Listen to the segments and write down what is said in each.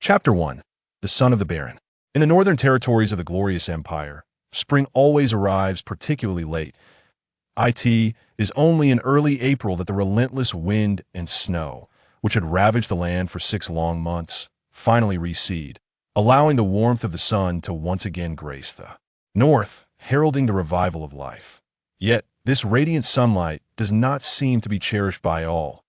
Chapter 1. The Son of the Baron. In the northern territories of the glorious empire, spring always arrives particularly late. It is only in early April that the relentless wind and snow, which had ravaged the land for 6 long months, finally recede, allowing the warmth of the sun to once again grace the north, heralding the revival of life. Yet, this radiant sunlight does not seem to be cherished by all.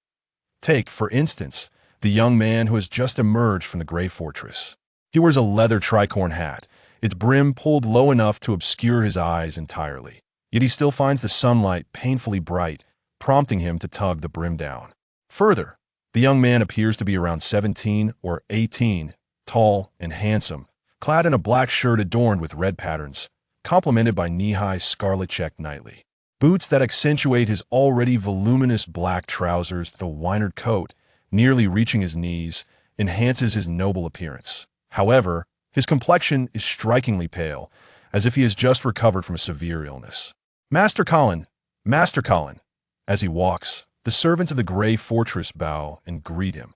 Take, for instance, the young man who has just emerged from the gray fortress. He wears a leather tricorn hat, its brim pulled low enough to obscure his eyes entirely. Yet he still finds the sunlight painfully bright, prompting him to tug the brim down. Further, the young man appears to be around 17 or 18, tall and handsome, clad in a black shirt adorned with red patterns, complemented by knee-high scarlet-checked nightly boots that accentuate his already voluminous black trousers. The winered coat, nearly reaching his knees, enhances his noble appearance. However, his complexion is strikingly pale, as if he has just recovered from a severe illness. Master Colin! Master Colin! As he walks, the servants of the gray fortress bow and greet him.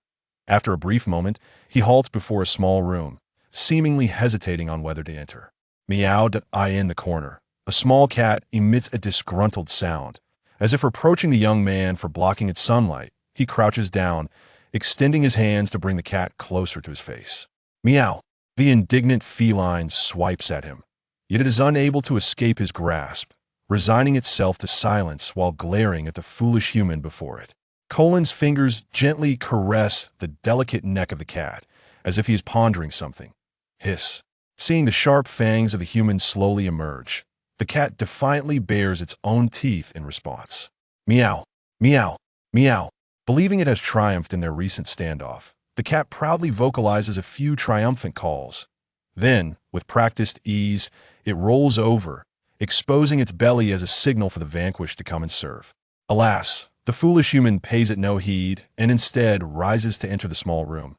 After a brief moment, he halts before a small room, seemingly hesitating on whether to enter. Meowed in the corner. A small cat emits a disgruntled sound. As if reproaching the young man for blocking its sunlight, he crouches down, extending his hands to bring the cat closer to his face. Meow! The indignant feline swipes at him, yet it is unable to escape his grasp, resigning itself to silence while glaring at the foolish human before it. Colin's fingers gently caress the delicate neck of the cat, as if he is pondering something. Hiss! Seeing the sharp fangs of the human slowly emerge, the cat defiantly bares its own teeth in response. Meow! Meow! Meow! Believing it has triumphed in their recent standoff, the cat proudly vocalizes a few triumphant calls. Then, with practiced ease, it rolls over, exposing its belly as a signal for the vanquished to come and serve. Alas, the foolish human pays it no heed and instead rises to enter the small room.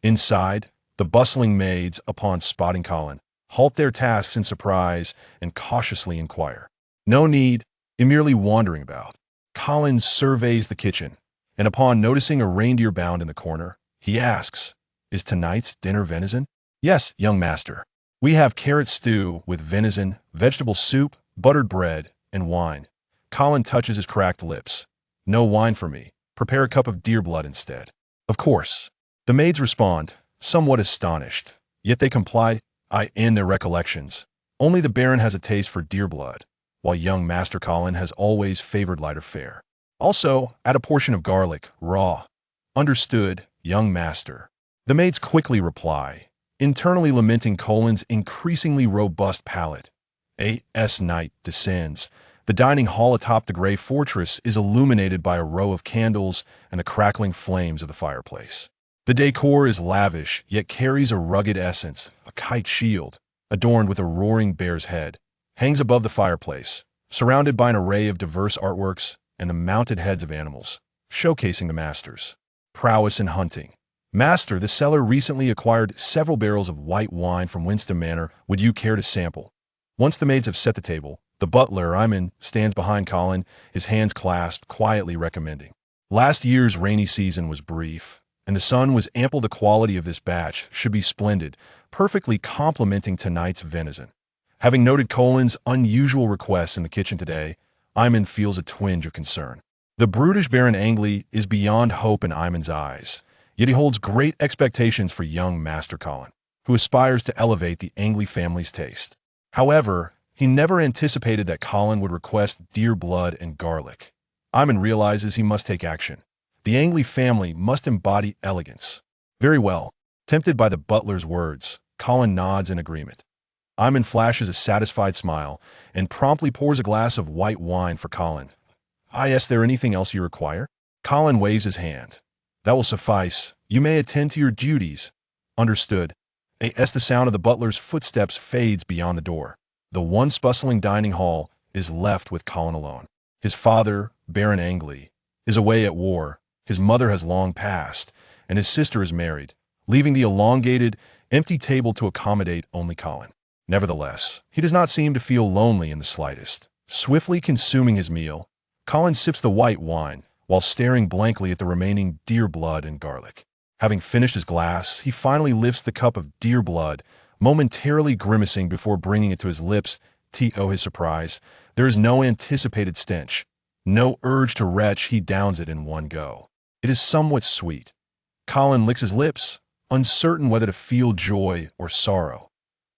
Inside, the bustling maids, upon spotting Colin, halt their tasks in surprise and cautiously inquire. No need, in merely wandering about. Colin surveys the kitchen, and upon noticing a reindeer bound in the corner, he asks, "Is tonight's dinner venison?" "Yes, young master. We have carrot stew with venison, vegetable soup, buttered bread, and wine." Colin touches his cracked lips. "No wine for me. Prepare a cup of deer blood instead." "Of course." The maids respond, somewhat astonished, yet they comply. In their recollections, only the Baron has a taste for deer blood, while young Master Colin has always favored lighter fare. "Also, add a portion of garlic, raw." "Understood, young master." The maids quickly reply, internally lamenting Colin's increasingly robust palate. As night descends, the dining hall atop the gray fortress is illuminated by a row of candles and the crackling flames of the fireplace. The decor is lavish, yet carries a rugged essence. A kite shield, adorned with a roaring bear's head, hangs above the fireplace, surrounded by an array of diverse artworks and the mounted heads of animals, showcasing the master's prowess in hunting. "Master, the cellar recently acquired several barrels of white wine from Winston Manor. Would you care to sample?" Once the maids have set the table, the butler, stands behind Colin, his hands clasped, quietly recommending. Last year's rainy season was brief, and the sun was ample. The quality of this batch should be splendid, perfectly complementing tonight's venison. Having noted Colin's unusual requests in the kitchen today, Ayman feels a twinge of concern. The brutish Baron Angley is beyond hope in Ayman's eyes, yet he holds great expectations for young Master Colin, who aspires to elevate the Angley family's taste. However, he never anticipated that Colin would request deer blood and garlic. Ayman realizes he must take action. The Angley family must embody elegance. Very well. Tempted by the butler's words, Colin nods in agreement. Ayman flashes a satisfied smile and promptly pours a glass of white wine for Colin. "Is there anything else you require?" Colin waves his hand. "That will suffice. You may attend to your duties." "Understood." As the sound of the butler's footsteps fades beyond the door, the once bustling dining hall is left with Colin alone. His father, Baron Angley, is away at war. His mother has long passed, and his sister is married, leaving the elongated, empty table to accommodate only Colin. Nevertheless, he does not seem to feel lonely in the slightest. Swiftly consuming his meal, Colin sips the white wine while staring blankly at the remaining deer blood and garlic. Having finished his glass, he finally lifts the cup of dear blood, momentarily grimacing before bringing it to his lips. To his surprise, there is no anticipated stench, no urge to retch. He downs it in one go. It is somewhat sweet. Colin licks his lips, uncertain whether to feel joy or sorrow.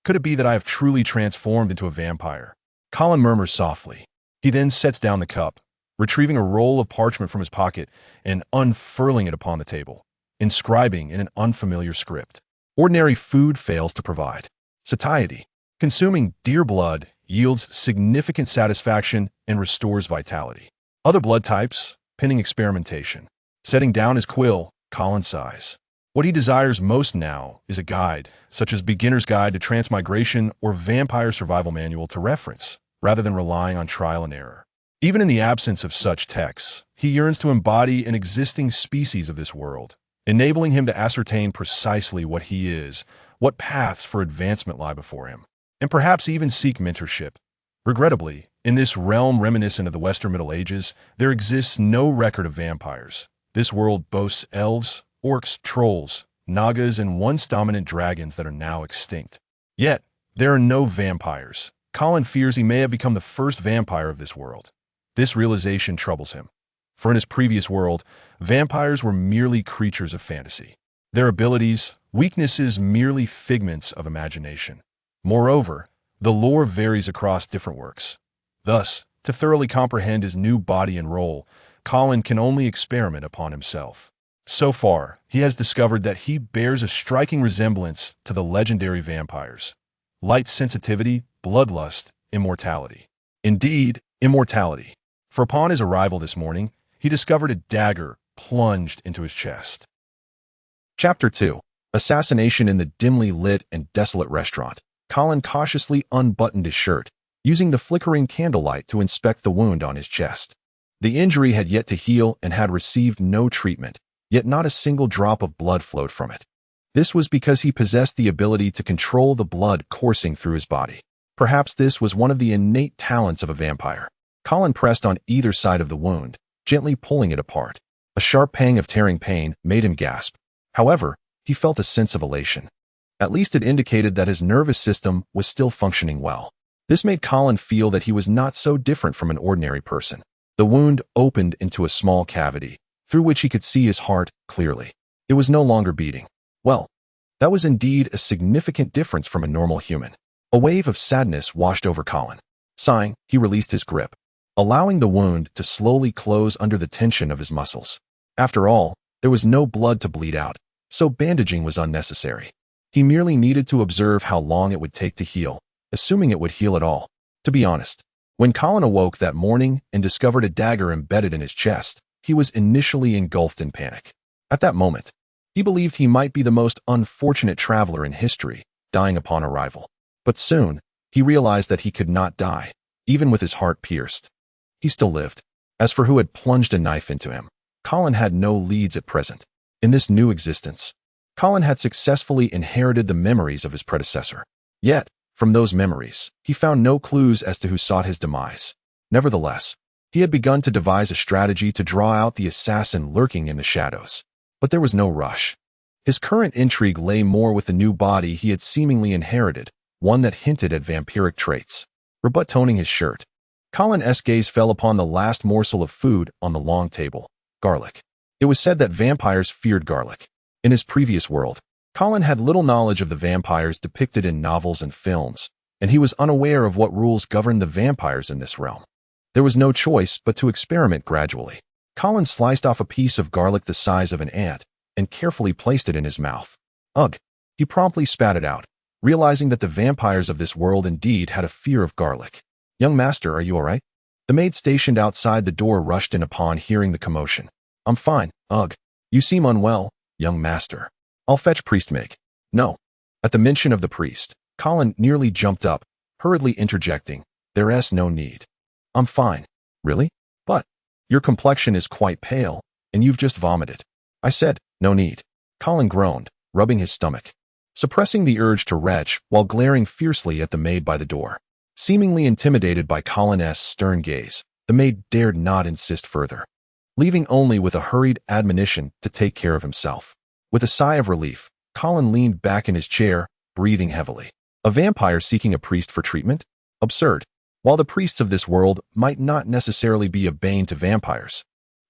Could it be that I have truly transformed into a vampire? Colin murmurs softly. He then sets down the cup, retrieving a roll of parchment from his pocket and unfurling it upon the table, inscribing in an unfamiliar script. Ordinary food fails to provide satiety. Consuming dear blood yields significant satisfaction and restores vitality. Other blood types, pending experimentation. Setting down his quill, Colin sighs. What he desires most now is a guide, such as Beginner's Guide to Transmigration or Vampire Survival Manual to reference, rather than relying on trial and error. Even in the absence of such texts, he yearns to embody an existing species of this world, enabling him to ascertain precisely what he is, what paths for advancement lie before him, and perhaps even seek mentorship. Regrettably, in this realm reminiscent of the Western Middle Ages, there exists no record of vampires. This world boasts elves, orcs, trolls, nagas, and once dominant dragons that are now extinct. Yet, there are no vampires. Colin fears he may have become the first vampire of this world. This realization troubles him, for in his previous world, vampires were merely creatures of fantasy. Their abilities, weaknesses merely figments of imagination. Moreover, the lore varies across different works. Thus, to thoroughly comprehend his new body and role, Colin can only experiment upon himself. So far, he has discovered that he bears a striking resemblance to the legendary vampires. Light sensitivity, bloodlust, immortality. Indeed, immortality. For upon his arrival this morning, he discovered a dagger plunged into his chest. Chapter 2. Assassination in the dimly lit and desolate restaurant. Colin cautiously unbuttoned his shirt, using the flickering candlelight to inspect the wound on his chest. The injury had yet to heal and had received no treatment, yet not a single drop of blood flowed from it. This was because he possessed the ability to control the blood coursing through his body. Perhaps this was one of the innate talents of a vampire. Colin pressed on either side of the wound, gently pulling it apart. A sharp pang of tearing pain made him gasp. However, he felt a sense of elation. At least it indicated that his nervous system was still functioning well. This made Colin feel that he was not so different from an ordinary person. The wound opened into a small cavity, through which he could see his heart clearly. It was no longer beating. Well, that was indeed a significant difference from a normal human. A wave of sadness washed over Colin. Sighing, he released his grip, allowing the wound to slowly close under the tension of his muscles. After all, there was no blood to bleed out, so bandaging was unnecessary. He merely needed to observe how long it would take to heal, assuming it would heal at all. To be honest, when Colin awoke that morning and discovered a dagger embedded in his chest, he was initially engulfed in panic. At that moment, he believed he might be the most unfortunate traveler in history, dying upon arrival. But soon, he realized that he could not die, even with his heart pierced. He still lived. As for who had plunged a knife into him, Colin had no leads at present. In this new existence, Colin had successfully inherited the memories of his predecessor. Yet, from those memories, he found no clues as to who sought his demise. Nevertheless, he had begun to devise a strategy to draw out the assassin lurking in the shadows. But there was no rush. His current intrigue lay more with the new body he had seemingly inherited, one that hinted at vampiric traits. Rebuttoning his shirt, Colin's gaze fell upon the last morsel of food on the long table: garlic. It was said that vampires feared garlic. In his previous world, Colin had little knowledge of the vampires depicted in novels and films, and he was unaware of what rules governed the vampires in this realm. There was no choice but to experiment gradually. Colin sliced off a piece of garlic the size of an ant and carefully placed it in his mouth. Ugh! He promptly spat it out, realizing that the vampires of this world indeed had a fear of garlic. "Young master, are you all right?" The maid stationed outside the door rushed in upon hearing the commotion. "I'm fine, ugh. You seem unwell, young master. I'll fetch priest Meg." "No." At the mention of the priest, Colin nearly jumped up, hurriedly interjecting, "There's no need. I'm fine." "Really? But your complexion is quite pale, and you've just vomited." "I said, no need." Colin groaned, rubbing his stomach, suppressing the urge to retch while glaring fiercely at the maid by the door. Seemingly intimidated by Colin's stern gaze, the maid dared not insist further, leaving only with a hurried admonition to take care of himself. With a sigh of relief, Colin leaned back in his chair, breathing heavily. A vampire seeking a priest for treatment? Absurd. While the priests of this world might not necessarily be a bane to vampires,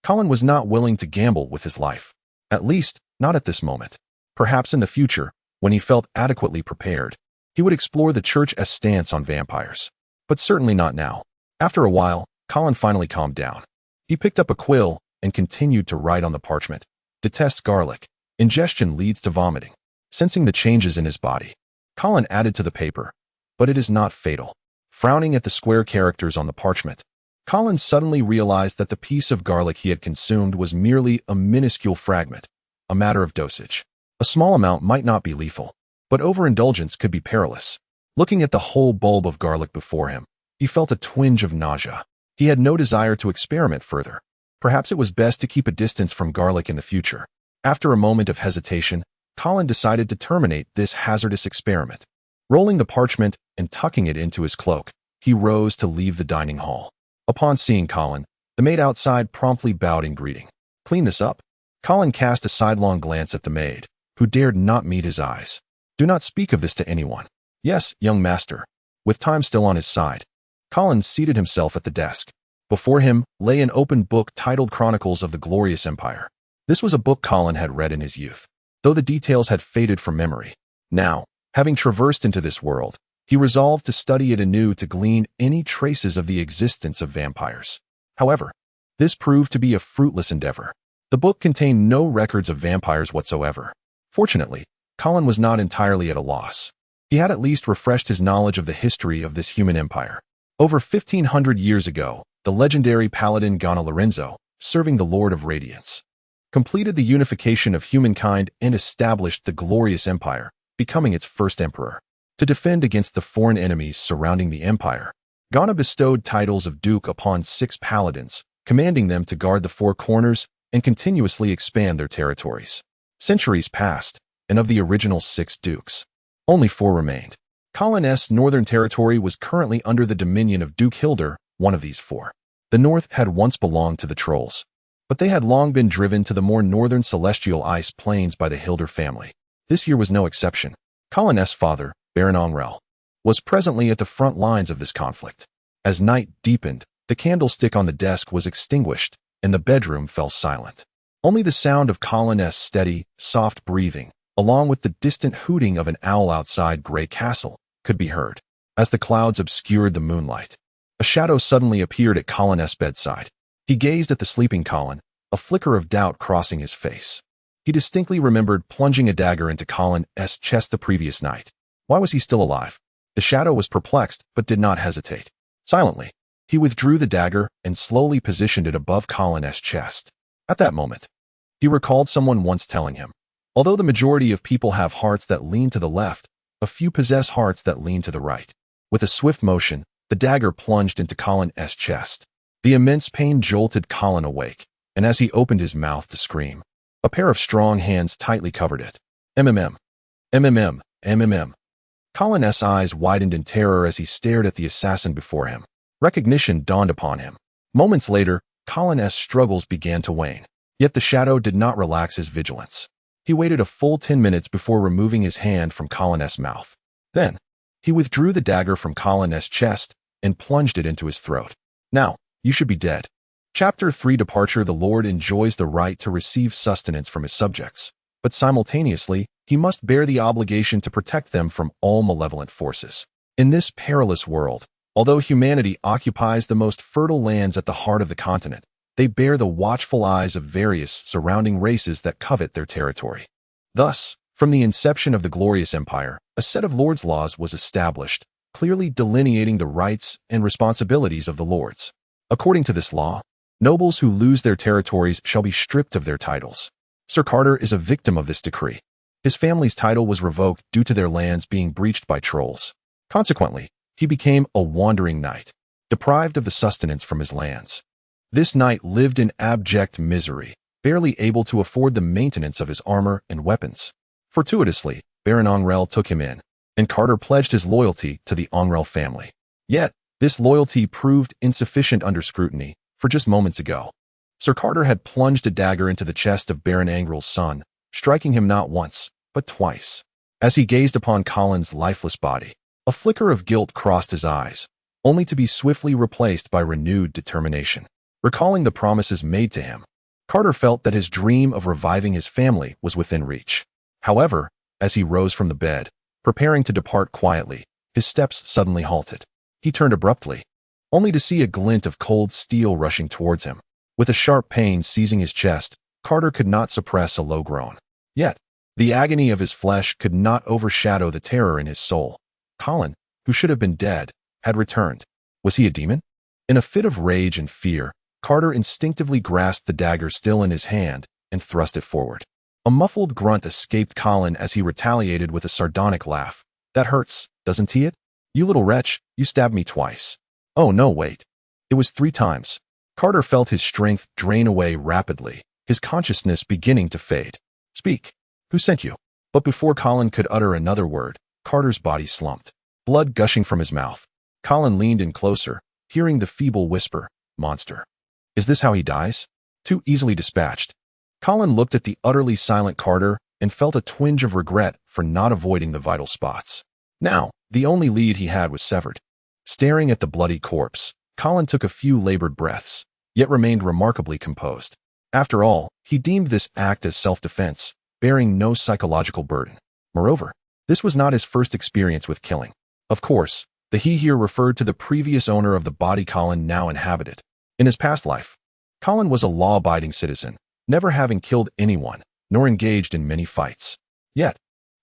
Colin was not willing to gamble with his life. At least, not at this moment. Perhaps in the future, when he felt adequately prepared, he would explore the church's stance on vampires. But certainly not now. After a while, Colin finally calmed down. He picked up a quill and continued to write on the parchment. Detests garlic. Ingestion leads to vomiting. Sensing the changes in his body, Colin added to the paper, but it is not fatal. Frowning at the square characters on the parchment, Colin suddenly realized that the piece of garlic he had consumed was merely a minuscule fragment, a matter of dosage. A small amount might not be lethal, but overindulgence could be perilous. Looking at the whole bulb of garlic before him, he felt a twinge of nausea. He had no desire to experiment further. Perhaps it was best to keep a distance from garlic in the future. After a moment of hesitation, Colin decided to terminate this hazardous experiment. Rolling the parchment and tucking it into his cloak, he rose to leave the dining hall. Upon seeing Colin, the maid outside promptly bowed in greeting. "Clean this up?" Colin cast a sidelong glance at the maid, who dared not meet his eyes. "Do not speak of this to anyone." "Yes, young master." With time still on his side, Colin seated himself at the desk. Before him lay an open book titled Chronicles of the Glorious Empire. This was a book Colin had read in his youth, though the details had faded from memory. Now, having traversed into this world, he resolved to study it anew to glean any traces of the existence of vampires. However, this proved to be a fruitless endeavor. The book contained no records of vampires whatsoever. Fortunately, Colin was not entirely at a loss. He had at least refreshed his knowledge of the history of this human empire. Over 1,500 years ago, the legendary paladin Ghana Lorenzo, serving the Lord of Radiance, completed the unification of humankind and established the glorious empire, becoming its first emperor. To defend against the foreign enemies surrounding the empire, Ghana bestowed titles of duke upon 6 paladins, commanding them to guard the 4 corners and continuously expand their territories. Centuries passed, and of the original 6 dukes, only 4 remained. Colin's northern territory was currently under the dominion of Duke Hildur, one of these 4. The north had once belonged to the Trolls, but they had long been driven to the more northern celestial ice plains by the Hildur family. This year was no exception. Colin's father, Baron Ongrel, was presently at the front lines of this conflict. As night deepened, the candlestick on the desk was extinguished, and the bedroom fell silent. Only the sound of Colin's steady, soft breathing, along with the distant hooting of an owl outside Grey Castle, could be heard. As the clouds obscured the moonlight, a shadow suddenly appeared at Colin's bedside. He gazed at the sleeping Colin, a flicker of doubt crossing his face. He distinctly remembered plunging a dagger into Colin's chest the previous night. Why was he still alive? The shadow was perplexed, but did not hesitate. Silently, he withdrew the dagger and slowly positioned it above Colin's chest. At that moment, he recalled someone once telling him, although the majority of people have hearts that lean to the left, a few possess hearts that lean to the right. With a swift motion, the dagger plunged into Colin's chest. The immense pain jolted Colin awake, and as he opened his mouth to scream, a pair of strong hands tightly covered it. MMM. MMM. MMM. Colin's eyes widened in terror as he stared at the assassin before him. Recognition dawned upon him. Moments later, Colin's struggles began to wane, yet the shadow did not relax his vigilance. He waited a full 10 minutes before removing his hand from Colin's mouth. Then, he withdrew the dagger from Colin's chest and plunged it into his throat. Now, you should be dead. Chapter 3 Departure. The Lord enjoys the right to receive sustenance from his subjects, but simultaneously, he must bear the obligation to protect them from all malevolent forces. In this perilous world, although humanity occupies the most fertile lands at the heart of the continent, they bear the watchful eyes of various surrounding races that covet their territory. Thus, from the inception of the glorious empire, a set of lords' laws was established, clearly delineating the rights and responsibilities of the lords. According to this law, nobles who lose their territories shall be stripped of their titles. Sir Carter is a victim of this decree. His family's title was revoked due to their lands being breached by trolls. Consequently, he became a wandering knight, deprived of the sustenance from his lands. This knight lived in abject misery, barely able to afford the maintenance of his armor and weapons. Fortuitously, Baron Ongrel took him in, and Carter pledged his loyalty to the Ongrel family. Yet, this loyalty proved insufficient under scrutiny, for just moments ago, Sir Carter had plunged a dagger into the chest of Baron Angrel's son, striking him not once, but twice. As he gazed upon Colin's lifeless body, a flicker of guilt crossed his eyes, only to be swiftly replaced by renewed determination. Recalling the promises made to him, Carter felt that his dream of reviving his family was within reach. However, as he rose from the bed, preparing to depart quietly, his steps suddenly halted. He turned abruptly, only to see a glint of cold steel rushing towards him. With a sharp pain seizing his chest, Carter could not suppress a low groan. Yet, the agony of his flesh could not overshadow the terror in his soul. Colin, who should have been dead, had returned. Was he a demon? In a fit of rage and fear, Carter instinctively grasped the dagger still in his hand and thrust it forward. A muffled grunt escaped Colin as he retaliated with a sardonic laugh. That hurts, doesn't it? You little wretch, you stabbed me twice. Oh no, wait. It was 3 times. Carter felt his strength drain away rapidly, his consciousness beginning to fade. Speak. Who sent you? But before Colin could utter another word, Carter's body slumped, blood gushing from his mouth. Colin leaned in closer, hearing the feeble whisper, "Monster. Is this how he dies?" Too easily dispatched. Colin looked at the utterly silent Carter and felt a twinge of regret for not avoiding the vital spots. Now, the only lead he had was severed. Staring at the bloody corpse, Colin took a few labored breaths, yet remained remarkably composed. After all, he deemed this act as self-defense, bearing no psychological burden. Moreover, this was not his first experience with killing. Of course, the he here referred to the previous owner of the body Colin now inhabited. In his past life, Colin was a law-abiding citizen, never having killed anyone, nor engaged in many fights. Yet,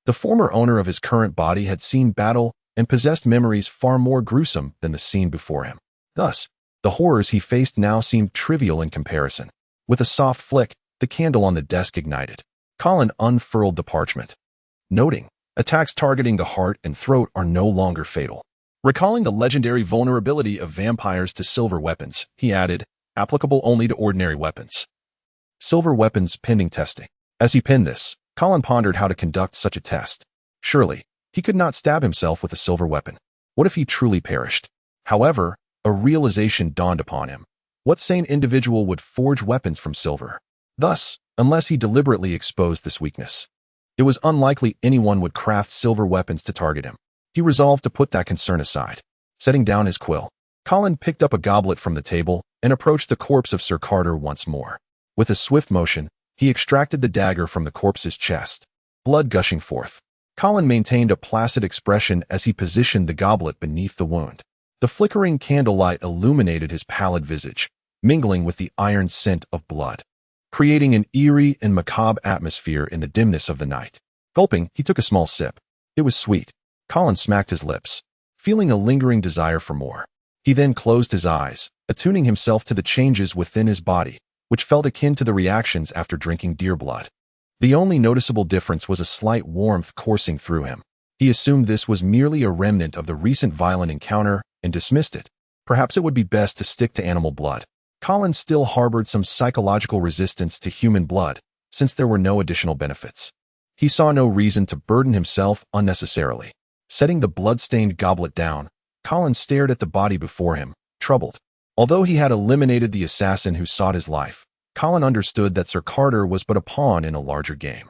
the former owner of his current body had seen battle and possessed memories far more gruesome than the scene before him. Thus, the horrors he faced now seemed trivial in comparison. With a soft flick, the candle on the desk ignited. Colin unfurled the parchment, noting, attacks targeting the heart and throat are no longer fatal. Recalling the legendary vulnerability of vampires to silver weapons, he added, applicable only to ordinary weapons. Silver weapons pending testing. As he penned this, Colin pondered how to conduct such a test. Surely, he could not stab himself with a silver weapon. What if he truly perished? However, a realization dawned upon him. What sane individual would forge weapons from silver? Thus, unless he deliberately exposed this weakness, it was unlikely anyone would craft silver weapons to target him. He resolved to put that concern aside. Setting down his quill, Colin picked up a goblet from the table and approached the corpse of Sir Carter once more. With a swift motion, he extracted the dagger from the corpse's chest, blood gushing forth. Colin maintained a placid expression as he positioned the goblet beneath the wound. The flickering candlelight illuminated his pallid visage, mingling with the iron scent of blood, creating an eerie and macabre atmosphere in the dimness of the night. Gulping, he took a small sip. It was sweet. Colin smacked his lips, feeling a lingering desire for more. He then closed his eyes, attuning himself to the changes within his body, which felt akin to the reactions after drinking deer blood. The only noticeable difference was a slight warmth coursing through him. He assumed this was merely a remnant of the recent violent encounter and dismissed it. Perhaps it would be best to stick to animal blood. Colin still harbored some psychological resistance to human blood, since there were no additional benefits. He saw no reason to burden himself unnecessarily. Setting the blood-stained goblet down, Colin stared at the body before him, troubled. Although he had eliminated the assassin who sought his life, Colin understood that Sir Carter was but a pawn in a larger game,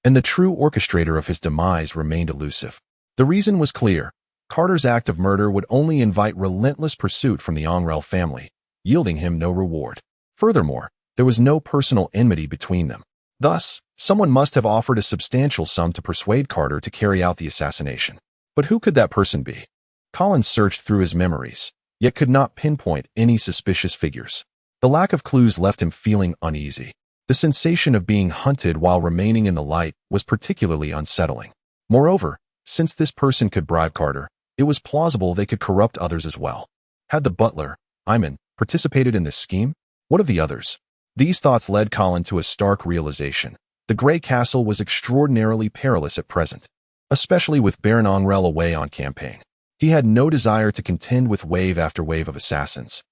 and the true orchestrator of his demise remained elusive. The reason was clear. Carter's act of murder would only invite relentless pursuit from the Ongrel family, yielding him no reward. Furthermore, there was no personal enmity between them. Thus, someone must have offered a substantial sum to persuade Carter to carry out the assassination. But who could that person be? Colin searched through his memories, yet could not pinpoint any suspicious figures. The lack of clues left him feeling uneasy. The sensation of being hunted while remaining in the light was particularly unsettling. Moreover, since this person could bribe Carter, it was plausible they could corrupt others as well. Had the butler, Iman, participated in this scheme? What of the others? These thoughts led Colin to a stark realization. The Grey Castle was extraordinarily perilous at present, especially with Baron Ongrel away on campaign. He had no desire to contend with wave after wave of assassins,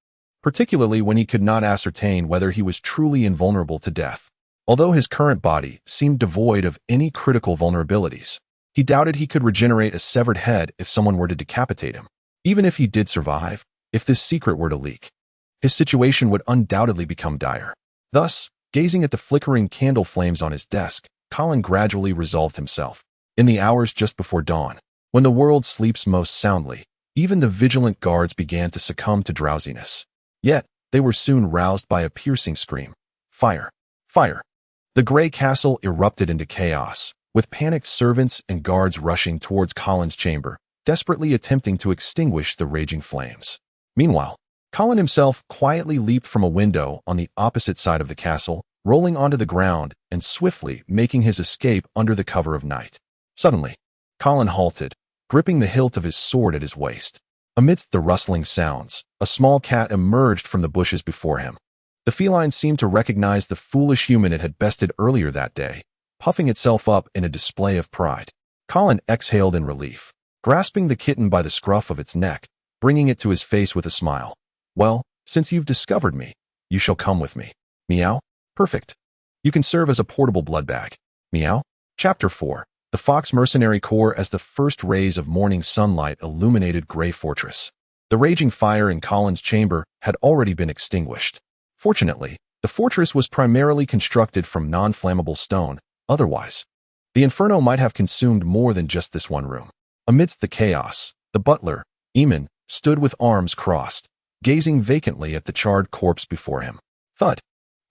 particularly when he could not ascertain whether he was truly invulnerable to death. Although his current body seemed devoid of any critical vulnerabilities, he doubted he could regenerate a severed head if someone were to decapitate him. Even if he did survive, if this secret were to leak, his situation would undoubtedly become dire. Thus, gazing at the flickering candle flames on his desk, Colin gradually resolved himself. In the hours just before dawn, when the world sleeps most soundly, even the vigilant guards began to succumb to drowsiness. Yet, they were soon roused by a piercing scream. Fire! Fire! The gray castle erupted into chaos, with panicked servants and guards rushing towards Colin's chamber, desperately attempting to extinguish the raging flames. Meanwhile, Colin himself quietly leaped from a window on the opposite side of the castle, rolling onto the ground and swiftly making his escape under the cover of night. Suddenly, Colin halted, gripping the hilt of his sword at his waist. Amidst the rustling sounds, a small cat emerged from the bushes before him. The feline seemed to recognize the foolish human it had bested earlier that day, puffing itself up in a display of pride. Colin exhaled in relief, grasping the kitten by the scruff of its neck, bringing it to his face with a smile. Well, since you've discovered me, you shall come with me. Meow? Perfect. You can serve as a portable blood bag. Meow? Chapter 4. The Fox Mercenary Corps. As the first rays of morning sunlight illuminated Grey Fortress, the raging fire in Colin's chamber had already been extinguished. Fortunately, the fortress was primarily constructed from non-flammable stone. Otherwise, the inferno might have consumed more than just this one room. Amidst the chaos, the butler, Eamon, stood with arms crossed, gazing vacantly at the charred corpse before him. Thud!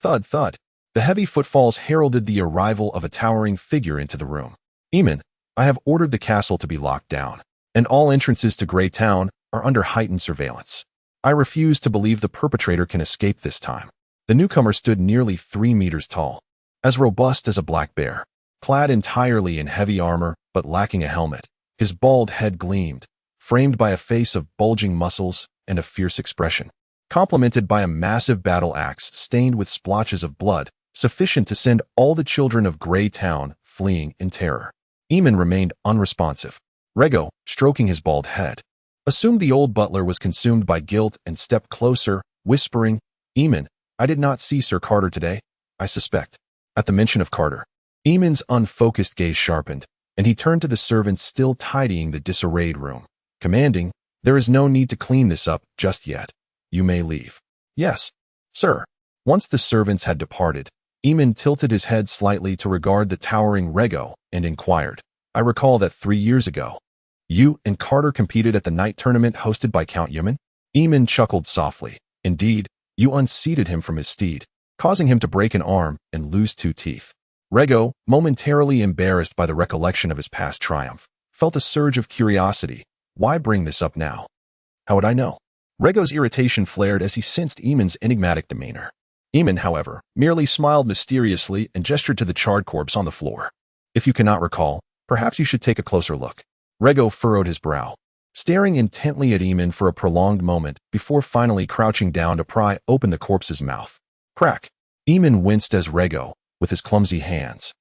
Thud! Thud! The heavy footfalls heralded the arrival of a towering figure into the room. Eamon, I have ordered the castle to be locked down, and all entrances to Grey Town are under heightened surveillance. I refuse to believe the perpetrator can escape this time. The newcomer stood nearly 3 meters tall, as robust as a black bear, clad entirely in heavy armor but lacking a helmet. His bald head gleamed, framed by a face of bulging muscles and a fierce expression, complemented by a massive battle axe stained with splotches of blood, sufficient to send all the children of Grey Town fleeing in terror. Eamon remained unresponsive. Rego, stroking his bald head, assumed the old butler was consumed by guilt and stepped closer, whispering, Eamon, I did not see Sir Carter today, I suspect. At the mention of Carter, Eamon's unfocused gaze sharpened, and he turned to the servants still tidying the disarrayed room, commanding, there is no need to clean this up just yet. You may leave. Yes, sir. Once the servants had departed, Eamon tilted his head slightly to regard the towering Rego and inquired, I recall that 3 years ago, you and Carter competed at the night tournament hosted by Count Yemen? Eamon chuckled softly. Indeed, you unseated him from his steed, causing him to break an arm and lose 2 teeth. Rego, momentarily embarrassed by the recollection of his past triumph, felt a surge of curiosity. Why bring this up now? How would I know? Rego's irritation flared as he sensed Eamon's enigmatic demeanor. Eamon, however, merely smiled mysteriously and gestured to the charred corpse on the floor. If you cannot recall, perhaps you should take a closer look. Rego furrowed his brow, staring intently at Eamon for a prolonged moment before finally crouching down to pry open the corpse's mouth. Crack! Eamon winced as Rego, with his clumsy hands,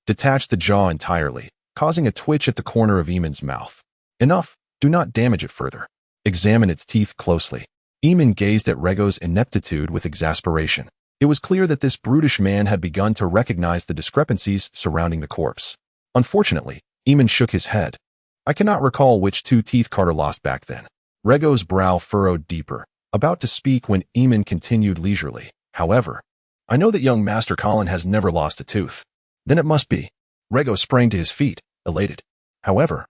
detached the jaw entirely, causing a twitch at the corner of Eamon's mouth. Enough! Do not damage it further. Examine its teeth closely. Eamon gazed at Rego's ineptitude with exasperation. It was clear that this brutish man had begun to recognize the discrepancies surrounding the corpse. Unfortunately, Eamon shook his head. I cannot recall which 2 teeth Carter lost back then. Rego's brow furrowed deeper, about to speak when Eamon continued leisurely. However, I know that young Master Colin has never lost a tooth. Then it must be. Rego sprang to his feet, elated. However,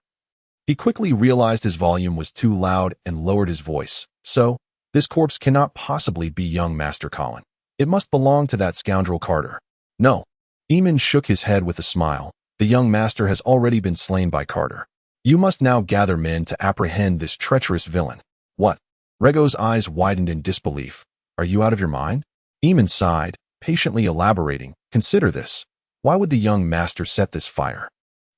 he quickly realized his volume was too loud and lowered his voice. So, this corpse cannot possibly be young Master Colin. It must belong to that scoundrel Carter. No. Eamon shook his head with a smile. The young master has already been slain by Carter. You must now gather men to apprehend this treacherous villain. What? Rego's eyes widened in disbelief. Are you out of your mind? Eamon sighed, patiently elaborating. Consider this. Why would the young master set this fire?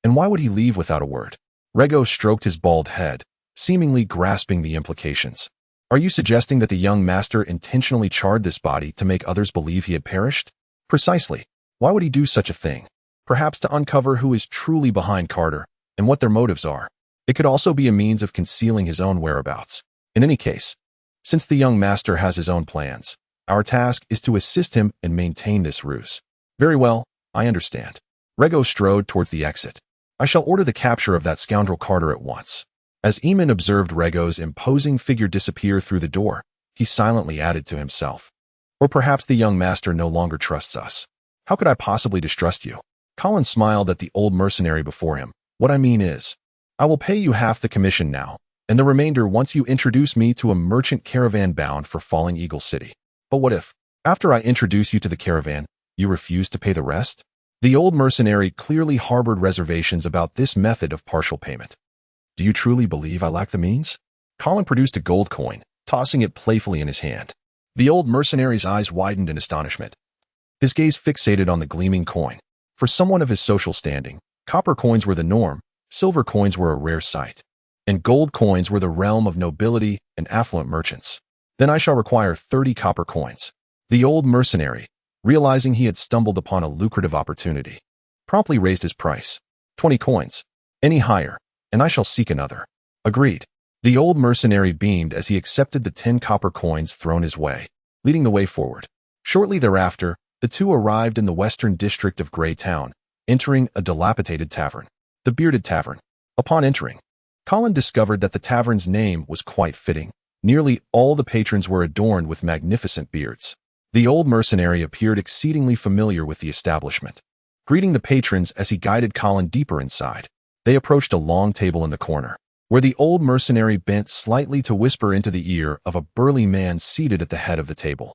And why would he leave without a word? Rego stroked his bald head, seemingly grasping the implications. Are you suggesting that the young master intentionally charred this body to make others believe he had perished? Precisely. Why would he do such a thing? Perhaps to uncover who is truly behind Carter and what their motives are. It could also be a means of concealing his own whereabouts. In any case, since the young master has his own plans, our task is to assist him and maintain this ruse. Very well, I understand. Rego strode towards the exit. I shall order the capture of that scoundrel Carter at once. As Eamon observed Rego's imposing figure disappear through the door, he silently added to himself. Or perhaps the young master no longer trusts us. How could I possibly distrust you? Colin smiled at the old mercenary before him. What I mean is, I will pay you half the commission now, and the remainder once you introduce me to a merchant caravan bound for Falling Eagle City. But what if, after I introduce you to the caravan, you refuse to pay the rest? The old mercenary clearly harbored reservations about this method of partial payment. Do you truly believe I lack the means? Colin produced a gold coin, tossing it playfully in his hand. The old mercenary's eyes widened in astonishment. His gaze fixated on the gleaming coin. For someone of his social standing, copper coins were the norm, silver coins were a rare sight, and gold coins were the realm of nobility and affluent merchants. Then I shall require 30 copper coins. The old mercenary, realizing he had stumbled upon a lucrative opportunity, promptly raised his price. 20 coins. Any higher, and I shall seek another. Agreed. The old mercenary beamed as he accepted the 10 copper coins thrown his way, leading the way forward. Shortly thereafter, the two arrived in the western district of Grey Town, entering a dilapidated tavern, the Bearded Tavern. Upon entering, Colin discovered that the tavern's name was quite fitting. Nearly all the patrons were adorned with magnificent beards. The old mercenary appeared exceedingly familiar with the establishment. Greeting the patrons as he guided Colin deeper inside, they approached a long table in the corner, where the old mercenary bent slightly to whisper into the ear of a burly man seated at the head of the table.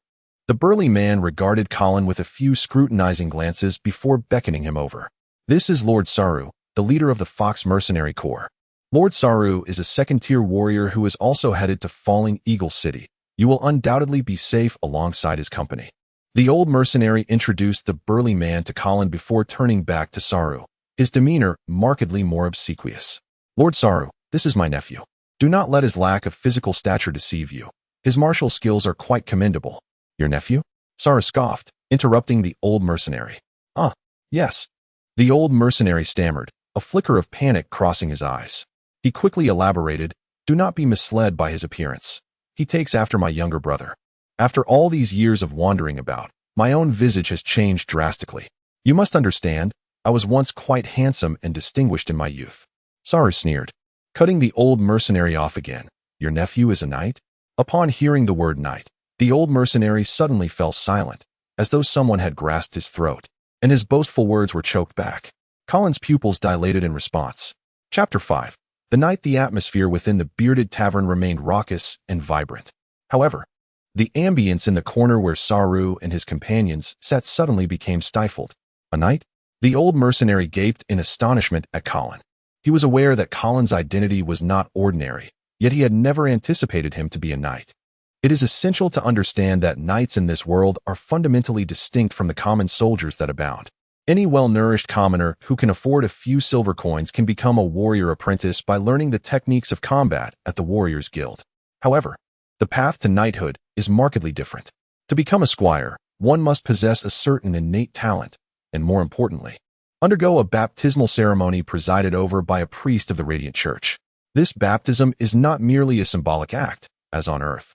The burly man regarded Colin with a few scrutinizing glances before beckoning him over. This is Lord Saru, the leader of the Fox Mercenary Corps. Lord Saru is a second-tier warrior who is also headed to Falling Eagle City. You will undoubtedly be safe alongside his company. The old mercenary introduced the burly man to Colin before turning back to Saru, his demeanor markedly more obsequious. Lord Saru, this is my nephew. Do not let his lack of physical stature deceive you. His martial skills are quite commendable. Your nephew? Saru scoffed, interrupting the old mercenary. Ah, yes. The old mercenary stammered, a flicker of panic crossing his eyes. He quickly elaborated, do not be misled by his appearance. He takes after my younger brother. After all these years of wandering about, my own visage has changed drastically. You must understand, I was once quite handsome and distinguished in my youth. Saru sneered, cutting the old mercenary off again. Your nephew is a knight? Upon hearing the word knight, the old mercenary suddenly fell silent, as though someone had grasped his throat, and his boastful words were choked back. Colin's pupils dilated in response. Chapter 5. The night the atmosphere within the Bearded Tavern remained raucous and vibrant. However, the ambience in the corner where Saru and his companions sat suddenly became stifled. A knight? The old mercenary gaped in astonishment at Colin. He was aware that Colin's identity was not ordinary, yet he had never anticipated him to be a knight. It is essential to understand that knights in this world are fundamentally distinct from the common soldiers that abound. Any well-nourished commoner who can afford a few silver coins can become a warrior apprentice by learning the techniques of combat at the Warriors Guild. However, the path to knighthood is markedly different. To become a squire, one must possess a certain innate talent, and more importantly, undergo a baptismal ceremony presided over by a priest of the Radiant Church. This baptism is not merely a symbolic act, as on earth,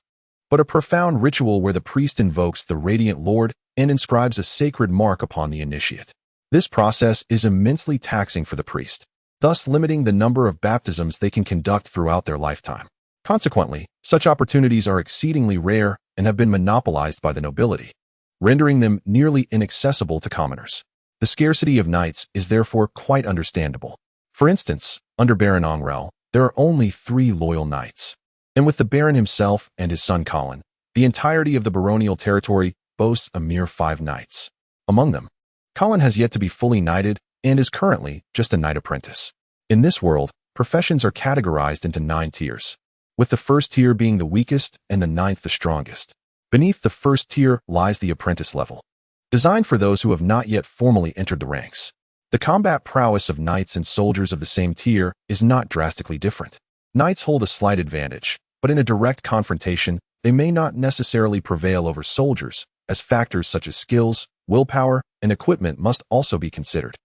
but a profound ritual where the priest invokes the Radiant Lord and inscribes a sacred mark upon the initiate. This process is immensely taxing for the priest, thus limiting the number of baptisms they can conduct throughout their lifetime. Consequently, such opportunities are exceedingly rare and have been monopolized by the nobility, rendering them nearly inaccessible to commoners. The scarcity of knights is therefore quite understandable. For instance, under Baron Ongrel, there are only 3 loyal knights. And with the Baron himself and his son Colin, the entirety of the baronial territory boasts a mere 5 knights. Among them, Colin has yet to be fully knighted and is currently just a knight apprentice. In this world, professions are categorized into 9 tiers, with the first tier being the weakest and the 9th the strongest. Beneath the first tier lies the apprentice level, designed for those who have not yet formally entered the ranks. The combat prowess of knights and soldiers of the same tier is not drastically different. Knights hold a slight advantage, but in a direct confrontation, they may not necessarily prevail over soldiers, as factors such as skills, willpower, and equipment must also be considered.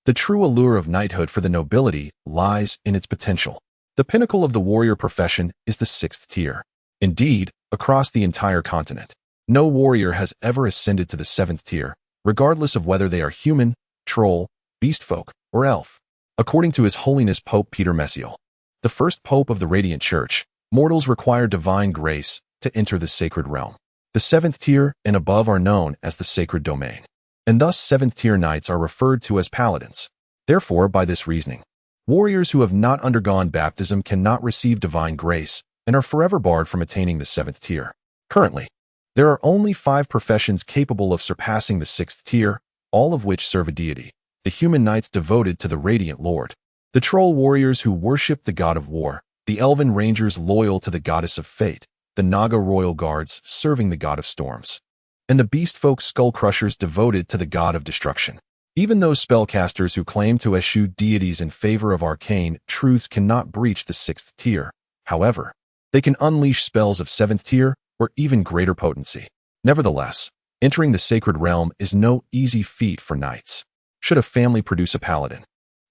The true allure of knighthood for the nobility lies in its potential. The pinnacle of the warrior profession is the 6th tier. Indeed, across the entire continent, no warrior has ever ascended to the 7th tier, regardless of whether they are human, troll, beastfolk, or elf. According to His Holiness Pope Peter Messiel, the first pope of the Radiant Church, mortals require divine grace to enter the sacred realm. The 7th tier and above are known as the sacred domain. and thus 7th-tier knights are referred to as paladins. Therefore, by this reasoning, warriors who have not undergone baptism cannot receive divine grace and are forever barred from attaining the 7th tier. Currently, there are only 5 professions capable of surpassing the 6th tier, all of which serve a deity: the human knights devoted to the Radiant Lord, the troll warriors who worship the god of war, the elven rangers loyal to the goddess of fate, the Naga royal guards serving the god of storms, and the beastfolk skull crushers devoted to the god of destruction. Even those spellcasters who claim to eschew deities in favor of arcane truths cannot breach the 6th tier. However, they can unleash spells of 7th tier or even greater potency. Nevertheless, entering the sacred realm is no easy feat for knights. Should a family produce a paladin,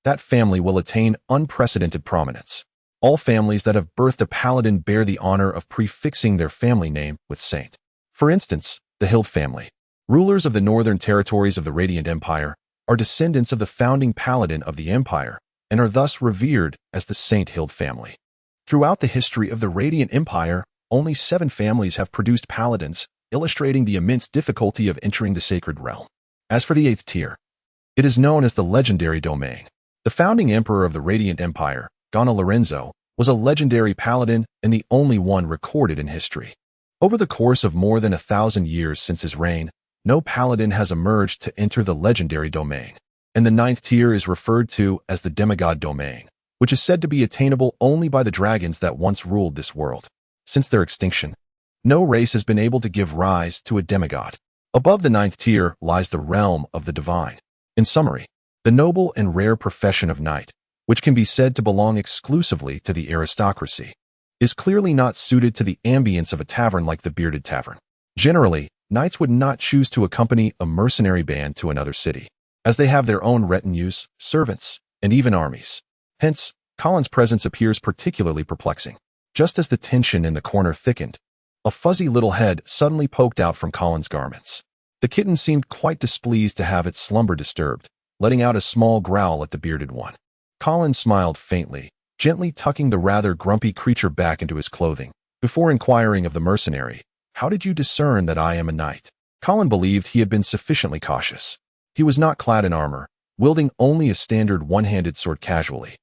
that family will attain unprecedented prominence. All families that have birthed a paladin bear the honor of prefixing their family name with saint. For instance, the Hild family, rulers of the northern territories of the Radiant Empire, are descendants of the founding paladin of the empire and are thus revered as the Saint Hild family. Throughout the history of the Radiant Empire, only 7 families have produced paladins, illustrating the immense difficulty of entering the sacred realm. As for the 8th tier, it is known as the legendary domain. The founding emperor of the Radiant Empire, Ghana Lorenzo, was a legendary paladin and the only one recorded in history. Over the course of more than 1,000 years since his reign, no paladin has emerged to enter the legendary domain, and the 9th tier is referred to as the demigod domain, which is said to be attainable only by the dragons that once ruled this world. Since their extinction, no race has been able to give rise to a demigod. Above the 9th tier lies the realm of the divine. In summary, the noble and rare profession of knight, which can be said to belong exclusively to the aristocracy, is clearly not suited to the ambience of a tavern like the Bearded Tavern. Generally, knights would not choose to accompany a mercenary band to another city, as they have their own retinues, servants, and even armies. Hence, Colin's presence appears particularly perplexing. Just as the tension in the corner thickened, a fuzzy little head suddenly poked out from Colin's garments. The kitten seemed quite displeased to have its slumber disturbed, letting out a small growl at the bearded one. Colin smiled faintly, gently tucking the rather grumpy creature back into his clothing, before inquiring of the mercenary, "How did you discern that I am a knight?" Colin believed he had been sufficiently cautious. He was not clad in armor, wielding only a standard one-handed sword casually,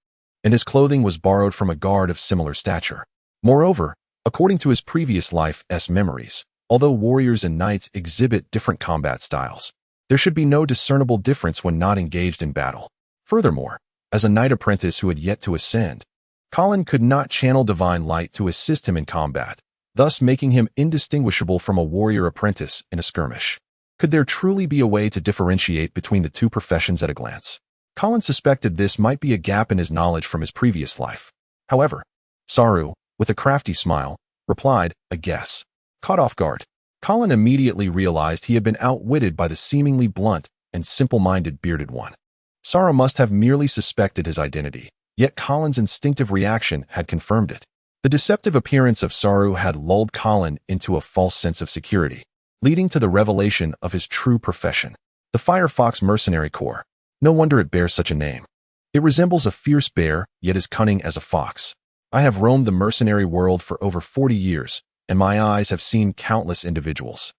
and his clothing was borrowed from a guard of similar stature. Moreover, according to his previous life's memories, although warriors and knights exhibit different combat styles, there should be no discernible difference when not engaged in battle. Furthermore, as a knight apprentice who had yet to ascend, Colin could not channel divine light to assist him in combat, thus making him indistinguishable from a warrior apprentice in a skirmish. Could there truly be a way to differentiate between the two professions at a glance? Colin suspected this might be a gap in his knowledge from his previous life. However, Saru, with a crafty smile, replied, "A guess." Caught off guard, Colin immediately realized he had been outwitted by the seemingly blunt and simple-minded bearded one. Saru must have merely suspected his identity, yet Colin's instinctive reaction had confirmed it. The deceptive appearance of Saru had lulled Colin into a false sense of security, leading to the revelation of his true profession: the Firefox Mercenary Corps. No wonder it bears such a name. It resembles a fierce bear, yet is cunning as a fox. I have roamed the mercenary world for over 40 years, and my eyes have seen countless individuals.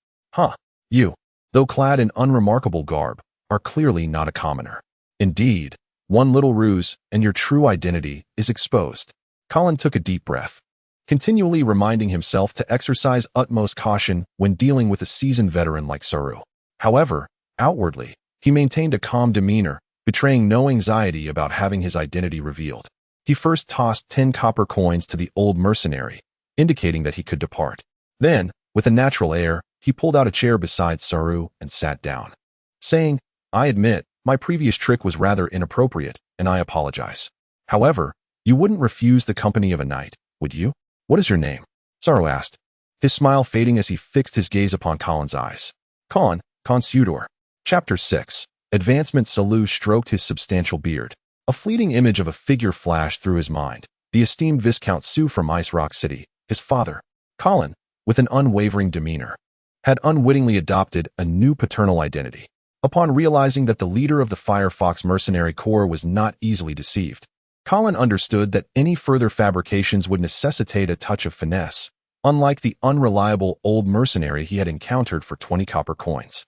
You, though clad in unremarkable garb, are clearly not a commoner. Indeed, one little ruse, and your true identity is exposed. Colin took a deep breath, continually reminding himself to exercise utmost caution when dealing with a seasoned veteran like Saru. However, outwardly, he maintained a calm demeanor, betraying no anxiety about having his identity revealed. He first tossed 10 copper coins to the old mercenary, indicating that he could depart. Then, with a natural air, he pulled out a chair beside Saru and sat down, saying, "I admit, my previous trick was rather inappropriate, and I apologize. However, you wouldn't refuse the company of a knight, would you?" "What is your name?" Saru asked, his smile fading as he fixed his gaze upon Colin's eyes. Con Sudor. Chapter 6. Advancement. Salu stroked his substantial beard. A fleeting image of a figure flashed through his mind: the esteemed Viscount Su from Ice Rock City, his father. Colin, with an unwavering demeanor, had unwittingly adopted a new paternal identity. Upon realizing that the leader of the Firefox Mercenary Corps was not easily deceived, Colin understood that any further fabrications would necessitate a touch of finesse, unlike the unreliable old mercenary he had encountered for 20 copper coins.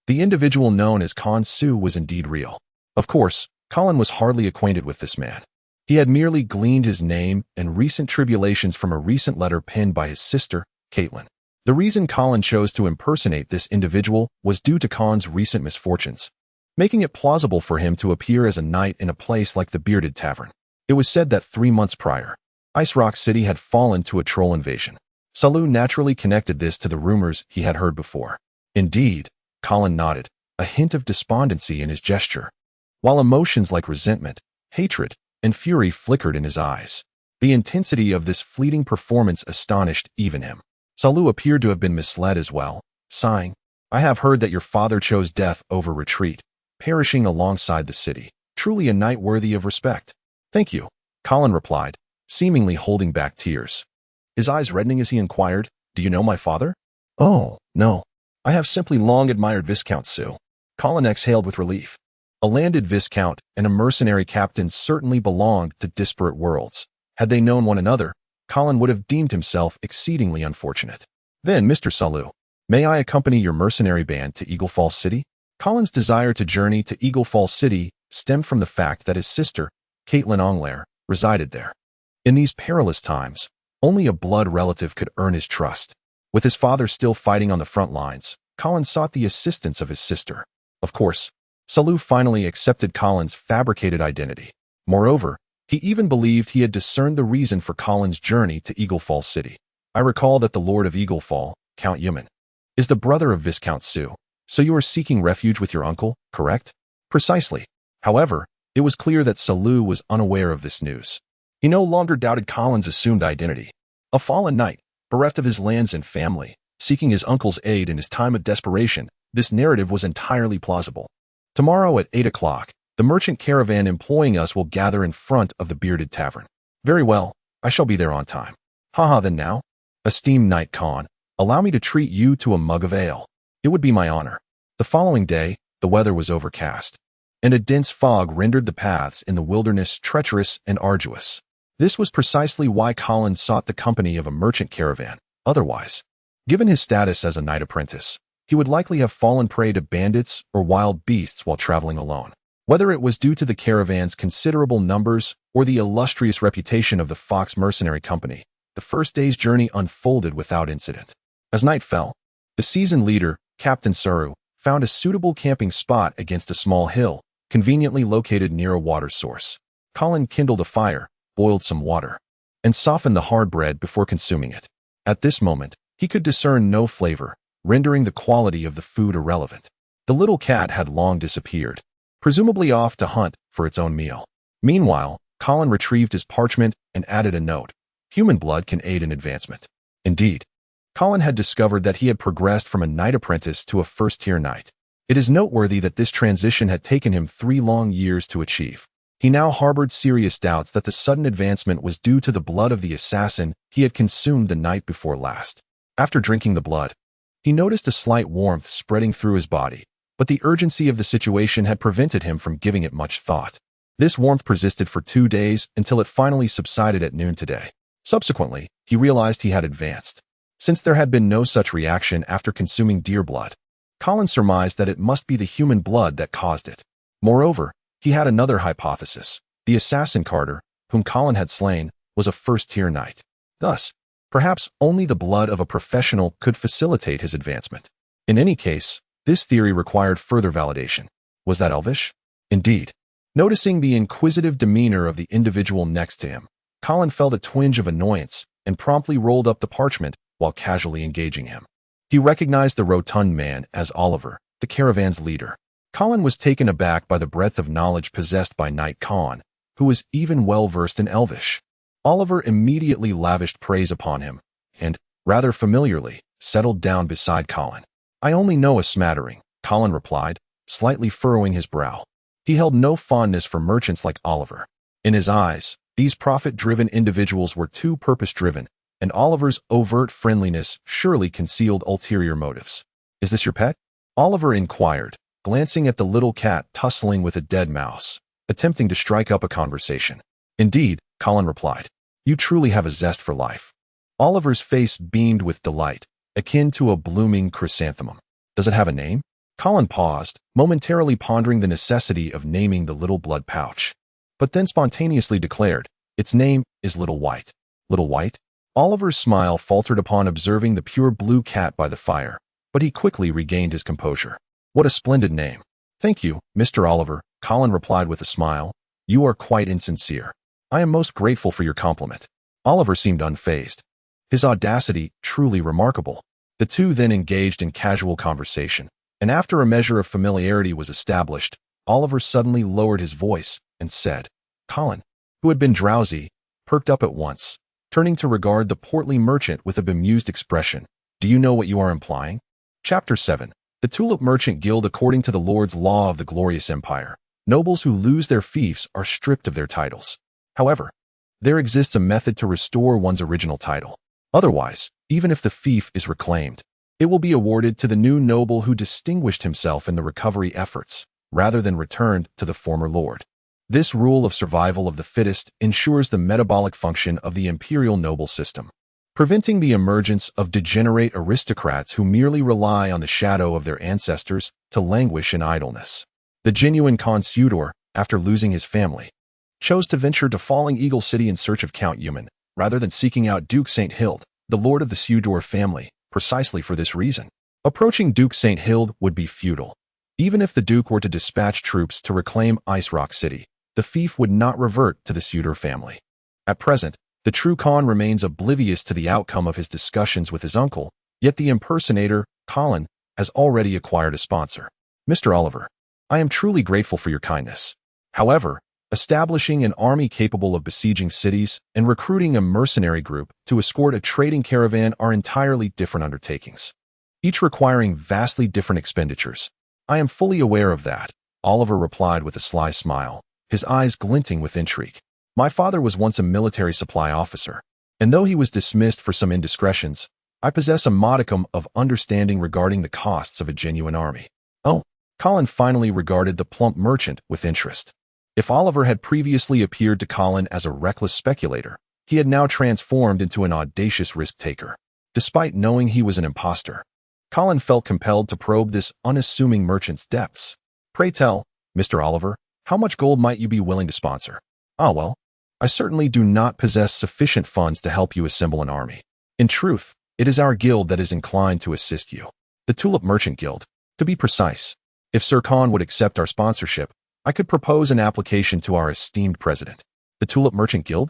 The individual known as Con Su was indeed real. Of course, Colin was hardly acquainted with this man. He had merely gleaned his name and recent tribulations from a recent letter penned by his sister, Caitlin. The reason Colin chose to impersonate this individual was due to Con's recent misfortunes, making it plausible for him to appear as a knight in a place like the Bearded Tavern. It was said that 3 months prior, Ice Rock City had fallen to a troll invasion. Salu naturally connected this to the rumors he had heard before. Indeed, Colin nodded, a hint of despondency in his gesture, while emotions like resentment, hatred, and fury flickered in his eyes. The intensity of this fleeting performance astonished even him. Salu appeared to have been misled as well, sighing, "I have heard that your father chose death over retreat, perishing alongside the city. Truly a knight worthy of respect." "Thank you," Colin replied, seemingly holding back tears. His eyes reddening as he inquired, "Do you know my father?" "Oh, no. I have simply long admired Viscount Su." Colin exhaled with relief. A landed viscount and a mercenary captain certainly belonged to disparate worlds. Had they known one another, Colin would have deemed himself exceedingly unfortunate. "Then, Mr. Salu, may I accompany your mercenary band to Eagle Falls City?" Colin's desire to journey to Eagle Falls City stemmed from the fact that his sister, Caitlin Onglair, resided there. In these perilous times, only a blood relative could earn his trust. With his father still fighting on the front lines, Colin sought the assistance of his sister. Of course, Salu finally accepted Colin's fabricated identity. Moreover, he even believed he had discerned the reason for Colin's journey to Eagle Falls City. "I recall that the Lord of Eagle Fall, Count Yuman, is the brother of Viscount Su, so you are seeking refuge with your uncle, correct?" "Precisely." However, it was clear that Salu was unaware of this news. He no longer doubted Colin's assumed identity. A fallen knight, bereft of his lands and family, seeking his uncle's aid in his time of desperation, this narrative was entirely plausible. "Tomorrow at 8 o'clock, the merchant caravan employing us will gather in front of the Bearded Tavern." "Very well, I shall be there on time." "Haha, then now, esteemed Knight Con, allow me to treat you to a mug of ale." "It would be my honor." The following day, the weather was overcast, and a dense fog rendered the paths in the wilderness treacherous and arduous. This was precisely why Colin sought the company of a merchant caravan. Otherwise, given his status as a knight apprentice, he would likely have fallen prey to bandits or wild beasts while traveling alone. Whether it was due to the caravan's considerable numbers or the illustrious reputation of the Fox Mercenary Company, the first day's journey unfolded without incident. As night fell, the seasoned leader, Captain Saru, found a suitable camping spot against a small hill, conveniently located near a water source. Colin kindled a fire, boiled some water, and softened the hard bread before consuming it. At this moment, he could discern no flavor, rendering the quality of the food irrelevant. The little cat had long disappeared, presumably off to hunt for its own meal. Meanwhile, Colin retrieved his parchment and added a note. "Human blood can aid in advancement." Indeed, Colin had discovered that he had progressed from a knight apprentice to a first-tier knight. It is noteworthy that this transition had taken him 3 long years to achieve. He now harbored serious doubts that the sudden advancement was due to the blood of the assassin he had consumed the night before last. After drinking the blood, he noticed a slight warmth spreading through his body, but the urgency of the situation had prevented him from giving it much thought. This warmth persisted for 2 days until it finally subsided at noon today. Subsequently, he realized he had advanced. Since there had been no such reaction after consuming deer blood, Colin surmised that it must be the human blood that caused it. Moreover, he had another hypothesis. The assassin Carter, whom Colin had slain, was a first-tier knight. Thus, perhaps only the blood of a professional could facilitate his advancement. In any case, this theory required further validation. Was that elvish? Indeed. Noticing the inquisitive demeanor of the individual next to him, Colin felt a twinge of annoyance and promptly rolled up the parchment while casually engaging him. He recognized the rotund man as Oliver, the caravan's leader. Colin was taken aback by the breadth of knowledge possessed by Knight Con, who was even well-versed in Elvish. Oliver immediately lavished praise upon him, and, rather familiarly, settled down beside Colin. "I only know a smattering," Colin replied, slightly furrowing his brow. He held no fondness for merchants like Oliver. In his eyes, these profit-driven individuals were too purpose-driven, and Oliver's overt friendliness surely concealed ulterior motives. "Is this your pet?" Oliver inquired, glancing at the little cat tussling with a dead mouse, attempting to strike up a conversation. "Indeed," Colin replied. "You truly have a zest for life." Oliver's face beamed with delight, akin to a blooming chrysanthemum. "Does it have a name?" Colin paused, momentarily pondering the necessity of naming the little blood pouch, but then spontaneously declared, "Its name is Little White." Little White? Oliver's smile faltered upon observing the pure blue cat by the fire, but he quickly regained his composure. "What a splendid name." "Thank you, Mr. Oliver," Colin replied with a smile. "You are quite insincere. I am most grateful for your compliment." Oliver seemed unfazed. His audacity truly remarkable. The two then engaged in casual conversation, and after a measure of familiarity was established, Oliver suddenly lowered his voice and said, Colin, who had been drowsy, perked up at once, turning to regard the portly merchant with a bemused expression. "Do you know what you are implying?" Chapter 7. The Tulip Merchant Guild. According to the Lord's law of the glorious empire, nobles who lose their fiefs are stripped of their titles. However, there exists a method to restore one's original title. Otherwise, even if the fief is reclaimed, it will be awarded to the new noble who distinguished himself in the recovery efforts, rather than returned to the former lord. This rule of survival of the fittest ensures the metabolic function of the imperial noble system, preventing the emergence of degenerate aristocrats who merely rely on the shadow of their ancestors to languish in idleness. The genuine consuetor, after losing his family, chose to venture to Falling Eagle City in search of Count Euman, rather than seeking out Duke St. Hild, the lord of the Sudor family, precisely for this reason. Approaching Duke St. Hild would be futile. Even if the Duke were to dispatch troops to reclaim Ice Rock City, the fief would not revert to the Sudor family. At present, the true Khan remains oblivious to the outcome of his discussions with his uncle, yet the impersonator, Colin, has already acquired a sponsor. "Mr. Oliver, I am truly grateful for your kindness. However, establishing an army capable of besieging cities and recruiting a mercenary group to escort a trading caravan are entirely different undertakings, each requiring vastly different expenditures." "I am fully aware of that," Oliver replied with a sly smile, his eyes glinting with intrigue. "My father was once a military supply officer, and though he was dismissed for some indiscretions, I possess a modicum of understanding regarding the costs of a genuine army." "Oh," Colin finally regarded the plump merchant with interest. If Oliver had previously appeared to Colin as a reckless speculator, he had now transformed into an audacious risk-taker. Despite knowing he was an imposter, Colin felt compelled to probe this unassuming merchant's depths. "Pray tell, Mr. Oliver, how much gold might you be willing to sponsor?" "Ah, well, I certainly do not possess sufficient funds to help you assemble an army. In truth, it is our guild that is inclined to assist you. The Tulip Merchant Guild, to be precise. If Sir Khan would accept our sponsorship, I could propose an application to our esteemed president." "The Tulip Merchant Guild?"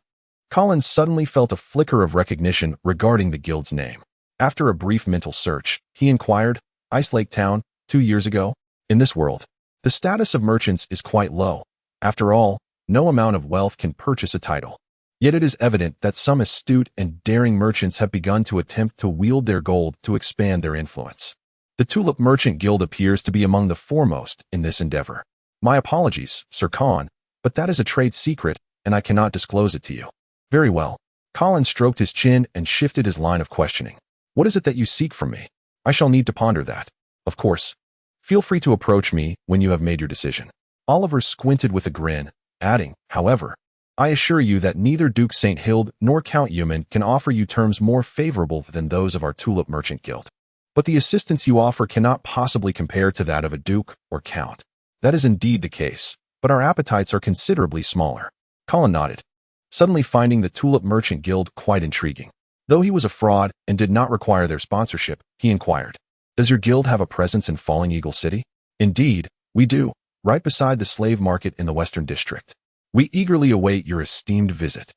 Colin suddenly felt a flicker of recognition regarding the guild's name. After a brief mental search, he inquired, "Ice Lake Town, 2 years ago?" In this world, the status of merchants is quite low. After all, no amount of wealth can purchase a title. Yet it is evident that some astute and daring merchants have begun to attempt to wield their gold to expand their influence. The Tulip Merchant Guild appears to be among the foremost in this endeavor. "My apologies, Sir Khan, but that is a trade secret, and I cannot disclose it to you." "Very well." Colin stroked his chin and shifted his line of questioning. "What is it that you seek from me? I shall need to ponder that. Of course. Feel free to approach me when you have made your decision." Oliver squinted with a grin, adding, "However, I assure you that neither Duke St. Hild nor Count Euman can offer you terms more favorable than those of our Tulip Merchant Guild. But the assistance you offer cannot possibly compare to that of a duke or count." "That is indeed the case, but our appetites are considerably smaller." Colin nodded, suddenly finding the Tulip Merchant Guild quite intriguing. Though he was a fraud and did not require their sponsorship, he inquired, "Does your guild have a presence in Falling Eagle City?" "Indeed, we do, right beside the slave market in the Western District. We eagerly await your esteemed visit."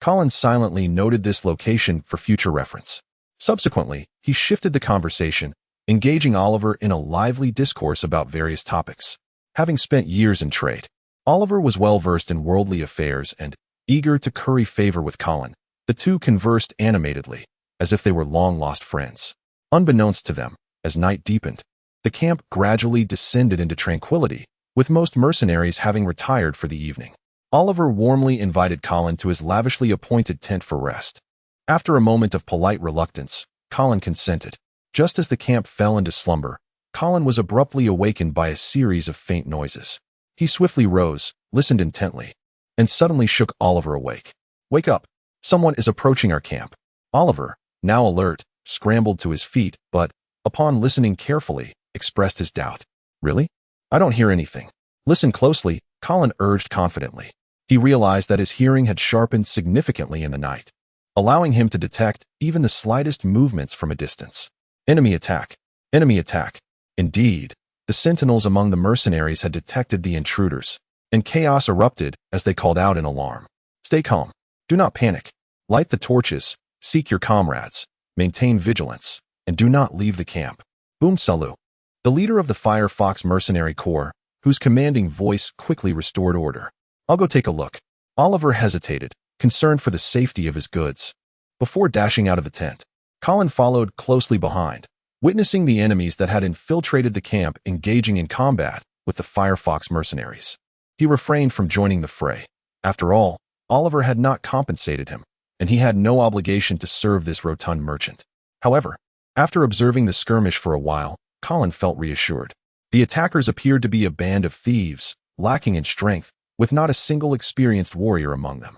Colin silently noted this location for future reference. Subsequently, he shifted the conversation, engaging Oliver in a lively discourse about various topics. Having spent years in trade, Oliver was well versed in worldly affairs and, eager to curry favor with Colin, the two conversed animatedly, as if they were long-lost friends. Unbeknownst to them, as night deepened, the camp gradually descended into tranquility, with most mercenaries having retired for the evening. Oliver warmly invited Colin to his lavishly appointed tent for rest. After a moment of polite reluctance, Colin consented. Just as the camp fell into slumber, Colin was abruptly awakened by a series of faint noises. He swiftly rose, listened intently, and suddenly shook Oliver awake. "Wake up! Someone is approaching our camp." Oliver, now alert, scrambled to his feet, but, upon listening carefully, expressed his doubt. Really? I don't hear anything. Listen closely, Colin urged confidently. He realized that his hearing had sharpened significantly in the night, allowing him to detect even the slightest movements from a distance. Enemy attack. Enemy attack. Indeed, the sentinels among the mercenaries had detected the intruders, and chaos erupted as they called out in alarm. Stay calm. Do not panic. Light the torches, seek your comrades, maintain vigilance, and do not leave the camp. Boom Salu, the leader of the Firefox Mercenary Corps, whose commanding voice quickly restored order. I'll go take a look. Oliver hesitated, concerned for the safety of his goods. Before dashing out of the tent, Colin followed closely behind, witnessing the enemies that had infiltrated the camp engaging in combat with the Firefox mercenaries. He refrained from joining the fray. After all, Oliver had not compensated him, and he had no obligation to serve this rotund merchant. However, after observing the skirmish for a while, Colin felt reassured. The attackers appeared to be a band of thieves, lacking in strength, with not a single experienced warrior among them.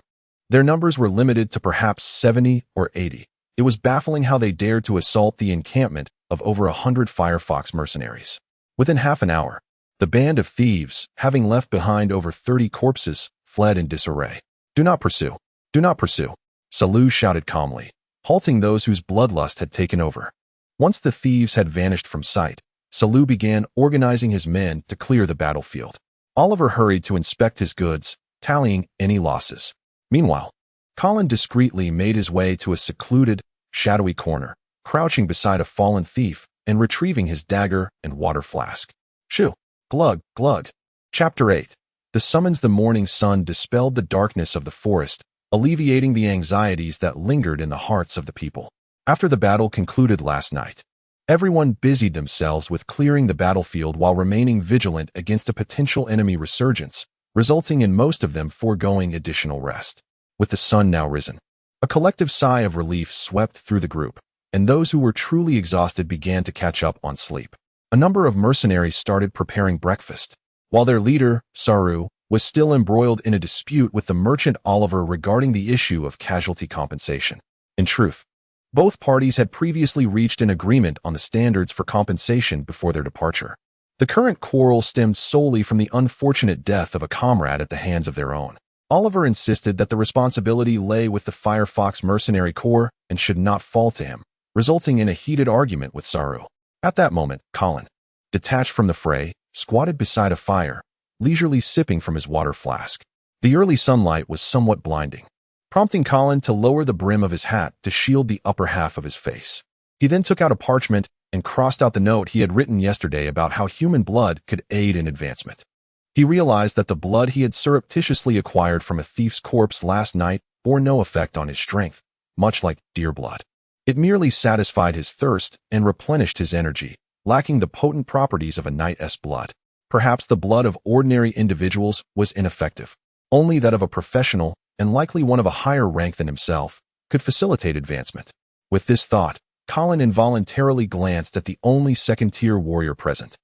Their numbers were limited to perhaps 70 or 80. It was baffling how they dared to assault the encampment of over 100 Firefox mercenaries. Within half an hour, the band of thieves, having left behind over 30 corpses, fled in disarray. Do not pursue. Do not pursue. Salu shouted calmly, halting those whose bloodlust had taken over. Once the thieves had vanished from sight, Salu began organizing his men to clear the battlefield. Oliver hurried to inspect his goods, tallying any losses. Meanwhile, Colin discreetly made his way to a secluded, shadowy corner, crouching beside a fallen thief and retrieving his dagger and water flask. Shoo! Glug, glug. Chapter 8. The summons the morning sun dispelled the darkness of the forest, alleviating the anxieties that lingered in the hearts of the people. After the battle concluded last night, everyone busied themselves with clearing the battlefield while remaining vigilant against a potential enemy resurgence, resulting in most of them foregoing additional rest. With the sun now risen, a collective sigh of relief swept through the group, and those who were truly exhausted began to catch up on sleep. A number of mercenaries started preparing breakfast, while their leader, Saru, was still embroiled in a dispute with the merchant Oliver regarding the issue of casualty compensation. In truth, both parties had previously reached an agreement on the standards for compensation before their departure. The current quarrel stemmed solely from the unfortunate death of a comrade at the hands of their own. Oliver insisted that the responsibility lay with the Firefox Mercenary Corps and should not fall to him, resulting in a heated argument with Saru. At that moment, Colin, detached from the fray, squatted beside a fire, leisurely sipping from his water flask. The early sunlight was somewhat blinding, prompting Colin to lower the brim of his hat to shield the upper half of his face. He then took out a parchment and crossed out the note he had written yesterday about how human blood could aid in advancement. He realized that the blood he had surreptitiously acquired from a thief's corpse last night bore no effect on his strength, much like deer blood. It merely satisfied his thirst and replenished his energy, lacking the potent properties of a knight's blood. Perhaps the blood of ordinary individuals was ineffective. Only that of a professional, and likely one of a higher rank than himself, could facilitate advancement. With this thought, Colin involuntarily glanced at the only second-tier warrior present,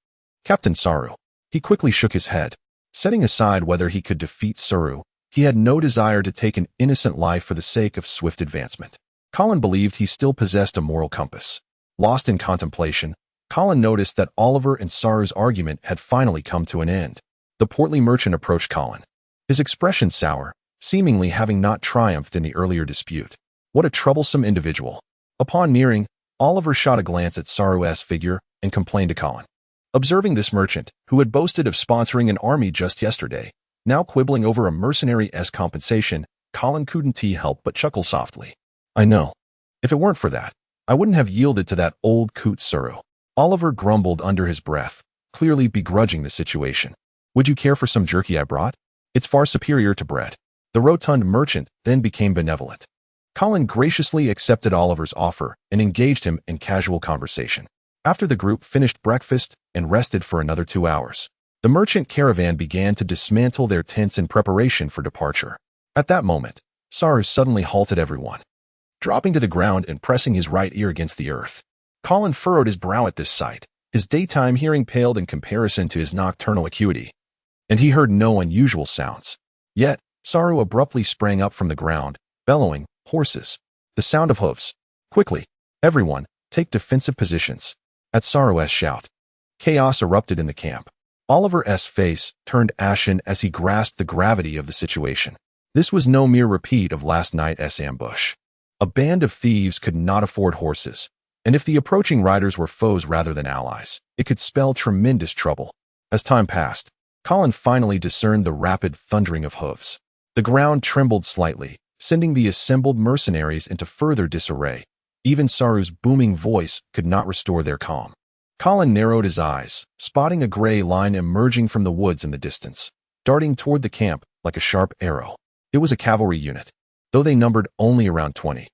Captain Saru. He quickly shook his head. Setting aside whether he could defeat Saru, he had no desire to take an innocent life for the sake of swift advancement. Colin believed he still possessed a moral compass. Lost in contemplation, Colin noticed that Oliver and Saru's argument had finally come to an end. The portly merchant approached Colin, his expression sour, seemingly having not triumphed in the earlier dispute. What a troublesome individual. Upon nearing, Oliver shot a glance at Saru's figure and complained to Colin. Observing this merchant, who had boasted of sponsoring an army just yesterday, now quibbling over a mercenary's compensation, Colin couldn't help but chuckle softly. I know. If it weren't for that, I wouldn't have yielded to that old coot Saru. Oliver grumbled under his breath, clearly begrudging the situation. Would you care for some jerky I brought? It's far superior to bread. The rotund merchant then became benevolent. Colin graciously accepted Oliver's offer and engaged him in casual conversation. After the group finished breakfast and rested for another 2 hours, the merchant caravan began to dismantle their tents in preparation for departure. At that moment, Saru suddenly halted everyone, dropping to the ground and pressing his right ear against the earth. Colin furrowed his brow at this sight. His daytime hearing paled in comparison to his nocturnal acuity, and he heard no unusual sounds. Yet, Saru abruptly sprang up from the ground, bellowing, horses. The sound of hoofs. Quickly, everyone, take defensive positions. At Saru's shout, Chaos erupted in the camp. Oliver's face turned ashen as he grasped the gravity of the situation. This was no mere repeat of last night's ambush. A band of thieves could not afford horses, and if the approaching riders were foes rather than allies, it could spell tremendous trouble. As time passed, Colin finally discerned the rapid thundering of hooves. The ground trembled slightly, sending the assembled mercenaries into further disarray. Even Saru's booming voice could not restore their calm. Colin narrowed his eyes, spotting a gray line emerging from the woods in the distance, darting toward the camp like a sharp arrow. It was a cavalry unit, though they numbered only around 20.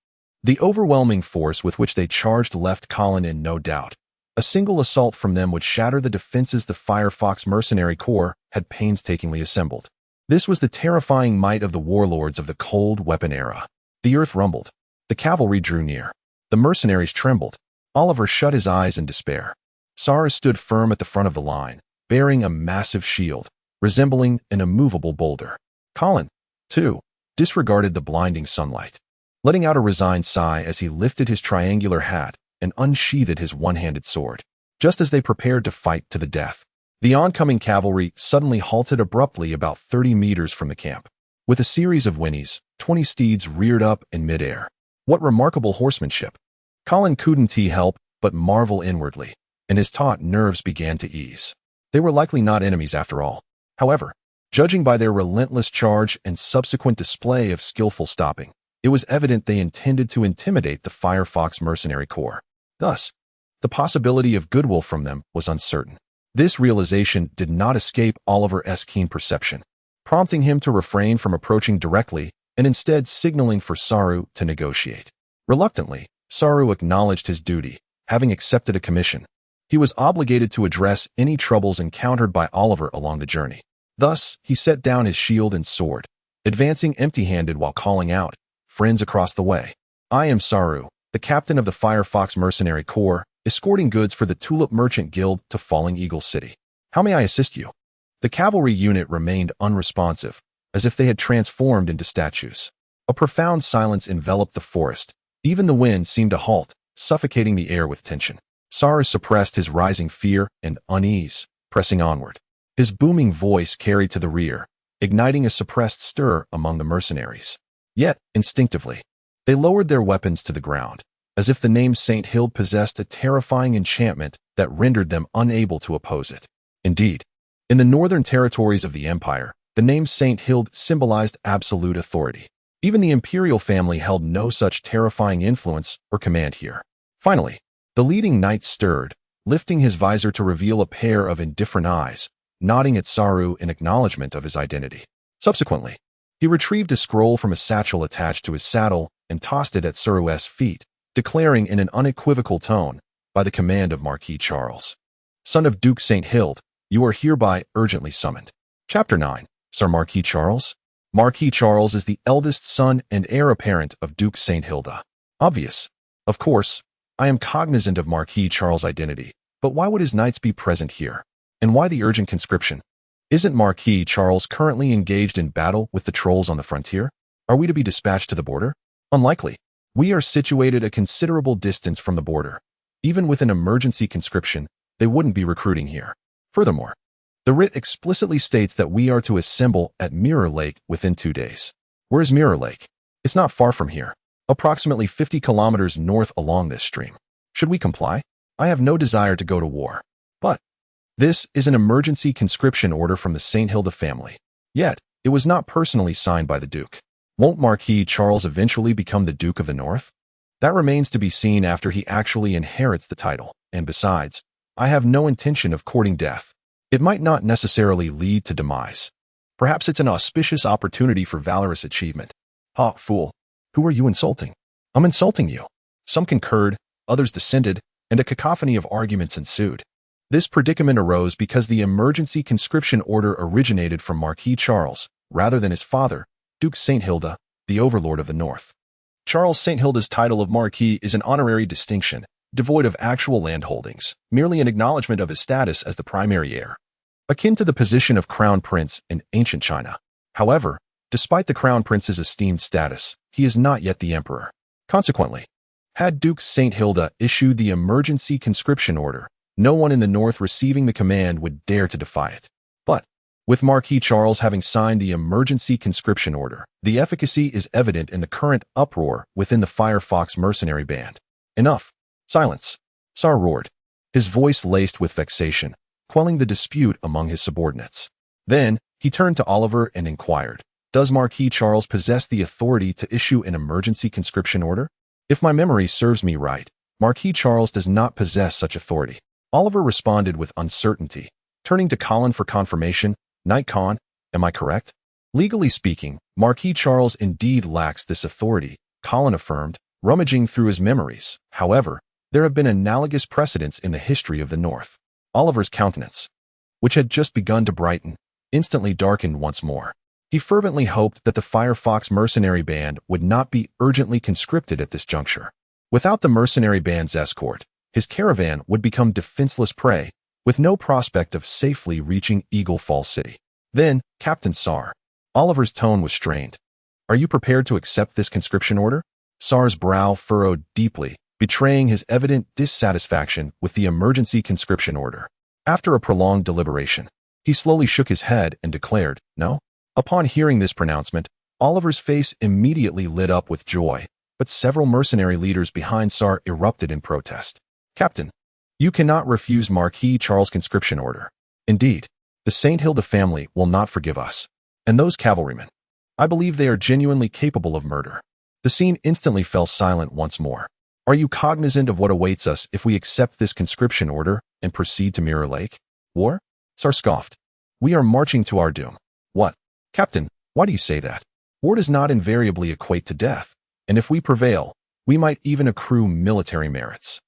The overwhelming force with which they charged left Colin in no doubt. A single assault from them would shatter the defenses the Firefox Mercenary Corps had painstakingly assembled. This was the terrifying might of the warlords of the cold weapon era. The earth rumbled. The cavalry drew near. The mercenaries trembled. Oliver shut his eyes in despair. Saru stood firm at the front of the line, bearing a massive shield, resembling an immovable boulder. Colin, too, disregarded the blinding sunlight, letting out a resigned sigh as he lifted his triangular hat and unsheathed his one-handed sword. Just as they prepared to fight to the death, the oncoming cavalry suddenly halted abruptly about 30 meters from the camp. With a series of whinnies, 20 steeds reared up in midair. What remarkable horsemanship! Colin couldn't help but marvel inwardly, and his taut nerves began to ease. They were likely not enemies after all. However, judging by their relentless charge and subsequent display of skillful stopping, it was evident they intended to intimidate the Firefox Mercenary Corps. Thus, the possibility of goodwill from them was uncertain. This realization did not escape Oliver's keen perception, prompting him to refrain from approaching directly and instead signaling for Saru to negotiate. Reluctantly, Saru acknowledged his duty, having accepted a commission. He was obligated to address any troubles encountered by Oliver along the journey. Thus, he set down his shield and sword, advancing empty-handed while calling out, "Friends across the way. I am Saru, the captain of the Firefox Mercenary Corps, escorting goods for the Tulip Merchant Guild to Falling Eagle City. How may I assist you?" The cavalry unit remained unresponsive, as if they had transformed into statues. A profound silence enveloped the forest. Even the wind seemed to halt, suffocating the air with tension. Saru suppressed his rising fear and unease, pressing onward. His booming voice carried to the rear, igniting a suppressed stir among the mercenaries. Yet, instinctively, they lowered their weapons to the ground, as if the name St. Hild possessed a terrifying enchantment that rendered them unable to oppose it. Indeed, in the northern territories of the Empire, the name St. Hild symbolized absolute authority. Even the imperial family held no such terrifying influence or command here. Finally, the leading knight stirred, lifting his visor to reveal a pair of indifferent eyes, nodding at Saru in acknowledgement of his identity. Subsequently, he retrieved a scroll from a satchel attached to his saddle and tossed it at Saru's feet, declaring in an unequivocal tone, "By the command of Marquis Charles, son of Duke St. Hild, you are hereby urgently summoned." Chapter 9. Sir Marquis Charles? Marquis Charles is the eldest son and heir apparent of Duke St. Hilda. Obvious. Of course, I am cognizant of Marquis Charles' identity, but why would his knights be present here? And why the urgent conscription? Isn't Marquis Charles currently engaged in battle with the trolls on the frontier? Are we to be dispatched to the border? Unlikely. We are situated a considerable distance from the border. Even with an emergency conscription, they wouldn't be recruiting here. Furthermore, the writ explicitly states that we are to assemble at Mirror Lake within 2 days. Where is Mirror Lake? It's not far from here, approximately 50 kilometers north along this stream. Should we comply? I have no desire to go to war. But this is an emergency conscription order from the St. Hilda family. Yet, it was not personally signed by the Duke. Won't Marquis Charles eventually become the Duke of the North? That remains to be seen after he actually inherits the title, and besides, I have no intention of courting death. It might not necessarily lead to demise. Perhaps it's an auspicious opportunity for valorous achievement. Ha, fool. Who are you insulting? I'm insulting you. Some concurred, others dissented, and a cacophony of arguments ensued. This predicament arose because the emergency conscription order originated from Marquis Charles, rather than his father, Duke St. Hilda, the overlord of the North. Charles St. Hilda's title of Marquis is an honorary distinction, devoid of actual landholdings, merely an acknowledgement of his status as the primary heir, akin to the position of crown prince in ancient China. However, despite the crown prince's esteemed status, he is not yet the emperor. Consequently, had Duke St. Hilda issued the emergency conscription order, No one in the north receiving the command would dare to defy it. But, with Marquis Charles having signed the emergency conscription order, the efficacy is evident in the current uproar within the Firefox mercenary band. Enough. Silence. Sar roared, his voice laced with vexation, quelling the dispute among his subordinates. Then, he turned to Oliver and inquired, "Does Marquis Charles possess the authority to issue an emergency conscription order?" "If my memory serves me right, Marquis Charles does not possess such authority," Oliver responded with uncertainty. Turning to Colin for confirmation, "Knight Con, am I correct?" "Legally speaking, Marquis Charles indeed lacks this authority," Colin affirmed, rummaging through his memories. "However, there have been analogous precedents in the history of the North." Oliver's countenance, which had just begun to brighten, instantly darkened once more. He fervently hoped that the Firefox mercenary band would not be urgently conscripted at this juncture. Without the mercenary band's escort, his caravan would become defenseless prey, with no prospect of safely reaching Eagle Falls City. "Then, Captain Sar," Oliver's tone was strained, "are you prepared to accept this conscription order?" Sar's brow furrowed deeply, betraying his evident dissatisfaction with the emergency conscription order. After a prolonged deliberation, he slowly shook his head and declared, "No." Upon hearing this pronouncement, Oliver's face immediately lit up with joy, but several mercenary leaders behind Sar erupted in protest. "Captain, you cannot refuse Marquis Charles' conscription order. Indeed, the St. Hilda family will not forgive us. And those cavalrymen, I believe they are genuinely capable of murder." The scene instantly fell silent once more. "Are you cognizant of what awaits us if we accept this conscription order and proceed to Mirror Lake? War?" Sar scoffed. "We are marching to our doom." "What? Captain, why do you say that? War does not invariably equate to death, and if we prevail, we might even accrue military merits."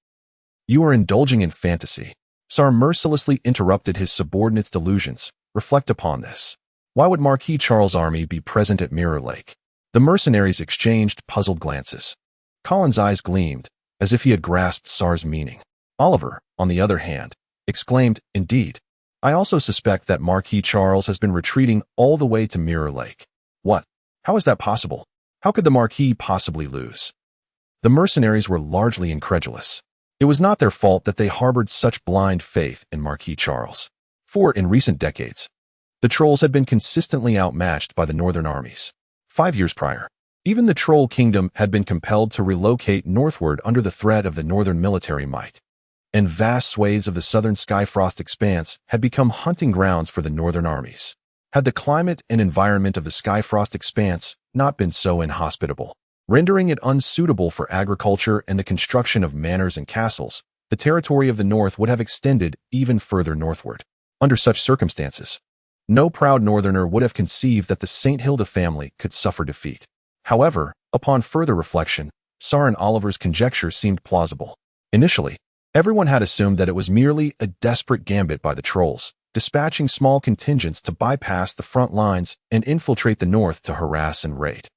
"You are indulging in fantasy." Sar mercilessly interrupted his subordinates' delusions. "Reflect upon this. Why would Marquis Charles' army be present at Mirror Lake?" The mercenaries exchanged puzzled glances. Colin's eyes gleamed, as if he had grasped Sar's meaning. Oliver, on the other hand, exclaimed, "Indeed. I also suspect that Marquis Charles has been retreating all the way to Mirror Lake." "What? How is that possible? How could the Marquis possibly lose?" The mercenaries were largely incredulous. It was not their fault that they harbored such blind faith in Marquis Charles. For in recent decades, the Trolls had been consistently outmatched by the northern armies. 5 years prior, even the Troll Kingdom had been compelled to relocate northward under the threat of the northern military might, and vast swathes of the southern Skyfrost expanse had become hunting grounds for the northern armies. Had the climate and environment of the Skyfrost expanse not been so inhospitable, rendering it unsuitable for agriculture and the construction of manors and castles, the territory of the north would have extended even further northward. Under such circumstances, no proud northerner would have conceived that the St. Hilda family could suffer defeat. However, upon further reflection, Sar and Oliver's conjecture seemed plausible. Initially, everyone had assumed that it was merely a desperate gambit by the Trolls, dispatching small contingents to bypass the front lines and infiltrate the north to harass and raid.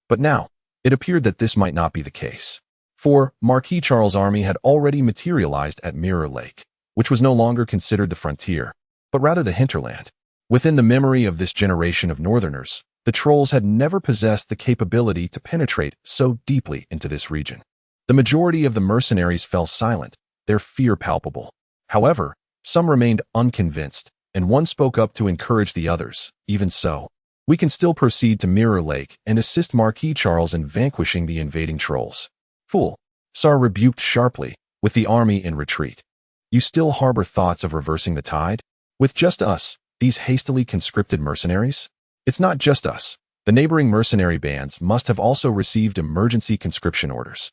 But now, it appeared that this might not be the case. For Marquis Charles' army had already materialized at Mirror Lake, which was no longer considered the frontier, but rather the hinterland. Within the memory of this generation of northerners, the Trolls had never possessed the capability to penetrate so deeply into this region. The majority of the mercenaries fell silent, their fear palpable. However, some remained unconvinced, and one spoke up to encourage the others. "Even so, we can still proceed to Mirror Lake and assist Marquis Charles in vanquishing the invading Trolls." "Fool," Sar rebuked sharply, with the army in retreat. "You still harbor thoughts of reversing the tide? With just us, these hastily conscripted mercenaries? It's not just us. The neighboring mercenary bands must have also received emergency conscription orders."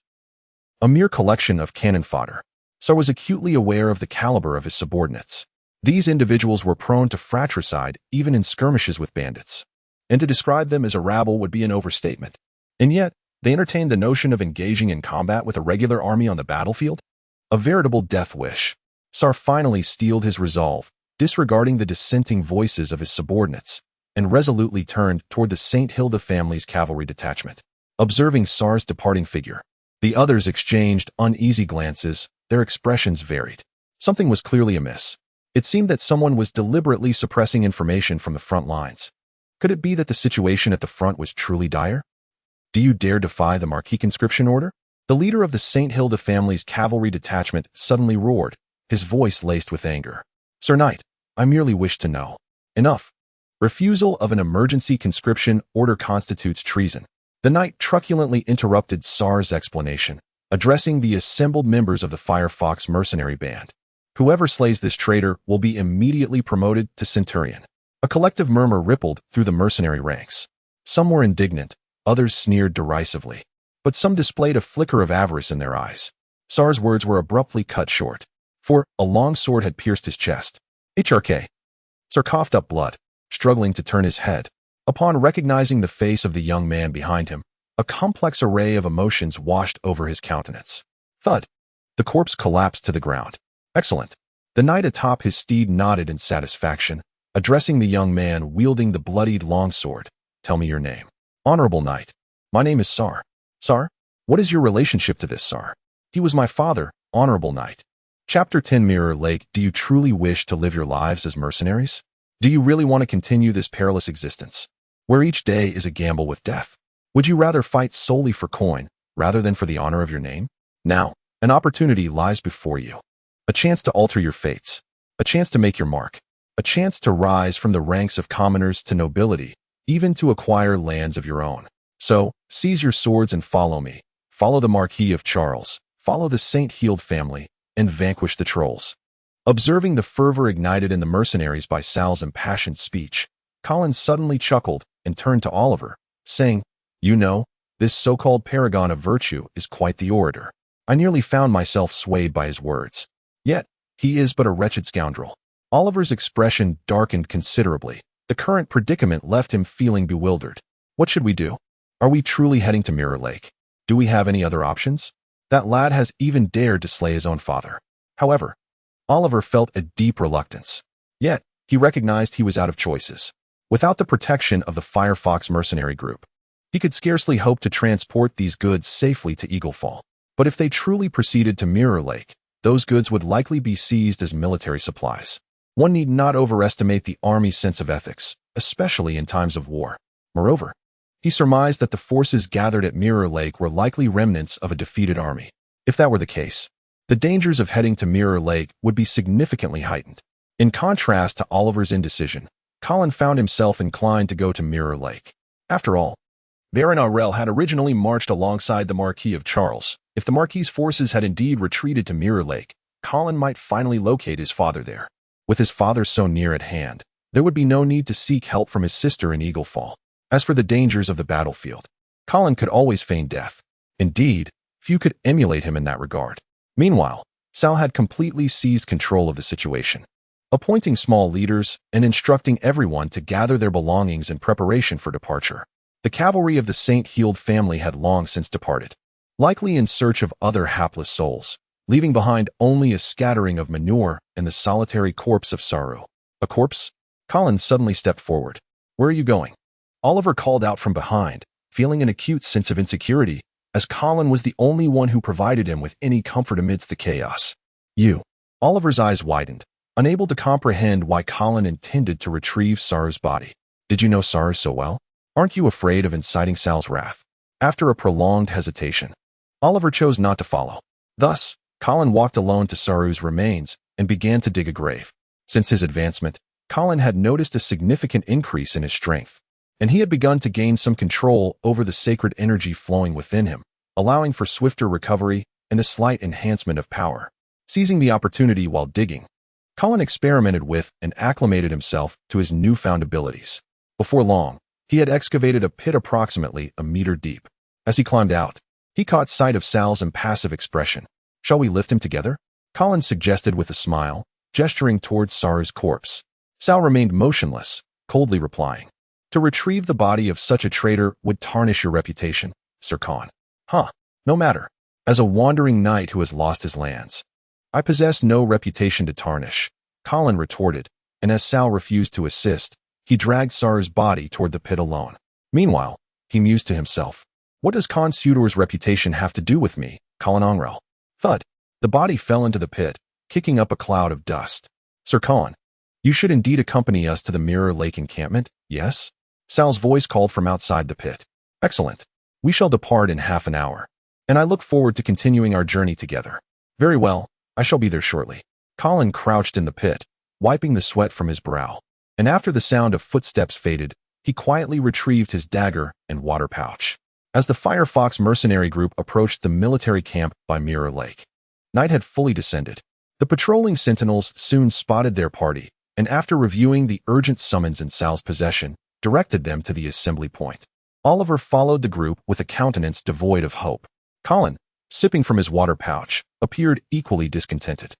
A mere collection of cannon fodder, Sar was acutely aware of the caliber of his subordinates. These individuals were prone to fratricide even in skirmishes with bandits, and to describe them as a rabble would be an overstatement. And yet, they entertained the notion of engaging in combat with a regular army on the battlefield? A veritable death wish. Sar finally steeled his resolve, disregarding the dissenting voices of his subordinates, and resolutely turned toward the St. Hilda family's cavalry detachment. Observing Sar's departing figure, the others exchanged uneasy glances. Their expressions varied. Something was clearly amiss. It seemed that someone was deliberately suppressing information from the front lines. Could it be that the situation at the front was truly dire? "Do you dare defy the Marquis conscription order?" The leader of the St. Hilda family's cavalry detachment suddenly roared, his voice laced with anger. Sir Knight, I merely wish to know. Enough. Refusal of an emergency conscription order constitutes treason. The knight truculently interrupted Sar's explanation, addressing the assembled members of the Firefox mercenary band. Whoever slays this traitor will be immediately promoted to centurion. A collective murmur rippled through the mercenary ranks. Some were indignant, others sneered derisively, but some displayed a flicker of avarice in their eyes. Sar's words were abruptly cut short, for a long sword had pierced his chest. HRK. Sar coughed up blood, struggling to turn his head. Upon recognizing the face of the young man behind him, a complex array of emotions washed over his countenance. Thud. The corpse collapsed to the ground. Excellent. The knight atop his steed nodded in satisfaction, addressing the young man wielding the bloodied longsword. Tell me your name. Honorable knight. My name is Sar. Sar? What is your relationship to this Sar? He was my father, honorable knight. Chapter 10 Mirror Lake. Do you truly wish to live your lives as mercenaries? Do you really want to continue this perilous existence, where each day is a gamble with death? Would you rather fight solely for coin, rather than for the honor of your name? Now, an opportunity lies before you. A chance to alter your fates. A chance to make your mark. A chance to rise from the ranks of commoners to nobility, even to acquire lands of your own. So, seize your swords and follow me. Follow the Marquis of Charles. Follow the Saint-Healed family, and vanquish the trolls. Observing the fervor ignited in the mercenaries by Sal's impassioned speech, Colin suddenly chuckled and turned to Oliver, saying, You know, this so-called paragon of virtue is quite the orator. I nearly found myself swayed by his words. Yet, he is but a wretched scoundrel. Oliver's expression darkened considerably. The current predicament left him feeling bewildered. What should we do? Are we truly heading to Mirror Lake? Do we have any other options? That lad has even dared to slay his own father. However, Oliver felt a deep reluctance. Yet, he recognized he was out of choices. Without the protection of the Firefox mercenary group, he could scarcely hope to transport these goods safely to Eaglefall. But if they truly proceeded to Mirror Lake, those goods would likely be seized as military supplies. One need not overestimate the army's sense of ethics, especially in times of war. Moreover, he surmised that the forces gathered at Mirror Lake were likely remnants of a defeated army. If that were the case, the dangers of heading to Mirror Lake would be significantly heightened. In contrast to Oliver's indecision, Colin found himself inclined to go to Mirror Lake. After all, Baron Aurel had originally marched alongside the Marquis of Charles. If the Marquis's forces had indeed retreated to Mirror Lake, Colin might finally locate his father there. With his father so near at hand, there would be no need to seek help from his sister in Eaglefall. As for the dangers of the battlefield, Colin could always feign death. Indeed, few could emulate him in that regard. Meanwhile, Sal had completely seized control of the situation, appointing small leaders and instructing everyone to gather their belongings in preparation for departure. The cavalry of the Saint-Healed family had long since departed, likely in search of other hapless souls, leaving behind only a scattering of manure and the solitary corpse of Saru. A corpse? Colin suddenly stepped forward. Where are you going? Oliver called out from behind, feeling an acute sense of insecurity, as Colin was the only one who provided him with any comfort amidst the chaos. You. Oliver's eyes widened, unable to comprehend why Colin intended to retrieve Saru's body. Did you know Saru so well? Aren't you afraid of inciting Sal's wrath? After a prolonged hesitation, Oliver chose not to follow. Thus, Colin walked alone to Saru's remains and began to dig a grave. Since his advancement, Colin had noticed a significant increase in his strength, and he had begun to gain some control over the sacred energy flowing within him, allowing for swifter recovery and a slight enhancement of power. Seizing the opportunity while digging, Colin experimented with and acclimated himself to his newfound abilities. Before long, he had excavated a pit approximately a meter deep. As he climbed out, he caught sight of Sal's impassive expression. Shall we lift him together? Colin suggested with a smile, gesturing towards Saru's corpse. Sal remained motionless, coldly replying, To retrieve the body of such a traitor would tarnish your reputation, Sir Khan. No matter. As a wandering knight who has lost his lands, I possess no reputation to tarnish, Colin retorted, and as Sal refused to assist, he dragged Saru's body toward the pit alone. Meanwhile, he mused to himself, What does Khan Sudor's reputation have to do with me, Colin Ongrel? Thud. The body fell into the pit, kicking up a cloud of dust. Sir Khan, you should indeed accompany us to the Mirror Lake encampment, yes? Sal's voice called from outside the pit. Excellent. We shall depart in half an hour, and I look forward to continuing our journey together. Very well, I shall be there shortly. Colin crouched in the pit, wiping the sweat from his brow. And after the sound of footsteps faded, he quietly retrieved his dagger and water pouch. As the Firefox mercenary group approached the military camp by Mirror Lake, night had fully descended. The patrolling sentinels soon spotted their party, and after reviewing the urgent summons in Sal's possession, directed them to the assembly point. Oliver followed the group with a countenance devoid of hope. Colin, sipping from his water pouch, appeared equally discontented.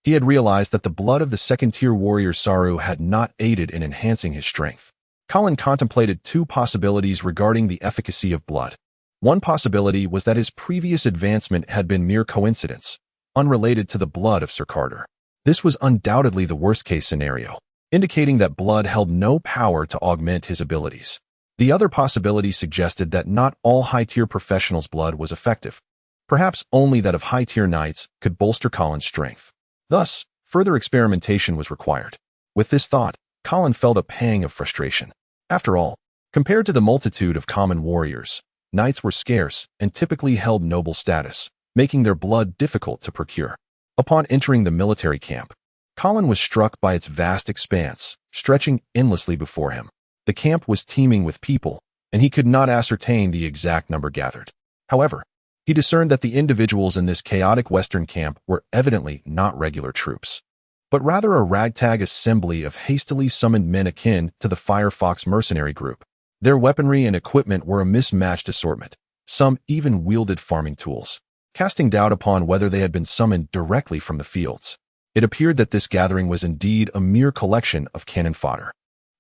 He had realized that the blood of the second-tier warrior Saru had not aided in enhancing his strength. Colin contemplated two possibilities regarding the efficacy of blood. One possibility was that his previous advancement had been mere coincidence, unrelated to the blood of Sir Carter. This was undoubtedly the worst-case scenario, indicating that blood held no power to augment his abilities. The other possibility suggested that not all high-tier professionals' blood was effective. Perhaps only that of high-tier knights could bolster Colin's strength. Thus, further experimentation was required. With this thought, Colin felt a pang of frustration. After all, compared to the multitude of common warriors, knights were scarce and typically held noble status, making their blood difficult to procure. Upon entering the military camp, Colin was struck by its vast expanse, stretching endlessly before him. The camp was teeming with people, and he could not ascertain the exact number gathered. However, he discerned that the individuals in this chaotic western camp were evidently not regular troops, but rather a ragtag assembly of hastily summoned men akin to the Firefox mercenary group. Their weaponry and equipment were a mismatched assortment. Some even wielded farming tools, casting doubt upon whether they had been summoned directly from the fields. It appeared that this gathering was indeed a mere collection of cannon fodder.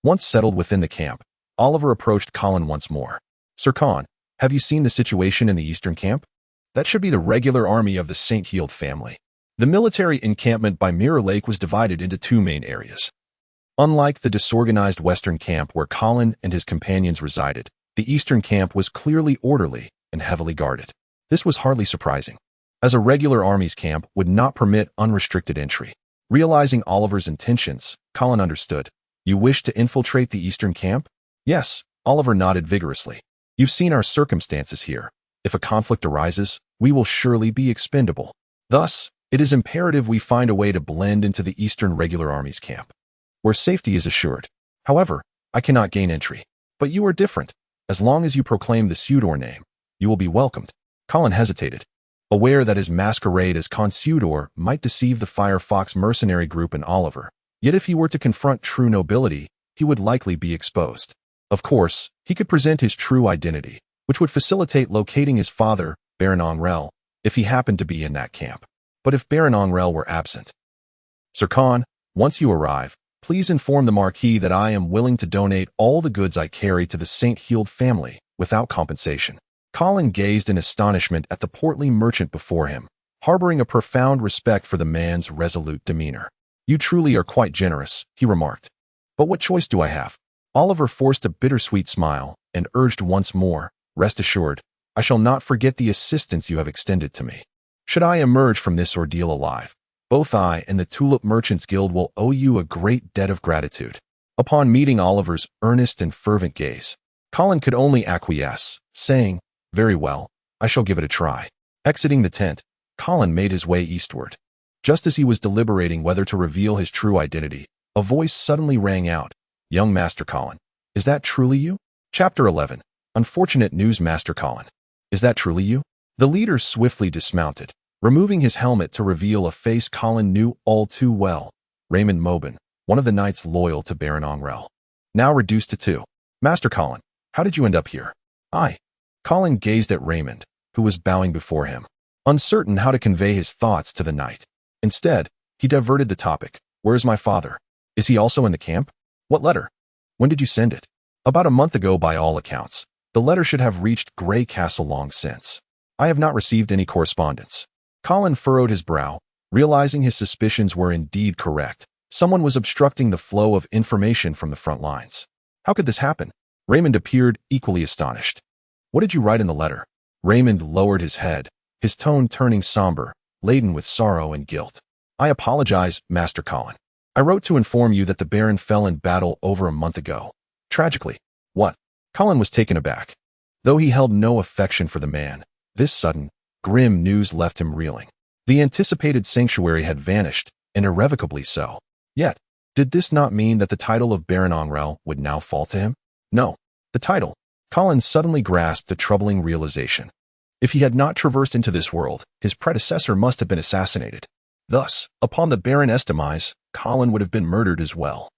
Once settled within the camp, Oliver approached Colin once more. "Sir Con, have you seen the situation in the eastern camp? That should be the regular army of the St. Heald family." The military encampment by Mirror Lake was divided into two main areas. Unlike the disorganized western camp where Colin and his companions resided, the eastern camp was clearly orderly and heavily guarded. This was hardly surprising, as a regular army's camp would not permit unrestricted entry. Realizing Oliver's intentions, Colin understood. "You wish to infiltrate the eastern camp?" "Yes," Oliver nodded vigorously. "You've seen our circumstances here. If a conflict arises, we will surely be expendable. Thus, it is imperative we find a way to blend into the Eastern Regular Army's camp, where safety is assured. However, I cannot gain entry. But you are different. As long as you proclaim the Sudor name, you will be welcomed." Colin hesitated, aware that his masquerade as Consudor might deceive the Firefox mercenary group and Oliver. Yet if he were to confront true nobility, he would likely be exposed. Of course, he could present his true identity, which would facilitate locating his father, Baron Ongrel, if he happened to be in that camp. But if Baron Ongrel were absent? "Sir Con, once you arrive, please inform the Marquis that I am willing to donate all the goods I carry to the St. Heald family, without compensation." Colin gazed in astonishment at the portly merchant before him, harboring a profound respect for the man's resolute demeanor. "You truly are quite generous," he remarked. "But what choice do I have?" Oliver forced a bittersweet smile and urged once more, "Rest assured, I shall not forget the assistance you have extended to me. Should I emerge from this ordeal alive, both I and the Tulip Merchants Guild will owe you a great debt of gratitude." Upon meeting Oliver's earnest and fervent gaze, Colin could only acquiesce, saying, "Very well, I shall give it a try." Exiting the tent, Colin made his way eastward. Just as he was deliberating whether to reveal his true identity, a voice suddenly rang out. "Young Master Colin, is that truly you?" Chapter 11. Unfortunate news, Master Colin. Is that truly you? The leader swiftly dismounted, removing his helmet to reveal a face Colin knew all too well. Raymond Mobin, one of the knights loyal to Baron Ongrel. Now reduced to two. "Master Colin, how did you end up here?" Colin gazed at Raymond, who was bowing before him, uncertain how to convey his thoughts to the knight. Instead, he diverted the topic. "Where is my father? Is he also in the camp? What letter? When did you send it?" "About a month ago by all accounts. The letter should have reached Grey Castle long since. I have not received any correspondence." Colin furrowed his brow, realizing his suspicions were indeed correct. Someone was obstructing the flow of information from the front lines. How could this happen? Raymond appeared equally astonished. "What did you write in the letter?" Raymond lowered his head, his tone turning somber, laden with sorrow and guilt. "I apologize, Master Colin. I wrote to inform you that the Baron fell in battle over a month ago. Tragically." "What?" Colin was taken aback. Though he held no affection for the man, this sudden, grim news left him reeling. The anticipated sanctuary had vanished, and irrevocably so. Yet, did this not mean that the title of Baron Ongrel would now fall to him? No. The title. Colin suddenly grasped a troubling realization. If he had not traversed into this world, his predecessor must have been assassinated. Thus, upon the Baron's demise, Colin would have been murdered as well,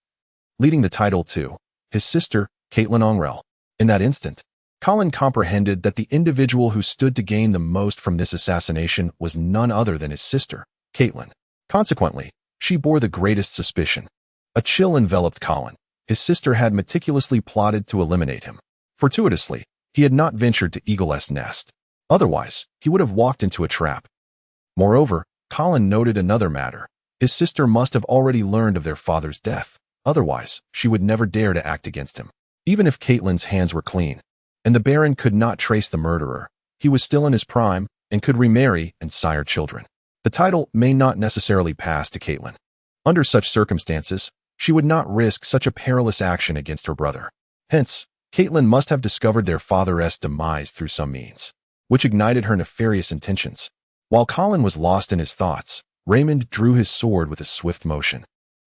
leading the title to his sister, Caitlin Ongrel. In that instant, Colin comprehended that the individual who stood to gain the most from this assassination was none other than his sister, Caitlin. Consequently, she bore the greatest suspicion. A chill enveloped Colin. His sister had meticulously plotted to eliminate him. Fortuitously, he had not ventured to Eagle's nest. Otherwise, he would have walked into a trap. Moreover, Colin noted another matter. His sister must have already learned of their father's death. Otherwise, she would never dare to act against him. Even if Caitlin's hands were clean, and the Baron could not trace the murderer, he was still in his prime and could remarry and sire children. The title may not necessarily pass to Caitlin. Under such circumstances, she would not risk such a perilous action against her brother. Hence, Caitlin must have discovered their father's demise through some means, which ignited her nefarious intentions. While Colin was lost in his thoughts, Raymond drew his sword with a swift motion,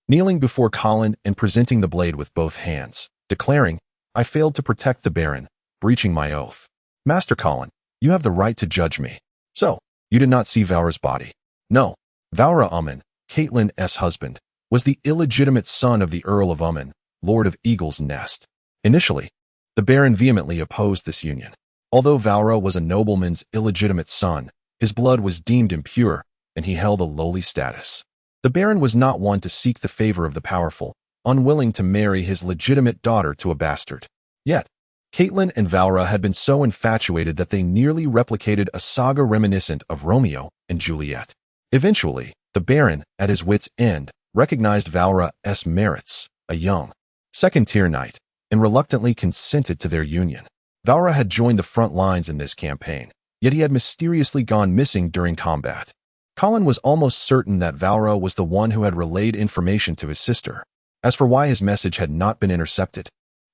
kneeling before Colin and presenting the blade with both hands, declaring, "I failed to protect the Baron, breaching my oath. Master Colin, you have the right to judge me. So, you did not see Vaura's body?" No. Vaura Umman, Caitlin's husband, was the illegitimate son of the Earl of Umman, Lord of Eagle's Nest. Initially, the Baron vehemently opposed this union. Although Vaura was a nobleman's illegitimate son, his blood was deemed impure, and he held a lowly status. The Baron was not one to seek the favor of the powerful, unwilling to marry his legitimate daughter to a bastard. Yet, Caitlin and Vaura had been so infatuated that they nearly replicated a saga reminiscent of Romeo and Juliet. Eventually, the Baron, at his wits' end, recognized Vaura's merits, a young, second-tier knight, and reluctantly consented to their union. Vaura had joined the front lines in this campaign, yet he had mysteriously gone missing during combat. Colin was almost certain that Vaura was the one who had relayed information to his sister. As for why his message had not been intercepted,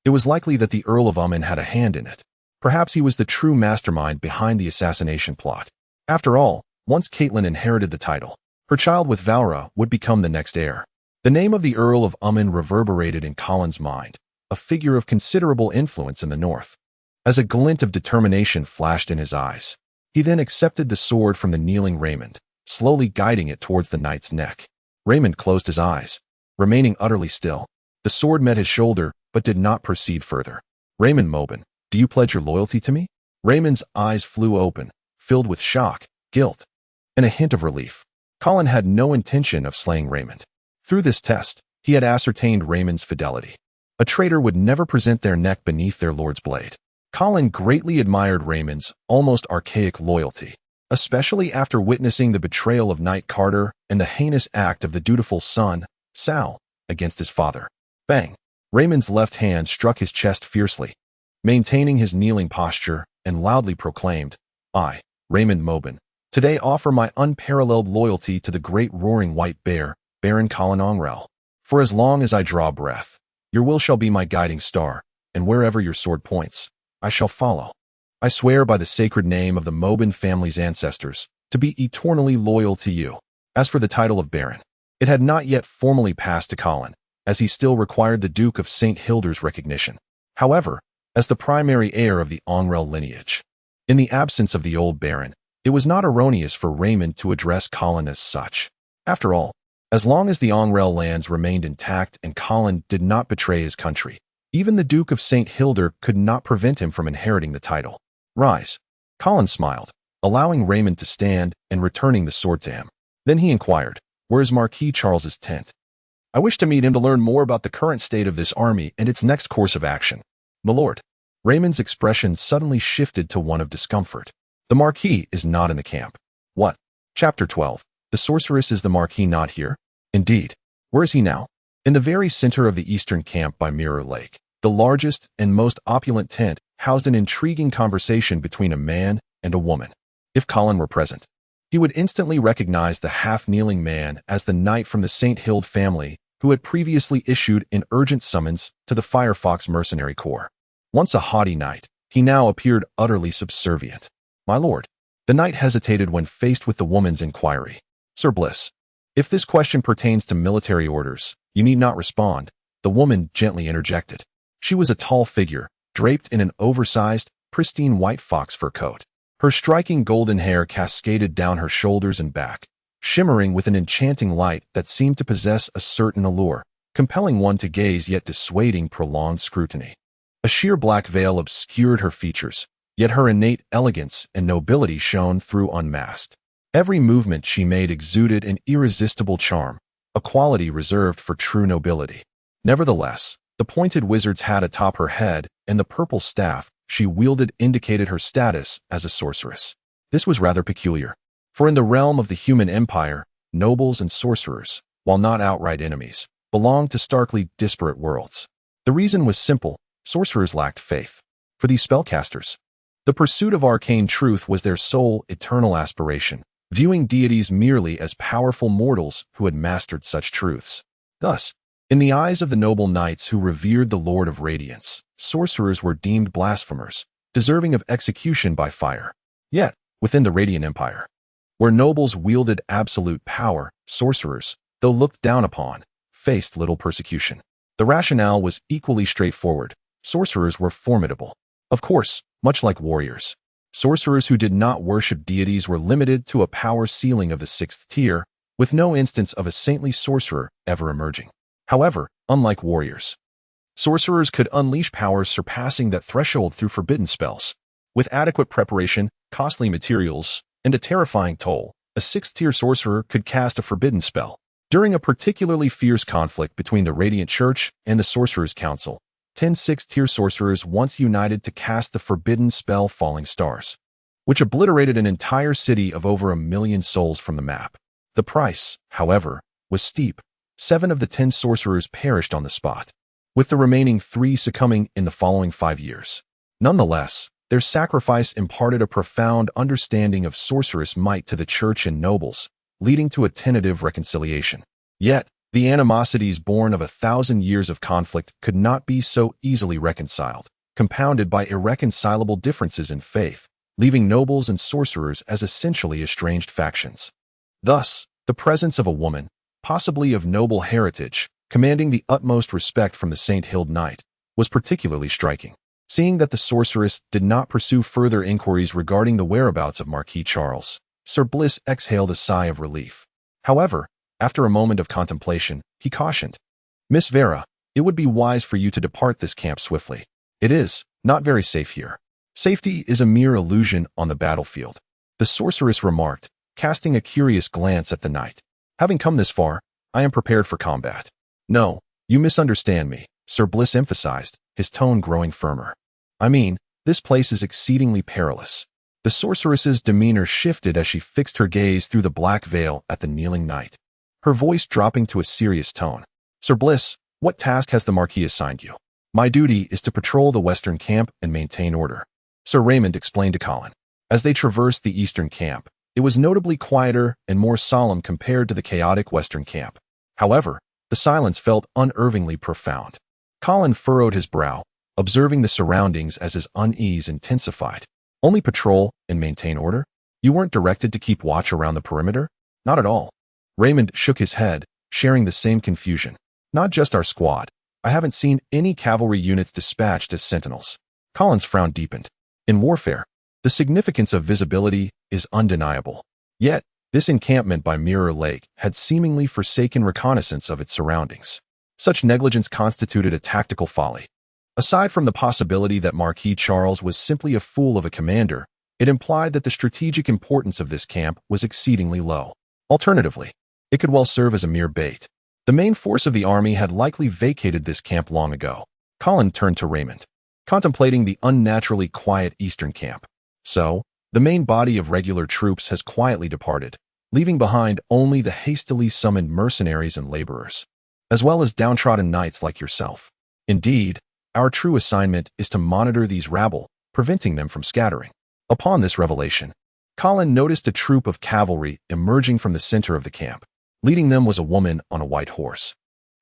it was likely that the Earl of Umman had a hand in it. Perhaps he was the true mastermind behind the assassination plot. After all, once Caitlin inherited the title, her child with Vaura would become the next heir. The name of the Earl of Umman reverberated in Colin's mind, a figure of considerable influence in the north. As a glint of determination flashed in his eyes, he then accepted the sword from the kneeling Raymond, slowly guiding it towards the knight's neck. Raymond closed his eyes, remaining utterly still. The sword met his shoulder, but did not proceed further. "Raymond Mobin, do you pledge your loyalty to me?" Raymond's eyes flew open, filled with shock, guilt, and a hint of relief. Colin had no intention of slaying Raymond. Through this test, he had ascertained Raymond's fidelity. A traitor would never present their neck beneath their lord's blade. Colin greatly admired Raymond's almost archaic loyalty, especially after witnessing the betrayal of Knight Carter and the heinous act of the dutiful son, Sal, against his father. Bang! Raymond's left hand struck his chest fiercely, maintaining his kneeling posture, and loudly proclaimed, "I, Raymond Mobin, today offer my unparalleled loyalty to the great roaring white bear, Baron Colin Ongrel. For as long as I draw breath, your will shall be my guiding star, and wherever your sword points, I shall follow. I swear by the sacred name of the Mobin family's ancestors to be eternally loyal to you." As for the title of Baron, it had not yet formally passed to Colin, as he still required the Duke of St. Hilder's recognition. However, as the primary heir of the Ongrel lineage, in the absence of the old Baron, it was not erroneous for Raymond to address Colin as such. After all, as long as the Ongrel lands remained intact and Colin did not betray his country, even the Duke of St. Hilder could not prevent him from inheriting the title. "Rise." Colin smiled, allowing Raymond to stand and returning the sword to him. Then he inquired, "Where is Marquis Charles's tent?" "I wish to meet him to learn more about the current state of this army and its next course of action, my lord." Raymond's expression suddenly shifted to one of discomfort. "The Marquis is not in the camp." "What?" Chapter 12. The sorceress. Is the Marquis not here? Indeed. Where is he now? In the very center of the eastern camp by Mirror Lake, the largest and most opulent tent housed an intriguing conversation between a man and a woman. If Colin were present, he would instantly recognize the half-kneeling man as the knight from the St. Hild family who had previously issued an urgent summons to the Firefox Mercenary Corps. Once a haughty knight, he now appeared utterly subservient. "My lord." The knight hesitated when faced with the woman's inquiry. "Sir Bliss, If this question pertains to military orders, you need not respond, the woman gently interjected. She was a tall figure, draped in an oversized, pristine white fox fur coat. Her striking golden hair cascaded down her shoulders and back, shimmering with an enchanting light that seemed to possess a certain allure, compelling one to gaze yet dissuading prolonged scrutiny. A sheer black veil obscured her features, yet her innate elegance and nobility shone through unmasked. Every movement she made exuded an irresistible charm, a quality reserved for true nobility. Nevertheless, the pointed wizard's hat atop her head and the purple staff she wielded indicated her status as a sorceress. This was rather peculiar, for in the realm of the human empire, nobles and sorcerers, while not outright enemies, belonged to starkly disparate worlds. The reason was simple: sorcerers lacked faith. For these spellcasters, the pursuit of arcane truth was their sole, eternal aspiration, viewing deities merely as powerful mortals who had mastered such truths. Thus, in the eyes of the noble knights who revered the Lord of Radiance, sorcerers were deemed blasphemers, deserving of execution by fire. Yet, within the Radiant Empire, where nobles wielded absolute power, sorcerers, though looked down upon, faced little persecution. The rationale was equally straightforward. Sorcerers were formidable. Of course, much like warriors, sorcerers who did not worship deities were limited to a power ceiling of the 6th tier, with no instance of a saintly sorcerer ever emerging. However, unlike warriors, sorcerers could unleash powers surpassing that threshold through forbidden spells. With adequate preparation, costly materials, and a terrifying toll, a 6th-tier sorcerer could cast a forbidden spell. During a particularly fierce conflict between the Radiant Church and the Sorcerers' Council, 10 6th-tier sorcerers once united to cast the forbidden spell Falling Stars, which obliterated an entire city of over 1 million souls from the map. The price, however, was steep. 7 of the 10 sorcerers perished on the spot, with the remaining 3 succumbing in the following 5 years. Nonetheless, their sacrifice imparted a profound understanding of sorceress might to the church and nobles, leading to a tentative reconciliation. Yet, the animosities born of 1,000 years of conflict could not be so easily reconciled, compounded by irreconcilable differences in faith, leaving nobles and sorcerers as essentially estranged factions. Thus, the presence of a woman, possibly of noble heritage, commanding the utmost respect from the St. Hild Knight, was particularly striking. Seeing that the sorceress did not pursue further inquiries regarding the whereabouts of Marquis Charles, Sir Bliss exhaled a sigh of relief. However, after a moment of contemplation, he cautioned, "Miss Vera, it would be wise for you to depart this camp swiftly. It is not very safe here. Safety is a mere illusion on the battlefield," the sorceress remarked, casting a curious glance at the knight. "Having come this far, I am prepared for combat." "No, you misunderstand me," Sir Bliss emphasized, his tone growing firmer. "I mean, this place is exceedingly perilous." The sorceress's demeanor shifted as she fixed her gaze through the black veil at the kneeling knight, her voice dropping to a serious tone. "Sir Bliss, what task has the Marquis assigned you?" "My duty is to patrol the western camp and maintain order," Sir Raymond explained to Colin. As they traversed the eastern camp, it was notably quieter and more solemn compared to the chaotic western camp. However, the silence felt unervingly profound. Colin furrowed his brow, observing the surroundings as his unease intensified. "Only patrol and maintain order? You weren't directed to keep watch around the perimeter?" "Not at all." Raymond shook his head, sharing the same confusion. "Not just our squad. I haven't seen any cavalry units dispatched as sentinels." Colin's frown deepened. In warfare, the significance of visibility is undeniable. Yet, this encampment by Mirror Lake had seemingly forsaken reconnaissance of its surroundings. Such negligence constituted a tactical folly. Aside from the possibility that Marquis Charles was simply a fool of a commander, it implied that the strategic importance of this camp was exceedingly low. Alternatively, it could well serve as a mere bait. The main force of the army had likely vacated this camp long ago. Colin turned to Raymond, contemplating the unnaturally quiet eastern camp. "So, the main body of regular troops has quietly departed, leaving behind only the hastily summoned mercenaries and laborers, as well as downtrodden knights like yourself. Indeed, our true assignment is to monitor these rabble, preventing them from scattering." Upon this revelation, Colin noticed a troop of cavalry emerging from the center of the camp. Leading them was a woman on a white horse,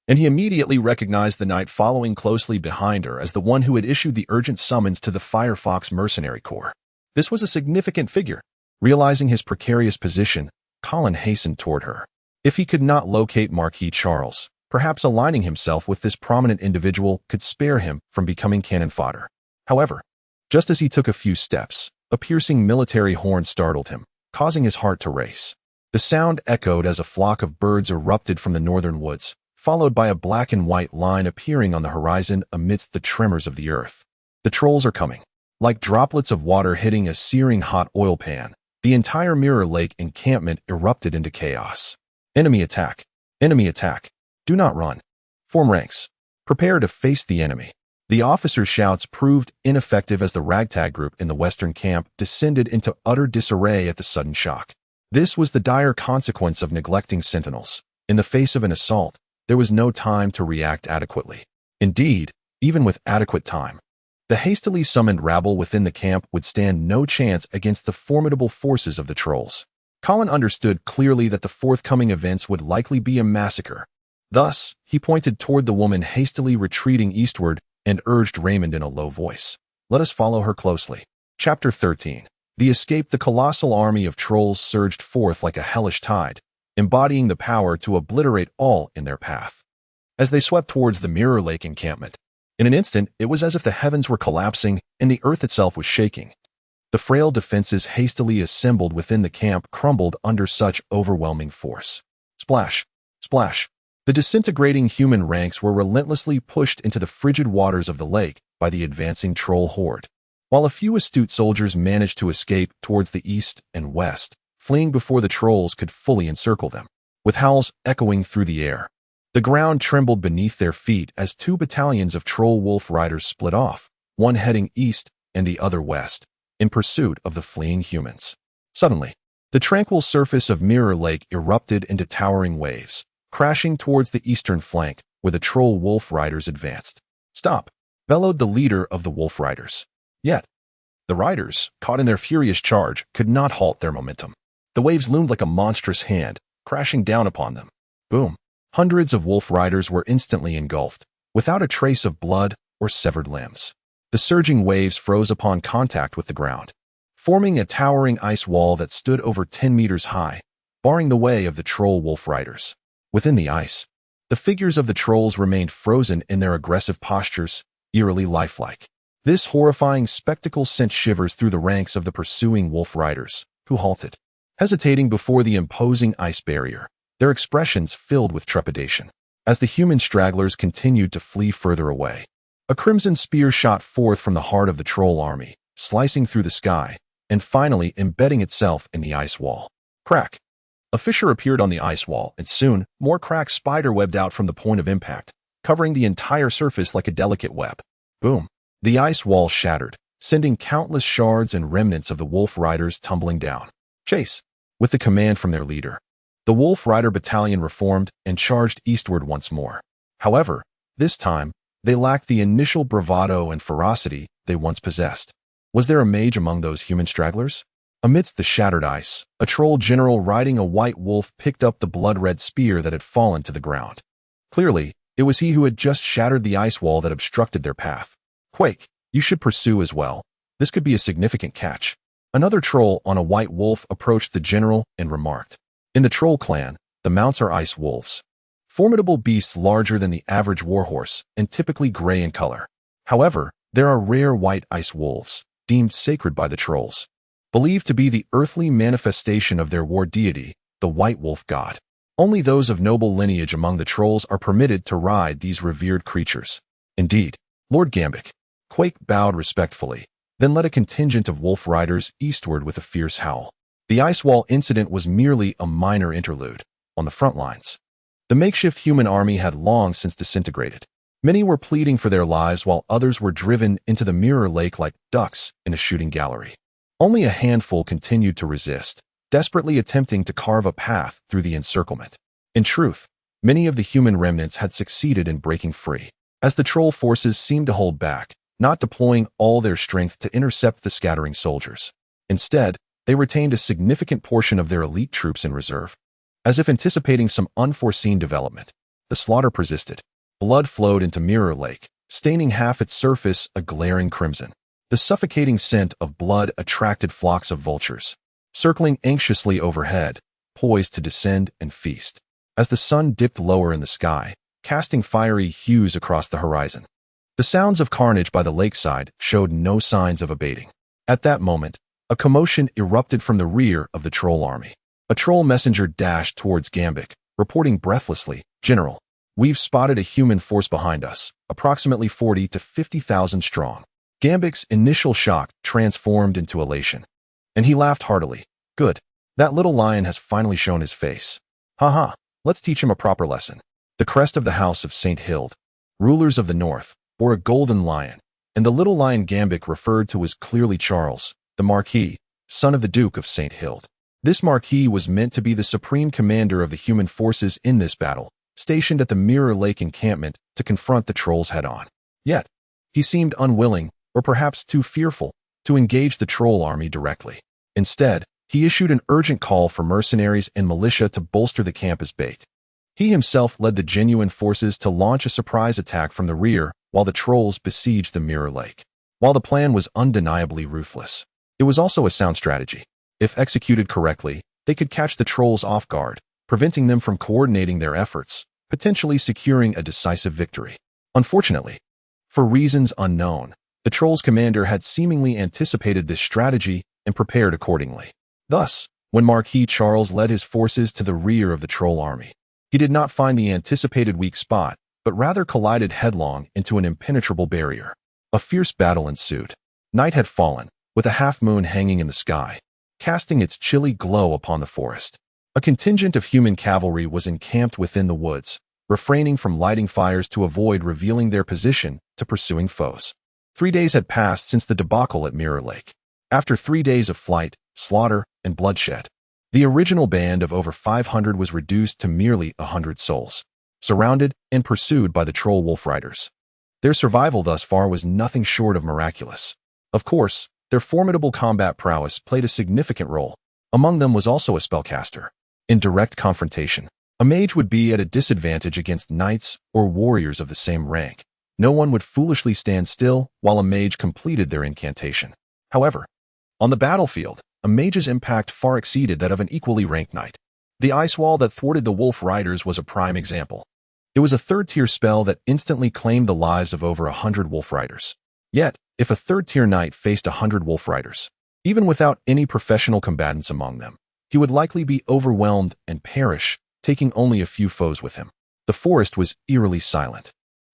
and he immediately recognized the knight following closely behind her as the one who had issued the urgent summons to the Firefox Mercenary Corps. This was a significant figure. Realizing his precarious position, Colin hastened toward her. If he could not locate Marquis Charles, perhaps aligning himself with this prominent individual could spare him from becoming cannon fodder. However, just as he took a few steps, a piercing military horn startled him, causing his heart to race. The sound echoed as a flock of birds erupted from the northern woods, followed by a black and white line appearing on the horizon amidst the tremors of the earth. The trolls are coming. Like droplets of water hitting a searing hot oil pan, the entire Mirror Lake encampment erupted into chaos. Enemy attack! Enemy attack! Do not run. Form ranks. Prepare to face the enemy. The officers' shouts proved ineffective as the ragtag group in the western camp descended into utter disarray at the sudden shock. This was the dire consequence of neglecting sentinels. In the face of an assault, there was no time to react adequately. Indeed, even with adequate time, the hastily summoned rabble within the camp would stand no chance against the formidable forces of the trolls. Colin understood clearly that the forthcoming events would likely be a massacre. Thus, he pointed toward the woman hastily retreating eastward and urged Raymond in a low voice. Let us follow her closely. Chapter 13. The escape. The colossal army of trolls surged forth like a hellish tide, embodying the power to obliterate all in their path. As they swept towards the Mirror Lake encampment, in an instant it was as if the heavens were collapsing and the earth itself was shaking. The frail defenses hastily assembled within the camp crumbled under such overwhelming force. Splash! Splash! The disintegrating human ranks were relentlessly pushed into the frigid waters of the lake by the advancing troll horde. While a few astute soldiers managed to escape towards the east and west, fleeing before the trolls could fully encircle them. With howls echoing through the air, the ground trembled beneath their feet as 2 battalions of troll wolf riders split off, one heading east and the other west, in pursuit of the fleeing humans. Suddenly, the tranquil surface of Mirror Lake erupted into towering waves, crashing towards the eastern flank where the troll wolf riders advanced. Stop! Bellowed the leader of the wolf riders. Yet, the riders, caught in their furious charge, could not halt their momentum. The waves loomed like a monstrous hand, crashing down upon them. Boom! Hundreds of wolf riders were instantly engulfed, without a trace of blood or severed limbs. The surging waves froze upon contact with the ground, forming a towering ice wall that stood over 10 meters high, barring the way of the troll wolf riders. Within the ice, the figures of the trolls remained frozen in their aggressive postures, eerily lifelike. This horrifying spectacle sent shivers through the ranks of the pursuing wolf riders, who halted, hesitating before the imposing ice barrier, their expressions filled with trepidation. As the human stragglers continued to flee further away, a crimson spear shot forth from the heart of the troll army, slicing through the sky, and finally embedding itself in the ice wall. Crack! A fissure appeared on the ice wall, and soon, more cracks spider-webbed out from the point of impact, covering the entire surface like a delicate web. Boom! The ice wall shattered, sending countless shards and remnants of the wolf riders tumbling down. Chase! With the command from their leader, the wolf rider battalion reformed and charged eastward once more. However, this time, they lacked the initial bravado and ferocity they once possessed. Was there a mage among those human stragglers? Amidst the shattered ice, a troll general riding a white wolf picked up the blood-red spear that had fallen to the ground. Clearly, it was he who had just shattered the ice wall that obstructed their path. Quake, you should pursue as well. This could be a significant catch. Another troll on a white wolf approached the general and remarked, in the troll clan, the mounts are ice wolves. Formidable beasts larger than the average warhorse and typically gray in color. However, there are rare white ice wolves, deemed sacred by the trolls, believed to be the earthly manifestation of their war deity, the white wolf god. Only those of noble lineage among the trolls are permitted to ride these revered creatures. Indeed, Lord Gambic. Quake bowed respectfully, then led a contingent of wolf riders eastward with a fierce howl. The ice wall incident was merely a minor interlude. On the front lines, the makeshift human army had long since disintegrated. Many were pleading for their lives while others were driven into the Mirror Lake like ducks in a shooting gallery. Only a handful continued to resist, desperately attempting to carve a path through the encirclement. In truth, many of the human remnants had succeeded in breaking free, as the troll forces seemed to hold back, not deploying all their strength to intercept the scattering soldiers. Instead, they retained a significant portion of their elite troops in reserve. As if anticipating some unforeseen development, the slaughter persisted. Blood flowed into Mirror Lake, staining half its surface a glaring crimson. The suffocating scent of blood attracted flocks of vultures, circling anxiously overhead, poised to descend and feast. as the sun dipped lower in the sky, casting fiery hues across the horizon. The sounds of carnage by the lakeside showed no signs of abating. At that moment, a commotion erupted from the rear of the troll army. A troll messenger dashed towards Gambic, reporting breathlessly, "General, we've spotted a human force behind us, approximately 40 to 50,000 strong." Gambic's initial shock transformed into elation, and he laughed heartily. "Good. That little lion has finally shown his face. Haha, let's teach him a proper lesson." The crest of the House of St. Hild, rulers of the North, bore a golden lion, and the little lion Gambic referred to was clearly Charles, the Marquis, son of the Duke of St. Hild. This Marquis was meant to be the supreme commander of the human forces in this battle, stationed at the Mirror Lake encampment to confront the trolls head-on. Yet, he seemed unwilling, or perhaps too fearful, to engage the troll army directly. Instead, he issued an urgent call for mercenaries and militia to bolster the camp as bait. He himself led the genuine forces to launch a surprise attack from the rear while the trolls besieged the Mirror Lake. While the plan was undeniably ruthless, it was also a sound strategy. If executed correctly, they could catch the trolls off guard, preventing them from coordinating their efforts, potentially securing a decisive victory. Unfortunately, for reasons unknown, the trolls' commander had seemingly anticipated this strategy and prepared accordingly. Thus, when Marquis Charles led his forces to the rear of the troll army, he did not find the anticipated weak spot, but rather collided headlong into an impenetrable barrier. A fierce battle ensued. Night had fallen, with a half-moon hanging in the sky, casting its chilly glow upon the forest. A contingent of human cavalry was encamped within the woods, refraining from lighting fires to avoid revealing their position to pursuing foes. 3 days had passed since the debacle at Mirror Lake. After 3 days of flight, slaughter, and bloodshed, the original band of over 500 was reduced to merely 100 souls, surrounded and pursued by the troll wolf riders. Their survival thus far was nothing short of miraculous. Of course, their formidable combat prowess played a significant role. Among them was also a spellcaster. In direct confrontation, a mage would be at a disadvantage against knights or warriors of the same rank. No one would foolishly stand still while a mage completed their incantation. However, on the battlefield, a mage's impact far exceeded that of an equally ranked knight. The ice wall that thwarted the wolf riders was a prime example. It was a third-tier spell that instantly claimed the lives of over 100 wolf riders. Yet, if a third-tier knight faced 100 wolf riders, even without any professional combatants among them, he would likely be overwhelmed and perish, taking only a few foes with him. The forest was eerily silent,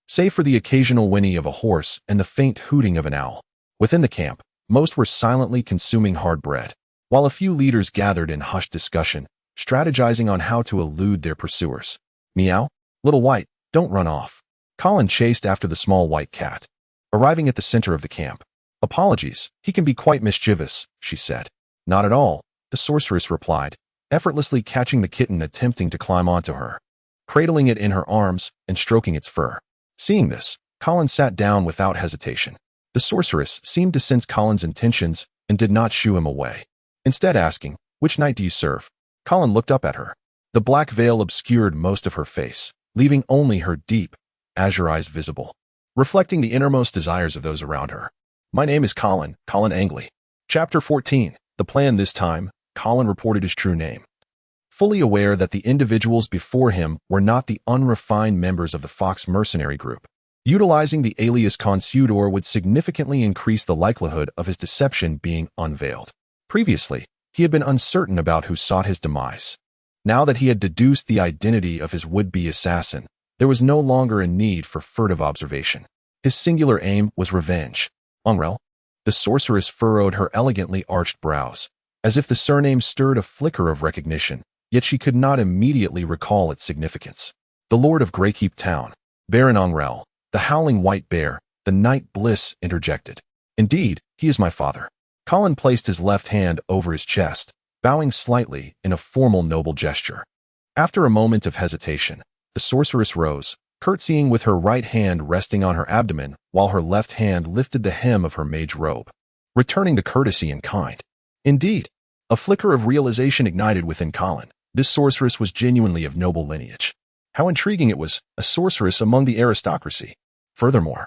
save for the occasional whinny of a horse and the faint hooting of an owl. Within the camp, most were silently consuming hard bread, while a few leaders gathered in hushed discussion, strategizing on how to elude their pursuers. "Meow, little white, don't run off." Colin chased after the small white cat, arriving at the center of the camp. "Apologies, he can be quite mischievous," she said. "Not at all," the sorceress replied, effortlessly catching the kitten attempting to climb onto her, cradling it in her arms and stroking its fur. Seeing this, Colin sat down without hesitation. The sorceress seemed to sense Colin's intentions and did not shoo him away. Instead asking, "Which knight do you serve?" Colin looked up at her. The black veil obscured most of her face, leaving only her deep, azure eyes visible, reflecting the innermost desires of those around her. "My name is Colin Angley." Chapter 14. The plan this time, Colin reported his true name. Fully aware that the individuals before him were not the unrefined members of the Fox mercenary group, utilizing the alias Consuedor would significantly increase the likelihood of his deception being unveiled. Previously, he had been uncertain about who sought his demise. Now that he had deduced the identity of his would-be assassin, there was no longer a need for furtive observation. His singular aim was revenge. Angrel? The sorceress furrowed her elegantly arched brows, as if the surname stirred a flicker of recognition, yet she could not immediately recall its significance. "The Lord of Greykeep Town, Baron Angrel, the Howling White Bear," the Knight Bliss interjected. "Indeed, he is my father." Colin placed his left hand over his chest, bowing slightly in a formal noble gesture. After a moment of hesitation, the sorceress rose, curtsying with her right hand resting on her abdomen while her left hand lifted the hem of her mage robe, returning the courtesy in kind. Indeed, a flicker of realization ignited within Colin. This sorceress was genuinely of noble lineage. How intriguing it was, a sorceress among the aristocracy. Furthermore,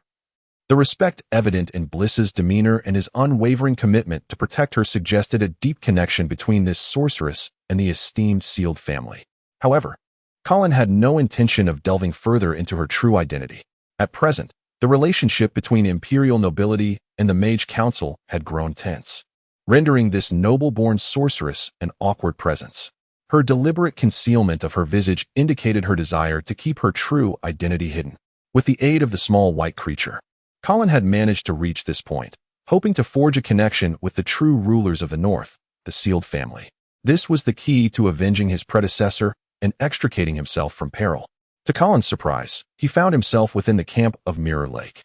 the respect evident in Bliss's demeanor and his unwavering commitment to protect her suggested a deep connection between this sorceress and the esteemed sealed family. However, Colin had no intention of delving further into her true identity. At present, the relationship between imperial nobility and the Mage Council had grown tense, rendering this noble-born sorceress an awkward presence. Her deliberate concealment of her visage indicated her desire to keep her true identity hidden. With the aid of the small white creature, Colin had managed to reach this point, hoping to forge a connection with the true rulers of the North, the Sealed family. This was the key to avenging his predecessor and extricating himself from peril. To Colin's surprise, he found himself within the camp of Mirror Lake.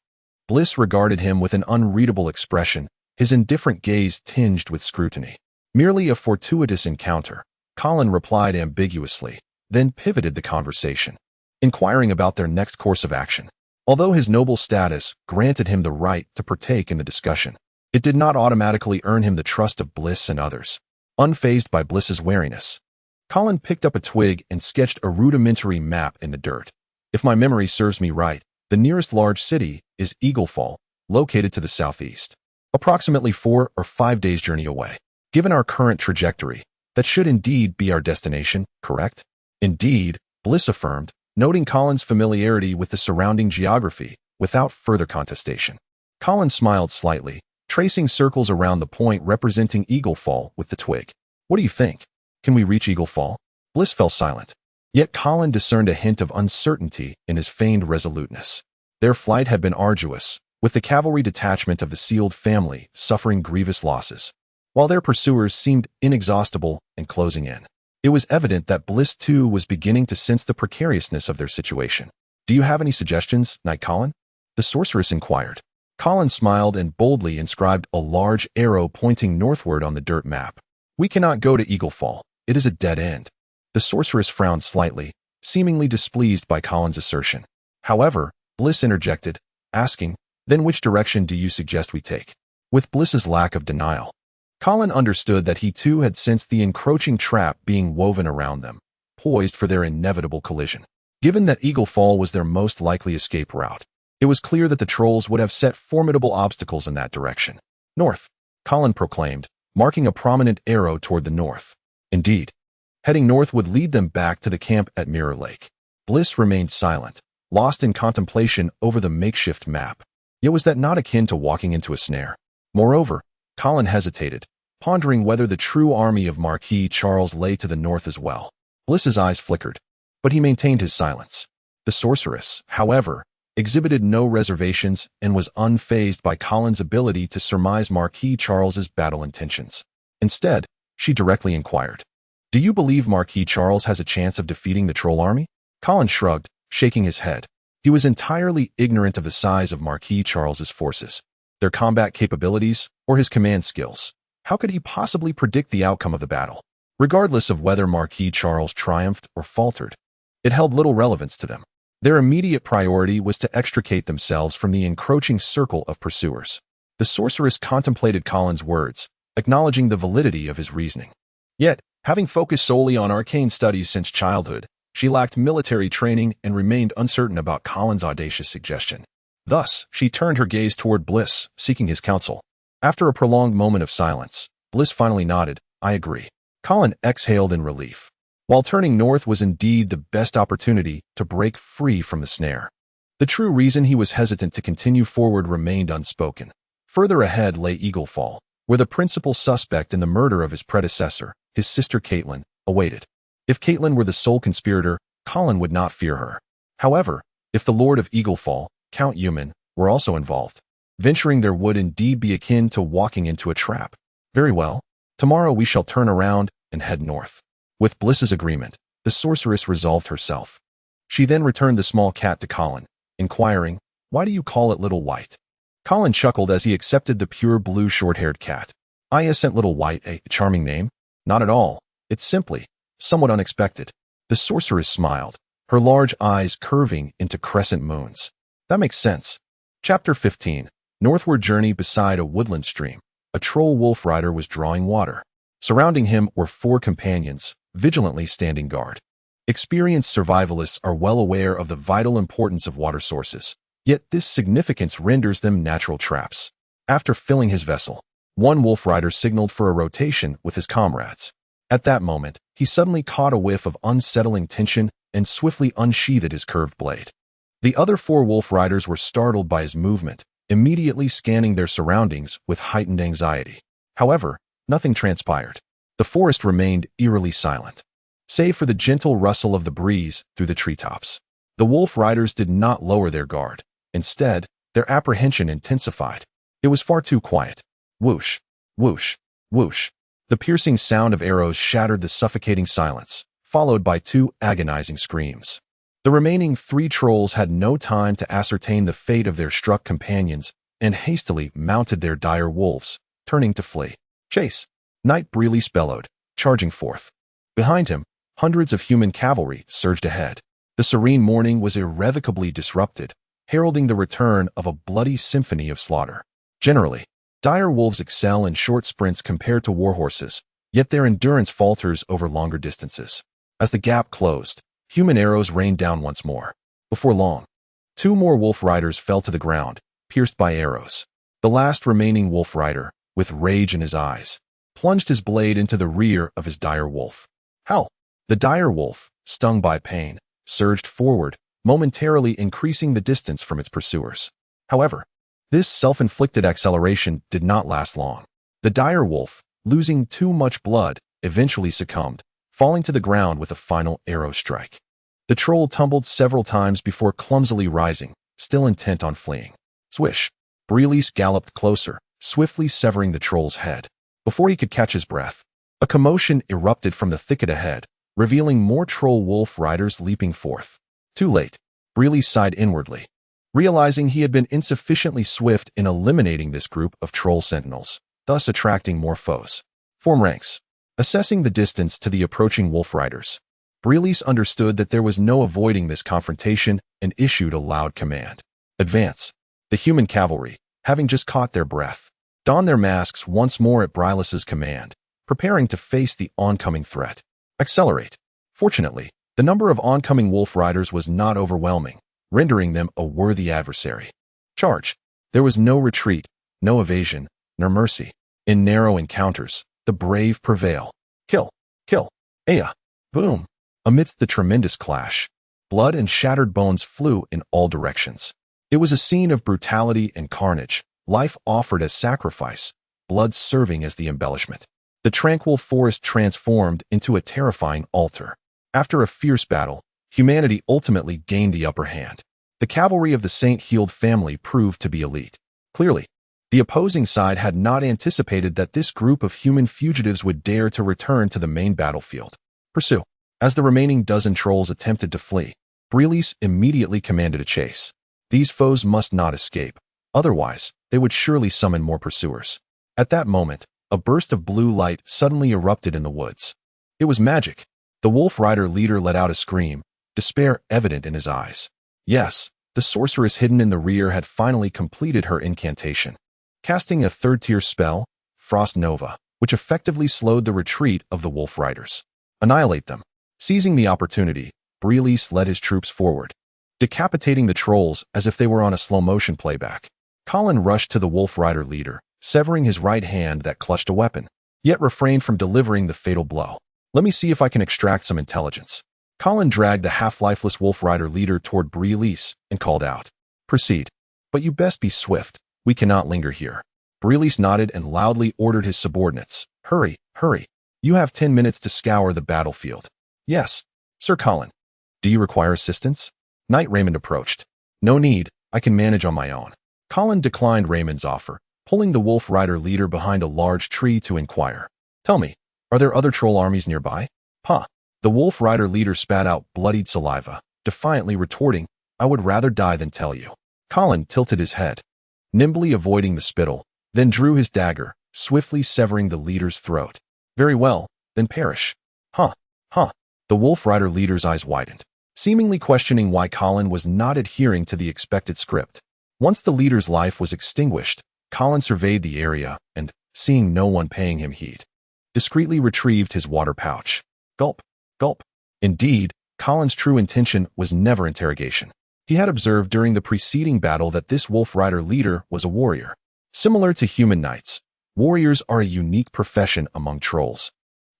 Bliss regarded him with an unreadable expression, his indifferent gaze tinged with scrutiny. Merely a fortuitous encounter, Colin replied ambiguously, then pivoted the conversation, inquiring about their next course of action. Although his noble status granted him the right to partake in the discussion, it did not automatically earn him the trust of Bliss and others. Unfazed by Bliss's wariness, Colin picked up a twig and sketched a rudimentary map in the dirt. If my memory serves me right, the nearest large city is Eaglefall, located to the southeast, approximately 4 or 5 days' journey away. Given our current trajectory, that should indeed be our destination, correct? Indeed, Bliss affirmed, noting Colin's familiarity with the surrounding geography without further contestation. Colin smiled slightly, tracing circles around the point representing Eaglefall with the twig. What do you think? Can we reach Eaglefall? Bliss fell silent. Yet Colin discerned a hint of uncertainty in his feigned resoluteness. Their flight had been arduous, with the cavalry detachment of the Sealed family suffering grievous losses, while their pursuers seemed inexhaustible and closing in. It was evident that Bliss too was beginning to sense the precariousness of their situation. Do you have any suggestions, Knight Colin? The sorceress inquired. Colin smiled and boldly inscribed a large arrow pointing northward on the dirt map. We cannot go to Eaglefall. It is a dead end. The sorceress frowned slightly, seemingly displeased by Colin's assertion. However, Bliss interjected, asking, then which direction do you suggest we take? With Bliss's lack of denial, Colin understood that he too had sensed the encroaching trap being woven around them, poised for their inevitable collision. Given that Eaglefall was their most likely escape route, it was clear that the trolls would have set formidable obstacles in that direction. North, Colin proclaimed, marking a prominent arrow toward the north. Indeed, heading north would lead them back to the camp at Mirror Lake. Bliss remained silent, lost in contemplation over the makeshift map. Yet was that not akin to walking into a snare? Moreover, Colin hesitated, pondering whether the true army of Marquis Charles lay to the north as well. Bliss's eyes flickered, but he maintained his silence. The sorceress, however, exhibited no reservations and was unfazed by Colin's ability to surmise Marquis Charles's battle intentions. Instead, she directly inquired, do you believe Marquis Charles has a chance of defeating the troll army? Colin shrugged, shaking his head. He was entirely ignorant of the size of Marquis Charles's forces, their combat capabilities, or his command skills. How could he possibly predict the outcome of the battle? Regardless of whether Marquis Charles triumphed or faltered, it held little relevance to them. Their immediate priority was to extricate themselves from the encroaching circle of pursuers. The sorceress contemplated Colin's words, acknowledging the validity of his reasoning. Yet, having focused solely on arcane studies since childhood, she lacked military training and remained uncertain about Colin's audacious suggestion. Thus, she turned her gaze toward Bliss, seeking his counsel. After a prolonged moment of silence, Bliss finally nodded, I agree. Colin exhaled in relief. While turning north was indeed the best opportunity to break free from the snare, the true reason he was hesitant to continue forward remained unspoken. Further ahead lay Eaglefall, where the principal suspect in the murder of his predecessor, his sister Caitlin, awaited. If Caitlin were the sole conspirator, Colin would not fear her. However, if the Lord of Eaglefall, Count Euman, were also involved, venturing there would indeed be akin to walking into a trap. Very well. Tomorrow we shall turn around and head north. With Bliss's agreement, the sorceress resolved herself. She then returned the small cat to Colin, inquiring, why do you call it Little White? Colin chuckled as he accepted the pure blue short-haired cat. I sent Little White a charming name? Not at all. It's simply somewhat unexpected. The sorceress smiled, her large eyes curving into crescent moons. That makes sense. Chapter 15. Northward journey beside a woodland stream. A troll wolf rider was drawing water. Surrounding him were 4 companions, vigilantly standing guard. Experienced survivalists are well aware of the vital importance of water sources, yet this significance renders them natural traps. After filling his vessel, one wolf rider signaled for a rotation with his comrades. At that moment, he suddenly caught a whiff of unsettling tension and swiftly unsheathed his curved blade. The other 4 wolf riders were startled by his movement, immediately scanning their surroundings with heightened anxiety. However, nothing transpired. The forest remained eerily silent, save for the gentle rustle of the breeze through the treetops. The wolf riders did not lower their guard. Instead, their apprehension intensified. It was far too quiet. Whoosh, whoosh, whoosh. The piercing sound of arrows shattered the suffocating silence, followed by 2 agonizing screams. The remaining 3 trolls had no time to ascertain the fate of their struck companions and hastily mounted their dire wolves, turning to flee. Chase! Knight Brelis bellowed, charging forth. Behind him, hundreds of human cavalry surged ahead. The serene morning was irrevocably disrupted, heralding the return of a bloody symphony of slaughter. Generally, dire wolves excel in short sprints compared to warhorses, yet their endurance falters over longer distances. As the gap closed, human arrows rained down once more. Before long, 2 more wolf riders fell to the ground, pierced by arrows. The last remaining wolf rider, with rage in his eyes, plunged his blade into the rear of his dire wolf. Howl! The dire wolf, stung by pain, surged forward, momentarily increasing the distance from its pursuers. However, this self-inflicted acceleration did not last long. The dire wolf, losing too much blood, eventually succumbed, falling to the ground with a final arrow strike. The troll tumbled several times before clumsily rising, still intent on fleeing. Swish! Brelis galloped closer, swiftly severing the troll's head. Before he could catch his breath, a commotion erupted from the thicket ahead, revealing more troll wolf riders leaping forth. Too late, Brelis sighed inwardly, realizing he had been insufficiently swift in eliminating this group of troll sentinels, thus attracting more foes. Form ranks. Assessing the distance to the approaching wolf riders, Brelis understood that there was no avoiding this confrontation and issued a loud command. Advance. The human cavalry, having just caught their breath, donned their masks once more at Brelis's command, preparing to face the oncoming threat. Accelerate. Fortunately, the number of oncoming wolf riders was not overwhelming, rendering them a worthy adversary. Charge. There was no retreat, no evasion, nor mercy. In narrow encounters, the brave prevail. Kill. Kill. Aya. Boom. Amidst the tremendous clash, blood and shattered bones flew in all directions. It was a scene of brutality and carnage, life offered as sacrifice, blood serving as the embellishment. The tranquil forest transformed into a terrifying altar. After a fierce battle, humanity ultimately gained the upper hand. The cavalry of the Saint-Healed family proved to be elite. Clearly, the opposing side had not anticipated that this group of human fugitives would dare to return to the main battlefield. Pursue. As the remaining dozen trolls attempted to flee, Brelis immediately commanded a chase. These foes must not escape, otherwise they would surely summon more pursuers. At that moment, a burst of blue light suddenly erupted in the woods. It was magic. The wolf rider leader let out a scream, despair evident in his eyes. Yes, the sorceress hidden in the rear had finally completed her incantation, casting a 3rd-tier spell, Frost Nova, which effectively slowed the retreat of the wolf riders. Annihilate them. Seizing the opportunity, Brelis led his troops forward, decapitating the trolls as if they were on a slow-motion playback. Colin rushed to the wolf rider leader, severing his right hand that clutched a weapon, yet refrained from delivering the fatal blow. Let me see if I can extract some intelligence. Colin dragged the half-lifeless wolf rider leader toward Brelis and called out, Proceed. But you best be swift. We cannot linger here. Brelis nodded and loudly ordered his subordinates, Hurry, hurry. You have 10 minutes to scour the battlefield. Yes, Sir Colin. Do you require assistance? Knight Raymond approached. No need, I can manage on my own. Colin declined Raymond's offer, pulling the wolf rider leader behind a large tree to inquire. Tell me, are there other troll armies nearby? Huh. The wolf rider leader spat out bloodied saliva, defiantly retorting, I would rather die than tell you. Colin tilted his head, nimbly avoiding the spittle, then drew his dagger, swiftly severing the leader's throat. Very well, then perish. Huh. The wolf rider leader's eyes widened, seemingly questioning why Colin was not adhering to the expected script. Once the leader's life was extinguished, Colin surveyed the area and, seeing no one paying him heed, discreetly retrieved his water pouch. Gulp, gulp. Indeed, Colin's true intention was never interrogation. He had observed during the preceding battle that this wolf rider leader was a warrior. Similar to human knights, warriors are a unique profession among trolls.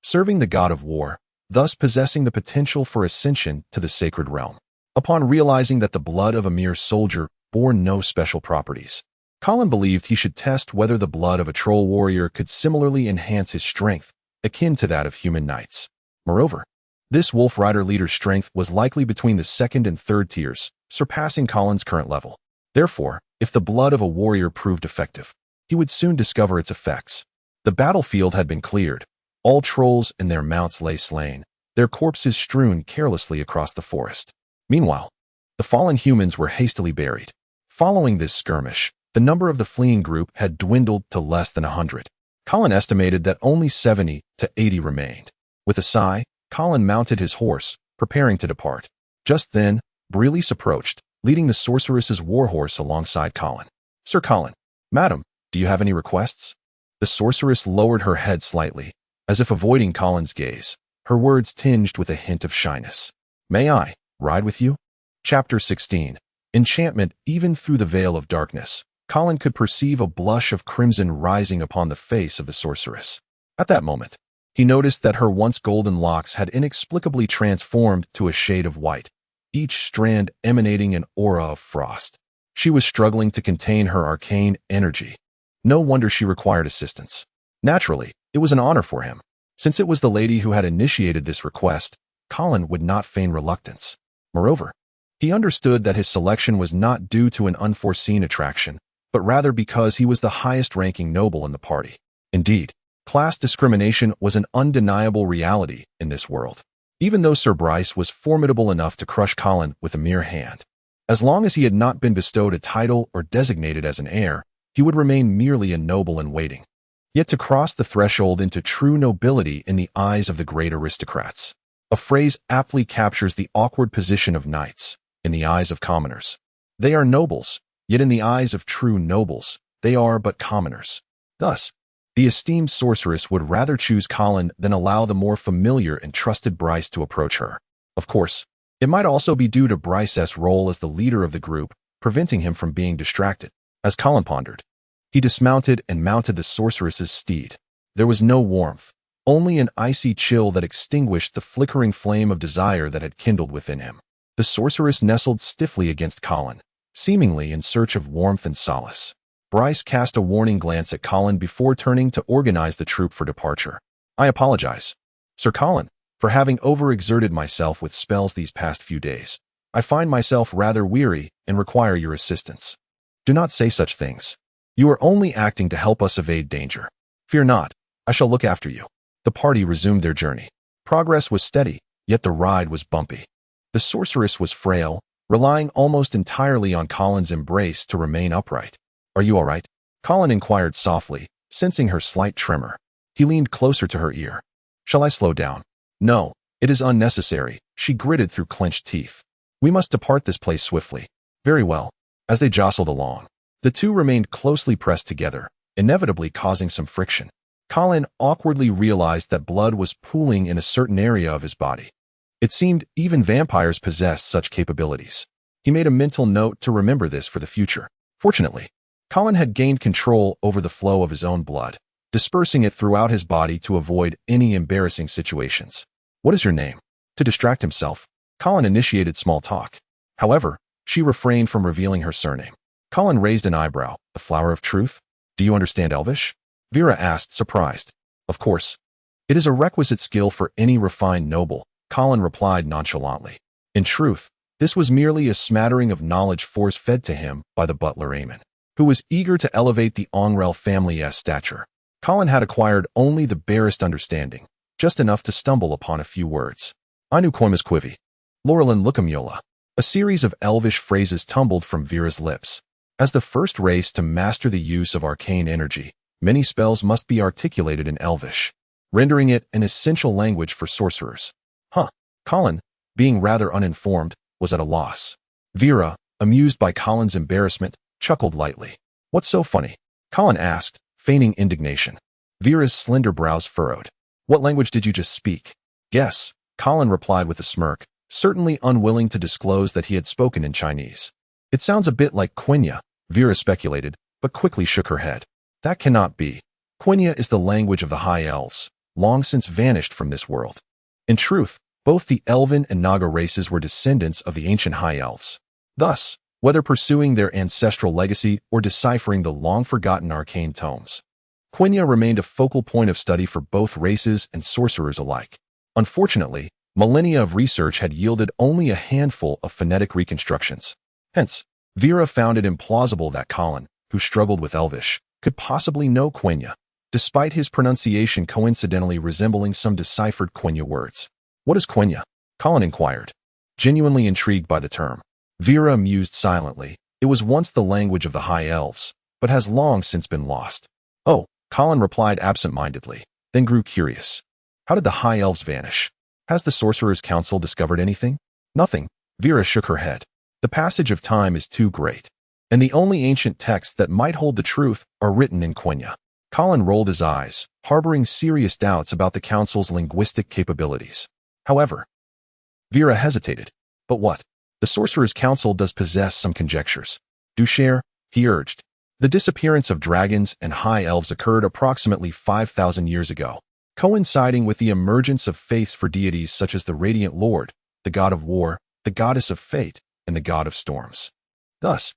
Serving the god of war, thus possessing the potential for ascension to the sacred realm. Upon realizing that the blood of a mere soldier bore no special properties, Colin believed he should test whether the blood of a troll warrior could similarly enhance his strength, akin to that of human knights. Moreover, this Wolf Rider leader's strength was likely between the second and third tiers, surpassing Colin's current level. Therefore, if the blood of a warrior proved effective, he would soon discover its effects. The battlefield had been cleared. All trolls and their mounts lay slain, their corpses strewn carelessly across the forest. Meanwhile, the fallen humans were hastily buried. Following this skirmish, the number of the fleeing group had dwindled to less than 100. Colin estimated that only 70 to 80 remained. With a sigh, Colin mounted his horse, preparing to depart. Just then, Brelis approached, leading the sorceress's warhorse alongside Colin. "Sir Colin, Madam, do you have any requests?" The sorceress lowered her head slightly, as if avoiding Colin's gaze, her words tinged with a hint of shyness. "May I ride with you?" Chapter 16. Enchantment. Even through the veil of darkness, Colin could perceive a blush of crimson rising upon the face of the sorceress. At that moment, he noticed that her once golden locks had inexplicably transformed to a shade of white, each strand emanating an aura of frost. She was struggling to contain her arcane energy. No wonder she required assistance. Naturally, it was an honor for him. Since it was the lady who had initiated this request, Colin would not feign reluctance. Moreover, he understood that his selection was not due to an unforeseen attraction, but rather because he was the highest-ranking noble in the party. Indeed, class discrimination was an undeniable reality in this world. Even though Sir Bryce was formidable enough to crush Colin with a mere hand, as long as he had not been bestowed a title or designated as an heir, he would remain merely a noble in waiting. Yet to cross the threshold into true nobility in the eyes of the great aristocrats, a phrase aptly captures the awkward position of knights in the eyes of commoners. They are nobles, yet in the eyes of true nobles, they are but commoners. Thus, the esteemed sorceress would rather choose Colin than allow the more familiar and trusted Bryce to approach her. Of course, it might also be due to Bryce's role as the leader of the group, preventing him from being distracted. As Colin pondered, he dismounted and mounted the sorceress's steed. There was no warmth, only an icy chill that extinguished the flickering flame of desire that had kindled within him. The sorceress nestled stiffly against Colin, seemingly in search of warmth and solace. Bryce cast a warning glance at Colin before turning to organize the troop for departure. "I apologize, Sir Colin, for having overexerted myself with spells these past few days. I find myself rather weary and require your assistance." "Do not say such things. You are only acting to help us evade danger. Fear not, I shall look after you." The party resumed their journey. Progress was steady, yet the ride was bumpy. The sorceress was frail, relying almost entirely on Colin's embrace to remain upright. "Are you all right?" Colin inquired softly, sensing her slight tremor. He leaned closer to her ear. "Shall I slow down?" "No, it is unnecessary," she gritted through clenched teeth. "We must depart this place swiftly." "Very well." As they jostled along, the two remained closely pressed together, inevitably causing some friction. Colin awkwardly realized that blood was pooling in a certain area of his body. It seemed even vampires possessed such capabilities. He made a mental note to remember this for the future. Fortunately, Colin had gained control over the flow of his own blood, dispersing it throughout his body to avoid any embarrassing situations. "What is your name?" To distract himself, Colin initiated small talk. However, she refrained from revealing her surname. Colin raised an eyebrow. "The Flower of Truth? Do you understand Elvish?" Vera asked, surprised. "Of course. It is a requisite skill for any refined noble," Colin replied nonchalantly. In truth, this was merely a smattering of knowledge force-fed to him by the butler Eamon, who was eager to elevate the Ongrel family's stature. Colin had acquired only the barest understanding, just enough to stumble upon a few words. "Inu koimas quivi. Laurelin Lukamyola." A series of Elvish phrases tumbled from Vera's lips. As the first race to master the use of arcane energy, many spells must be articulated in Elvish, rendering it an essential language for sorcerers. Colin, being rather uninformed, was at a loss. Vera, amused by Colin's embarrassment, chuckled lightly. "What's so funny?" Colin asked, feigning indignation. Vera's slender brows furrowed. "What language did you just speak?" "Guess," Colin replied with a smirk, certainly unwilling to disclose that he had spoken in Chinese. "It sounds a bit like Quenya," Vera speculated, but quickly shook her head. "That cannot be. Quenya is the language of the High Elves, long since vanished from this world." In truth, both the Elven and Naga races were descendants of the ancient High Elves. Thus, whether pursuing their ancestral legacy or deciphering the long-forgotten arcane tomes, Quenya remained a focal point of study for both races and sorcerers alike. Unfortunately, millennia of research had yielded only a handful of phonetic reconstructions. Hence, Vera found it implausible that Colin, who struggled with Elvish, could possibly know Quenya, despite his pronunciation coincidentally resembling some deciphered Quenya words. "What is Quenya?" Colin inquired, genuinely intrigued by the term. Vera mused silently. It was once the language of the High Elves, but has long since been lost. "Oh," Colin replied absent-mindedly, then grew curious. "How did the High Elves vanish? Has the Sorcerer's Council discovered anything?" "Nothing." Vera shook her head. "The passage of time is too great, and the only ancient texts that might hold the truth are written in Quenya." Colin rolled his eyes, harboring serious doubts about the Council's linguistic capabilities. However, Vera hesitated. "But what? The Sorcerer's Council does possess some conjectures. Do share," he urged. "The disappearance of dragons and high elves occurred approximately 5,000 years ago, coinciding with the emergence of faiths for deities such as the Radiant Lord, the god of war, the goddess of fate, and the god of storms. Thus,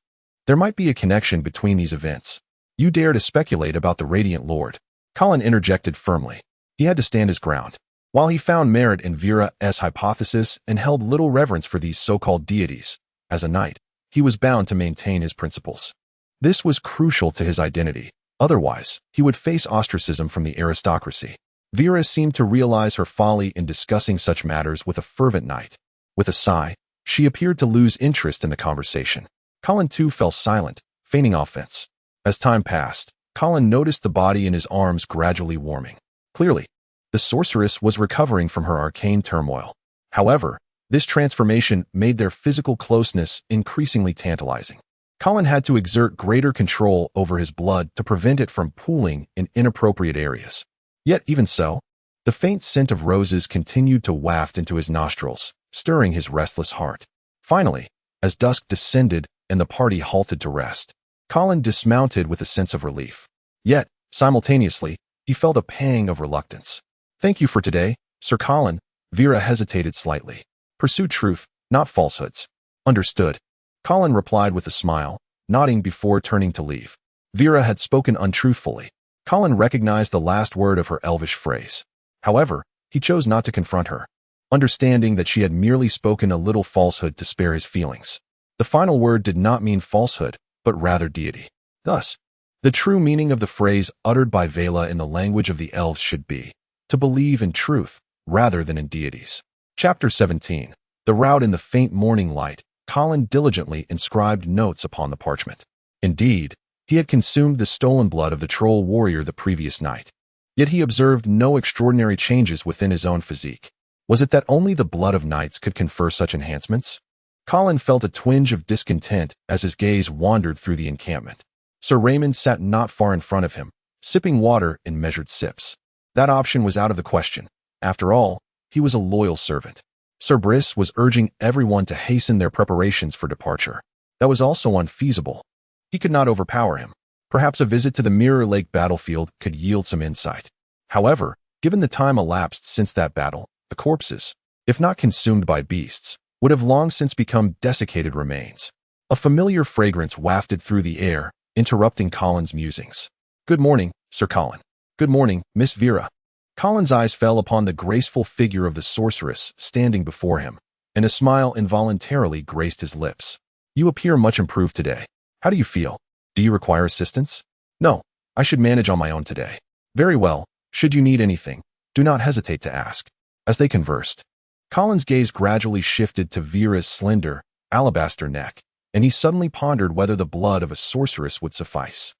there might be a connection between these events. You dare to speculate about the Radiant Lord?" Colin interjected firmly. He had to stand his ground. While he found merit in Vera's hypothesis and held little reverence for these so-called deities, as a knight, he was bound to maintain his principles. This was crucial to his identity. Otherwise, he would face ostracism from the aristocracy. Vera seemed to realize her folly in discussing such matters with a fervent knight. With a sigh, she appeared to lose interest in the conversation. Colin too fell silent, feigning offense. As time passed, Colin noticed the body in his arms gradually warming. Clearly, the sorceress was recovering from her arcane turmoil. However, this transformation made their physical closeness increasingly tantalizing. Colin had to exert greater control over his blood to prevent it from pooling in inappropriate areas. Yet even so, the faint scent of roses continued to waft into his nostrils, stirring his restless heart. Finally, as dusk descended and the party halted to rest, Colin dismounted with a sense of relief. Yet, simultaneously, he felt a pang of reluctance. "Thank you for today, Sir Colin." Vera hesitated slightly. "Pursue truth, not falsehoods." "Understood," Colin replied with a smile, nodding before turning to leave. Vera had spoken untruthfully. Colin recognized the last word of her elvish phrase. However, he chose not to confront her, understanding that she had merely spoken a little falsehood to spare his feelings. The final word did not mean falsehood, but rather deity. Thus, the true meaning of the phrase uttered by Vela in the language of the elves should be, to believe in truth, rather than in deities. Chapter 17. The route in the faint morning light. Colin diligently inscribed notes upon the parchment. Indeed, he had consumed the stolen blood of the troll warrior the previous night. Yet he observed no extraordinary changes within his own physique. Was it that only the blood of knights could confer such enhancements? Colin felt a twinge of discontent as his gaze wandered through the encampment. Sir Raymond sat not far in front of him, sipping water in measured sips. That option was out of the question. After all, he was a loyal servant. Sir Briss was urging everyone to hasten their preparations for departure. That was also unfeasible. He could not overpower him. Perhaps a visit to the Mirror Lake battlefield could yield some insight. However, given the time elapsed since that battle, the corpses, if not consumed by beasts, would have long since become desiccated remains. A familiar fragrance wafted through the air, interrupting Colin's musings. "Good morning, Sir Colin." "Good morning, Miss Vera." Colin's eyes fell upon the graceful figure of the sorceress standing before him, and a smile involuntarily graced his lips. "You appear much improved today. How do you feel? Do you require assistance?" "No, I should manage on my own today." "Very well. Should you need anything, do not hesitate to ask." As they conversed, Colin's gaze gradually shifted to Vera's slender, alabaster neck, and he suddenly pondered whether the blood of a sorceress would suffice.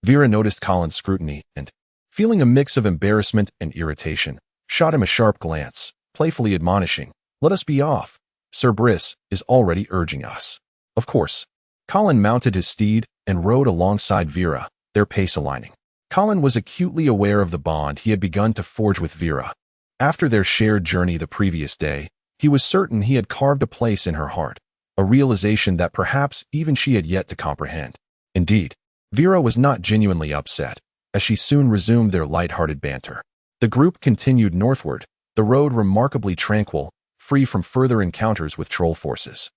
Vera noticed Colin's scrutiny and, feeling a mix of embarrassment and irritation, shot him a sharp glance, playfully admonishing, "Let us be off. Sir Briss is already urging us." Of course. Colin mounted his steed and rode alongside Vera, their pace aligning. Colin was acutely aware of the bond he had begun to forge with Vera. After their shared journey the previous day, he was certain he had carved a place in her heart, a realization that perhaps even she had yet to comprehend. Indeed, Vera was not genuinely upset, as she soon resumed their light-hearted banter. The group continued northward, the the road remarkably tranquil, free from further encounters with troll forces.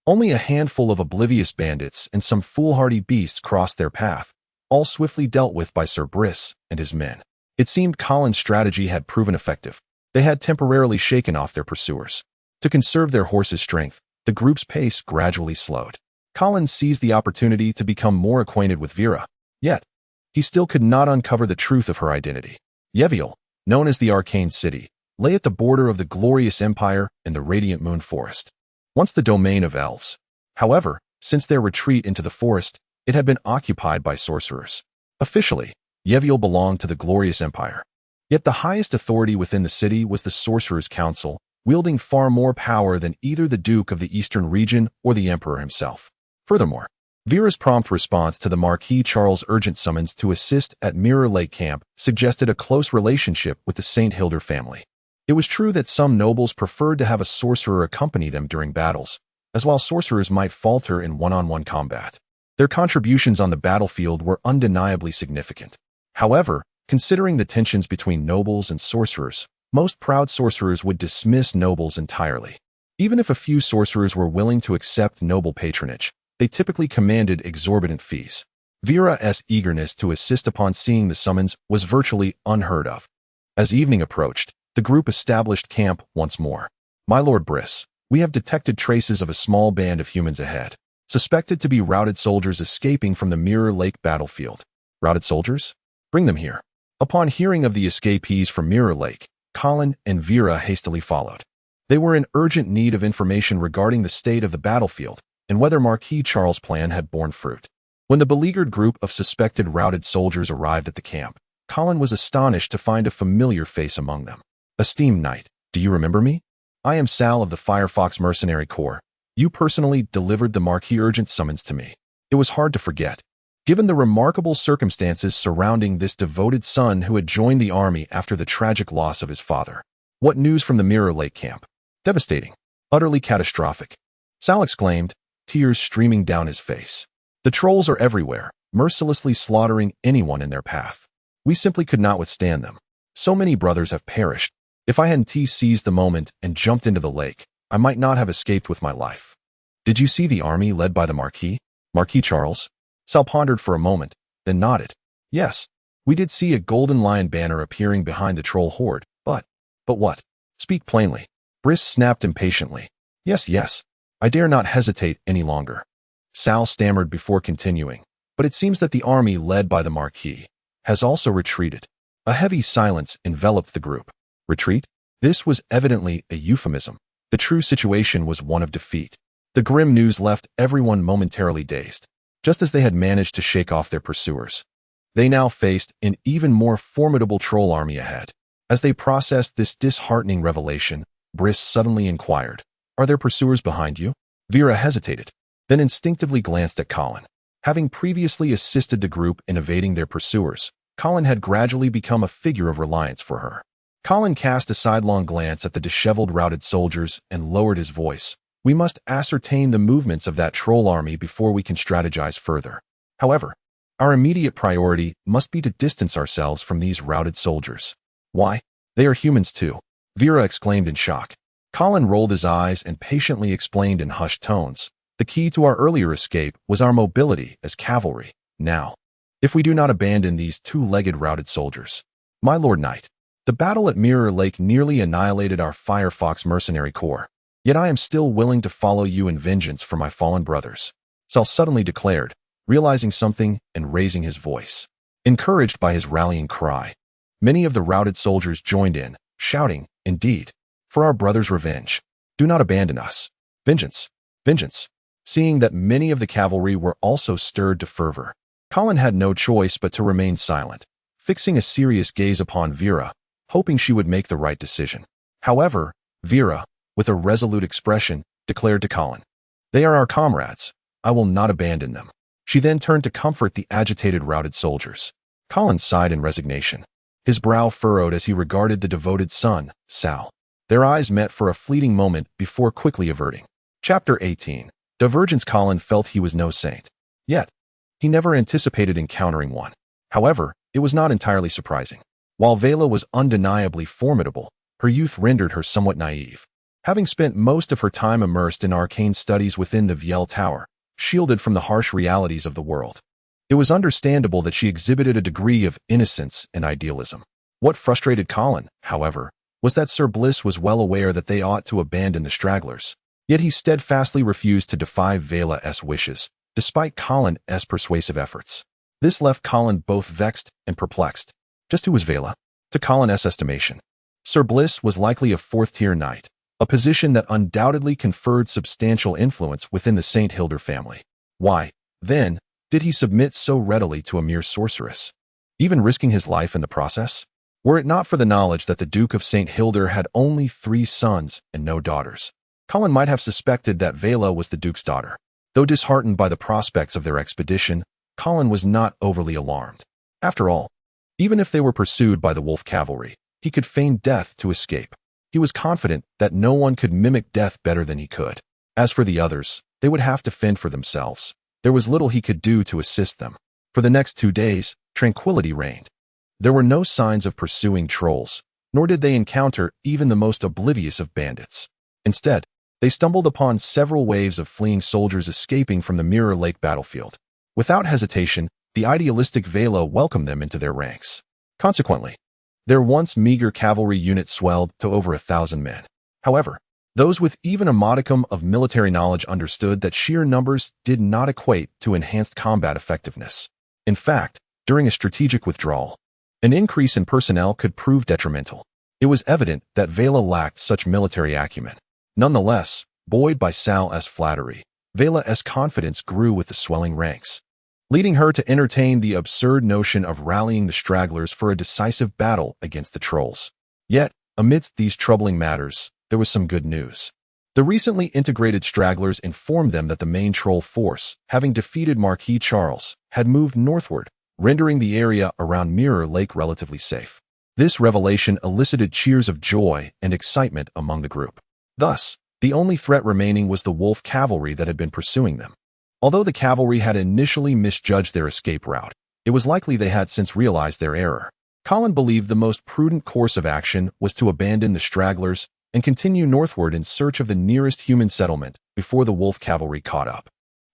Only a handful of oblivious bandits and some foolhardy beasts crossed their path, all swiftly dealt with by Sir Briss and his men. It seemed Colin's strategy had proven effective. They had temporarily shaken off their pursuers. To conserve their horses' strength, the group's pace gradually slowed. Colin seized the opportunity to become more acquainted with Vera. Yet, he still could not uncover the truth of her identity. Yeviel, known as the Arcane City, lay at the border of the glorious empire and the Radiant Moon Forest, once the domain of elves. However, since their retreat into the forest, it had been occupied by sorcerers. Officially, Yeviel belonged to the glorious empire. Yet the highest authority within the city was the Sorcerer's Council, wielding far more power than either the Duke of the Eastern region or the Emperor himself. Furthermore, Vera's prompt response to the Marquis Charles' urgent summons to assist at Mirror Lake Camp suggested a close relationship with the St. Hilder family. It was true that some nobles preferred to have a sorcerer accompany them during battles, as while sorcerers might falter in one-on-one combat. Their contributions on the battlefield were undeniably significant. However, considering the tensions between nobles and sorcerers, most proud sorcerers would dismiss nobles entirely. Even if a few sorcerers were willing to accept noble patronage, they typically commanded exorbitant fees. Vera's eagerness to assist upon seeing the summons was virtually unheard of. As evening approached, the group established camp once more. "My Lord Briss, we have detected traces of a small band of humans ahead, suspected to be routed soldiers escaping from the Mirror Lake battlefield." "Routed soldiers? Bring them here." Upon hearing of the escapees from Mirror Lake, Colin and Vera hastily followed. They were in urgent need of information regarding the state of the battlefield and whether Marquis Charles' plan had borne fruit. When the beleaguered group of suspected routed soldiers arrived at the camp, Colin was astonished to find a familiar face among them. "Esteemed knight, do you remember me? I am Sal of the Firefox Mercenary Corps. You personally delivered the Marquis urgent summons to me. It was hard to forget, given the remarkable circumstances surrounding this devoted son who had joined the army after the tragic loss of his father." "What news from the Mirror Lake camp?" "Devastating. Utterly catastrophic," Sal exclaimed, tears streaming down his face. "The trolls are everywhere, mercilessly slaughtering anyone in their path. We simply could not withstand them. So many brothers have perished. If I hadn't seized the moment and jumped into the lake, I might not have escaped with my life." "Did you see the army led by the Marquis Charles?" Sal pondered for a moment, then nodded. "Yes, we did see a golden lion banner appearing behind the troll horde, but what? Speak plainly." Briss snapped impatiently. Yes, I dare not hesitate any longer." Sal stammered before continuing, "But it seems that the army led by the Marquis has also retreated." A heavy silence enveloped the group. Retreat? This was evidently a euphemism. The true situation was one of defeat. The grim news left everyone momentarily dazed. Just as they had managed to shake off their pursuers, they now faced an even more formidable troll army ahead. As they processed this disheartening revelation, Briss suddenly inquired, "Are there pursuers behind you?" Vera hesitated, then instinctively glanced at Colin. Having previously assisted the group in evading their pursuers, Colin had gradually become a figure of reliance for her. Colin cast a sidelong glance at the disheveled routed soldiers and lowered his voice. "We must ascertain the movements of that troll army before we can strategize further. However, our immediate priority must be to distance ourselves from these routed soldiers." "Why? They are humans too," Vera exclaimed in shock. Colin rolled his eyes and patiently explained in hushed tones, "The key to our earlier escape was our mobility as cavalry. Now, if we do not abandon these two-legged routed soldiers..." "My Lord Knight, the battle at Mirror Lake nearly annihilated our Firefox Mercenary Corps. Yet I am still willing to follow you in vengeance for my fallen brothers," Sal suddenly declared, realizing something and raising his voice. Encouraged by his rallying cry, many of the routed soldiers joined in, shouting, "Indeed, for our brother's revenge. Do not abandon us. Vengeance, vengeance." Seeing that many of the cavalry were also stirred to fervor, Colin had no choice but to remain silent, fixing a serious gaze upon Vera, hoping she would make the right decision. However, Vera, with a resolute expression, declared to Colin, "They are our comrades. I will not abandon them." She then turned to comfort the agitated routed soldiers. Colin sighed in resignation. His brow furrowed as he regarded the devoted son, Sal. Their eyes met for a fleeting moment before quickly averting. Chapter 18. Divergence. Colin felt he was no saint. Yet, he never anticipated encountering one. However, it was not entirely surprising. While Vela was undeniably formidable, her youth rendered her somewhat naive. Having spent most of her time immersed in arcane studies within the Viel Tower, shielded from the harsh realities of the world, it was understandable that she exhibited a degree of innocence and idealism. What frustrated Colin, however, was that Sir Bliss was well aware that they ought to abandon the stragglers, yet he steadfastly refused to defy Vela's wishes, despite Colin's persuasive efforts. This left Colin both vexed and perplexed. Just who was Vela? To Colin's estimation, Sir Bliss was likely a fourth-tier knight, a position that undoubtedly conferred substantial influence within the St. Hilder family. Why, then, did he submit so readily to a mere sorceress, even risking his life in the process? Were it not for the knowledge that the Duke of St. Hilder had only 3 sons and no daughters, Colin might have suspected that Vela was the Duke's daughter. Though disheartened by the prospects of their expedition, Colin was not overly alarmed. After all, even if they were pursued by the wolf cavalry, he could feign death to escape. He was confident that no one could mimic death better than he could. As for the others, they would have to fend for themselves. There was little he could do to assist them. For the next 2 days, tranquility reigned. There were no signs of pursuing trolls, nor did they encounter even the most oblivious of bandits. Instead, they stumbled upon several waves of fleeing soldiers escaping from the Mirror Lake battlefield. Without hesitation, the idealistic Vela welcomed them into their ranks. Consequently, their once meager cavalry unit swelled to over 1,000 men. However, those with even a modicum of military knowledge understood that sheer numbers did not equate to enhanced combat effectiveness. In fact, during a strategic withdrawal, an increase in personnel could prove detrimental. It was evident that Vela lacked such military acumen. Nonetheless, buoyed by Sal's flattery, Vela's confidence grew with the swelling ranks, leading her to entertain the absurd notion of rallying the stragglers for a decisive battle against the trolls. Yet, amidst these troubling matters, there was some good news. The recently integrated stragglers informed them that the main troll force, having defeated Marquis Charles, had moved northward, rendering the area around Mirror Lake relatively safe. This revelation elicited cheers of joy and excitement among the group. Thus, the only threat remaining was the wolf cavalry that had been pursuing them. Although the cavalry had initially misjudged their escape route, it was likely they had since realized their error. Colin believed the most prudent course of action was to abandon the stragglers and continue northward in search of the nearest human settlement before the wolf cavalry caught up.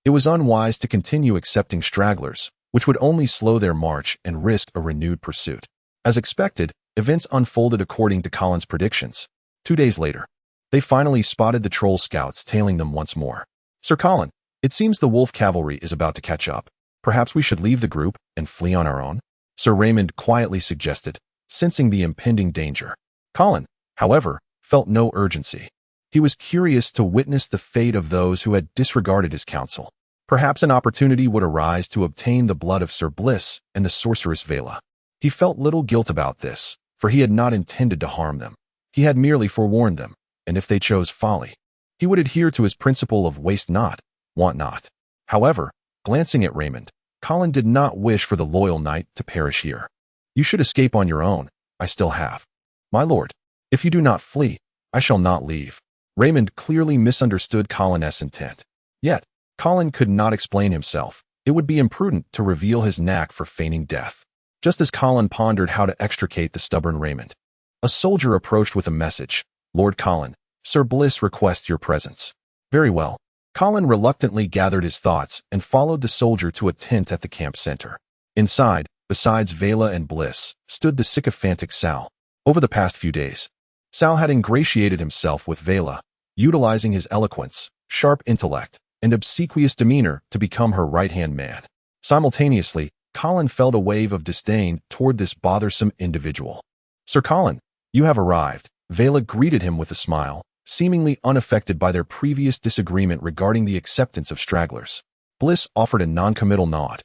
It was unwise to continue accepting stragglers, which would only slow their march and risk a renewed pursuit. As expected, events unfolded according to Colin's predictions. 2 days later, they finally spotted the troll scouts tailing them once more. "Sir Colin, it seems the wolf cavalry is about to catch up. Perhaps we should leave the group and flee on our own," Sir Raymond quietly suggested, sensing the impending danger. Colin, however, felt no urgency. He was curious to witness the fate of those who had disregarded his counsel. Perhaps an opportunity would arise to obtain the blood of Sir Bliss and the sorceress Vela. He felt little guilt about this, for he had not intended to harm them. He had merely forewarned them, and if they chose folly, he would adhere to his principle of waste not, want not. However, glancing at Raymond, Colin did not wish for the loyal knight to perish here. "You should escape on your own. I still have. My lord, if you do not flee, I shall not leave." Raymond clearly misunderstood Colin's intent. Yet, Colin could not explain himself. It would be imprudent to reveal his knack for feigning death. Just as Colin pondered how to extricate the stubborn Raymond, a soldier approached with a message. "Lord Colin, Sir Bliss requests your presence." Very well. Colin reluctantly gathered his thoughts and followed the soldier to a tent at the camp center. Inside, besides Vela and Bliss, stood the sycophantic Sal. Over the past few days, Sal had ingratiated himself with Vela, utilizing his eloquence, sharp intellect, and obsequious demeanor to become her right-hand man. Simultaneously, Colin felt a wave of disdain toward this bothersome individual. "Sir Colin, you have arrived." Vela greeted him with a smile, seemingly unaffected by their previous disagreement regarding the acceptance of stragglers. Bliss offered a noncommittal nod,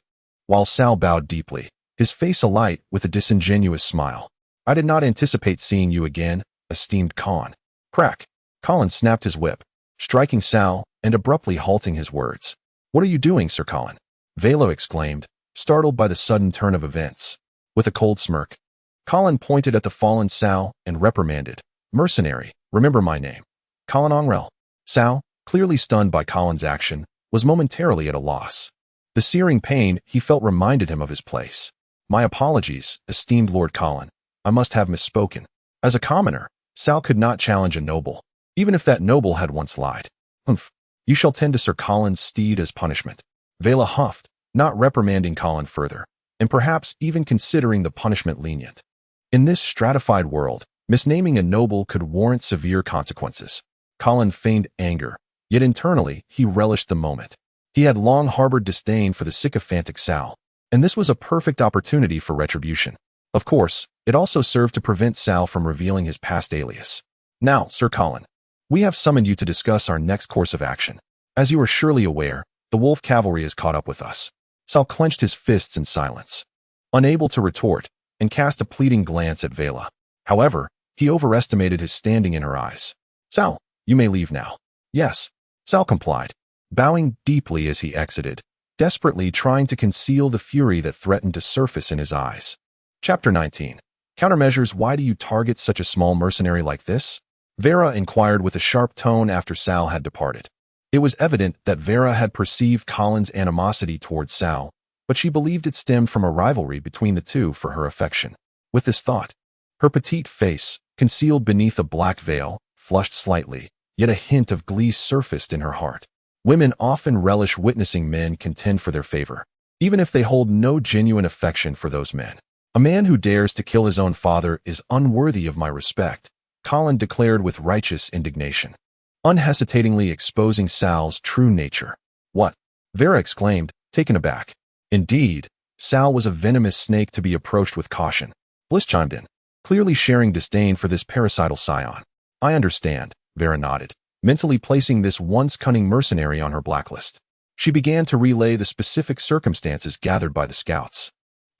while Sal bowed deeply, his face alight with a disingenuous smile. "I did not anticipate seeing you again, esteemed Con." Crack! Colin snapped his whip, striking Sal and abruptly halting his words. "What are you doing, Sir Colin?" Vela exclaimed, startled by the sudden turn of events. With a cold smirk, Colin pointed at the fallen Sal and reprimanded, "Mercenary, remember my name. Colin Ongrel." Sal, clearly stunned by Colin's action, was momentarily at a loss. The searing pain he felt reminded him of his place. "My apologies, esteemed Lord Colin. I must have misspoken. As a commoner, Sal could not challenge a noble, even if that noble had once lied. Humph. You shall tend to Sir Colin's steed as punishment. Vela huffed, not reprimanding Colin further, and perhaps even considering the punishment lenient. In this stratified world, misnaming a noble could warrant severe consequences. Colin feigned anger, yet internally he relished the moment. He had long harbored disdain for the sycophantic Sal, and this was a perfect opportunity for retribution. Of course, it also served to prevent Sal from revealing his past alias. Now, Sir Colin, we have summoned you to discuss our next course of action. As you are surely aware, the wolf cavalry has caught up with us. Sal clenched his fists in silence, unable to retort, and cast a pleading glance at Vela. However, he overestimated his standing in her eyes. Sal, you may leave now. Yes, Sal complied, bowing deeply as he exited, desperately trying to conceal the fury that threatened to surface in his eyes. Chapter 19. Countermeasures. Why do you target such a small mercenary like this? Vera inquired with a sharp tone after Sal had departed. It was evident that Vera had perceived Colin's animosity towards Sal, but she believed it stemmed from a rivalry between the two for her affection. With this thought, her petite face, concealed beneath a black veil, flushed slightly, yet a hint of glee surfaced in her heart. Women often relish witnessing men contend for their favor, even if they hold no genuine affection for those men. A man who dares to kill his own father is unworthy of my respect, Colin declared with righteous indignation, unhesitatingly exposing Sal's true nature. What? Vera exclaimed, taken aback. Indeed, Sal was a venomous snake to be approached with caution. Bliss chimed in, clearly sharing disdain for this parricidal scion. I understand, Vera nodded, mentally placing this once cunning mercenary on her blacklist. She began to relay the specific circumstances gathered by the scouts.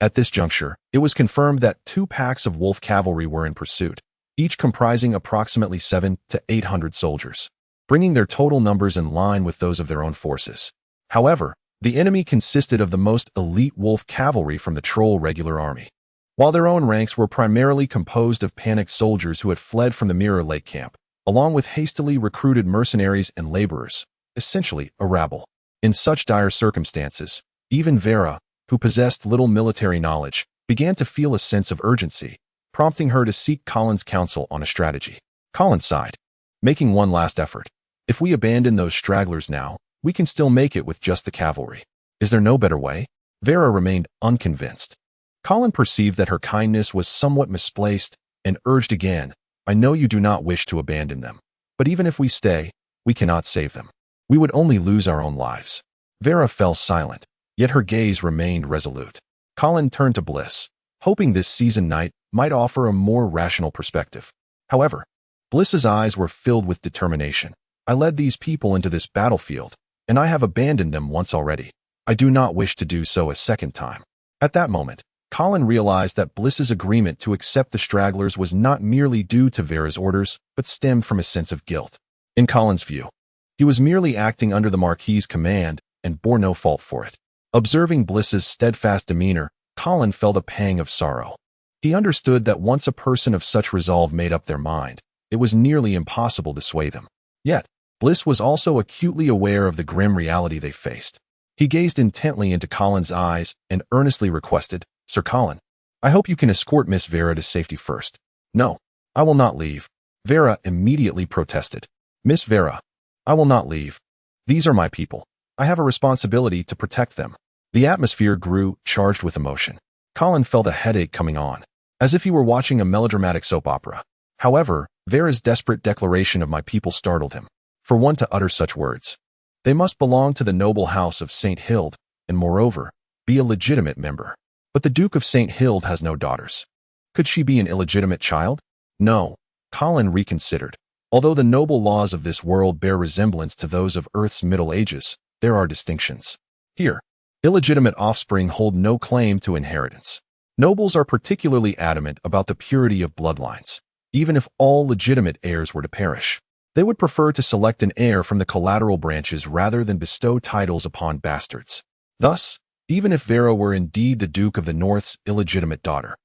At this juncture, it was confirmed that 2 packs of wolf cavalry were in pursuit, each comprising approximately 700 to 800 soldiers, bringing their total numbers in line with those of their own forces. However, the enemy consisted of the most elite wolf cavalry from the Troll regular army, while their own ranks were primarily composed of panicked soldiers who had fled from the Mirror Lake camp, along with hastily recruited mercenaries and laborers, essentially a rabble. In such dire circumstances, even Vera, who possessed little military knowledge, began to feel a sense of urgency, prompting her to seek Colin's counsel on a strategy. Colin sighed, making one last effort. If we abandon those stragglers now, we can still make it with just the cavalry. Is there no better way? Vera remained unconvinced. Colin perceived that her kindness was somewhat misplaced and urged again, I know you do not wish to abandon them, but even if we stay, we cannot save them. We would only lose our own lives. Vera fell silent, yet her gaze remained resolute. Colin turned to Bliss, hoping this seasoned knight might offer a more rational perspective. However, Bliss's eyes were filled with determination. I led these people into this battlefield, and I have abandoned them once already. I do not wish to do so a second time. At that moment, Colin realized that Bliss's agreement to accept the stragglers was not merely due to Vera's orders, but stemmed from a sense of guilt. In Colin's view, he was merely acting under the Marquis's command and bore no fault for it. Observing Bliss's steadfast demeanor, Colin felt a pang of sorrow. He understood that once a person of such resolve made up their mind, it was nearly impossible to sway them. Yet, Bliss was also acutely aware of the grim reality they faced. He gazed intently into Colin's eyes and earnestly requested, Sir Colin, I hope you can escort Miss Vera to safety first. No, I will not leave. Vera immediately protested. Miss Vera, I will not leave. These are my people. I have a responsibility to protect them. The atmosphere grew, charged with emotion. Colin felt a headache coming on, as if he were watching a melodramatic soap opera. However, Vera's desperate declaration of my people startled him. For one to utter such words, they must belong to the noble house of St. Hild, and moreover, be a legitimate member. But the Duke of St. Hild has no daughters. Could she be an illegitimate child? No, Colin reconsidered. Although the noble laws of this world bear resemblance to those of Earth's Middle Ages, there are distinctions. Here, illegitimate offspring hold no claim to inheritance. Nobles are particularly adamant about the purity of bloodlines. Even if all legitimate heirs were to perish, they would prefer to select an heir from the collateral branches rather than bestow titles upon bastards. Thus, even if Vera were indeed the Duke of the North's illegitimate daughter,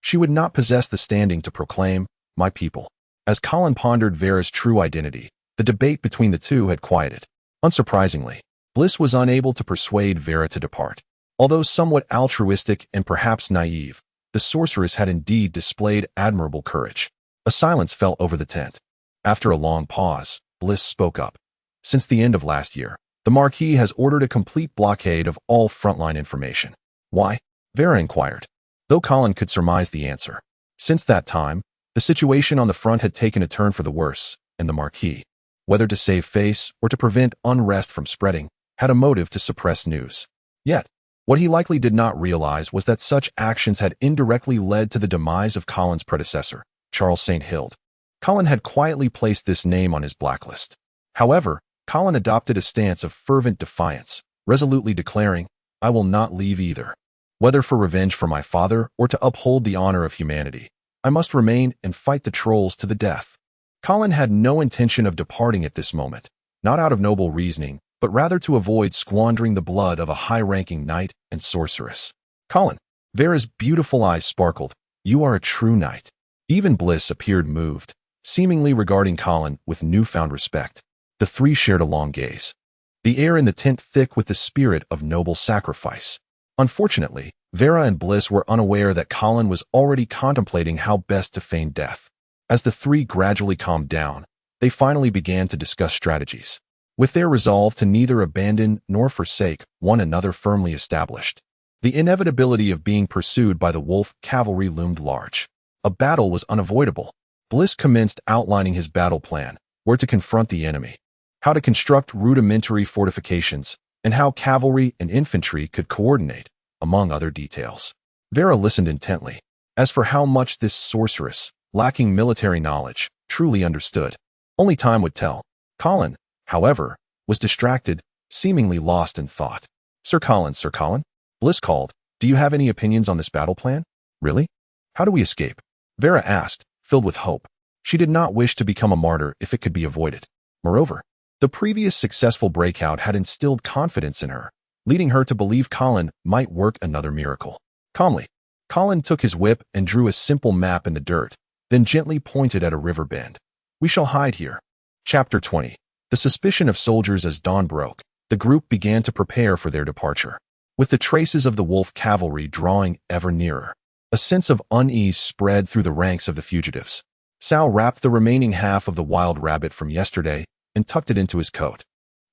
she would not possess the standing to proclaim, my people. As Colin pondered Vera's true identity, the debate between the two had quieted. Unsurprisingly, Bliss was unable to persuade Vera to depart. Although somewhat altruistic and perhaps naive, the sorceress had indeed displayed admirable courage. A silence fell over the tent. After a long pause, Bliss spoke up. Since the end of last year, the Marquis has ordered a complete blockade of all frontline information. Why? Vera inquired. Though Colin could surmise the answer. Since that time, the situation on the front had taken a turn for the worse, and the Marquis, whether to save face or to prevent unrest from spreading, had a motive to suppress news. Yet, what he likely did not realize was that such actions had indirectly led to the demise of Colin's predecessor, Charles St. Hild. Colin had quietly placed this name on his blacklist. However, Colin adopted a stance of fervent defiance, resolutely declaring, "I will not leave either. Whether for revenge for my father or to uphold the honor of humanity, I must remain and fight the trolls to the death." Colin had no intention of departing at this moment, not out of noble reasoning, but rather to avoid squandering the blood of a high-ranking knight and sorceress. "Colin," Vera's beautiful eyes sparkled, "you are a true knight." Even Bliss appeared moved, seemingly regarding Colin with newfound respect. The three shared a long gaze, the air in the tent thick with the spirit of noble sacrifice. Unfortunately, Vera and Bliss were unaware that Colin was already contemplating how best to feign death. As the three gradually calmed down, they finally began to discuss strategies. With their resolve to neither abandon nor forsake one another firmly established, the inevitability of being pursued by the wolf cavalry loomed large. A battle was unavoidable. Bliss commenced outlining his battle plan, where to confront the enemy, how to construct rudimentary fortifications, and how cavalry and infantry could coordinate, among other details. Vera listened intently. As for how much this sorceress, lacking military knowledge, truly understood, only time would tell. Colin, however, was distracted, seemingly lost in thought. Sir Colin," Bliss called, "do you have any opinions on this battle plan?" "Really? How do we escape?" Vera asked, filled with hope. She did not wish to become a martyr if it could be avoided. Moreover, the previous successful breakout had instilled confidence in her, leading her to believe Colin might work another miracle. Calmly, Colin took his whip and drew a simple map in the dirt, then gently pointed at a river bend. "We shall hide here." Chapter 20. The suspicion of soldiers. As dawn broke, the group began to prepare for their departure. With the traces of the wolf cavalry drawing ever nearer, a sense of unease spread through the ranks of the fugitives. Sal wrapped the remaining half of the wild rabbit from yesterday and tucked it into his coat,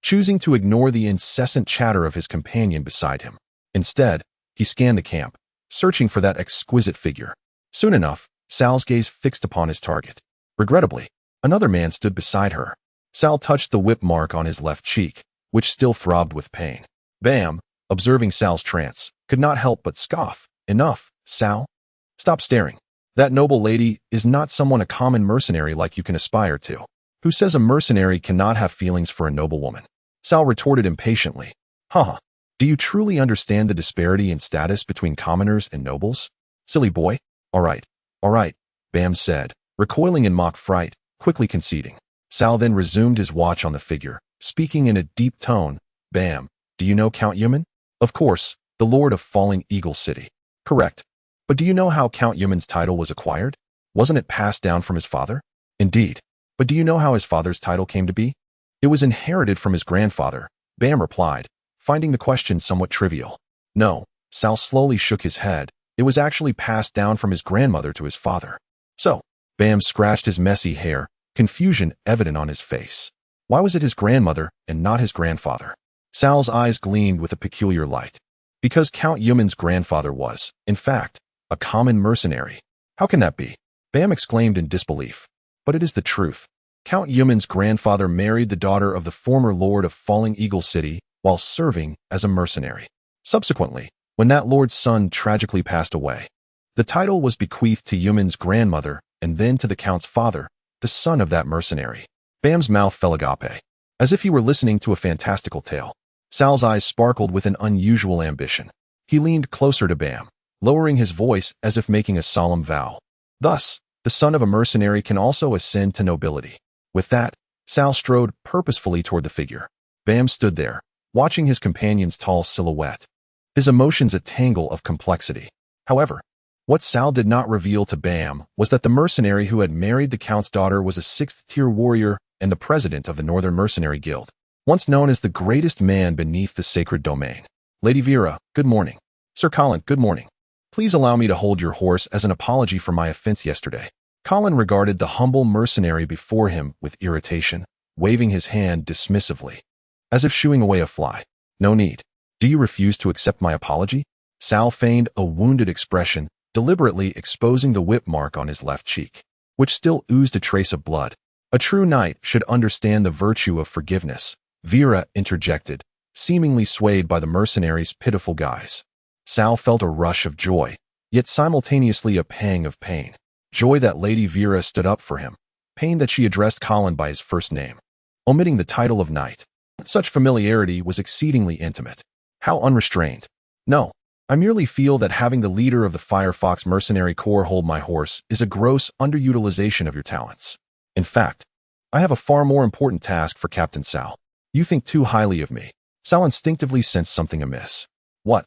choosing to ignore the incessant chatter of his companion beside him. Instead, he scanned the camp, searching for that exquisite figure. Soon enough, Sal's gaze fixed upon his target. Regrettably, another man stood beside her. Sal touched the whip mark on his left cheek, which still throbbed with pain. Bam, observing Sal's trance, could not help but scoff. "Enough, Sal. Stop staring. That noble lady is not someone a common mercenary like you can aspire to." "Who says a mercenary cannot have feelings for a noble woman?" Sal retorted impatiently. "Haha. Do you truly understand the disparity in status between commoners and nobles? Silly boy." All right, Bam said, recoiling in mock fright, quickly conceding. Sal then resumed his watch on the figure, speaking in a deep tone. "Bam, do you know Count Yuman?" "Of course, the Lord of Falling Eagle City." "Correct. But do you know how Count Yuman's title was acquired? Wasn't it passed down from his father?" "Indeed. But do you know how his father's title came to be?" "It was inherited from his grandfather," Bam replied, finding the question somewhat trivial. "No," Sal slowly shook his head. "It was actually passed down from his grandmother to his father." "So," Bam scratched his messy hair, confusion evident on his face. "Why was it his grandmother and not his grandfather?" Sal's eyes gleamed with a peculiar light. "Because Count Yuman's grandfather was, in fact, a common mercenary." "How can that be?" Bam exclaimed in disbelief. "But it is the truth. Count Yuman's grandfather married the daughter of the former lord of Falling Eagle City while serving as a mercenary. Subsequently, when that lord's son tragically passed away, the title was bequeathed to Yuman's grandmother and then to the count's father, the son of that mercenary." Bam's mouth fell agape, as if he were listening to a fantastical tale. Sal's eyes sparkled with an unusual ambition. He leaned closer to Bam, lowering his voice as if making a solemn vow. "Thus, the son of a mercenary can also ascend to nobility." With that, Sal strode purposefully toward the figure. Bam stood there, watching his companion's tall silhouette, his emotions a tangle of complexity. However, what Sal did not reveal to Bam was that the mercenary who had married the Count's daughter was a sixth-tier warrior and the president of the Northern Mercenary Guild, once known as the greatest man beneath the sacred domain. "Lady Vera, good morning." "Sir Colin, good morning. Please allow me to hold your horse as an apology for my offense yesterday." Colin regarded the humble mercenary before him with irritation, waving his hand dismissively, as if shooing away a fly. No need. Do you refuse to accept my apology? Sal feigned a wounded expression, deliberately exposing the whip mark on his left cheek, which still oozed a trace of blood. A true knight should understand the virtue of forgiveness, Vera interjected, seemingly swayed by the mercenary's pitiful guise. Sal felt a rush of joy, yet simultaneously a pang of pain. Joy that Lady Vera stood up for him, pain that she addressed Colin by his first name, omitting the title of knight. Such familiarity was exceedingly intimate. How unrestrained. No, I merely feel that having the leader of the Firefox Mercenary Corps hold my horse is a gross underutilization of your talents. In fact, I have a far more important task for Captain Sal. You think too highly of me. Sal instinctively sensed something amiss. What?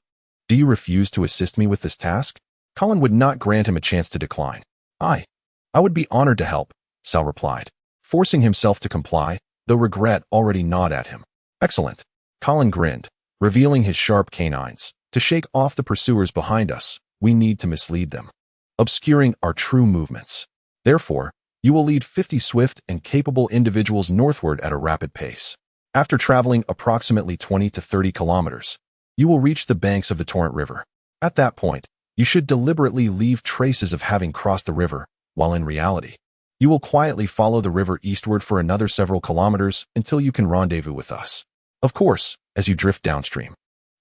Do you refuse to assist me with this task? Colin would not grant him a chance to decline. I would be honored to help, Sal replied, forcing himself to comply, though regret already gnawed at him. Excellent. Colin grinned, revealing his sharp canines. To shake off the pursuers behind us, we need to mislead them, obscuring our true movements. Therefore, you will lead 50 swift and capable individuals northward at a rapid pace. After traveling approximately 20 to 30 kilometers, you will reach the banks of the Torrent River. At that point, you should deliberately leave traces of having crossed the river, while in reality, you will quietly follow the river eastward for another several kilometers until you can rendezvous with us. Of course, as you drift downstream,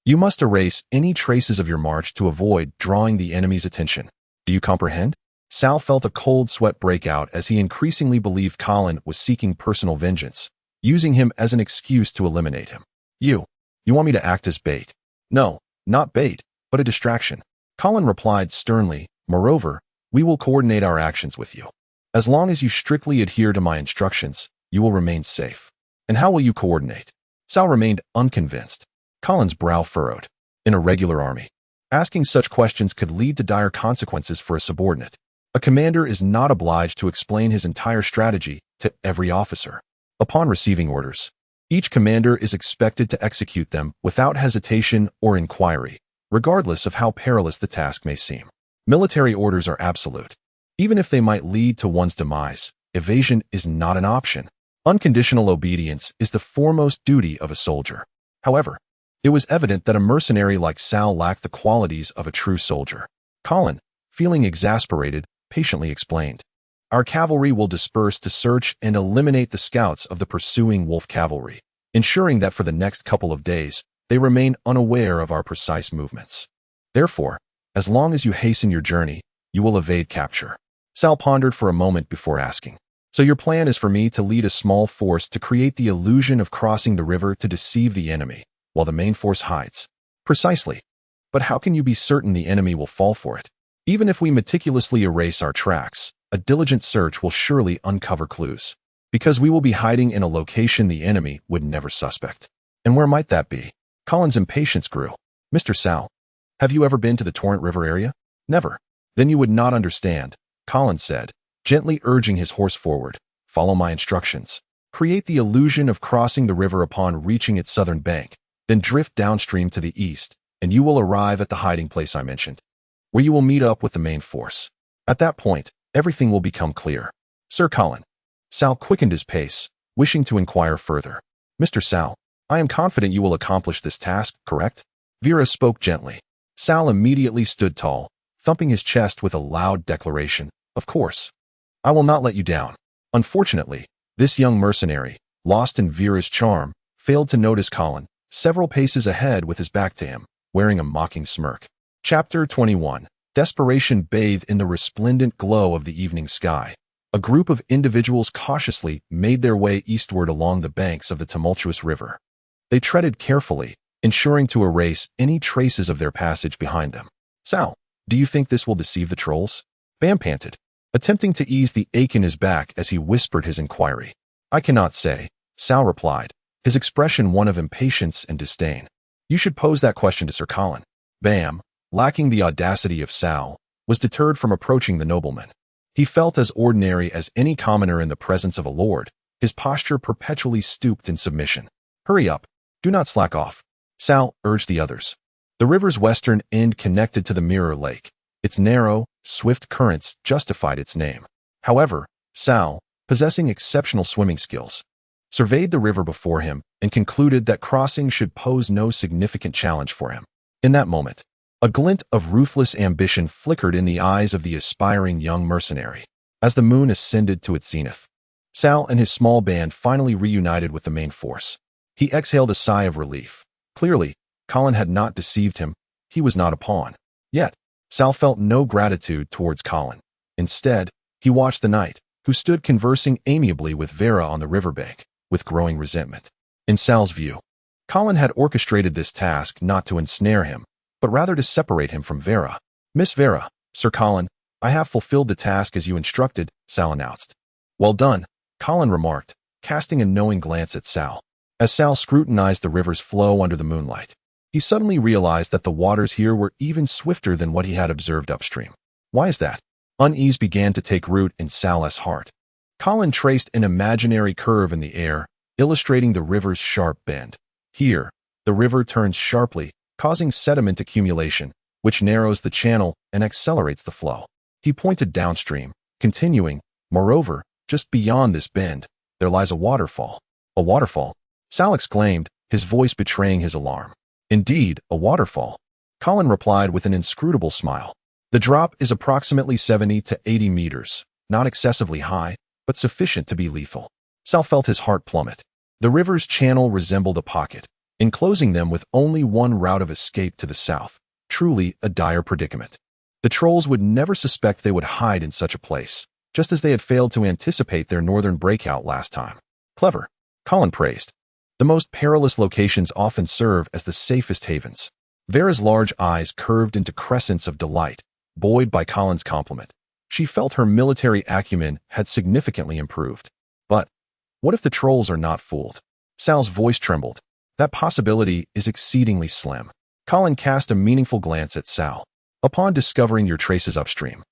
you must erase any traces of your march to avoid drawing the enemy's attention. Do you comprehend? Sal felt a cold sweat break out as he increasingly believed Colin was seeking personal vengeance, using him as an excuse to eliminate him. You want me to act as bait? No, not bait, but a distraction. Colin replied sternly, moreover, we will coordinate our actions with you. As long as you strictly adhere to my instructions, you will remain safe. And how will you coordinate? Sal remained unconvinced. Colin's brow furrowed. In a regular army, asking such questions could lead to dire consequences for a subordinate. A commander is not obliged to explain his entire strategy to every officer. Upon receiving orders, each commander is expected to execute them without hesitation or inquiry, regardless of how perilous the task may seem. Military orders are absolute. Even if they might lead to one's demise, evasion is not an option. Unconditional obedience is the foremost duty of a soldier. However, it was evident that a mercenary like Sal lacked the qualities of a true soldier. Colin, feeling exasperated, patiently explained. Our cavalry will disperse to search and eliminate the scouts of the pursuing wolf cavalry, ensuring that for the next couple of days, they remain unaware of our precise movements. Therefore, as long as you hasten your journey, you will evade capture. Sal pondered for a moment before asking. So your plan is for me to lead a small force to create the illusion of crossing the river to deceive the enemy, while the main force hides? Precisely. But how can you be certain the enemy will fall for it? Even if we meticulously erase our tracks, a diligent search will surely uncover clues. Because we will be hiding in a location the enemy would never suspect. And where might that be? Colin's impatience grew. Mr. Sal, have you ever been to the Torrent River area? Never. Then you would not understand, Colin said, gently urging his horse forward. Follow my instructions. Create the illusion of crossing the river upon reaching its southern bank, then drift downstream to the east, and you will arrive at the hiding place I mentioned, where you will meet up with the main force. At that point, everything will become clear. Sir Colin. Sal quickened his pace, wishing to inquire further. Mr. Sal, I am confident you will accomplish this task, correct? Vera spoke gently. Sal immediately stood tall, thumping his chest with a loud declaration. Of course. I will not let you down. Unfortunately, this young mercenary, lost in Vera's charm, failed to notice Colin, several paces ahead with his back to him, wearing a mocking smirk. Chapter 21. Desperation bathed in the resplendent glow of the evening sky. A group of individuals cautiously made their way eastward along the banks of the tumultuous river. They treaded carefully, ensuring to erase any traces of their passage behind them. Sal, do you think this will deceive the trolls? Bam panted, attempting to ease the ache in his back as he whispered his inquiry. I cannot say, Sal replied, his expression one of impatience and disdain. You should pose that question to Sir Colin. Bam, lacking the audacity of Sal, was deterred from approaching the nobleman. He felt as ordinary as any commoner in the presence of a lord, his posture perpetually stooped in submission. Hurry up, do not slack off, Sal urged the others. The river's western end connected to the Mirror Lake. Its narrow, swift currents justified its name. However, Sal, possessing exceptional swimming skills, surveyed the river before him and concluded that crossing should pose no significant challenge for him. In that moment, a glint of ruthless ambition flickered in the eyes of the aspiring young mercenary. As the moon ascended to its zenith, Sal and his small band finally reunited with the main force. He exhaled a sigh of relief. Clearly, Colin had not deceived him. He was not a pawn. Yet, Sal felt no gratitude towards Colin. Instead, he watched the knight, who stood conversing amiably with Vera on the riverbank, with growing resentment. In Sal's view, Colin had orchestrated this task not to ensnare him, but rather to separate him from Vera. "Miss Vera, Sir Colin, I have fulfilled the task as you instructed," Sal announced. "Well done," Colin remarked, casting a knowing glance at Sal. As Sal scrutinized the river's flow under the moonlight, he suddenly realized that the waters here were even swifter than what he had observed upstream. Why is that? Unease began to take root in Sal's heart. Colin traced an imaginary curve in the air, illustrating the river's sharp bend. Here, the river turns sharply, causing sediment accumulation, which narrows the channel and accelerates the flow. He pointed downstream, continuing, "Moreover, just beyond this bend, there lies a waterfall." "A waterfall?" Sal exclaimed, his voice betraying his alarm. "Indeed, a waterfall," Colin replied with an inscrutable smile. "The drop is approximately 70 to 80 meters, not excessively high, but sufficient to be lethal." Sal felt his heart plummet. The river's channel resembled a pocket, enclosing them with only one route of escape to the south. Truly a dire predicament. The trolls would never suspect they would hide in such a place, just as they had failed to anticipate their northern breakout last time. "Clever," Colin praised. "The most perilous locations often serve as the safest havens." Vera's large eyes curved into crescents of delight, buoyed by Colin's compliment. She felt her military acumen had significantly improved. But what if the trolls are not fooled? Sal's voice trembled. "That possibility is exceedingly slim." Colin cast a meaningful glance at Sal. "Upon discovering your traces upstream,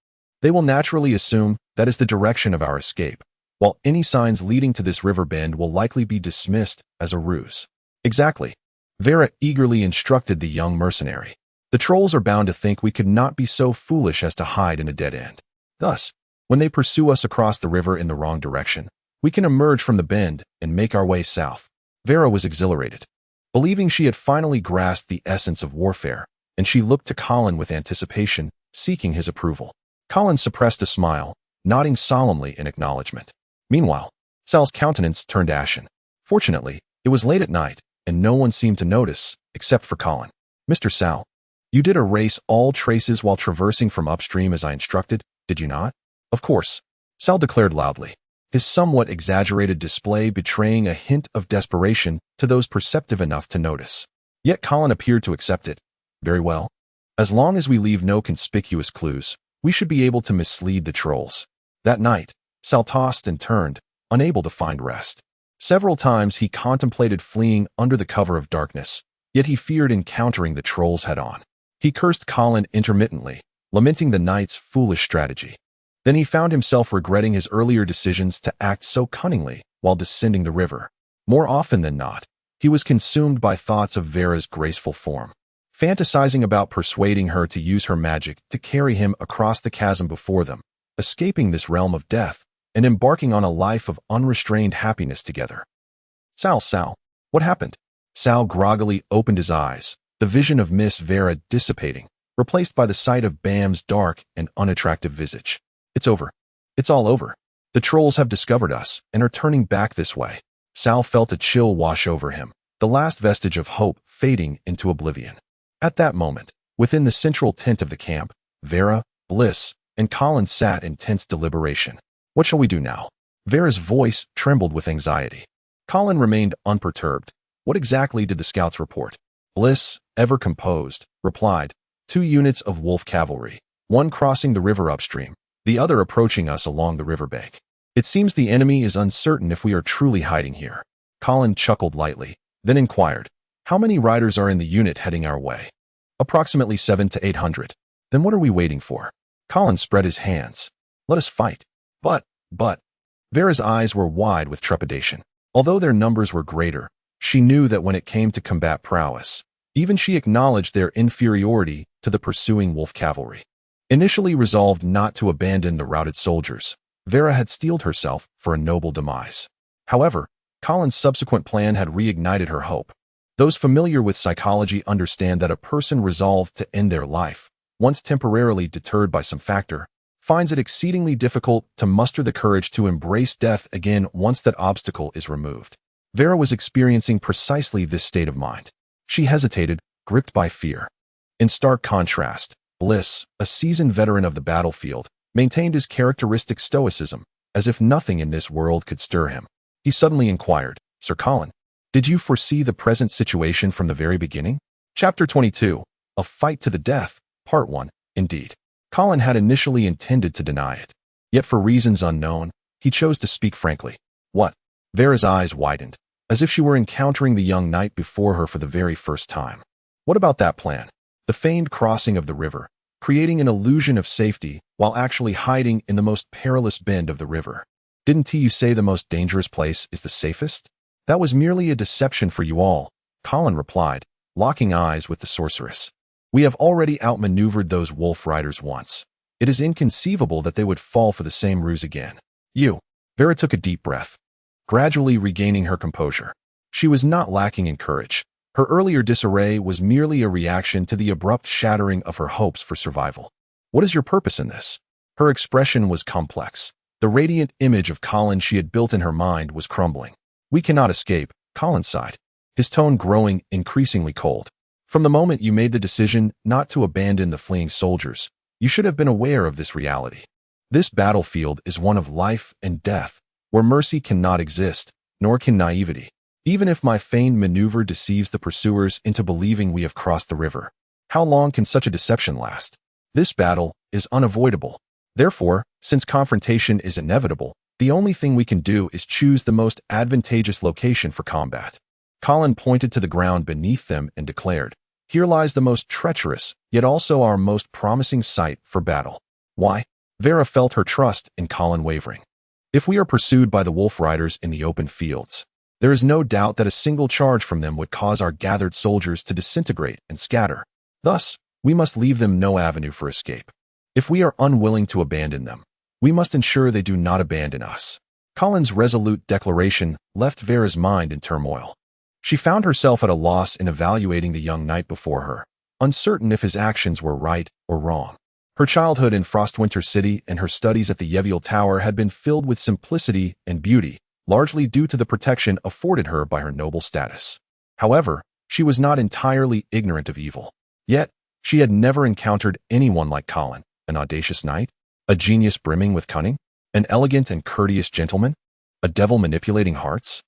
they will naturally assume that is the direction of our escape, while any signs leading to this river bend will likely be dismissed as a ruse." "Exactly," Vera eagerly instructed the young mercenary. "The trolls are bound to think we could not be so foolish as to hide in a dead end. Thus, when they pursue us across the river in the wrong direction, we can emerge from the bend and make our way south." Vera was exhilarated, believing she had finally grasped the essence of warfare, and she looked to Colin with anticipation, seeking his approval. Colin suppressed a smile, nodding solemnly in acknowledgement. Meanwhile, Sal's countenance turned ashen. Fortunately, it was late at night, and no one seemed to notice, except for Colin. "Mr. Sal, you did erase all traces while traversing from upstream as I instructed, did you not?" "Of course," Sal declared loudly, his somewhat exaggerated display betraying a hint of desperation to those perceptive enough to notice. Yet Colin appeared to accept it. "Very well. As long as we leave no conspicuous clues, we should be able to mislead the trolls." That night, Sal tossed and turned, unable to find rest. Several times he contemplated fleeing under the cover of darkness, yet he feared encountering the trolls head-on. He cursed Colin intermittently, lamenting the knight's foolish strategy. Then he found himself regretting his earlier decisions to act so cunningly while descending the river. More often than not, he was consumed by thoughts of Vera's graceful form, fantasizing about persuading her to use her magic to carry him across the chasm before them, escaping this realm of death, and embarking on a life of unrestrained happiness together. Sal, what happened?" Sal groggily opened his eyes, the vision of Miss Vera dissipating, replaced by the sight of Bam's dark and unattractive visage. "It's over. It's all over. The trolls have discovered us and are turning back this way." Sal felt a chill wash over him, the last vestige of hope fading into oblivion. At that moment, within the central tent of the camp, Vera, Bliss, and Colin sat in tense deliberation. "What shall we do now?" Vera's voice trembled with anxiety. Colin remained unperturbed. "What exactly did the scouts report?" Bliss, ever composed, replied, 2 units of wolf cavalry, one crossing the river upstream, the other approaching us along the riverbank. It seems the enemy is uncertain if we are truly hiding here." Colin chuckled lightly, then inquired, "How many riders are in the unit heading our way?" "Approximately 700 to 800. "Then what are we waiting for?" Colin spread his hands. "Let us fight." But, Vera's eyes were wide with trepidation. Although their numbers were greater, she knew that when it came to combat prowess, even she acknowledged their inferiority to the pursuing wolf cavalry. Initially resolved not to abandon the routed soldiers, Vera had steeled herself for a noble demise. However, Colin's subsequent plan had reignited her hope. Those familiar with psychology understand that a person resolved to end their life, once temporarily deterred by some factor, finds it exceedingly difficult to muster the courage to embrace death again once that obstacle is removed. Vera was experiencing precisely this state of mind. She hesitated, gripped by fear. In stark contrast, Bliss, a seasoned veteran of the battlefield, maintained his characteristic stoicism, as if nothing in this world could stir him. He suddenly inquired, "Sir Colin, did you foresee the present situation from the very beginning?" Chapter 22, A Fight to the Death, Part 1, Indeed. Colin had initially intended to deny it. Yet for reasons unknown, he chose to speak frankly. What? Vera's eyes widened, as if she were encountering the young knight before her for the very first time. What about that plan? The feigned crossing of the river, creating an illusion of safety while actually hiding in the most perilous bend of the river. Didn't you say the most dangerous place is the safest? That was merely a deception for you all, Colin replied, locking eyes with the sorceress. We have already outmaneuvered those wolf riders once. It is inconceivable that they would fall for the same ruse again. Vera took a deep breath, gradually regaining her composure. She was not lacking in courage. Her earlier disarray was merely a reaction to the abrupt shattering of her hopes for survival. What is your purpose in this? Her expression was complex. The radiant image of Colin she had built in her mind was crumbling. We cannot escape, Colin sighed, his tone growing increasingly cold. From the moment you made the decision not to abandon the fleeing soldiers, you should have been aware of this reality. This battlefield is one of life and death, where mercy cannot exist, nor can naivety. Even if my feigned maneuver deceives the pursuers into believing we have crossed the river, how long can such a deception last? This battle is unavoidable. Therefore, since confrontation is inevitable, the only thing we can do is choose the most advantageous location for combat. Colin pointed to the ground beneath them and declared, "Here lies the most treacherous, yet also our most promising site for battle." Why? Vera felt her trust in Colin wavering. If we are pursued by the wolf riders in the open fields, there is no doubt that a single charge from them would cause our gathered soldiers to disintegrate and scatter. Thus, we must leave them no avenue for escape. If we are unwilling to abandon them, we must ensure they do not abandon us. Colin's resolute declaration left Vera's mind in turmoil. She found herself at a loss in evaluating the young knight before her, uncertain if his actions were right or wrong. Her childhood in Frostwinter City and her studies at the Yeviel Tower had been filled with simplicity and beauty, largely due to the protection afforded her by her noble status. However, she was not entirely ignorant of evil. Yet, she had never encountered anyone like Colin, an audacious knight, a genius brimming with cunning, an elegant and courteous gentleman, a devil manipulating hearts.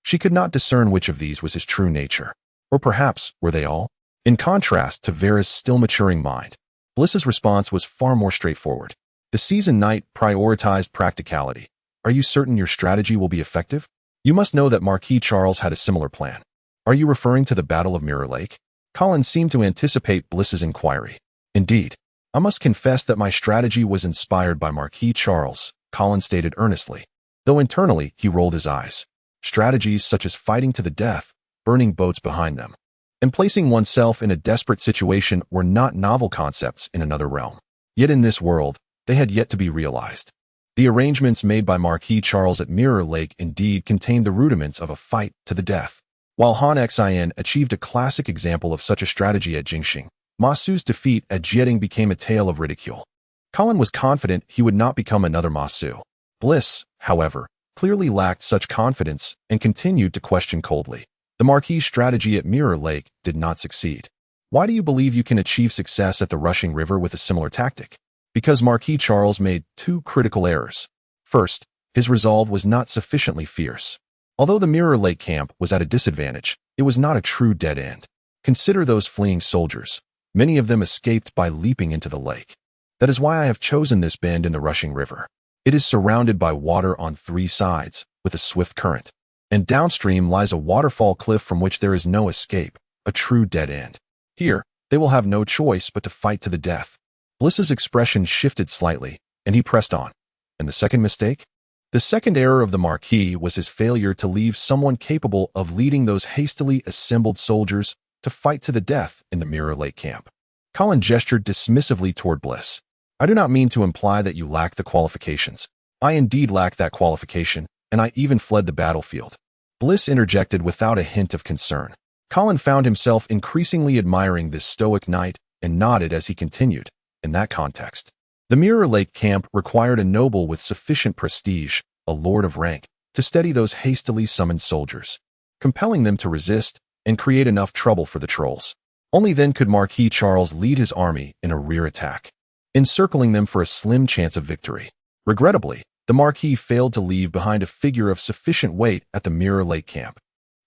She could not discern which of these was his true nature. Or perhaps were they all? In contrast to Vera's still maturing mind, Bliss's response was far more straightforward. The seasoned knight prioritized practicality. Are you certain your strategy will be effective? You must know that Marquis Charles had a similar plan. Are you referring to the Battle of Mirror Lake? Colin seemed to anticipate Bliss's inquiry. Indeed. I must confess that my strategy was inspired by Marquis Charles, Colin stated earnestly, though internally he rolled his eyes. Strategies such as fighting to the death, burning boats behind them, and placing oneself in a desperate situation were not novel concepts in another realm. Yet in this world, they had yet to be realized. The arrangements made by Marquis Charles at Mirror Lake indeed contained the rudiments of a fight to the death. While Han Xin achieved a classic example of such a strategy at Jingxing, Ma Su's defeat at Jieting became a tale of ridicule. Colin was confident he would not become another Ma Su. Bliss, however, clearly lacked such confidence and continued to question coldly. The Marquis' strategy at Mirror Lake did not succeed. Why do you believe you can achieve success at the rushing river with a similar tactic? Because Marquis Charles made two critical errors. First, his resolve was not sufficiently fierce. Although the Mirror Lake camp was at a disadvantage, it was not a true dead end. Consider those fleeing soldiers. Many of them escaped by leaping into the lake. That is why I have chosen this bend in the rushing river. It is surrounded by water on three sides, with a swift current. And downstream lies a waterfall cliff from which there is no escape, a true dead end. Here, they will have no choice but to fight to the death. Bliss's expression shifted slightly, and he pressed on. And the second mistake? The second error of the Marquis was his failure to leave someone capable of leading those hastily assembled soldiers to fight to the death in the Mirror Lake camp. Colin gestured dismissively toward Bliss. I do not mean to imply that you lack the qualifications. I indeed lack that qualification, and I even fled the battlefield. Bliss interjected without a hint of concern. Colin found himself increasingly admiring this stoic knight and nodded as he continued. In that context, the Mirror Lake camp required a noble with sufficient prestige, a lord of rank, to steady those hastily summoned soldiers, compelling them to resist and create enough trouble for the trolls. Only then could Marquis Charles lead his army in a rear attack, encircling them for a slim chance of victory. Regrettably, the Marquis failed to leave behind a figure of sufficient weight at the Mirror Lake camp.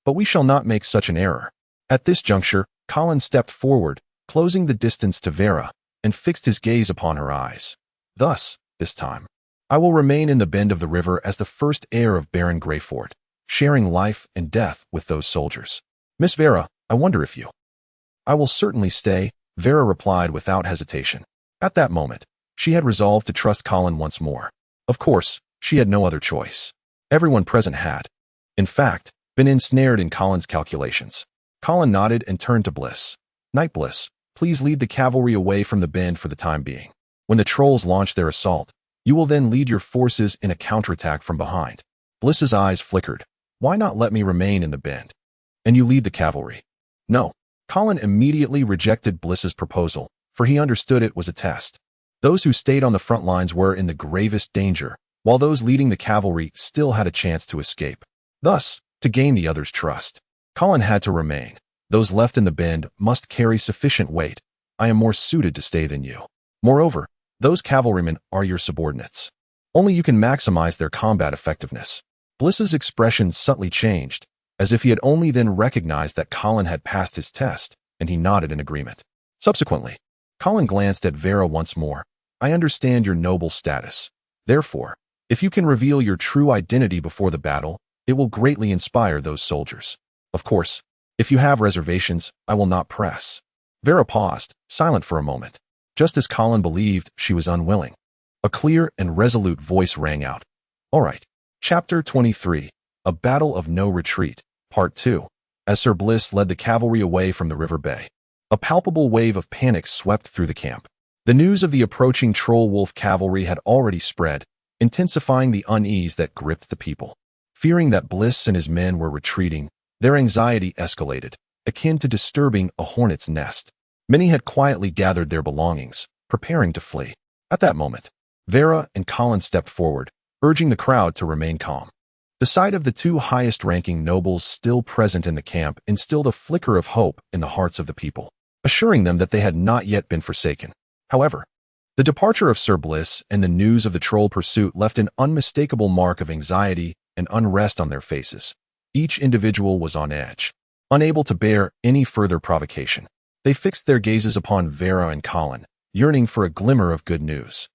But we shall not make such an error. At this juncture, Colin stepped forward, closing the distance to Vera, and fixed his gaze upon her eyes. Thus, this time, I will remain in the bend of the river as the first heir of Baron Greyford, sharing life and death with those soldiers. Miss Vera, I wonder if you... I will certainly stay, Vera replied without hesitation. At that moment, she had resolved to trust Colin once more. Of course, she had no other choice. Everyone present had, in fact, been ensnared in Colin's calculations. Colin nodded and turned to Bliss. Knight Bliss, please lead the cavalry away from the bend for the time being. When the trolls launch their assault, you will then lead your forces in a counterattack from behind. Bliss's eyes flickered. Why not let me remain in the bend? And you lead the cavalry? No. Colin immediately rejected Bliss's proposal, for he understood it was a test. Those who stayed on the front lines were in the gravest danger, while those leading the cavalry still had a chance to escape. Thus, to gain the others' trust, Colin had to remain. Those left in the bend must carry sufficient weight. I am more suited to stay than you. Moreover, those cavalrymen are your subordinates. Only you can maximize their combat effectiveness. Bliss's expression subtly changed, as if he had only then recognized that Colin had passed his test, and he nodded in agreement. Subsequently, Colin glanced at Vera once more. I understand your noble status. Therefore, if you can reveal your true identity before the battle, it will greatly inspire those soldiers. Of course, if you have reservations, I will not press. Vera paused, silent for a moment. Just as Colin believed she was unwilling, a clear and resolute voice rang out. All right. Chapter 23, A Battle of No Retreat, Part 2. As Sir Bliss led the cavalry away from the river bay, a palpable wave of panic swept through the camp. The news of the approaching troll wolf cavalry had already spread, intensifying the unease that gripped the people. Fearing that Bliss and his men were retreating, their anxiety escalated, akin to disturbing a hornet's nest. Many had quietly gathered their belongings, preparing to flee. At that moment, Vera and Colin stepped forward, urging the crowd to remain calm. The sight of the two highest-ranking nobles still present in the camp instilled a flicker of hope in the hearts of the people, assuring them that they had not yet been forsaken. However, the departure of Sir Bliss and the news of the troll pursuit left an unmistakable mark of anxiety and unrest on their faces. Each individual was on edge, unable to bear any further provocation. They fixed their gazes upon Vera and Colin, yearning for a glimmer of good news.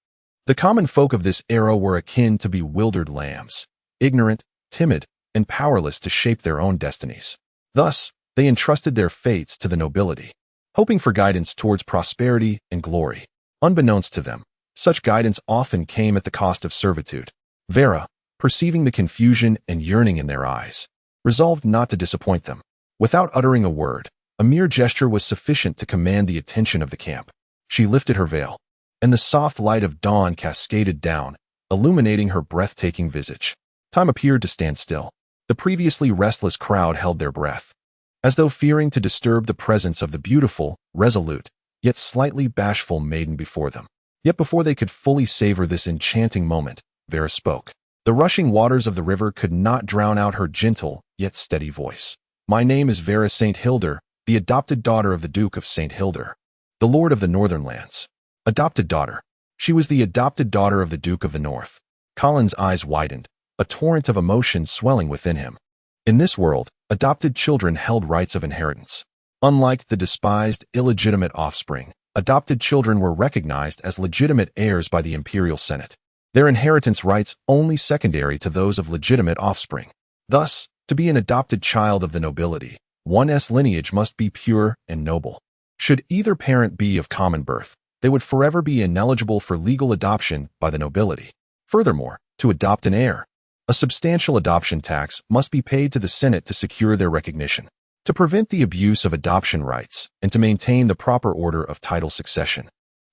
The common folk of this era were akin to bewildered lambs, ignorant, timid, and powerless to shape their own destinies. Thus, they entrusted their fates to the nobility, hoping for guidance towards prosperity and glory. Unbeknownst to them, such guidance often came at the cost of servitude. Vera, perceiving the confusion and yearning in their eyes, resolved not to disappoint them. Without uttering a word, a mere gesture was sufficient to command the attention of the camp. She lifted her veil, and the soft light of dawn cascaded down, illuminating her breathtaking visage. Time appeared to stand still. The previously restless crowd held their breath, as though fearing to disturb the presence of the beautiful, resolute, yet slightly bashful maiden before them. Yet before they could fully savor this enchanting moment, Vera spoke. The rushing waters of the river could not drown out her gentle, yet steady voice. My name is Vera St. Hilder, the adopted daughter of the Duke of St. Hilder, the Lord of the Northern Lands. Adopted daughter. She was the adopted daughter of the Duke of the North. Colin's eyes widened, a torrent of emotion swelling within him. In this world, adopted children held rights of inheritance. Unlike the despised, illegitimate offspring, adopted children were recognized as legitimate heirs by the Imperial Senate. Their inheritance rights only secondary to those of legitimate offspring. Thus, to be an adopted child of the nobility, one's lineage must be pure and noble. Should either parent be of common birth, they would forever be ineligible for legal adoption by the nobility. Furthermore, to adopt an heir, a substantial adoption tax must be paid to the Senate to secure their recognition. To prevent the abuse of adoption rights and to maintain the proper order of title succession,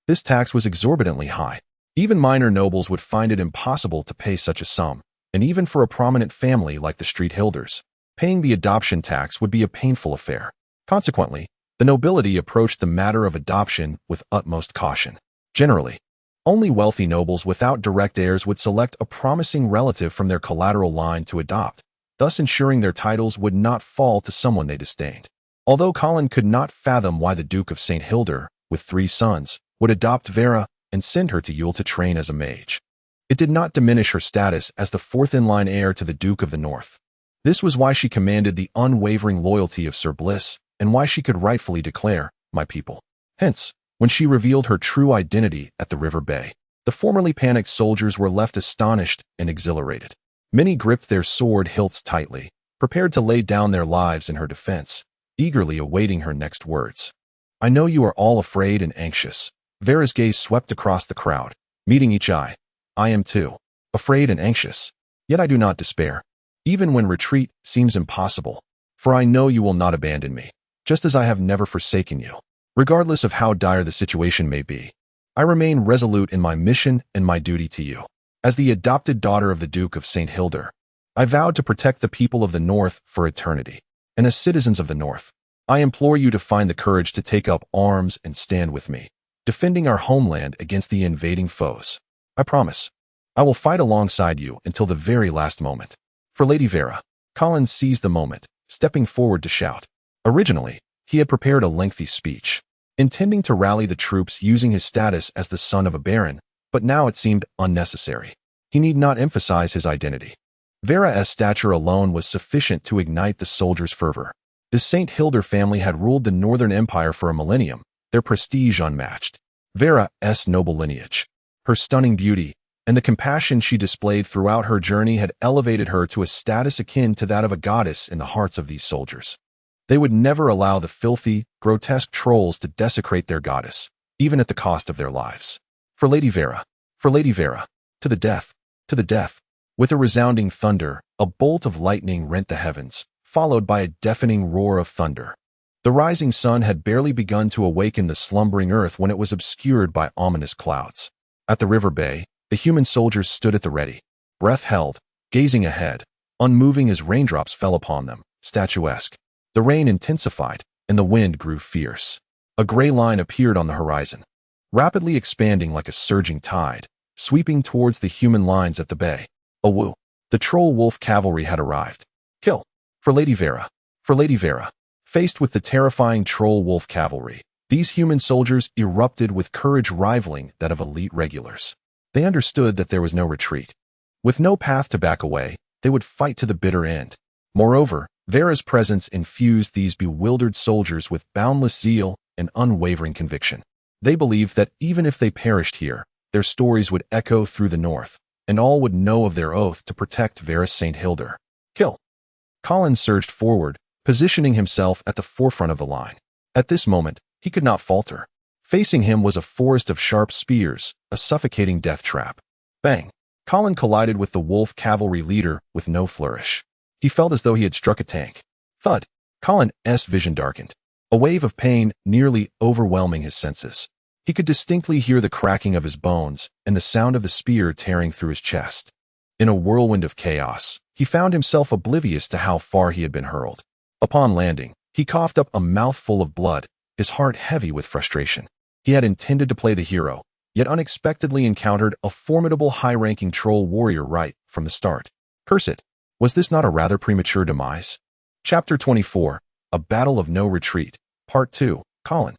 this tax was exorbitantly high. Even minor nobles would find it impossible to pay such a sum, and even for a prominent family like the Street Hilders, paying the adoption tax would be a painful affair. Consequently, the nobility approached the matter of adoption with utmost caution. Generally, only wealthy nobles without direct heirs would select a promising relative from their collateral line to adopt, thus ensuring their titles would not fall to someone they disdained. Although Colin could not fathom why the Duke of St. Hilder, with 3 sons, would adopt Vera and send her to Yule to train as a mage, it did not diminish her status as the fourth-in-line heir to the Duke of the North. This was why she commanded the unwavering loyalty of Sir Bliss, and why she could rightfully declare, "My people." Hence, when she revealed her true identity at the River Bay, the formerly panicked soldiers were left astonished and exhilarated. Many gripped their sword hilts tightly, prepared to lay down their lives in her defense, eagerly awaiting her next words. "I know you are all afraid and anxious." Vera's gaze swept across the crowd, meeting each eye. "I am too, afraid and anxious. Yet I do not despair, even when retreat seems impossible, for I know you will not abandon me, just as I have never forsaken you. Regardless of how dire the situation may be, I remain resolute in my mission and my duty to you. As the adopted daughter of the Duke of St. Hilder, I vowed to protect the people of the North for eternity. And as citizens of the North, I implore you to find the courage to take up arms and stand with me, defending our homeland against the invading foes. I promise, I will fight alongside you until the very last moment." For Lady Vera, Colin seized the moment, stepping forward to shout. Originally, he had prepared a lengthy speech, intending to rally the troops using his status as the son of a baron, but now it seemed unnecessary. He need not emphasize his identity. Vera's stature alone was sufficient to ignite the soldiers' fervor. The St. Hilder family had ruled the Northern Empire for a millennium, their prestige unmatched. Vera's noble lineage, her stunning beauty, and the compassion she displayed throughout her journey had elevated her to a status akin to that of a goddess in the hearts of these soldiers. They would never allow the filthy, grotesque trolls to desecrate their goddess, even at the cost of their lives. For Lady Vera, to the death, to the death." With a resounding thunder, a bolt of lightning rent the heavens, followed by a deafening roar of thunder. The rising sun had barely begun to awaken the slumbering earth when it was obscured by ominous clouds. At the River Bay, the human soldiers stood at the ready, breath held, gazing ahead, unmoving as raindrops fell upon them, statuesque. The rain intensified, and the wind grew fierce. A gray line appeared on the horizon, rapidly expanding like a surging tide, sweeping towards the human lines at the bay. Awoo! The troll wolf cavalry had arrived. Kill! For Lady Vera. Faced with the terrifying troll wolf cavalry, these human soldiers erupted with courage rivaling that of elite regulars. They understood that there was no retreat. With no path to back away, they would fight to the bitter end. Moreover, Vera's presence infused these bewildered soldiers with boundless zeal and unwavering conviction. They believed that even if they perished here, their stories would echo through the North, and all would know of their oath to protect Vera St. Hilder. Kill! Colin surged forward, positioning himself at the forefront of the line. At this moment, he could not falter. Facing him was a forest of sharp spears, a suffocating death trap. Bang! Colin collided with the wolf cavalry leader with no flourish. He felt as though he had struck a tank. Thud! Colin's vision darkened, a wave of pain nearly overwhelming his senses. He could distinctly hear the cracking of his bones and the sound of the spear tearing through his chest. In a whirlwind of chaos, he found himself oblivious to how far he had been hurled. Upon landing, he coughed up a mouthful of blood, his heart heavy with frustration. He had intended to play the hero, yet unexpectedly encountered a formidable high-ranking troll warrior right from the start. Curse it! Was this not a rather premature demise? Chapter 24, A Battle of No Retreat, Part 2, Colin.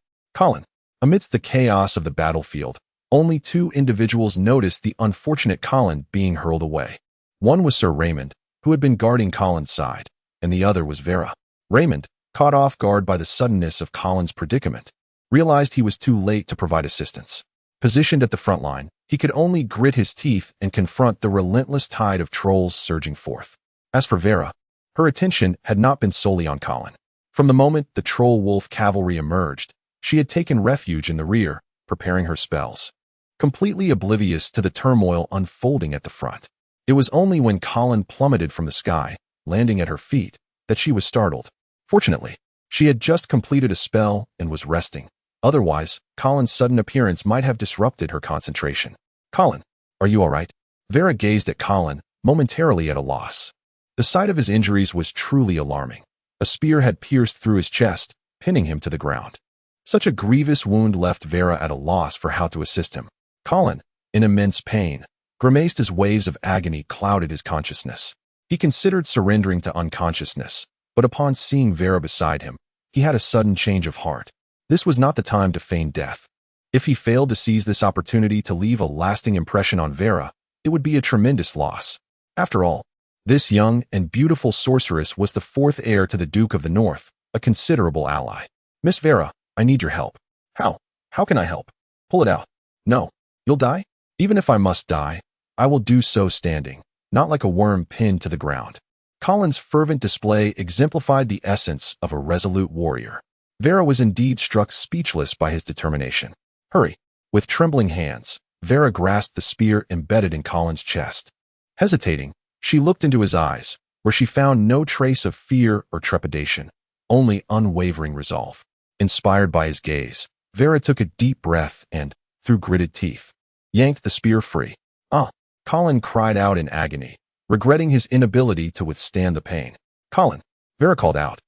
Amidst the chaos of the battlefield, only 2 individuals noticed the unfortunate Colin being hurled away. One was Sir Raymond, who had been guarding Colin's side, and the other was Vera. Raymond, caught off guard by the suddenness of Colin's predicament, realized he was too late to provide assistance. Positioned at the front line, he could only grit his teeth and confront the relentless tide of trolls surging forth. As for Vera, her attention had not been solely on Colin. From the moment the troll wolf cavalry emerged, she had taken refuge in the rear, preparing her spells, completely oblivious to the turmoil unfolding at the front. It was only when Colin plummeted from the sky, landing at her feet, that she was startled. Fortunately, she had just completed a spell and was resting. Otherwise, Colin's sudden appearance might have disrupted her concentration. Colin, are you all right? Vera gazed at Colin, momentarily at a loss. The sight of his injuries was truly alarming. A spear had pierced through his chest, pinning him to the ground. Such a grievous wound left Vera at a loss for how to assist him. Colin, in immense pain, grimaced as waves of agony clouded his consciousness. He considered surrendering to unconsciousness, but upon seeing Vera beside him, he had a sudden change of heart. This was not the time to feign death. If he failed to seize this opportunity to leave a lasting impression on Vera, it would be a tremendous loss. After all, this young and beautiful sorceress was the fourth heir to the Duke of the North, a considerable ally. Miss Vera, I need your help. How? How can I help? Pull it out. No. You'll die? Even if I must die, I will do so standing, not like a worm pinned to the ground. Colin's fervent display exemplified the essence of a resolute warrior. Vera was indeed struck speechless by his determination. Hurry. With trembling hands, Vera grasped the spear embedded in Colin's chest. Hesitating, she looked into his eyes, where she found no trace of fear or trepidation, only unwavering resolve. Inspired by his gaze, Vera took a deep breath and, through gritted teeth, yanked the spear free. Ah! Colin cried out in agony, regretting his inability to withstand the pain. Colin! Vera called out,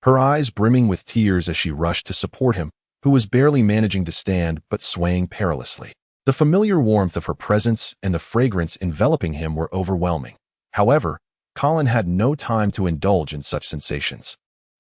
her eyes brimming with tears as she rushed to support him, who was barely managing to stand but swaying perilously. The familiar warmth of her presence and the fragrance enveloping him were overwhelming. However, Colin had no time to indulge in such sensations.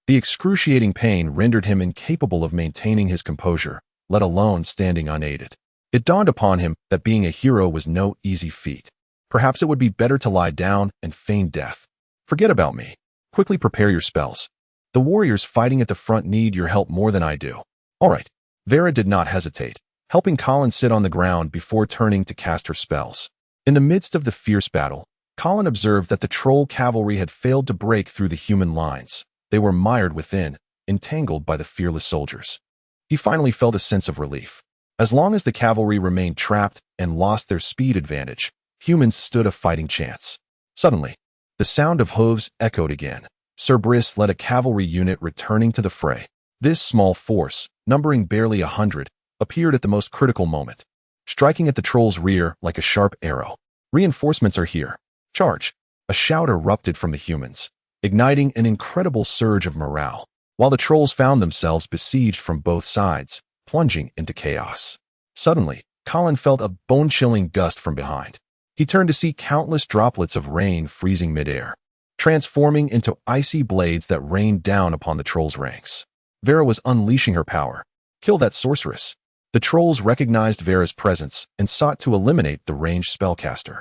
The excruciating pain rendered him incapable of maintaining his composure, let alone standing unaided. It dawned upon him that being a hero was no easy feat. Perhaps it would be better to lie down and feign death. Forget about me. Quickly prepare your spells. The warriors fighting at the front need your help more than I do. All right. Vera did not hesitate, helping Colin sit on the ground before turning to cast her spells. In the midst of the fierce battle, Colin observed that the troll cavalry had failed to break through the human lines. They were mired within, entangled by the fearless soldiers. He finally felt a sense of relief. As long as the cavalry remained trapped and lost their speed advantage, humans stood a fighting chance. Suddenly, the sound of hooves echoed again. Sir Briss led a cavalry unit returning to the fray. This small force, numbering barely 100, appeared at the most critical moment, striking at the troll's rear like a sharp arrow. Reinforcements are here. Charge! A shout erupted from the humans, igniting an incredible surge of morale, while the trolls found themselves besieged from both sides, plunging into chaos. Suddenly, Colin felt a bone-chilling gust from behind. He turned to see countless droplets of rain freezing midair, transforming into icy blades that rained down upon the trolls' ranks. Vera was unleashing her power. Kill that sorceress. The trolls recognized Vera's presence and sought to eliminate the ranged spellcaster.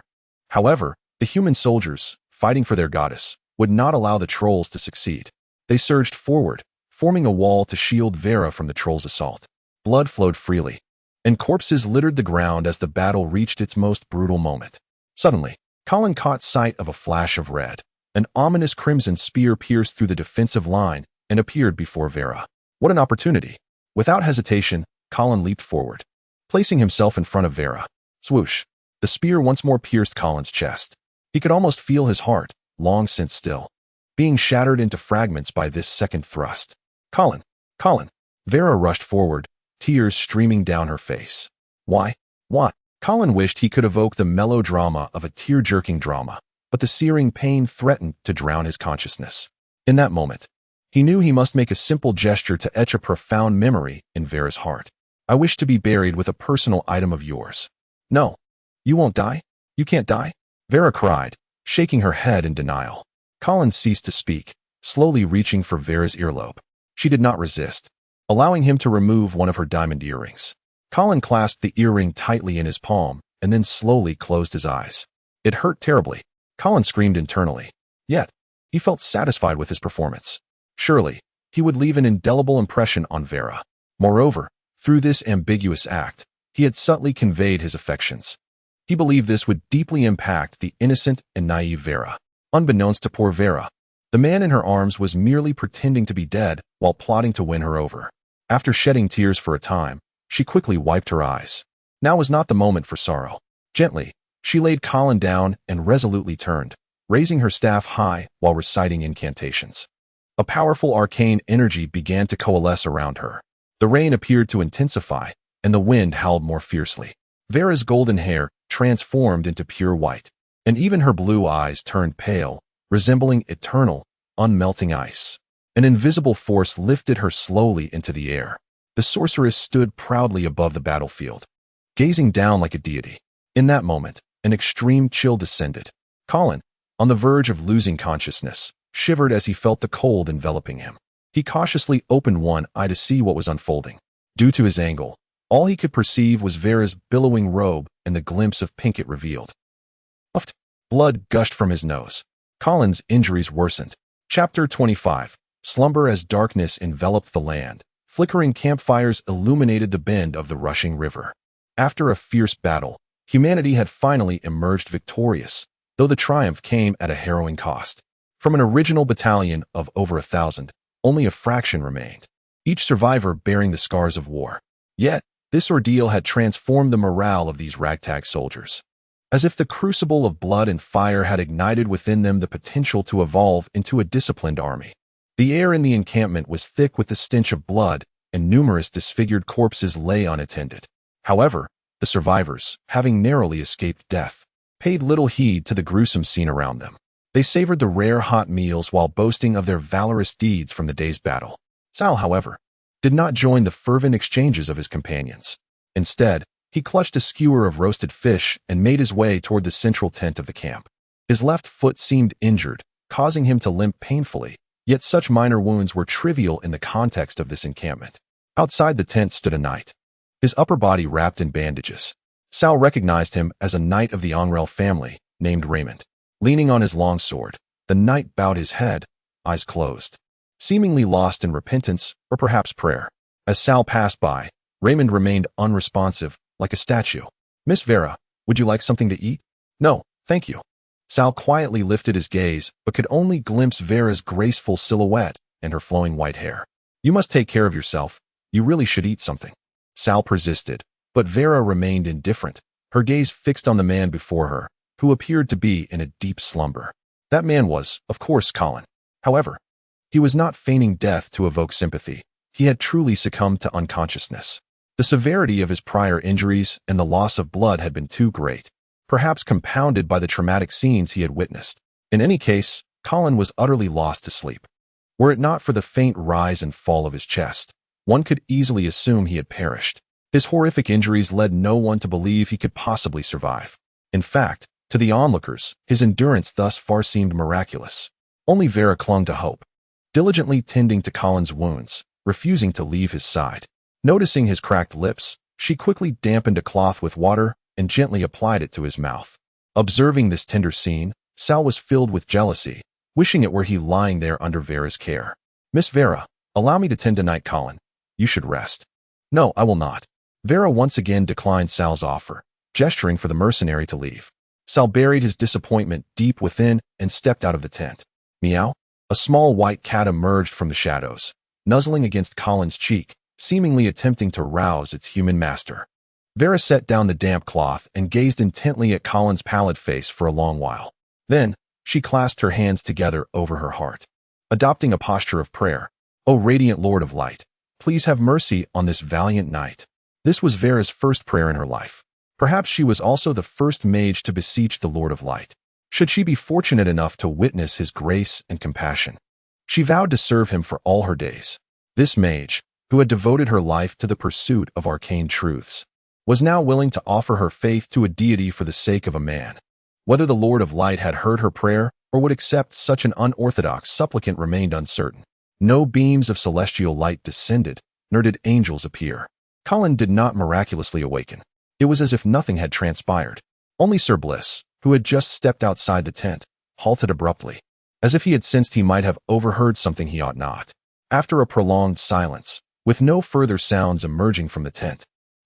However, the human soldiers, fighting for their goddess, would not allow the trolls to succeed. They surged forward, forming a wall to shield Vera from the trolls' assault. Blood flowed freely, and corpses littered the ground as the battle reached its most brutal moment. Suddenly, Colin caught sight of a flash of red. An ominous crimson spear pierced through the defensive line and appeared before Vera. What an opportunity! Without hesitation, Colin leaped forward, placing himself in front of Vera. Swoosh! The spear once more pierced Colin's chest. He could almost feel his heart, long since still, being shattered into fragments by this second thrust. Colin! Colin! Vera rushed forward, tears streaming down her face. Why? What? Colin wished he could evoke the melodrama of a tear-jerking drama, but the searing pain threatened to drown his consciousness. In that moment, he knew he must make a simple gesture to etch a profound memory in Vera's heart. I wish to be buried with a personal item of yours. No. You won't die? You can't die? Vera cried, shaking her head in denial. Colin ceased to speak, slowly reaching for Vera's earlobe. She did not resist, allowing him to remove one of her diamond earrings. Colin clasped the earring tightly in his palm and then slowly closed his eyes. It hurt terribly. Colin screamed internally. Yet, he felt satisfied with his performance. Surely, he would leave an indelible impression on Vera. Moreover, through this ambiguous act, he had subtly conveyed his affections. He believed this would deeply impact the innocent and naive Vera. Unbeknownst to poor Vera, the man in her arms was merely pretending to be dead while plotting to win her over. After shedding tears for a time, she quickly wiped her eyes. Now was not the moment for sorrow. Gently, she laid Colin down and resolutely turned, raising her staff high while reciting incantations. A powerful arcane energy began to coalesce around her. The rain appeared to intensify, and the wind howled more fiercely. Vera's golden hair, transformed into pure white, and even her blue eyes turned pale, resembling eternal, unmelting ice. An invisible force lifted her slowly into the air. The sorceress stood proudly above the battlefield, gazing down like a deity. In that moment, an extreme chill descended. Colin, on the verge of losing consciousness, shivered as he felt the cold enveloping him. He cautiously opened one eye to see what was unfolding. Due to his angle, all he could perceive was Vera's billowing robe and the glimpse of pink it revealed. Puffed. Blood gushed from his nose. Colin's injuries worsened. Chapter 25. Slumber as darkness enveloped the land. Flickering campfires illuminated the bend of the rushing river. After a fierce battle, humanity had finally emerged victorious, though the triumph came at a harrowing cost. From an original battalion of over 1,000, only a fraction remained, each survivor bearing the scars of war. Yet, this ordeal had transformed the morale of these ragtag soldiers. As if the crucible of blood and fire had ignited within them the potential to evolve into a disciplined army. The air in the encampment was thick with the stench of blood, and numerous disfigured corpses lay unattended. However, the survivors, having narrowly escaped death, paid little heed to the gruesome scene around them. They savored the rare hot meals while boasting of their valorous deeds from the day's battle. Sal, however, did not join the fervent exchanges of his companions. Instead, he clutched a skewer of roasted fish and made his way toward the central tent of the camp. His left foot seemed injured, causing him to limp painfully, yet such minor wounds were trivial in the context of this encampment. Outside the tent stood a knight, his upper body wrapped in bandages. Sal recognized him as a knight of the Ongrel family, named Raymond. Leaning on his long sword, the knight bowed his head, eyes closed, seemingly lost in repentance or perhaps prayer. As Sal passed by, Raymond remained unresponsive, like a statue. "Miss Vera, would you like something to eat?" "No, thank you." Sal quietly lifted his gaze, but could only glimpse Vera's graceful silhouette and her flowing white hair. "You must take care of yourself. You really should eat something." Sal persisted, but Vera remained indifferent, her gaze fixed on the man before her, who appeared to be in a deep slumber. That man was, of course, Colin. However, he was not feigning death to evoke sympathy. He had truly succumbed to unconsciousness. The severity of his prior injuries and the loss of blood had been too great, perhaps compounded by the traumatic scenes he had witnessed. In any case, Colin was utterly lost to sleep. Were it not for the faint rise and fall of his chest, one could easily assume he had perished. His horrific injuries led no one to believe he could possibly survive. In fact, to the onlookers, his endurance thus far seemed miraculous. Only Vera clung to hope, diligently tending to Colin's wounds, refusing to leave his side. Noticing his cracked lips, she quickly dampened a cloth with water and gently applied it to his mouth. Observing this tender scene, Sal was filled with jealousy, wishing it were he lying there under Vera's care. "Miss Vera, allow me to tend to Knight Colin. You should rest." "No, I will not." Vera once again declined Sal's offer, gesturing for the mercenary to leave. Sal buried his disappointment deep within and stepped out of the tent. Meow. A small white cat emerged from the shadows, nuzzling against Colin's cheek, seemingly attempting to rouse its human master. Vera set down the damp cloth and gazed intently at Colin's pallid face for a long while. Then, she clasped her hands together over her heart, adopting a posture of prayer. "O radiant Lord of Light, please have mercy on this valiant knight." This was Vera's first prayer in her life. Perhaps she was also the first mage to beseech the Lord of Light, should she be fortunate enough to witness his grace and compassion. She vowed to serve him for all her days. This mage, who had devoted her life to the pursuit of arcane truths, was now willing to offer her faith to a deity for the sake of a man. Whether the Lord of Light had heard her prayer or would accept such an unorthodox supplicant remained uncertain. No beams of celestial light descended, nor did angels appear. Colin did not miraculously awaken. It was as if nothing had transpired. Only Sir Bliss, who had just stepped outside the tent, halted abruptly, as if he had sensed he might have overheard something he ought not. After a prolonged silence, with no further sounds emerging from the tent,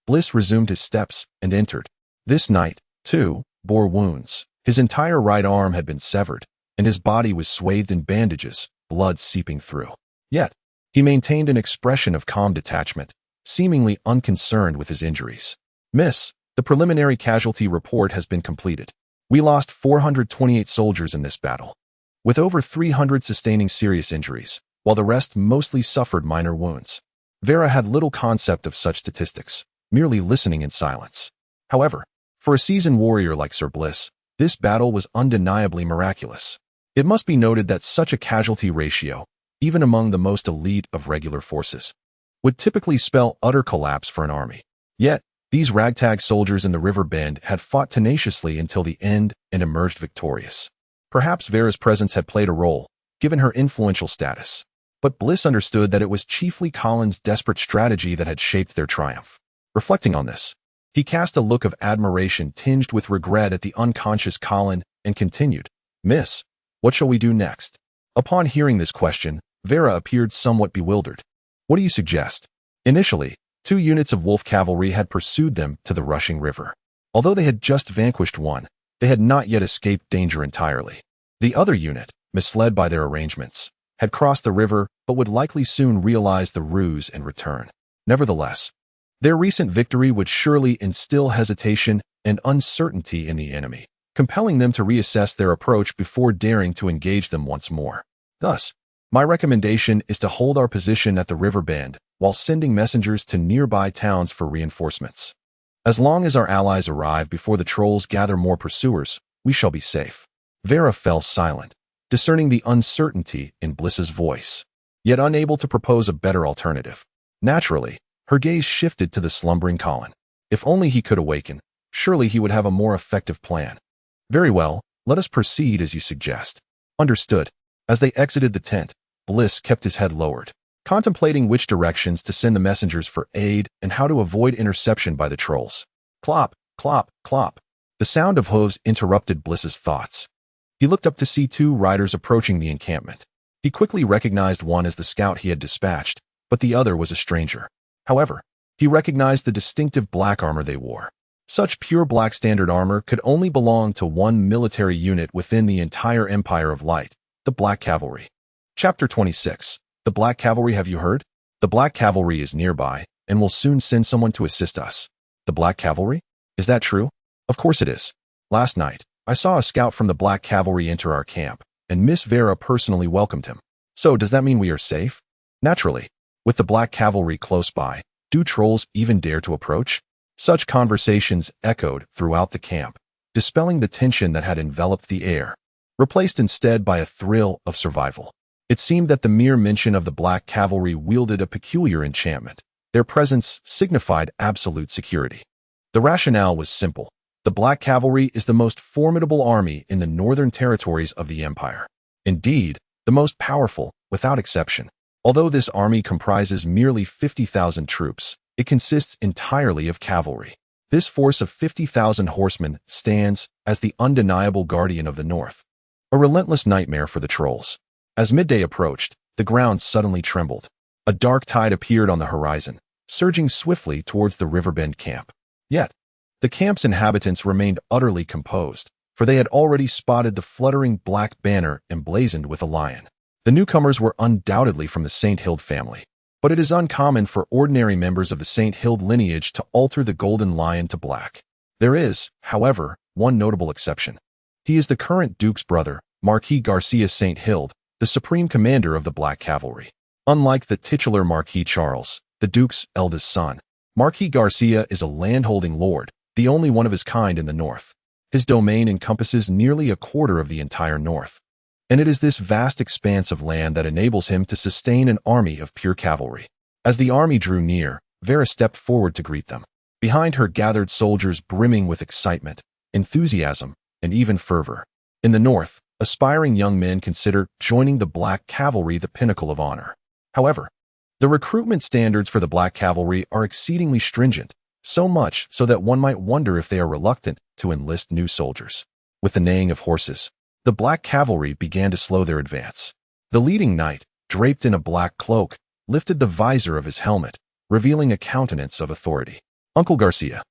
Bliss resumed his steps and entered. This knight, too, bore wounds. His entire right arm had been severed, and his body was swathed in bandages, blood seeping through. Yet, he maintained an expression of calm detachment, seemingly unconcerned with his injuries. "Miss, the preliminary casualty report has been completed. We lost 428 soldiers in this battle, with over 300 sustaining serious injuries, while the rest mostly suffered minor wounds." Vera had little concept of such statistics, merely listening in silence. However, For a seasoned warrior like Sir Bliss, this battle was undeniably miraculous. It must be noted that such a casualty ratio, even among the most elite of regular forces, would typically spell utter collapse for an army. Yet, these ragtag soldiers in the river bend had fought tenaciously until the end and emerged victorious. Perhaps Vera's presence had played a role, given her influential status. But Bliss understood that it was chiefly Colin's desperate strategy that had shaped their triumph. Reflecting on this, he cast a look of admiration tinged with regret at the unconscious Colin and continued, "Miss, what shall we do next?" Upon hearing this question, Vera appeared somewhat bewildered. "What do you suggest?" Initially, 2 units of wolf cavalry had pursued them to the rushing river. Although they had just vanquished one, they had not yet escaped danger entirely. The other unit, misled by their arrangements, had crossed the river but would likely soon realize the ruse and return. Nevertheless, their recent victory would surely instill hesitation and uncertainty in the enemy, compelling them to reassess their approach before daring to engage them once more. Thus, my recommendation is to hold our position at the river bend while sending messengers to nearby towns for reinforcements. As long as our allies arrive before the trolls gather more pursuers, we shall be safe. Vera fell silent, discerning the uncertainty in Bliss's voice, yet unable to propose a better alternative. Naturally, her gaze shifted to the slumbering Colin. If only he could awaken, surely he would have a more effective plan. "Very well, let us proceed as you suggest." "Understood." As they exited the tent, Bliss kept his head lowered, contemplating which directions to send the messengers for aid and how to avoid interception by the trolls. Clop, clop, clop. The sound of hooves interrupted Bliss's thoughts. He looked up to see 2 riders approaching the encampment. He quickly recognized one as the scout he had dispatched, but the other was a stranger. However, he recognized the distinctive black armor they wore. Such pure black standard armor could only belong to one military unit within the entire Empire of Light, the Black Cavalry. Chapter 26. The Black Cavalry, have you heard? The Black Cavalry is nearby, and will soon send someone to assist us. The Black Cavalry? Is that true? Of course it is. Last night, I saw a scout from the Black Cavalry enter our camp, and Miss Vera personally welcomed him. So does that mean we are safe? Naturally. With the Black Cavalry close by, do trolls even dare to approach? Such conversations echoed throughout the camp, dispelling the tension that had enveloped the air, replaced instead by a thrill of survival. It seemed that the mere mention of the Black Cavalry wielded a peculiar enchantment. Their presence signified absolute security. The rationale was simple. The Black Cavalry is the most formidable army in the northern territories of the Empire. Indeed, the most powerful, without exception. Although this army comprises merely 50,000 troops, it consists entirely of cavalry. This force of 50,000 horsemen stands as the undeniable guardian of the North, a relentless nightmare for the trolls. As midday approached, the ground suddenly trembled. A dark tide appeared on the horizon, surging swiftly towards the riverbend camp. Yet, the camp's inhabitants remained utterly composed, for they had already spotted the fluttering black banner emblazoned with a lion. The newcomers were undoubtedly from the St. Hild family, but it is uncommon for ordinary members of the St. Hild lineage to alter the golden lion to black. There is, however, one notable exception. He is the current Duke's brother, Marquis Garcia St. Hild, the supreme commander of the Black Cavalry. Unlike the titular Marquis Charles, the Duke's eldest son, Marquis Garcia is a landholding lord, the only one of his kind in the North. His domain encompasses nearly a quarter of the entire North, and it is this vast expanse of land that enables him to sustain an army of pure cavalry. As the army drew near, Vera stepped forward to greet them. Behind her gathered soldiers brimming with excitement, enthusiasm, and even fervor. In the North, aspiring young men consider joining the Black Cavalry the pinnacle of honor. However, the recruitment standards for the Black Cavalry are exceedingly stringent, so much so that one might wonder if they are reluctant to enlist new soldiers. With the neighing of horses, the Black Cavalry began to slow their advance. The leading knight, draped in a black cloak, lifted the visor of his helmet, revealing a countenance of authority. "Uncle Garcia,"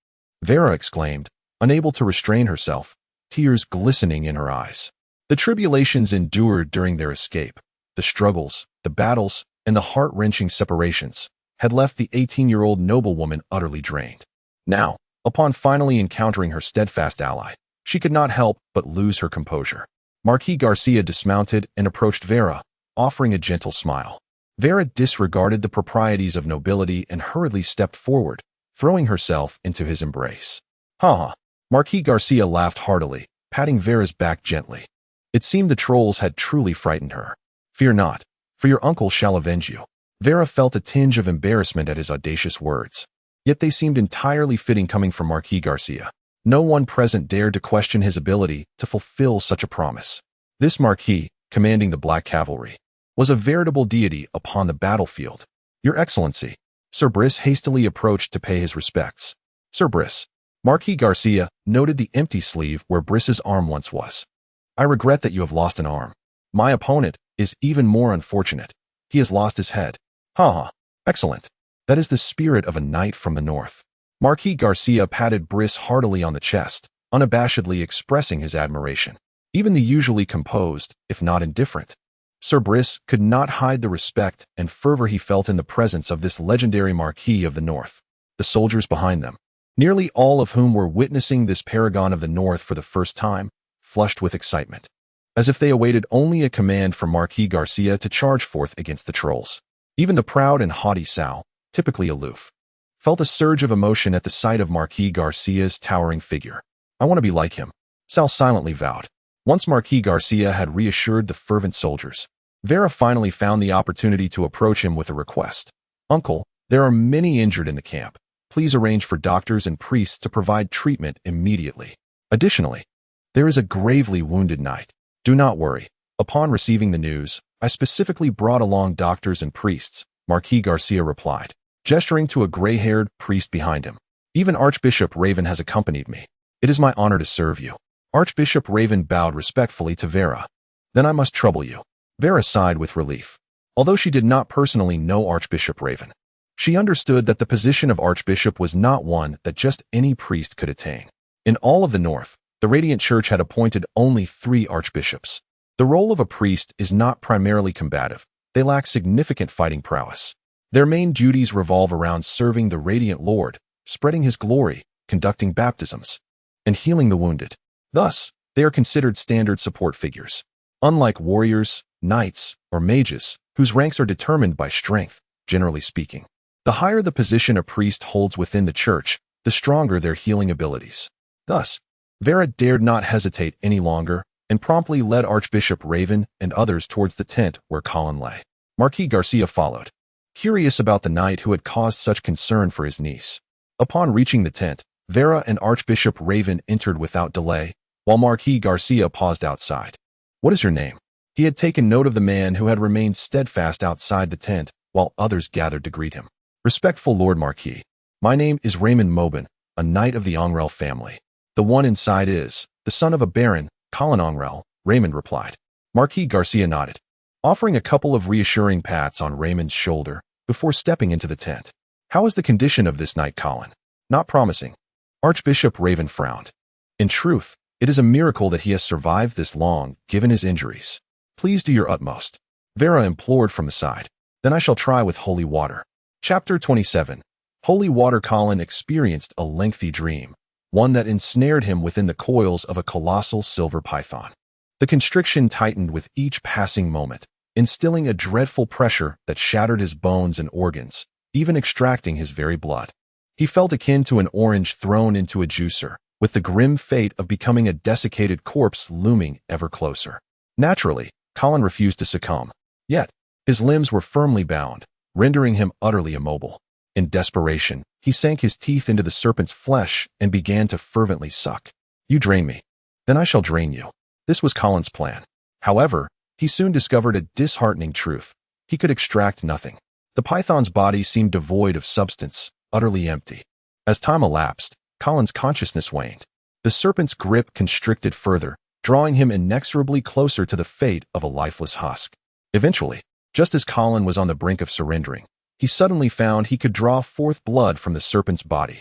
Vera exclaimed, unable to restrain herself, tears glistening in her eyes. The tribulations endured during their escape, the struggles, the battles, and the heart-wrenching separations, had left the 18-year-old noblewoman utterly drained. Now, upon finally encountering her steadfast ally, she could not help but lose her composure. Marquis Garcia dismounted and approached Vera, offering a gentle smile. Vera disregarded the proprieties of nobility and hurriedly stepped forward, throwing herself into his embrace. "Ha ha, Marquis Garcia laughed heartily, patting Vera's back gently. It seemed the trolls had truly frightened her. Fear not, for your uncle shall avenge you. Vera felt a tinge of embarrassment at his audacious words. Yet they seemed entirely fitting coming from Marquis Garcia. No one present dared to question his ability to fulfill such a promise. This Marquis, commanding the Black Cavalry, was a veritable deity upon the battlefield. Your Excellency. Sir Briss hastily approached to pay his respects. Sir Briss. Marquis Garcia noted the empty sleeve where Briss's arm once was. I regret that you have lost an arm. My opponent is even more unfortunate. He has lost his head. Ha. Excellent. That is the spirit of a knight from the north. Marquis Garcia patted Briss heartily on the chest, unabashedly expressing his admiration. Even the usually composed, if not indifferent, Sir Briss could not hide the respect and fervor he felt in the presence of this legendary Marquis of the North. The soldiers behind them, nearly all of whom were witnessing this paragon of the North for the first time, flushed with excitement, as if they awaited only a command from Marquis Garcia to charge forth against the trolls. Even the proud and haughty Sal, typically aloof, felt a surge of emotion at the sight of Marquis Garcia's towering figure. I want to be like him, Sal silently vowed. Once Marquis Garcia had reassured the fervent soldiers, Vera finally found the opportunity to approach him with a request. Uncle, there are many injured in the camp. Please arrange for doctors and priests to provide treatment immediately. Additionally, there is a gravely wounded knight. Do not worry. Upon receiving the news, I specifically brought along doctors and priests, Marquis Garcia replied, gesturing to a gray-haired priest behind him. Even Archbishop Raven has accompanied me. It is my honor to serve you. Archbishop Raven bowed respectfully to Vera. Then I must trouble you. Vera sighed with relief. Although she did not personally know Archbishop Raven, she understood that the position of Archbishop was not one that just any priest could attain. In all of the North, the Radiant Church had appointed only 3 archbishops. The role of a priest is not primarily combative. They lack significant fighting prowess. Their main duties revolve around serving the Radiant Lord, spreading his glory, conducting baptisms, and healing the wounded. Thus, they are considered standard support figures. Unlike warriors, knights, or mages, whose ranks are determined by strength, generally speaking. The higher the position a priest holds within the church, the stronger their healing abilities. Thus, Vera dared not hesitate any longer and promptly led Archbishop Raven and others towards the tent where Colin lay. Marquis Garcia followed, curious about the knight who had caused such concern for his niece. Upon reaching the tent, Vera and Archbishop Raven entered without delay, while Marquis Garcia paused outside. What is your name? He had taken note of the man who had remained steadfast outside the tent, while others gathered to greet him. Respectful Lord Marquis, my name is Raymond Mobin, a knight of the Ongrel family. The one inside is the son of a baron, Colin Ongrel, Raymond replied. Marquis Garcia nodded, offering a couple of reassuring pats on Raymond's shoulder before stepping into the tent. How is the condition of this knight, Colin? Not promising. Archbishop Raven frowned. In truth, it is a miracle that he has survived this long, given his injuries. Please do your utmost. Vera implored from the side. Then I shall try with holy water. Chapter 27. Holy water. Colin experienced a lengthy dream, one that ensnared him within the coils of a colossal silver python. The constriction tightened with each passing moment, instilling a dreadful pressure that shattered his bones and organs, even extracting his very blood. He felt akin to an orange thrown into a juicer, with the grim fate of becoming a desiccated corpse looming ever closer. Naturally, Colin refused to succumb. Yet, his limbs were firmly bound, rendering him utterly immobile. In desperation, he sank his teeth into the serpent's flesh and began to fervently suck. You drain me. Then I shall drain you. This was Colin's plan. However, he soon discovered a disheartening truth. He could extract nothing. The python's body seemed devoid of substance, utterly empty. As time elapsed, Colin's consciousness waned. The serpent's grip constricted further, drawing him inexorably closer to the fate of a lifeless husk. Eventually, just as Colin was on the brink of surrendering, he suddenly found he could draw forth blood from the serpent's body.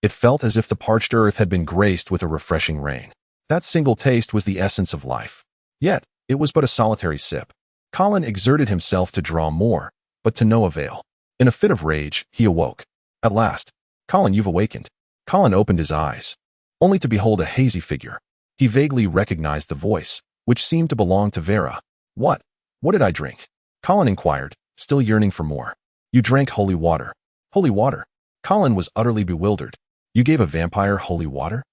It felt as if the parched earth had been graced with a refreshing rain. That single taste was the essence of life. Yet, it was but a solitary sip. Colin exerted himself to draw more, but to no avail. In a fit of rage, he awoke. At last, Colin, you've awakened. Colin opened his eyes, only to behold a hazy figure. He vaguely recognized the voice, which seemed to belong to Vera. What did I drink? Colin inquired, still yearning for more. You drank holy water. Holy water? Colin was utterly bewildered. You gave a vampire holy water?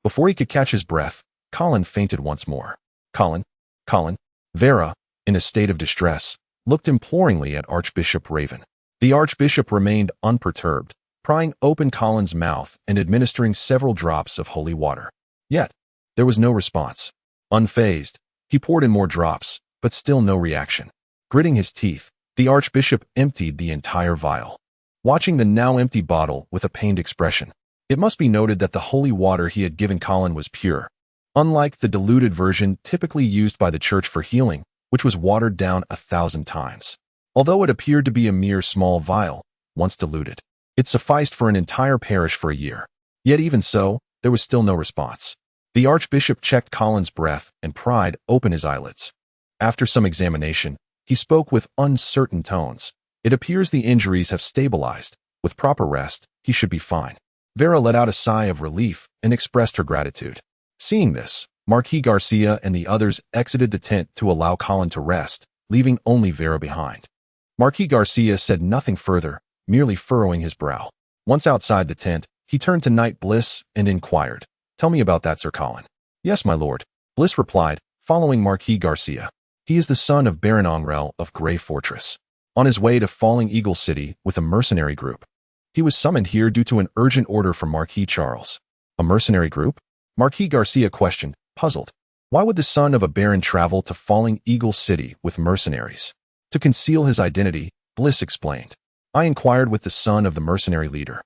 Before he could catch his breath, Colin fainted once more. Colin, Colin, Vera, in a state of distress, looked imploringly at Archbishop Raven. The Archbishop remained unperturbed, prying open Colin's mouth and administering several drops of holy water. Yet, there was no response. Unfazed, he poured in more drops, but still no reaction. Gritting his teeth, the Archbishop emptied the entire vial. Watching the now empty bottle with a pained expression, it must be noted that the holy water he had given Colin was pure, unlike the diluted version typically used by the church for healing, which was watered down 1,000 times. Although it appeared to be a mere small vial, once diluted, it sufficed for an entire parish for a year. Yet even so, there was still no response. The Archbishop checked Colin's breath and pried open his eyelids. After some examination, he spoke with uncertain tones. It appears the injuries have stabilized. With proper rest, he should be fine. Vera let out a sigh of relief and expressed her gratitude. Seeing this, Marquis Garcia and the others exited the tent to allow Colin to rest, leaving only Vera behind. Marquis Garcia said nothing further, merely furrowing his brow. Once outside the tent, he turned to Knight Bliss and inquired, "Tell me about that, Sir Colin." "Yes, my lord," Bliss replied, following Marquis Garcia. "He is the son of Baron Ongrel of Grey Fortress. On his way to Falling Eagle City with a mercenary group. He was summoned here due to an urgent order from Marquis Charles." "A mercenary group?" Marquis Garcia questioned, puzzled. Why would the son of a baron travel to Falling Eagle City with mercenaries? To conceal his identity, Bliss explained. "I inquired with the son of the mercenary leader,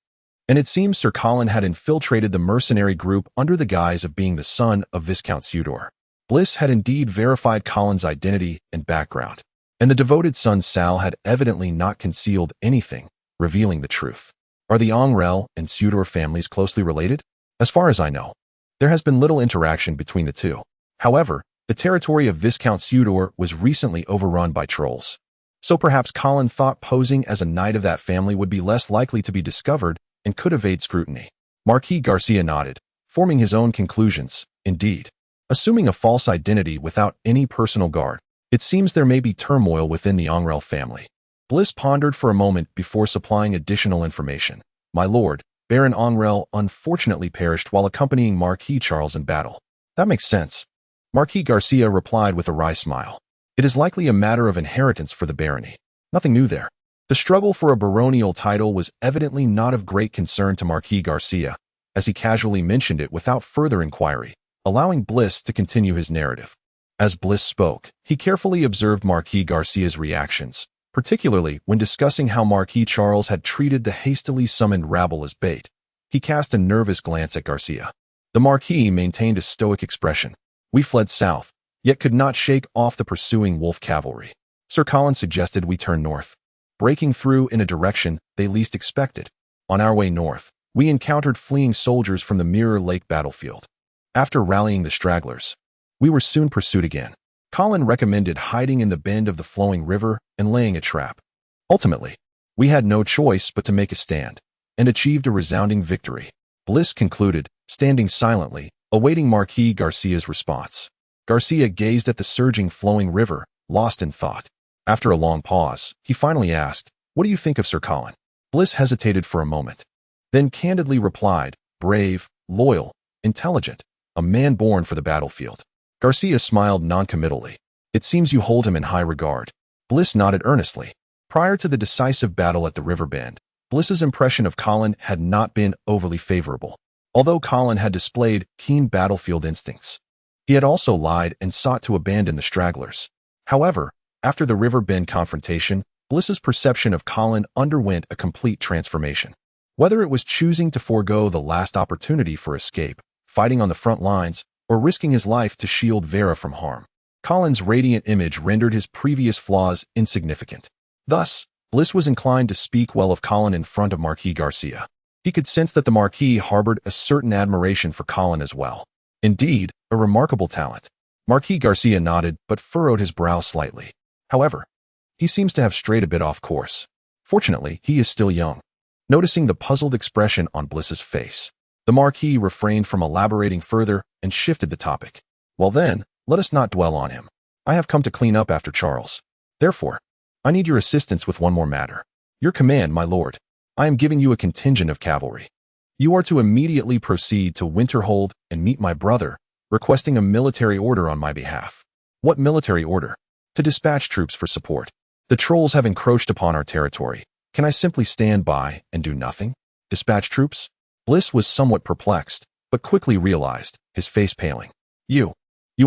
and it seems Sir Colin had infiltrated the mercenary group under the guise of being the son of Viscount Sudor." Bliss had indeed verified Colin's identity and background, and the devoted son Sal had evidently not concealed anything, revealing the truth. Are the Ongrel and Sudor families closely related? As far as I know, there has been little interaction between the two. However, the territory of Viscount Sudor was recently overrun by trolls. So perhaps Colin thought posing as a knight of that family would be less likely to be discovered and could evade scrutiny. Marquis Garcia nodded, forming his own conclusions. Indeed, assuming a false identity without any personal guard, it seems there may be turmoil within the Ongrel family. Bliss pondered for a moment before supplying additional information. "My lord, Baron Ongrel unfortunately perished while accompanying Marquis Charles in battle." "That makes sense." Marquis Garcia replied with a wry smile. "It is likely a matter of inheritance for the barony. Nothing new there." The struggle for a baronial title was evidently not of great concern to Marquis Garcia, as he casually mentioned it without further inquiry, allowing Bliss to continue his narrative. As Bliss spoke, he carefully observed Marquis Garcia's reactions, particularly when discussing how Marquis Charles had treated the hastily summoned rabble as bait. He cast a nervous glance at Garcia. The Marquis maintained a stoic expression. "We fled south, yet could not shake off the pursuing wolf cavalry. Sir Colin suggested we turn north, breaking through in a direction they least expected. On our way north, we encountered fleeing soldiers from the Mirror Lake battlefield. After rallying the stragglers, we were soon pursued again. Colin recommended hiding in the bend of the flowing river and laying a trap. Ultimately, we had no choice but to make a stand, and achieved a resounding victory." Bliss concluded, standing silently, awaiting Marquis Garcia's response. Garcia gazed at the surging flowing river, lost in thought. After a long pause, he finally asked, "What do you think of Sir Colin?" Bliss hesitated for a moment, then candidly replied, "Brave, loyal, intelligent, a man born for the battlefield." Garcia smiled noncommittally. "It seems you hold him in high regard." Bliss nodded earnestly. Prior to the decisive battle at the river bend, Bliss's impression of Colin had not been overly favorable. Although Colin had displayed keen battlefield instincts, he had also lied and sought to abandon the stragglers. However, after the river bend confrontation, Bliss's perception of Colin underwent a complete transformation. Whether it was choosing to forego the last opportunity for escape, fighting on the front lines, or risking his life to shield Vera from harm, Colin's radiant image rendered his previous flaws insignificant. Thus, Bliss was inclined to speak well of Colin in front of Marquis Garcia. He could sense that the Marquis harbored a certain admiration for Colin as well. Indeed, a remarkable talent. Marquis Garcia nodded but furrowed his brow slightly. However, he seems to have strayed a bit off course. Fortunately, he is still young. Noticing the puzzled expression on Bliss's face, the Marquis refrained from elaborating further and shifted the topic. "Well then, let us not dwell on him. I have come to clean up after Charles. Therefore, I need your assistance with one more matter." "Your command, my lord. I am giving you a contingent of cavalry. You are to immediately proceed to Winterhold and meet my brother, requesting a military order on my behalf. What military order? To dispatch troops for support. The trolls have encroached upon our territory. Can I simply stand by and do nothing? Dispatch troops? Bliss was somewhat perplexed, but quickly realized, his face paling. You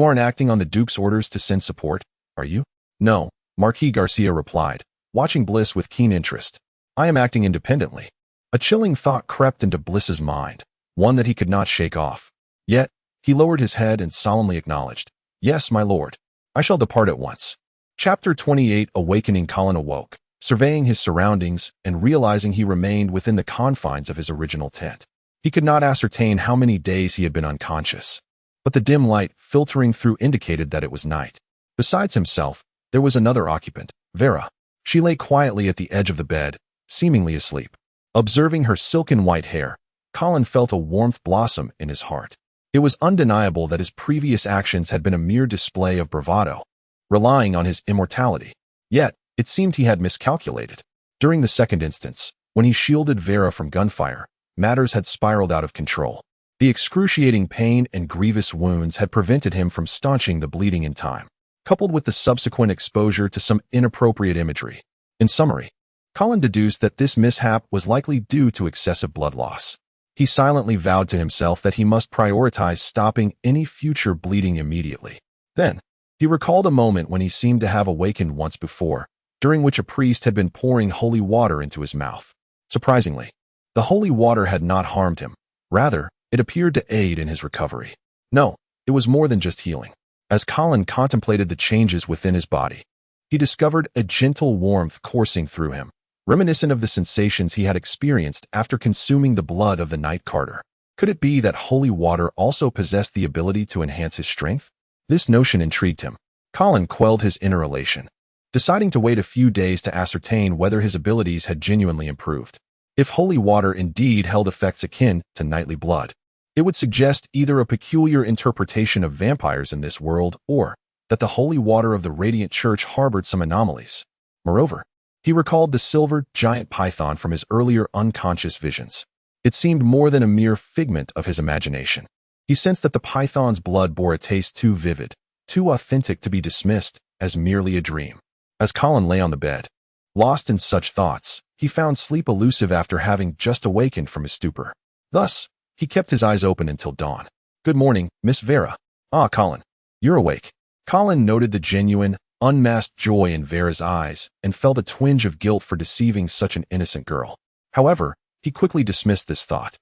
aren't acting on the Duke's orders to send support, are you? No, Marquis Garcia replied, watching Bliss with keen interest. I am acting independently. A chilling thought crept into Bliss's mind, one that he could not shake off. Yet, he lowered his head and solemnly acknowledged, Yes, my lord. I shall depart at once. Chapter 28. Awakening. Colin awoke, surveying his surroundings and realizing he remained within the confines of his original tent. He could not ascertain how many days he had been unconscious, but the dim light filtering through indicated that it was night. Besides himself, there was another occupant, Vera. She lay quietly at the edge of the bed, seemingly asleep. Observing her silken white hair, Colin felt a warmth blossom in his heart. It was undeniable that his previous actions had been a mere display of bravado, relying on his immortality. Yet, it seemed he had miscalculated. During the second instance, when he shielded Vera from gunfire, matters had spiraled out of control. The excruciating pain and grievous wounds had prevented him from staunching the bleeding in time, coupled with the subsequent exposure to some inappropriate imagery. In summary, Colin deduced that this mishap was likely due to excessive blood loss. He silently vowed to himself that he must prioritize stopping any future bleeding immediately. Then, he recalled a moment when he seemed to have awakened once before, during which a priest had been pouring holy water into his mouth. Surprisingly, the holy water had not harmed him. Rather, it appeared to aid in his recovery. No, it was more than just healing. As Colin contemplated the changes within his body, he discovered a gentle warmth coursing through him, reminiscent of the sensations he had experienced after consuming the blood of the Night Carter. Could it be that holy water also possessed the ability to enhance his strength? This notion intrigued him. Colin quelled his inner elation, deciding to wait a few days to ascertain whether his abilities had genuinely improved. If holy water indeed held effects akin to nightly blood, it would suggest either a peculiar interpretation of vampires in this world or that the holy water of the Radiant Church harbored some anomalies. Moreover, he recalled the silver giant python from his earlier unconscious visions. It seemed more than a mere figment of his imagination. He sensed that the python's blood bore a taste too vivid, too authentic to be dismissed as merely a dream. As Colin lay on the bed, lost in such thoughts, he found sleep elusive after having just awakened from his stupor. Thus, he kept his eyes open until dawn. Good morning, Miss Vera. Ah, Colin, you're awake. Colin noted the genuine, unmasked joy in Vera's eyes and felt a twinge of guilt for deceiving such an innocent girl. However, he quickly dismissed this thought.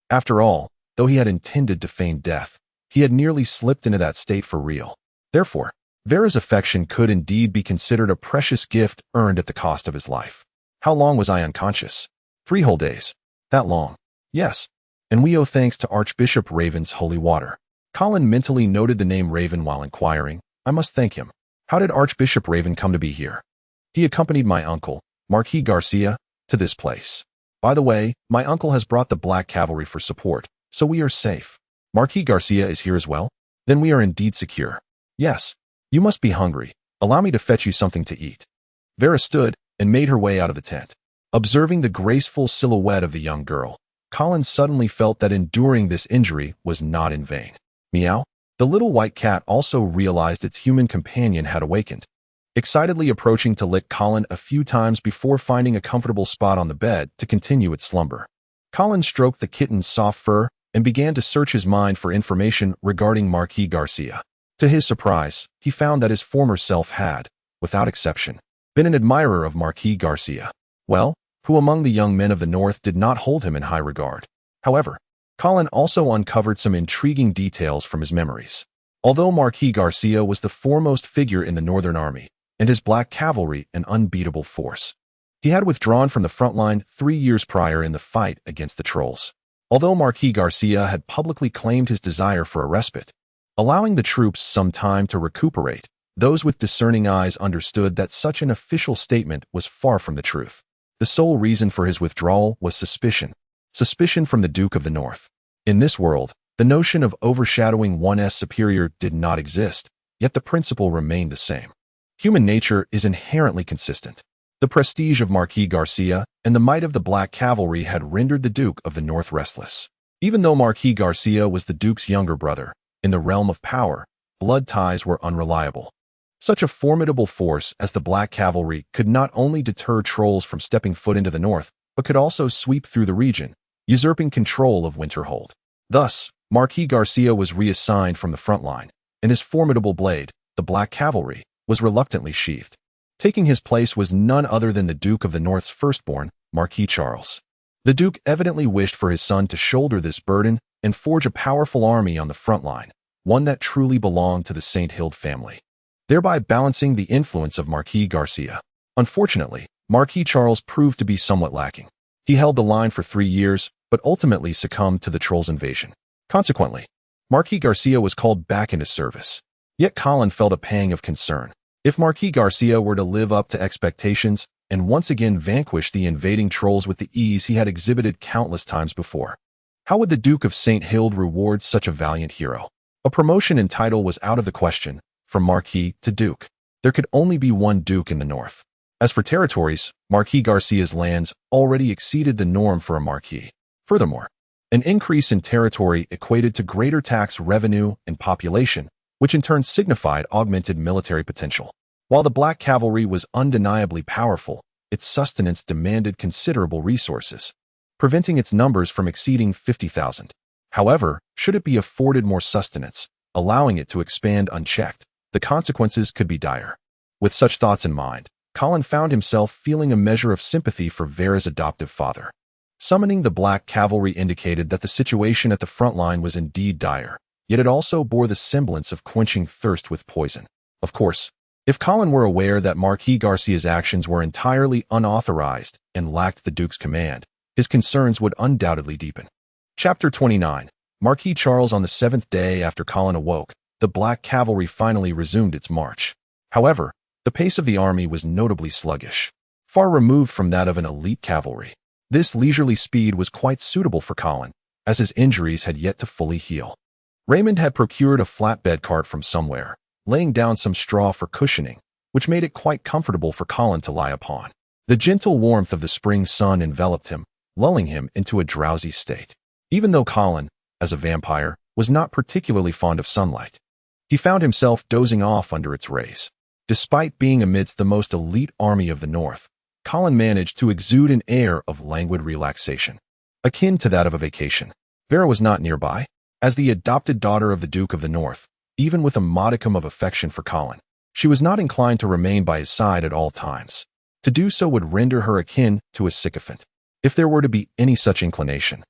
After all, though he had intended to feign death, he had nearly slipped into that state for real. Therefore, Vera's affection could indeed be considered a precious gift earned at the cost of his life. How long was I unconscious? 3 whole days. That long? Yes. And we owe thanks to Archbishop Raven's holy water. Colin mentally noted the name Raven while inquiring, I must thank him. How did Archbishop Raven come to be here? He accompanied my uncle, Marquis Garcia, to this place. By the way, my uncle has brought the Black Cavalry for support, so we are safe. Marquis Garcia is here as well? Then we are indeed secure. Yes. You must be hungry. Allow me to fetch you something to eat. Vera stood and made her way out of the tent. Observing the graceful silhouette of the young girl, Colin suddenly felt that enduring this injury was not in vain. Meow. The little white cat also realized its human companion had awakened, excitedly approaching to lick Colin a few times before finding a comfortable spot on the bed to continue its slumber. Colin stroked the kitten's soft fur and began to search his mind for information regarding Marquis Garcia. To his surprise, he found that his former self had, without exception, been an admirer of Marquis Garcia. Well, who among the young men of the North did not hold him in high regard? However, Colin also uncovered some intriguing details from his memories. Although Marquis Garcia was the foremost figure in the Northern Army, and his Black Cavalry an unbeatable force, he had withdrawn from the front line 3 years prior in the fight against the Trolls. Although Marquis Garcia had publicly claimed his desire for a respite, allowing the troops some time to recuperate, those with discerning eyes understood that such an official statement was far from the truth. The sole reason for his withdrawal was suspicion. Suspicion from the Duke of the North. In this world, the notion of overshadowing one's superior did not exist, yet the principle remained the same. Human nature is inherently consistent. The prestige of Marquis Garcia and the might of the Black Cavalry had rendered the Duke of the North restless. Even though Marquis Garcia was the Duke's younger brother, in the realm of power, blood ties were unreliable. Such a formidable force as the Black Cavalry could not only deter trolls from stepping foot into the north, but could also sweep through the region, usurping control of Winterhold. Thus, Marquis Garcia was reassigned from the front line, and his formidable blade, the Black Cavalry, was reluctantly sheathed. Taking his place was none other than the Duke of the North's firstborn, Marquis Charles. The Duke evidently wished for his son to shoulder this burden and forge a powerful army on the front line, one that truly belonged to the St. Hild family, thereby balancing the influence of Marquis Garcia. Unfortunately, Marquis Charles proved to be somewhat lacking. He held the line for 3 years, but ultimately succumbed to the Trolls' invasion. Consequently, Marquis Garcia was called back into service. Yet Colin felt a pang of concern. If Marquis Garcia were to live up to expectations and once again vanquish the invading Trolls with the ease he had exhibited countless times before, how would the Duke of St. Hild reward such a valiant hero? A promotion in title was out of the question. From Marquis to Duke, there could only be one Duke in the north. As for territories, Marquis Garcia's lands already exceeded the norm for a Marquis. Furthermore, an increase in territory equated to greater tax revenue and population, which in turn signified augmented military potential. While the Black Cavalry was undeniably powerful, its sustenance demanded considerable resources, preventing its numbers from exceeding 50,000. However, should it be afforded more sustenance, allowing it to expand unchecked, the consequences could be dire. With such thoughts in mind, Colin found himself feeling a measure of sympathy for Vera's adoptive father. Summoning the Black Cavalry indicated that the situation at the front line was indeed dire, yet it also bore the semblance of quenching thirst with poison. Of course, if Colin were aware that Marquis Garcia's actions were entirely unauthorized and lacked the Duke's command, his concerns would undoubtedly deepen. Chapter 29. Marquis Charles. On the 7th day after Colin awoke, the Black Cavalry finally resumed its march. However, the pace of the army was notably sluggish, far removed from that of an elite cavalry. This leisurely speed was quite suitable for Colin, as his injuries had yet to fully heal. Raymond had procured a flatbed cart from somewhere, laying down some straw for cushioning, which made it quite comfortable for Colin to lie upon. The gentle warmth of the spring sun enveloped him, lulling him into a drowsy state. Even though Colin, as a vampire, was not particularly fond of sunlight, he found himself dozing off under its rays. Despite being amidst the most elite army of the North, Colin managed to exude an air of languid relaxation, akin to that of a vacation. Vera was not nearby. As the adopted daughter of the Duke of the North, even with a modicum of affection for Colin, she was not inclined to remain by his side at all times. To do so would render her akin to a sycophant. If there were to be any such inclination,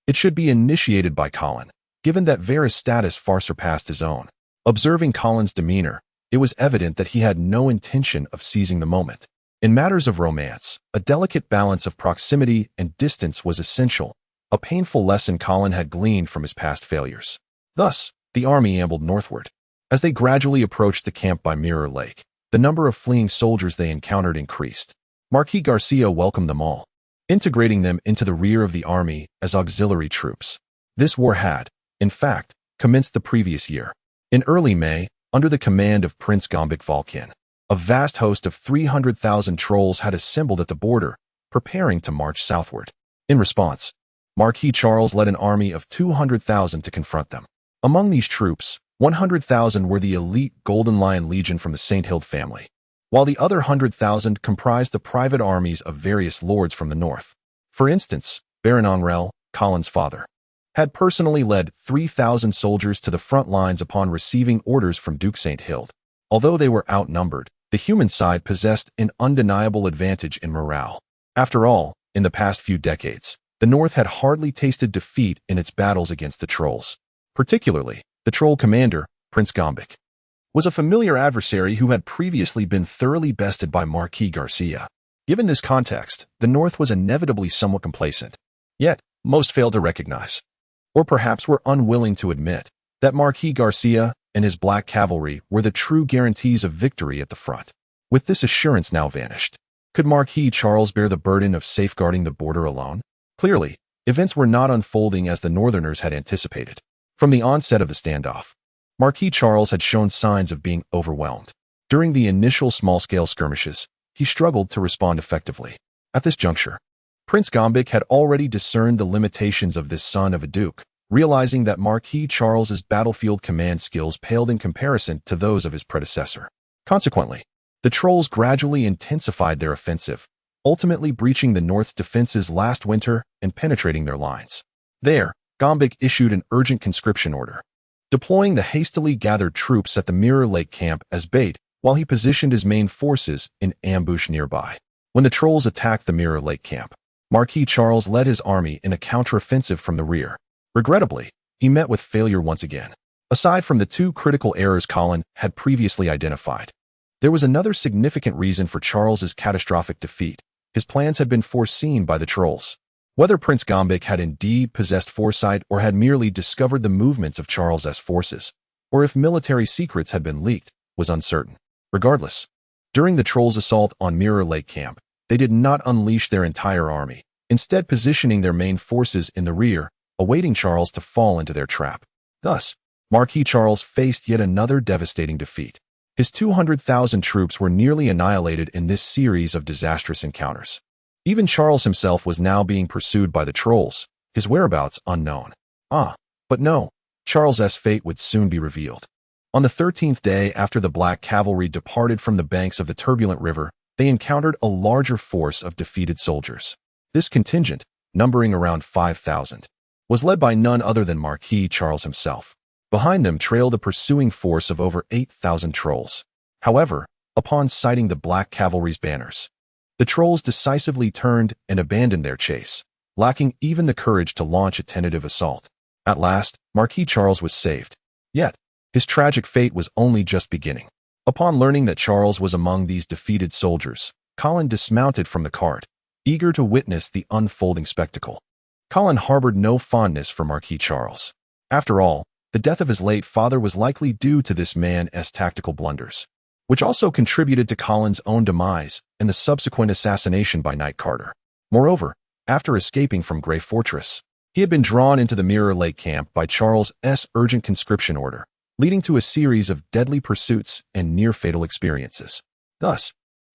it should be initiated by Colin, given that Vera's status far surpassed his own. Observing Colin's demeanor, it was evident that he had no intention of seizing the moment. In matters of romance, a delicate balance of proximity and distance was essential, a painful lesson Colin had gleaned from his past failures. Thus, the army ambled northward. As they gradually approached the camp by Mirror Lake, the number of fleeing soldiers they encountered increased. Marquis Garcia welcomed them all, integrating them into the rear of the army as auxiliary troops. This war had, in fact, commenced the previous year. In early May, under the command of Prince Gombic Vulcan, a vast host of 300,000 trolls had assembled at the border, preparing to march southward. In response, Marquis Charles led an army of 200,000 to confront them. Among these troops, 100,000 were the elite Golden Lion Legion from the St. Hild family, while the other 100,000 comprised the private armies of various lords from the north. For instance, Baron Onrel, Colin's father, had personally led 3,000 soldiers to the front lines upon receiving orders from Duke St. Hild. Although they were outnumbered, the human side possessed an undeniable advantage in morale. After all, in the past few decades, the North had hardly tasted defeat in its battles against the Trolls. Particularly, the Troll commander, Prince Gombic, was a familiar adversary who had previously been thoroughly bested by Marquis Garcia. Given this context, the North was inevitably somewhat complacent. Yet, most failed to recognize, or perhaps were unwilling to admit, that Marquis Garcia and his Black Cavalry were the true guarantees of victory at the front. With this assurance now vanished, could Marquis Charles bear the burden of safeguarding the border alone? Clearly, events were not unfolding as the Northerners had anticipated. From the onset of the standoff, Marquis Charles had shown signs of being overwhelmed. During the initial small-scale skirmishes, he struggled to respond effectively. At this juncture, Prince Gombic had already discerned the limitations of this son of a duke, realizing that Marquis Charles's battlefield command skills paled in comparison to those of his predecessor. Consequently, the trolls gradually intensified their offensive, ultimately breaching the North's defenses last winter and penetrating their lines. There, Gombic issued an urgent conscription order, deploying the hastily gathered troops at the Mirror Lake camp as bait while he positioned his main forces in ambush nearby. When the trolls attacked the Mirror Lake camp, Marquis Charles led his army in a counteroffensive from the rear. Regrettably, he met with failure once again. Aside from the two critical errors Colin had previously identified, there was another significant reason for Charles's catastrophic defeat. His plans had been foreseen by the trolls. Whether Prince Gombic had indeed possessed foresight or had merely discovered the movements of Charles's forces, or if military secrets had been leaked, was uncertain. Regardless, during the trolls' assault on Mirror Lake camp, they did not unleash their entire army, instead positioning their main forces in the rear, awaiting Charles to fall into their trap. Thus, Marquis Charles faced yet another devastating defeat. His 200,000 troops were nearly annihilated in this series of disastrous encounters. Even Charles himself was now being pursued by the trolls, his whereabouts unknown. But no, Charles's fate would soon be revealed. On the 13th day after the Black Cavalry departed from the banks of the turbulent river, they encountered a larger force of defeated soldiers. This contingent, numbering around 5,000, was led by none other than Marquis Charles himself. Behind them trailed a pursuing force of over 8,000 trolls. However, upon sighting the Black Cavalry's banners, the trolls decisively turned and abandoned their chase, lacking even the courage to launch a tentative assault. At last, Marquis Charles was saved. Yet, his tragic fate was only just beginning. Upon learning that Charles was among these defeated soldiers, Colin dismounted from the cart, eager to witness the unfolding spectacle. Colin harbored no fondness for Marquis Charles. After all, the death of his late father was likely due to this man's tactical blunders, which also contributed to Colin's own demise and the subsequent assassination by Knight Carter. Moreover, after escaping from Grey Fortress, he had been drawn into the Mirror Lake camp by Charles's urgent conscription order, leading to a series of deadly pursuits and near-fatal experiences. Thus,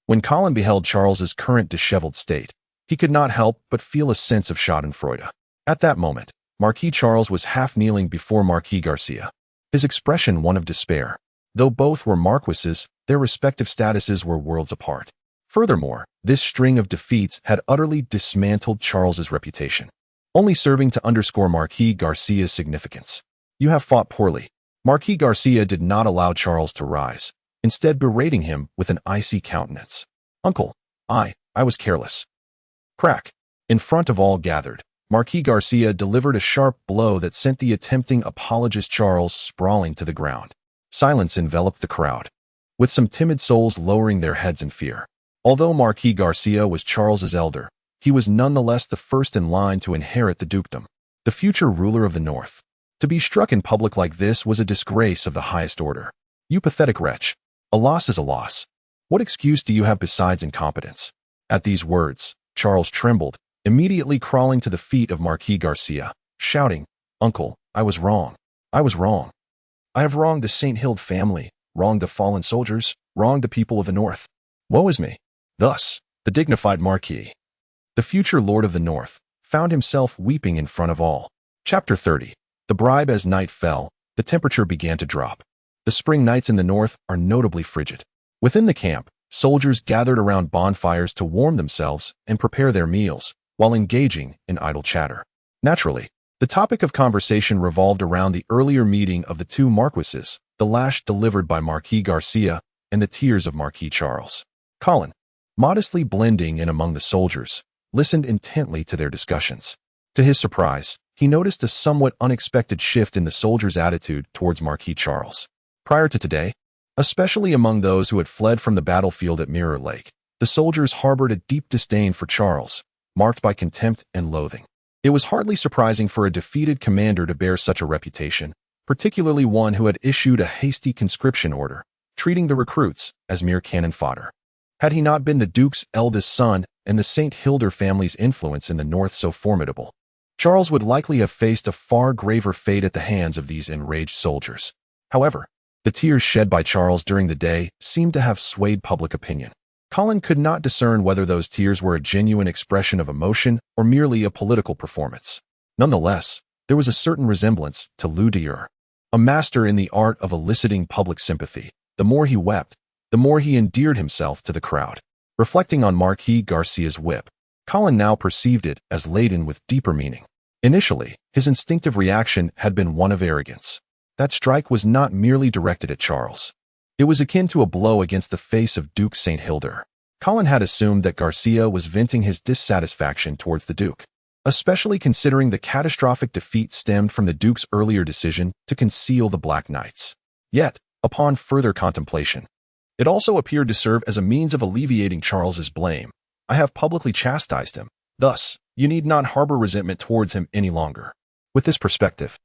when Colin beheld Charles's current disheveled state, he could not help but feel a sense of schadenfreude. At that moment, Marquis Charles was half-kneeling before Marquis Garcia, his expression one of despair. Though both were marquises, their respective statuses were worlds apart. Furthermore, this string of defeats had utterly dismantled Charles's reputation, only serving to underscore Marquis Garcia's significance. "You have fought poorly." Marquis Garcia did not allow Charles to rise, instead berating him with an icy countenance. "Uncle, I was careless." Crack. In front of all gathered, Marquis Garcia delivered a sharp blow that sent the attempting apologist Charles sprawling to the ground. Silence enveloped the crowd, with some timid souls lowering their heads in fear. Although Marquis Garcia was Charles's elder, he was nonetheless the first in line to inherit the dukedom, the future ruler of the North. To be struck in public like this was a disgrace of the highest order. "You pathetic wretch. A loss is a loss. What excuse do you have besides incompetence?" At these words, Charles trembled, immediately crawling to the feet of Marquis Garcia, shouting, "Uncle, I was wrong. I was wrong. I have wronged the St. Hild family, wronged the fallen soldiers, wronged the people of the North. Woe is me." Thus, the dignified Marquis, the future Lord of the North, found himself weeping in front of all. Chapter 30. The bribe. As night fell, the temperature began to drop. The spring nights in the North are notably frigid. Within the camp, soldiers gathered around bonfires to warm themselves and prepare their meals, while engaging in idle chatter. Naturally, the topic of conversation revolved around the earlier meeting of the two marquises, the lash delivered by Marquis Garcia, and the tears of Marquis Charles. Colin, modestly blending in among the soldiers, listened intently to their discussions. To his surprise, he noticed a somewhat unexpected shift in the soldiers' attitude towards Marquis Charles. Prior to today, especially among those who had fled from the battlefield at Mirror Lake, the soldiers harbored a deep disdain for Charles, marked by contempt and loathing. It was hardly surprising for a defeated commander to bear such a reputation, particularly one who had issued a hasty conscription order, treating the recruits as mere cannon fodder. Had he not been the Duke's eldest son and the St. Hilder family's influence in the North so formidable, Charles would likely have faced a far graver fate at the hands of these enraged soldiers. However, the tears shed by Charles during the day seemed to have swayed public opinion. Colin could not discern whether those tears were a genuine expression of emotion or merely a political performance. Nonetheless, there was a certain resemblance to Lou Dieur, a master in the art of eliciting public sympathy. The more he wept, the more he endeared himself to the crowd. Reflecting on Marquis Garcia's whip, Colin now perceived it as laden with deeper meaning. Initially, his instinctive reaction had been one of arrogance. That strike was not merely directed at Charles. It was akin to a blow against the face of Duke St. Hilder. Colin had assumed that Garcia was venting his dissatisfaction towards the Duke, especially considering the catastrophic defeat stemmed from the Duke's earlier decision to conceal the Black Knights. Yet, upon further contemplation, it also appeared to serve as a means of alleviating Charles's blame. I have publicly chastised him. Thus, you need not harbor resentment towards him any longer. With this perspective,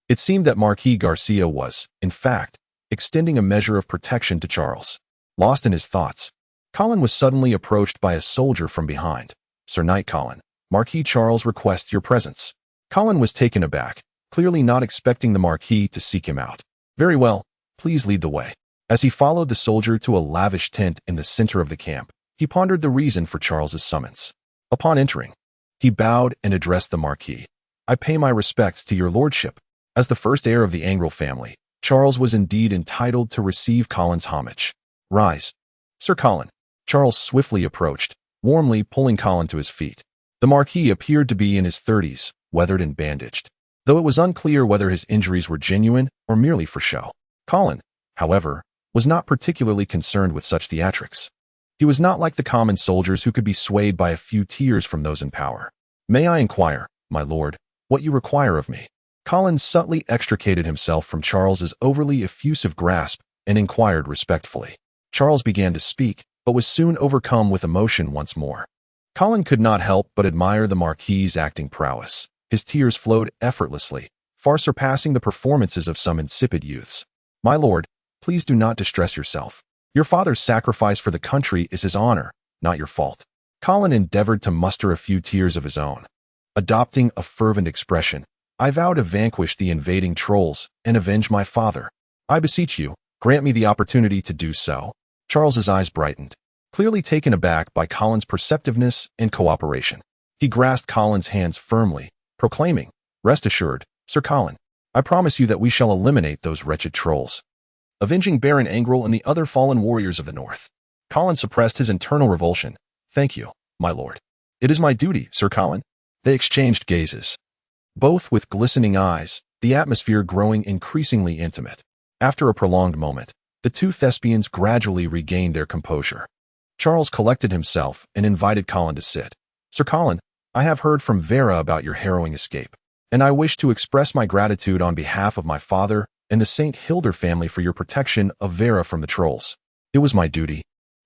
it seemed that Marquis Garcia was, in fact, extending a measure of protection to Charles. Lost in his thoughts, Colin was suddenly approached by a soldier from behind. "Sir Knight Colin, Marquis Charles requests your presence." Colin was taken aback, clearly not expecting the Marquis to seek him out. "Very well, please lead the way." As he followed the soldier to a lavish tent in the center of the camp, he pondered the reason for Charles's summons. Upon entering, he bowed and addressed the Marquis. "I pay my respects to your lordship." As the first heir of the Angrel family, Charles was indeed entitled to receive Colin's homage. "Rise, Sir Colin." Charles swiftly approached, warmly pulling Colin to his feet. The Marquis appeared to be in his 30s, weathered and bandaged, though it was unclear whether his injuries were genuine or merely for show. Colin, however, was not particularly concerned with such theatrics. He was not like the common soldiers who could be swayed by a few tears from those in power. "May I inquire, my lord, what you require of me?" Colin subtly extricated himself from Charles's overly effusive grasp and inquired respectfully. Charles began to speak, but was soon overcome with emotion once more. Colin could not help but admire the Marquis's acting prowess. His tears flowed effortlessly, far surpassing the performances of some insipid youths. "My lord, please do not distress yourself. Your father's sacrifice for the country is his honor, not your fault." Colin endeavored to muster a few tears of his own. Adopting a fervent expression, "I vow to vanquish the invading trolls and avenge my father. I beseech you, grant me the opportunity to do so." Charles's eyes brightened, clearly taken aback by Colin's perceptiveness and cooperation. He grasped Colin's hands firmly, proclaiming, "Rest assured, Sir Colin, I promise you that we shall eliminate those wretched trolls, avenging Baron Angrel and the other fallen warriors of the North." Colin suppressed his internal revulsion. "Thank you, my lord. It is my duty, Sir Colin." They exchanged gazes, both with glistening eyes, the atmosphere growing increasingly intimate. After a prolonged moment, the two thespians gradually regained their composure. Charles collected himself and invited Colin to sit. "Sir Colin, I have heard from Vera about your harrowing escape, and I wish to express my gratitude on behalf of my father and the St. Hilder family for your protection of Vera from the trolls." "It was my duty,"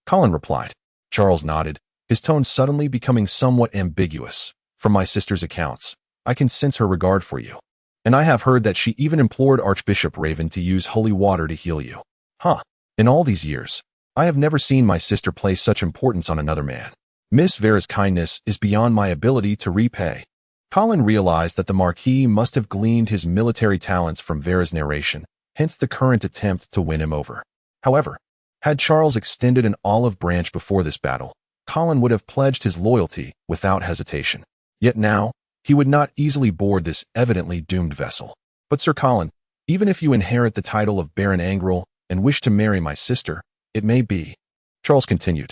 Colin replied. Charles nodded, his tone suddenly becoming somewhat ambiguous. "From my sister's accounts, I can sense her regard for you, and I have heard that she even implored Archbishop Raven to use holy water to heal you." "Huh. In all these years, I have never seen my sister place such importance on another man. Miss Vera's kindness is beyond my ability to repay." Colin realized that the Marquis must have gleaned his military talents from Vera's narration, hence the current attempt to win him over. However, had Charles extended an olive branch before this battle, Colin would have pledged his loyalty without hesitation. Yet now, he would not easily board this evidently doomed vessel. "But Sir Colin, even if you inherit the title of Baron Angrel and wish to marry my sister, it may be," Charles continued,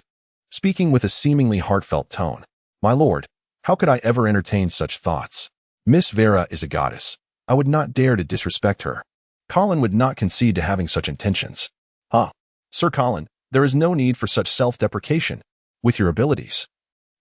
speaking with a seemingly heartfelt tone. "My lord, how could I ever entertain such thoughts? Miss Vera is a goddess. I would not dare to disrespect her." Colin would not concede to having such intentions. "Huh. Sir Colin, there is no need for such self-deprecation. With your abilities,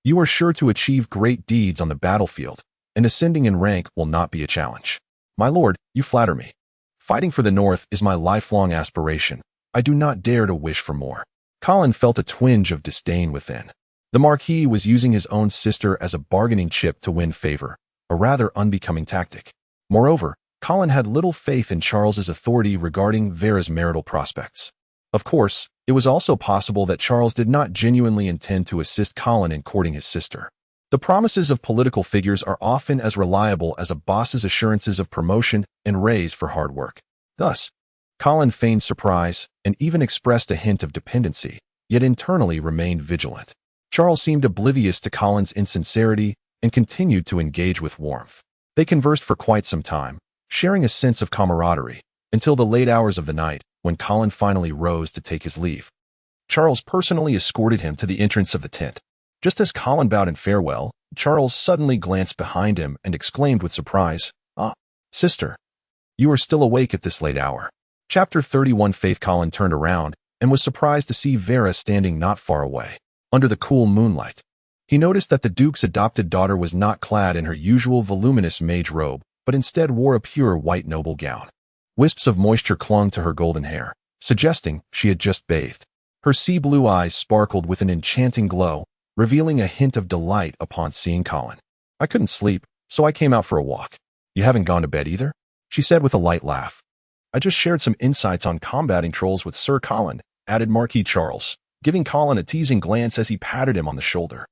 you are sure to achieve great deeds on the battlefield, and ascending in rank will not be a challenge." "My lord, you flatter me. Fighting for the North is my lifelong aspiration. I do not dare to wish for more." Colin felt a twinge of disdain within. The Marquis was using his own sister as a bargaining chip to win favor, a rather unbecoming tactic. Moreover, Colin had little faith in Charles's authority regarding Vera's marital prospects. Of course, it was also possible that Charles did not genuinely intend to assist Colin in courting his sister. The promises of political figures are often as reliable as a boss's assurances of promotion and raise for hard work. Thus, Colin feigned surprise and even expressed a hint of dependency. yet internally remained vigilant. Charles seemed oblivious to Colin's insincerity and continued to engage with warmth. They conversed for quite some time, sharing a sense of camaraderie, until the late hours of the night, when Colin finally rose to take his leave. Charles personally escorted him to the entrance of the tent. Just as Colin bowed in farewell, Charles suddenly glanced behind him and exclaimed with surprise, "Ah, sister, you are still awake at this late hour." Chapter 31. Faith. Colin turned around and was surprised to see Vera standing not far away, under the cool moonlight. He noticed that the Duke's adopted daughter was not clad in her usual voluminous mage robe, but instead wore a pure white noble gown. Wisps of moisture clung to her golden hair, suggesting she had just bathed. Her sea-blue eyes sparkled with an enchanting glow, revealing a hint of delight upon seeing Colin. "I couldn't sleep, so I came out for a walk." "You haven't gone to bed either?" she said with a light laugh. "I just shared some insights on combating trolls with Sir Colin," added Marquis Charles, giving Colin a teasing glance as he patted him on the shoulder.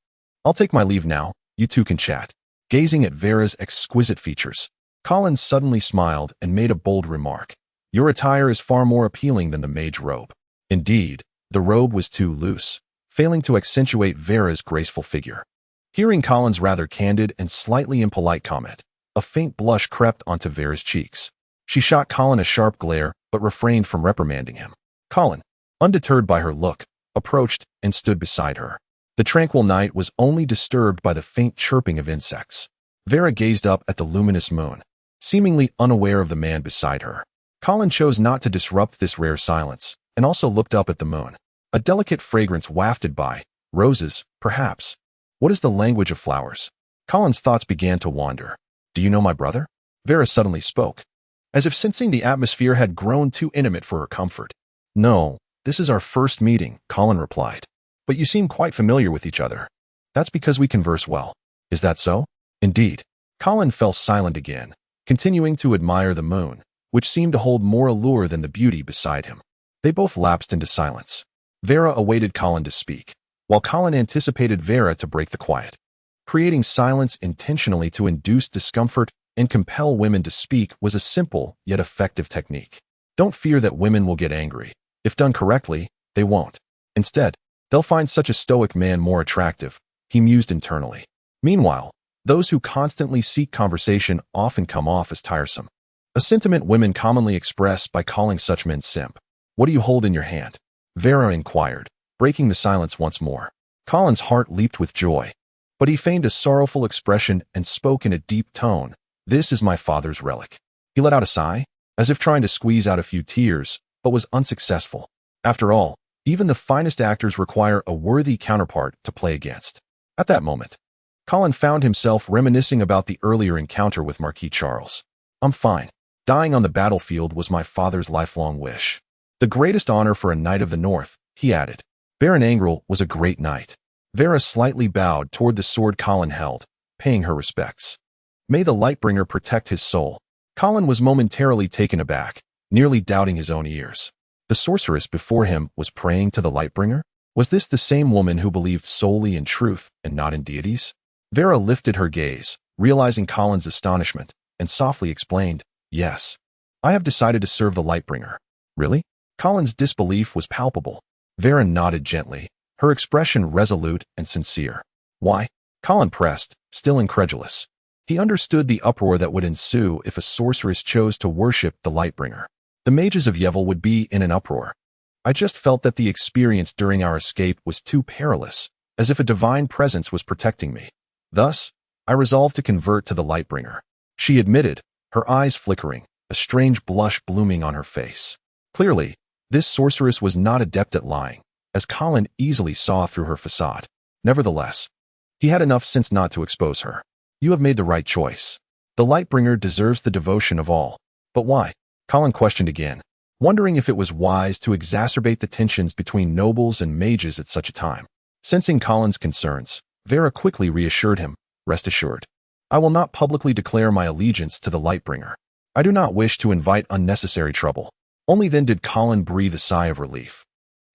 "I'll take my leave now, you two can chat." Gazing at Vera's exquisite features, Colin suddenly smiled and made a bold remark. "Your attire is far more appealing than the mage robe." Indeed, the robe was too loose, failing to accentuate Vera's graceful figure. Hearing Colin's rather candid and slightly impolite comment, a faint blush crept onto Vera's cheeks. She shot Colin a sharp glare, but refrained from reprimanding him. Colin, undeterred by her look, approached and stood beside her. The tranquil night was only disturbed by the faint chirping of insects. Vera gazed up at the luminous moon, seemingly unaware of the man beside her. Colin chose not to disrupt this rare silence, and also looked up at the moon. A delicate fragrance wafted by. Roses, perhaps. What is the language of flowers? Colin's thoughts began to wander. "Do you know my brother?" Vera suddenly spoke, as if sensing the atmosphere had grown too intimate for her comfort. "No, this is our first meeting," Colin replied. "But you seem quite familiar with each other." "That's because we converse well." "Is that so?" "Indeed." Colin fell silent again, continuing to admire the moon, which seemed to hold more allure than the beauty beside him. They both lapsed into silence. Vera awaited Colin to speak, while Colin anticipated Vera to break the quiet. Creating silence intentionally to induce discomfort and compel women to speak was a simple yet effective technique. Don't fear that women will get angry. If done correctly, they won't. Instead, they'll find such a stoic man more attractive, he mused internally. Meanwhile, those who constantly seek conversation often come off as tiresome. A sentiment women commonly express by calling such men simp. "What do you hold in your hand?" Vera inquired, breaking the silence once more. Colin's heart leaped with joy, but he feigned a sorrowful expression and spoke in a deep tone. "This is my father's relic." He let out a sigh, as if trying to squeeze out a few tears, but was unsuccessful. After all, even the finest actors require a worthy counterpart to play against. At that moment, Colin found himself reminiscing about the earlier encounter with Marquis Charles. "I'm fine. Dying on the battlefield was my father's lifelong wish. The greatest honor for a knight of the North," he added. Baron Angrel was a great knight. Vera slightly bowed toward the sword Colin held, paying her respects. "May the Lightbringer protect his soul." Colin was momentarily taken aback, nearly doubting his own ears. The sorceress before him was praying to the Lightbringer? Was this the same woman who believed solely in truth and not in deities? Vera lifted her gaze, realizing Colin's astonishment, and softly explained, "Yes. I have decided to serve the Lightbringer." "Really?" Colin's disbelief was palpable. Vera nodded gently, her expression resolute and sincere. "Why?" Colin pressed, still incredulous. He understood the uproar that would ensue if a sorceress chose to worship the Lightbringer. The mages of Yevil would be in an uproar. "I just felt that the experience during our escape was too perilous, as if a divine presence was protecting me. Thus, I resolved to convert to the Lightbringer." She admitted, her eyes flickering, a strange blush blooming on her face. Clearly, this sorceress was not adept at lying, as Colin easily saw through her facade. Nevertheless, he had enough sense not to expose her. "You have made the right choice. The Lightbringer deserves the devotion of all." "But why?" Colin questioned again, wondering if it was wise to exacerbate the tensions between nobles and mages at such a time. Sensing Colin's concerns, Vera quickly reassured him, "Rest assured. I will not publicly declare my allegiance to the Lightbringer. I do not wish to invite unnecessary trouble." Only then did Colin breathe a sigh of relief,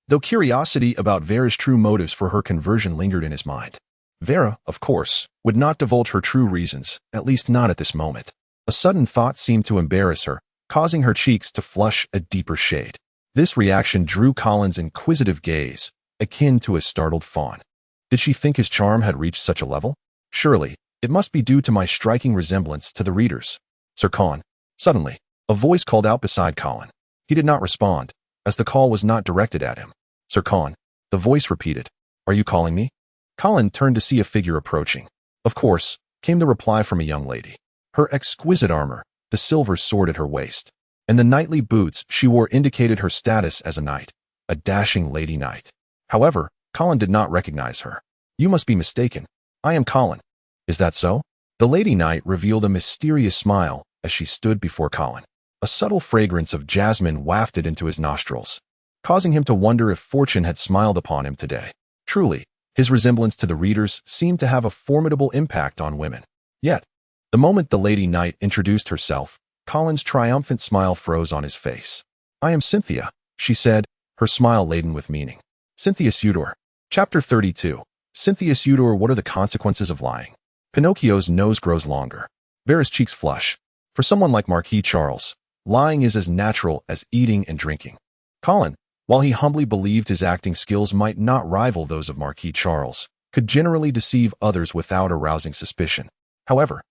though curiosity about Vera's true motives for her conversion lingered in his mind. Vera, of course, would not divulge her true reasons, at least not at this moment. A sudden thought seemed to embarrass her, causing her cheeks to flush a deeper shade. This reaction drew Colin's inquisitive gaze, akin to a startled fawn. Did she think his charm had reached such a level? Surely, it must be due to my striking resemblance to the readers. Sir Colin. Suddenly, a voice called out beside Colin. He did not respond, as the call was not directed at him. Sir Colin. The voice repeated. Are you calling me? Colin turned to see a figure approaching. Of course, came the reply from a young lady. Her exquisite armor, the silver sword at her waist, and the knightly boots she wore indicated her status as a knight, a dashing lady knight. However, Colin did not recognize her. You must be mistaken. I am Colin. Is that so? The lady knight revealed a mysterious smile as she stood before Colin. A subtle fragrance of jasmine wafted into his nostrils, causing him to wonder if fortune had smiled upon him today. Truly, his resemblance to the readers seemed to have a formidable impact on women. Yet, the moment the lady knight introduced herself, Colin's triumphant smile froze on his face. I am Cynthia, she said, her smile laden with meaning. Cynthia Sudor. Chapter 32. Cynthia Sudor. What are the consequences of lying? Pinocchio's nose grows longer. Vera's cheeks flush. For someone like Marquis Charles, lying is as natural as eating and drinking. Colin, while he humbly believed his acting skills might not rival those of Marquis Charles, could generally deceive others without arousing suspicion. However,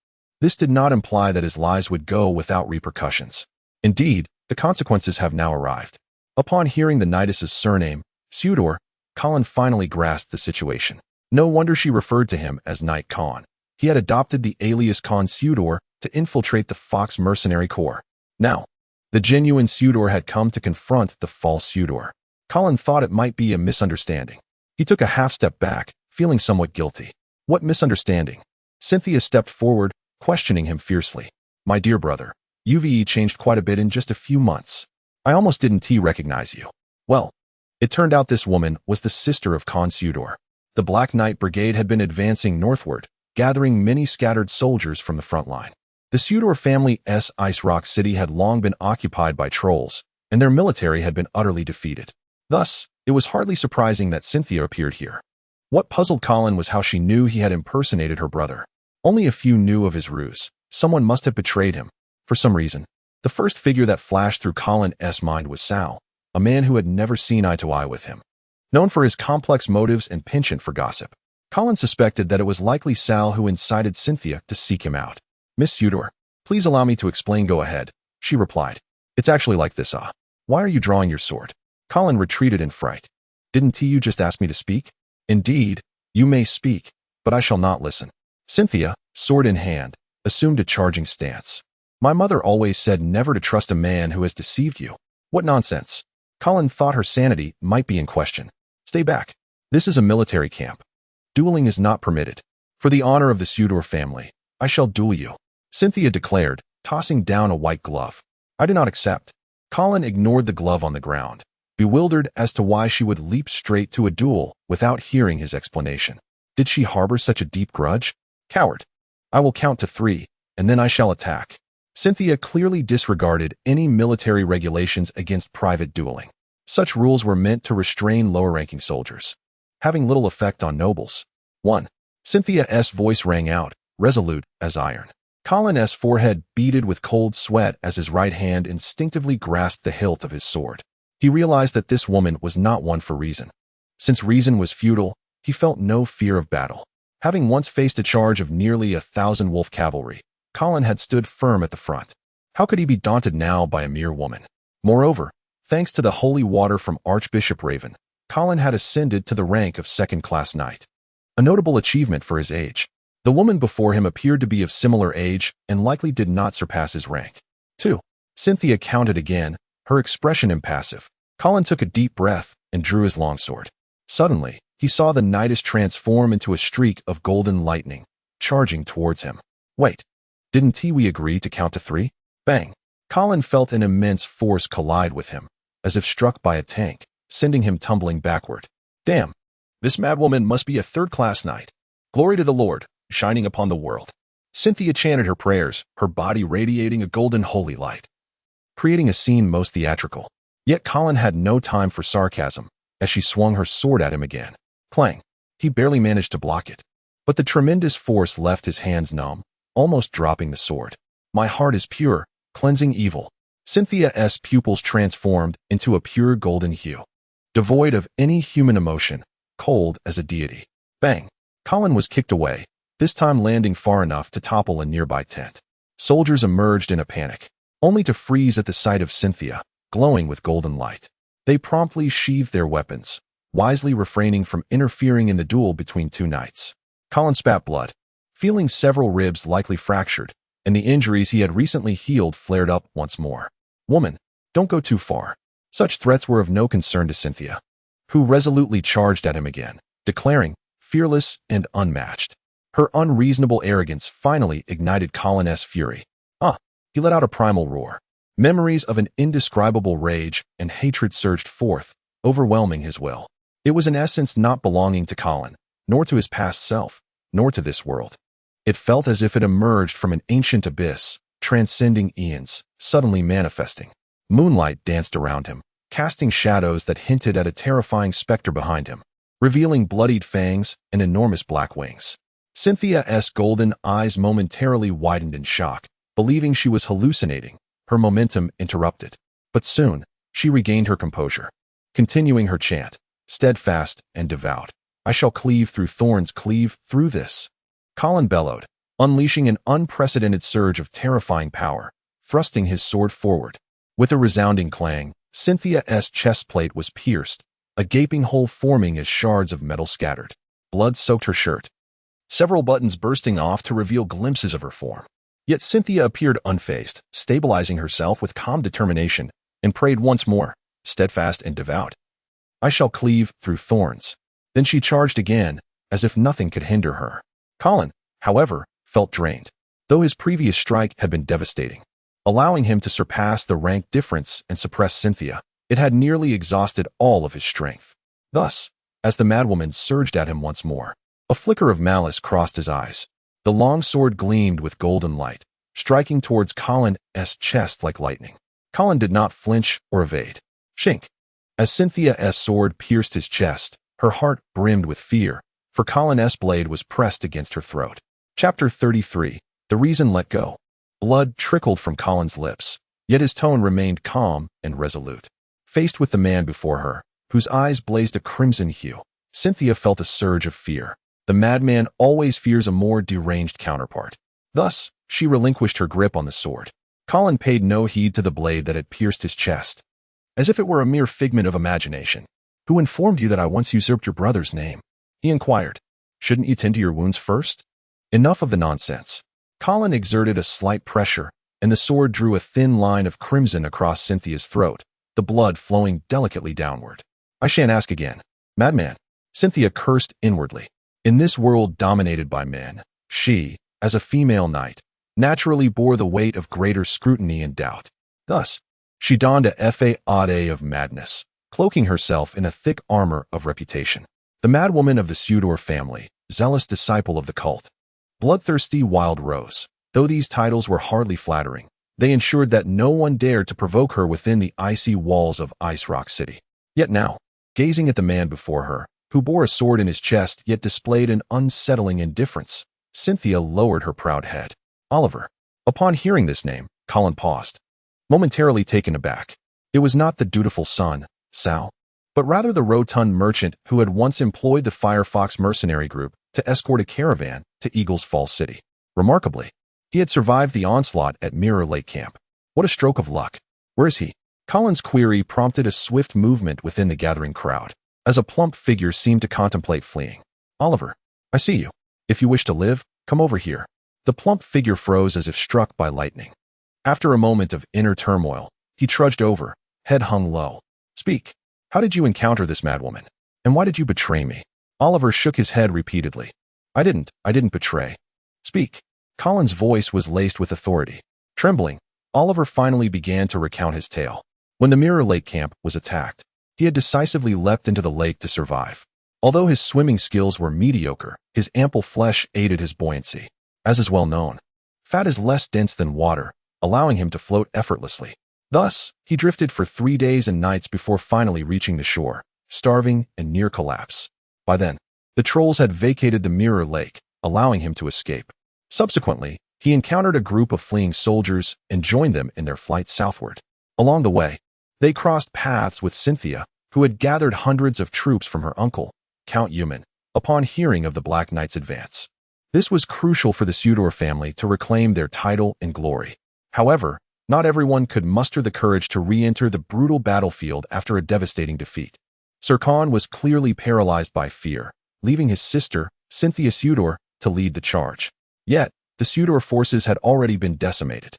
this did not imply that his lies would go without repercussions. Indeed, the consequences have now arrived. Upon hearing the knightess's surname, Sudor, Colin finally grasped the situation. No wonder she referred to him as Knight Con. He had adopted the alias Con Sudor to infiltrate the Fox mercenary corps. Now, the genuine Sudor had come to confront the false Sudor. Colin thought it might be a misunderstanding. He took a half step back, feeling somewhat guilty. What misunderstanding? Cynthia stepped forward, questioning him fiercely. My dear brother, you've changed quite a bit in just a few months. I almost didn't recognize you. Well, it turned out this woman was the sister of Con Sudor. The Black Knight Brigade had been advancing northward, gathering many scattered soldiers from the front line. The Sudor family's Ice Rock City had long been occupied by trolls, and their military had been utterly defeated. Thus, it was hardly surprising that Cynthia appeared here. What puzzled Colin was how she knew he had impersonated her brother. Only a few knew of his ruse. Someone must have betrayed him. For some reason, the first figure that flashed through Colin's mind was Sal, a man who had never seen eye to eye with him. Known for his complex motives and penchant for gossip, Colin suspected that it was likely Sal who incited Cynthia to seek him out. Miss Sudor, please allow me to explain. Go ahead, she replied. It's actually like this. Why are you drawing your sword? Colin retreated in fright. Didn't you just ask me to speak? Indeed, you may speak, but I shall not listen. Cynthia, sword in hand, assumed a charging stance. My mother always said never to trust a man who has deceived you. What nonsense. Colin thought her sanity might be in question. Stay back. This is a military camp. Dueling is not permitted. For the honor of the Sudor family, I shall duel you, Cynthia declared, tossing down a white glove. I do not accept. Colin ignored the glove on the ground, bewildered as to why she would leap straight to a duel without hearing his explanation. Did she harbor such a deep grudge? Coward. I will count to 3, and then I shall attack. Cynthia clearly disregarded any military regulations against private dueling. Such rules were meant to restrain lower-ranking soldiers, having little effect on nobles. 1. Cynthia's voice rang out, resolute as iron. Colin's forehead beaded with cold sweat as his right hand instinctively grasped the hilt of his sword. He realized that this woman was not one for reason. Since reason was futile, he felt no fear of battle. Having once faced a charge of nearly 1,000 wolf cavalry, Colin had stood firm at the front. How could he be daunted now by a mere woman? Moreover, thanks to the holy water from Archbishop Raven, Colin had ascended to the rank of second-class knight. A notable achievement for his age. The woman before him appeared to be of similar age and likely did not surpass his rank. 2. Cynthia counted again, her expression impassive. Colin took a deep breath and drew his longsword. Suddenly, he saw the knightess transform into a streak of golden lightning, charging towards him. Wait, didn't we agree to count to 3? Bang! Colin felt an immense force collide with him, as if struck by a tank, sending him tumbling backward. Damn! This madwoman must be a third-class knight. Glory to the Lord, shining upon the world. Cynthia chanted her prayers, her body radiating a golden holy light, creating a scene most theatrical. Yet Colin had no time for sarcasm, as she swung her sword at him again. Clang! He barely managed to block it. But the tremendous force left his hands numb, almost dropping the sword. My heart is pure, cleansing evil. Cynthia's pupils transformed into a pure golden hue. devoid of any human emotion, cold as a deity. Bang! Colin was kicked away, this time landing far enough to topple a nearby tent. Soldiers emerged in a panic, only to freeze at the sight of Cynthia, glowing with golden light. They promptly sheathed their weapons, wisely refraining from interfering in the duel between two knights. Colin spat blood, feeling several ribs likely fractured, and the injuries he had recently healed flared up once more. Woman, don't go too far. Such threats were of no concern to Cynthia, who resolutely charged at him again, declaring, fearless and unmatched. Her unreasonable arrogance finally ignited Colin's fury. He let out a primal roar. Memories of an indescribable rage and hatred surged forth, overwhelming his will. It was an essence not belonging to Colin, nor to his past self, nor to this world. It felt as if it emerged from an ancient abyss, transcending eons, suddenly manifesting. Moonlight danced around him, casting shadows that hinted at a terrifying specter behind him, revealing bloodied fangs and enormous black wings. Cynthia's golden eyes momentarily widened in shock, believing she was hallucinating, her momentum interrupted. But soon, she regained her composure, continuing her chant, steadfast and devout. I shall cleave through thorns, cleave through this. Colin bellowed, unleashing an unprecedented surge of terrifying power, thrusting his sword forward. With a resounding clang, Cynthia's chestplate was pierced, a gaping hole forming as shards of metal scattered. Blood soaked her shirt, several buttons bursting off to reveal glimpses of her form. Yet Cynthia appeared unfazed, stabilizing herself with calm determination, and prayed once more, steadfast and devout. I shall cleave through thorns. Then she charged again, as if nothing could hinder her. Colin, however, felt drained, though his previous strike had been devastating. Allowing him to surpass the rank difference and suppress Cynthia, it had nearly exhausted all of his strength. Thus, as the madwoman surged at him once more, a flicker of malice crossed his eyes. The long sword gleamed with golden light, striking towards Colin's chest like lightning. Colin did not flinch or evade. Shink! As Cynthia's sword pierced his chest, her heart brimmed with fear, for Colin's blade was pressed against her throat. Chapter 33. The Reason Let Go. Blood trickled from Colin's lips, yet his tone remained calm and resolute. Faced with the man before her, whose eyes blazed a crimson hue, Cynthia felt a surge of fear. The madman always fears a more deranged counterpart. Thus, she relinquished her grip on the sword. Colin paid no heed to the blade that had pierced his chest, as if it were a mere figment of imagination. Who informed you that I once usurped your brother's name? He inquired. Shouldn't you tend to your wounds first? Enough of the nonsense. Colin exerted a slight pressure, and the sword drew a thin line of crimson across Cynthia's throat, the blood flowing delicately downward. I shan't ask again. Madman. Cynthia cursed inwardly. In this world dominated by men, she, as a female knight, naturally bore the weight of greater scrutiny and doubt. Thus, she donned a facade of madness, cloaking herself in a thick armor of reputation. The madwoman of the Sudor family, zealous disciple of the cult. Bloodthirsty Wild Rose. Though these titles were hardly flattering, they ensured that no one dared to provoke her within the icy walls of Ice Rock City. Yet now, gazing at the man before her, who bore a sword in his chest yet displayed an unsettling indifference, Cynthia lowered her proud head. Oliver. Upon hearing this name, Colin paused, momentarily taken aback. It was not the dutiful son, Sal, but rather the rotund merchant who had once employed the Firefox mercenary group to escort a caravan to Eagle's Falls City. Remarkably, he had survived the onslaught at Mirror Lake Camp. What a stroke of luck. Where is he? Colin's query prompted a swift movement within the gathering crowd, as a plump figure seemed to contemplate fleeing. Oliver, I see you. If you wish to live, come over here. The plump figure froze as if struck by lightning. After a moment of inner turmoil, he trudged over, head hung low. Speak. How did you encounter this madwoman? And why did you betray me? Oliver shook his head repeatedly. I didn't betray. Speak. Colin's voice was laced with authority. Trembling, Oliver finally began to recount his tale. When the Mirror Lake camp was attacked, he had decisively leapt into the lake to survive. Although his swimming skills were mediocre, his ample flesh aided his buoyancy. As is well known, fat is less dense than water, allowing him to float effortlessly. Thus, he drifted for 3 days and nights before finally reaching the shore, starving and near collapse. By then, the trolls had vacated the Mirror Lake, allowing him to escape. Subsequently, he encountered a group of fleeing soldiers and joined them in their flight southward. Along the way, they crossed paths with Cynthia, who had gathered hundreds of troops from her uncle, Count Euman, upon hearing of the Black Knight's advance. This was crucial for the Sudor family to reclaim their title and glory. However, not everyone could muster the courage to re-enter the brutal battlefield after a devastating defeat. Sir Khan was clearly paralyzed by fear, leaving his sister, Cynthia Sudor, to lead the charge. Yet, the Sudor forces had already been decimated.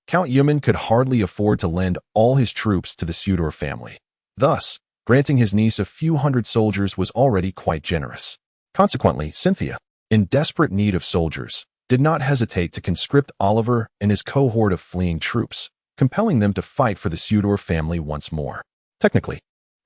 Count Euman could hardly afford to lend all his troops to the Sudor family. Thus, granting his niece a few hundred soldiers was already quite generous. Consequently, Cynthia, in desperate need of soldiers, did not hesitate to conscript Oliver and his cohort of fleeing troops, compelling them to fight for the Sudor family once more. Technically,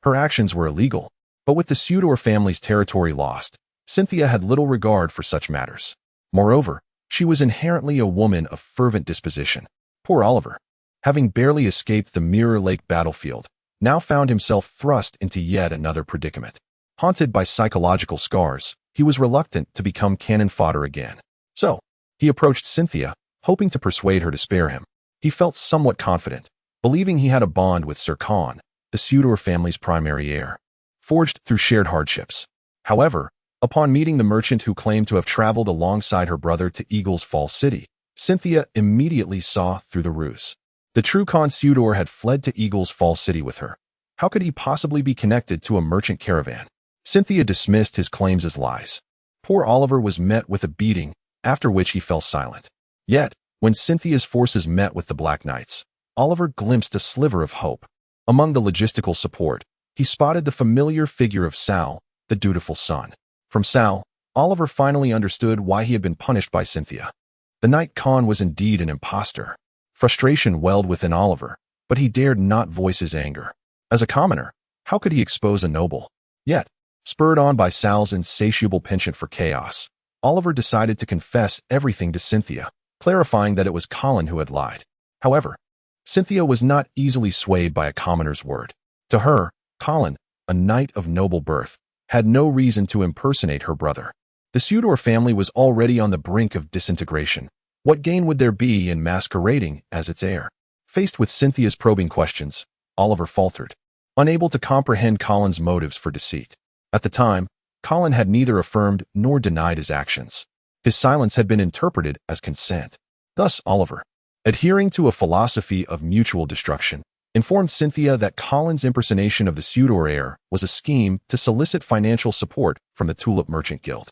her actions were illegal, but with the Sudor family's territory lost, Cynthia had little regard for such matters. Moreover, she was inherently a woman of fervent disposition. Poor Oliver, having barely escaped the Mirror Lake battlefield, now found himself thrust into yet another predicament. Haunted by psychological scars, he was reluctant to become cannon fodder again. So, he approached Cynthia, hoping to persuade her to spare him. He felt somewhat confident, believing he had a bond with Sir Khan, the Sudor family's primary heir, forged through shared hardships. However, upon meeting the merchant who claimed to have traveled alongside her brother to Eagle's Fall City, Cynthia immediately saw through the ruse. The true Khan Sudor had fled to Eagle's Fall City with her. How could he possibly be connected to a merchant caravan? Cynthia dismissed his claims as lies. Poor Oliver was met with a beating, after which he fell silent. Yet, when Cynthia's forces met with the Black Knights, Oliver glimpsed a sliver of hope. Among the logistical support, he spotted the familiar figure of Sal, the dutiful son. From Sal, Oliver finally understood why he had been punished by Cynthia. The Knight Khan was indeed an impostor. Frustration welled within Oliver, but he dared not voice his anger. As a commoner, how could he expose a noble? Yet, spurred on by Sal's insatiable penchant for chaos, Oliver decided to confess everything to Cynthia, clarifying that it was Colin who had lied. However, Cynthia was not easily swayed by a commoner's word. To her, Colin, a knight of noble birth, had no reason to impersonate her brother. The Sudor family was already on the brink of disintegration. What gain would there be in masquerading as its heir? Faced with Cynthia's probing questions, Oliver faltered, unable to comprehend Colin's motives for deceit. At the time, Colin had neither affirmed nor denied his actions. His silence had been interpreted as consent. Thus Oliver, adhering to a philosophy of mutual destruction, informed Cynthia that Colin's impersonation of the Sudor heir was a scheme to solicit financial support from the Tulip Merchant Guild.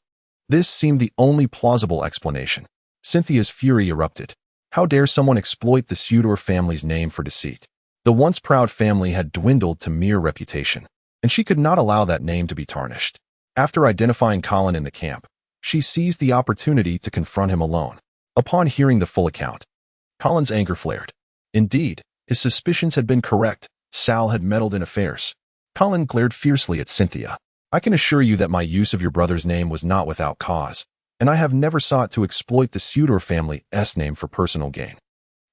This seemed the only plausible explanation. Cynthia's fury erupted. How dare someone exploit the Sudor family's name for deceit? The once proud family had dwindled to mere reputation, and she could not allow that name to be tarnished. After identifying Colin in the camp, she seized the opportunity to confront him alone. Upon hearing the full account, Colin's anger flared. Indeed, his suspicions had been correct. Sal had meddled in affairs. Colin glared fiercely at Cynthia. I can assure you that my use of your brother's name was not without cause, and I have never sought to exploit the Sudor family's name for personal gain.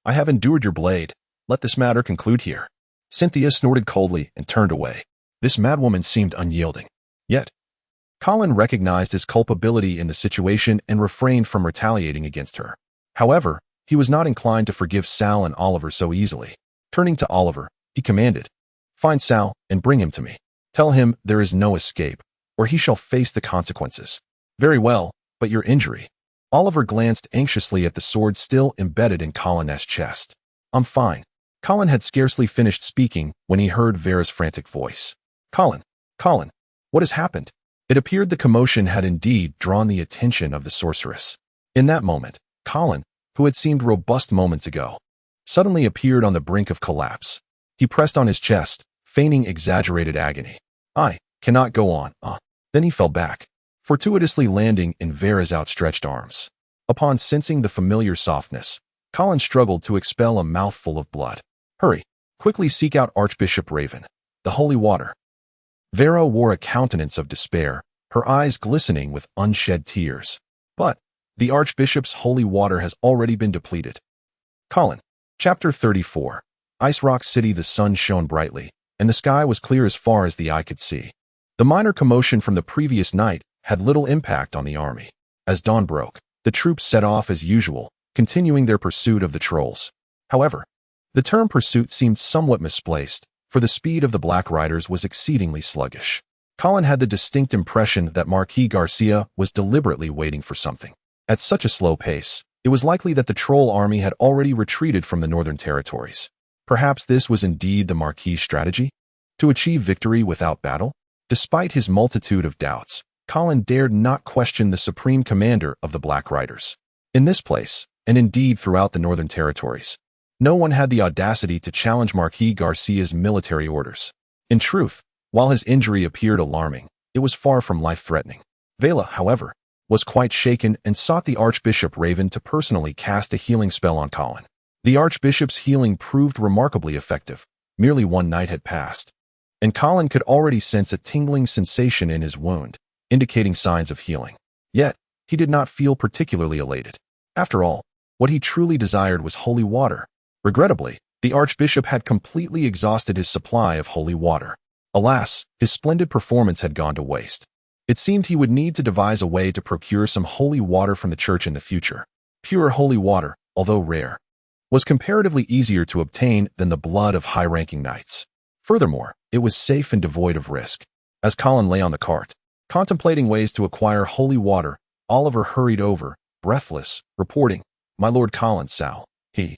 I have endured your blade. Let this matter conclude here. Cynthia snorted coldly and turned away. This madwoman seemed unyielding. Yet, Colin recognized his culpability in the situation and refrained from retaliating against her. However, he was not inclined to forgive Sal and Oliver so easily. Turning to Oliver, he commanded, "Find Sal and bring him to me. Tell him there is no escape, or he shall face the consequences." "Very well, but your injury?" Oliver glanced anxiously at the sword still embedded in Colin's chest. "I'm fine." Colin had scarcely finished speaking when he heard Vera's frantic voice. Colin, what has happened?" It appeared the commotion had indeed drawn the attention of the sorceress. In that moment, Colin, who had seemed robust moments ago, suddenly appeared on the brink of collapse. He pressed on his chest, feigning exaggerated agony. "I cannot go on." Then he fell back, fortuitously landing in Vera's outstretched arms. Upon sensing the familiar softness, Colin struggled to expel a mouthful of blood. "Hurry, quickly seek out Archbishop Raven, the holy water." Vera wore a countenance of despair, her eyes glistening with unshed tears. "But the Archbishop's holy water has already been depleted." Colin. Chapter 34. Ice Rock City. The sun shone brightly, and the sky was clear as far as the eye could see. The minor commotion from the previous night had little impact on the army. As dawn broke, the troops set off as usual, continuing their pursuit of the trolls. However, the term pursuit seemed somewhat misplaced, for the speed of the Black Riders was exceedingly sluggish. Colin had the distinct impression that Marquis Garcia was deliberately waiting for something. At such a slow pace, it was likely that the troll army had already retreated from the northern territories. Perhaps this was indeed the Marquis' strategy? To achieve victory without battle? Despite his multitude of doubts, Colin dared not question the supreme commander of the Black Riders. In this place, and indeed throughout the northern territories, no one had the audacity to challenge Marquis Garcia's military orders. In truth, while his injury appeared alarming, it was far from life-threatening. Vela, however, was quite shaken and sought the Archbishop Raven to personally cast a healing spell on Colin. The Archbishop's healing proved remarkably effective. Merely one night had passed, and Colin could already sense a tingling sensation in his wound, indicating signs of healing. Yet, he did not feel particularly elated. After all, what he truly desired was holy water. Regrettably, the Archbishop had completely exhausted his supply of holy water. Alas, his splendid performance had gone to waste. It seemed he would need to devise a way to procure some holy water from the church in the future. Pure holy water, although rare, was comparatively easier to obtain than the blood of high-ranking knights. Furthermore, it was safe and devoid of risk. As Colin lay on the cart, contemplating ways to acquire holy water, Oliver hurried over, breathless, reporting, "My Lord Colin, Sal. He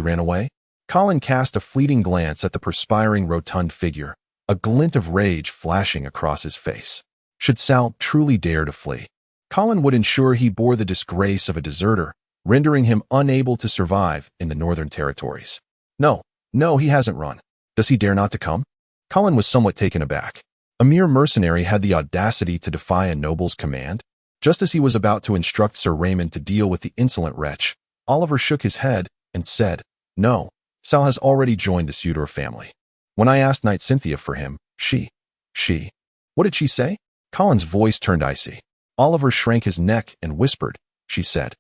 ran away?" Colin cast a fleeting glance at the perspiring rotund figure, a glint of rage flashing across his face. Should Sal truly dare to flee, Colin would ensure he bore the disgrace of a deserter, rendering him unable to survive in the northern territories. No, he hasn't run. Does he dare not to come? Colin was somewhat taken aback. A mere mercenary had the audacity to defy a noble's command? Just as he was about to instruct Sir Raymond to deal with the insolent wretch, Oliver shook his head and said, "No, Sal has already joined the Sudor family. When I asked Knight Cynthia for him, she... What did she say?" Colin's voice turned icy. Oliver shrank his neck and whispered, "She said,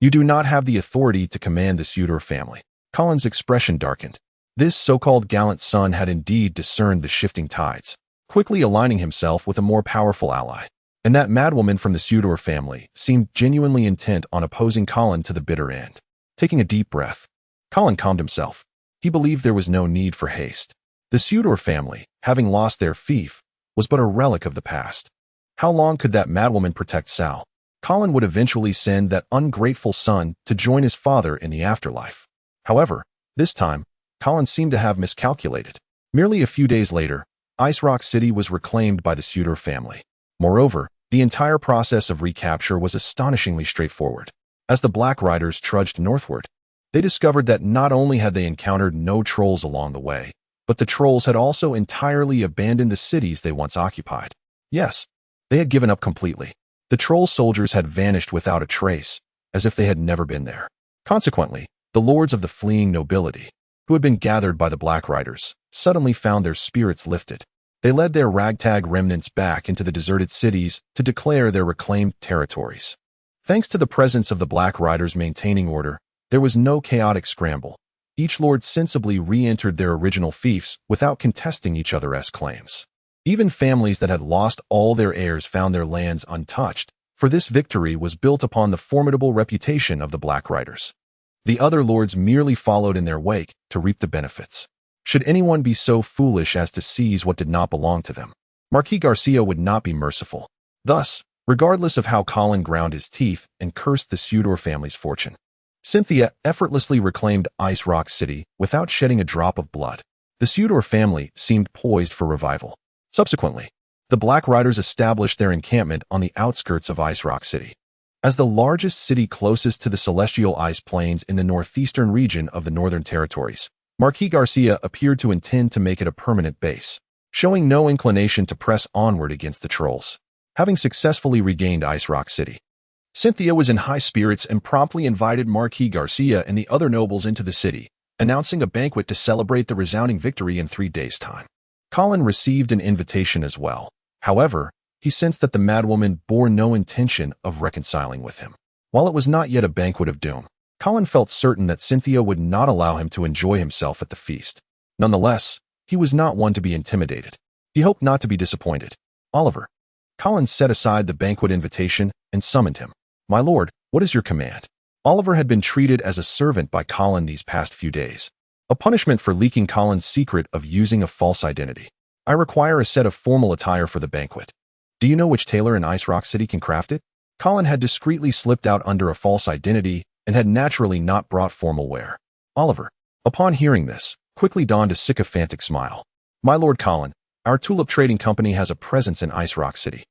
'You do not have the authority to command the Sudor family.'" Colin's expression darkened. This so-called gallant son had indeed discerned the shifting tides, quickly aligning himself with a more powerful ally. And that madwoman from the Sudor family seemed genuinely intent on opposing Colin to the bitter end. Taking a deep breath, Colin calmed himself. He believed there was no need for haste. The Sudor family, having lost their fief, was but a relic of the past. How long could that madwoman protect Sal? Colin would eventually send that ungrateful son to join his father in the afterlife. However, this time, Colin seemed to have miscalculated. Merely a few days later, Ice Rock City was reclaimed by the Sudor family. Moreover, the entire process of recapture was astonishingly straightforward. As the Black Riders trudged northward, they discovered that not only had they encountered no trolls along the way, but the trolls had also entirely abandoned the cities they once occupied. Yes, they had given up completely. The troll soldiers had vanished without a trace, as if they had never been there. Consequently, the lords of the fleeing nobility, who had been gathered by the Black Riders, suddenly found their spirits lifted. They led their ragtag remnants back into the deserted cities to declare their reclaimed territories. Thanks to the presence of the Black Riders maintaining order, there was no chaotic scramble. Each lord sensibly re-entered their original fiefs without contesting each other's claims. Even families that had lost all their heirs found their lands untouched, for this victory was built upon the formidable reputation of the Black Riders. The other lords merely followed in their wake to reap the benefits. Should anyone be so foolish as to seize what did not belong to them, Marquis Garcia would not be merciful. Thus, regardless of how Colin ground his teeth and cursed the Sudor family's fortune, Cynthia effortlessly reclaimed Ice Rock City without shedding a drop of blood. The Sudor family seemed poised for revival. Subsequently, the Black Riders established their encampment on the outskirts of Ice Rock City. As the largest city closest to the celestial ice plains in the northeastern region of the Northern Territories, Marquis Garcia appeared to intend to make it a permanent base, showing no inclination to press onward against the trolls. Having successfully regained Ice Rock City, Cynthia was in high spirits and promptly invited Marquis Garcia and the other nobles into the city, announcing a banquet to celebrate the resounding victory in 3 days' time. Colin received an invitation as well. However, he sensed that the madwoman bore no intention of reconciling with him. While it was not yet a banquet of doom, Colin felt certain that Cynthia would not allow him to enjoy himself at the feast. Nonetheless, he was not one to be intimidated. He hoped not to be disappointed. "Oliver." Colin set aside the banquet invitation and summoned him. "My lord, what is your command?" Oliver had been treated as a servant by Colin these past few days. A punishment for leaking Colin's secret of using a false identity. I require a set of formal attire for the banquet. Do you know which tailor in Ice Rock City can craft it? Colin had discreetly slipped out under a false identity and had naturally not brought formal wear. Oliver, upon hearing this, quickly donned a sycophantic smile. My Lord Colin, our tulip trading company has a presence in Ice Rock City,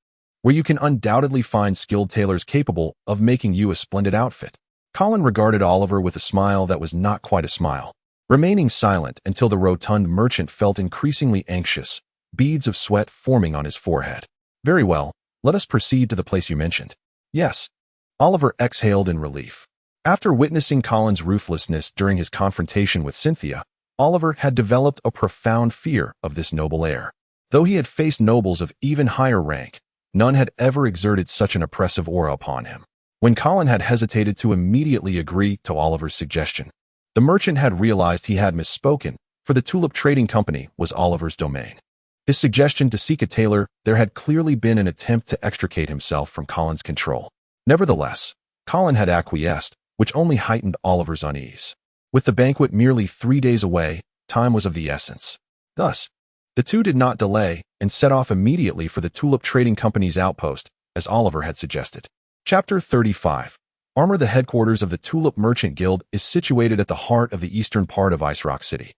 where you can undoubtedly find skilled tailors capable of making you a splendid outfit. Colin regarded Oliver with a smile that was not quite a smile, remaining silent until the rotund merchant felt increasingly anxious, beads of sweat forming on his forehead. Very well, let us proceed to the place you mentioned. Yes. Oliver exhaled in relief. After witnessing Colin's ruthlessness during his confrontation with Cynthia, Oliver had developed a profound fear of this noble heir. Though he had faced nobles of even higher rank, none had ever exerted such an oppressive aura upon him. When Colin had hesitated to immediately agree to Oliver's suggestion, the merchant had realized he had misspoken, for the tulip trading company was Oliver's domain. His suggestion to seek a tailor there had clearly been an attempt to extricate himself from Colin's control. Nevertheless, Colin had acquiesced, which only heightened Oliver's unease. With the banquet merely 3 days away, time was of the essence. Thus, the two did not delay and set off immediately for the tulip trading company's outpost, as Oliver had suggested. Chapter 35. Armor. The headquarters of the Tulip Merchant Guild is situated at the heart of the eastern part of Ice Rock City,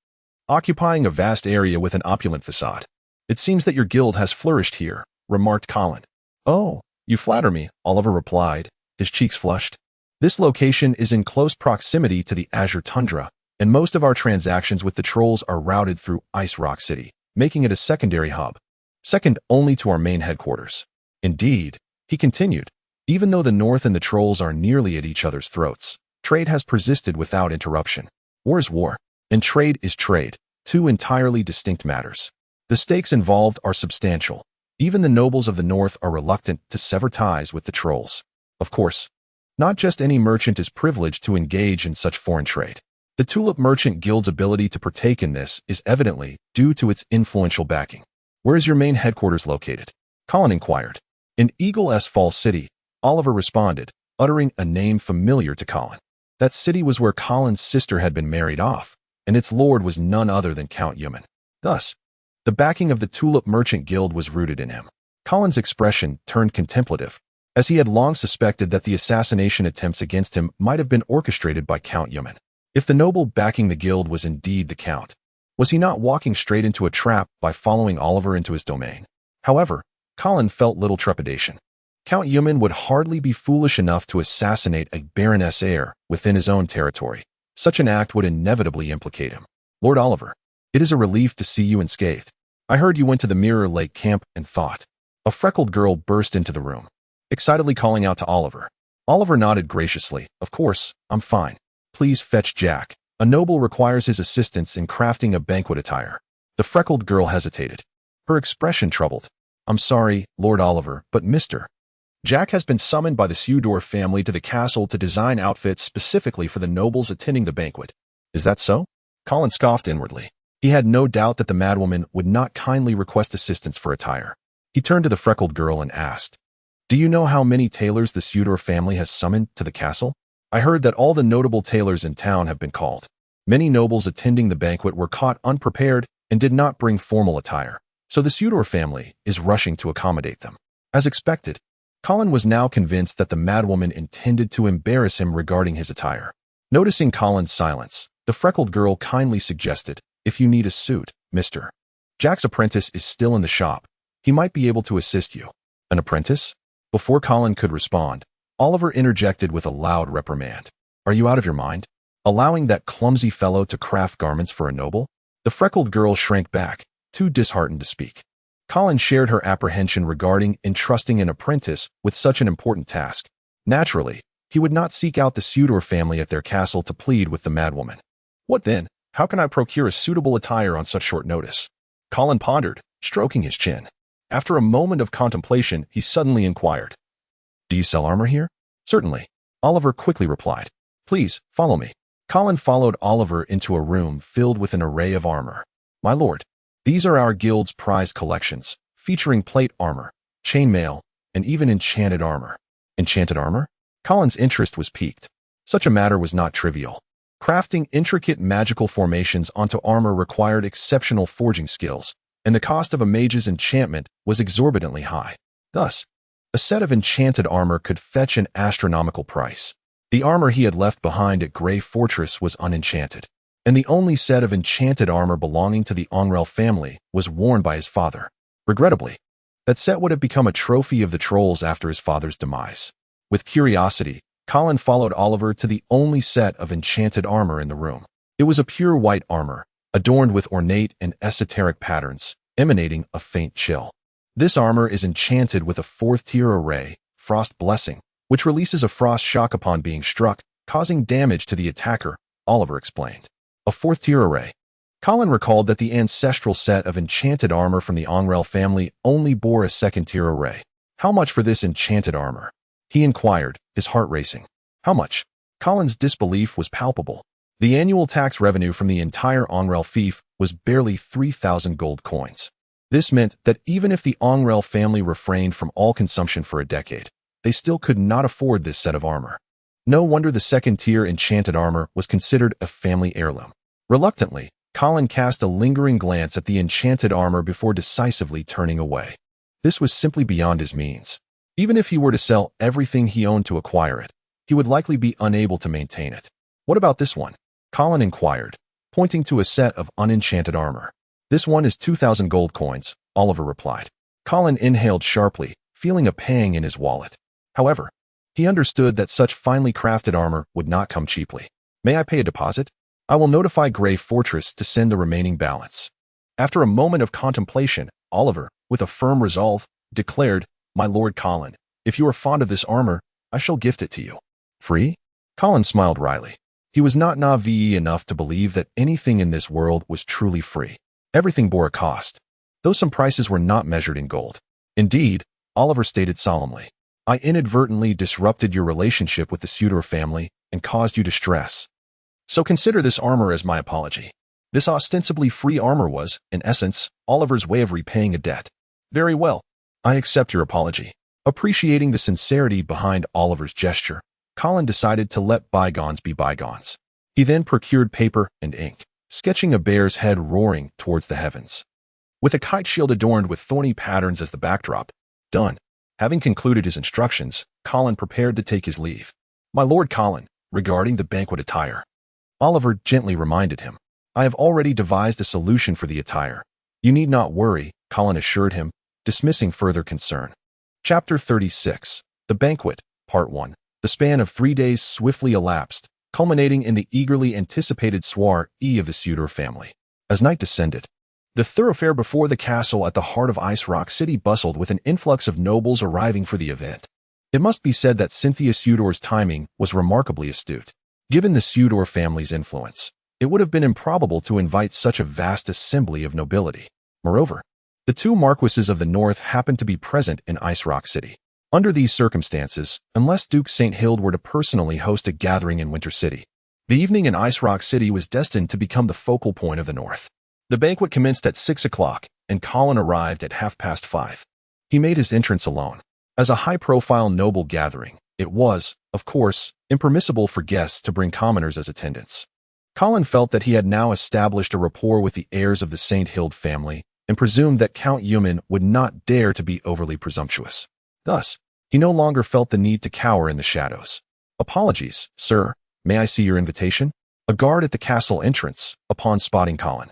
occupying a vast area with an opulent facade. It seems that your guild has flourished here, remarked Colin. Oh, you flatter me, Oliver replied, his cheeks flushed. This location is in close proximity to the Azure Tundra, and most of our transactions with the trolls are routed through Ice Rock City, making it a secondary hub, second only to our main headquarters. Indeed, he continued, even though the North and the trolls are nearly at each other's throats, trade has persisted without interruption. War is war, and trade is trade, two entirely distinct matters. The stakes involved are substantial. Even the nobles of the North are reluctant to sever ties with the trolls. Of course, not just any merchant is privileged to engage in such foreign trade. The Tulip Merchant Guild's ability to partake in this is evidently due to its influential backing. Where is your main headquarters located? Colin inquired. In Eagle-S Falls City, Oliver responded, uttering a name familiar to Colin. That city was where Colin's sister had been married off, and its lord was none other than Count Yuman. Thus, the backing of the Tulip Merchant Guild was rooted in him. Colin's expression turned contemplative, as he had long suspected that the assassination attempts against him might have been orchestrated by Count Yuman. If the noble backing the guild was indeed the Count, was he not walking straight into a trap by following Oliver into his domain? However, Colin felt little trepidation. Count Yuman would hardly be foolish enough to assassinate a Baroness heir within his own territory. Such an act would inevitably implicate him. Lord Oliver, it is a relief to see you unscathed. I heard you went to the Mirror Lake camp and thought. A freckled girl burst into the room, excitedly calling out to Oliver. Oliver nodded graciously. Of course, I'm fine. Please fetch Jack. A noble requires his assistance in crafting a banquet attire. The freckled girl hesitated, her expression troubled. I'm sorry, Lord Oliver, but Mr. Jack has been summoned by the Sudor family to the castle to design outfits specifically for the nobles attending the banquet. Is that so? Colin scoffed inwardly. He had no doubt that the madwoman would not kindly request assistance for attire. He turned to the freckled girl and asked, Do you know how many tailors the Sudor family has summoned to the castle? I heard that all the notable tailors in town have been called. Many nobles attending the banquet were caught unprepared and did not bring formal attire, so the Sudor family is rushing to accommodate them. As expected, Colin was now convinced that the madwoman intended to embarrass him regarding his attire. Noticing Colin's silence, the freckled girl kindly suggested, If you need a suit, Mr. Jack's apprentice is still in the shop. He might be able to assist you. An apprentice? Before Colin could respond, Oliver interjected with a loud reprimand. Are you out of your mind? Allowing that clumsy fellow to craft garments for a noble? The freckled girl shrank back, too disheartened to speak. Colin shared her apprehension regarding entrusting an apprentice with such an important task. Naturally, he would not seek out the Sudor family at their castle to plead with the madwoman. What then? How can I procure a suitable attire on such short notice? Colin pondered, stroking his chin. After a moment of contemplation, he suddenly inquired, Do you sell armor here? Certainly. Oliver quickly replied. Please, follow me. Colin followed Oliver into a room filled with an array of armor. My lord, these are our guild's prized collections, featuring plate armor, chainmail, and even enchanted armor. Enchanted armor? Colin's interest was piqued. Such a matter was not trivial. Crafting intricate magical formations onto armor required exceptional forging skills, and the cost of a mage's enchantment was exorbitantly high. Thus, a set of enchanted armor could fetch an astronomical price. The armor he had left behind at Grey Fortress was unenchanted, and the only set of enchanted armor belonging to the Ongrel family was worn by his father. Regrettably, that set would have become a trophy of the trolls after his father's demise. With curiosity, Colin followed Oliver to the only set of enchanted armor in the room. It was a pure white armor, adorned with ornate and esoteric patterns, emanating a faint chill. This armor is enchanted with a fourth-tier array, Frost Blessing, which releases a frost shock upon being struck, causing damage to the attacker, Oliver explained. A fourth-tier array. Colin recalled that the ancestral set of enchanted armor from the Ongrel family only bore a second-tier array. How much for this enchanted armor? He inquired, his heart racing. How much? Colin's disbelief was palpable. The annual tax revenue from the entire Ongrel fief was barely 3,000 gold coins. This meant that even if the Ongrel family refrained from all consumption for a decade, they still could not afford this set of armor. No wonder the second-tier enchanted armor was considered a family heirloom. Reluctantly, Colin cast a lingering glance at the enchanted armor before decisively turning away. This was simply beyond his means. Even if he were to sell everything he owned to acquire it, he would likely be unable to maintain it. What about this one? Colin inquired, pointing to a set of unenchanted armor. This one is 2,000 gold coins, Oliver replied. Colin inhaled sharply, feeling a pang in his wallet. However, he understood that such finely crafted armor would not come cheaply. May I pay a deposit? I will notify Grey Fortress to send the remaining balance. After a moment of contemplation, Oliver, with a firm resolve, declared, My Lord Colin, if you are fond of this armor, I shall gift it to you. Free? Colin smiled wryly. He was not naive enough to believe that anything in this world was truly free. Everything bore a cost, though some prices were not measured in gold. Indeed, Oliver stated solemnly, I inadvertently disrupted your relationship with the Sudor family and caused you distress. So consider this armor as my apology. This ostensibly free armor was, in essence, Oliver's way of repaying a debt. Very well. I accept your apology. Appreciating the sincerity behind Oliver's gesture, Colin decided to let bygones be bygones. He then procured paper and ink, sketching a bear's head roaring towards the heavens, with a kite shield adorned with thorny patterns as the backdrop. Done. Having concluded his instructions, Colin prepared to take his leave. My Lord Colin, regarding the banquet attire. Oliver gently reminded him. I have already devised a solution for the attire. You need not worry, Colin assured him, dismissing further concern. Chapter 36. The Banquet, Part 1. The span of 3 days swiftly elapsed, culminating in the eagerly anticipated soirée of the Sudor family. As night descended, the thoroughfare before the castle at the heart of Ice Rock City bustled with an influx of nobles arriving for the event. It must be said that Cynthia Sudor's timing was remarkably astute. Given the Sudor family's influence, it would have been improbable to invite such a vast assembly of nobility. Moreover, the two marquises of the north happened to be present in Ice Rock City. Under these circumstances, unless Duke St. Hild were to personally host a gathering in Winter City, the evening in Ice Rock City was destined to become the focal point of the north. The banquet commenced at 6 o'clock, and Colin arrived at 5:30. He made his entrance alone. As a high-profile noble gathering, it was, of course, impermissible for guests to bring commoners as attendants. Colin felt that he had now established a rapport with the heirs of the St. Hild family and presumed that Count Eumann would not dare to be overly presumptuous. Thus, he no longer felt the need to cower in the shadows. Apologies, sir. May I see your invitation? A guard at the castle entrance, upon spotting Colin,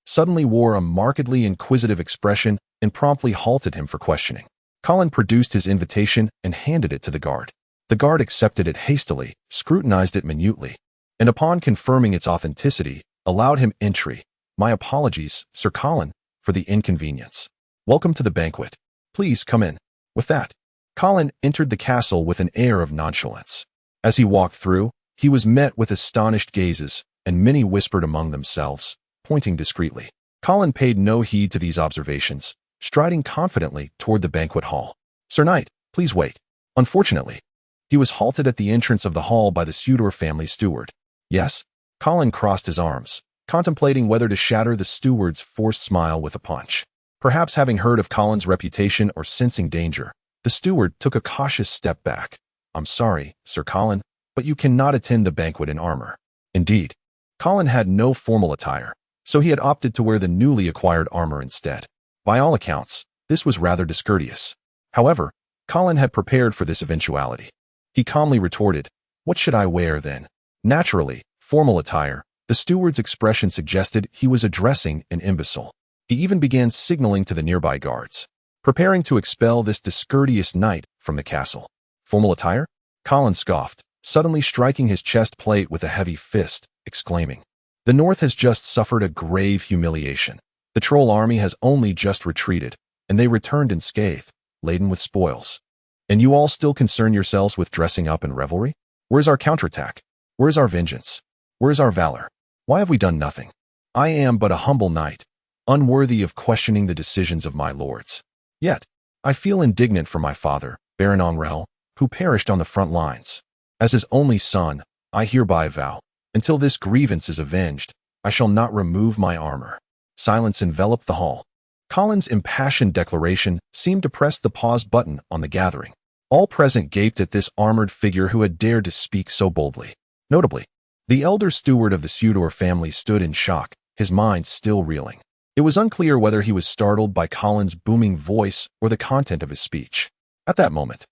suddenly wore a markedly inquisitive expression and promptly halted him for questioning. Colin produced his invitation and handed it to the guard. The guard accepted it hastily, scrutinized it minutely, and upon confirming its authenticity, allowed him entry. My apologies, Sir Colin, for the inconvenience. Welcome to the banquet. Please come in. With that, Colin entered the castle with an air of nonchalance. As he walked through, he was met with astonished gazes, and many whispered among themselves, pointing discreetly. Colin paid no heed to these observations, striding confidently toward the banquet hall. Sir Knight, please wait. Unfortunately, he was halted at the entrance of the hall by the Sudor family steward. Yes? Colin crossed his arms, contemplating whether to shatter the steward's forced smile with a punch. Perhaps having heard of Colin's reputation or sensing danger, the steward took a cautious step back. I'm sorry, Sir Colin, but you cannot attend the banquet in armor. Indeed, Colin had no formal attire, so he had opted to wear the newly acquired armor instead. By all accounts, this was rather discourteous. However, Colin had prepared for this eventuality. He calmly retorted, "What should I wear then?" Naturally, formal attire, the steward's expression suggested he was addressing an imbecile. He even began signaling to the nearby guards, preparing to expel this discourteous knight from the castle. Formal attire? Colin scoffed, suddenly striking his chest plate with a heavy fist, exclaiming, "The North has just suffered a grave humiliation. The troll army has only just retreated, and they returned unscathed, laden with spoils. And you all still concern yourselves with dressing up and revelry? Where's our counterattack? Where's our vengeance? Where's our valor? Why have we done nothing? I am but a humble knight, unworthy of questioning the decisions of my lords. Yet, I feel indignant for my father, Baron Onrel, who perished on the front lines. As his only son, I hereby vow, until this grievance is avenged, I shall not remove my armor." Silence enveloped the hall. Colin's impassioned declaration seemed to press the pause button on the gathering. All present gaped at this armored figure who had dared to speak so boldly. Notably, the elder steward of the Sudor family stood in shock, his mind still reeling. It was unclear whether he was startled by Colin's booming voice or the content of his speech. At that moment,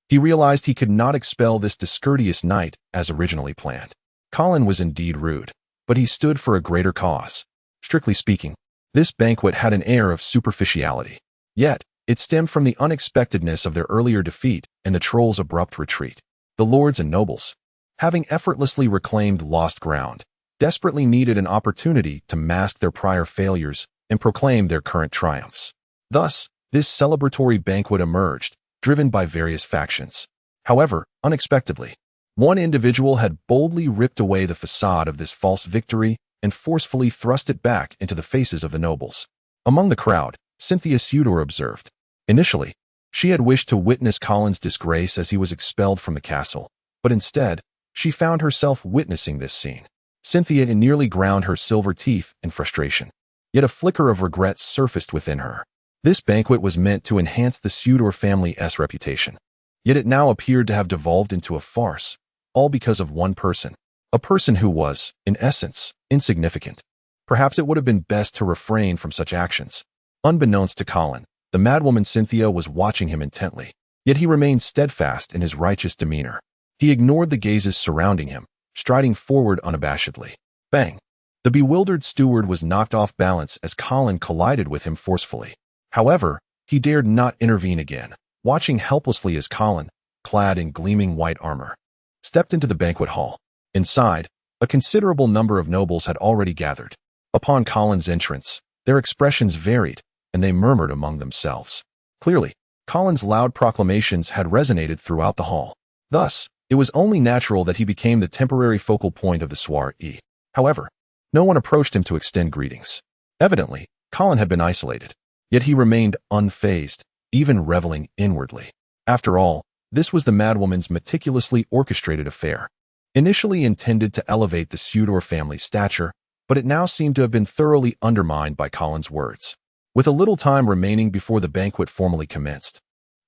he realized he could not expel this discourteous knight as originally planned. Colin was indeed rude, but he stood for a greater cause. Strictly speaking, this banquet had an air of superficiality. Yet, it stemmed from the unexpectedness of their earlier defeat and the troll's abrupt retreat. The lords and nobles, having effortlessly reclaimed lost ground, desperately needed an opportunity to mask their prior failures and proclaim their current triumphs. Thus, this celebratory banquet emerged, driven by various factions. However, unexpectedly, one individual had boldly ripped away the facade of this false victory and forcefully thrust it back into the faces of the nobles. Among the crowd, Cynthia Sudor observed. Initially, she had wished to witness Colin's disgrace as he was expelled from the castle, but instead, she found herself witnessing this scene. Cynthia nearly ground her silver teeth in frustration. Yet a flicker of regret surfaced within her. This banquet was meant to enhance the Sudor family's reputation. Yet it now appeared to have devolved into a farce, all because of one person. A person who was, in essence, insignificant. Perhaps it would have been best to refrain from such actions. Unbeknownst to Colin, the madwoman Cynthia was watching him intently, yet he remained steadfast in his righteous demeanor. He ignored the gazes surrounding him, striding forward unabashedly. Bang! The bewildered steward was knocked off balance as Colin collided with him forcefully. However, he dared not intervene again, watching helplessly as Colin, clad in gleaming white armor, stepped into the banquet hall. Inside, a considerable number of nobles had already gathered. Upon Colin's entrance, their expressions varied, and they murmured among themselves. Clearly, Colin's loud proclamations had resonated throughout the hall. Thus, it was only natural that he became the temporary focal point of the soiree. However, no one approached him to extend greetings. Evidently, Colin had been isolated, yet he remained unfazed, even reveling inwardly. After all, this was the madwoman's meticulously orchestrated affair. Initially intended to elevate the Sudor family's stature, but it now seemed to have been thoroughly undermined by Colin's words. With a little time remaining before the banquet formally commenced,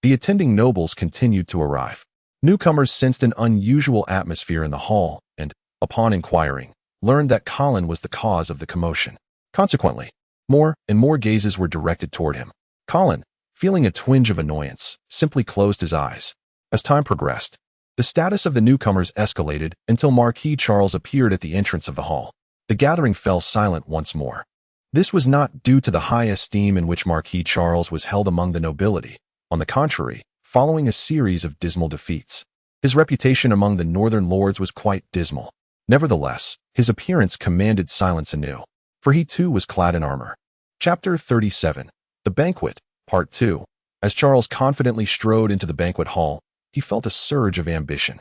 the attending nobles continued to arrive. Newcomers sensed an unusual atmosphere in the hall and, upon inquiring, learned that Colin was the cause of the commotion. Consequently, more and more gazes were directed toward him. Colin, feeling a twinge of annoyance, simply closed his eyes. As time progressed, the status of the newcomers escalated until Marquis Charles appeared at the entrance of the hall. The gathering fell silent once more. This was not due to the high esteem in which Marquis Charles was held among the nobility. On the contrary, following a series of dismal defeats, his reputation among the northern lords was quite dismal. Nevertheless, his appearance commanded silence anew, for he too was clad in armor. Chapter 37. The Banquet, Part 2. As Charles confidently strode into the banquet hall, he felt a surge of ambition.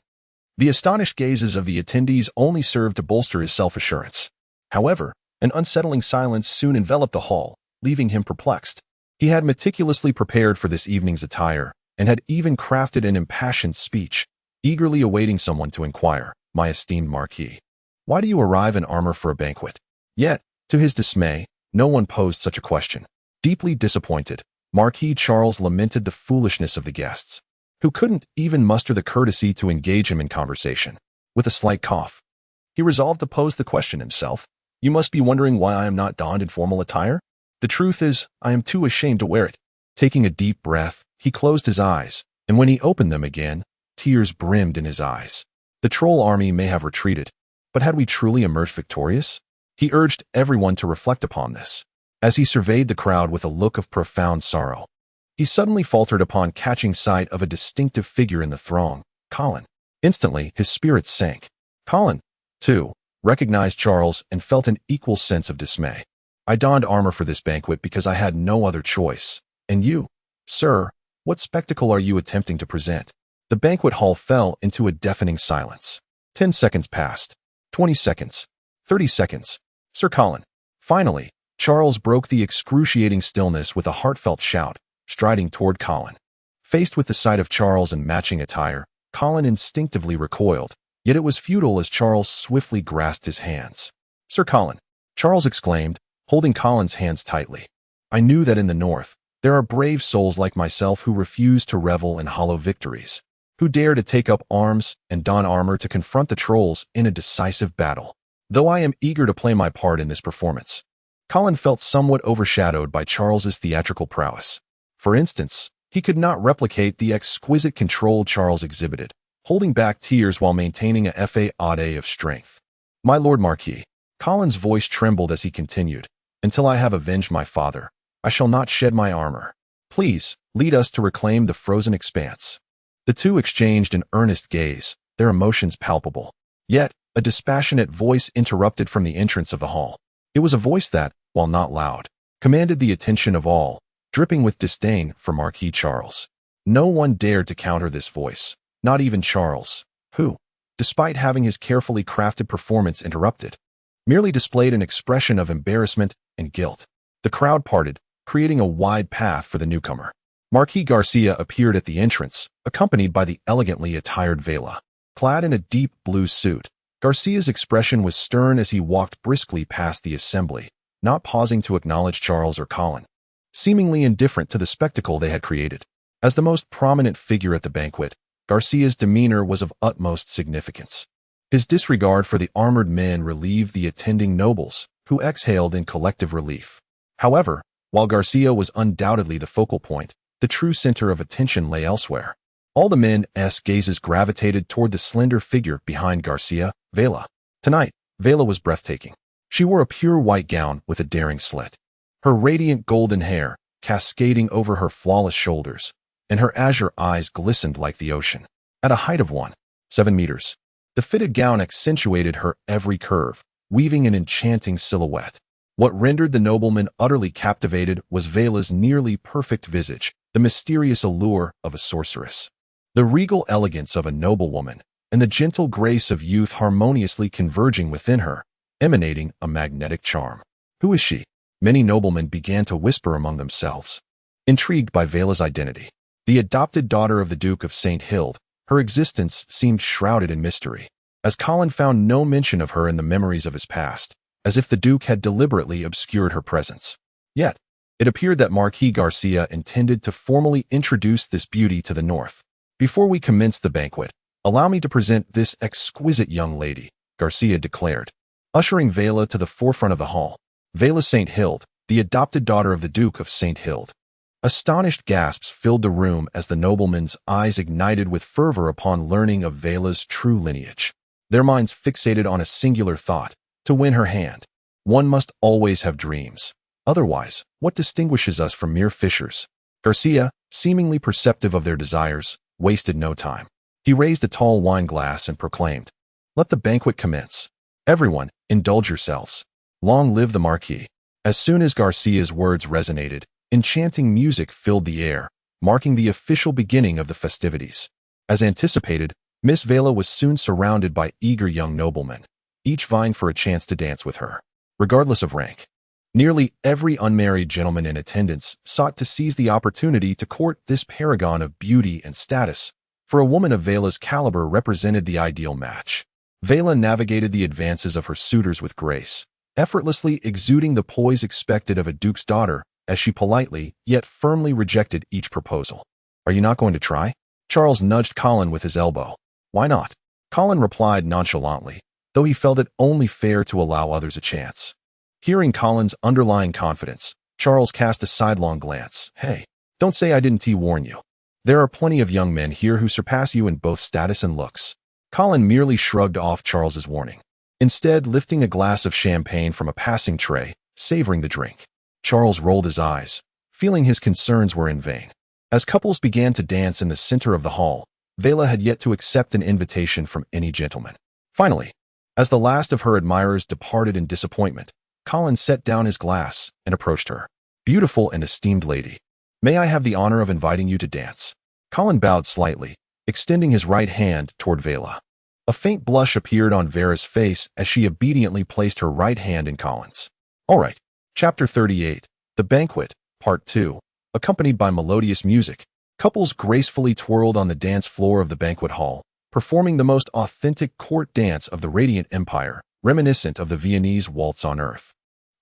The astonished gazes of the attendees only served to bolster his self-assurance. However, an unsettling silence soon enveloped the hall, leaving him perplexed. He had meticulously prepared for this evening's attire, and had even crafted an impassioned speech, eagerly awaiting someone to inquire, "My esteemed Marquis, why do you arrive in armor for a banquet?" Yet, to his dismay, no one posed such a question. Deeply disappointed, Marquis Charles lamented the foolishness of the guests, who couldn't even muster the courtesy to engage him in conversation. With a slight cough, He resolved to pose the question himself. You must be wondering why I am not donned in formal attire? The truth is, I am too ashamed to wear it. Taking a deep breath, he closed his eyes, and when he opened them again, tears brimmed in his eyes. The troll army may have retreated, but had we truly emerged victorious? He urged everyone to reflect upon this. As he surveyed the crowd with a look of profound sorrow, he suddenly faltered upon catching sight of a distinctive figure in the throng, Colin. Instantly, his spirits sank. Colin, too, recognized Charles and felt an equal sense of dismay. I donned armor for this banquet because I had no other choice. And you, sir, what spectacle are you attempting to present? The banquet hall fell into a deafening silence. 10 seconds passed. 20 seconds. 30 seconds. Sir Colin. Finally, Charles broke the excruciating stillness with a heartfelt shout, striding toward Colin. Faced with the sight of Charles in matching attire, Colin instinctively recoiled, yet it was futile as Charles swiftly grasped his hands. Sir Colin, Charles exclaimed, holding Colin's hands tightly. I knew that in the north, there are brave souls like myself who refuse to revel in hollow victories, who dare to take up arms and don armor to confront the trolls in a decisive battle. Though I am eager to play my part in this performance, Colin felt somewhat overshadowed by Charles's theatrical prowess. For instance, he could not replicate the exquisite control Charles exhibited, holding back tears while maintaining a facade of strength. My Lord Marquis, Colin's voice trembled as he continued, until I have avenged my father, I shall not shed my armor. Please, lead us to reclaim the frozen expanse. The two exchanged an earnest gaze, their emotions palpable. Yet, a dispassionate voice interrupted from the entrance of the hall. It was a voice that, while not loud, commanded the attention of all, dripping with disdain for Marquis Charles. No one dared to counter this voice, not even Charles, who, despite having his carefully crafted performance interrupted, merely displayed an expression of embarrassment and guilt. The crowd parted, creating a wide path for the newcomer. Marquis Garcia appeared at the entrance, accompanied by the elegantly attired Vela. Clad in a deep blue suit, Garcia's expression was stern as he walked briskly past the assembly, not pausing to acknowledge Charles or Colin, seemingly indifferent to the spectacle they had created. As the most prominent figure at the banquet, Garcia's demeanor was of utmost significance. His disregard for the armored men relieved the attending nobles, who exhaled in collective relief. However, while Garcia was undoubtedly the focal point, the true center of attention lay elsewhere. All the men's gazes gravitated toward the slender figure behind Garcia, Vela. Tonight, Vela was breathtaking. She wore a pure white gown with a daring slit. Her radiant golden hair, cascading over her flawless shoulders, and her azure eyes glistened like the ocean. At a height of 1.7 meters, the fitted gown accentuated her every curve, weaving an enchanting silhouette. What rendered the nobleman utterly captivated was Vela's nearly perfect visage, the mysterious allure of a sorceress. The regal elegance of a noblewoman, and the gentle grace of youth harmoniously converging within her, emanating a magnetic charm. Who is she? Many noblemen began to whisper among themselves, intrigued by Vela's identity. The adopted daughter of the Duke of St. Hild, her existence seemed shrouded in mystery, as Colin found no mention of her in the memories of his past, as if the Duke had deliberately obscured her presence. Yet, it appeared that Marquis Garcia intended to formally introduce this beauty to the north. Before we commence the banquet, allow me to present this exquisite young lady, Garcia declared, ushering Vela to the forefront of the hall. Vela St. Hild, the adopted daughter of the Duke of St. Hild. Astonished gasps filled the room as the noblemen's eyes ignited with fervor upon learning of Vela's true lineage. Their minds fixated on a singular thought: to win her hand, one must always have dreams. Otherwise, what distinguishes us from mere fishers? Garcia, seemingly perceptive of their desires, wasted no time. He raised a tall wine glass and proclaimed, "Let the banquet commence. Everyone, indulge yourselves. Long live the Marquis." As soon as Garcia's words resonated, enchanting music filled the air, marking the official beginning of the festivities. As anticipated, Miss Vela was soon surrounded by eager young noblemen, each vying for a chance to dance with her. Regardless of rank, nearly every unmarried gentleman in attendance sought to seize the opportunity to court this paragon of beauty and status, for a woman of Vela's caliber represented the ideal match. Vela navigated the advances of her suitors with grace, effortlessly exuding the poise expected of a duke's daughter, as she politely, yet firmly rejected each proposal. "Are you not going to try?" Charles nudged Colin with his elbow. "Why not?" Colin replied nonchalantly. though he felt it only fair to allow others a chance. Hearing Colin's underlying confidence, Charles cast a sidelong glance. Hey, don't say I didn't warn you. There are plenty of young men here who surpass you in both status and looks. Colin merely shrugged off Charles's warning, instead lifting a glass of champagne from a passing tray, savoring the drink. Charles rolled his eyes, feeling his concerns were in vain. As couples began to dance in the center of the hall, Vela had yet to accept an invitation from any gentleman. Finally, as the last of her admirers departed in disappointment, Colin set down his glass and approached her. Beautiful and esteemed lady, may I have the honor of inviting you to dance? Colin bowed slightly, extending his right hand toward Vela. A faint blush appeared on Vera's face as she obediently placed her right hand in Colin's. All right. Chapter 38, The Banquet, Part 2. Accompanied by melodious music, couples gracefully twirled on the dance floor of the banquet hall, performing the most authentic court dance of the Radiant Empire, reminiscent of the Viennese waltz on Earth.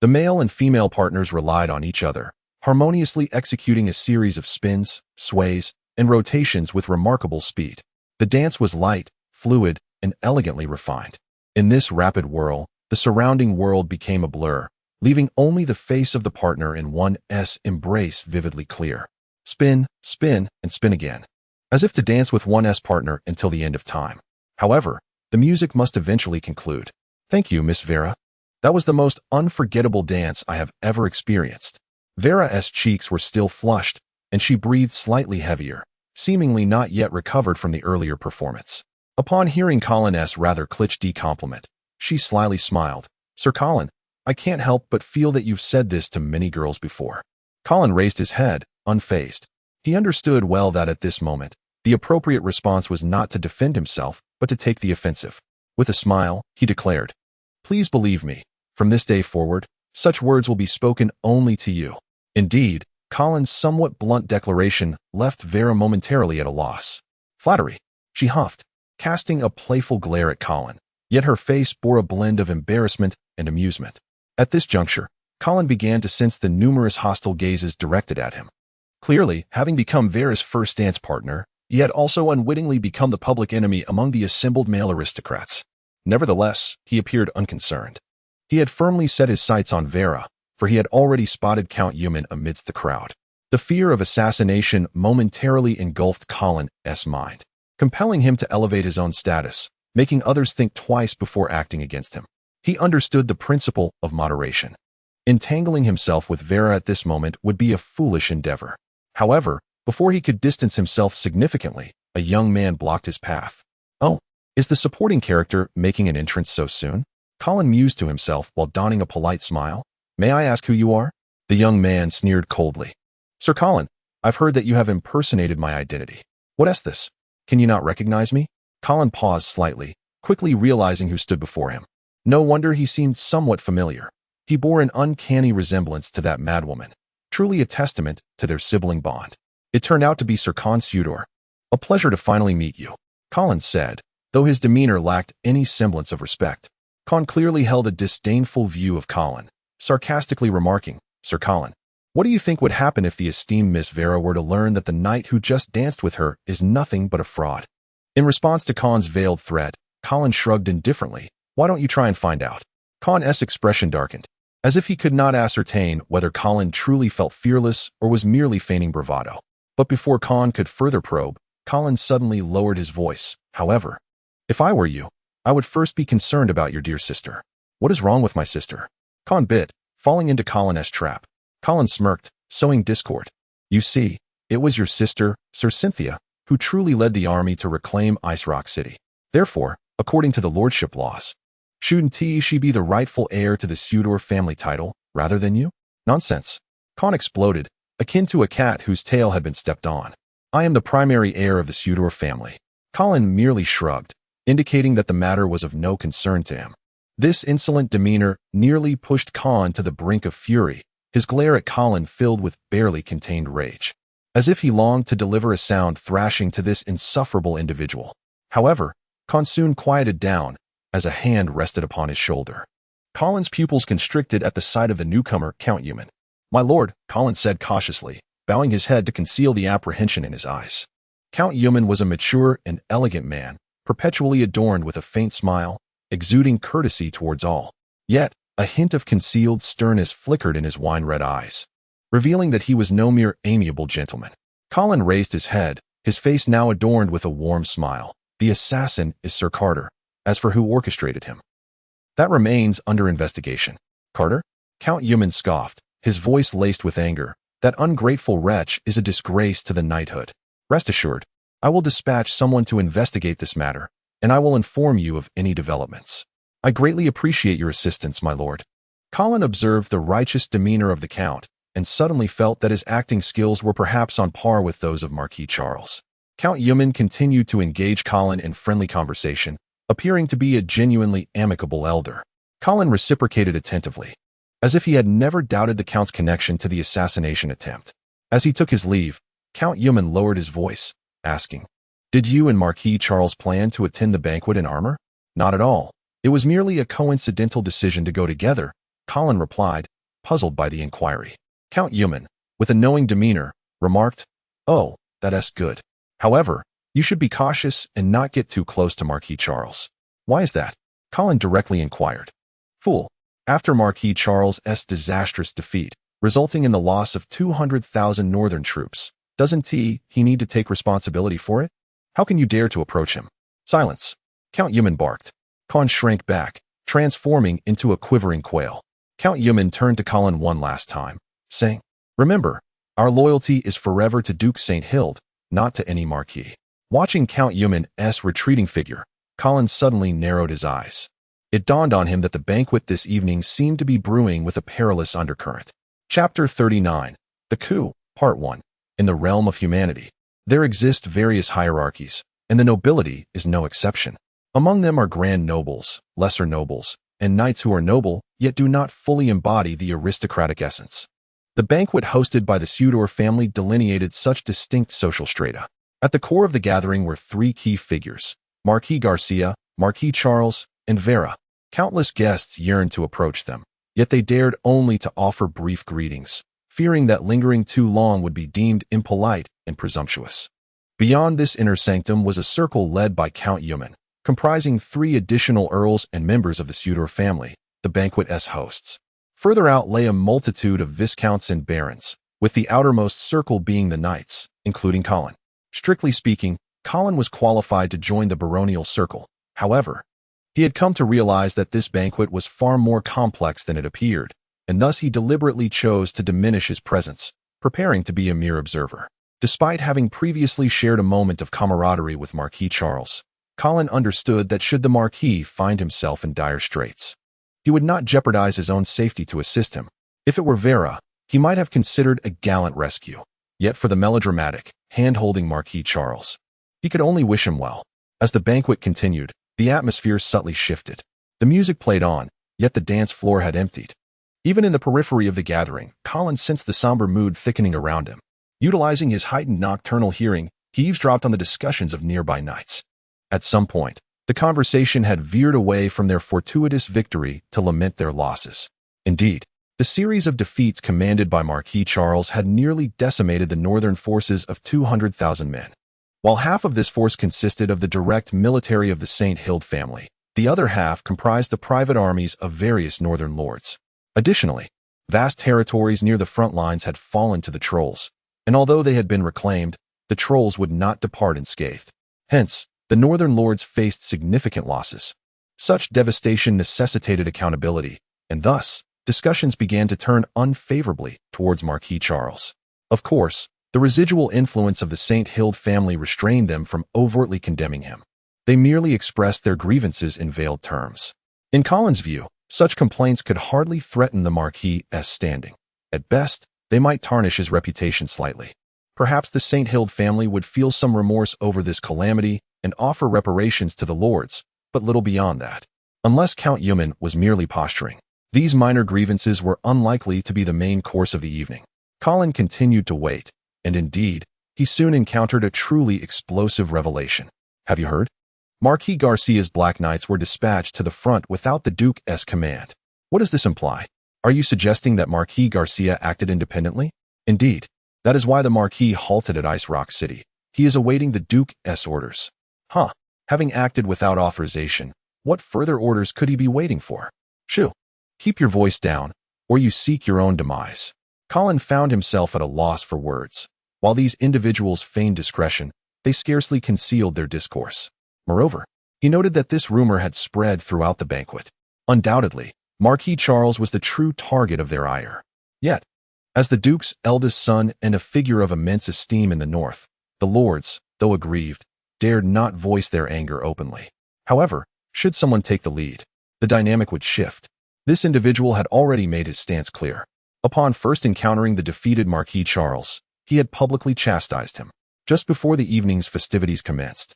The male and female partners relied on each other, harmoniously executing a series of spins, sways, and rotations with remarkable speed. The dance was light, fluid, and elegantly refined. In this rapid whirl, the surrounding world became a blur, leaving only the face of the partner in one's embrace vividly clear. Spin, spin, and spin again, as if to dance with one's partner until the end of time. However, the music must eventually conclude. Thank you, Miss Vera. That was the most unforgettable dance I have ever experienced. Vera's cheeks were still flushed, and she breathed slightly heavier, seemingly not yet recovered from the earlier performance. Upon hearing Colin's rather cliché compliment, she slyly smiled. Sir Colin, I can't help but feel that you've said this to many girls before. Colin raised his head, unfazed. He understood well that at this moment, the appropriate response was not to defend himself, but to take the offensive. With a smile, he declared, Please believe me, from this day forward, such words will be spoken only to you. Indeed, Colin's somewhat blunt declaration left Vera momentarily at a loss. Flattery, she huffed, casting a playful glare at Colin, yet her face bore a blend of embarrassment and amusement. At this juncture, Colin began to sense the numerous hostile gazes directed at him. Clearly, having become Vera's first dance partner, he had also unwittingly become the public enemy among the assembled male aristocrats. Nevertheless, he appeared unconcerned. He had firmly set his sights on Vera, for he had already spotted Count Eumann amidst the crowd. The fear of assassination momentarily engulfed Colin's mind, compelling him to elevate his own status, making others think twice before acting against him. He understood the principle of moderation. Entangling himself with Vera at this moment would be a foolish endeavor. However, before he could distance himself significantly, a young man blocked his path. Oh, is the supporting character making an entrance so soon? Colin mused to himself while donning a polite smile. May I ask who you are? The young man sneered coldly. Sir Colin, I've heard that you have impersonated my identity. What is this? Can you not recognize me? Colin paused slightly, quickly realizing who stood before him. No wonder he seemed somewhat familiar. He bore an uncanny resemblance to that madwoman, truly a testament to their sibling bond. It turned out to be Sir Con Sudor. A pleasure to finally meet you, Colin said, though his demeanor lacked any semblance of respect. Con clearly held a disdainful view of Colin, sarcastically remarking, Sir Colin, what do you think would happen if the esteemed Miss Vera were to learn that the knight who just danced with her is nothing but a fraud? In response to Con's veiled threat, Colin shrugged indifferently. Why don't you try and find out? Con's expression darkened, as if he could not ascertain whether Colin truly felt fearless or was merely feigning bravado. But before Con could further probe, Colin suddenly lowered his voice. However, if I were you, I would first be concerned about your dear sister. What is wrong with my sister? Con bit, falling into Colin's trap. Colin smirked, sowing discord. You see, it was your sister, Sir Cynthia, who truly led the army to reclaim Ice Rock City. Therefore, according to the lordship laws, shouldn't she be the rightful heir to the Sudor family title, rather than you? Nonsense. Con exploded, akin to a cat whose tail had been stepped on. I am the primary heir of the Sudor family. Colin merely shrugged, indicating that the matter was of no concern to him. This insolent demeanor nearly pushed Con to the brink of fury, his glare at Colin filled with barely contained rage, as if he longed to deliver a sound thrashing to this insufferable individual. However, Con soon quieted down, as a hand rested upon his shoulder. Colin's pupils constricted at the sight of the newcomer, Count Eumann. My lord, Colin said cautiously, bowing his head to conceal the apprehension in his eyes. Count Eumann was a mature and elegant man, perpetually adorned with a faint smile, exuding courtesy towards all. Yet, a hint of concealed sternness flickered in his wine-red eyes, revealing that he was no mere amiable gentleman. Colin raised his head, his face now adorned with a warm smile. The assassin is Sir Carter. As for who orchestrated him, that remains under investigation. Carter? Count Eumann scoffed, his voice laced with anger. That ungrateful wretch is a disgrace to the knighthood. Rest assured, I will dispatch someone to investigate this matter, and I will inform you of any developments. I greatly appreciate your assistance, my lord. Colin observed the righteous demeanor of the count, and suddenly felt that his acting skills were perhaps on par with those of Marquis Charles. Count Eumann continued to engage Colin in friendly conversation, appearing to be a genuinely amicable elder. Colin reciprocated attentively, as if he had never doubted the count's connection to the assassination attempt. As he took his leave, Count Eumann lowered his voice, asking, "Did you and Marquis Charles plan to attend the banquet in armor?" "Not at all. It was merely a coincidental decision to go together," Colin replied, puzzled by the inquiry. Count Eumann, with a knowing demeanor, remarked, "Oh, that's good. However, you should be cautious and not get too close to Marquis Charles." "Why is that?" Colin directly inquired. "Fool. After Marquis Charles's disastrous defeat, resulting in the loss of 200,000 northern troops, doesn't he need to take responsibility for it? How can you dare to approach him?" "Silence," Count Eumann barked. Colin shrank back, transforming into a quivering quail. Count Eumann turned to Colin one last time, saying, "Remember, our loyalty is forever to Duke St. Hild, not to any marquis." Watching Count Eumann's retreating figure, Colin suddenly narrowed his eyes. It dawned on him that the banquet this evening seemed to be brewing with a perilous undercurrent. Chapter 39. The Coup, Part 1. In the realm of humanity, there exist various hierarchies, and the nobility is no exception. Among them are grand nobles, lesser nobles, and knights who are noble, yet do not fully embody the aristocratic essence. The banquet hosted by the Sudor family delineated such distinct social strata. At the core of the gathering were three key figures: Marquis Garcia, Marquis Charles, and Vera. Countless guests yearned to approach them, yet they dared only to offer brief greetings, fearing that lingering too long would be deemed impolite and presumptuous. Beyond this inner sanctum was a circle led by Count Eumann, comprising 3 additional earls and members of the Sudor family, the banquet's hosts. Further out lay a multitude of viscounts and barons, with the outermost circle being the knights, including Colin. Strictly speaking, Colin was qualified to join the baronial circle. However, he had come to realize that this banquet was far more complex than it appeared, and thus he deliberately chose to diminish his presence, preparing to be a mere observer. Despite having previously shared a moment of camaraderie with Marquis Charles, Colin understood that should the Marquis find himself in dire straits, he would not jeopardize his own safety to assist him. If it were Vera, he might have considered a gallant rescue. Yet for the melodramatic, hand-holding Marquis Charles, he could only wish him well. As the banquet continued, the atmosphere subtly shifted. The music played on, yet the dance floor had emptied. Even in the periphery of the gathering, Colin sensed the somber mood thickening around him. Utilizing his heightened nocturnal hearing, he eavesdropped on the discussions of nearby knights. At some point, the conversation had veered away from their fortuitous victory to lament their losses. Indeed, the series of defeats commanded by Marquis Charles had nearly decimated the northern forces of 200,000 men. While half of this force consisted of the direct military of the St. Hild family, the other half comprised the private armies of various northern lords. Additionally, vast territories near the front lines had fallen to the trolls, and although they had been reclaimed, the trolls would not depart unscathed. Hence, the northern lords faced significant losses. Such devastation necessitated accountability, and thus, discussions began to turn unfavorably towards Marquis Charles. Of course, the residual influence of the St. Hild family restrained them from overtly condemning him. They merely expressed their grievances in veiled terms. In Colin's view, such complaints could hardly threaten the Marquis's standing. At best, they might tarnish his reputation slightly. Perhaps the St. Hild family would feel some remorse over this calamity and offer reparations to the lords, but little beyond that. Unless Count Eumann was merely posturing, these minor grievances were unlikely to be the main course of the evening. Colin continued to wait, and indeed, he soon encountered a truly explosive revelation. Have you heard? Marquis Garcia's Black Knights were dispatched to the front without the Duke's command. What does this imply? Are you suggesting that Marquis Garcia acted independently? Indeed, that is why the Marquis halted at Ice Rock City. He is awaiting the Duke's orders. Having acted without authorization, What further orders could he be waiting for? Shoo! Keep your voice down, or you seek your own demise. Colin found himself at a loss for words. While these individuals feigned discretion, they scarcely concealed their discourse. Moreover, he noted that this rumor had spread throughout the banquet. Undoubtedly, Marquis Charles was the true target of their ire. Yet, as the Duke's eldest son and a figure of immense esteem in the north, the lords, though aggrieved, dared not voice their anger openly. However, should someone take the lead, the dynamic would shift. This individual had already made his stance clear. Upon first encountering the defeated Marquis Charles, he had publicly chastised him. Just before the evening's festivities commenced,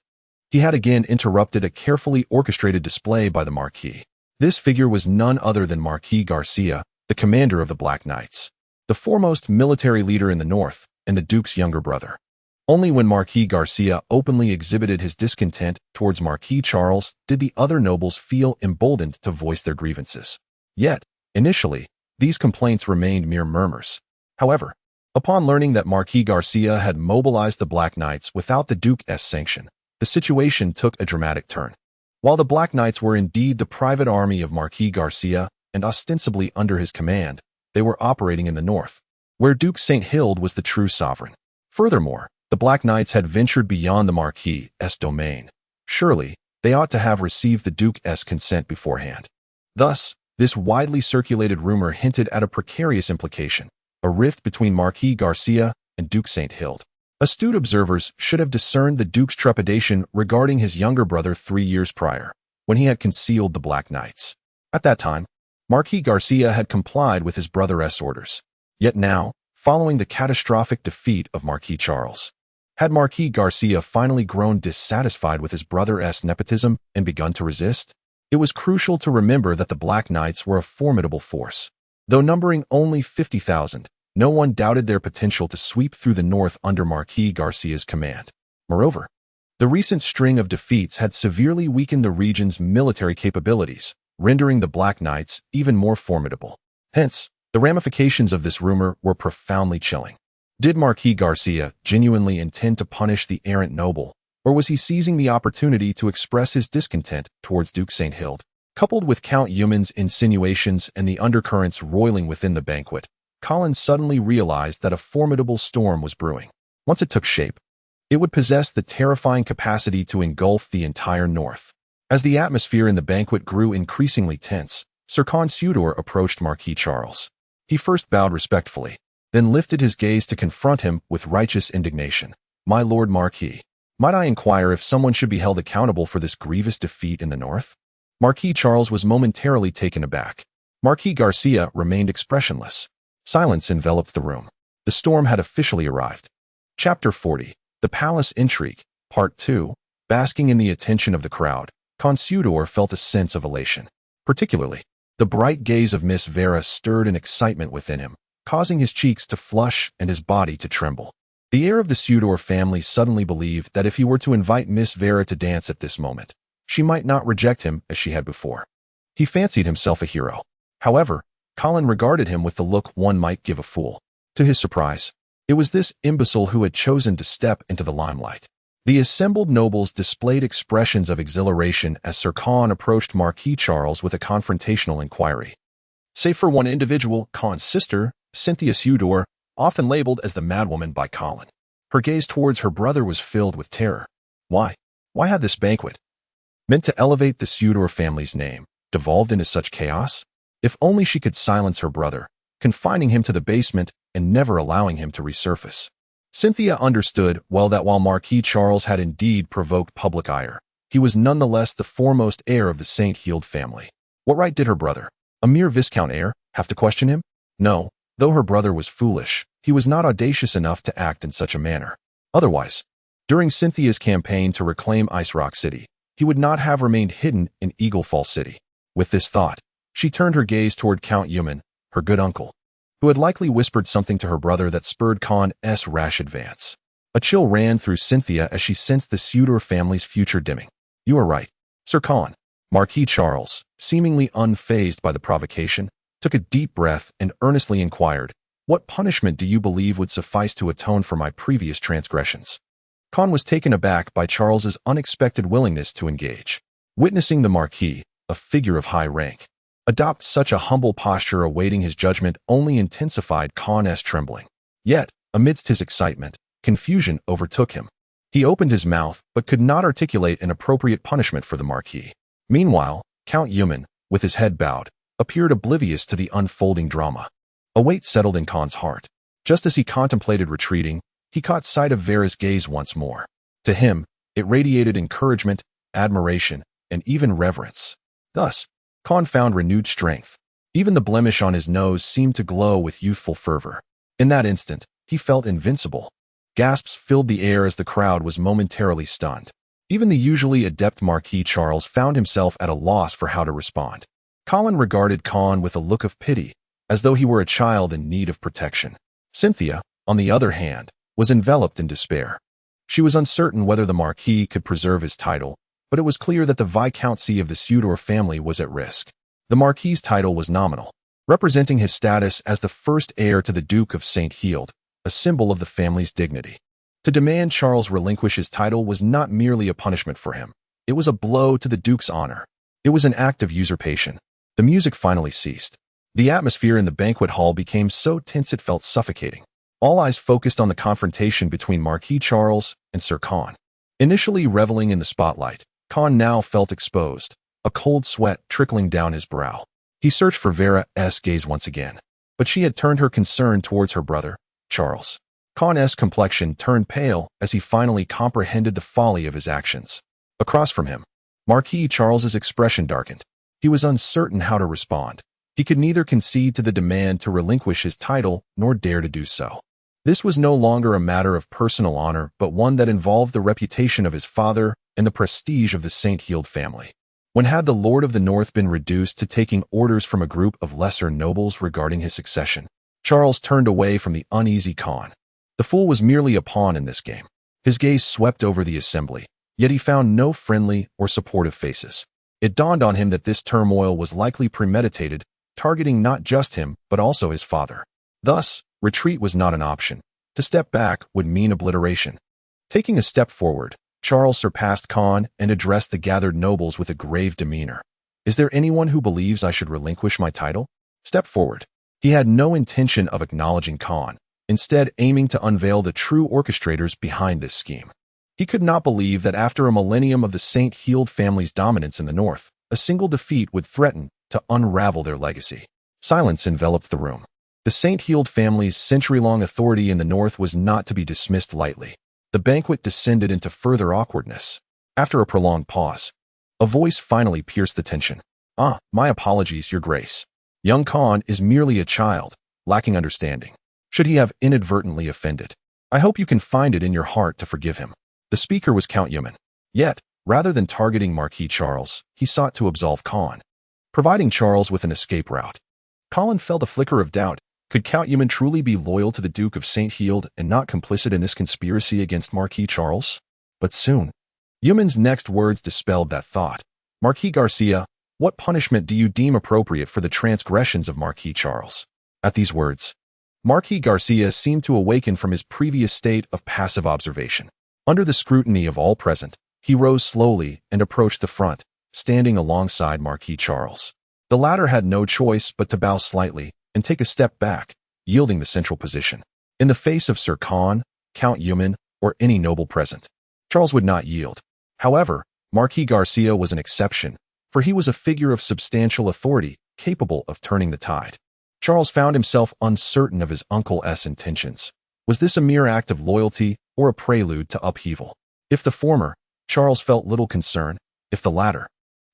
he had again interrupted a carefully orchestrated display by the Marquis. This figure was none other than Marquis Garcia, the commander of the Black Knights, the foremost military leader in the north, and the Duke's younger brother. Only when Marquis Garcia openly exhibited his discontent towards Marquis Charles did the other nobles feel emboldened to voice their grievances. Yet, initially, these complaints remained mere murmurs. However, upon learning that Marquis Garcia had mobilized the Black Knights without the Duke's sanction, the situation took a dramatic turn. While the Black Knights were indeed the private army of Marquis Garcia and ostensibly under his command, they were operating in the north, where Duke St. Hild was the true sovereign. Furthermore, the Black Knights had ventured beyond the Marquis's domain. Surely, they ought to have received the Duke's consent beforehand. Thus, this widely circulated rumor hinted at a precarious implication, a rift between Marquis Garcia and Duke St. Hild. Astute observers should have discerned the Duke's trepidation regarding his younger brother 3 years prior, when he had concealed the Black Knights. At that time, Marquis Garcia had complied with his brother's orders. Yet now, following the catastrophic defeat of Marquis Charles, had Marquis Garcia finally grown dissatisfied with his brother's nepotism and begun to resist? It was crucial to remember that the Black Knights were a formidable force. Though numbering only 50,000, no one doubted their potential to sweep through the north under Marquis Garcia's command. Moreover, the recent string of defeats had severely weakened the region's military capabilities, rendering the Black Knights even more formidable. Hence, the ramifications of this rumor were profoundly chilling. Did Marquis Garcia genuinely intend to punish the errant noble, or was he seizing the opportunity to express his discontent towards Duke St. Hild? Coupled with Count Euman's insinuations and the undercurrents roiling within the banquet, Colin suddenly realized that a formidable storm was brewing. Once it took shape, it would possess the terrifying capacity to engulf the entire north. As the atmosphere in the banquet grew increasingly tense, Sir Con Sudor approached Marquis Charles. He first bowed respectfully, then lifted his gaze to confront him with righteous indignation. "My Lord Marquis, might I inquire if someone should be held accountable for this grievous defeat in the north?" Marquis Charles was momentarily taken aback. Marquis Garcia remained expressionless. Silence enveloped the room. The storm had officially arrived. Chapter 40, The Palace Intrigue, Part 2. Basking in the attention of the crowd, Con Sudor felt a sense of elation. Particularly, the bright gaze of Miss Vera stirred an excitement within him, causing his cheeks to flush and his body to tremble. The heir of the Sudor family suddenly believed that if he were to invite Miss Vera to dance at this moment, she might not reject him as she had before. He fancied himself a hero. However, Colin regarded him with the look one might give a fool. To his surprise, it was this imbecile who had chosen to step into the limelight. The assembled nobles displayed expressions of exhilaration as Sir Con approached Marquis Charles with a confrontational inquiry. Save for one individual, Con's sister, Cynthia Sudor, often labeled as the madwoman by Colin. Her gaze towards her brother was filled with terror. Why had this banquet, meant to elevate the Sudor family's name, devolved into such chaos? If only she could silence her brother, confining him to the basement and never allowing him to resurface. Cynthia understood well that while Marquis Charles had indeed provoked public ire, he was nonetheless the foremost heir of the St. Hild family. What right did her brother, a mere Viscount heir, have to question him? No, though her brother was foolish, he was not audacious enough to act in such a manner. Otherwise, during Cynthia's campaign to reclaim Ice Rock City, he would not have remained hidden in Eagle Fall City. With this thought, she turned her gaze toward Count Euman, her good uncle, who had likely whispered something to her brother that spurred Con's rash advance. A chill ran through Cynthia as she sensed the Sudor family's future dimming. "You are right, Sir Con." Marquis Charles, seemingly unfazed by the provocation, took a deep breath and earnestly inquired, "What punishment do you believe would suffice to atone for my previous transgressions?" Con was taken aback by Charles's unexpected willingness to engage. Witnessing the Marquis, a figure of high rank, adopt such a humble posture awaiting his judgment only intensified Khan's trembling. Yet, amidst his excitement, confusion overtook him. He opened his mouth but could not articulate an appropriate punishment for the Marquis. Meanwhile, Count Yuman, with his head bowed, appeared oblivious to the unfolding drama. A weight settled in Khan's heart. Just as he contemplated retreating, he caught sight of Vera's gaze once more. To him, it radiated encouragement, admiration, and even reverence. Thus, Khan found renewed strength. Even the blemish on his nose seemed to glow with youthful fervor. In that instant, he felt invincible. Gasps filled the air as the crowd was momentarily stunned. Even the usually adept Marquis Charles found himself at a loss for how to respond. Colin regarded Khan with a look of pity, as though he were a child in need of protection. Cynthia, on the other hand, was enveloped in despair. She was uncertain whether the Marquis could preserve his title, but it was clear that the viscountcy of the Sudor family was at risk. The Marquis's title was nominal, representing his status as the first heir to the Duke of St. Heald, a symbol of the family's dignity. To demand Charles relinquish his title was not merely a punishment for him. It was a blow to the Duke's honor. It was an act of usurpation. The music finally ceased. The atmosphere in the banquet hall became so tense it felt suffocating. All eyes focused on the confrontation between Marquis Charles and Sir Khan. Initially reveling in the spotlight, Khan now felt exposed, a cold sweat trickling down his brow. He searched for Vera's gaze once again, but she had turned her concern towards her brother, Charles. Khan's complexion turned pale as he finally comprehended the folly of his actions. Across from him, Marquis Charles's expression darkened. He was uncertain how to respond. He could neither concede to the demand to relinquish his title nor dare to do so. This was no longer a matter of personal honor, but one that involved the reputation of his father and the prestige of the St. Heald family. When had the Lord of the North been reduced to taking orders from a group of lesser nobles regarding his succession? Charles turned away from the uneasy Khan. The fool was merely a pawn in this game. His gaze swept over the assembly, yet he found no friendly or supportive faces. It dawned on him that this turmoil was likely premeditated, targeting not just him, but also his father. Thus, retreat was not an option. To step back would mean obliteration. Taking a step forward, Charles surpassed Khan and addressed the gathered nobles with a grave demeanor. Is there anyone who believes I should relinquish my title? Step forward. He had no intention of acknowledging Khan, instead aiming to unveil the true orchestrators behind this scheme. He could not believe that after a millennium of the St. Heald family's dominance in the north, a single defeat would threaten to unravel their legacy. Silence enveloped the room. The St. Heald family's century-long authority in the north was not to be dismissed lightly. The banquet descended into further awkwardness. After a prolonged pause, a voice finally pierced the tension. My apologies, Your Grace. Young Khan is merely a child, lacking understanding. Should he have inadvertently offended, I hope you can find it in your heart to forgive him. The speaker was Count Yuman. Yet, rather than targeting Marquis Charles, he sought to absolve Khan, providing Charles with an escape route. Colin felt a flicker of doubt. Could Count Yuman truly be loyal to the Duke of St. Heald and not complicit in this conspiracy against Marquis Charles? But soon, Yuman's next words dispelled that thought. Marquis Garcia, what punishment do you deem appropriate for the transgressions of Marquis Charles? At these words, Marquis Garcia seemed to awaken from his previous state of passive observation. Under the scrutiny of all present, he rose slowly and approached the front, standing alongside Marquis Charles. The latter had no choice but to bow slightly and take a step back, yielding the central position. In the face of Sir Khan, Count Yuman, or any noble present, Charles would not yield. However, Marquis Garcia was an exception, for he was a figure of substantial authority, capable of turning the tide. Charles found himself uncertain of his uncle's intentions. Was this a mere act of loyalty or a prelude to upheaval? If the former, Charles felt little concern. If the latter,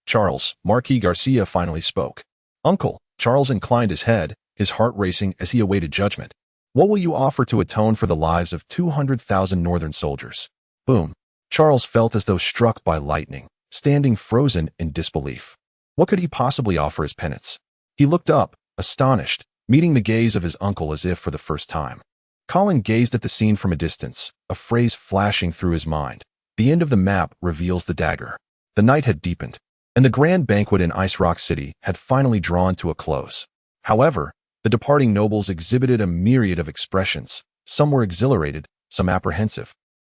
Charles, Marquis Garcia finally spoke. Uncle, Charles inclined his head, his heart racing as he awaited judgment. What will you offer to atone for the lives of 200,000 northern soldiers? Boom. Charles felt as though struck by lightning, standing frozen in disbelief. What could he possibly offer as penance? He looked up, astonished, meeting the gaze of his uncle as if for the first time. Colin gazed at the scene from a distance, a phrase flashing through his mind. The end of the map reveals the dagger. The night had deepened, and the grand banquet in Ice Rock City had finally drawn to a close. However, the departing nobles exhibited a myriad of expressions. Some were exhilarated, some apprehensive,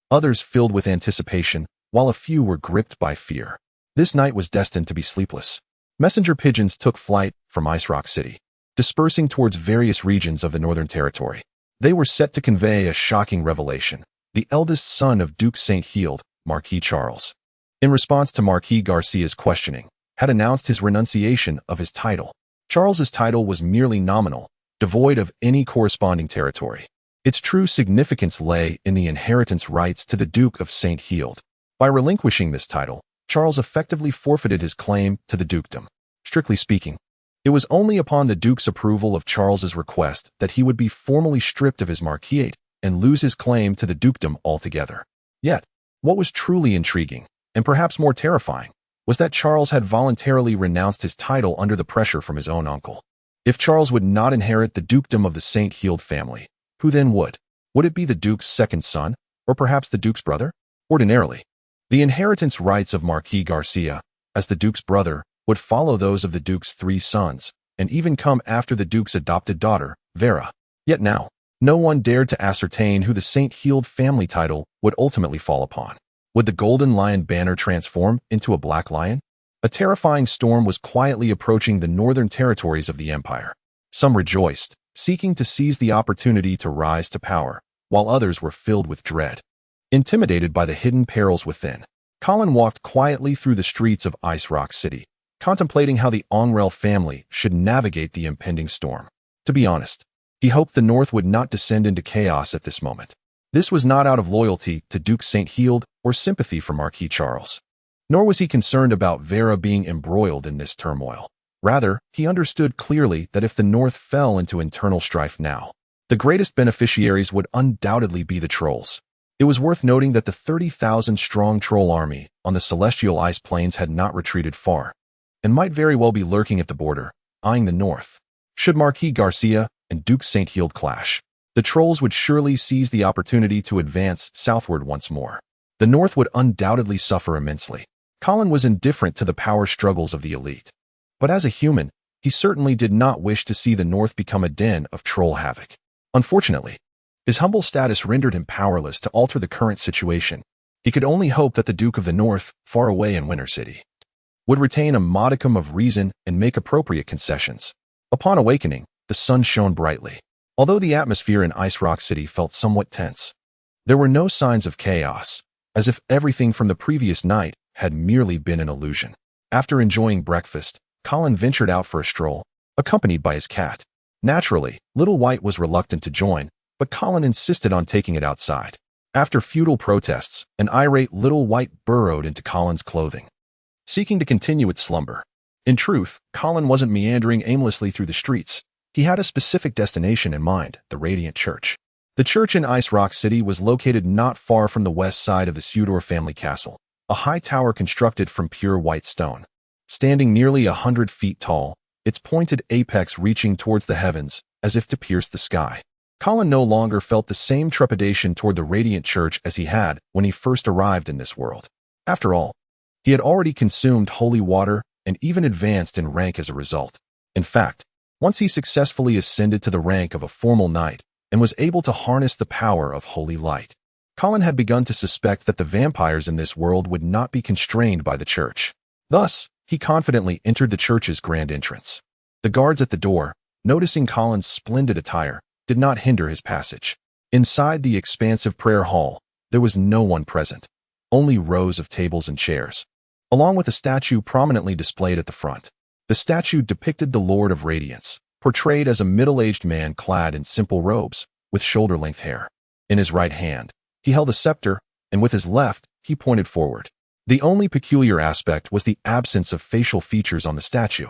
others filled with anticipation, while a few were gripped by fear. This night was destined to be sleepless. Messenger pigeons took flight from Ice Rock City, dispersing towards various regions of the Northern Territory. They were set to convey a shocking revelation: the eldest son of Duke St. Heald, Marquis Charles, in response to Marquis Garcia's questioning, had announced his renunciation of his title. Charles's title was merely nominal, devoid of any corresponding territory. Its true significance lay in the inheritance rights to the Duke of St. Heald. By relinquishing this title, Charles effectively forfeited his claim to the dukedom. Strictly speaking, it was only upon the Duke's approval of Charles's request that he would be formally stripped of his marquisate and lose his claim to the dukedom altogether. Yet, what was truly intriguing, and perhaps more terrifying, was that Charles had voluntarily renounced his title under the pressure from his own uncle. If Charles would not inherit the dukedom of the St. Heald family, who then would? Would it be the Duke's second son, or perhaps the Duke's brother? Ordinarily, the inheritance rights of Marquis Garcia, as the Duke's brother, would follow those of the Duke's 3 sons, and even come after the Duke's adopted daughter, Vera. Yet now, no one dared to ascertain who the St. Heald family title would ultimately fall upon. Would the Golden Lion banner transform into a Black Lion? A terrifying storm was quietly approaching the northern territories of the Empire. Some rejoiced, seeking to seize the opportunity to rise to power, while others were filled with dread. Intimidated by the hidden perils within, Colin walked quietly through the streets of Ice Rock City, contemplating how the Onrel family should navigate the impending storm. To be honest, he hoped the North would not descend into chaos at this moment. This was not out of loyalty to Duke St. Heald or sympathy for Marquis Charles. Nor was he concerned about Vera being embroiled in this turmoil. Rather, he understood clearly that if the North fell into internal strife now, the greatest beneficiaries would undoubtedly be the trolls. It was worth noting that the 30,000-strong troll army on the celestial ice plains had not retreated far, and might very well be lurking at the border, eyeing the North. Should Marquis Garcia and Duke St. Heald clash, the trolls would surely seize the opportunity to advance southward once more. The North would undoubtedly suffer immensely. Colin was indifferent to the power struggles of the elite. But as a human, he certainly did not wish to see the North become a den of troll havoc. Unfortunately, his humble status rendered him powerless to alter the current situation. He could only hope that the Duke of the North, far away in Winter City, would retain a modicum of reason and make appropriate concessions. Upon awakening, the sun shone brightly. Although the atmosphere in Ice Rock City felt somewhat tense, there were no signs of chaos, as if everything from the previous night had merely been an illusion. After enjoying breakfast, Colin ventured out for a stroll, accompanied by his cat. Naturally, Little White was reluctant to join, but Colin insisted on taking it outside. After futile protests, an irate Little White burrowed into Colin's clothing, seeking to continue its slumber. In truth, Colin wasn't meandering aimlessly through the streets. He had a specific destination in mind: the Radiant Church. The church in Ice Rock City was located not far from the west side of the Sudor family castle, a high tower constructed from pure white stone. Standing nearly 100 feet tall, its pointed apex reaching towards the heavens, as if to pierce the sky. Colin no longer felt the same trepidation toward the Radiant Church as he had when he first arrived in this world. After all, he had already consumed holy water and even advanced in rank as a result. In fact, once he successfully ascended to the rank of a formal knight and was able to harness the power of holy light, Colin had begun to suspect that the vampires in this world would not be constrained by the church. Thus, he confidently entered the church's grand entrance. The guards at the door, noticing Colin's splendid attire, did not hinder his passage. Inside the expansive prayer hall, there was no one present, only rows of tables and chairs, along with a statue prominently displayed at the front. The statue depicted the Lord of Radiance, portrayed as a middle-aged man clad in simple robes, with shoulder-length hair. In his right hand, he held a scepter, and with his left, he pointed forward. The only peculiar aspect was the absence of facial features on the statue.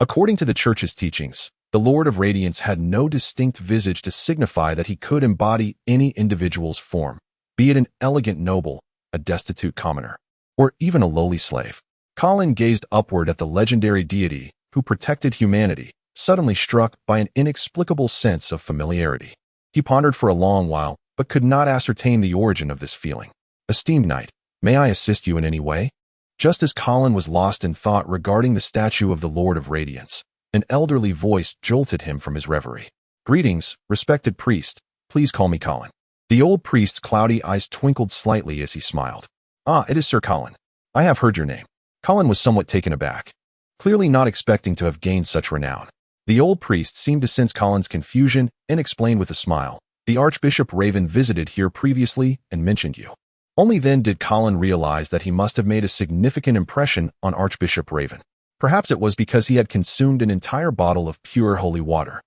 According to the church's teachings, the Lord of Radiance had no distinct visage to signify that he could embody any individual's form, be it an elegant noble, a destitute commoner, or even a lowly slave. Colin gazed upward at the legendary deity who protected humanity, suddenly struck by an inexplicable sense of familiarity. He pondered for a long while, but could not ascertain the origin of this feeling. "Esteemed knight, may I assist you in any way?" Just as Colin was lost in thought regarding the statue of the Lord of Radiance, an elderly voice jolted him from his reverie. "Greetings, respected priest. Please call me Colin." The old priest's cloudy eyes twinkled slightly as he smiled. "Ah, it is Sir Colin. I have heard your name. Colin was somewhat taken aback, clearly not expecting to have gained such renown. The old priest seemed to sense Colin's confusion and explained with a smile, "The Archbishop Raven visited here previously and mentioned you." Only then did Colin realize that he must have made a significant impression on Archbishop Raven. Perhaps it was because he had consumed an entire bottle of pure holy water.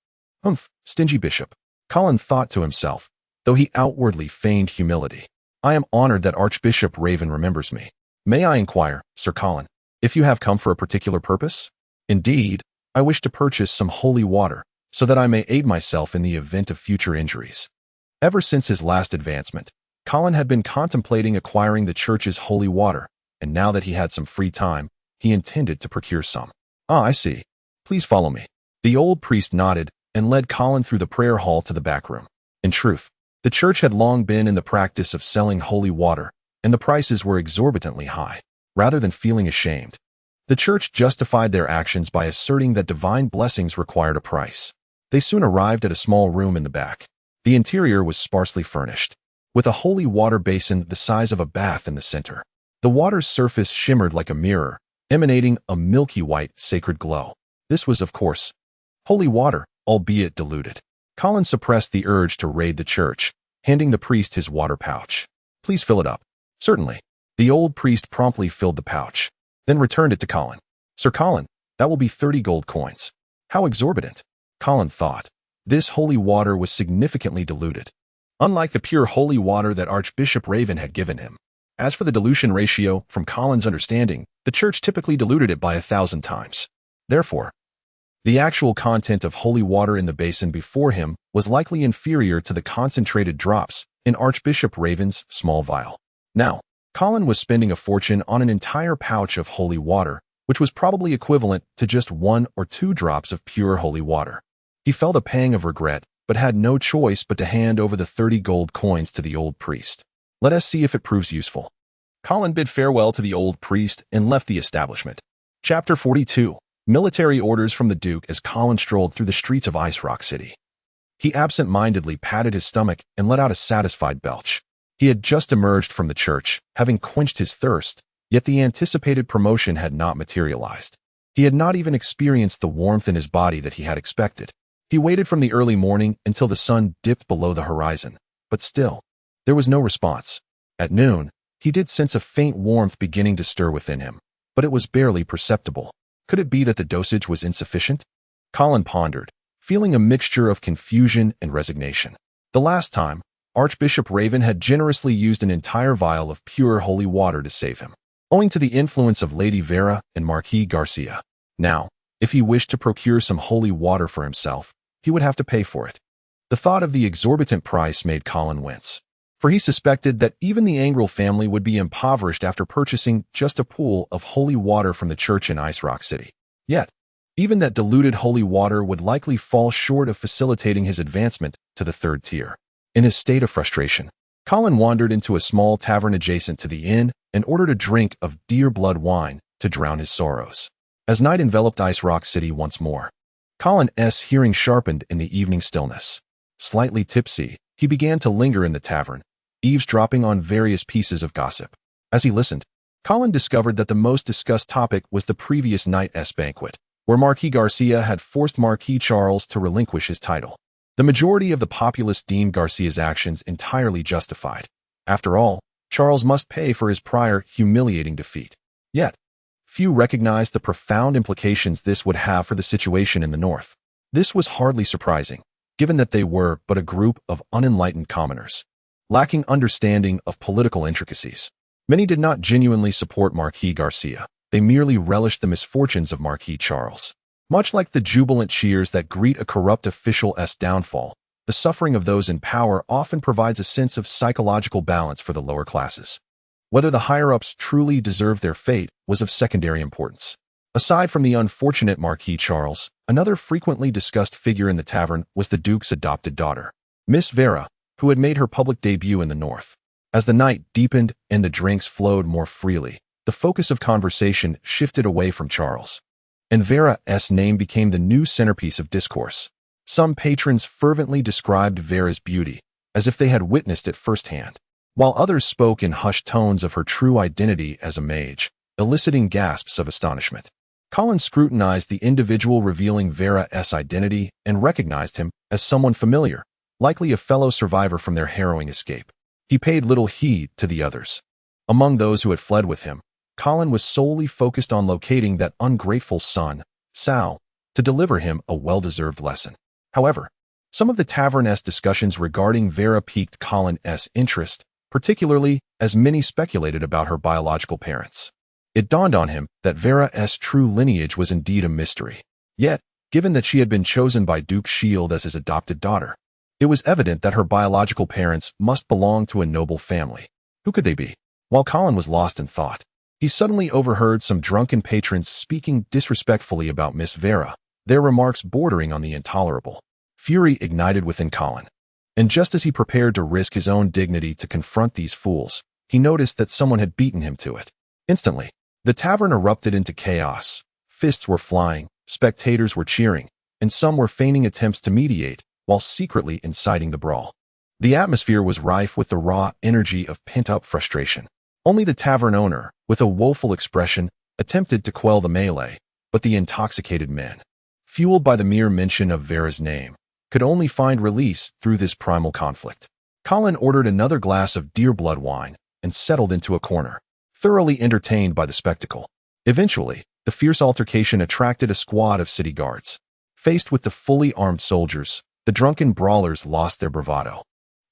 Stingy bishop, Colin thought to himself, though he outwardly feigned humility. "I am honored that Archbishop Raven remembers me. May I inquire, Sir Colin, if you have come for a particular purpose?" "Indeed, I wish to purchase some holy water, so that I may aid myself in the event of future injuries." Ever since his last advancement, Colin had been contemplating acquiring the church's holy water, and now that he had some free time, he intended to procure some. "I see. Please follow me." The old priest nodded and led Colin through the prayer hall to the back room. In truth, the church had long been in the practice of selling holy water, and the prices were exorbitantly high. Rather than feeling ashamed, the church justified their actions by asserting that divine blessings required a price. They soon arrived at a small room in the back. The interior was sparsely furnished, with a holy water basin the size of a bath in the center. The water's surface shimmered like a mirror, emanating a milky white, sacred glow. This was, of course, holy water, albeit diluted. Colin suppressed the urge to raid the church, handing the priest his water pouch. "Please fill it up." "Certainly." The old priest promptly filled the pouch, then returned it to Colin. "Sir Colin, that will be 30 gold coins." How exorbitant, Colin thought. This holy water was significantly diluted, unlike the pure holy water that Archbishop Raven had given him. As for the dilution ratio, from Colin's understanding, the church typically diluted it by 1,000 times. Therefore, the actual content of holy water in the basin before him was likely inferior to the concentrated drops in Archbishop Raven's small vial. Now, Colin was spending a fortune on an entire pouch of holy water, which was probably equivalent to just 1 or 2 drops of pure holy water. He felt a pang of regret, but had no choice but to hand over the 30 gold coins to the old priest. "Let us see if it proves useful." Colin bid farewell to the old priest and left the establishment. Chapter 42. Military orders from the Duke. As Colin strolled through the streets of Ice Rock City, he absent-mindedly patted his stomach and let out a satisfied belch. He had just emerged from the church, having quenched his thirst, yet the anticipated promotion had not materialized. He had not even experienced the warmth in his body that he had expected. He waited from the early morning until the sun dipped below the horizon, but still, there was no response. At noon, he did sense a faint warmth beginning to stir within him, but it was barely perceptible. Could it be that the dosage was insufficient? Colin pondered, feeling a mixture of confusion and resignation. The last time, Archbishop Raven had generously used an entire vial of pure holy water to save him, owing to the influence of Lady Vera and Marquis Garcia. Now, if he wished to procure some holy water for himself, he would have to pay for it. The thought of the exorbitant price made Colin wince, for he suspected that even the Angrel family would be impoverished after purchasing just a pool of holy water from the church in Ice Rock City. Yet, even that diluted holy water would likely fall short of facilitating his advancement to the 3rd tier. In his state of frustration, Colin wandered into a small tavern adjacent to the inn and ordered a drink of deer blood wine to drown his sorrows. As night enveloped Ice Rock City once more, Colin's hearing sharpened in the evening stillness. Slightly tipsy, he began to linger in the tavern, eavesdropping on various pieces of gossip. As he listened, Colin discovered that the most discussed topic was the previous night's banquet, where Marquis Garcia had forced Marquis Charles to relinquish his title. The majority of the populace deemed Garcia's actions entirely justified. After all, Charles must pay for his prior humiliating defeat. Yet, few recognized the profound implications this would have for the situation in the north. This was hardly surprising, given that they were but a group of unenlightened commoners, lacking understanding of political intricacies. Many did not genuinely support Marquis Garcia. They merely relished the misfortunes of Marquis Charles. Much like the jubilant cheers that greet a corrupt official's downfall, the suffering of those in power often provides a sense of psychological balance for the lower classes. Whether the higher-ups truly deserved their fate was of secondary importance. Aside from the unfortunate Marquis Charles, another frequently discussed figure in the tavern was the Duke's adopted daughter, Miss Vera, who had made her public debut in the north. As the night deepened and the drinks flowed more freely, the focus of conversation shifted away from Charles, and Vera's name became the new centerpiece of discourse. Some patrons fervently described Vera's beauty, as if they had witnessed it firsthand, while others spoke in hushed tones of her true identity as a mage. eliciting gasps of astonishment. Colin scrutinized the individual, revealing Vera's identity, and recognized him as someone familiar, likely a fellow survivor from their harrowing escape. He paid little heed to the others. Among those who had fled with him, Colin was solely focused on locating that ungrateful son, Sal, to deliver him a well-deserved lesson. However, some of the tavern-esque discussions regarding Vera piqued Colin's interest, particularly as many speculated about her biological parents. It dawned on him that Vera's true lineage was indeed a mystery. Yet, given that she had been chosen by Duke Shield as his adopted daughter, it was evident that her biological parents must belong to a noble family. Who could they be? While Colin was lost in thought, he suddenly overheard some drunken patrons speaking disrespectfully about Miss Vera, their remarks bordering on the intolerable. Fury ignited within Colin, and just as he prepared to risk his own dignity to confront these fools, he noticed that someone had beaten him to it. Instantly, the tavern erupted into chaos. Fists were flying, spectators were cheering, and some were feigning attempts to mediate, while secretly inciting the brawl. The atmosphere was rife with the raw energy of pent-up frustration. Only the tavern owner, with a woeful expression, attempted to quell the melee, but the intoxicated men, fueled by the mere mention of Vera's name, could only find release through this primal conflict. Colin ordered another glass of deer blood wine and settled into a corner, thoroughly entertained by the spectacle. Eventually, the fierce altercation attracted a squad of city guards. Faced with the fully armed soldiers, the drunken brawlers lost their bravado,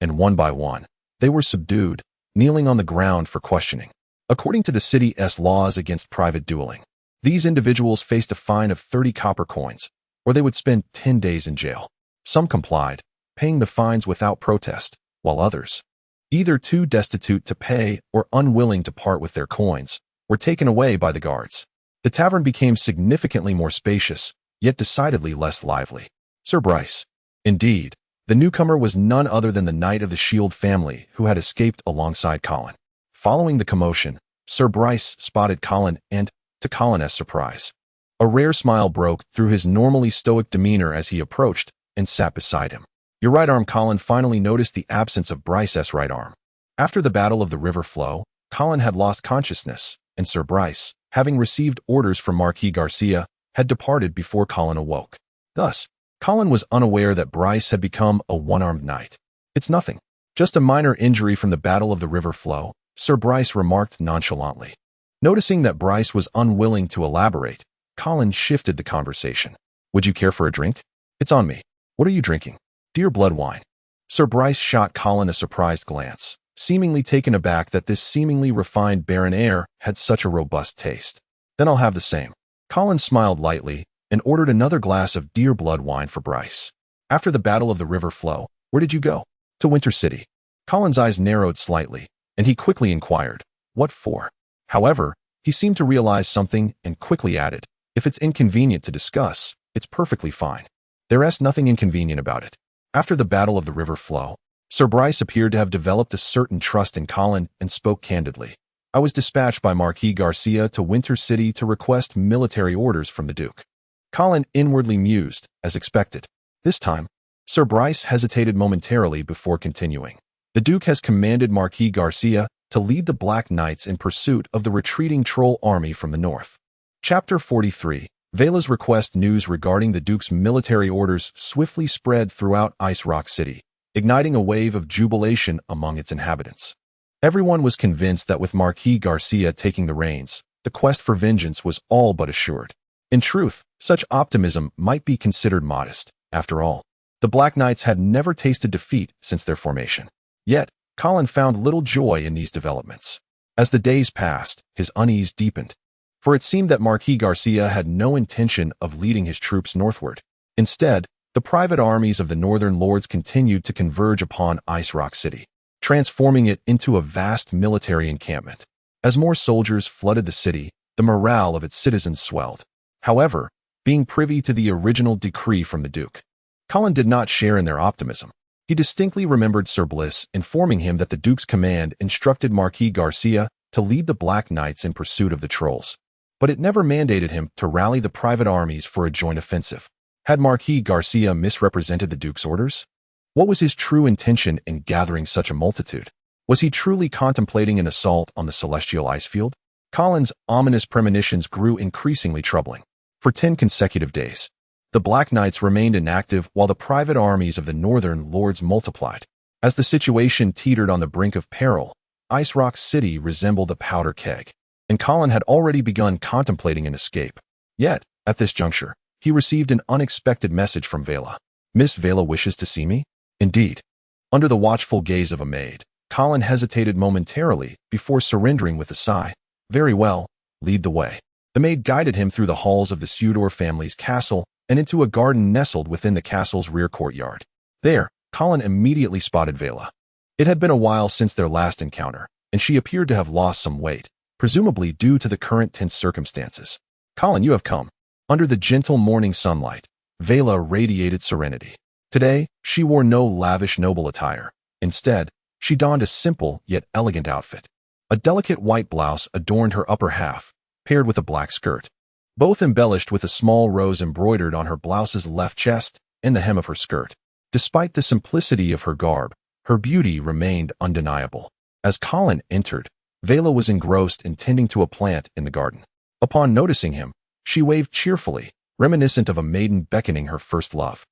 and one by one, they were subdued, kneeling on the ground for questioning. According to the city's laws against private dueling, these individuals faced a fine of 30 copper coins, or they would spend 10 days in jail. Some complied, paying the fines without protest, while others, either too destitute to pay or unwilling to part with their coins, were taken away by the guards. The tavern became significantly more spacious, yet decidedly less lively. Sir Bryce. Indeed, the newcomer was none other than the Knight of the Shield family who had escaped alongside Colin. Following the commotion, Sir Bryce spotted Colin and, to Colin's surprise, a rare smile broke through his normally stoic demeanor as he approached and sat beside him. Your right arm. Colin finally noticed the absence of Bryce's right arm. After the Battle of the River Flow, Colin had lost consciousness, and Sir Bryce, having received orders from Marquis Garcia, had departed before Colin awoke. Thus, Colin was unaware that Bryce had become a one-armed knight. It's nothing. Just a minor injury from the Battle of the River Flow, Sir Bryce remarked nonchalantly. Noticing that Bryce was unwilling to elaborate, Colin shifted the conversation. Would you care for a drink? It's on me. What are you drinking? Deer blood wine. Sir Bryce shot Colin a surprised glance, seemingly taken aback that this seemingly refined baron heir had such a robust taste. Then I'll have the same. Colin smiled lightly and ordered another glass of deer blood wine for Bryce. After the Battle of the River Flow, where did you go? To Winter City. Colin's eyes narrowed slightly, and he quickly inquired, what for? However, he seemed to realize something and quickly added, if it's inconvenient to discuss, it's perfectly fine. There's nothing inconvenient about it. After the Battle of the River Flow, Sir Bryce appeared to have developed a certain trust in Colin and spoke candidly. I was dispatched by Marquis Garcia to Winter City to request military orders from the Duke. Colin inwardly mused, as expected. This time, Sir Bryce hesitated momentarily before continuing. The Duke has commanded Marquis Garcia to lead the Black Knights in pursuit of the retreating troll army from the north. Chapter 43. Vela's request. News regarding the Duke's military orders swiftly spread throughout Ice Rock City, igniting a wave of jubilation among its inhabitants. Everyone was convinced that with Marquis Garcia taking the reins, the quest for vengeance was all but assured. In truth, such optimism might be considered modest. After all, the Black Knights had never tasted defeat since their formation. Yet, Colin found little joy in these developments. As the days passed, his unease deepened, for it seemed that Marquis Garcia had no intention of leading his troops northward. Instead, the private armies of the northern lords continued to converge upon Ice Rock City, transforming it into a vast military encampment. As more soldiers flooded the city, the morale of its citizens swelled. However, being privy to the original decree from the Duke, Colin did not share in their optimism. He distinctly remembered Sir Bliss informing him that the Duke's command instructed Marquis Garcia to lead the Black Knights in pursuit of the trolls, but it never mandated him to rally the private armies for a joint offensive. Had Marquis Garcia misrepresented the Duke's orders? What was his true intention in gathering such a multitude? Was he truly contemplating an assault on the celestial ice field? Colin's ominous premonitions grew increasingly troubling. For 10 consecutive days, the Black Knights remained inactive while the private armies of the Northern Lords multiplied. As the situation teetered on the brink of peril, Ice Rock City resembled a powder keg, and Colin had already begun contemplating an escape. Yet, at this juncture, he received an unexpected message from Vela. "Miss Vela wishes to see me?" Indeed. Under the watchful gaze of a maid, Colin hesitated momentarily before surrendering with a sigh. "Very well, lead the way." The maid guided him through the halls of the Sudor family's castle and into a garden nestled within the castle's rear courtyard. There, Colin immediately spotted Vela. It had been a while since their last encounter, and she appeared to have lost some weight, presumably due to the current tense circumstances. "Colin, you have come." Under the gentle morning sunlight, Vela radiated serenity. Today, she wore no lavish noble attire. Instead, she donned a simple yet elegant outfit. A delicate white blouse adorned her upper half, paired with a black skirt, both embellished with a small rose embroidered on her blouse's left chest and the hem of her skirt. Despite the simplicity of her garb, her beauty remained undeniable. As Colin entered, Vela was engrossed in tending to a plant in the garden. Upon noticing him, she waved cheerfully, reminiscent of a maiden beckoning her first love.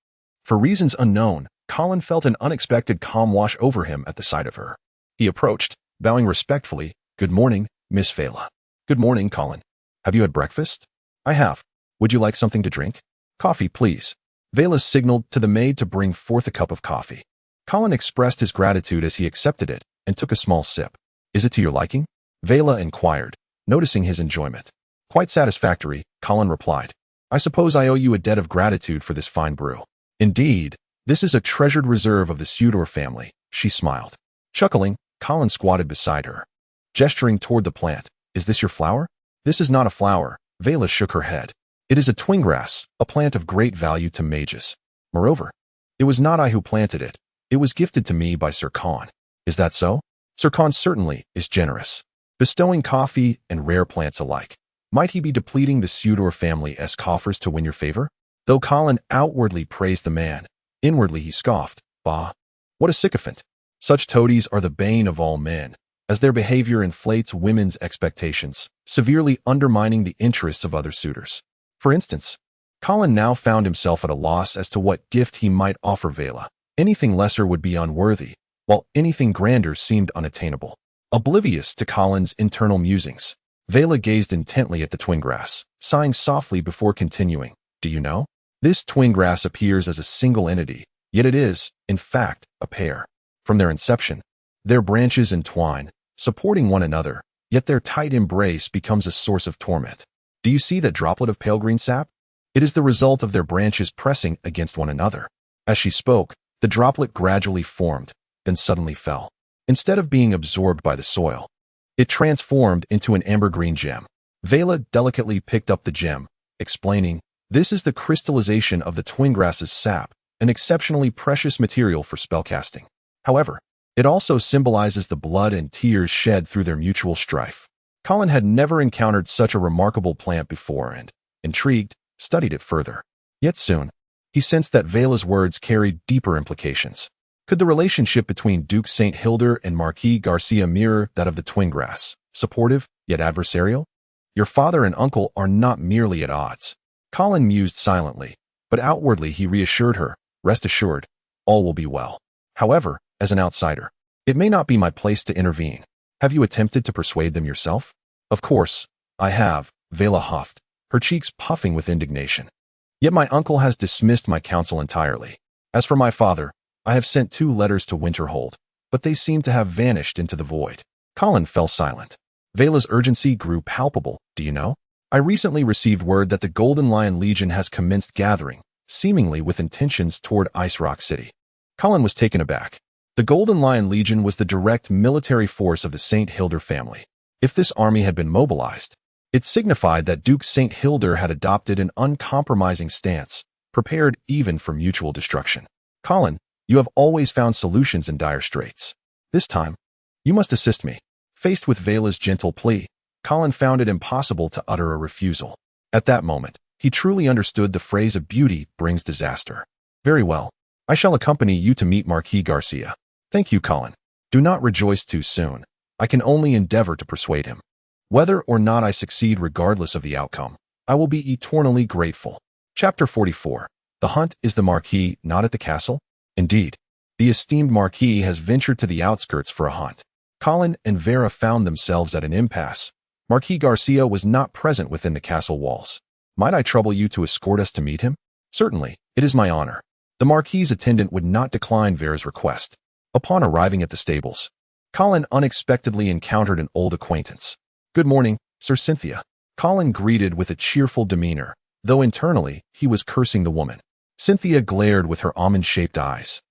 For reasons unknown, Colin felt an unexpected calm wash over him at the sight of her. He approached, bowing respectfully. "Good morning, Miss Vela." "Good morning, Colin. Have you had breakfast?" "I have. Would you like something to drink?" "Coffee, please." Vela signaled to the maid to bring forth a cup of coffee. Colin expressed his gratitude as he accepted it and took a small sip. "Is it to your liking?" Vela inquired, noticing his enjoyment. "Quite satisfactory," Colin replied. "I suppose I owe you a debt of gratitude for this fine brew." "Indeed, this is a treasured reserve of the Sudor family," she smiled. Chuckling, Colin squatted beside her, gesturing toward the plant. "Is this your flower?" "This is not a flower," Vela shook her head. "It is a twingrass, a plant of great value to mages. Moreover, it was not I who planted it. It was gifted to me by Sir Con." "Is that so?" "Sir Con certainly is generous, bestowing coffee and rare plants alike. Might he be depleting the Sudor family's coffers to win your favor?" Though Colin outwardly praised the man, inwardly he scoffed. "Bah, what a sycophant. Such toadies are the bane of all men, as their behavior inflates women's expectations, severely undermining the interests of other suitors." For instance, Colin now found himself at a loss as to what gift he might offer Vela. Anything lesser would be unworthy, while anything grander seemed unattainable. Oblivious to Colin's internal musings, Vela gazed intently at the twingrass, sighing softly before continuing. "Do you know? This twingrass appears as a single entity, yet it is, in fact, a pair. From their inception, their branches entwine, supporting one another, yet their tight embrace becomes a source of torment. Do you see that droplet of pale green sap? It is the result of their branches pressing against one another." As she spoke, the droplet gradually formed, then suddenly fell. Instead of being absorbed by the soil, it transformed into an amber-green gem. Vela delicately picked up the gem, explaining, "This is the crystallization of the twingrass's sap, an exceptionally precious material for spellcasting. However, it also symbolizes the blood and tears shed through their mutual strife." Colin had never encountered such a remarkable plant before and, intrigued, studied it further. Yet soon, he sensed that Vela's words carried deeper implications. Could the relationship between Duke St. Hilder and Marquis Garcia mirror that of the twingrass, supportive yet adversarial? "Your father and uncle are not merely at odds." Colin mused silently, but outwardly he reassured her. "Rest assured, all will be well. However, as an outsider, it may not be my place to intervene. Have you attempted to persuade them yourself?" "Of course, I have," Vela huffed, her cheeks puffing with indignation. "Yet my uncle has dismissed my counsel entirely. As for my father, I have sent 2 letters to Winterhold, but they seem to have vanished into the void." Colin fell silent. Vela's urgency grew palpable. "Do you know? I recently received word that the Golden Lion Legion has commenced gathering, seemingly with intentions toward Ice Rock City." Colin was taken aback. The Golden Lion Legion was the direct military force of the St. Hilder family. If this army had been mobilized, it signified that Duke St. Hilder had adopted an uncompromising stance, prepared even for mutual destruction. "Colin, you have always found solutions in dire straits. This time, you must assist me." Faced with Vela's gentle plea, Colin found it impossible to utter a refusal. At that moment, he truly understood the phrase of beauty brings disaster. "Very well. I shall accompany you to meet Marquis Garcia." "Thank you, Colin. Do not rejoice too soon. I can only endeavor to persuade him." Whether or not I succeed regardless of the outcome, I will be eternally grateful. Chapter 44. The hunt is the Marquis not at the castle? Indeed, the esteemed Marquis has ventured to the outskirts for a hunt. Colin and Vera found themselves at an impasse. Marquis Garcia was not present within the castle walls. Might I trouble you to escort us to meet him? Certainly, it is my honor. The Marquis's attendant would not decline Vera's request. Upon arriving at the stables, Colin unexpectedly encountered an old acquaintance. Good morning, Sir Cynthia. Colin greeted with a cheerful demeanor, though internally he was cursing the woman. Cynthia glared with her almond-shaped eyes,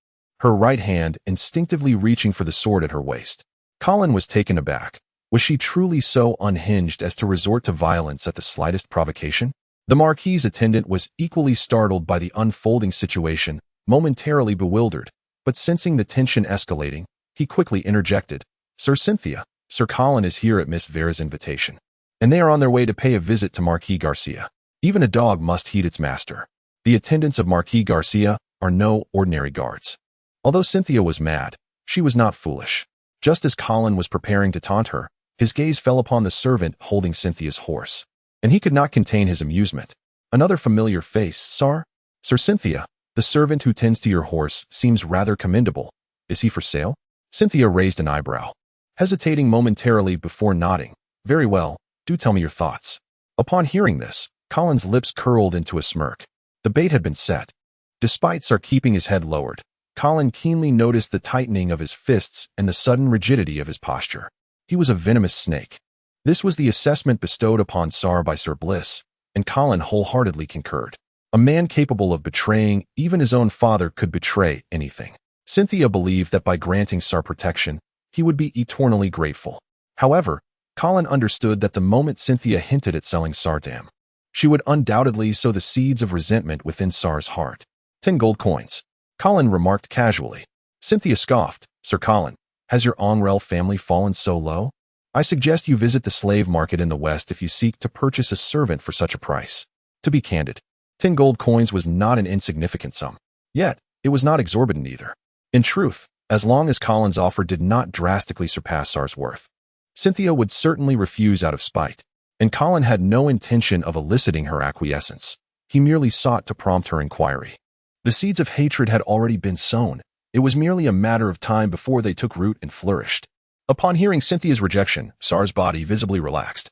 her right hand instinctively reaching for the sword at her waist. Colin was taken aback. Was she truly so unhinged as to resort to violence at the slightest provocation? The Marquis's attendant was equally startled by the unfolding situation, momentarily bewildered, but sensing the tension escalating, he quickly interjected. Sir Cynthia, Sir Colin is here at Miss Vera's invitation, and they are on their way to pay a visit to Marquis Garcia. Even a dog must heed its master. The attendants of Marquis Garcia are no ordinary guards. Although Cynthia was mad, she was not foolish. Just as Colin was preparing to taunt her, his gaze fell upon the servant holding Cynthia's horse, and he could not contain his amusement. Another familiar face, Sir Cynthia, the servant who tends to your horse seems rather commendable. Is he for sale? Cynthia raised an eyebrow, hesitating momentarily before nodding. Very well, do tell me your thoughts. Upon hearing this, Colin's lips curled into a smirk. The bait had been set. Despite Sir keeping his head lowered, Colin keenly noticed the tightening of his fists and the sudden rigidity of his posture. He was a venomous snake. This was the assessment bestowed upon Sar by Sir Bliss, and Colin wholeheartedly concurred. A man capable of betraying even his own father could betray anything. Cynthia believed that by granting Sar protection, he would be eternally grateful. However, Colin understood that the moment Cynthia hinted at selling Sar to him, she would undoubtedly sow the seeds of resentment within Sar's heart. 10 gold coins. Colin remarked casually. Cynthia scoffed. Sir Colin, has your Onrel family fallen so low? I suggest you visit the slave market in the West if you seek to purchase a servant for such a price. To be candid, 10 gold coins was not an insignificant sum. Yet, it was not exorbitant either. In truth, as long as Colin's offer did not drastically surpass Sar's worth, Cynthia would certainly refuse out of spite, and Colin had no intention of eliciting her acquiescence. He merely sought to prompt her inquiry. The seeds of hatred had already been sown. It was merely a matter of time before they took root and flourished. Upon hearing Cynthia's rejection, Sar's body visibly relaxed.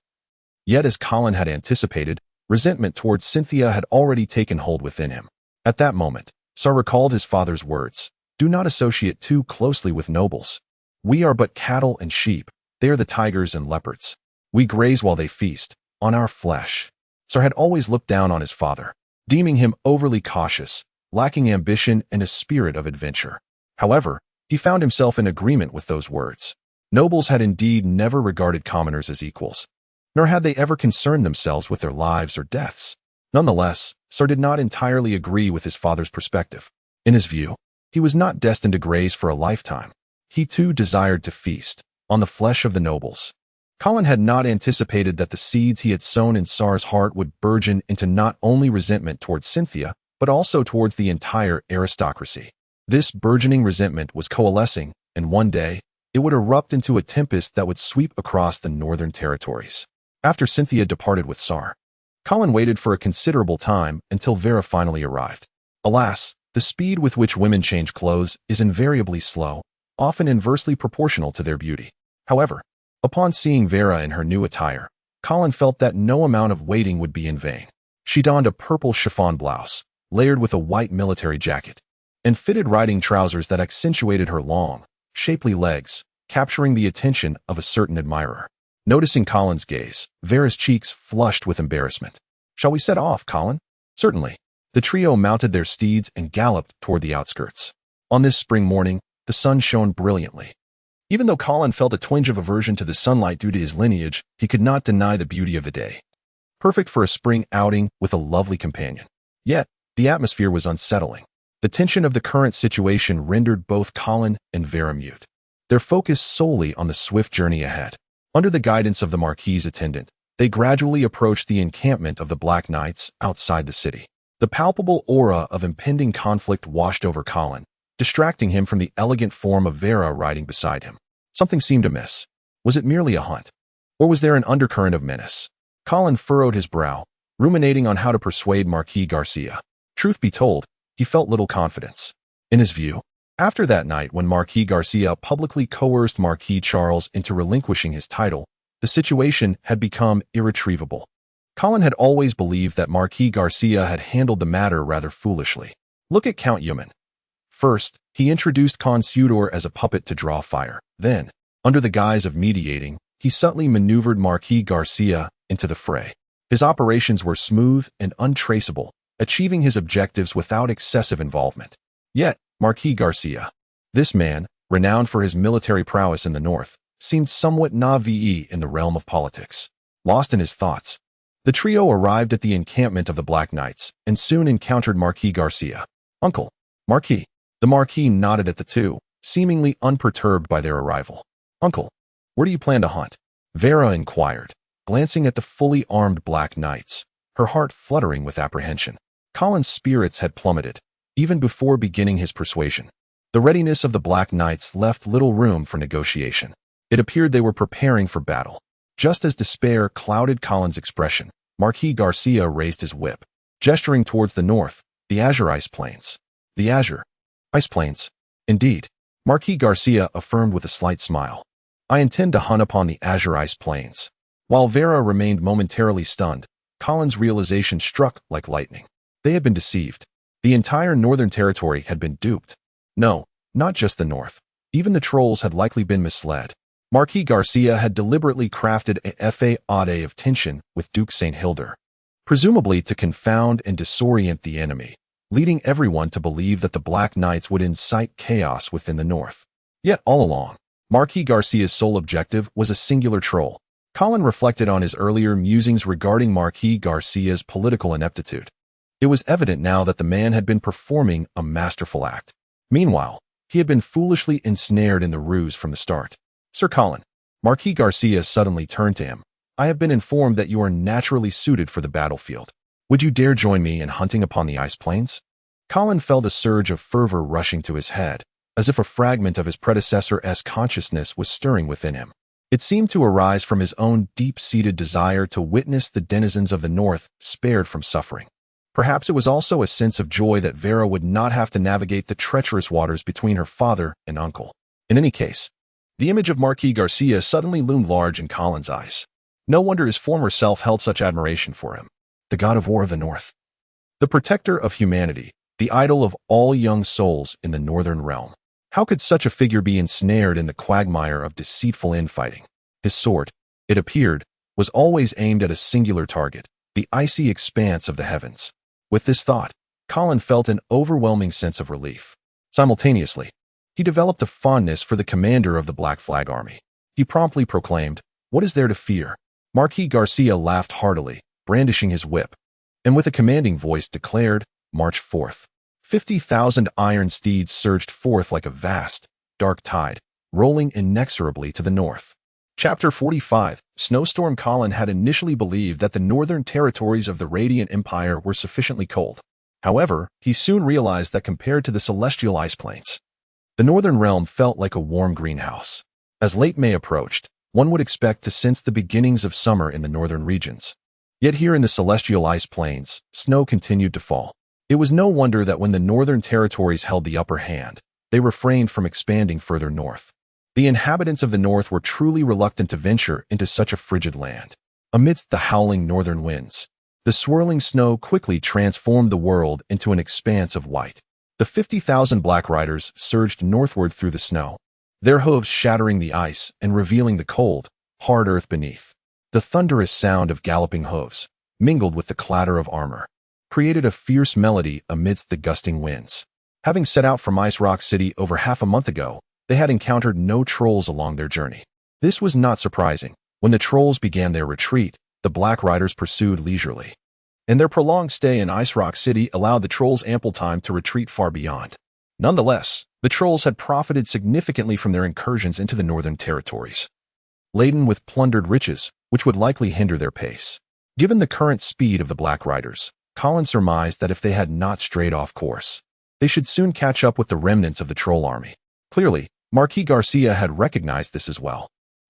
Yet as Colin had anticipated, resentment towards Cynthia had already taken hold within him. At that moment, Sar recalled his father's words. Do not associate too closely with nobles. We are but cattle and sheep. They are the tigers and leopards. We graze while they feast, on our flesh. Sar had always looked down on his father, deeming him overly cautious, lacking ambition and a spirit of adventure. However, he found himself in agreement with those words. Nobles had indeed never regarded commoners as equals, nor had they ever concerned themselves with their lives or deaths. Nonetheless, Sar did not entirely agree with his father's perspective. In his view, he was not destined to graze for a lifetime. He too desired to feast on the flesh of the nobles. Colin had not anticipated that the seeds he had sown in Sar's heart would burgeon into not only resentment towards Cynthia, but also towards the entire aristocracy. This burgeoning resentment was coalescing, and one day, it would erupt into a tempest that would sweep across the northern territories. After Cynthia departed with Sar, Colin waited for a considerable time until Vera finally arrived. Alas, the speed with which women change clothes is invariably slow, often inversely proportional to their beauty. However, upon seeing Vera in her new attire, Colin felt that no amount of waiting would be in vain. She donned a purple chiffon blouse, layered with a white military jacket, and fitted riding trousers that accentuated her long, shapely legs, capturing the attention of a certain admirer. Noticing Colin's gaze, Vera's cheeks flushed with embarrassment. Shall we set off, Colin? Certainly. The trio mounted their steeds and galloped toward the outskirts. On this spring morning, the sun shone brilliantly. Even though Colin felt a twinge of aversion to the sunlight due to his lineage, he could not deny the beauty of the day. Perfect for a spring outing with a lovely companion. Yet, the atmosphere was unsettling. The tension of the current situation rendered both Colin and Vera mute. Their focus solely on the swift journey ahead. Under the guidance of the Marquis's attendant, they gradually approached the encampment of the Black Knights outside the city. The palpable aura of impending conflict washed over Colin, distracting him from the elegant form of Vera riding beside him. Something seemed amiss. Was it merely a hunt? Or was there an undercurrent of menace? Colin furrowed his brow, ruminating on how to persuade Marquis Garcia. Truth be told, he felt little confidence. In his view, after that night when Marquis Garcia publicly coerced Marquis Charles into relinquishing his title, the situation had become irretrievable. Colin had always believed that Marquis Garcia had handled the matter rather foolishly. Look at Count Yuman. First, he introduced Consuedor as a puppet to draw fire. Then, under the guise of mediating, he subtly maneuvered Marquis Garcia into the fray. His operations were smooth and untraceable, achieving his objectives without excessive involvement. Yet, Marquis Garcia, this man, renowned for his military prowess in the north, seemed somewhat naive in the realm of politics. Lost in his thoughts, the trio arrived at the encampment of the Black Knights and soon encountered Marquis Garcia. "Uncle, Marquis." The Marquis nodded at the two, seemingly unperturbed by their arrival. "Uncle, where do you plan to hunt?" Vera inquired, glancing at the fully armed Black Knights, her heart fluttering with apprehension. Colin's spirits had plummeted, even before beginning his persuasion. The readiness of the Black Knights left little room for negotiation. It appeared they were preparing for battle. Just as despair clouded Colin's expression, Marquis Garcia raised his whip, gesturing towards the north, the Azure Ice Plains. "The Azure Ice Plains, indeed," Marquis Garcia affirmed with a slight smile. "I intend to hunt upon the Azure Ice Plains." While Vera remained momentarily stunned, Colin's realization struck like lightning. They had been deceived. The entire Northern Territory had been duped. No, not just the North. Even the trolls had likely been misled. Marquis Garcia had deliberately crafted a fade of tension with Duke St. Hilder, presumably to confound and disorient the enemy, leading everyone to believe that the Black Knights would incite chaos within the North. Yet all along, Marquis Garcia's sole objective was a singular troll. Colin reflected on his earlier musings regarding Marquis Garcia's political ineptitude. It was evident now that the man had been performing a masterful act. Meanwhile, he had been foolishly ensnared in the ruse from the start. "Sir Colin," Marquis Garcia suddenly turned to him, "I have been informed that you are naturally suited for the battlefield. Would you dare join me in hunting upon the Ice Plains?" Colin felt a surge of fervor rushing to his head, as if a fragment of his predecessor's consciousness was stirring within him. It seemed to arise from his own deep-seated desire to witness the denizens of the North spared from suffering. Perhaps it was also a sense of joy that Vera would not have to navigate the treacherous waters between her father and uncle. In any case, the image of Marquis Garcia suddenly loomed large in Colin's eyes. No wonder his former self held such admiration for him. The god of war of the North. The protector of humanity, the idol of all young souls in the Northern realm. How could such a figure be ensnared in the quagmire of deceitful infighting? His sword, it appeared, was always aimed at a singular target, the icy expanse of the heavens. With this thought, Colin felt an overwhelming sense of relief. Simultaneously, he developed a fondness for the commander of the Black Flag Army. He promptly proclaimed, "What is there to fear?" Marquis Garcia laughed heartily, brandishing his whip, and with a commanding voice declared, "March forth." 50,000 iron steeds surged forth like a vast, dark tide, rolling inexorably to the north. Chapter 45. Snowstorm. Colin had initially believed that the northern territories of the Radiant Empire were sufficiently cold. However, he soon realized that compared to the celestial ice plains, the northern realm felt like a warm greenhouse. As late May approached, one would expect to sense the beginnings of summer in the northern regions. Yet here in the celestial ice plains, snow continued to fall. It was no wonder that when the northern territories held the upper hand, they refrained from expanding further north. The inhabitants of the north were truly reluctant to venture into such a frigid land. Amidst the howling northern winds, the swirling snow quickly transformed the world into an expanse of white. The 50,000 black riders surged northward through the snow, their hooves shattering the ice and revealing the cold, hard earth beneath. The thunderous sound of galloping hooves, mingled with the clatter of armor, created a fierce melody amidst the gusting winds. Having set out from Ice Rock City over half a month ago, they had encountered no trolls along their journey. This was not surprising. When the trolls began their retreat, the Black Riders pursued leisurely, and their prolonged stay in Ice Rock City allowed the trolls ample time to retreat far beyond. Nonetheless, the trolls had profited significantly from their incursions into the northern territories, laden with plundered riches, which would likely hinder their pace. Given the current speed of the Black Riders, Colin surmised that if they had not strayed off course, they should soon catch up with the remnants of the troll army. Clearly, Marquis Garcia had recognized this as well.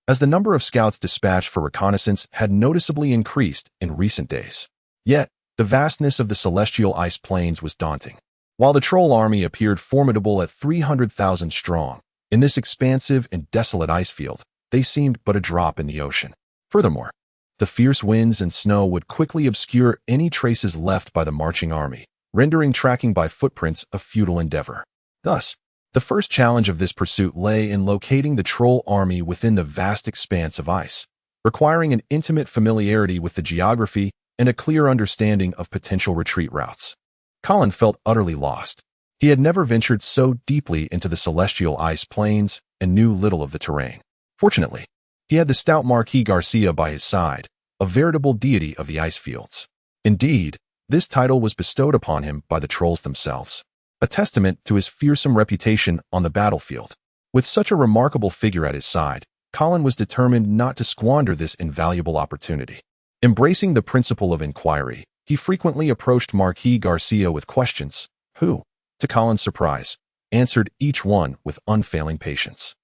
as the number of scouts dispatched for reconnaissance had noticeably increased in recent days. Yet, the vastness of the celestial ice plains was daunting. While the troll army appeared formidable at 300,000 strong, in this expansive and desolate ice field, they seemed but a drop in the ocean. Furthermore, the fierce winds and snow would quickly obscure any traces left by the marching army, rendering tracking by footprints a futile endeavor. Thus, the first challenge of this pursuit lay in locating the troll army within the vast expanse of ice, requiring an intimate familiarity with the geography and a clear understanding of potential retreat routes. Colin felt utterly lost. He had never ventured so deeply into the celestial ice plains and knew little of the terrain. Fortunately, he had the stout Marquis Garcia by his side, a veritable deity of the ice fields. Indeed, this title was bestowed upon him by the trolls themselves, a testament to his fearsome reputation on the battlefield. With such a remarkable figure at his side, Colin was determined not to squander this invaluable opportunity. Embracing the principle of inquiry, he frequently approached Marquis Garcia with questions, who, to Colin's surprise, answered each one with unfailing patience.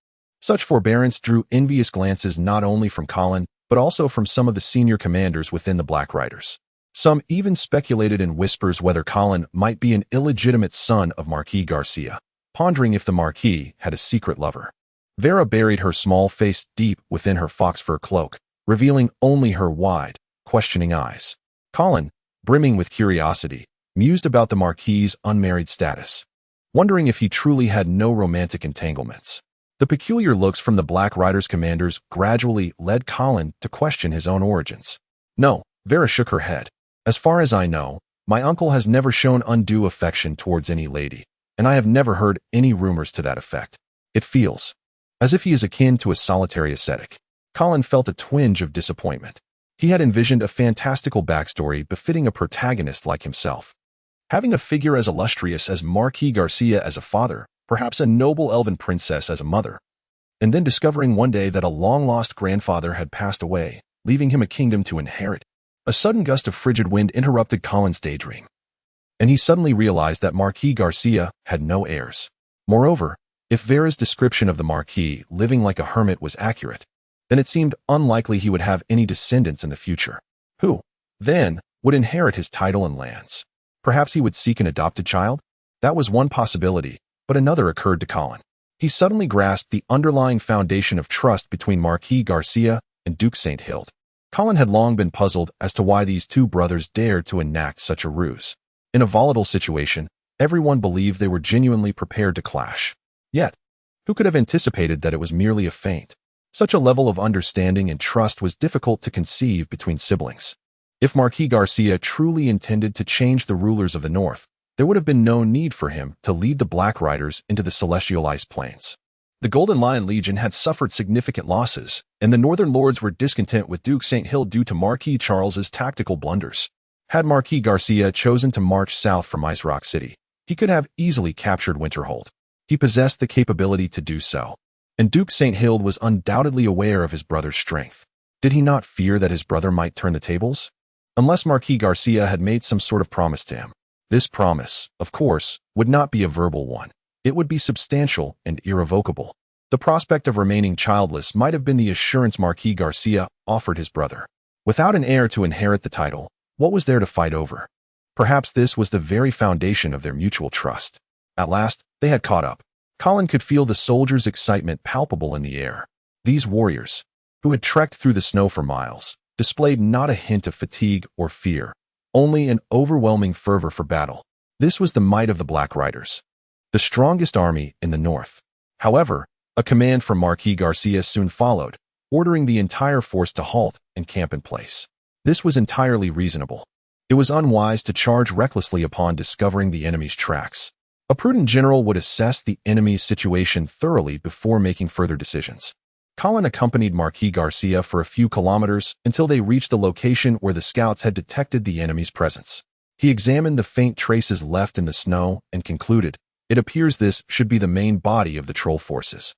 Such forbearance drew envious glances not only from Colin, but also from some of the senior commanders within the Black Riders. Some even speculated in whispers whether Colin might be an illegitimate son of Marquis Garcia, pondering if the Marquis had a secret lover. Vera buried her small face deep within her fox fur cloak, revealing only her wide, questioning eyes. Colin, brimming with curiosity, mused about the Marquis's unmarried status, wondering if he truly had no romantic entanglements. The peculiar looks from the Black Riders' commanders gradually led Colin to question his own origins. No, Vera shook her head. As far as I know, my uncle has never shown undue affection towards any lady, and I have never heard any rumors to that effect. It feels as if he is akin to a solitary ascetic. Colin felt a twinge of disappointment. He had envisioned a fantastical backstory befitting a protagonist like himself. Having a figure as illustrious as Marquis Garcia as a father, perhaps a noble elven princess as a mother, and then discovering one day that a long-lost grandfather had passed away, leaving him a kingdom to inherit. A sudden gust of frigid wind interrupted Colin's daydream, and he suddenly realized that Marquis Garcia had no heirs. Moreover, if Vera's description of the Marquis living like a hermit was accurate, then it seemed unlikely he would have any descendants in the future. Who, then, would inherit his title and lands? Perhaps he would seek an adopted child? That was one possibility, but another occurred to Colin. He suddenly grasped the underlying foundation of trust between Marquis Garcia and Duke St. Hild. Colin had long been puzzled as to why these two brothers dared to enact such a ruse. In a volatile situation, everyone believed they were genuinely prepared to clash. Yet, who could have anticipated that it was merely a feint? Such a level of understanding and trust was difficult to conceive between siblings. If Marquis Garcia truly intended to change the rulers of the North, there would have been no need for him to lead the Black Riders into the celestial ice plains. The Golden Lion Legion had suffered significant losses, and the Northern Lords were discontent with Duke St. Hild due to Marquis Charles's tactical blunders. Had Marquis Garcia chosen to march south from Ice Rock City, he could have easily captured Winterhold. He possessed the capability to do so, and Duke St. Hild was undoubtedly aware of his brother's strength. Did he not fear that his brother might turn the tables? Unless Marquis Garcia had made some sort of promise to him. This promise, of course, would not be a verbal one. It would be substantial and irrevocable. The prospect of remaining childless might have been the assurance Marquis Garcia offered his brother. Without an heir to inherit the title, what was there to fight over? Perhaps this was the very foundation of their mutual trust. At last, they had caught up. Colin could feel the soldiers' excitement palpable in the air. These warriors, who had trekked through the snow for miles, displayed not a hint of fatigue or fear, only an overwhelming fervor for battle. This was the might of the Black Riders, the strongest army in the North. However, a command from Marquis Garcia soon followed, ordering the entire force to halt and camp in place. This was entirely reasonable. It was unwise to charge recklessly upon discovering the enemy's tracks. A prudent general would assess the enemy's situation thoroughly before making further decisions. Colin accompanied Marquis Garcia for a few kilometers until they reached the location where the scouts had detected the enemy's presence. He examined the faint traces left in the snow and concluded, it appears this should be the main body of the troll forces.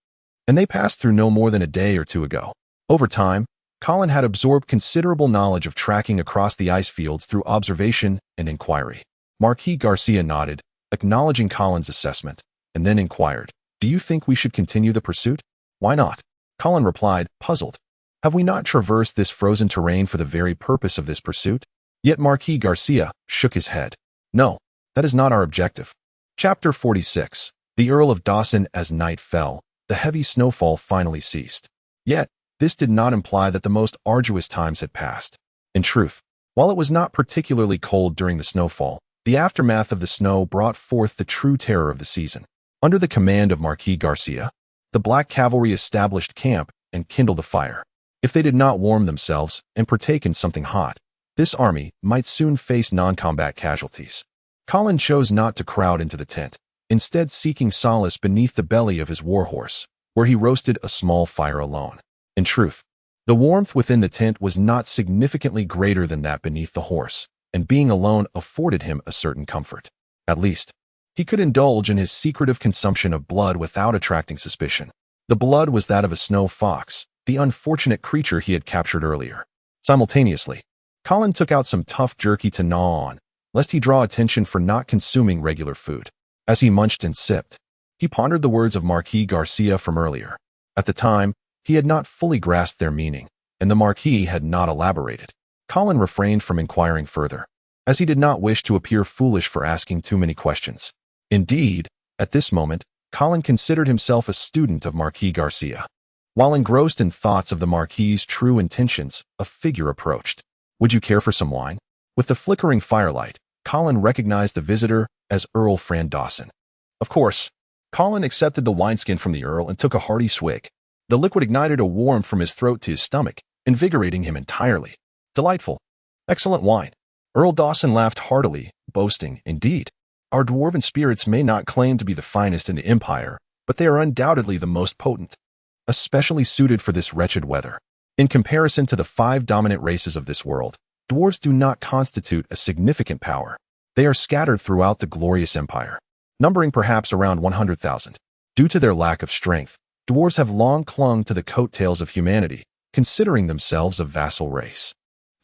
And they passed through no more than a day or two ago. Over time, Colin had absorbed considerable knowledge of tracking across the ice fields through observation and inquiry. Marquis Garcia nodded, acknowledging Colin's assessment, and then inquired, "Do you think we should continue the pursuit?" "Why not?" Colin replied, puzzled. Have we not traversed this frozen terrain for the very purpose of this pursuit? Yet Marquis Garcia shook his head. No, that is not our objective. Chapter 46. The Earl of Dawson. As night fell, the heavy snowfall finally ceased. Yet, this did not imply that the most arduous times had passed. In truth, while it was not particularly cold during the snowfall, the aftermath of the snow brought forth the true terror of the season. Under the command of Marquis Garcia, the Black Cavalry established camp and kindled a fire. If they did not warm themselves and partake in something hot, this army might soon face non-combat casualties. Colin chose not to crowd into the tent, instead seeking solace beneath the belly of his warhorse, where he roasted a small fire alone. In truth, the warmth within the tent was not significantly greater than that beneath the horse, and being alone afforded him a certain comfort. At least, he could indulge in his secretive consumption of blood without attracting suspicion. The blood was that of a snow fox, the unfortunate creature he had captured earlier. Simultaneously, Colin took out some tough jerky to gnaw on, lest he draw attention for not consuming regular food. As he munched and sipped, he pondered the words of Marquis Garcia from earlier. At the time, he had not fully grasped their meaning, and the Marquis had not elaborated. Colin refrained from inquiring further, as he did not wish to appear foolish for asking too many questions. Indeed, at this moment, Colin considered himself a student of Marquis Garcia. While engrossed in thoughts of the Marquis's true intentions, a figure approached. Would you care for some wine? With the flickering firelight, Colin recognized the visitor as Earl Fran Dawson. Of course, Colin accepted the wineskin from the Earl and took a hearty swig. The liquid ignited a warmth from his throat to his stomach, invigorating him entirely. Delightful. Excellent wine. Earl Dawson laughed heartily, boasting, indeed, our dwarven spirits may not claim to be the finest in the Empire, but they are undoubtedly the most potent, especially suited for this wretched weather. In comparison to the 5 dominant races of this world, dwarves do not constitute a significant power. They are scattered throughout the glorious empire, numbering perhaps around 100,000. Due to their lack of strength, dwarves have long clung to the coattails of humanity, considering themselves a vassal race.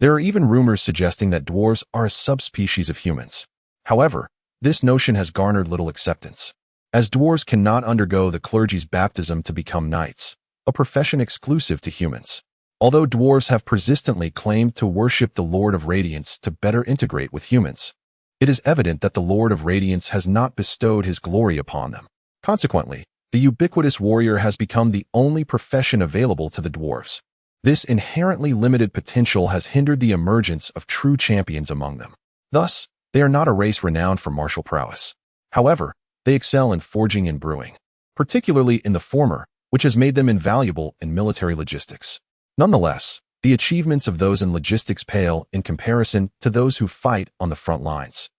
There are even rumors suggesting that dwarves are a subspecies of humans. However, this notion has garnered little acceptance, as dwarves cannot undergo the clergy's baptism to become knights, a profession exclusive to humans. Although dwarves have persistently claimed to worship the Lord of Radiance to better integrate with humans, it is evident that the Lord of Radiance has not bestowed his glory upon them. Consequently, the ubiquitous warrior has become the only profession available to the dwarves. This inherently limited potential has hindered the emergence of true champions among them. Thus, they are not a race renowned for martial prowess. However, they excel in forging and brewing, particularly in the former, which has made them invaluable in military logistics. Nonetheless, the achievements of those in logistics pale in comparison to those who fight on the front lines,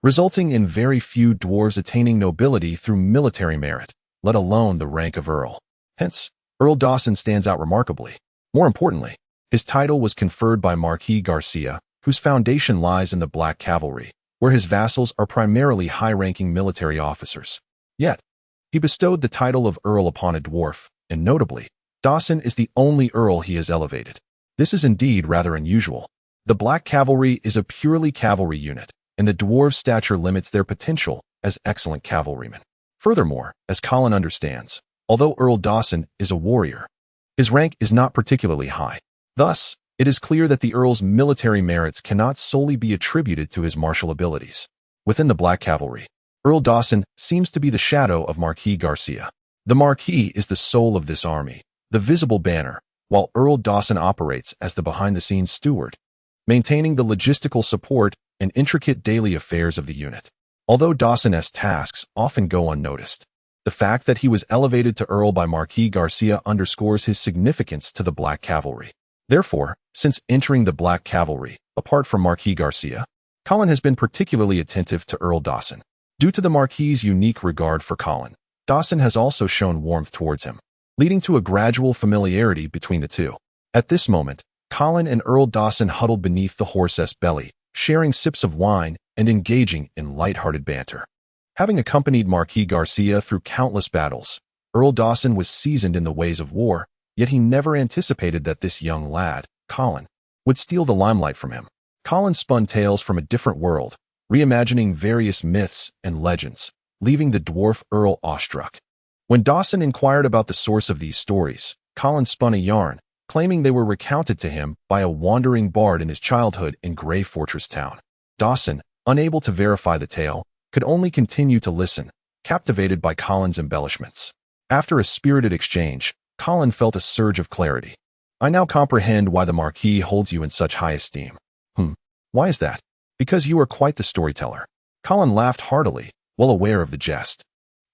resulting in very few dwarves attaining nobility through military merit, let alone the rank of Earl. Hence, Earl Dawson stands out remarkably. More importantly, his title was conferred by Marquis Garcia, whose foundation lies in the Black Cavalry, where his vassals are primarily high-ranking military officers. Yet, he bestowed the title of Earl upon a dwarf, and notably, Dawson is the only Earl he has elevated. This is indeed rather unusual. The Black Cavalry is a purely cavalry unit, and the dwarves' stature limits their potential as excellent cavalrymen. Furthermore, as Colin understands, although Earl Dawson is a warrior, his rank is not particularly high. Thus, it is clear that the Earl's military merits cannot solely be attributed to his martial abilities. Within the Black Cavalry, Earl Dawson seems to be the shadow of Marquis Garcia. The Marquis is the soul of this army, the visible banner, while Earl Dawson operates as the behind-the-scenes steward, maintaining the logistical support and intricate daily affairs of the unit. Although Dawson's tasks often go unnoticed, the fact that he was elevated to Earl by Marquis Garcia underscores his significance to the Black Cavalry. Therefore, since entering the Black Cavalry, apart from Marquis Garcia, Colin has been particularly attentive to Earl Dawson. Due to the Marquis's unique regard for Colin, Dawson has also shown warmth towards him, leading to a gradual familiarity between the two. At this moment, Colin and Earl Dawson huddled beneath the horse's belly, sharing sips of wine and engaging in light-hearted banter. Having accompanied Marquis Garcia through countless battles, Earl Dawson was seasoned in the ways of war, yet he never anticipated that this young lad, Colin, would steal the limelight from him. Colin spun tales from a different world, reimagining various myths and legends, leaving the dwarf Earl awestruck. When Dawson inquired about the source of these stories, Colin spun a yarn, claiming they were recounted to him by a wandering bard in his childhood in Grey Fortress Town. Dawson, unable to verify the tale, could only continue to listen, captivated by Colin's embellishments. After a spirited exchange, Colin felt a surge of clarity. I now comprehend why the Marquis holds you in such high esteem. Why is that? Because you are quite the storyteller. Colin laughed heartily, well aware of the jest.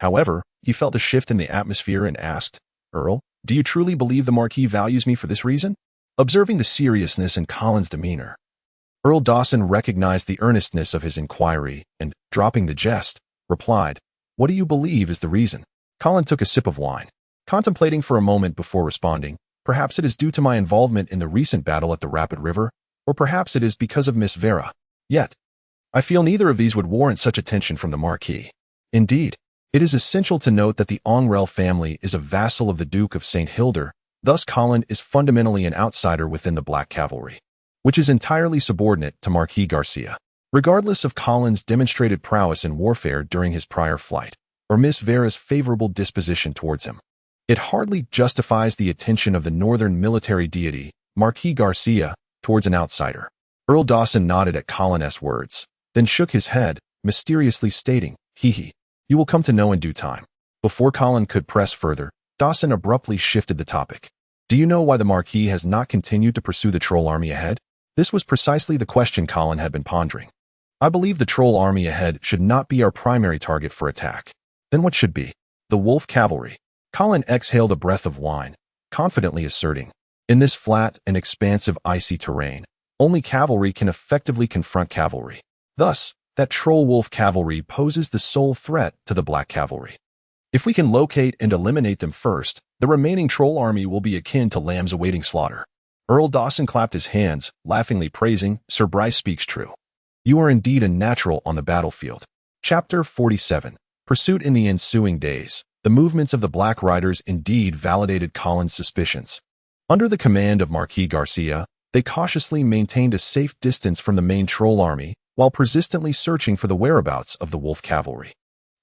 However, he felt a shift in the atmosphere and asked, Earl, do you truly believe the Marquis values me for this reason? Observing the seriousness in Colin's demeanor, Earl Dawson recognized the earnestness of his inquiry and, dropping the jest, replied, What do you believe is the reason? Colin took a sip of wine, contemplating for a moment before responding, Perhaps it is due to my involvement in the recent battle at the Rapid River, or perhaps it is because of Miss Vera. Yet, I feel neither of these would warrant such attention from the Marquis. Indeed, it is essential to note that the Ongrel family is a vassal of the Duke of St. Hilder, thus Colin is fundamentally an outsider within the Black Cavalry, which is entirely subordinate to Marquis Garcia. Regardless of Colin's demonstrated prowess in warfare during his prior flight, or Miss Vera's favorable disposition towards him, it hardly justifies the attention of the northern military deity, Marquis Garcia, towards an outsider. Earl Dawson nodded at Colin's words, then shook his head, mysteriously stating, You will come to know in due time. Before Colin could press further, Dawson abruptly shifted the topic. Do you know why the Marquis has not continued to pursue the Troll army ahead? This was precisely the question Colin had been pondering. I believe the Troll army ahead should not be our primary target for attack. Then what should be? The Wolf Cavalry. Colin exhaled a breath of wine, confidently asserting, In this flat and expansive icy terrain, only cavalry can effectively confront cavalry. Thus, that Troll Wolf Cavalry poses the sole threat to the Black Cavalry. If we can locate and eliminate them first, the remaining Troll army will be akin to lambs awaiting slaughter. Earl Dawson clapped his hands, laughingly praising, Sir Bryce speaks true. You are indeed a natural on the battlefield. Chapter 47. Pursuit. In the ensuing days, the movements of the Black Riders indeed validated Colin's suspicions. Under the command of Marquis Garcia, they cautiously maintained a safe distance from the main Troll army, while persistently searching for the whereabouts of the Wolf Cavalry.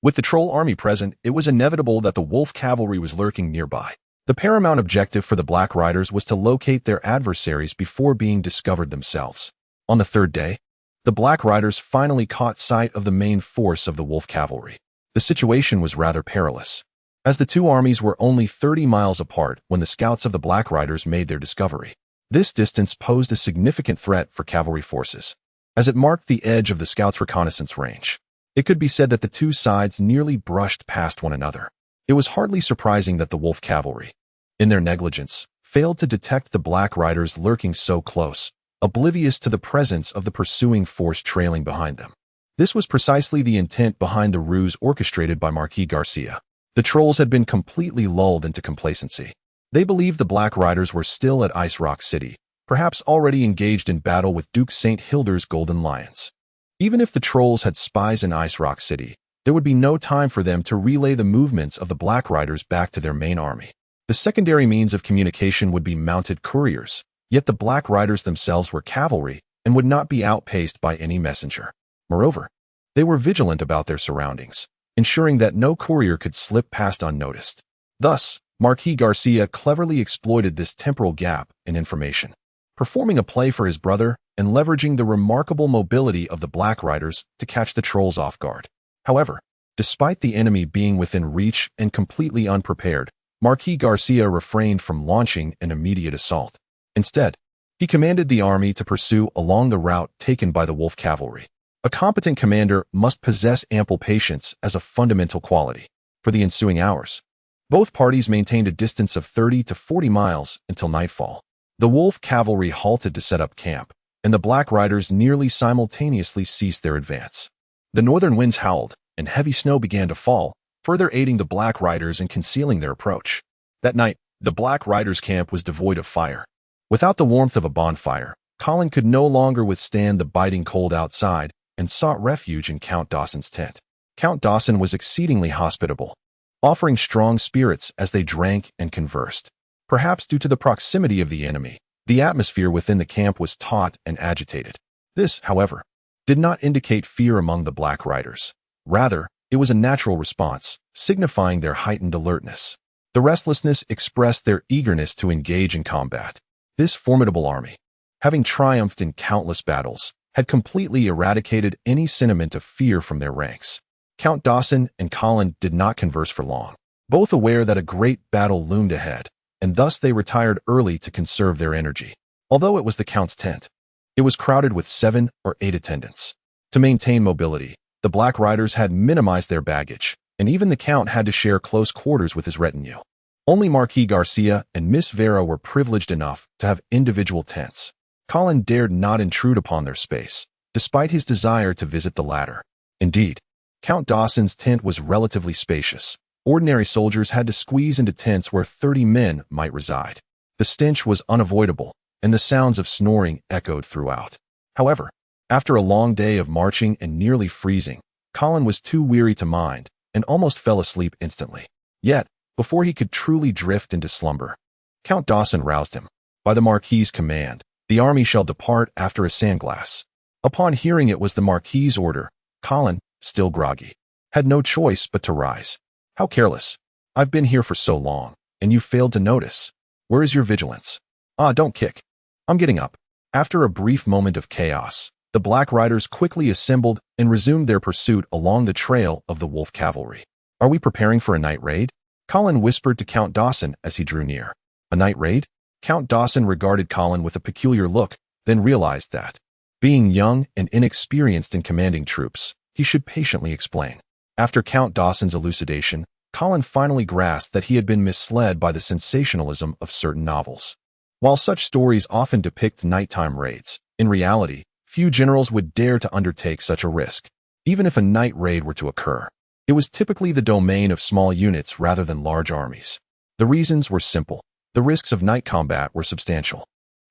With the Troll army present, it was inevitable that the Wolf Cavalry was lurking nearby. The paramount objective for the Black Riders was to locate their adversaries before being discovered themselves. On the third day, the Black Riders finally caught sight of the main force of the Wolf Cavalry. The situation was rather perilous, as the two armies were only 30 miles apart when the scouts of the Black Riders made their discovery. This distance posed a significant threat for cavalry forces, as it marked the edge of the scouts' reconnaissance range. It could be said that the two sides nearly brushed past one another. It was hardly surprising that the Wolf Cavalry, in their negligence, failed to detect the Black Riders lurking so close, oblivious to the presence of the pursuing force trailing behind them. This was precisely the intent behind the ruse orchestrated by Marquis Garcia. The Trolls had been completely lulled into complacency. They believed the Black Riders were still at Ice Rock City, perhaps already engaged in battle with Duke St. Hilder's Golden Lions. Even if the Trolls had spies in Ice Rock City, there would be no time for them to relay the movements of the Black Riders back to their main army. The secondary means of communication would be mounted couriers, yet the Black Riders themselves were cavalry and would not be outpaced by any messenger. Moreover, they were vigilant about their surroundings, ensuring that no courier could slip past unnoticed. Thus, Marquis Garcia cleverly exploited this temporal gap in information, performing a play for his brother and leveraging the remarkable mobility of the Black Riders to catch the Trolls off guard. However, despite the enemy being within reach and completely unprepared, Marquis Garcia refrained from launching an immediate assault. Instead, he commanded the army to pursue along the route taken by the Wolf Cavalry. A competent commander must possess ample patience as a fundamental quality. For the ensuing hours, both parties maintained a distance of 30 to 40 miles until nightfall. The Wolf Cavalry halted to set up camp, and the Black Riders nearly simultaneously ceased their advance. The northern winds howled, and heavy snow began to fall, further aiding the Black Riders in concealing their approach. That night, the Black Riders' camp was devoid of fire. Without the warmth of a bonfire, Colin could no longer withstand the biting cold outside and sought refuge in Count Dawson's tent. Count Dawson was exceedingly hospitable, offering strong spirits as they drank and conversed. Perhaps due to the proximity of the enemy, the atmosphere within the camp was taut and agitated. This, however, did not indicate fear among the Black Riders. Rather, it was a natural response, signifying their heightened alertness. The restlessness expressed their eagerness to engage in combat. This formidable army, having triumphed in countless battles, had completely eradicated any sentiment of fear from their ranks. Count Dawson and Colin did not converse for long, both aware that a great battle loomed ahead, and thus they retired early to conserve their energy. Although it was the Count's tent, it was crowded with 7 or 8 attendants. To maintain mobility, the Black Riders had minimized their baggage, and even the Count had to share close quarters with his retinue. Only Marquis Garcia and Miss Vera were privileged enough to have individual tents. Colin dared not intrude upon their space, despite his desire to visit the latter. Indeed, Count Dawson's tent was relatively spacious. Ordinary soldiers had to squeeze into tents where 30 men might reside. The stench was unavoidable, and the sounds of snoring echoed throughout. However, after a long day of marching and nearly freezing, Colin was too weary to mind and almost fell asleep instantly. Yet, before he could truly drift into slumber, Count Dawson roused him. By the Marquis's command, the army shall depart after a sandglass. Upon hearing it was the Marquis's order, Colin, still groggy, had no choice but to rise. How careless. I've been here for so long, and you failed to notice. Where is your vigilance? Ah, don't kick. I'm getting up. After a brief moment of chaos, the Black Riders quickly assembled and resumed their pursuit along the trail of the Wolf Cavalry. Are we preparing for a night raid? Colin whispered to Count Dawson as he drew near. A night raid? Count Dawson regarded Colin with a peculiar look, then realized that, being young and inexperienced in commanding troops, he should patiently explain. After Count Dawson's elucidation, Colin finally grasped that he had been misled by the sensationalism of certain novels. While such stories often depict nighttime raids, in reality, few generals would dare to undertake such a risk. Even if a night raid were to occur, it was typically the domain of small units rather than large armies. The reasons were simple. The risks of night combat were substantial.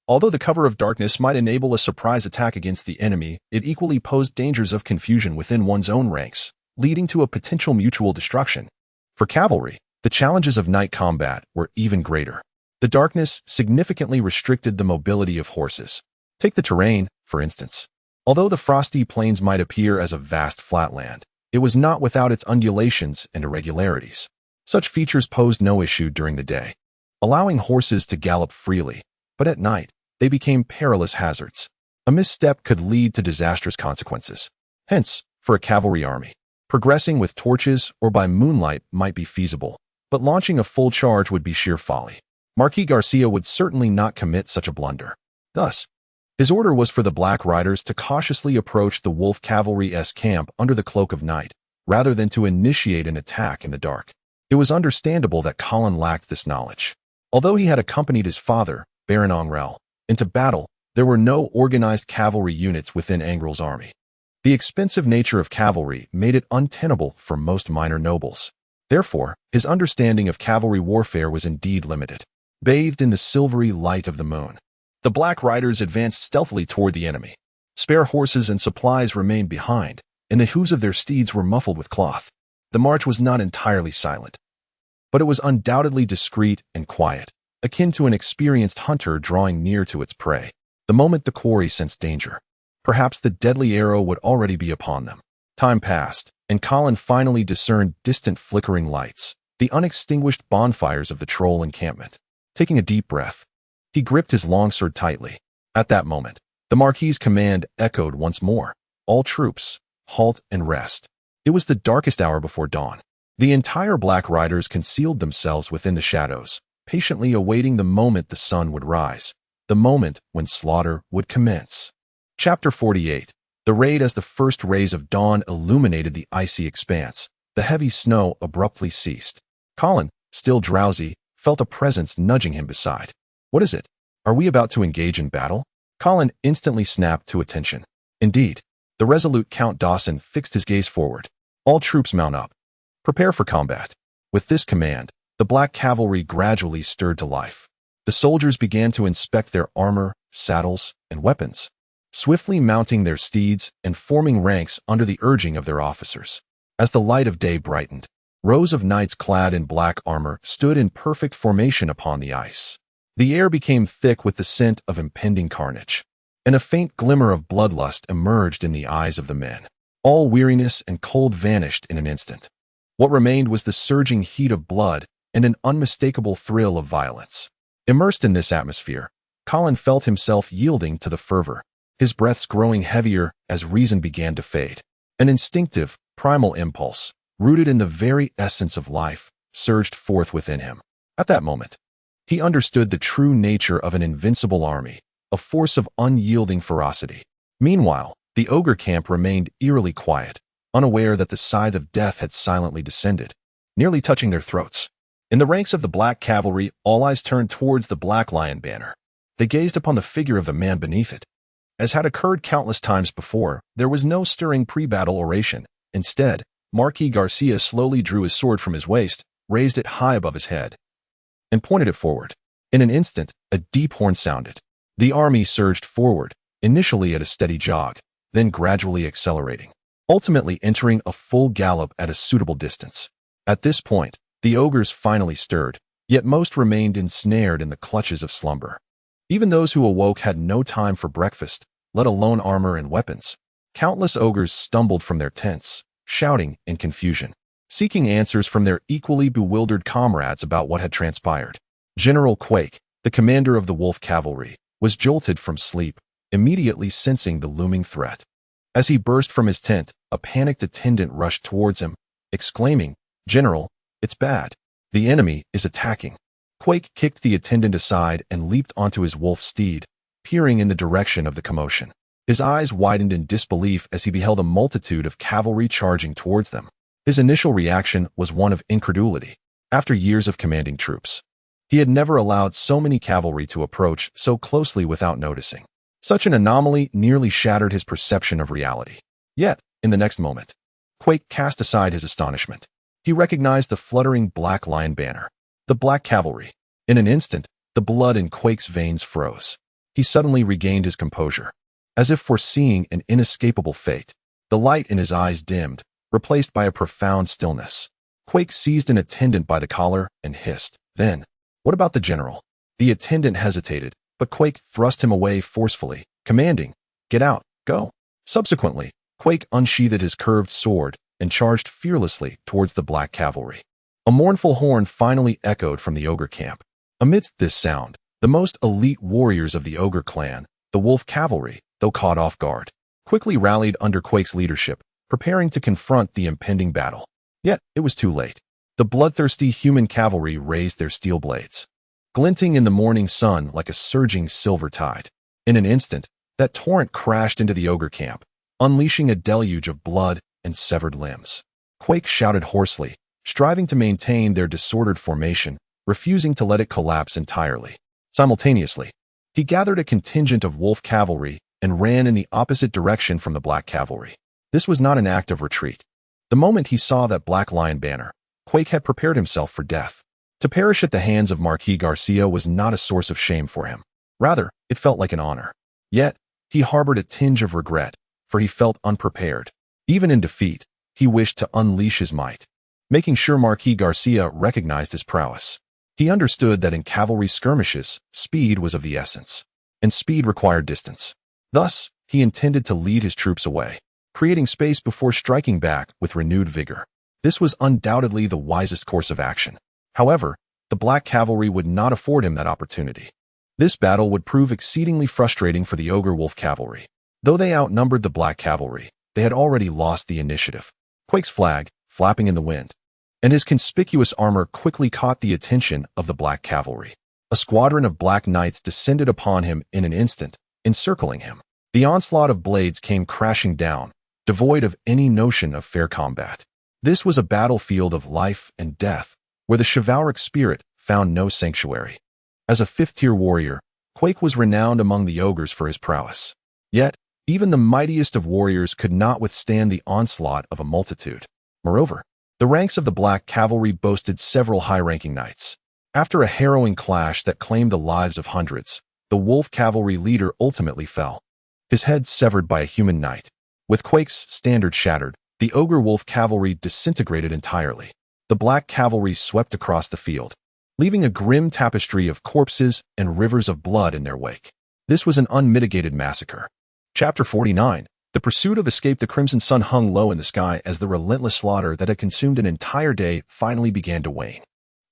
Although the cover of darkness might enable a surprise attack against the enemy, it equally posed dangers of confusion within one's own ranks, leading to a potential mutual destruction. For cavalry, the challenges of night combat were even greater. The darkness significantly restricted the mobility of horses. Take the terrain, for instance. Although the frosty plains might appear as a vast flatland, it was not without its undulations and irregularities. Such features posed no issue during the day, allowing horses to gallop freely, but at night, they became perilous hazards. A misstep could lead to disastrous consequences. Hence, for a cavalry army, progressing with torches or by moonlight might be feasible, but launching a full charge would be sheer folly. Marquis Garcia would certainly not commit such a blunder. Thus, his order was for the Black Riders to cautiously approach the Wolf Cavalry's camp under the cloak of night, rather than to initiate an attack in the dark. It was understandable that Colin lacked this knowledge. Although he had accompanied his father, Baron Angrel, into battle, there were no organized cavalry units within Angrel's army. The expensive nature of cavalry made it untenable for most minor nobles. Therefore, his understanding of cavalry warfare was indeed limited. Bathed in the silvery light of the moon, the Black Riders advanced stealthily toward the enemy. Spare horses and supplies remained behind, and the hooves of their steeds were muffled with cloth. The march was not entirely silent, but it was undoubtedly discreet and quiet, akin to an experienced hunter drawing near to its prey. The moment the quarry sensed danger, perhaps the deadly arrow would already be upon them. Time passed, and Colin finally discerned distant flickering lights, the unextinguished bonfires of the troll encampment. Taking a deep breath, he gripped his longsword tightly. At that moment, the Marquis's command echoed once more. All troops, halt and rest. It was the darkest hour before dawn. The entire Black Riders concealed themselves within the shadows, patiently awaiting the moment the sun would rise, the moment when slaughter would commence. Chapter 48. The raid. As the first rays of dawn illuminated the icy expanse, the heavy snow abruptly ceased. Colin, still drowsy, felt a presence nudging him beside. What is it? Are we about to engage in battle? Colin instantly snapped to attention. Indeed, the resolute Count Dawson fixed his gaze forward. All troops mount up. Prepare for combat. With this command, the Black Cavalry gradually stirred to life. The soldiers began to inspect their armor, saddles, and weapons, swiftly mounting their steeds and forming ranks under the urging of their officers. As the light of day brightened, rows of knights clad in black armor stood in perfect formation upon the ice. The air became thick with the scent of impending carnage, and a faint glimmer of bloodlust emerged in the eyes of the men. All weariness and cold vanished in an instant. What remained was the surging heat of blood and an unmistakable thrill of violence. Immersed in this atmosphere, Colin felt himself yielding to the fervor, his breaths growing heavier as reason began to fade. An instinctive, primal impulse, rooted in the very essence of life, surged forth within him. At that moment, he understood the true nature of an invincible army, a force of unyielding ferocity. Meanwhile, the ogre camp remained eerily quiet, unaware that the scythe of death had silently descended, nearly touching their throats. In the ranks of the Black Cavalry, all eyes turned towards the Black Lion banner. They gazed upon the figure of the man beneath it. As had occurred countless times before, there was no stirring pre-battle oration. Instead, Marquis Garcia slowly drew his sword from his waist, raised it high above his head, and pointed it forward. In an instant, a deep horn sounded. The army surged forward, initially at a steady jog, then gradually accelerating, ultimately entering a full gallop at a suitable distance. At this point, the ogres finally stirred, yet most remained ensnared in the clutches of slumber. Even those who awoke had no time for breakfast, let alone armor and weapons. Countless ogres stumbled from their tents, shouting in confusion, seeking answers from their equally bewildered comrades about what had transpired. General Quake, the commander of the Wolf Cavalry, was jolted from sleep, immediately sensing the looming threat. As he burst from his tent, a panicked attendant rushed towards him, exclaiming, "General, it's bad. The enemy is attacking." Quake kicked the attendant aside and leaped onto his wolf steed, peering in the direction of the commotion. His eyes widened in disbelief as he beheld a multitude of cavalry charging towards them. His initial reaction was one of incredulity. After years of commanding troops, he had never allowed so many cavalry to approach so closely without noticing. Such an anomaly nearly shattered his perception of reality. Yet, in the next moment, Quake cast aside his astonishment. He recognized the fluttering Black Lion banner. The Black Cavalry. In an instant, the blood in Quake's veins froze. He suddenly regained his composure. As if foreseeing an inescapable fate, the light in his eyes dimmed, replaced by a profound stillness. Quake seized an attendant by the collar and hissed, "Then, what about the general?" The attendant hesitated, but Quake thrust him away forcefully, commanding, "Get out, go." Subsequently, Quake unsheathed his curved sword and charged fearlessly towards the Black Cavalry. A mournful horn finally echoed from the ogre camp. Amidst this sound, the most elite warriors of the ogre clan, the Wolf Cavalry, though caught off guard, quickly rallied under Quake's leadership, preparing to confront the impending battle. Yet, it was too late. The bloodthirsty human cavalry raised their steel blades, glinting in the morning sun like a surging silver tide. In an instant, that torrent crashed into the ogre camp, unleashing a deluge of blood and severed limbs. Quake shouted hoarsely, striving to maintain their disordered formation, refusing to let it collapse entirely. Simultaneously, he gathered a contingent of Wolf Cavalry and ran in the opposite direction from the Black Cavalry. This was not an act of retreat. The moment he saw that Black Lion banner, Quake had prepared himself for death. To perish at the hands of Marquis Garcia was not a source of shame for him. Rather, it felt like an honor. Yet, he harbored a tinge of regret, for he felt unprepared. Even in defeat, he wished to unleash his might, making sure Marquis Garcia recognized his prowess. He understood that in cavalry skirmishes, speed was of the essence, and speed required distance. Thus, he intended to lead his troops away, creating space before striking back with renewed vigor. This was undoubtedly the wisest course of action. However, the Black Cavalry would not afford him that opportunity. This battle would prove exceedingly frustrating for the Ogre Wolf Cavalry. Though they outnumbered the Black Cavalry, they had already lost the initiative. Quake's flag, flapping in the wind, and his conspicuous armor quickly caught the attention of the Black Cavalry. A squadron of Black Knights descended upon him in an instant, encircling him. The onslaught of blades came crashing down, devoid of any notion of fair combat. This was a battlefield of life and death, where the chivalric spirit found no sanctuary. As a fifth-tier warrior, Quake was renowned among the ogres for his prowess. Yet, even the mightiest of warriors could not withstand the onslaught of a multitude. Moreover, the ranks of the Black Cavalry boasted several high-ranking knights. After a harrowing clash that claimed the lives of hundreds, the Wolf Cavalry leader ultimately fell, his head severed by a human knight. With Quake's standard shattered, the Ogre Wolf Cavalry disintegrated entirely. The Black Cavalry swept across the field, leaving a grim tapestry of corpses and rivers of blood in their wake. This was an unmitigated massacre. Chapter 49. The pursuit of escape. The crimson sun hung low in the sky as the relentless slaughter that had consumed an entire day finally began to wane.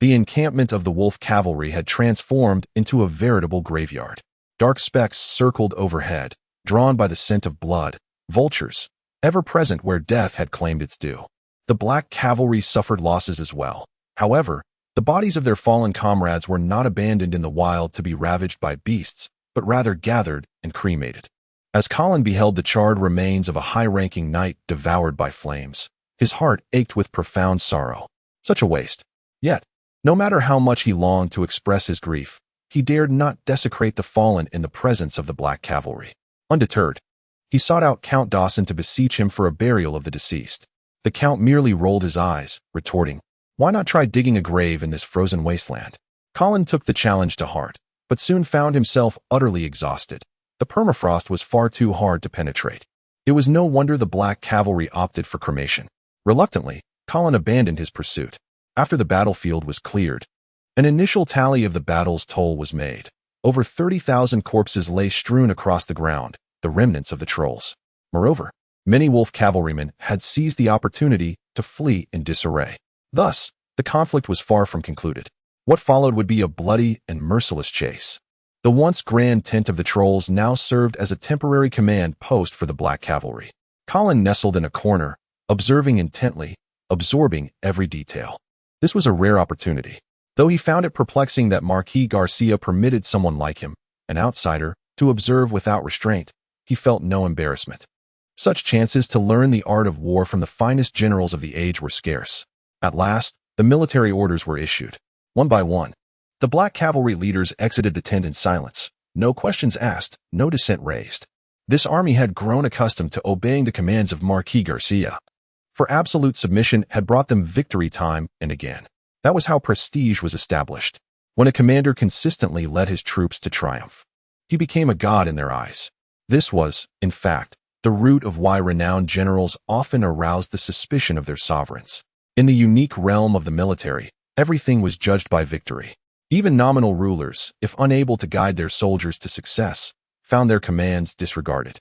The encampment of the wolf cavalry had transformed into a veritable graveyard. Dark specks circled overhead, drawn by the scent of blood, vultures, ever present where death had claimed its due. The black cavalry suffered losses as well. However, the bodies of their fallen comrades were not abandoned in the wild to be ravaged by beasts, but rather gathered and cremated. As Colin beheld the charred remains of a high-ranking knight devoured by flames, his heart ached with profound sorrow. Such a waste. Yet, no matter how much he longed to express his grief, he dared not desecrate the fallen in the presence of the black cavalry. Undeterred, he sought out Count Dawson to beseech him for a burial of the deceased. The Count merely rolled his eyes, retorting, "Why not try digging a grave in this frozen wasteland?" Colin took the challenge to heart, but soon found himself utterly exhausted. The permafrost was far too hard to penetrate. It was no wonder the black cavalry opted for cremation. Reluctantly, Colin abandoned his pursuit. After the battlefield was cleared, an initial tally of the battle's toll was made. Over 30,000 corpses lay strewn across the ground, the remnants of the trolls. Moreover, many wolf cavalrymen had seized the opportunity to flee in disarray. Thus, the conflict was far from concluded. What followed would be a bloody and merciless chase. The once grand tent of the trolls now served as a temporary command post for the black cavalry. Colin nestled in a corner, observing intently, absorbing every detail. This was a rare opportunity. Though he found it perplexing that Marquis Garcia permitted someone like him, an outsider, to observe without restraint, he felt no embarrassment. Such chances to learn the art of war from the finest generals of the age were scarce. At last, the military orders were issued. One by one, the black cavalry leaders exited the tent in silence, no questions asked, no dissent raised. This army had grown accustomed to obeying the commands of Marquis Garcia. For absolute submission had brought them victory time and again. That was how prestige was established. When a commander consistently led his troops to triumph, he became a god in their eyes. This was, in fact, the root of why renowned generals often aroused the suspicion of their sovereigns. In the unique realm of the military, everything was judged by victory. Even nominal rulers, if unable to guide their soldiers to success, found their commands disregarded.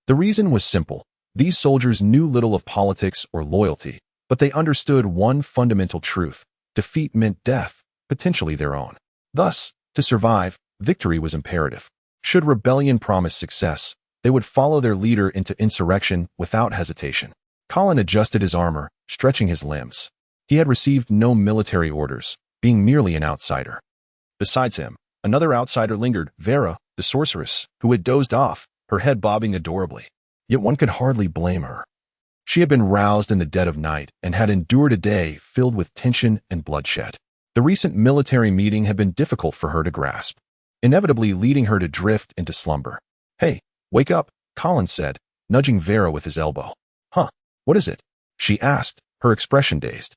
The reason was simple. These soldiers knew little of politics or loyalty, but they understood one fundamental truth: defeat meant death, potentially their own. Thus, to survive, victory was imperative. Should rebellion promise success, they would follow their leader into insurrection without hesitation. Colin adjusted his armor, stretching his limbs. He had received no military orders, being merely an outsider. Besides him, another outsider lingered, Vera, the sorceress, who had dozed off, her head bobbing adorably. Yet one could hardly blame her. She had been roused in the dead of night and had endured a day filled with tension and bloodshed. The recent military meeting had been difficult for her to grasp, inevitably leading her to drift into slumber. "Hey, wake up," Colin said, nudging Vera with his elbow. "Huh, what is it?" she asked, her expression dazed.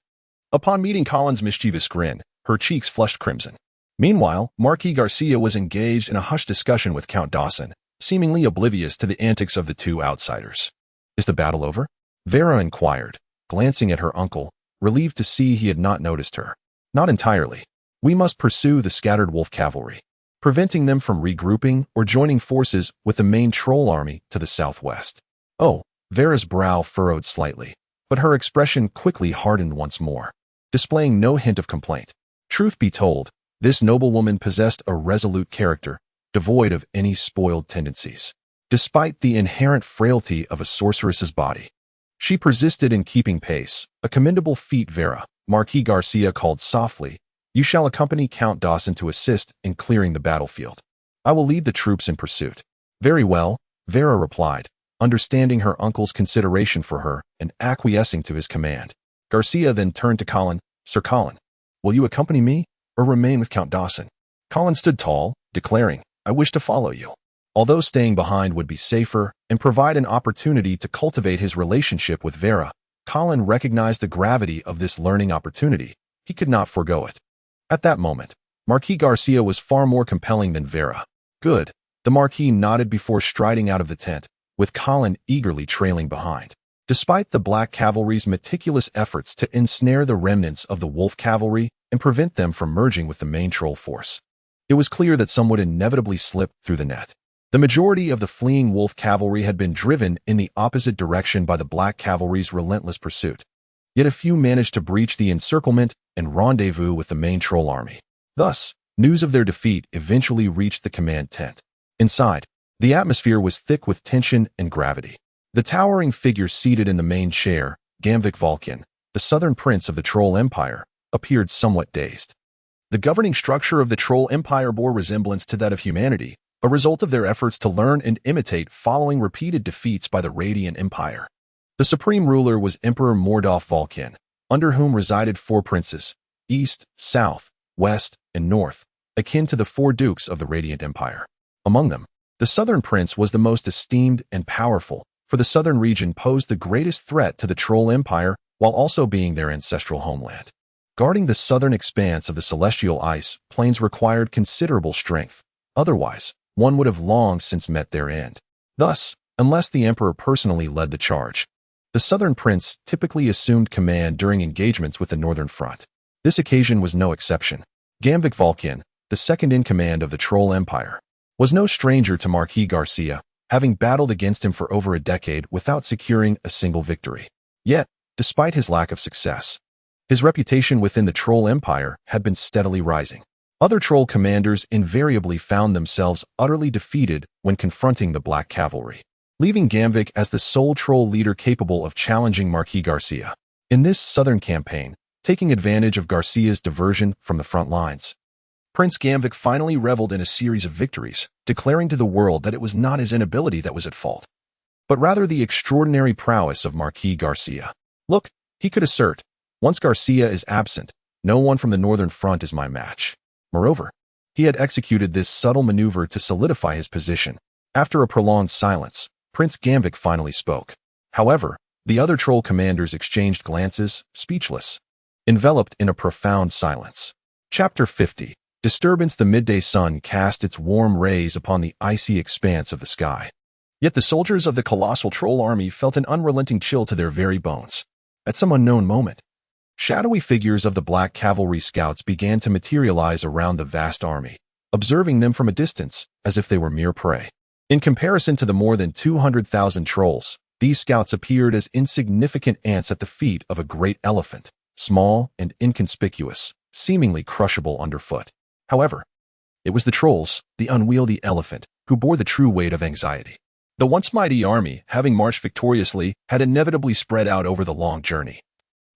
Upon meeting Colin's mischievous grin, her cheeks flushed crimson. Meanwhile, Marquis Garcia was engaged in a hushed discussion with Count Dawson, seemingly oblivious to the antics of the two outsiders. "Is the battle over?" Vera inquired, glancing at her uncle, relieved to see he had not noticed her. "Not entirely. We must pursue the scattered wolf cavalry, preventing them from regrouping or joining forces with the main troll army to the southwest." Oh, Vera's brow furrowed slightly, but her expression quickly hardened once more, displaying no hint of complaint. Truth be told, this noblewoman possessed a resolute character, devoid of any spoiled tendencies. Despite the inherent frailty of a sorceress's body, she persisted in keeping pace, a commendable feat. Vera, Marquis Garcia called softly, "You shall accompany Count Dawson to assist in clearing the battlefield. I will lead the troops in pursuit." "Very well," Vera replied, understanding her uncle's consideration for her and acquiescing to his command. Garcia then turned to Colin. "Sir Colin, will you accompany me or remain with Count Dawson?" Colin stood tall, declaring, "I wish to follow you." Although staying behind would be safer and provide an opportunity to cultivate his relationship with Vera, Colin recognized the gravity of this learning opportunity. He could not forego it. At that moment, Marquis Garcia was far more compelling than Vera. "Good," the Marquis nodded before striding out of the tent, with Colin eagerly trailing behind. Despite the Black Cavalry's meticulous efforts to ensnare the remnants of the Wolf Cavalry and prevent them from merging with the main troll force, it was clear that some would inevitably slip through the net. The majority of the fleeing Wolf Cavalry had been driven in the opposite direction by the Black Cavalry's relentless pursuit. Yet a few managed to breach the encirclement and rendezvous with the main troll army. Thus, news of their defeat eventually reached the command tent. Inside, the atmosphere was thick with tension and gravity. The towering figure seated in the main chair, Gamvik Vulcan, the southern prince of the Troll Empire, appeared somewhat dazed. The governing structure of the Troll Empire bore resemblance to that of humanity, a result of their efforts to learn and imitate following repeated defeats by the Radiant Empire. The supreme ruler was Emperor Mordolf Vulcan, under whom resided 4 princes, east, south, west, and north, akin to the 4 dukes of the Radiant Empire. Among them, the southern prince was the most esteemed and powerful, for the southern region posed the greatest threat to the Troll Empire while also being their ancestral homeland. Guarding the southern expanse of the celestial ice plains required considerable strength. Otherwise, one would have long since met their end. Thus, unless the emperor personally led the charge, the southern prince typically assumed command during engagements with the northern front. This occasion was no exception. Gamvik Vulcan, the second-in-command of the Troll Empire, was no stranger to Marquis Garcia, having battled against him for over a decade without securing a single victory. Yet, despite his lack of success, his reputation within the Troll Empire had been steadily rising. Other troll commanders invariably found themselves utterly defeated when confronting the Black Cavalry, leaving Gamvik as the sole troll leader capable of challenging Marquis Garcia. In this southern campaign, taking advantage of Garcia's diversion from the front lines, Prince Gamvik finally reveled in a series of victories, declaring to the world that it was not his inability that was at fault, but rather the extraordinary prowess of Marquis Garcia. Look, he could assert, once Garcia is absent, no one from the northern front is my match. Moreover, he had executed this subtle maneuver to solidify his position. After a prolonged silence, Prince Gamvik finally spoke. However, the other troll commanders exchanged glances, speechless, enveloped in a profound silence. Chapter 50. Disturbance. The midday sun cast its warm rays upon the icy expanse of the sky. Yet the soldiers of the colossal troll army felt an unrelenting chill to their very bones. At some unknown moment, shadowy figures of the Black Cavalry scouts began to materialize around the vast army, observing them from a distance as if they were mere prey. In comparison to the more than 200,000 trolls, these scouts appeared as insignificant ants at the feet of a great elephant, small and inconspicuous, seemingly crushable underfoot. However, it was the trolls, the unwieldy elephant, who bore the true weight of anxiety. The once mighty army, having marched victoriously, had inevitably spread out over the long journey,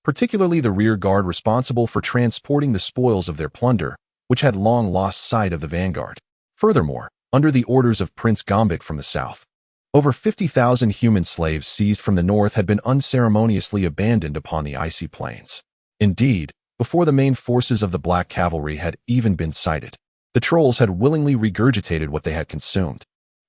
particularly the rear guard responsible for transporting the spoils of their plunder, which had long lost sight of the vanguard. Furthermore, under the orders of Prince Gamvik from the south, over 50,000 human slaves seized from the north had been unceremoniously abandoned upon the icy plains. Indeed, before the main forces of the Black Cavalry had even been sighted, the trolls had willingly regurgitated what they had consumed.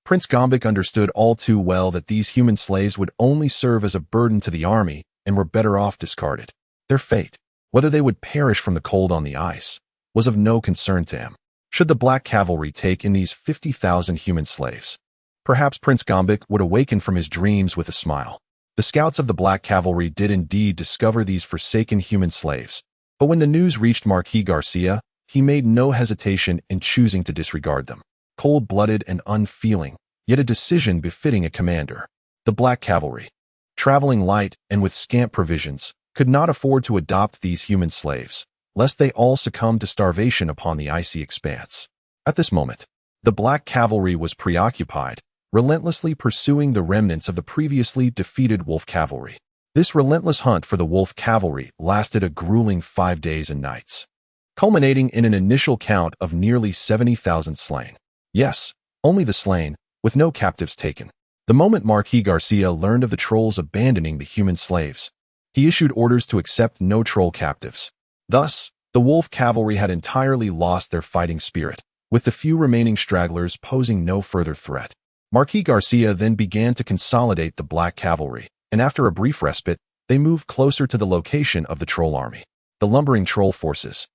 Prince Gamvik understood all too well that these human slaves would only serve as a burden to the army and were better off discarded. Their fate, whether they would perish from the cold on the ice, was of no concern to him. Should the Black Cavalry take in these 50,000 human slaves, perhaps Prince Gamvik would awaken from his dreams with a smile. The scouts of the Black Cavalry did indeed discover these forsaken human slaves, but when the news reached Marquis Garcia, he made no hesitation in choosing to disregard them. Cold-blooded and unfeeling, yet a decision befitting a commander. The Black Cavalry, traveling light and with scant provisions, could not afford to adopt these human slaves, lest they all succumb to starvation upon the icy expanse. At this moment, the Black Cavalry was preoccupied, relentlessly pursuing the remnants of the previously defeated Wolf Cavalry. This relentless hunt for the Wolf Cavalry lasted a grueling 5 days and nights, culminating in an initial count of nearly 70,000 slain. Yes, only the slain, with no captives taken. The moment Marquis Garcia learned of the trolls abandoning the human slaves, he issued orders to accept no troll captives. Thus, the Wolf Cavalry had entirely lost their fighting spirit, with the few remaining stragglers posing no further threat. Marquis Garcia then began to consolidate the Black Cavalry, and after a brief respite, they moved closer to the location of the troll army. The lumbering troll forces,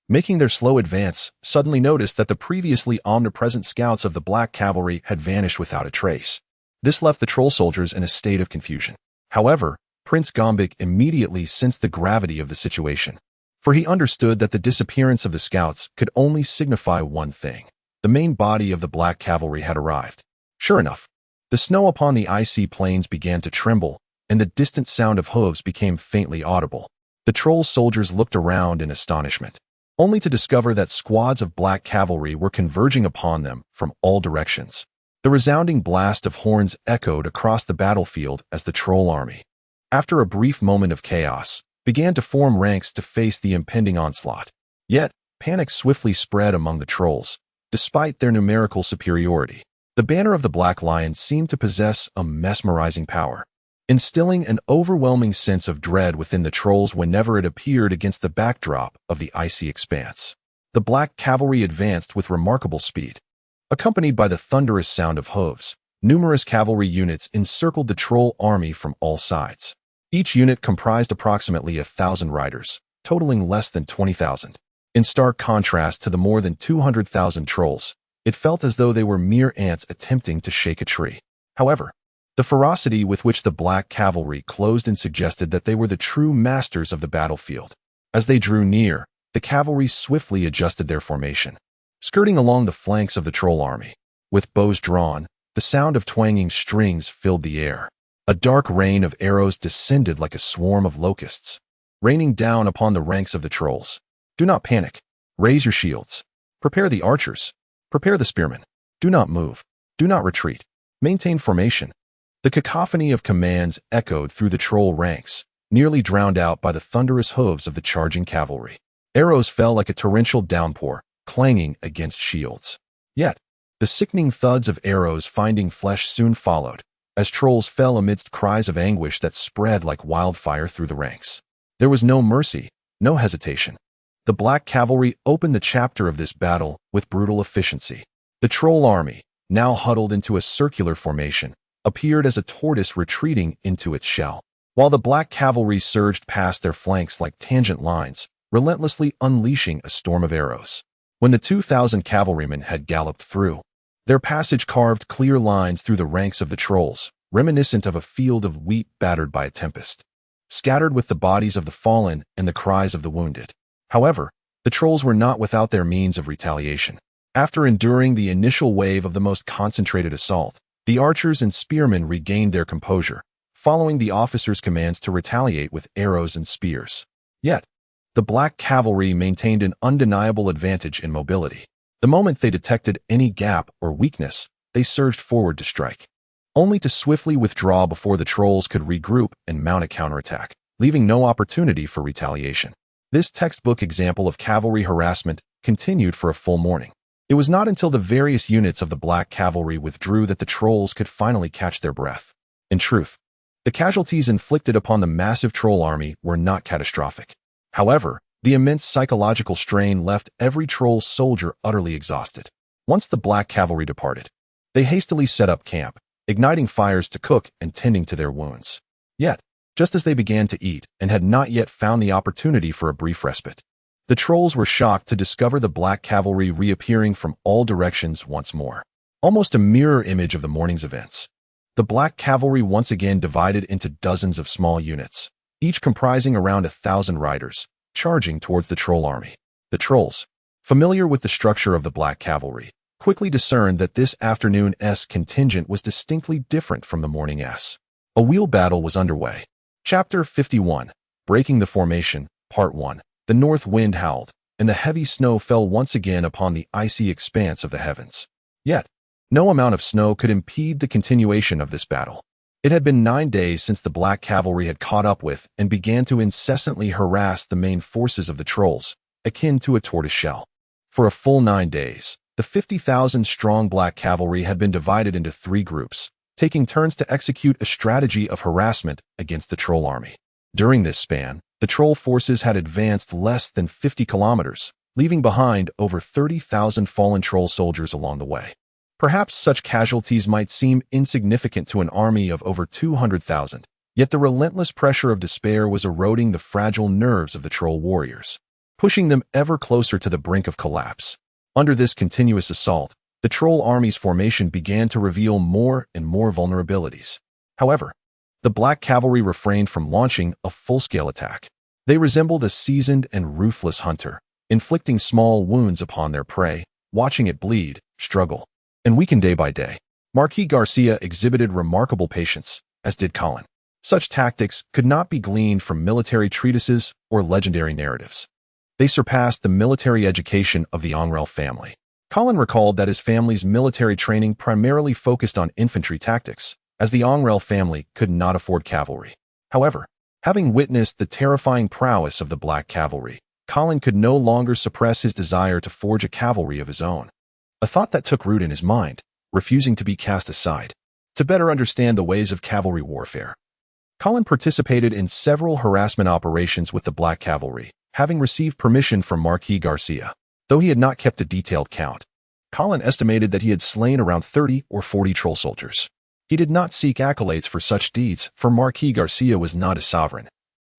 making their slow advance, suddenly noticed that the previously omnipresent scouts of the Black Cavalry had vanished without a trace. This left the troll soldiers in a state of confusion. However, Prince Gamvik immediately sensed the gravity of the situation, for he understood that the disappearance of the scouts could only signify one thing. The main body of the Black Cavalry had arrived. Sure enough, the snow upon the icy plains began to tremble, and the distant sound of hooves became faintly audible. The troll soldiers looked around in astonishment, only to discover that squads of black cavalry were converging upon them from all directions. The resounding blast of horns echoed across the battlefield as the troll army, after a brief moment of chaos, began to form ranks to face the impending onslaught. Yet, panic swiftly spread among the trolls, despite their numerical superiority. The banner of the Black Lion seemed to possess a mesmerizing power, instilling an overwhelming sense of dread within the trolls whenever it appeared against the backdrop of the icy expanse. The black cavalry advanced with remarkable speed. Accompanied by the thunderous sound of hooves, numerous cavalry units encircled the troll army from all sides. Each unit comprised approximately 1,000 riders, totaling less than 20,000. In stark contrast to the more than 200,000 trolls, it felt as though they were mere ants attempting to shake a tree. However, the ferocity with which the black cavalry closed in suggested that they were the true masters of the battlefield. As they drew near, the cavalry swiftly adjusted their formation, skirting along the flanks of the troll army. With bows drawn, the sound of twanging strings filled the air. A dark rain of arrows descended like a swarm of locusts, raining down upon the ranks of the trolls. Do not panic. Raise your shields. Prepare the archers. Prepare the spearmen. Do not move. Do not retreat. Maintain formation. The cacophony of commands echoed through the troll ranks, nearly drowned out by the thunderous hooves of the charging cavalry. Arrows fell like a torrential downpour, clanging against shields. Yet, the sickening thuds of arrows finding flesh soon followed, as trolls fell amidst cries of anguish that spread like wildfire through the ranks. There was no mercy, no hesitation. The black cavalry opened the chapter of this battle with brutal efficiency. The troll army, now huddled into a circular formation, appeared as a tortoise retreating into its shell, while the black cavalry surged past their flanks like tangent lines, relentlessly unleashing a storm of arrows. When the 2,000 cavalrymen had galloped through, their passage carved clear lines through the ranks of the trolls, reminiscent of a field of wheat battered by a tempest, scattered with the bodies of the fallen and the cries of the wounded. However, the trolls were not without their means of retaliation. After enduring the initial wave of the most concentrated assault, the archers and spearmen regained their composure, following the officers' commands to retaliate with arrows and spears. Yet, the black cavalry maintained an undeniable advantage in mobility. The moment they detected any gap or weakness, they surged forward to strike, only to swiftly withdraw before the trolls could regroup and mount a counterattack, leaving no opportunity for retaliation. This textbook example of cavalry harassment continued for a full morning. It was not until the various units of the black cavalry withdrew that the trolls could finally catch their breath. In truth, the casualties inflicted upon the massive troll army were not catastrophic. However, the immense psychological strain left every troll soldier utterly exhausted. Once the black cavalry departed, they hastily set up camp, igniting fires to cook and tending to their wounds. Yet, just as they began to eat and had not yet found the opportunity for a brief respite, the trolls were shocked to discover the black cavalry reappearing from all directions once more. Almost a mirror image of the morning's events. The black cavalry once again divided into dozens of small units, each comprising around 1,000 riders, charging towards the troll army. The trolls, familiar with the structure of the black cavalry, quickly discerned that this afternoon's contingent was distinctly different from the morning's. A wheel battle was underway. Chapter 51, Breaking the Formation, Part 1. The north wind howled, and the heavy snow fell once again upon the icy expanse of the heavens. Yet, no amount of snow could impede the continuation of this battle. It had been 9 days since the black cavalry had caught up with and began to incessantly harass the main forces of the trolls, akin to a tortoise shell. For a full 9 days, the 50,000-strong black cavalry had been divided into 3 groups, taking turns to execute a strategy of harassment against the troll army. During this span, the troll forces had advanced less than 50 kilometers, leaving behind over 30,000 fallen troll soldiers along the way. Perhaps such casualties might seem insignificant to an army of over 200,000, yet the relentless pressure of despair was eroding the fragile nerves of the troll warriors, pushing them ever closer to the brink of collapse. Under this continuous assault, the troll army's formation began to reveal more and more vulnerabilities. However, the black cavalry refrained from launching a full-scale attack. They resembled a seasoned and ruthless hunter, inflicting small wounds upon their prey, watching it bleed, struggle, and weaken day by day. Marquis Garcia exhibited remarkable patience, as did Colin. Such tactics could not be gleaned from military treatises or legendary narratives. They surpassed the military education of the Angrel family. Colin recalled that his family's military training primarily focused on infantry tactics, as the Angrel family could not afford cavalry. However, having witnessed the terrifying prowess of the Black Cavalry, Colin could no longer suppress his desire to forge a cavalry of his own. A thought that took root in his mind, refusing to be cast aside. To better understand the ways of cavalry warfare, Colin participated in several harassment operations with the Black Cavalry, having received permission from Marquis Garcia. Though he had not kept a detailed count, Colin estimated that he had slain around 30 or 40 troll soldiers. He did not seek accolades for such deeds, for Marquis Garcia was not his sovereign.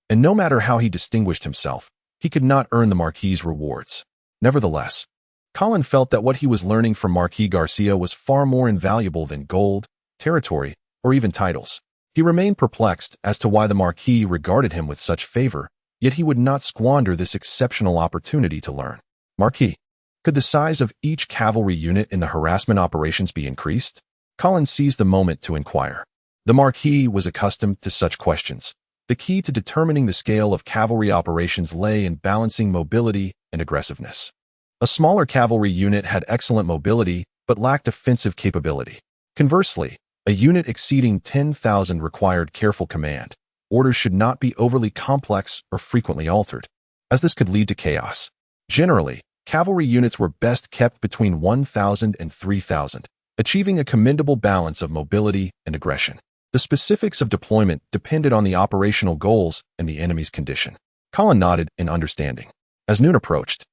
And no matter how he distinguished himself, he could not earn the Marquis's rewards. Nevertheless, Colin felt that what he was learning from Marquis Garcia was far more invaluable than gold, territory, or even titles. He remained perplexed as to why the Marquis regarded him with such favor, yet he would not squander this exceptional opportunity to learn. Marquis, could the size of each cavalry unit in the harassment operations be increased? Colin seized the moment to inquire. The Marquis was accustomed to such questions. The key to determining the scale of cavalry operations lay in balancing mobility and aggressiveness. A smaller cavalry unit had excellent mobility but lacked offensive capability. Conversely, a unit exceeding 10,000 required careful command. Orders should not be overly complex or frequently altered, as this could lead to chaos. Generally, cavalry units were best kept between 1,000 and 3,000, achieving a commendable balance of mobility and aggression. The specifics of deployment depended on the operational goals and the enemy's condition. Colin nodded in understanding. As noon approached,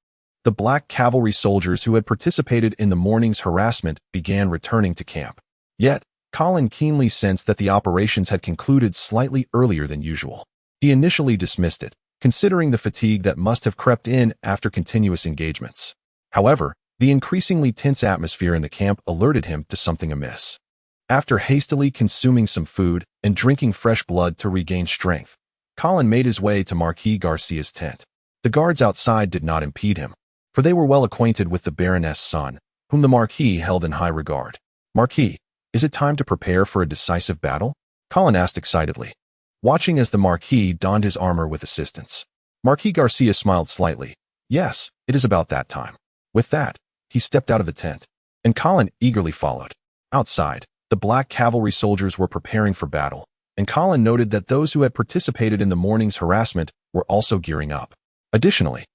the Black Cavalry soldiers who had participated in the morning's harassment began returning to camp. Yet, Colin keenly sensed that the operations had concluded slightly earlier than usual. He initially dismissed it, considering the fatigue that must have crept in after continuous engagements. However, the increasingly tense atmosphere in the camp alerted him to something amiss. After hastily consuming some food and drinking fresh blood to regain strength, Colin made his way to Marquis Garcia's tent. The guards outside did not impede him, for they were well acquainted with the Baroness' son, whom the Marquis held in high regard. Marquis, is it time to prepare for a decisive battle? Colin asked excitedly, watching as the Marquis donned his armor with assistance. Marquis Garcia smiled slightly. Yes, it is about that time. With that, he stepped out of the tent, and Colin eagerly followed. Outside, the Black Cavalry soldiers were preparing for battle, and Colin noted that those who had participated in the morning's harassment were also gearing up. Additionally,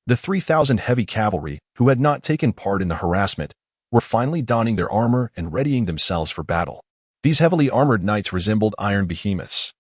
the 3,000 heavy cavalry who had not taken part in the harassment were finally donning their armor and readying themselves for battle. These heavily armored knights resembled iron behemoths,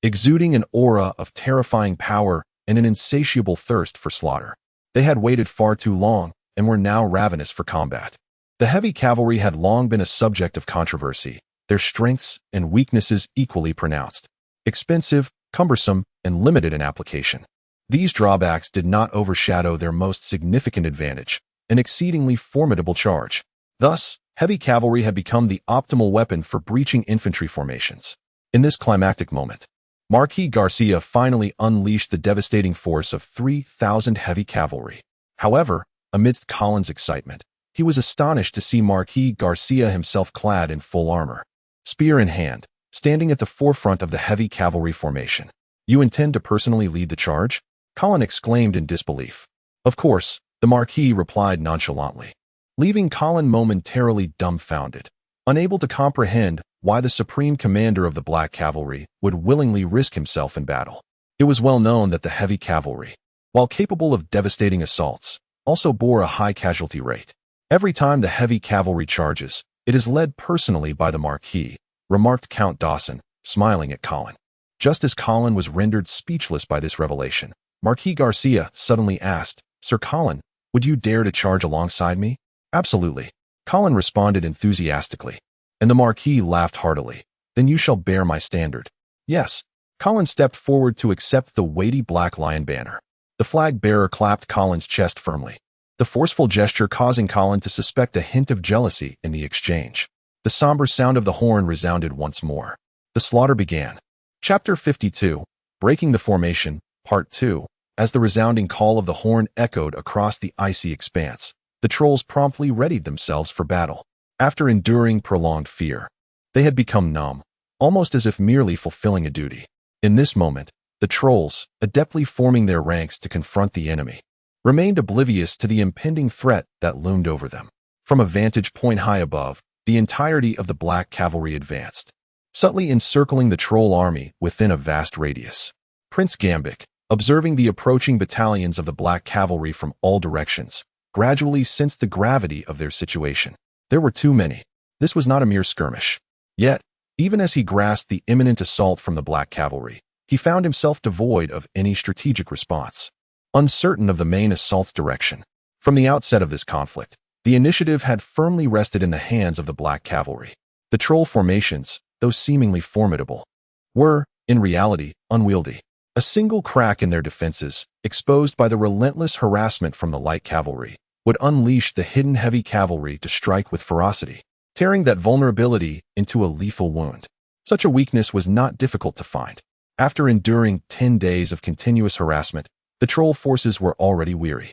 exuding an aura of terrifying power and an insatiable thirst for slaughter. They had waited far too long and were now ravenous for combat. The heavy cavalry had long been a subject of controversy, their strengths and weaknesses equally pronounced, expensive, cumbersome, and limited in application. These drawbacks did not overshadow their most significant advantage, an exceedingly formidable charge. Thus, heavy cavalry had become the optimal weapon for breaching infantry formations. In this climactic moment, Marquis Garcia finally unleashed the devastating force of 3,000 heavy cavalry. However, amidst Colin's excitement, he was astonished to see Marquis Garcia himself clad in full armor, spear in hand, standing at the forefront of the heavy cavalry formation. You intend to personally lead the charge? Colin exclaimed in disbelief. Of course, the Marquis replied nonchalantly, leaving Colin momentarily dumbfounded, unable to comprehend why the supreme commander of the Black Cavalry would willingly risk himself in battle. It was well known that the heavy cavalry, while capable of devastating assaults, also bore a high casualty rate. Every time the heavy cavalry charges, it is led personally by the Marquis, remarked Count Dawson, smiling at Colin. Just as Colin was rendered speechless by this revelation, Marquis Garcia suddenly asked, Sir Colin, would you dare to charge alongside me? Absolutely, Colin responded enthusiastically, and the Marquis laughed heartily. Then you shall bear my standard. Yes, Colin stepped forward to accept the weighty black lion banner. The flag bearer clapped Colin's chest firmly, the forceful gesture causing Colin to suspect a hint of jealousy in the exchange. The somber sound of the horn resounded once more. The slaughter began. Chapter 52, Breaking the Formation, Part 2. As the resounding call of the horn echoed across the icy expanse, the trolls promptly readied themselves for battle. After enduring prolonged fear, they had become numb, almost as if merely fulfilling a duty. In this moment, the trolls, adeptly forming their ranks to confront the enemy, remained oblivious to the impending threat that loomed over them. From a vantage point high above, the entirety of the Black Cavalry advanced, subtly encircling the troll army within a vast radius. Prince Gambic, observing the approaching battalions of the Black Cavalry from all directions, gradually sensed the gravity of their situation. There were too many. This was not a mere skirmish. Yet, even as he grasped the imminent assault from the Black Cavalry, he found himself devoid of any strategic response, uncertain of the main assault's direction. From the outset of this conflict, the initiative had firmly rested in the hands of the Black Cavalry. The troll formations, though seemingly formidable, were, in reality, unwieldy. A single crack in their defenses, exposed by the relentless harassment from the light cavalry, would unleash the hidden heavy cavalry to strike with ferocity, tearing that vulnerability into a lethal wound. Such a weakness was not difficult to find. After enduring 10 days of continuous harassment, the troll forces were already weary.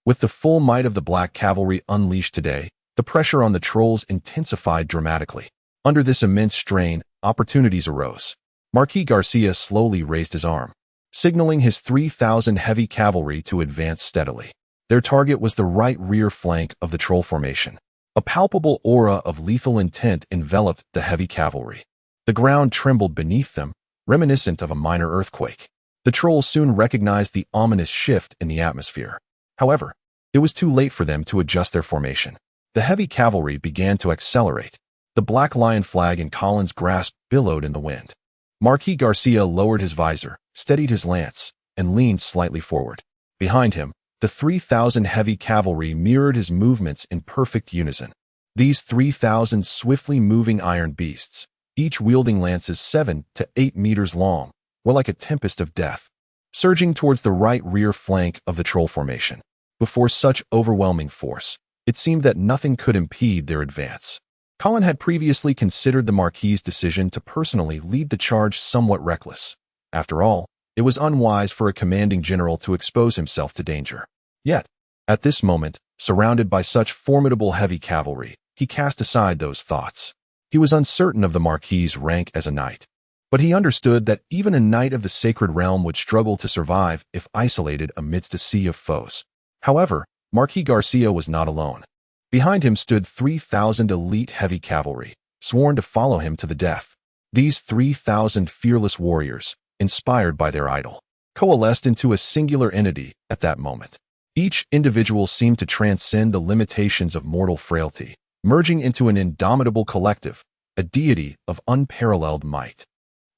With the full might of the Black Cavalry unleashed today, the pressure on the trolls intensified dramatically. Under this immense strain, opportunities arose. Marquis Garcia slowly raised his arm, signaling his 3,000 heavy cavalry to advance steadily. Their target was the right rear flank of the troll formation. A palpable aura of lethal intent enveloped the heavy cavalry. The ground trembled beneath them, reminiscent of a minor earthquake. The trolls soon recognized the ominous shift in the atmosphere. However, it was too late for them to adjust their formation. The heavy cavalry began to accelerate. The black lion flag in Colin's grasp billowed in the wind. Marquis Garcia lowered his visor, steadied his lance, and leaned slightly forward. Behind him, the 3,000 heavy cavalry mirrored his movements in perfect unison. These 3,000 swiftly moving iron beasts, each wielding lances 7 to 8 meters long, were like a tempest of death, surging towards the right rear flank of the troll formation. Before such overwhelming force, it seemed that nothing could impede their advance. Colin had previously considered the Marquis's decision to personally lead the charge somewhat reckless. After all, it was unwise for a commanding general to expose himself to danger. Yet, at this moment, surrounded by such formidable heavy cavalry, he cast aside those thoughts. He was uncertain of the Marquis's rank as a knight, but he understood that even a knight of the sacred realm would struggle to survive if isolated amidst a sea of foes. However, Marquis Garcia was not alone. Behind him stood 3,000 elite heavy cavalry, sworn to follow him to the death. These 3,000 fearless warriors, inspired by their idol, coalesced into a singular entity at that moment. Each individual seemed to transcend the limitations of mortal frailty, merging into an indomitable collective, a deity of unparalleled might.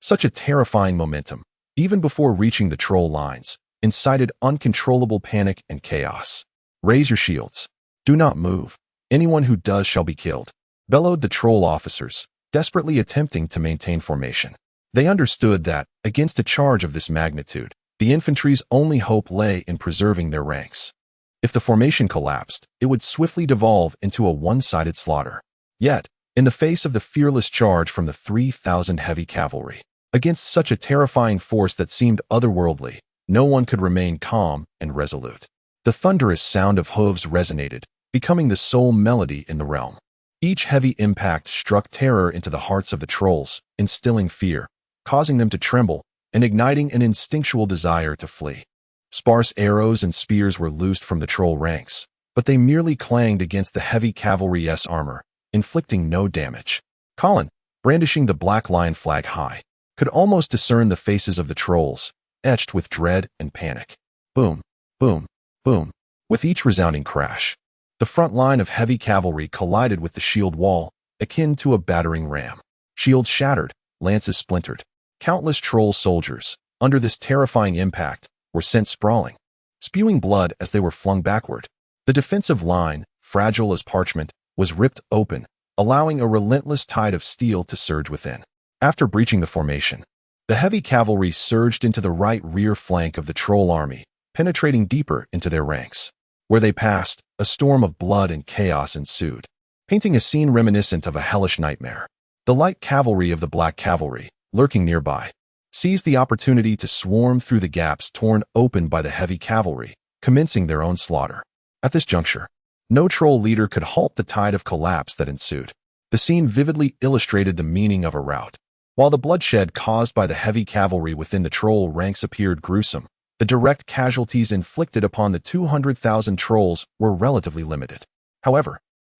Such a terrifying momentum, even before reaching the troll lines, incited uncontrollable panic and chaos. "Raise your shields. Do not move. Anyone who does shall be killed," bellowed the troll officers, desperately attempting to maintain formation. They understood that, against a charge of this magnitude, the infantry's only hope lay in preserving their ranks. If the formation collapsed, it would swiftly devolve into a one-sided slaughter. Yet, in the face of the fearless charge from the 3,000 heavy cavalry, against such a terrifying force that seemed otherworldly, no one could remain calm and resolute. The thunderous sound of hooves resonated, becoming the sole melody in the realm. Each heavy impact struck terror into the hearts of the trolls, instilling fear, causing them to tremble, and igniting an instinctual desire to flee. Sparse arrows and spears were loosed from the troll ranks, but they merely clanged against the heavy cavalry's armor, inflicting no damage. Colin, brandishing the black lion flag high, could almost discern the faces of the trolls, etched with dread and panic. Boom, boom, boom. With each resounding crash, the front line of heavy cavalry collided with the shield wall, akin to a battering ram. Shields shattered, lances splintered. Countless troll soldiers, under this terrifying impact, were sent sprawling, spewing blood as they were flung backward. The defensive line, fragile as parchment, was ripped open, allowing a relentless tide of steel to surge within. After breaching the formation, the heavy cavalry surged into the right rear flank of the troll army, penetrating deeper into their ranks. Where they passed, a storm of blood and chaos ensued, painting a scene reminiscent of a hellish nightmare. The light cavalry of the Black Cavalry, lurking nearby, seized the opportunity to swarm through the gaps torn open by the heavy cavalry, commencing their own slaughter. At this juncture, no troll leader could halt the tide of collapse that ensued. The scene vividly illustrated the meaning of a rout. While the bloodshed caused by the heavy cavalry within the troll ranks appeared gruesome, the direct casualties inflicted upon the 200,000 trolls were relatively limited. However,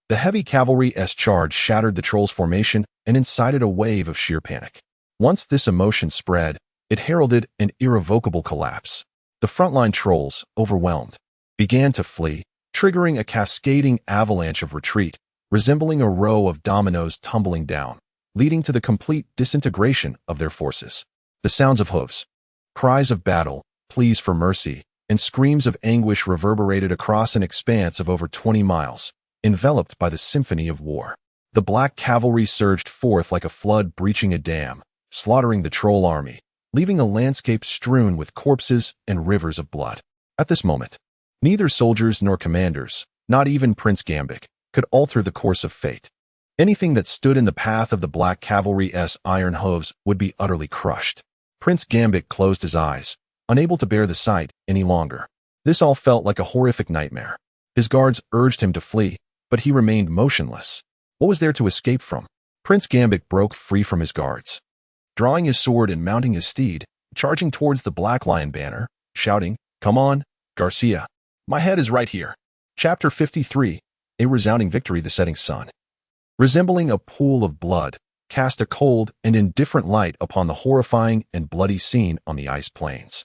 the heavy cavalry's charge shattered the trolls' formation and incited a wave of sheer panic. Once this emotion spread, it heralded an irrevocable collapse. The frontline trolls, overwhelmed, began to flee, triggering a cascading avalanche of retreat, resembling a row of dominoes tumbling down, leading to the complete disintegration of their forces. The sounds of hooves, cries of battle, pleas for mercy, and screams of anguish reverberated across an expanse of over 20 miles, enveloped by the symphony of war. The black cavalry surged forth like a flood breaching a dam, slaughtering the troll army, leaving a landscape strewn with corpses and rivers of blood. At this moment, neither soldiers nor commanders, not even Prince Gambit, could alter the course of fate. Anything that stood in the path of the black cavalry's iron hooves would be utterly crushed. Prince Gambit closed his eyes, unable to bear the sight any longer. This all felt like a horrific nightmare. His guards urged him to flee, but he remained motionless. What was there to escape from? Prince Gambit broke free from his guards. Drawing his sword and mounting his steed, charging towards the Black Lion banner, shouting, "Come on, Garcia. My head is right here." Chapter 53, A Resounding Victory. The setting sun, resembling a pool of blood, cast a cold and indifferent light upon the horrifying and bloody scene on the ice plains.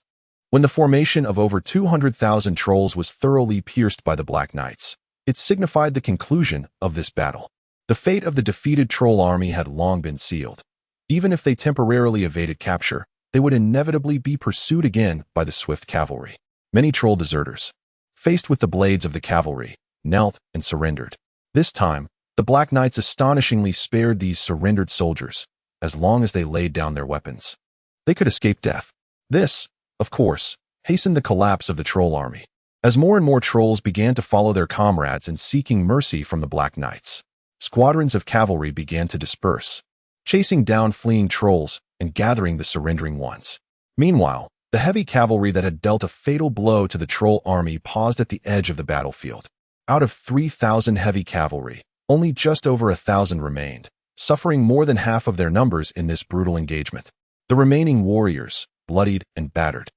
When the formation of over 200,000 trolls was thoroughly pierced by the Black Knights, it signified the conclusion of this battle. The fate of the defeated troll army had long been sealed. Even if they temporarily evaded capture, they would inevitably be pursued again by the swift cavalry. Many troll deserters, faced with the blades of the cavalry, knelt and surrendered. This time, the Black Knights astonishingly spared these surrendered soldiers, as long as they laid down their weapons. They could escape death. This, of course, hastened the collapse of the troll army, as more and more trolls began to follow their comrades in seeking mercy from the Black Knights. Squadrons of cavalry began to disperse, chasing down fleeing trolls and gathering the surrendering ones. Meanwhile, the heavy cavalry that had dealt a fatal blow to the troll army paused at the edge of the battlefield. Out of 3,000 heavy cavalry, only just over 1,000 remained, suffering more than half of their numbers in this brutal engagement. The remaining warriors, bloodied and battered,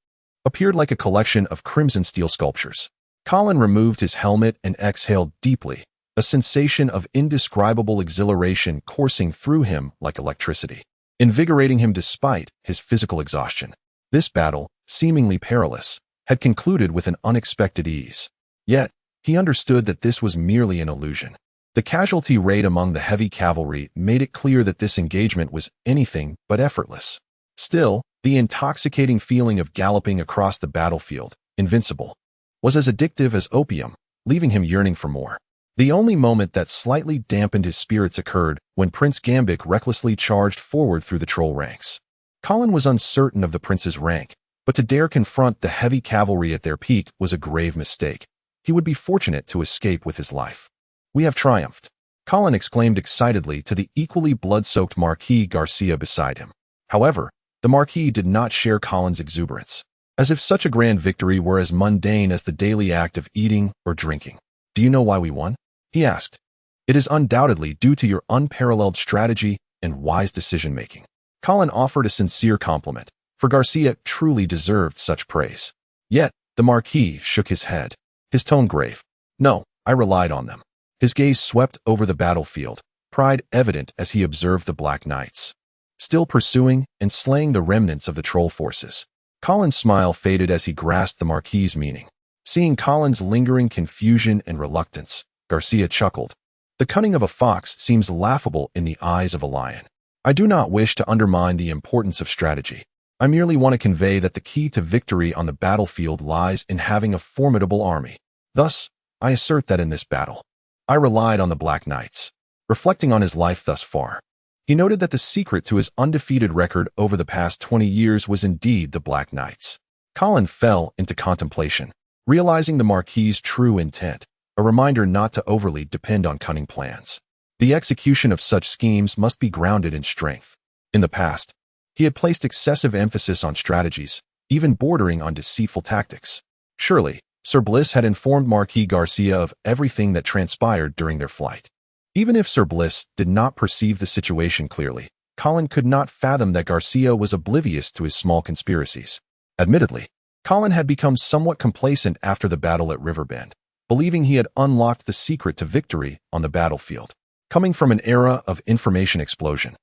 appeared like a collection of crimson steel sculptures. Colin removed his helmet and exhaled deeply, a sensation of indescribable exhilaration coursing through him like electricity, invigorating him despite his physical exhaustion. This battle, seemingly perilous, had concluded with an unexpected ease. Yet, he understood that this was merely an illusion. The casualty rate among the heavy cavalry made it clear that this engagement was anything but effortless. Still, the intoxicating feeling of galloping across the battlefield, invincible, was as addictive as opium, leaving him yearning for more. The only moment that slightly dampened his spirits occurred when Prince Gambit recklessly charged forward through the troll ranks. Colin was uncertain of the prince's rank, but to dare confront the heavy cavalry at their peak was a grave mistake. He would be fortunate to escape with his life. "We have triumphed," Colin exclaimed excitedly to the equally blood-soaked Marquis Garcia beside him. However, the Marquis did not share Colin's exuberance, as if such a grand victory were as mundane as the daily act of eating or drinking. "Do you know why we won?" he asked. "It is undoubtedly due to your unparalleled strategy and wise decision-making." Colin offered a sincere compliment, for Garcia truly deserved such praise. Yet, the Marquis shook his head, his tone grave. "No, I relied on them." His gaze swept over the battlefield, pride evident as he observed the Black Knights, still pursuing and slaying the remnants of the troll forces. Colin's smile faded as he grasped the Marquis's meaning. Seeing Colin's lingering confusion and reluctance, Garcia chuckled. "The cunning of a fox seems laughable in the eyes of a lion. I do not wish to undermine the importance of strategy. I merely want to convey that the key to victory on the battlefield lies in having a formidable army. Thus, I assert that in this battle, I relied on the Black Knights." Reflecting on his life thus far, he noted that the secret to his undefeated record over the past 20 years was indeed the Black Knights. Colin fell into contemplation, realizing the Marquis's true intent, a reminder not to overly depend on cunning plans. The execution of such schemes must be grounded in strength. In the past, he had placed excessive emphasis on strategies, even bordering on deceitful tactics. Surely, Sir Bliss had informed Marquis Garcia of everything that transpired during their flight. Even if Sir Bliss did not perceive the situation clearly, Colin could not fathom that Garcia was oblivious to his small conspiracies. Admittedly, Colin had become somewhat complacent after the battle at Riverbend, believing he had unlocked the secret to victory on the battlefield. Coming from an era of information explosion,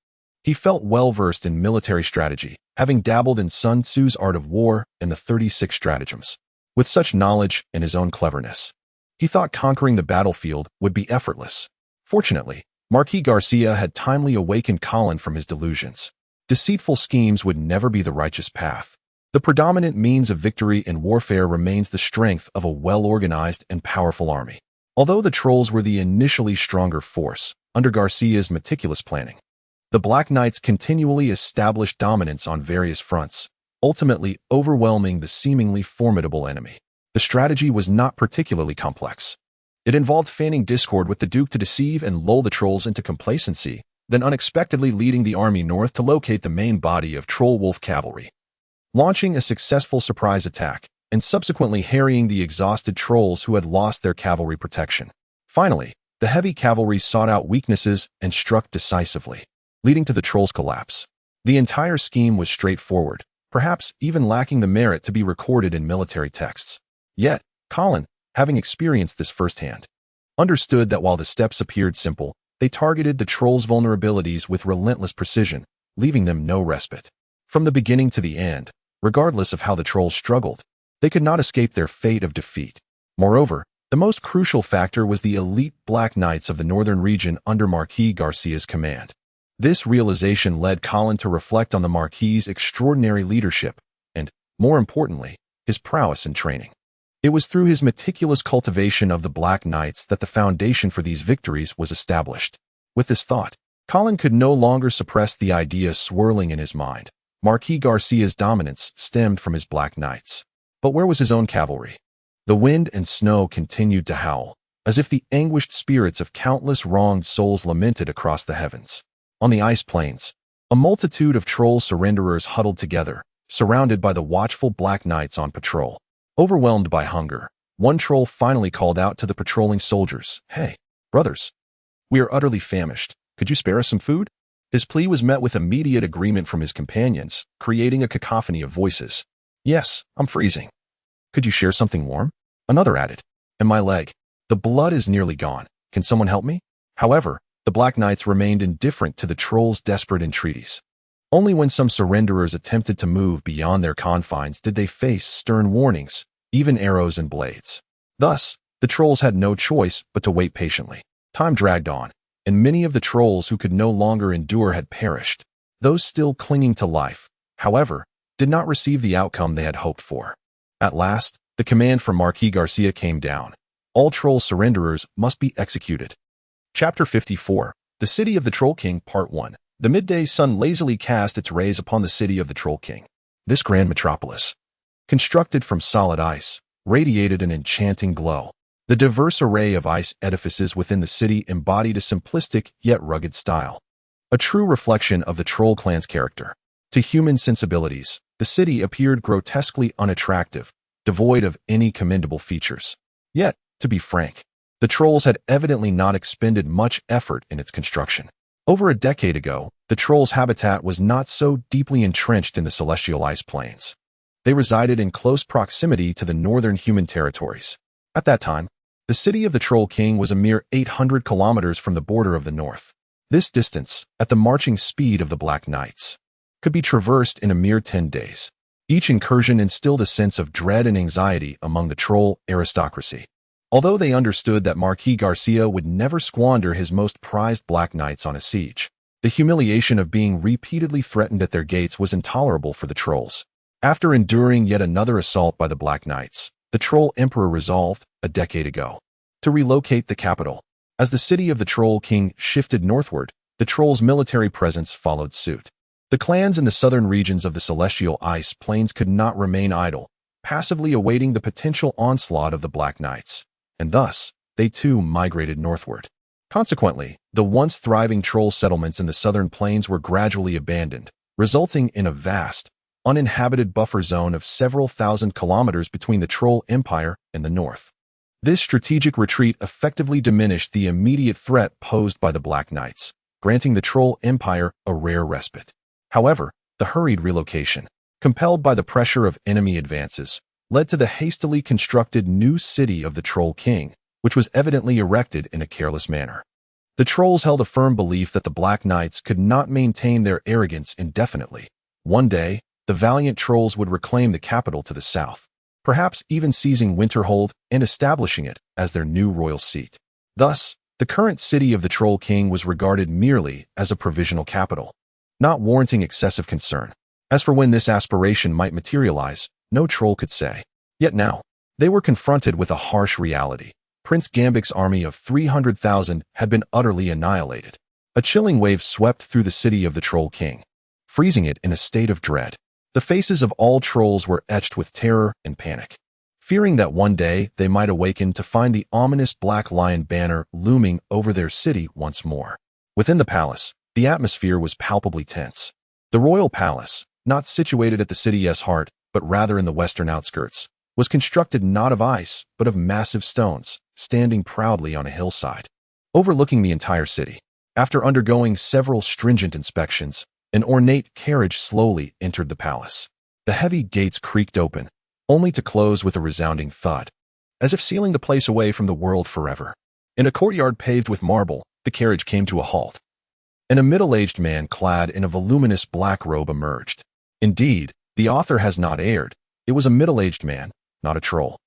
he felt well-versed in military strategy, having dabbled in Sun Tzu's Art of War and the 36 Stratagems. With such knowledge and his own cleverness, he thought conquering the battlefield would be effortless. Fortunately, Marquis Garcia had timely awakened Colin from his delusions. Deceitful schemes would never be the righteous path. The predominant means of victory in warfare remains the strength of a well-organized and powerful army. Although the trolls were the initially stronger force, under Garcia's meticulous planning, the Black Knights continually established dominance on various fronts, ultimately overwhelming the seemingly formidable enemy. The strategy was not particularly complex. It involved feigning discord with the Duke to deceive and lull the trolls into complacency, then unexpectedly leading the army north to locate the main body of Troll Wolf cavalry, launching a successful surprise attack, and subsequently harrying the exhausted trolls who had lost their cavalry protection. Finally, the heavy cavalry sought out weaknesses and struck decisively, leading to the trolls' collapse. The entire scheme was straightforward, perhaps even lacking the merit to be recorded in military texts. Yet, Colin, having experienced this firsthand, understood that while the steps appeared simple, they targeted the trolls' vulnerabilities with relentless precision, leaving them no respite. From the beginning to the end, regardless of how the trolls struggled, they could not escape their fate of defeat. Moreover, the most crucial factor was the elite Black Knights of the northern region under Marquis Garcia's command. This realization led Colin to reflect on the Marquis's extraordinary leadership and, more importantly, his prowess in training. It was through his meticulous cultivation of the Black Knights that the foundation for these victories was established. With this thought, Colin could no longer suppress the idea swirling in his mind. Marquis Garcia's dominance stemmed from his Black Knights. But where was his own cavalry? The wind and snow continued to howl, as if the anguished spirits of countless wronged souls lamented across the heavens. On the ice plains, a multitude of troll surrenderers huddled together, surrounded by the watchful Black Knights on patrol. Overwhelmed by hunger, one troll finally called out to the patrolling soldiers, "Hey, brothers, we are utterly famished. Could you spare us some food?" His plea was met with immediate agreement from his companions, creating a cacophony of voices. "Yes, I'm freezing. Could you share something warm?" Another added, "And my leg. The blood is nearly gone. Can someone help me?" However, the Black Knights remained indifferent to the trolls' desperate entreaties. Only when some surrenderers attempted to move beyond their confines did they face stern warnings, even arrows and blades. Thus, the trolls had no choice but to wait patiently. Time dragged on, and many of the trolls who could no longer endure had perished. Those still clinging to life, however, did not receive the outcome they had hoped for. At last, the command from Marquis Garcia came down. All troll surrenderers must be executed. Chapter 54. The City of the Troll King, Part 1. The midday sun lazily cast its rays upon the city of the Troll King. This grand metropolis, constructed from solid ice, radiated an enchanting glow. The diverse array of ice edifices within the city embodied a simplistic yet rugged style, a true reflection of the Troll clan's character. To human sensibilities, the city appeared grotesquely unattractive, devoid of any commendable features. Yet, to be frank, the trolls had evidently not expended much effort in its construction. Over a decade ago, the trolls' habitat was not so deeply entrenched in the celestial ice plains. They resided in close proximity to the northern human territories. At that time, the city of the Troll King was a mere 800 kilometers from the border of the north. This distance, at the marching speed of the Black Knights, could be traversed in a mere 10 days. Each incursion instilled a sense of dread and anxiety among the troll aristocracy. Although they understood that Marquis Garcia would never squander his most prized Black Knights on a siege, the humiliation of being repeatedly threatened at their gates was intolerable for the trolls. After enduring yet another assault by the Black Knights, the Troll Emperor resolved, a decade ago, to relocate the capital. As the city of the Troll King shifted northward, the trolls' military presence followed suit. The clans in the southern regions of the celestial ice plains could not remain idle, passively awaiting the potential onslaught of the Black Knights, and thus, they too migrated northward. Consequently, the once thriving troll settlements in the southern plains were gradually abandoned, resulting in a vast, uninhabited buffer zone of several thousand kilometers between the Troll Empire and the north. This strategic retreat effectively diminished the immediate threat posed by the Black Knights, granting the Troll Empire a rare respite. However, the hurried relocation, compelled by the pressure of enemy advances, led to the hastily constructed new city of the Troll King, which was evidently erected in a careless manner. The Trolls held a firm belief that the Black Knights could not maintain their arrogance indefinitely. One day, the valiant Trolls would reclaim the capital to the south, perhaps even seizing Winterhold and establishing it as their new royal seat. Thus, the current city of the Troll King was regarded merely as a provisional capital, not warranting excessive concern. As for when this aspiration might materialize, no troll could say. Yet now, they were confronted with a harsh reality. Prince Gambic's army of 300,000 had been utterly annihilated. A chilling wave swept through the city of the Troll King, freezing it in a state of dread. The faces of all trolls were etched with terror and panic, fearing that one day they might awaken to find the ominous Black Lion banner looming over their city once more. Within the palace, the atmosphere was palpably tense. The royal palace, not situated at the city's heart, but rather in the western outskirts, was constructed not of ice, but of massive stones, standing proudly on a hillside, overlooking the entire city. After undergoing several stringent inspections, an ornate carriage slowly entered the palace. The heavy gates creaked open, only to close with a resounding thud, as if sealing the place away from the world forever. In a courtyard paved with marble, the carriage came to a halt, and a middle-aged man clad in a voluminous black robe emerged. Indeed, the author has not erred. It was a middle-aged man, not a troll.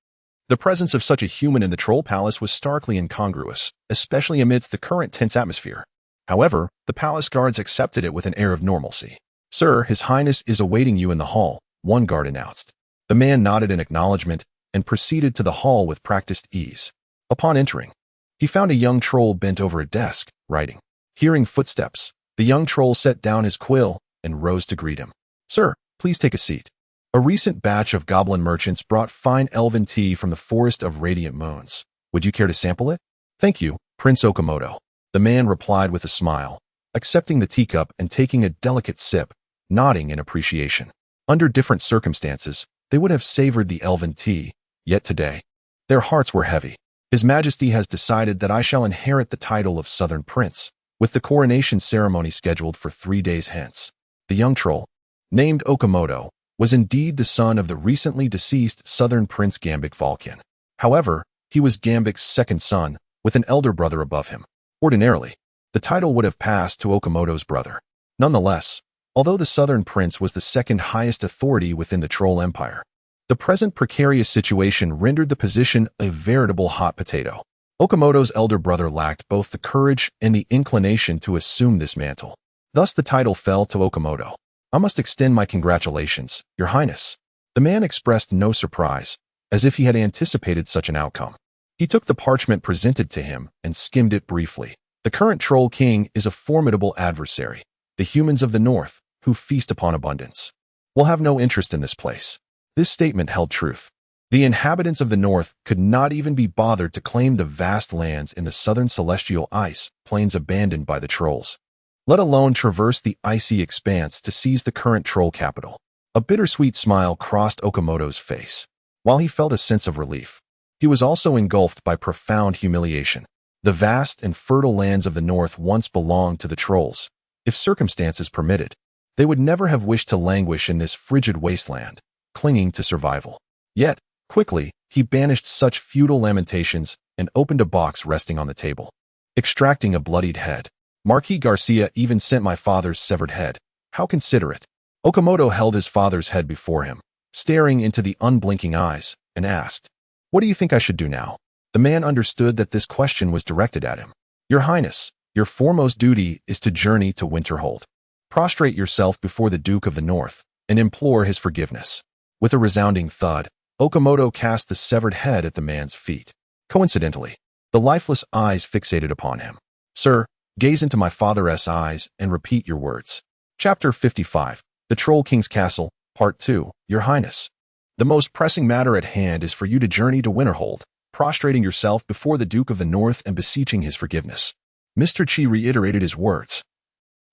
The presence of such a human in the troll palace was starkly incongruous, especially amidst the current tense atmosphere. However, the palace guards accepted it with an air of normalcy. "Sir, His Highness is awaiting you in the hall," one guard announced. The man nodded in acknowledgement and proceeded to the hall with practiced ease. Upon entering, he found a young troll bent over a desk, writing. Hearing footsteps, the young troll set down his quill and rose to greet him. "Sir, please take a seat." A recent batch of goblin merchants brought fine elven tea from the Forest of Radiant Moons. "Would you care to sample it?" "Thank you, Prince Okamoto," the man replied with a smile, accepting the teacup and taking a delicate sip, nodding in appreciation. Under different circumstances, they would have savored the elven tea, yet today, their hearts were heavy. "His Majesty has decided that I shall inherit the title of Southern Prince, with the coronation ceremony scheduled for 3 days hence." The young troll, named Okamoto, was indeed the son of the recently deceased Southern Prince Gambic Vulcan. However, he was Gambic's second son, with an elder brother above him. Ordinarily, the title would have passed to Okamoto's brother. Nonetheless, although the Southern Prince was the second highest authority within the Troll Empire, the present precarious situation rendered the position a veritable hot potato. Okamoto's elder brother lacked both the courage and the inclination to assume this mantle. Thus the title fell to Okamoto. "I must extend my congratulations, Your Highness." The man expressed no surprise, as if he had anticipated such an outcome. He took the parchment presented to him and skimmed it briefly. "The current Troll King is a formidable adversary. The humans of the North, who feast upon abundance, will have no interest in this place." This statement held truth. The inhabitants of the North could not even be bothered to claim the vast lands in the southern celestial ice plains abandoned by the trolls, let alone traverse the icy expanse to seize the current troll capital. A bittersweet smile crossed Okamoto's face. While he felt a sense of relief, he was also engulfed by profound humiliation. The vast and fertile lands of the North once belonged to the trolls. If circumstances permitted, they would never have wished to languish in this frigid wasteland, clinging to survival. Yet, quickly, he banished such futile lamentations and opened a box resting on the table, extracting a bloodied head. "Marquis Garcia even sent my father's severed head. How considerate." Okamoto held his father's head before him, staring into the unblinking eyes, and asked, "What do you think I should do now?" The man understood that this question was directed at him. "Your Highness, your foremost duty is to journey to Winterhold. Prostrate yourself before the Duke of the North and implore his forgiveness." With a resounding thud, Okamoto cast the severed head at the man's feet. Coincidentally, the lifeless eyes fixated upon him. "Sir, gaze into my father's eyes and repeat your words." Chapter 55, The Troll King's Castle, Part 2, Your Highness. "The most pressing matter at hand is for you to journey to Winterhold, prostrating yourself before the Duke of the North and beseeching his forgiveness." Mr. Chi reiterated his words,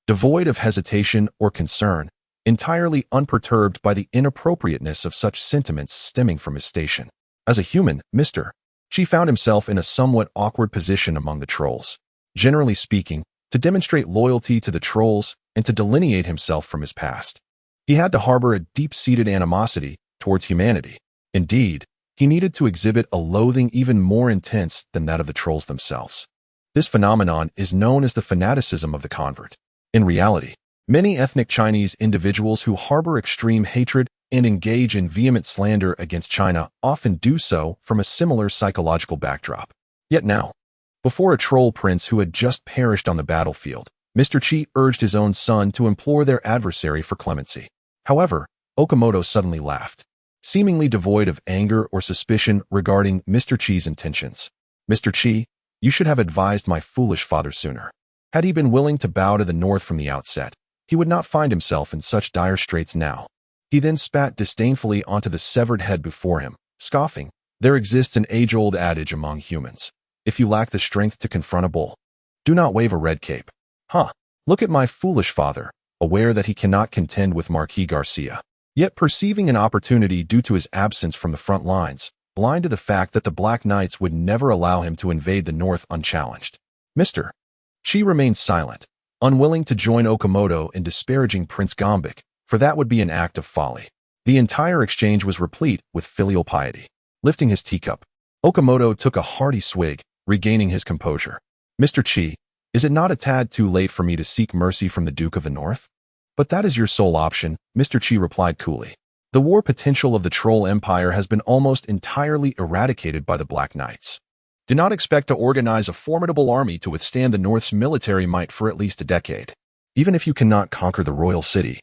devoid of hesitation or concern, entirely unperturbed by the inappropriateness of such sentiments stemming from his station. As a human, Mr. Chi found himself in a somewhat awkward position among the trolls. Generally speaking, to demonstrate loyalty to the trolls and to delineate himself from his past. He had to harbor a deep-seated animosity towards humanity. Indeed, he needed to exhibit a loathing even more intense than that of the trolls themselves. This phenomenon is known as the fanaticism of the convert. In reality, many ethnic Chinese individuals who harbor extreme hatred and engage in vehement slander against China often do so from a similar psychological backdrop. Yet now, before a troll prince who had just perished on the battlefield, Mr. Qi urged his own son to implore their adversary for clemency. However, Okamoto suddenly laughed, seemingly devoid of anger or suspicion regarding Mr. Qi's intentions. "Mr. Qi, you should have advised my foolish father sooner. Had he been willing to bow to the north from the outset, he would not find himself in such dire straits now." He then spat disdainfully onto the severed head before him, scoffing, "There exists an age-old adage among humans. If you lack the strength to confront a bull, do not wave a red cape. Huh, look at my foolish father, aware that he cannot contend with Marquis Garcia, yet perceiving an opportunity due to his absence from the front lines, blind to the fact that the Black Knights would never allow him to invade the north unchallenged." Mr. Qi remained silent, unwilling to join Okamoto in disparaging Prince Gombik, for that would be an act of folly. The entire exchange was replete with filial piety. Lifting his teacup, Okamoto took a hearty swig, regaining his composure. "Mr. Qi, is it not a tad too late for me to seek mercy from the Duke of the North?" "But that is your sole option," Mr. Qi replied coolly. "The war potential of the Troll Empire has been almost entirely eradicated by the Black Knights. Do not expect to organize a formidable army to withstand the North's military might for at least a decade. Even if you cannot conquer the royal city,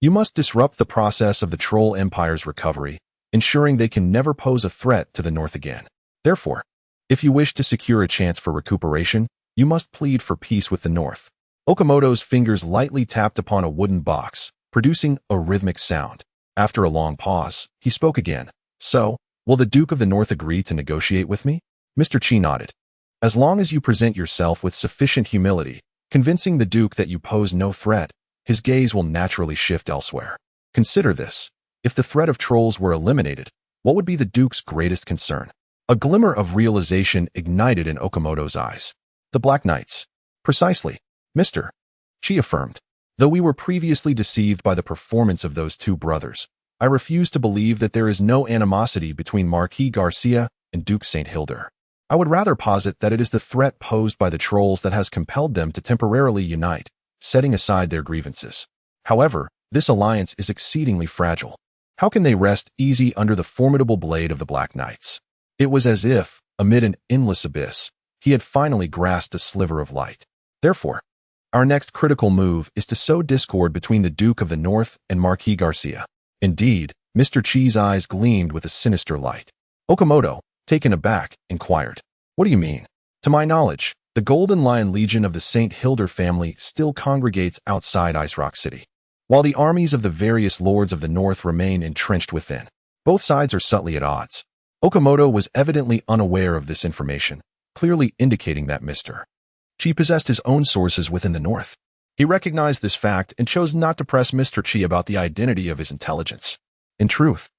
you must disrupt the process of the Troll Empire's recovery, ensuring they can never pose a threat to the North again. Therefore, if you wish to secure a chance for recuperation, you must plead for peace with the North." Okamoto's fingers lightly tapped upon a wooden box, producing a rhythmic sound. After a long pause, he spoke again. "So, will the Duke of the North agree to negotiate with me?" Mr. Qi nodded. "As long as you present yourself with sufficient humility, convincing the Duke that you pose no threat, his gaze will naturally shift elsewhere. Consider this. If the threat of trolls were eliminated, what would be the Duke's greatest concern?" A glimmer of realization ignited in Okamoto's eyes. "The Black Knights." "Precisely, Mr. Qi affirmed. "Though we were previously deceived by the performance of those two brothers, I refuse to believe that there is no animosity between Marquis Garcia and Duke St. Hilder. I would rather posit that it is the threat posed by the trolls that has compelled them to temporarily unite, setting aside their grievances. However, this alliance is exceedingly fragile. How can they rest easy under the formidable blade of the Black Knights?" It was as if, amid an endless abyss, he had finally grasped a sliver of light. "Therefore, our next critical move is to sow discord between the Duke of the North and Marquis Garcia." Indeed, Mr. Qi's eyes gleamed with a sinister light. Okamoto, taken aback, inquired, "What do you mean?" "To my knowledge, the Golden Lion Legion of the St. Hilder family still congregates outside Ice Rock City, while the armies of the various lords of the North remain entrenched within. Both sides are subtly at odds." Okamoto was evidently unaware of this information, clearly indicating that Mr. Qi possessed his own sources within the North. He recognized this fact and chose not to press Mr. Qi about the identity of his intelligence. In truth,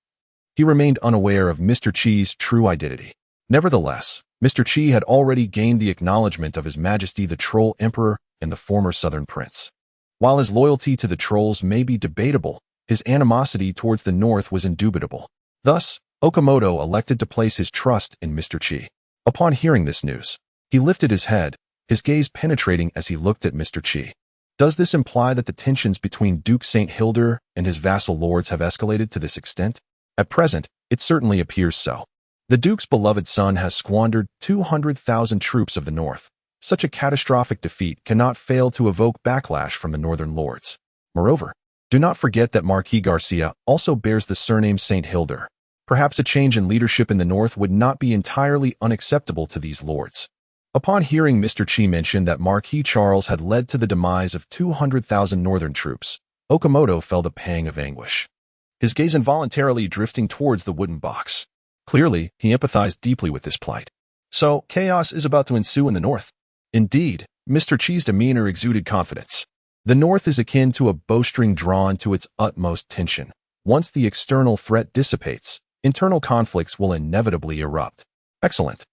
he remained unaware of Mr. Qi's true identity. Nevertheless, Mr. Qi had already gained the acknowledgement of His Majesty the Troll Emperor and the former Southern Prince. While his loyalty to the trolls may be debatable, his animosity towards the North was indubitable. Thus, Okamoto elected to place his trust in Mr. Qi. Upon hearing this news, he lifted his head, his gaze penetrating as he looked at Mr. Qi. Does this imply that the tensions between Duke St. Hilder and his vassal lords have escalated to this extent? At present, it certainly appears so. The Duke's beloved son has squandered 200,000 troops of the North. Such a catastrophic defeat cannot fail to evoke backlash from the Northern lords. Moreover, do not forget that Marquis Garcia also bears the surname St. Hilder. Perhaps a change in leadership in the North would not be entirely unacceptable to these lords. Upon hearing Mr. Qi mention that Marquis Charles had led to the demise of 200,000 Northern troops, Okamoto felt a pang of anguish, his gaze involuntarily drifting towards the wooden box. Clearly, he empathized deeply with this plight. So, chaos is about to ensue in the North. Indeed, Mr. Qi's demeanor exuded confidence. The North is akin to a bowstring drawn to its utmost tension. Once the external threat dissipates, internal conflicts will inevitably erupt. Excellent.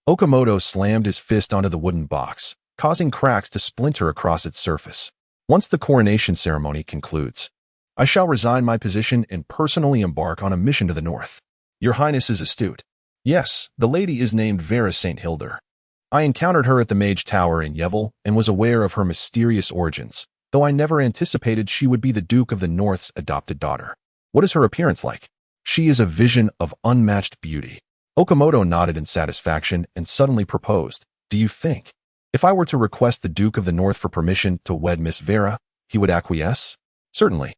Okamoto slammed his fist onto the wooden box, causing cracks to splinter across its surface. Once the coronation ceremony concludes, I shall resign my position and personally embark on a mission to the north. Your Highness is astute. Yes, the lady is named Vera St. Hilder. I encountered her at the Mage Tower in Yevil and was aware of her mysterious origins, though I never anticipated she would be the Duke of the North's adopted daughter. What is her appearance like? She is a vision of unmatched beauty. Okamoto nodded in satisfaction and suddenly proposed. Do you think, if I were to request the Duke of the North for permission to wed Miss Vera, he would acquiesce? Certainly.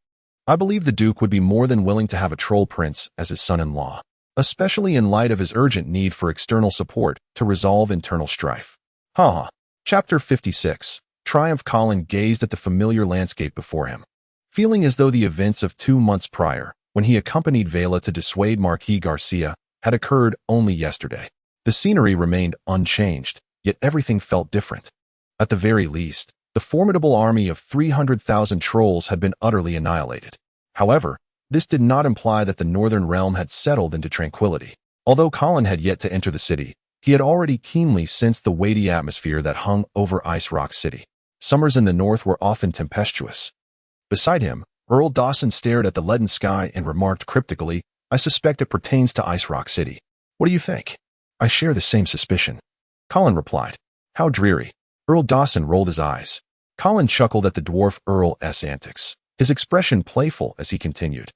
I believe the Duke would be more than willing to have a troll prince as his son-in-law, especially in light of his urgent need for external support to resolve internal strife. Haha. Chapter 56. Triumph. Colin gazed at the familiar landscape before him, feeling as though the events of 2 months prior, when he accompanied Vela to dissuade Marquis Garcia, had occurred only yesterday. The scenery remained unchanged, yet everything felt different. At the very least, the formidable army of 300,000 trolls had been utterly annihilated. However, this did not imply that the northern realm had settled into tranquility. Although Colin had yet to enter the city, he had already keenly sensed the weighty atmosphere that hung over Ice Rock City. Summers in the north were often tempestuous. Beside him, Earl Dawson stared at the leaden sky and remarked cryptically, I suspect it pertains to Ice Rock City. What do you think? I share the same suspicion. Colin replied. How dreary. Earl Dawson rolled his eyes. Colin chuckled at the dwarf Earl's antics, his expression playful as he continued.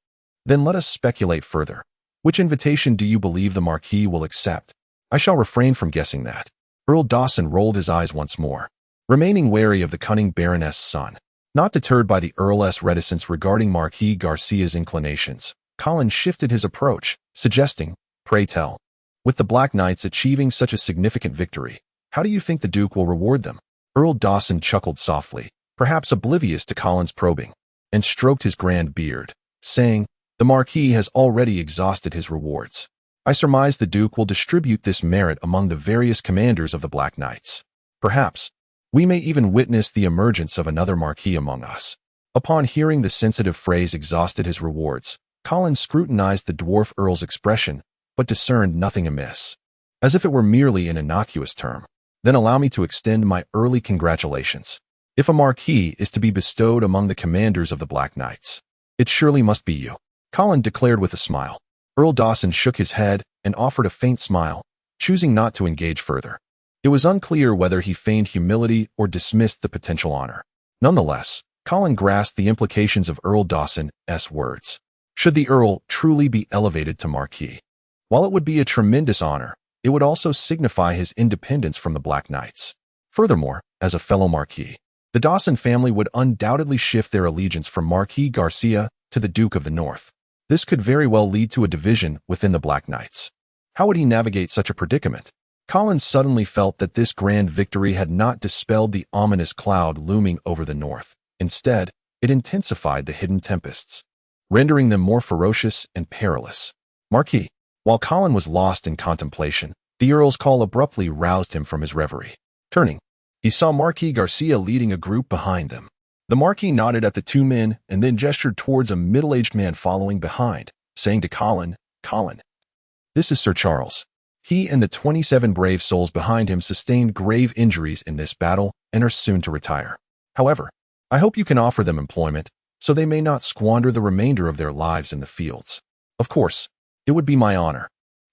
Then let us speculate further. Which invitation do you believe the Marquis will accept? I shall refrain from guessing that. Earl Dawson rolled his eyes once more, remaining wary of the cunning Baroness' son. Not deterred by the Earl's reticence regarding Marquis Garcia's inclinations, Colin shifted his approach, suggesting, pray tell, with the Black Knights achieving such a significant victory, how do you think the Duke will reward them? Earl Dawson chuckled softly, perhaps oblivious to Colin's probing, and stroked his grand beard, saying, the Marquis has already exhausted his rewards. I surmise the Duke will distribute this merit among the various commanders of the Black Knights. Perhaps, we may even witness the emergence of another Marquis among us. Upon hearing the sensitive phrase exhausted his rewards, Colin scrutinized the dwarf Earl's expression, but discerned nothing amiss. As if it were merely an innocuous term. Then allow me to extend my early congratulations. If a Marquis is to be bestowed among the commanders of the Black Knights, it surely must be you, Colin declared with a smile. Earl Dawson shook his head and offered a faint smile, choosing not to engage further. It was unclear whether he feigned humility or dismissed the potential honor. Nonetheless, Colin grasped the implications of Earl Dawson's words. Should the Earl truly be elevated to Marquis, while it would be a tremendous honor, it would also signify his independence from the Black Knights. Furthermore, as a fellow Marquis, the Dawson family would undoubtedly shift their allegiance from Marquis Garcia to the Duke of the North. This could very well lead to a division within the Black Knights. How would he navigate such a predicament? Colin suddenly felt that this grand victory had not dispelled the ominous cloud looming over the north. Instead, it intensified the hidden tempests, rendering them more ferocious and perilous. Marquis. While Colin was lost in contemplation, the Earl's call abruptly roused him from his reverie. Turning, he saw Marquis Garcia leading a group behind them. The Marquis nodded at the two men and then gestured towards a middle-aged man following behind, saying to Colin, Colin, this is Sir Charles. He and the 27 brave souls behind him sustained grave injuries in this battle and are soon to retire. However, I hope you can offer them employment, so they may not squander the remainder of their lives in the fields. Of course, it would be my honor.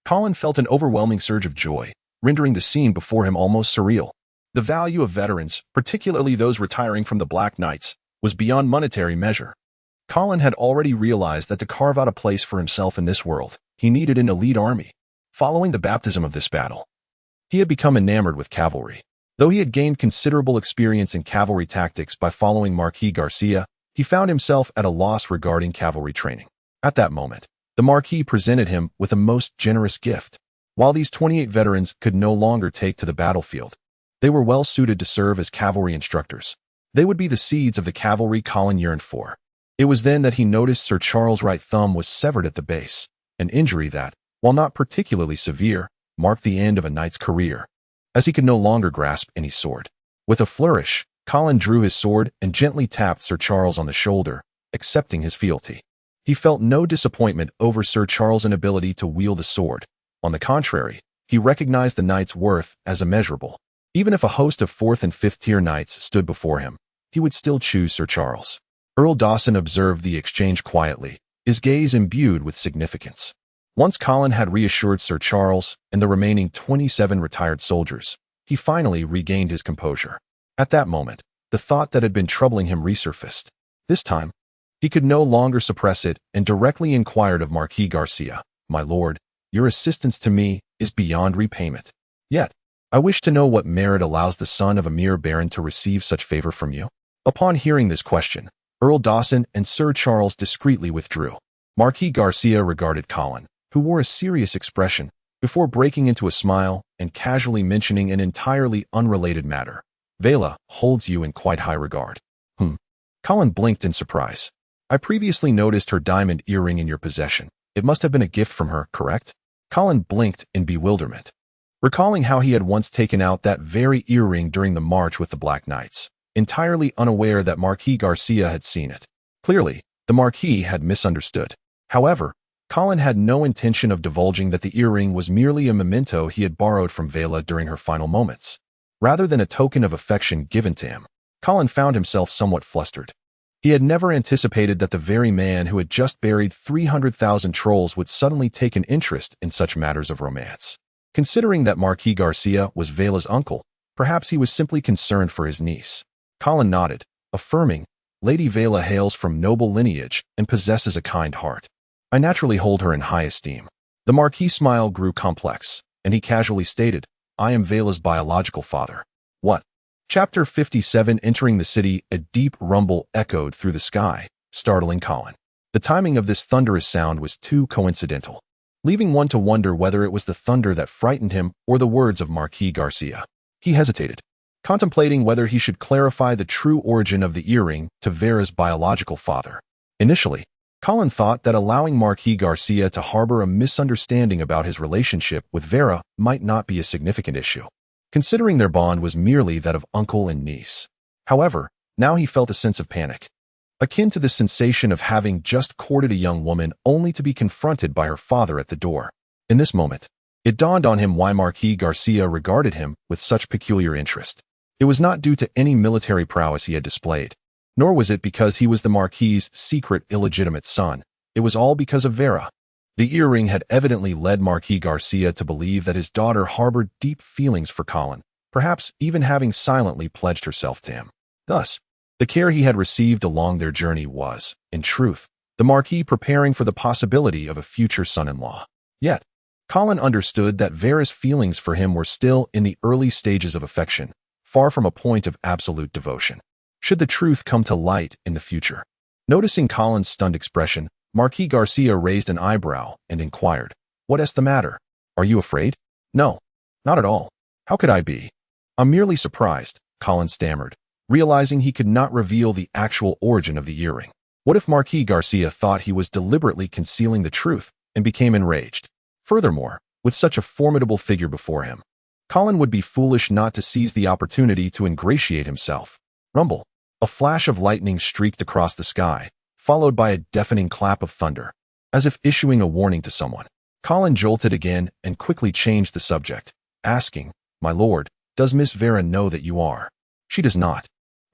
Colin felt an overwhelming surge of joy, rendering the scene before him almost surreal. The value of veterans, particularly those retiring from the Black Knights, was beyond monetary measure. Colin had already realized that to carve out a place for himself in this world, he needed an elite army. Following the baptism of this battle, he had become enamored with cavalry. Though he had gained considerable experience in cavalry tactics by following Marquis Garcia, he found himself at a loss regarding cavalry training. At that moment, the Marquis presented him with a most generous gift. While these 28 veterans could no longer take to the battlefield, they were well suited to serve as cavalry instructors. They would be the seeds of the cavalry Colin yearned for. It was then that he noticed Sir Charles' right thumb was severed at the base, an injury that, while not particularly severe, marked the end of a knight's career, as he could no longer grasp any sword. With a flourish, Colin drew his sword and gently tapped Sir Charles on the shoulder, accepting his fealty. He felt no disappointment over Sir Charles' inability to wield a sword. On the contrary, he recognized the knight's worth as immeasurable. Even if a host of 4th and 5th tier knights stood before him, he would still choose Sir Charles. Earl Dawson observed the exchange quietly, his gaze imbued with significance. Once Colin had reassured Sir Charles and the remaining 27 retired soldiers, he finally regained his composure. At that moment, the thought that had been troubling him resurfaced. This time, he could no longer suppress it and directly inquired of Marquis Garcia, "My lord, your assistance to me is beyond repayment. Yet, I wish to know what merit allows the son of a mere baron to receive such favor from you." Upon hearing this question, Earl Dawson and Sir Charles discreetly withdrew. Marquis Garcia regarded Colin, who wore a serious expression, before breaking into a smile and casually mentioning an entirely unrelated matter. "Vela holds you in quite high regard." Colin blinked in surprise. "I previously noticed her diamond earring in your possession. It must have been a gift from her, correct?" Colin blinked in bewilderment, recalling how he had once taken out that very earring during the march with the Black Knights, entirely unaware that Marquis Garcia had seen it. Clearly, the Marquis had misunderstood. However, Colin had no intention of divulging that the earring was merely a memento he had borrowed from Vela during her final moments. Rather than a token of affection given to him, Colin found himself somewhat flustered. He had never anticipated that the very man who had just buried 300,000 trolls would suddenly take an interest in such matters of romance. Considering that Marquis Garcia was Vela's uncle, perhaps he was simply concerned for his niece. Colin nodded, affirming, "Lady Vela hails from noble lineage and possesses a kind heart. I naturally hold her in high esteem." The Marquis' smile grew complex, and he casually stated, "I am Vela's biological father." What? Chapter 57. Entering the city, a deep rumble echoed through the sky, startling Colin. The timing of this thunderous sound was too coincidental, leaving one to wonder whether it was the thunder that frightened him or the words of Marquis Garcia. He hesitated, contemplating whether he should clarify the true origin of the earring to Vera's biological father. Initially, Colin thought that allowing Marquis Garcia to harbor a misunderstanding about his relationship with Vera might not be a significant issue, considering their bond was merely that of uncle and niece. However, now he felt a sense of panic, akin to the sensation of having just courted a young woman only to be confronted by her father at the door. In this moment, it dawned on him why Marquis Garcia regarded him with such peculiar interest. It was not due to any military prowess he had displayed, nor was it because he was the Marquis's secret illegitimate son. It was all because of Vera. The earring had evidently led Marquis Garcia to believe that his daughter harbored deep feelings for Colin, perhaps even having silently pledged herself to him. Thus, the care he had received along their journey was, in truth, the Marquis preparing for the possibility of a future son-in-law. Yet, Colin understood that Vera's feelings for him were still in the early stages of affection, far from a point of absolute devotion. Should the truth come to light in the future? Noticing Colin's stunned expression, Marquis Garcia raised an eyebrow and inquired, "What is the matter? Are you afraid?" "No, not at all. How could I be? I'm merely surprised," Colin stammered, realizing he could not reveal the actual origin of the earring. What if Marquis Garcia thought he was deliberately concealing the truth and became enraged? Furthermore, with such a formidable figure before him, Colin would be foolish not to seize the opportunity to ingratiate himself. Rumble. A flash of lightning streaked across the sky, followed by a deafening clap of thunder, as if issuing a warning to someone. Colin jolted again and quickly changed the subject, asking, "My lord, does Miss Vera know that you are?" "She does not,"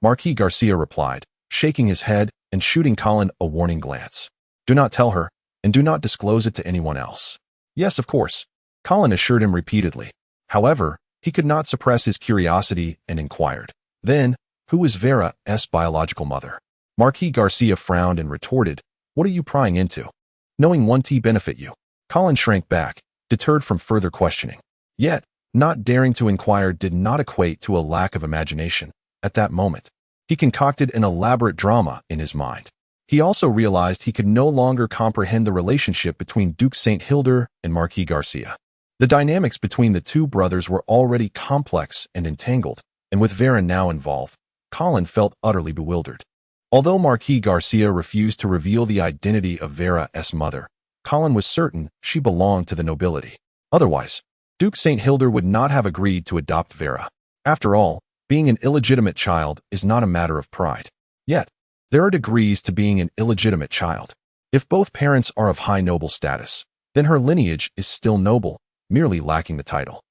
Marquis Garcia replied, shaking his head and shooting Colin a warning glance. "Do not tell her, and do not disclose it to anyone else." "Yes, of course," Colin assured him repeatedly. However, he could not suppress his curiosity and inquired, "Then, who is Vera's biological mother?" Marquis Garcia frowned and retorted, "What are you prying into? Knowing one T benefit you." Colin shrank back, deterred from further questioning. Yet, not daring to inquire did not equate to a lack of imagination. At that moment, he concocted an elaborate drama in his mind. He also realized he could no longer comprehend the relationship between Duke St. Hilder and Marquis Garcia. The dynamics between the two brothers were already complex and entangled, and with Vera now involved, Colin felt utterly bewildered. Although Marquis Garcia refused to reveal the identity of Vera's mother, Colin was certain she belonged to the nobility. Otherwise, Duke St. Hilder would not have agreed to adopt Vera. After all, being an illegitimate child is not a matter of pride. Yet, there are degrees to being an illegitimate child. If both parents are of high noble status, then her lineage is still noble, merely lacking the title.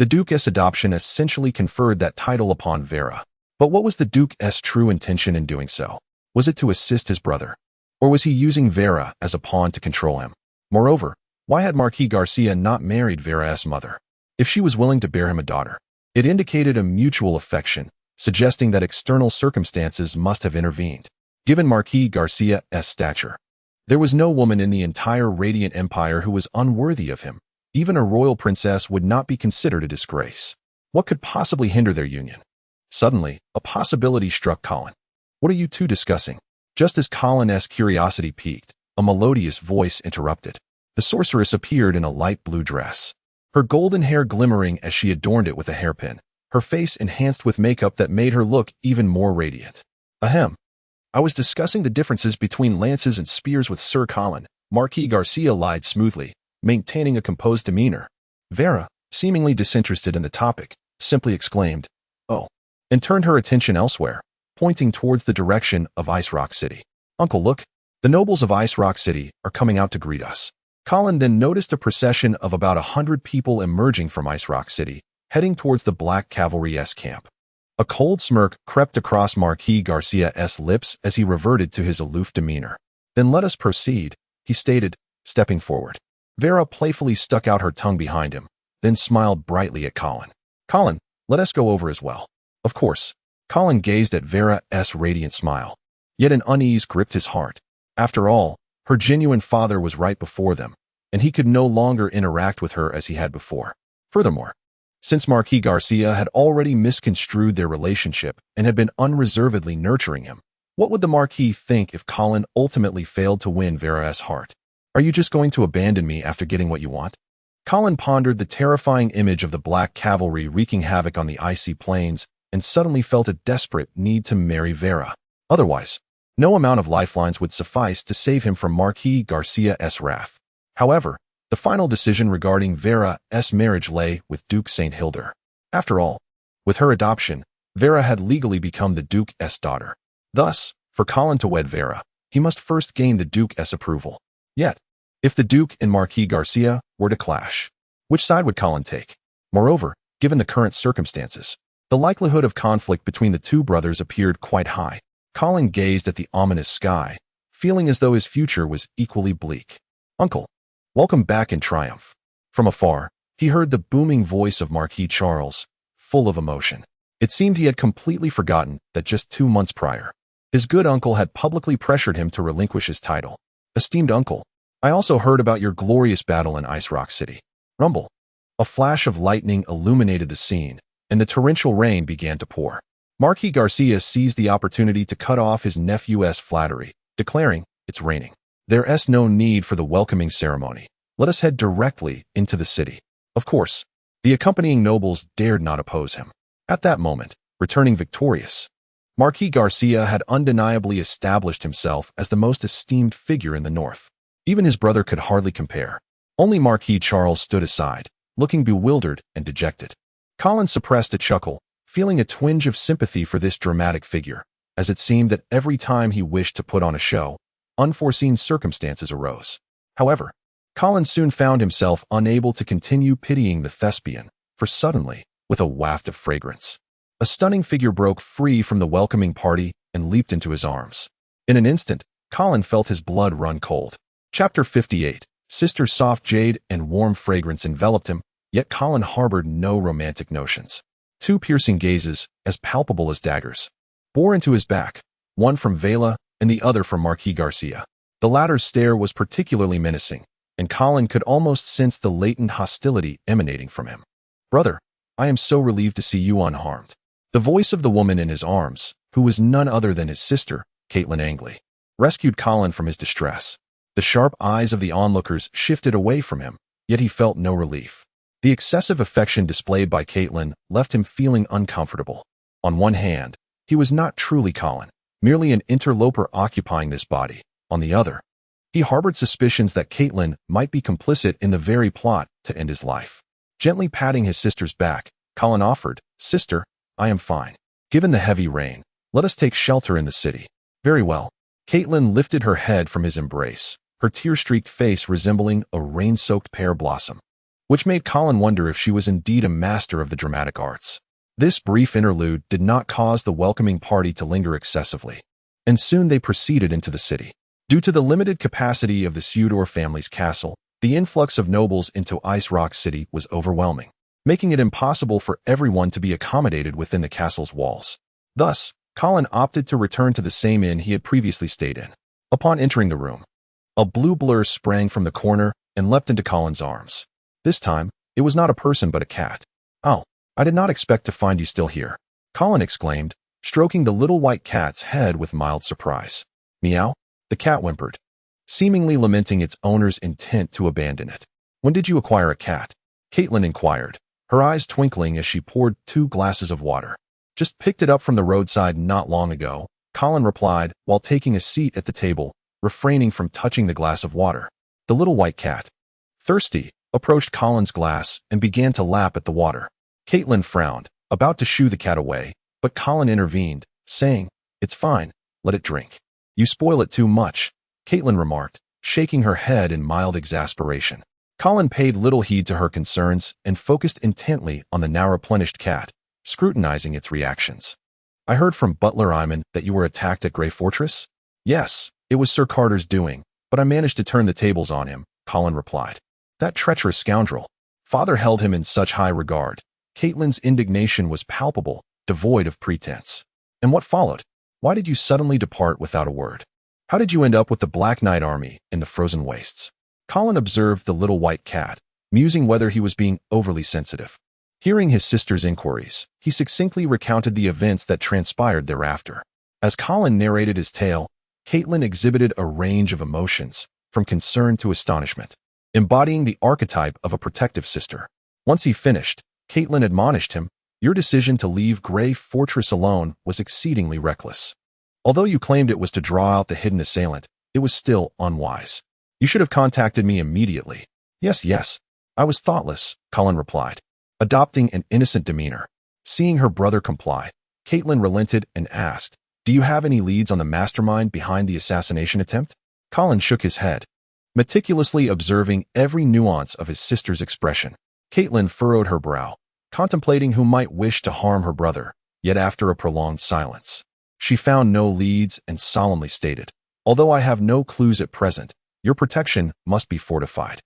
The Duke's adoption essentially conferred that title upon Vera. But what was the Duke's true intention in doing so? Was it to assist his brother? Or was he using Vera as a pawn to control him? Moreover, why had Marquis Garcia not married Vera's mother? If she was willing to bear him a daughter, it indicated a mutual affection, suggesting that external circumstances must have intervened. Given Marquis Garcia's stature, there was no woman in the entire Radiant Empire who was unworthy of him. Even a royal princess would not be considered a disgrace. What could possibly hinder their union? Suddenly, a possibility struck Colin. What are you two discussing? Just as Colin's curiosity piqued, a melodious voice interrupted. The sorceress appeared in a light blue dress, her golden hair glimmering as she adorned it with a hairpin, her face enhanced with makeup that made her look even more radiant. Ahem. I was discussing the differences between lances and spears with Sir Colin. Marquis Garcia lied smoothly, maintaining a composed demeanor. Vera, seemingly disinterested in the topic, simply exclaimed, "Oh," and turned her attention elsewhere, pointing towards the direction of Ice Rock City. "Uncle, look, the nobles of Ice Rock City are coming out to greet us." Colin then noticed a procession of about 100 people emerging from Ice Rock City, heading towards the Black Cavalry's camp. A cold smirk crept across Marquis Garcia's lips as he reverted to his aloof demeanor. "Then let us proceed," he stated, stepping forward. Vera playfully stuck out her tongue behind him, then smiled brightly at Colin. "Colin, let us go over as well." Of course. Colin gazed at Vera's radiant smile. Yet an unease gripped his heart. After all, her genuine father was right before them, and he could no longer interact with her as he had before. Furthermore, since Marquis Garcia had already misconstrued their relationship and had been unreservedly nurturing him, what would the Marquis think if Colin ultimately failed to win Vera's heart? "Are you just going to abandon me after getting what you want?" Colin pondered the terrifying image of the Black Cavalry wreaking havoc on the icy plains and suddenly felt a desperate need to marry Vera. Otherwise, no amount of lifelines would suffice to save him from Marquis Garcia's wrath. However, the final decision regarding Vera's marriage lay with Duke St. Hilder. After all, with her adoption, Vera had legally become the Duke's daughter. Thus, for Colin to wed Vera, he must first gain the Duke's approval. Yet, if the Duke and Marquis Garcia were to clash, which side would Colin take? Moreover, given the current circumstances, the likelihood of conflict between the two brothers appeared quite high. Colin gazed at the ominous sky, feeling as though his future was equally bleak. "Uncle, welcome back in triumph." From afar, he heard the booming voice of Marquis Charles, full of emotion. It seemed he had completely forgotten that just 2 months prior, his good uncle had publicly pressured him to relinquish his title. "Esteemed uncle, I also heard about your glorious battle in Ice Rock City." Rumble. A flash of lightning illuminated the scene, and the torrential rain began to pour. Marquis Garcia seized the opportunity to cut off his nephew's flattery, declaring, "It's raining. There's no need for the welcoming ceremony. Let us head directly into the city." Of course, the accompanying nobles dared not oppose him. At that moment, returning victorious, Marquis Garcia had undeniably established himself as the most esteemed figure in the north. Even his brother could hardly compare. Only Marquis Charles stood aside, looking bewildered and dejected. Colin suppressed a chuckle, feeling a twinge of sympathy for this dramatic figure, as it seemed that every time he wished to put on a show, unforeseen circumstances arose. However, Colin soon found himself unable to continue pitying the thespian, for suddenly, with a waft of fragrance, a stunning figure broke free from the welcoming party and leaped into his arms. In an instant, Colin felt his blood run cold. Chapter 58. Sister's soft jade and warm fragrance enveloped him, yet Colin harbored no romantic notions. 2 piercing gazes, as palpable as daggers, bore into his back, one from Vela and the other from Marquis Garcia. The latter's stare was particularly menacing, and Colin could almost sense the latent hostility emanating from him. "Brother, I am so relieved to see you unharmed." The voice of the woman in his arms, who was none other than his sister, Caitlin Angley, rescued Colin from his distress. The sharp eyes of the onlookers shifted away from him, yet he felt no relief. The excessive affection displayed by Caitlin left him feeling uncomfortable. On one hand, he was not truly Colin, merely an interloper occupying this body. On the other, he harbored suspicions that Caitlin might be complicit in the very plot to end his life. Gently patting his sister's back, Colin offered, "Sister, I am fine. Given the heavy rain, let us take shelter in the city." "Very well." Caitlin lifted her head from his embrace, her tear-streaked face resembling a rain-soaked pear blossom. which made Colin wonder if she was indeed a master of the dramatic arts. This brief interlude did not cause the welcoming party to linger excessively, and soon they proceeded into the city. Due to the limited capacity of the Sudor family's castle, the influx of nobles into Ice Rock City was overwhelming, making it impossible for everyone to be accommodated within the castle's walls. Thus, Colin opted to return to the same inn he had previously stayed in. Upon entering the room, a blue blur sprang from the corner and leapt into Colin's arms. This time, it was not a person but a cat. "Oh, I did not expect to find you still here," Colin exclaimed, stroking the little white cat's head with mild surprise. "Meow," the cat whimpered, seemingly lamenting its owner's intent to abandon it. "When did you acquire a cat?" Caitlin inquired, her eyes twinkling as she poured 2 glasses of water. "Just picked it up from the roadside not long ago," Colin replied while taking a seat at the table, refraining from touching the glass of water. The little white cat, thirsty, approached Colin's glass and began to lap at the water. Caitlin frowned, about to shoo the cat away, but Colin intervened, saying, "It's fine, let it drink." "You spoil it too much," Caitlin remarked, shaking her head in mild exasperation. Colin paid little heed to her concerns and focused intently on the now replenished cat, scrutinizing its reactions. "I heard from Butler Iman that you were attacked at Grey Fortress?" "Yes, it was Sir Carter's doing, but I managed to turn the tables on him," Colin replied. "That treacherous scoundrel. Father held him in such high regard." Caitlin's indignation was palpable, devoid of pretense. "And what followed? Why did you suddenly depart without a word? How did you end up with the Black Knight army in the frozen wastes?" Colin observed the little white cat, musing whether he was being overly sensitive. Hearing his sister's inquiries, he succinctly recounted the events that transpired thereafter. As Colin narrated his tale, Caitlin exhibited a range of emotions, from concern to astonishment, embodying the archetype of a protective sister. Once he finished, Caitlin admonished him, "Your decision to leave Grey Fortress alone was exceedingly reckless. Although you claimed it was to draw out the hidden assailant, it was still unwise. You should have contacted me immediately." Yes, I was thoughtless," Colin replied, adopting an innocent demeanor. Seeing her brother comply, Caitlin relented and asked, "Do you have any leads on the mastermind behind the assassination attempt?" Colin shook his head, meticulously observing every nuance of his sister's expression. Caitlin furrowed her brow, contemplating who might wish to harm her brother, yet after a prolonged silence, she found no leads and solemnly stated, "Although I have no clues at present, your protection must be fortified.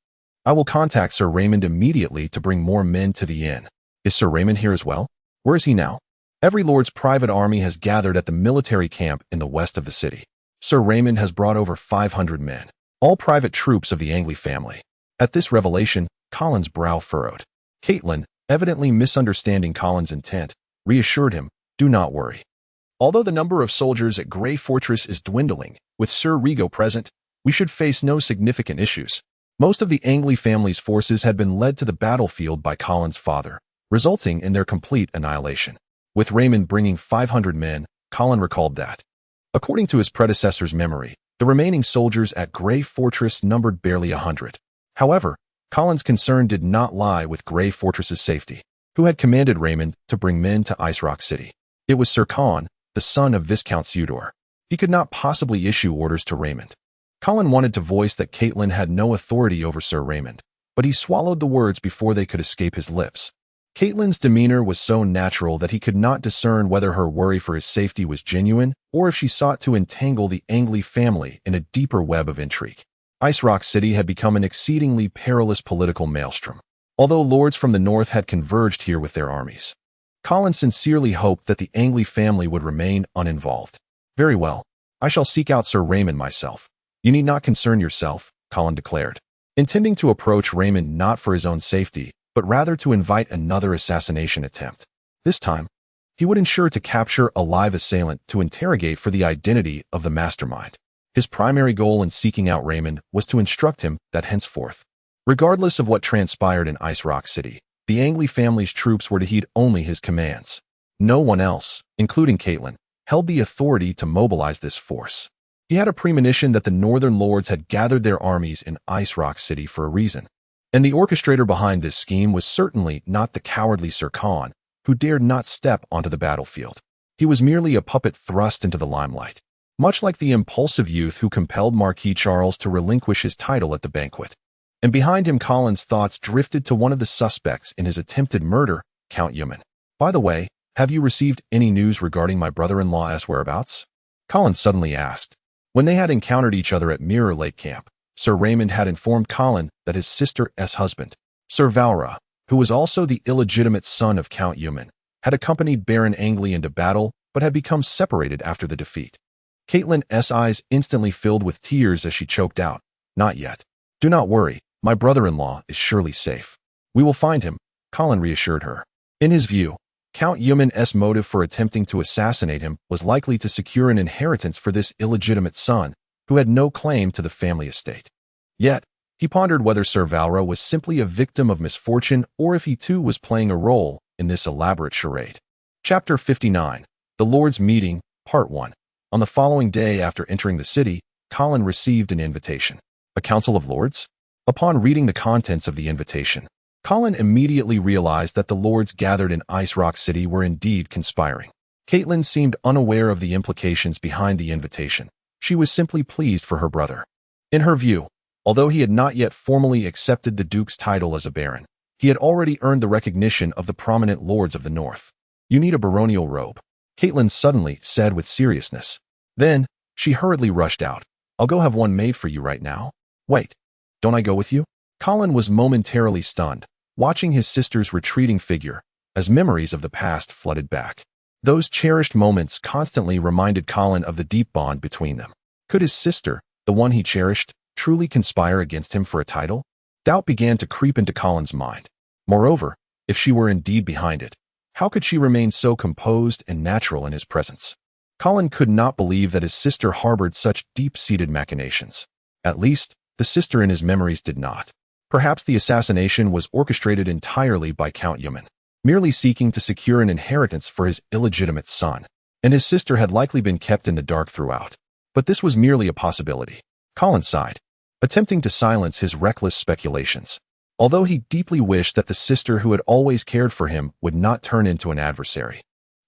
I will contact Sir Raymond immediately to bring more men to the inn." "Is Sir Raymond here as well? Where is he now?" "Every lord's private army has gathered at the military camp in the west of the city. Sir Raymond has brought over 500 men, all private troops of the Angley family." At this revelation, Colin's brow furrowed. Caitlin, evidently misunderstanding Colin's intent, reassured him, "Do not worry. Although the number of soldiers at Grey Fortress is dwindling, with Sir Rigo present, we should face no significant issues." Most of the Angley family's forces had been led to the battlefield by Colin's father, resulting in their complete annihilation. With Raymond bringing 500 men, Colin recalled that, according to his predecessor's memory, the remaining soldiers at Grey Fortress numbered barely 100. However, Colin's concern did not lie with Grey Fortress's safety. Who had commanded Raymond to bring men to Ice Rock City? It was Sir Colin, the son of Viscount Sudor. He could not possibly issue orders to Raymond. Colin wanted to voice that Caitlin had no authority over Sir Raymond, but he swallowed the words before they could escape his lips. Caitlin's demeanor was so natural that he could not discern whether her worry for his safety was genuine or if she sought to entangle the Angley family in a deeper web of intrigue. Ice Rock City had become an exceedingly perilous political maelstrom, although lords from the north had converged here with their armies. Colin sincerely hoped that the Angley family would remain uninvolved. "Very well, I shall seek out Sir Raymond myself. You need not concern yourself," Colin declared, intending to approach Raymond not for his own safety, but rather to invite another assassination attempt. This time, he would ensure to capture a live assailant to interrogate for the identity of the mastermind. His primary goal in seeking out Raymond was to instruct him that henceforth, regardless of what transpired in Ice Rock City, the Angley family's troops were to heed only his commands. No one else, including Caitlin, held the authority to mobilize this force. He had a premonition that the northern lords had gathered their armies in Ice Rock City for a reason, and the orchestrator behind this scheme was certainly not the cowardly Sir Khan, who dared not step onto the battlefield. He was merely a puppet thrust into the limelight, much like the impulsive youth who compelled Marquis Charles to relinquish his title at the banquet. And behind him, Colin's thoughts drifted to one of the suspects in his attempted murder, Count Yuman. By the way, have you received any news regarding my brother-in-law's whereabouts? Colin suddenly asked. When they had encountered each other at Mirror Lake Camp, Sir Raymond had informed Colin that his sister's husband, Sir Valra, who was also the illegitimate son of Count Yuman, had accompanied Baron Angley into battle but had become separated after the defeat. Caitlin's eyes instantly filled with tears as she choked out, "Not yet. Do not worry, my brother-in-law is surely safe. We will find him," Colin reassured her. In his view, Count Yuman's motive for attempting to assassinate him was likely to secure an inheritance for this illegitimate son, who had no claim to the family estate. Yet, he pondered whether Sir Valra was simply a victim of misfortune or if he too was playing a role in this elaborate charade. Chapter 59, The Lord's Meeting, Part 1. On the following day after entering the city, Colin received an invitation. A Council of Lords? Upon reading the contents of the invitation, Colin immediately realized that the lords gathered in Ice Rock City were indeed conspiring. Caitlin seemed unaware of the implications behind the invitation. She was simply pleased for her brother. In her view, although he had not yet formally accepted the Duke's title as a baron, he had already earned the recognition of the prominent lords of the North. "You need a baronial robe," Caitlin suddenly said with seriousness. Then, she hurriedly rushed out. "I'll go have one made for you right now." "Wait, don't I go with you?" Colin was momentarily stunned, watching his sister's retreating figure as memories of the past flooded back. Those cherished moments constantly reminded Colin of the deep bond between them. Could his sister, the one he cherished, truly conspire against him for a title? Doubt began to creep into Colin's mind. Moreover, if she were indeed behind it, how could she remain so composed and natural in his presence? Colin could not believe that his sister harbored such deep-seated machinations. At least, the sister in his memories did not. Perhaps the assassination was orchestrated entirely by Count Yuman, merely seeking to secure an inheritance for his illegitimate son, and his sister had likely been kept in the dark throughout. But this was merely a possibility. Colin sighed, attempting to silence his reckless speculations. Although he deeply wished that the sister who had always cared for him would not turn into an adversary,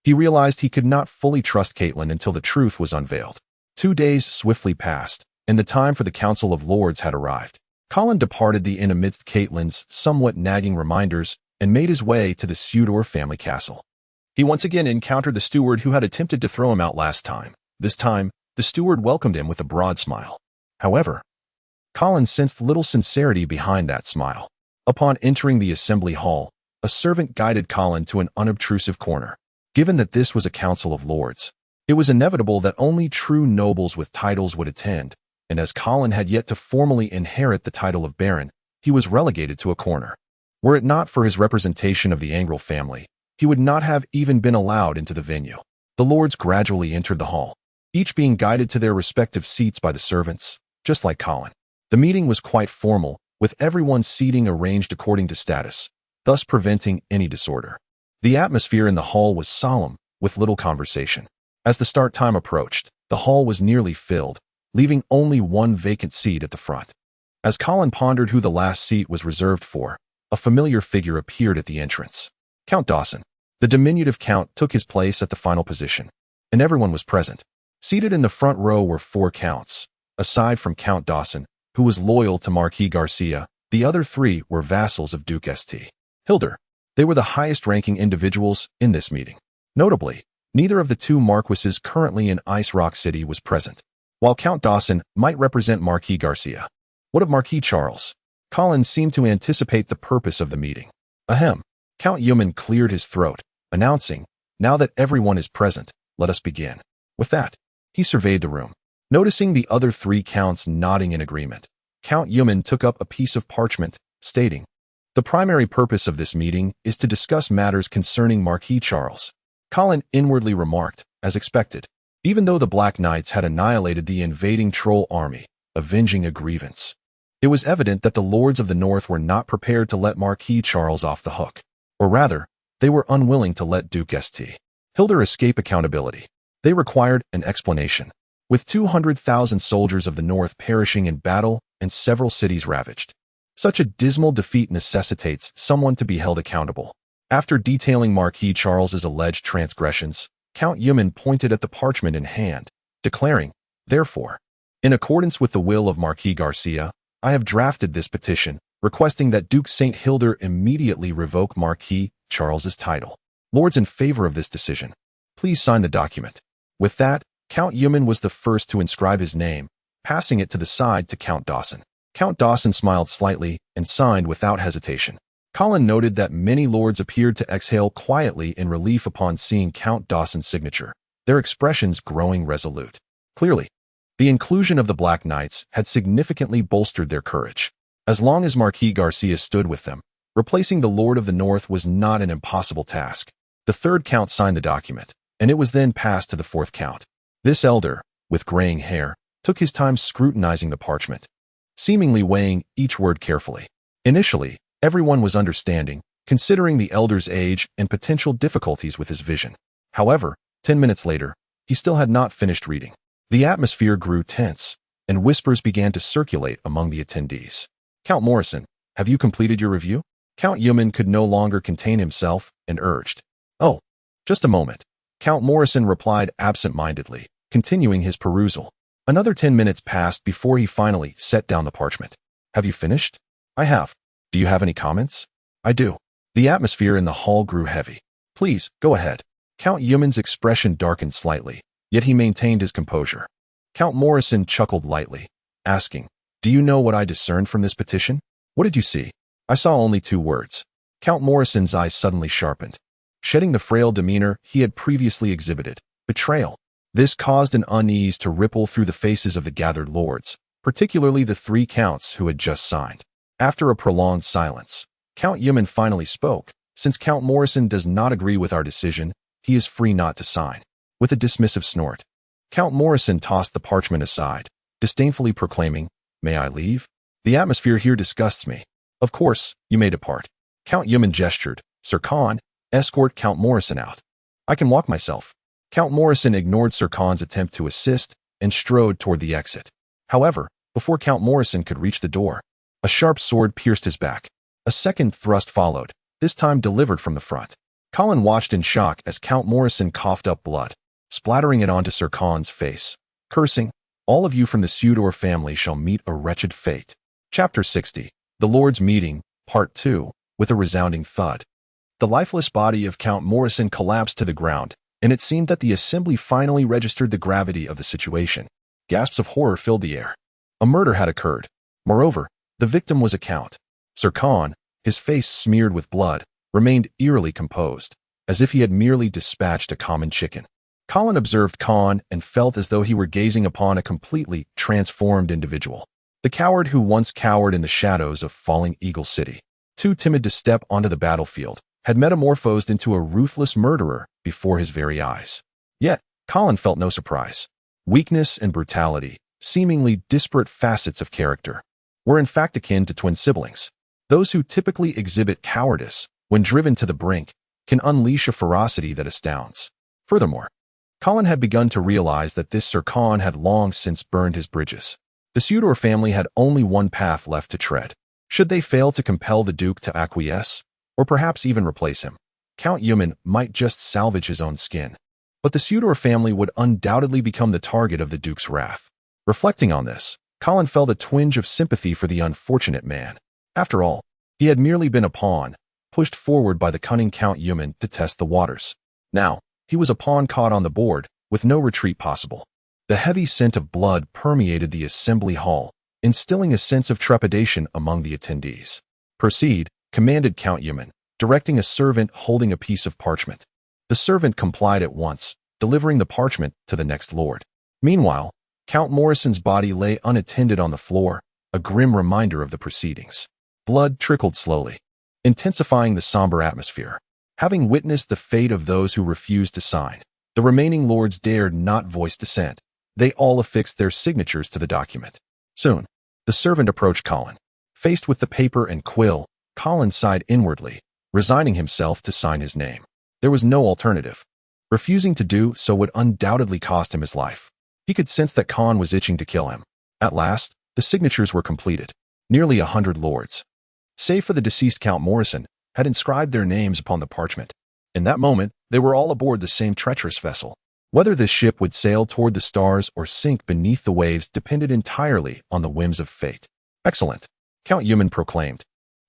he realized he could not fully trust Caitlin until the truth was unveiled. 2 days swiftly passed, and the time for the Council of Lords had arrived. Colin departed the inn amidst Caitlin's somewhat nagging reminders and made his way to the Sudor family castle. He once again encountered the steward who had attempted to throw him out last time. This time, the steward welcomed him with a broad smile. However, Colin sensed little sincerity behind that smile. Upon entering the assembly hall, a servant guided Colin to an unobtrusive corner. Given that this was a Council of Lords, it was inevitable that only true nobles with titles would attend, and as Colin had yet to formally inherit the title of baron, he was relegated to a corner. Were it not for his representation of the Angrel family, he would not have even been allowed into the venue. The lords gradually entered the hall, each being guided to their respective seats by the servants, just like Colin. The meeting was quite formal, with everyone's seating arranged according to status, thus preventing any disorder. The atmosphere in the hall was solemn, with little conversation. As the start time approached, the hall was nearly filled, leaving only one vacant seat at the front. As Colin pondered who the last seat was reserved for, a familiar figure appeared at the entrance. Count Dawson. The diminutive count took his place at the final position, and everyone was present. Seated in the front row were 4 counts. Aside from Count Dawson, who was loyal to Marquis Garcia, the other 3 were vassals of Duke St. Hilder. They were the highest-ranking individuals in this meeting. Notably, neither of the 2 marquises currently in Ice Rock City was present. While Count Dawson might represent Marquis Garcia, what of Marquis Charles? Colin seemed to anticipate the purpose of the meeting. Ahem. Count Yuman cleared his throat, announcing, "Now that everyone is present, let us begin." With that, he surveyed the room. Noticing the other 3 counts nodding in agreement, Count Yuman took up a piece of parchment, stating, "The primary purpose of this meeting is to discuss matters concerning Marquis Charles." Colin inwardly remarked, as expected, even though the Black Knights had annihilated the invading troll army, avenging a grievance, it was evident that the lords of the North were not prepared to let Marquis Charles off the hook. Or rather, they were unwilling to let Duke St. Hilder escape accountability. They required an explanation. With 200,000 soldiers of the North perishing in battle and several cities ravaged, such a dismal defeat necessitates someone to be held accountable. After detailing Marquis Charles's alleged transgressions, Count Yuman pointed at the parchment in hand, declaring, "Therefore, in accordance with the will of Marquis Garcia, I have drafted this petition, requesting that Duke St. Hilder immediately revoke Marquis Charles's title. Lords in favor of this decision, please sign the document. With that, Count Euman was the first to inscribe his name, passing it to the side to Count Dawson. Count Dawson smiled slightly and signed without hesitation. Colin noted that many lords appeared to exhale quietly in relief upon seeing Count Dawson's signature, their expressions growing resolute. Clearly, the inclusion of the Black Knights had significantly bolstered their courage. As long as Marquis Garcia stood with them, replacing the Lord of the North was not an impossible task. The third count signed the document, and it was then passed to the fourth count. This elder, with graying hair, took his time scrutinizing the parchment, seemingly weighing each word carefully. Initially, everyone was understanding, considering the elder's age and potential difficulties with his vision. However, 10 minutes later, he still had not finished reading. The atmosphere grew tense, and whispers began to circulate among the attendees. Count Morrison, have you completed your review? Count Euman could no longer contain himself and urged. Oh, just a moment. Count Morrison replied absent-mindedly, continuing his perusal. Another 10 minutes passed before he finally set down the parchment. Have you finished? I have. Do you have any comments? I do. The atmosphere in the hall grew heavy. Please, go ahead. Count Euman's expression darkened slightly, yet he maintained his composure. Count Morrison chuckled lightly, asking, do you know what I discerned from this petition? What did you see? I saw only 2 words. Count Morrison's eyes suddenly sharpened, shedding the frail demeanor he had previously exhibited. Betrayal. This caused an unease to ripple through the faces of the gathered lords, particularly the 3 counts who had just signed. After a prolonged silence, Count Euman finally spoke. Since Count Morrison does not agree with our decision, he is free not to sign. With a dismissive snort, Count Morrison tossed the parchment aside, disdainfully proclaiming, may I leave? The atmosphere here disgusts me. Of course, you may depart. Count Euman gestured. Sir Con, escort Count Morrison out. I can walk myself. Count Morrison ignored Sir Con's attempt to assist and strode toward the exit. However, before Count Morrison could reach the door, a sharp sword pierced his back. A second thrust followed, this time delivered from the front. Colin watched in shock as Count Morrison coughed up blood, splattering it onto Sir Con's face. Cursing, all of you from the Sudor family shall meet a wretched fate. Chapter 60. The Lord's Meeting, Part 2, with a resounding thud. The lifeless body of Count Morrison collapsed to the ground, and it seemed that the assembly finally registered the gravity of the situation. Gasps of horror filled the air. A murder had occurred. Moreover, the victim was a count. Sir Con, his face smeared with blood, remained eerily composed, as if he had merely dispatched a common chicken. Colin observed Con and felt as though he were gazing upon a completely transformed individual. The coward who once cowered in the shadows of falling Eagle City, too timid to step onto the battlefield, had metamorphosed into a ruthless murderer before his very eyes. Yet, Colin felt no surprise. Weakness and brutality, seemingly disparate facets of character, were in fact akin to twin siblings. Those who typically exhibit cowardice, when driven to the brink, can unleash a ferocity that astounds. Furthermore, Colin had begun to realize that this Sir Con had long since burned his bridges. The Sudor family had only one path left to tread. Should they fail to compel the Duke to acquiesce, or perhaps even replace him, Count Euman might just salvage his own skin. But the Sudor family would undoubtedly become the target of the Duke's wrath. Reflecting on this, Colin felt a twinge of sympathy for the unfortunate man. After all, he had merely been a pawn, pushed forward by the cunning Count Euman to test the waters. Now, he was a pawn caught on the board, with no retreat possible. The heavy scent of blood permeated the assembly hall, instilling a sense of trepidation among the attendees. Proceed, commanded Count Euman, directing a servant holding a piece of parchment. The servant complied at once, delivering the parchment to the next lord. Meanwhile, Count Morrison's body lay unattended on the floor, a grim reminder of the proceedings. Blood trickled slowly, intensifying the somber atmosphere. Having witnessed the fate of those who refused to sign, the remaining lords dared not voice dissent. They all affixed their signatures to the document. Soon, the servant approached Colin. Faced with the paper and quill, Colin sighed inwardly, resigning himself to sign his name. There was no alternative. Refusing to do so would undoubtedly cost him his life. He could sense that Con was itching to kill him. At last, the signatures were completed. Nearly 100 lords, save for the deceased Count Morrison, had inscribed their names upon the parchment. In that moment, they were all aboard the same treacherous vessel. Whether this ship would sail toward the stars or sink beneath the waves depended entirely on the whims of fate. Excellent, Count Euman proclaimed,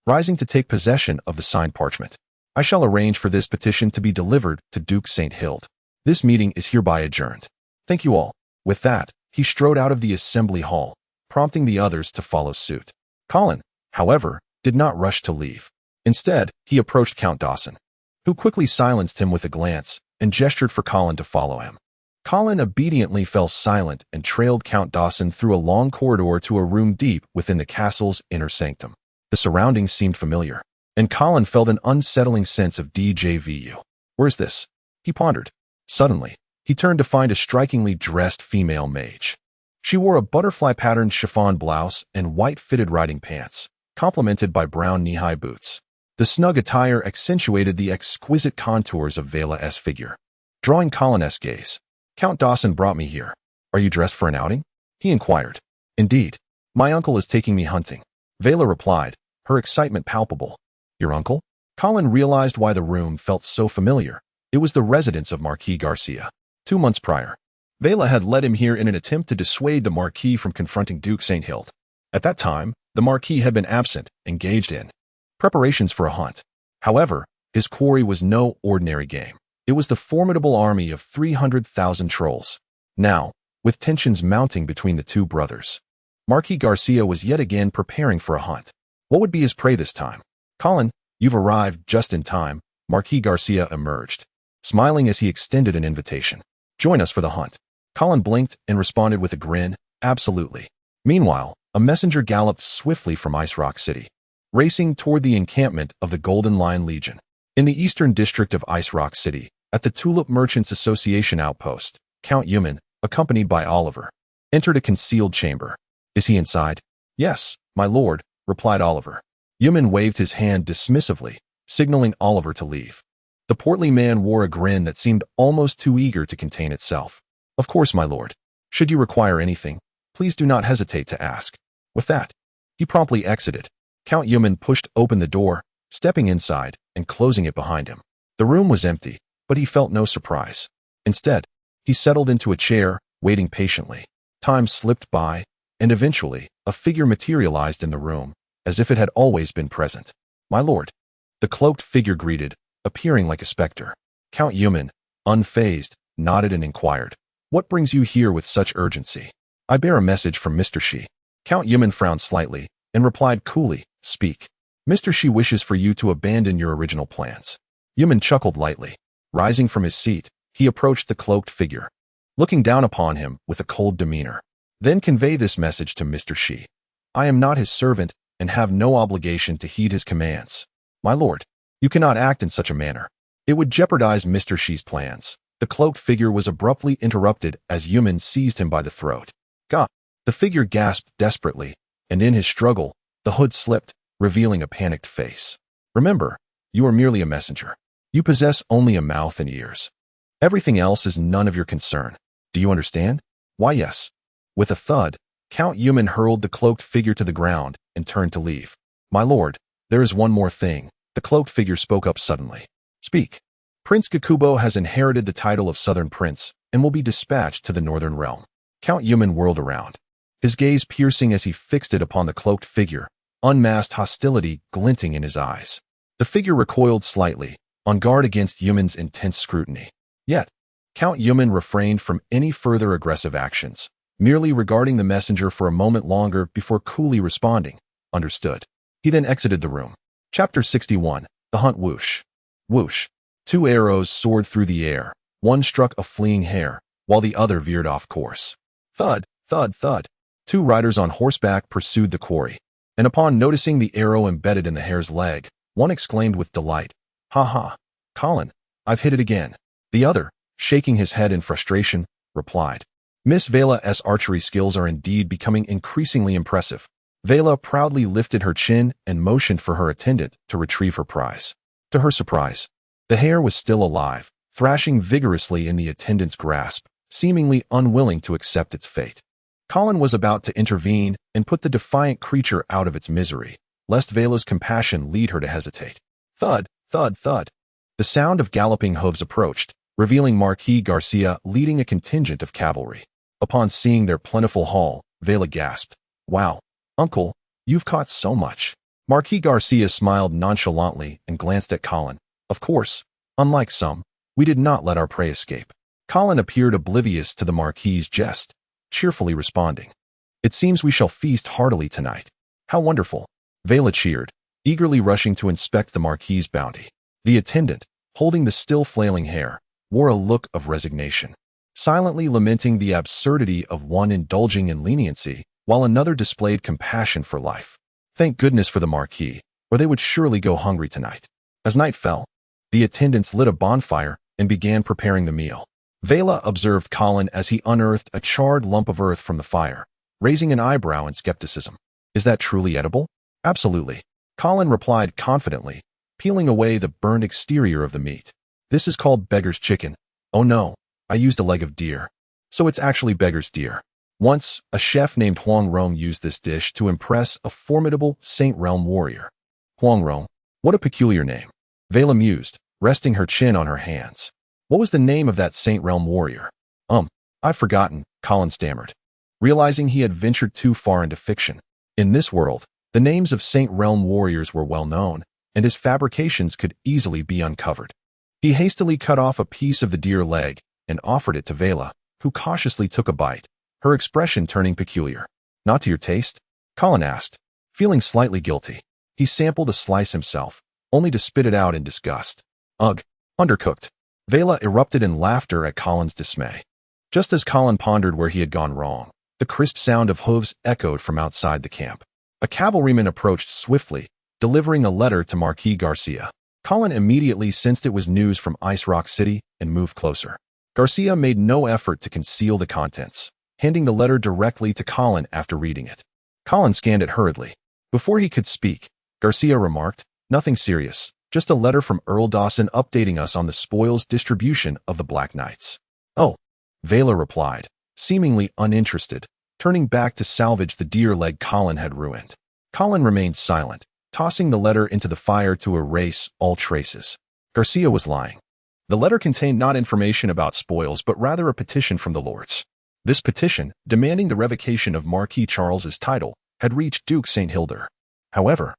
rising to take possession of the signed parchment. I shall arrange for this petition to be delivered to Duke St. Hild. This meeting is hereby adjourned. Thank you all. With that, he strode out of the assembly hall, prompting the others to follow suit. Colin, however, did not rush to leave. Instead, he approached Count Dawson, who quickly silenced him with a glance and gestured for Colin to follow him. Colin obediently fell silent and trailed Count Dawson through a long corridor to a room deep within the castle's inner sanctum. The surroundings seemed familiar, and Colin felt an unsettling sense of déjà vu. Where's this? He pondered. Suddenly, he turned to find a strikingly dressed female mage. She wore a butterfly-patterned chiffon blouse and white-fitted riding pants, complemented by brown knee-high boots. The snug attire accentuated the exquisite contours of Vela's figure. Drawing Colin's gaze, Count Dawson brought me here. Are you dressed for an outing? He inquired. Indeed. My uncle is taking me hunting. Vela replied, her excitement palpable. Your uncle? Colin realized why the room felt so familiar. It was the residence of Marquis Garcia. 2 months prior, Vela had led him here in an attempt to dissuade the Marquis from confronting Duke St. Hild. At that time, the Marquis had been absent, engaged in preparations for a hunt. However, his quarry was no ordinary game. It was the formidable army of 300,000 trolls. Now, with tensions mounting between the two brothers, Marquis Garcia was yet again preparing for a hunt. What would be his prey this time? Colin, you've arrived just in time. Marquis Garcia emerged, smiling as he extended an invitation. Join us for the hunt. Colin blinked and responded with a grin, absolutely. Meanwhile, a messenger galloped swiftly from Ice Rock City, racing toward the encampment of the Golden Lion Legion. In the eastern district of Ice Rock City, at the Tulip Merchants Association outpost, Count Eumann, accompanied by Oliver, entered a concealed chamber. Is he inside? Yes, my lord, replied Oliver. Eumann waved his hand dismissively, signaling Oliver to leave. The portly man wore a grin that seemed almost too eager to contain itself. Of course, my lord. Should you require anything, please do not hesitate to ask. With that, he promptly exited. Count Eumann pushed open the door, stepping inside and closing it behind him. The room was empty, but he felt no surprise. Instead, he settled into a chair, waiting patiently. Time slipped by, and eventually, a figure materialized in the room, as if it had always been present. My lord. The cloaked figure greeted, appearing like a specter. Count Eumann, unfazed, nodded and inquired, what brings you here with such urgency? I bear a message from Mr. Shi. Count Eumann frowned slightly, and replied coolly, speak. Mr. Shi wishes for you to abandon your original plans. Eumann chuckled lightly. Rising from his seat, he approached the cloaked figure, looking down upon him with a cold demeanor. Then convey this message to Mr. Shi. I am not his servant and have no obligation to heed his commands. My lord, you cannot act in such a manner. It would jeopardize Mr. Shi's plans. The cloaked figure was abruptly interrupted as Eumann seized him by the throat. God! The figure gasped desperately, and in his struggle, the hood slipped, revealing a panicked face. Remember, you are merely a messenger. You possess only a mouth and ears. Everything else is none of your concern. Do you understand? Why, yes. With a thud, Count Eumann hurled the cloaked figure to the ground and turned to leave. My lord, there is one more thing. The cloaked figure spoke up suddenly. Speak. Prince Gakubo has inherited the title of Southern Prince and will be dispatched to the Northern Realm. Count Eumann whirled around, his gaze piercing as he fixed it upon the cloaked figure, unmasked hostility glinting in his eyes. The figure recoiled slightly, on guard against Eumann's intense scrutiny. Yet, Count Eumann refrained from any further aggressive actions, merely regarding the messenger for a moment longer before coolly responding, understood. He then exited the room. Chapter 61, The Hunt. Whoosh. Whoosh. 2 arrows soared through the air. One struck a fleeing hare, while the other veered off course. Thud, thud, thud. 2 riders on horseback pursued the quarry, and upon noticing the arrow embedded in the hare's leg, one exclaimed with delight, Ha ha, Colin, I've hit it again. The other, shaking his head in frustration, replied, Miss Vela's archery skills are indeed becoming increasingly impressive. Vela proudly lifted her chin and motioned for her attendant to retrieve her prize. To her surprise, the hare was still alive, thrashing vigorously in the attendant's grasp, seemingly unwilling to accept its fate. Colin was about to intervene and put the defiant creature out of its misery, lest Vela's compassion lead her to hesitate. Thud, thud, thud. The sound of galloping hooves approached, revealing Marquis Garcia leading a contingent of cavalry. Upon seeing their plentiful haul, Vela gasped, Wow, uncle, you've caught so much. Marquis Garcia smiled nonchalantly and glanced at Colin. Of course, unlike some, we did not let our prey escape. Colin appeared oblivious to the Marquis's jest, cheerfully responding. It seems we shall feast heartily tonight. How wonderful. Vela cheered, eagerly rushing to inspect the Marquis's bounty. The attendant, holding the still flailing hair, wore a look of resignation, silently lamenting the absurdity of one indulging in leniency, while another displayed compassion for life. Thank goodness for the Marquis, or they would surely go hungry tonight. As night fell, the attendants lit a bonfire and began preparing the meal. Vela observed Colin as he unearthed a charred lump of earth from the fire, raising an eyebrow in skepticism. Is that truly edible? Absolutely. Colin replied confidently, peeling away the burned exterior of the meat. This is called beggar's chicken. Oh no, I used a leg of deer. So it's actually beggar's deer. Once, a chef named Huang Rong used this dish to impress a formidable Saint Realm warrior. Huang Rong, what a peculiar name. Vela mused, resting her chin on her hands. What was the name of that Saint Realm warrior? I've forgotten, Colin stammered, realizing he had ventured too far into fiction. In this world, the names of Saint Realm warriors were well known, and his fabrications could easily be uncovered. He hastily cut off a piece of the deer leg and offered it to Vela, who cautiously took a bite, her expression turning peculiar. Not to your taste? Colin asked, feeling slightly guilty. He sampled a slice himself, only to spit it out in disgust. Ugh, undercooked. Vela erupted in laughter at Colin's dismay. Just as Colin pondered where he had gone wrong, the crisp sound of hooves echoed from outside the camp. A cavalryman approached swiftly, delivering a letter to Marquis Garcia. Colin immediately sensed it was news from Ice Rock City and moved closer. Garcia made no effort to conceal the contents, handing the letter directly to Colin after reading it. Colin scanned it hurriedly. Before he could speak, Garcia remarked, "Nothing serious, just a letter from Earl Dawson updating us on the spoils distribution of the Black Knights." "Oh," Vela replied, seemingly uninterested, turning back to salvage the deer leg Colin had ruined. Colin remained silent, tossing the letter into the fire to erase all traces. Garcia was lying. The letter contained not information about spoils but rather a petition from the lords. This petition, demanding the revocation of Marquis Charles's title, had reached Duke St. Hilder. However,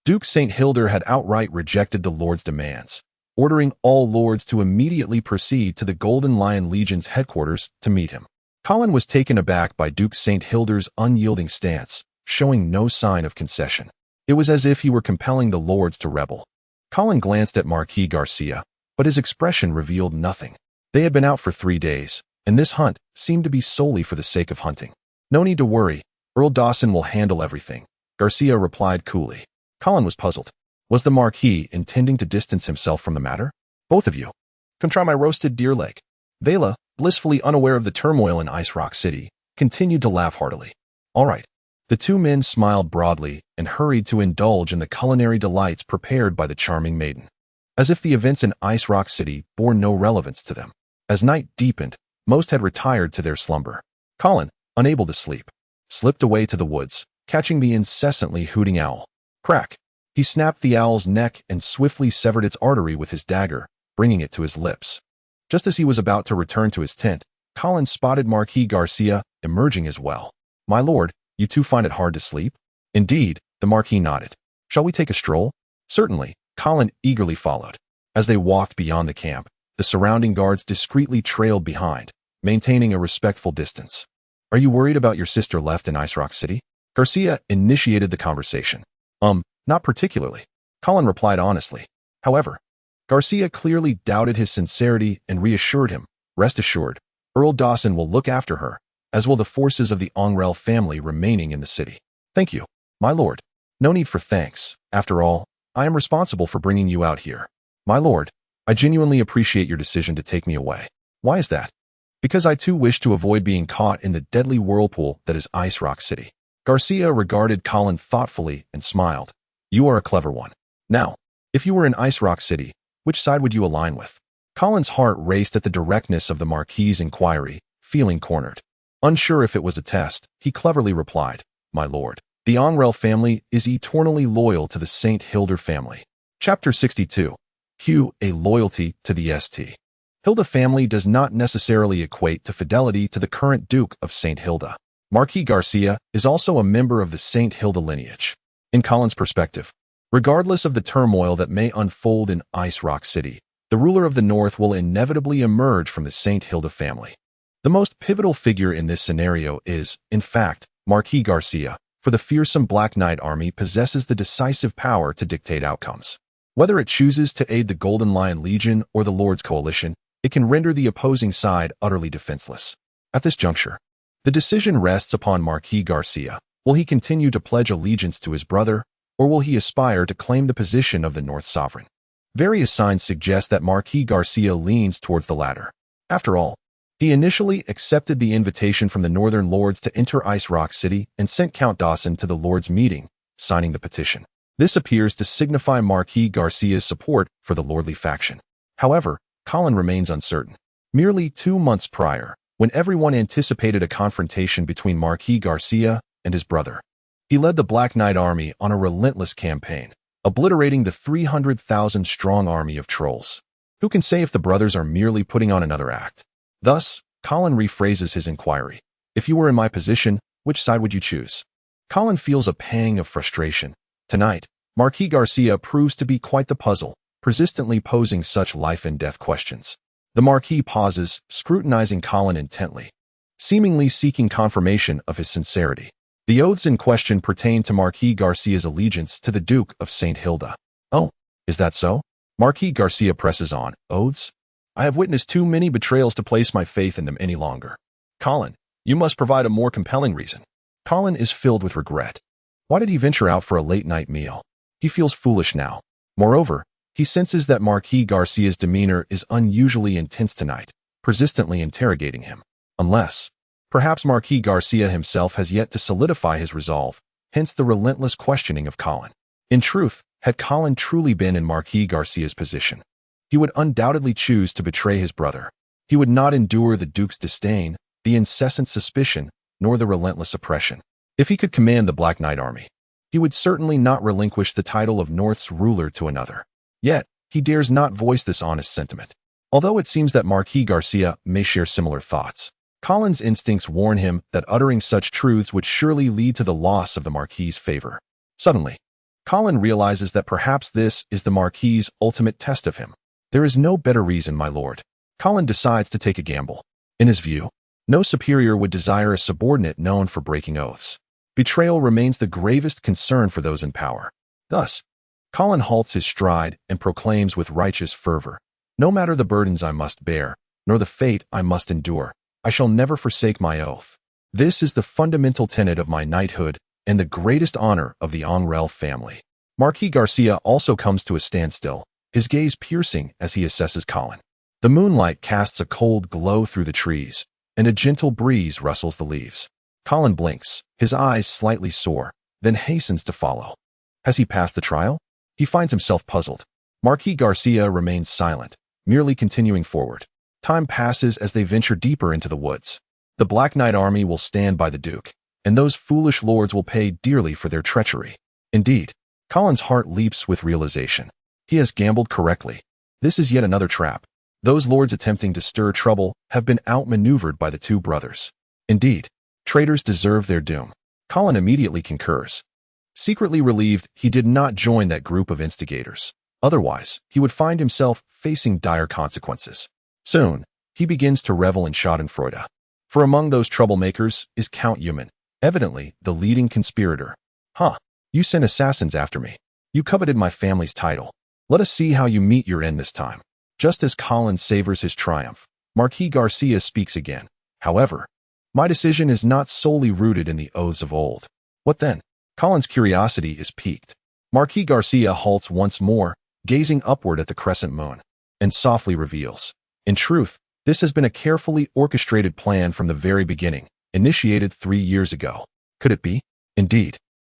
Duke St. Hilder had outright rejected the lords' demands, ordering all lords to immediately proceed to the Golden Lion Legion's headquarters to meet him. Colin was taken aback by Duke St. Hilder's unyielding stance, showing no sign of concession. It was as if he were compelling the lords to rebel. Colin glanced at Marquis Garcia, but his expression revealed nothing. They had been out for 3 days, and this hunt seemed to be solely for the sake of hunting. "No need to worry, Earl Dawson will handle everything," Garcia replied coolly. Colin was puzzled. Was the Marquis intending to distance himself from the matter? "Both of you. Come try my roasted deer leg." Vela, blissfully unaware of the turmoil in Ice Rock City, continued to laugh heartily. All right. The two men smiled broadly and hurried to indulge in the culinary delights prepared by the charming maiden, as if the events in Ice Rock City bore no relevance to them. As night deepened, most had retired to their slumber. Colin, unable to sleep, slipped away to the woods, catching the incessantly hooting owl. Crack! He snapped the owl's neck and swiftly severed its artery with his dagger, bringing it to his lips. Just as he was about to return to his tent, Colin spotted Marquis Garcia emerging as well. "My lord, you two find it hard to sleep?" "Indeed," the Marquis nodded. "Shall we take a stroll?" "Certainly," Colin eagerly followed. As they walked beyond the camp, the surrounding guards discreetly trailed behind, maintaining a respectful distance. "Are you worried about your sister left in Ice Rock City?" Garcia initiated the conversation. Not particularly," Colin replied honestly. However, Garcia clearly doubted his sincerity and reassured him, "Rest assured, Earl Dawson will look after her, as will the forces of the Ongrel family remaining in the city." "Thank you, my lord." "No need for thanks. After all, I am responsible for bringing you out here." "My lord, I genuinely appreciate your decision to take me away." "Why is that?" "Because I too wish to avoid being caught in the deadly whirlpool that is Ice Rock City." Garcia regarded Colin thoughtfully and smiled. "You are a clever one. Now, if you were in Ice Rock City, which side would you align with?" Colin's heart raced at the directness of the Marquis's inquiry, feeling cornered. Unsure if it was a test, he cleverly replied, "My lord, the Ongrel family is eternally loyal to the St. Hilder family." Chapter 62. Q. A loyalty to the St. Hilda family does not necessarily equate to fidelity to the current Duke of St. Hilda. Marquis Garcia is also a member of the St. Hilda lineage. In Colin's perspective, regardless of the turmoil that may unfold in Ice Rock City, the ruler of the North will inevitably emerge from the St. Hilda family. The most pivotal figure in this scenario is, in fact, Marquis Garcia, for the fearsome Black Knight army possesses the decisive power to dictate outcomes. Whether it chooses to aid the Golden Lion Legion or the Lord's Coalition, it can render the opposing side utterly defenseless. At this juncture, the decision rests upon Marquis Garcia. Will he continue to pledge allegiance to his brother, or will he aspire to claim the position of the North Sovereign? Various signs suggest that Marquis Garcia leans towards the latter. After all, he initially accepted the invitation from the Northern Lords to enter Ice Rock City and sent Count Dawson to the Lords' meeting, signing the petition. This appears to signify Marquis Garcia's support for the lordly faction. However, Colin remains uncertain. Merely 2 months prior, when everyone anticipated a confrontation between Marquis Garcia and his brother, he led the Black Knight army on a relentless campaign, obliterating the 300,000-strong army of trolls. Who can say if the brothers are merely putting on another act? Thus, Colin rephrases his inquiry. If you were in my position, which side would you choose? Colin feels a pang of frustration. Tonight, Marquis Garcia proves to be quite the puzzle, persistently posing such life-and-death questions. The Marquis pauses, scrutinizing Colin intently, seemingly seeking confirmation of his sincerity. The oaths in question pertain to Marquis Garcia's allegiance to the Duke of St. Hilda. Oh, is that so? Marquis Garcia presses on. Oaths? I have witnessed too many betrayals to place my faith in them any longer. Colin, you must provide a more compelling reason. Colin is filled with regret. Why did he venture out for a late-night meal? He feels foolish now. Moreover, he senses that Marquis Garcia's demeanor is unusually intense tonight, persistently interrogating him. Unless, perhaps Marquis Garcia himself has yet to solidify his resolve, hence the relentless questioning of Colin. In truth, had Colin truly been in Marquis Garcia's position, he would undoubtedly choose to betray his brother. He would not endure the Duke's disdain, the incessant suspicion, nor the relentless oppression. If he could command the Black Knight army, he would certainly not relinquish the title of North's ruler to another. Yet, he dares not voice this honest sentiment. Although it seems that Marquis Garcia may share similar thoughts, Colin's instincts warn him that uttering such truths would surely lead to the loss of the Marquis's favor. Suddenly, Colin realizes that perhaps this is the Marquis's ultimate test of him. There is no better reason, my lord. Colin decides to take a gamble. In his view, no superior would desire a subordinate known for breaking oaths. Betrayal remains the gravest concern for those in power. Thus, Colin halts his stride and proclaims with righteous fervor, no matter the burdens I must bear, nor the fate I must endure, I shall never forsake my oath. This is the fundamental tenet of my knighthood and the greatest honor of the Angrel family. Marquis Garcia also comes to a standstill, his gaze piercing as he assesses Colin. The moonlight casts a cold glow through the trees, and a gentle breeze rustles the leaves. Colin blinks, his eyes slightly sore, then hastens to follow. Has he passed the trial? He finds himself puzzled. Marquis Garcia remains silent, merely continuing forward. Time passes as they venture deeper into the woods. The Black Knight army will stand by the Duke, and those foolish lords will pay dearly for their treachery. Indeed, Colin's heart leaps with realization. He has gambled correctly. This is yet another trap. Those lords attempting to stir trouble have been outmaneuvered by the two brothers. Indeed, traitors deserve their doom. Colin immediately concurs. Secretly relieved, he did not join that group of instigators. Otherwise, he would find himself facing dire consequences. Soon, he begins to revel in schadenfreude. For among those troublemakers is Count Eumann, evidently the leading conspirator. Huh, you sent assassins after me. You coveted my family's title. Let us see how you meet your end this time. Just as Colin savors his triumph, Marquis Garcia speaks again. However, my decision is not solely rooted in the oaths of old. What then? Colin's curiosity is piqued. Marquis Garcia halts once more, gazing upward at the crescent moon, and softly reveals, in truth, this has been a carefully orchestrated plan from the very beginning, initiated 3 years ago. Could it be? Indeed.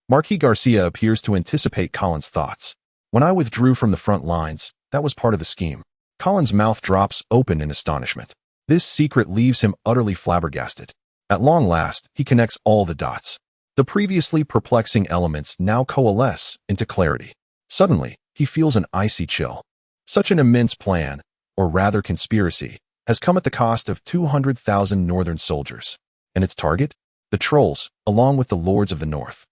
Marquis Garcia appears to anticipate Colin's thoughts. When I withdrew from the front lines, that was part of the scheme. Colin's mouth drops open in astonishment. This secret leaves him utterly flabbergasted. At long last, he connects all the dots. The previously perplexing elements now coalesce into clarity. Suddenly, he feels an icy chill. Such an immense plan, or rather conspiracy, has come at the cost of 200,000 northern soldiers. And its target? The trolls, along with the lords of the north.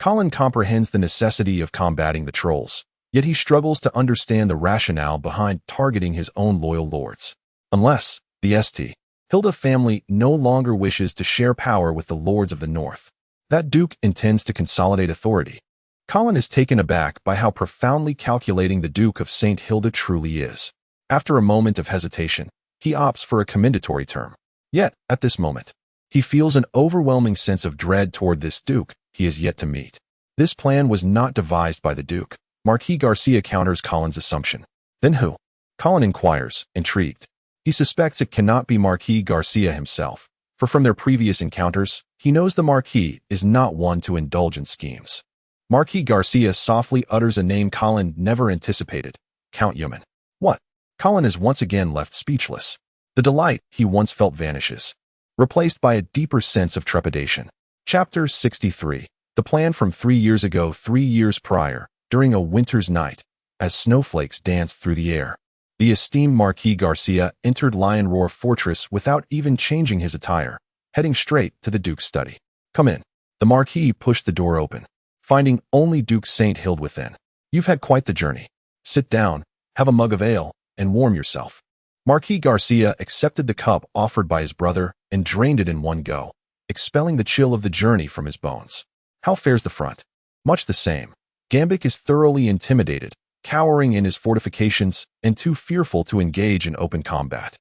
Colin comprehends the necessity of combating the trolls, yet he struggles to understand the rationale behind targeting his own loyal lords. Unless the St. Hilda family no longer wishes to share power with the lords of the north. That duke intends to consolidate authority. Colin is taken aback by how profoundly calculating the Duke of St. Hilda truly is. After a moment of hesitation, he opts for a commendatory term. Yet, at this moment, he feels an overwhelming sense of dread toward this duke he is yet to meet. This plan was not devised by the duke. Marquis Garcia counters Colin's assumption. Then who? Colin inquires, intrigued. He suspects it cannot be Marquis Garcia himself, for from their previous encounters, he knows the Marquis is not one to indulge in schemes. Marquis Garcia softly utters a name Colin never anticipated, Count Yuman. What? Colin is once again left speechless. The delight he once felt vanishes, replaced by a deeper sense of trepidation. Chapter 63. The plan from 3 years ago, 3 years prior, during a winter's night, as snowflakes danced through the air. The esteemed Marquis Garcia entered Lion Roar Fortress without even changing his attire, heading straight to the Duke's study. Come in. The Marquis pushed the door open, finding only Duke St. Hild within. You've had quite the journey. Sit down, have a mug of ale, and warm yourself. Marquis Garcia accepted the cup offered by his brother and drained it in one go, expelling the chill of the journey from his bones. How fares the front? Much the same. Gambic is thoroughly intimidated, cowering in his fortifications and too fearful to engage in open combat.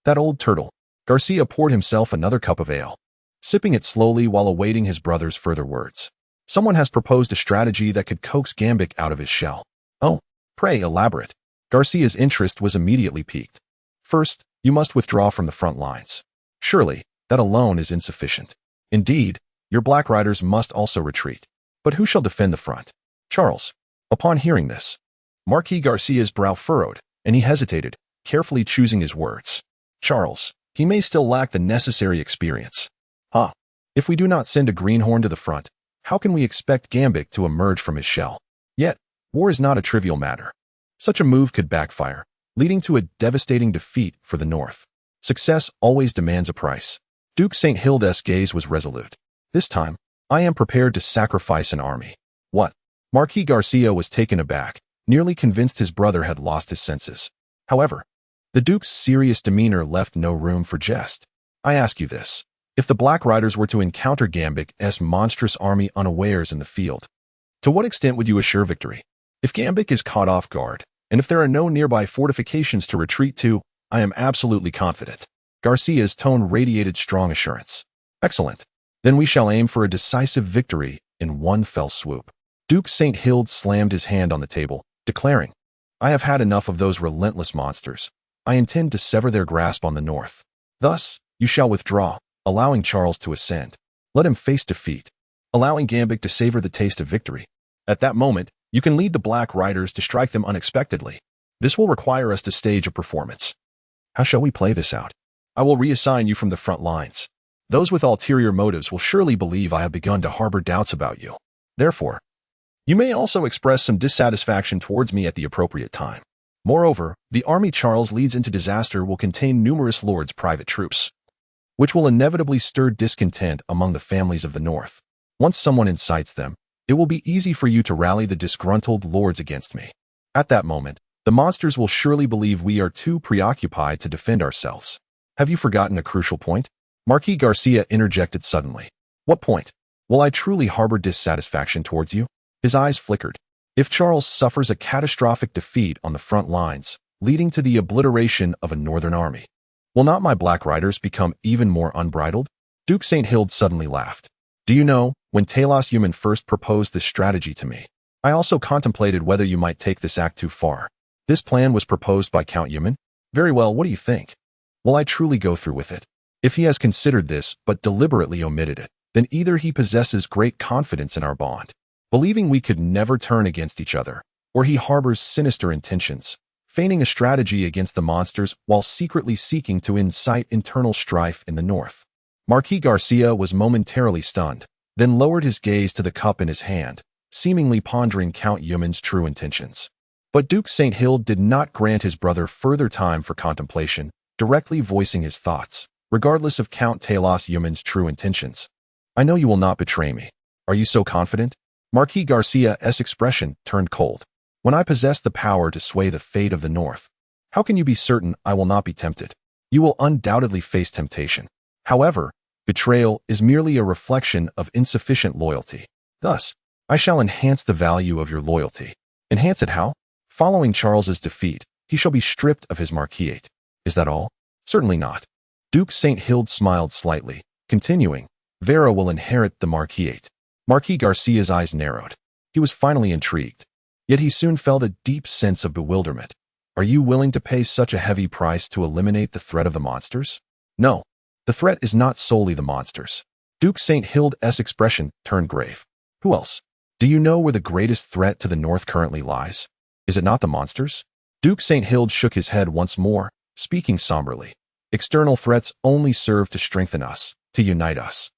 That old turtle. Garcia poured himself another cup of ale, sipping it slowly while awaiting his brother's further words. Someone has proposed a strategy that could coax Gambic out of his shell. Oh, pray elaborate. Garcia's interest was immediately piqued. First, you must withdraw from the front lines. Surely, that alone is insufficient. Indeed, your Black Riders must also retreat. But who shall defend the front? Charles. Upon hearing this, Marquis Garcia's brow furrowed, and he hesitated, carefully choosing his words. Charles. He may still lack the necessary experience. If we do not send a greenhorn to the front, how can we expect Gambic to emerge from his shell? Yet, war is not a trivial matter. Such a move could backfire, leading to a devastating defeat for the North. Success always demands a price. Duke St. Hilda's gaze was resolute. This time, I am prepared to sacrifice an army. What? Marquis Garcia was taken aback, nearly convinced his brother had lost his senses. However, the Duke's serious demeanor left no room for jest. I ask you this. If the Black Riders were to encounter Gambic's monstrous army unawares in the field, to what extent would you assure victory? If Gambic is caught off guard, and if there are no nearby fortifications to retreat to, I am absolutely confident. Garcia's tone radiated strong assurance. Excellent. Then we shall aim for a decisive victory in one fell swoop. Duke St. Hild slammed his hand on the table, declaring, I have had enough of those relentless monsters. I intend to sever their grasp on the north. Thus, you shall withdraw, allowing Charles to ascend. Let him face defeat, allowing Gambic to savor the taste of victory. At that moment, you can lead the Black Riders to strike them unexpectedly. This will require us to stage a performance. How shall we play this out? I will reassign you from the front lines. Those with ulterior motives will surely believe I have begun to harbor doubts about you. Therefore, you may also express some dissatisfaction towards me at the appropriate time. Moreover, the army Charles leads into disaster will contain numerous lords' private troops, which will inevitably stir discontent among the families of the North. Once someone incites them, it will be easy for you to rally the disgruntled lords against me. At that moment, the monsters will surely believe we are too preoccupied to defend ourselves. Have you forgotten a crucial point? Marquis Garcia interjected suddenly. What point? Will I truly harbor dissatisfaction towards you? His eyes flickered. If Charles suffers a catastrophic defeat on the front lines, leading to the obliteration of a northern army, will not my Black Riders become even more unbridled? Duke St. Hild suddenly laughed. Do you know, when Talos Human first proposed this strategy to me, I also contemplated whether you might take this act too far. This plan was proposed by Count Human? Very well, what do you think? Will I truly go through with it? If he has considered this but deliberately omitted it, then either he possesses great confidence in our bond, believing we could never turn against each other, or he harbors sinister intentions, feigning a strategy against the monsters while secretly seeking to incite internal strife in the North. Marquis Garcia was momentarily stunned, then lowered his gaze to the cup in his hand, seemingly pondering Count Human's true intentions. But Duke St. Hild did not grant his brother further time for contemplation, directly voicing his thoughts, regardless of Count Talos Human's true intentions. I know you will not betray me. Are you so confident? Marquis Garcia's expression turned cold. When I possess the power to sway the fate of the North, how can you be certain I will not be tempted? You will undoubtedly face temptation. However, betrayal is merely a reflection of insufficient loyalty. Thus, I shall enhance the value of your loyalty. Enhance it how? Following Charles's defeat, he shall be stripped of his marquisate. Is that all? Certainly not. Duke St. Hild smiled slightly, continuing, Vera will inherit the marquisate. Marquis Garcia's eyes narrowed. He was finally intrigued. Yet he soon felt a deep sense of bewilderment. Are you willing to pay such a heavy price to eliminate the threat of the monsters? No. The threat is not solely the monsters. Duke St. Hild's expression turned grave. Who else? Do you know where the greatest threat to the North currently lies? Is it not the monsters? Duke St. Hild shook his head once more, speaking somberly. External threats only serve to strengthen us, to unite us.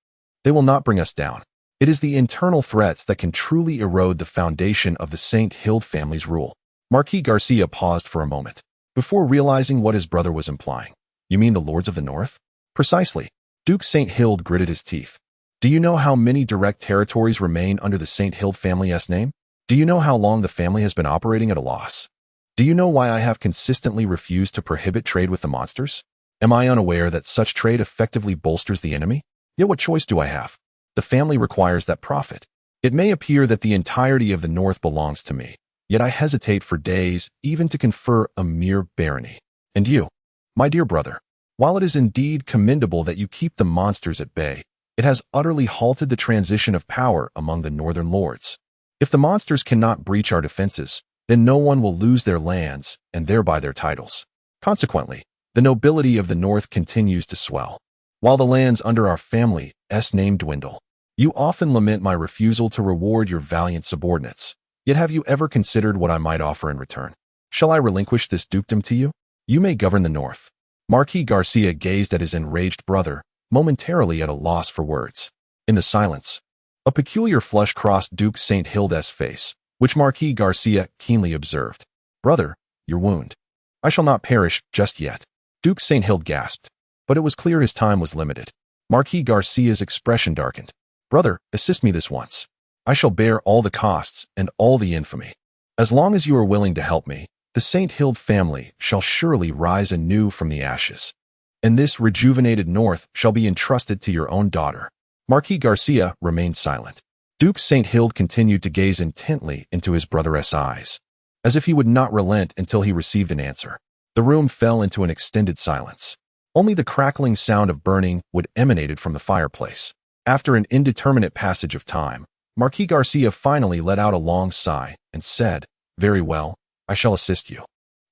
They will not bring us down. It is the internal threats that can truly erode the foundation of the St. Hild family's rule. Marquis Garcia paused for a moment, before realizing what his brother was implying. You mean the Lords of the North? Precisely. Duke St. Hild gritted his teeth. Do you know how many direct territories remain under the St. Hild family's name? Do you know how long the family has been operating at a loss? Do you know why I have consistently refused to prohibit trade with the monsters? Am I unaware that such trade effectively bolsters the enemy? Yet what choice do I have? The family requires that profit. It may appear that the entirety of the North belongs to me, yet I hesitate for days even to confer a mere barony. And you, my dear brother, while it is indeed commendable that you keep the monsters at bay, it has utterly halted the transition of power among the northern lords. If the monsters cannot breach our defenses, then no one will lose their lands and thereby their titles. Consequently, the nobility of the North continues to swell, while the lands under our family's name dwindle. You often lament my refusal to reward your valiant subordinates. Yet have you ever considered what I might offer in return? Shall I relinquish this dukedom to you? You may govern the North. Marquis Garcia gazed at his enraged brother, momentarily at a loss for words. In the silence, a peculiar flush crossed Duke St. Hild's face, which Marquis Garcia keenly observed. Brother, your wound. I shall not perish just yet. Duke St. Hild gasped, but it was clear his time was limited. Marquis Garcia's expression darkened. Brother, assist me this once. I shall bear all the costs and all the infamy. As long as you are willing to help me, the St. Hild family shall surely rise anew from the ashes, and this rejuvenated North shall be entrusted to your own daughter. Marquis Garcia remained silent. Duke St. Hild continued to gaze intently into his brother's eyes, as if he would not relent until he received an answer. The room fell into an extended silence. Only the crackling sound of burning wood emanated from the fireplace. After an indeterminate passage of time, Marquis Garcia finally let out a long sigh and said, Very well, I shall assist you.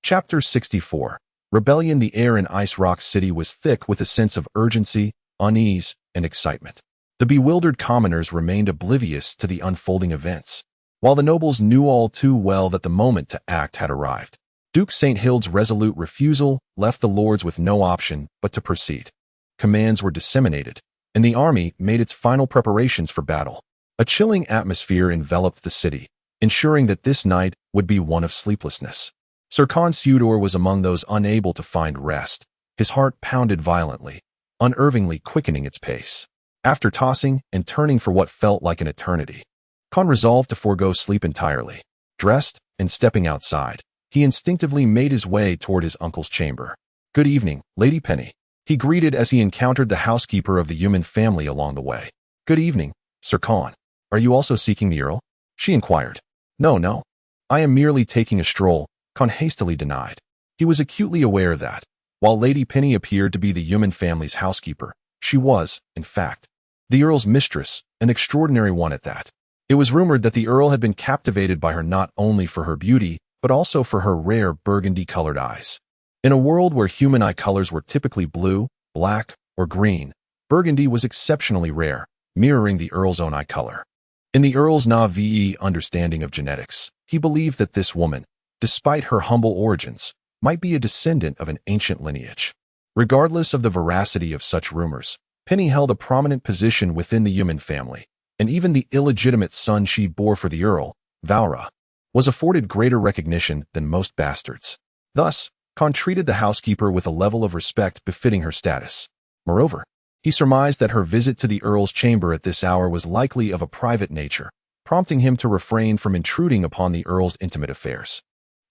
Chapter 64. Rebellion. The air in Ice Rock City was thick with a sense of urgency, unease, and excitement. The bewildered commoners remained oblivious to the unfolding events, while the nobles knew all too well that the moment to act had arrived. Duke St. Hild's resolute refusal left the lords with no option but to proceed. Commands were disseminated, and the army made its final preparations for battle. A chilling atmosphere enveloped the city, ensuring that this night would be one of sleeplessness. Sir Consuedor was among those unable to find rest. His heart pounded violently, unnervingly quickening its pace. After tossing and turning for what felt like an eternity, Con resolved to forego sleep entirely. Dressed and stepping outside, he instinctively made his way toward his uncle's chamber. Good evening, Lady Penny, he greeted as he encountered the housekeeper of the human family along the way. Good evening, Sir Con. Are you also seeking the Earl? She inquired. No. I am merely taking a stroll, Con hastily denied. He was acutely aware that, while Lady Penny appeared to be the human family's housekeeper, she was, in fact, the Earl's mistress, an extraordinary one at that. It was rumored that the Earl had been captivated by her not only for her beauty, but also for her rare burgundy-colored eyes. In a world where human eye colors were typically blue, black, or green, burgundy was exceptionally rare, mirroring the Earl's own eye color. In the Earl's naive understanding of genetics, he believed that this woman, despite her humble origins, might be a descendant of an ancient lineage. Regardless of the veracity of such rumors, Penny held a prominent position within the human family, and even the illegitimate son she bore for the Earl, Valra, was afforded greater recognition than most bastards. Thus, Con treated the housekeeper with a level of respect befitting her status. Moreover, He surmised that her visit to the Earl's chamber at this hour was likely of a private nature, prompting him to refrain from intruding upon the Earl's intimate affairs.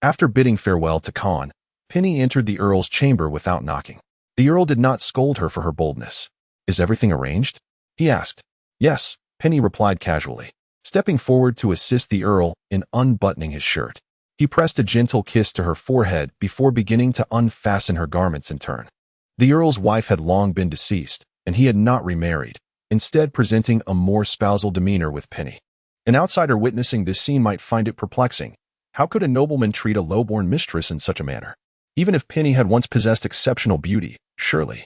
After bidding farewell to Colin, Penny entered the Earl's chamber without knocking. The Earl did not scold her for her boldness. "Is everything arranged?" he asked. "Yes," Penny replied casually, stepping forward to assist the Earl in unbuttoning his shirt. He pressed a gentle kiss to her forehead before beginning to unfasten her garments in turn. The Earl's wife had long been deceased, and he had not remarried, instead presenting a more spousal demeanor with Penny. An outsider witnessing this scene might find it perplexing. How could a nobleman treat a low-born mistress in such a manner? Even if Penny had once possessed exceptional beauty, surely.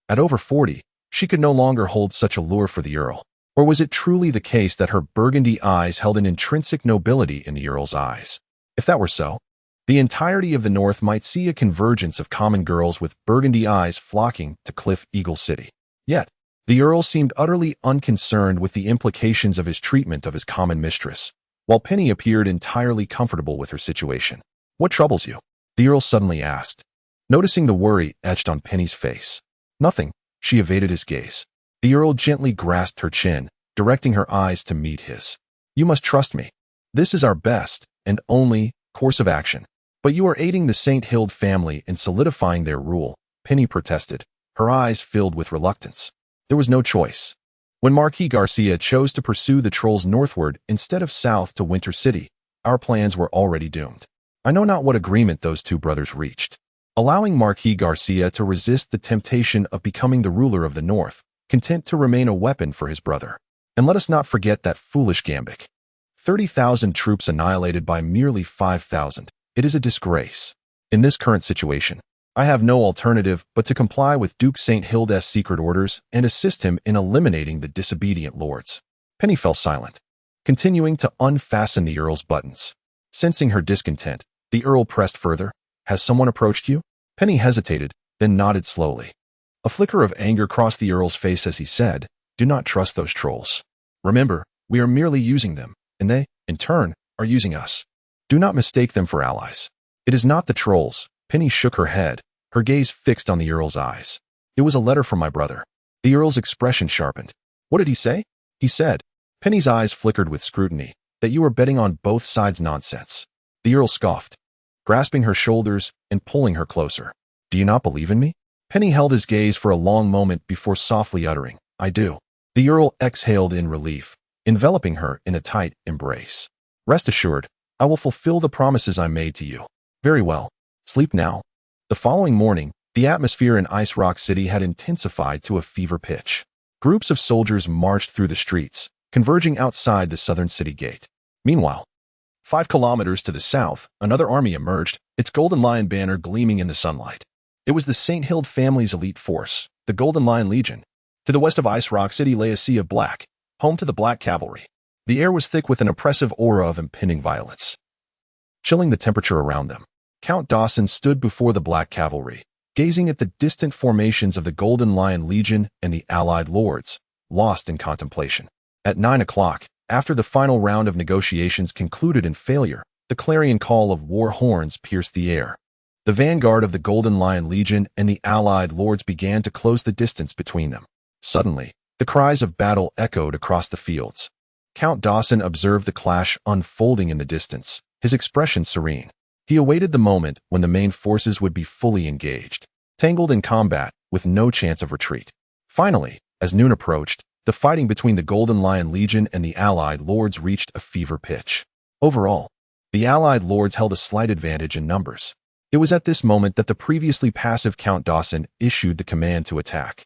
At over 40, she could no longer hold such allure for the Earl. Or was it truly the case that her burgundy eyes held an intrinsic nobility in the Earl's eyes? If that were so, the entirety of the North might see a convergence of common girls with burgundy eyes flocking to Cliff Eagle City. Yet, the Earl seemed utterly unconcerned with the implications of his treatment of his common mistress, while Penny appeared entirely comfortable with her situation. "What troubles you?" the Earl suddenly asked, noticing the worry etched on Penny's face. "Nothing," she evaded his gaze. The Earl gently grasped her chin, directing her eyes to meet his. "You must trust me. This is our best, and only, course of action." "But you are aiding the St. Hild family in solidifying their rule," Penny protested, her eyes filled with reluctance. "There was no choice. When Marquis Garcia chose to pursue the trolls northward instead of south to Winter City, our plans were already doomed. I know not what agreement those two brothers reached, allowing Marquis Garcia to resist the temptation of becoming the ruler of the North, content to remain a weapon for his brother. And let us not forget that foolish gambit. 30,000 troops annihilated by merely 5,000. It is a disgrace. In this current situation, I have no alternative but to comply with Duke St. Hild's secret orders and assist him in eliminating the disobedient lords." Penny fell silent, continuing to unfasten the Earl's buttons. Sensing her discontent, the Earl pressed further. "Has someone approached you?" Penny hesitated, then nodded slowly. A flicker of anger crossed the Earl's face as he said, "Do not trust those trolls. Remember, we are merely using them, and they, in turn, are using us. Do not mistake them for allies." "It is not the trolls." Penny shook her head, her gaze fixed on the Earl's eyes. "It was a letter from my brother." The Earl's expression sharpened. "What did he say?" "He said," Penny's eyes flickered with scrutiny, "that you are betting on both sides' nonsense." The Earl scoffed, grasping her shoulders and pulling her closer. "Do you not believe in me?" Penny held his gaze for a long moment before softly uttering, "I do." The Earl exhaled in relief, enveloping her in a tight embrace. "Rest assured, I will fulfill the promises I made to you." "Very well. Sleep now." The following morning, the atmosphere in Ice Rock City had intensified to a fever pitch. Groups of soldiers marched through the streets, converging outside the southern city gate. Meanwhile, 5 kilometers to the south, another army emerged, its Golden Lion banner gleaming in the sunlight. It was the St. Hild family's elite force, the Golden Lion Legion. To the west of Ice Rock City lay a sea of black, home to the Black Cavalry. The air was thick with an oppressive aura of impending violence, chilling the temperature around them. Count Dawson stood before the Black Cavalry, gazing at the distant formations of the Golden Lion Legion and the allied lords, lost in contemplation. At 9 o'clock, after the final round of negotiations concluded in failure, the clarion call of war horns pierced the air. The vanguard of the Golden Lion Legion and the allied lords began to close the distance between them. Suddenly, the cries of battle echoed across the fields. Count Dawson observed the clash unfolding in the distance, his expression serene. He awaited the moment when the main forces would be fully engaged, tangled in combat, with no chance of retreat. Finally, as noon approached, the fighting between the Golden Lion Legion and the allied lords reached a fever pitch. Overall, the allied lords held a slight advantage in numbers. It was at this moment that the previously passive Count Dawson issued the command to attack.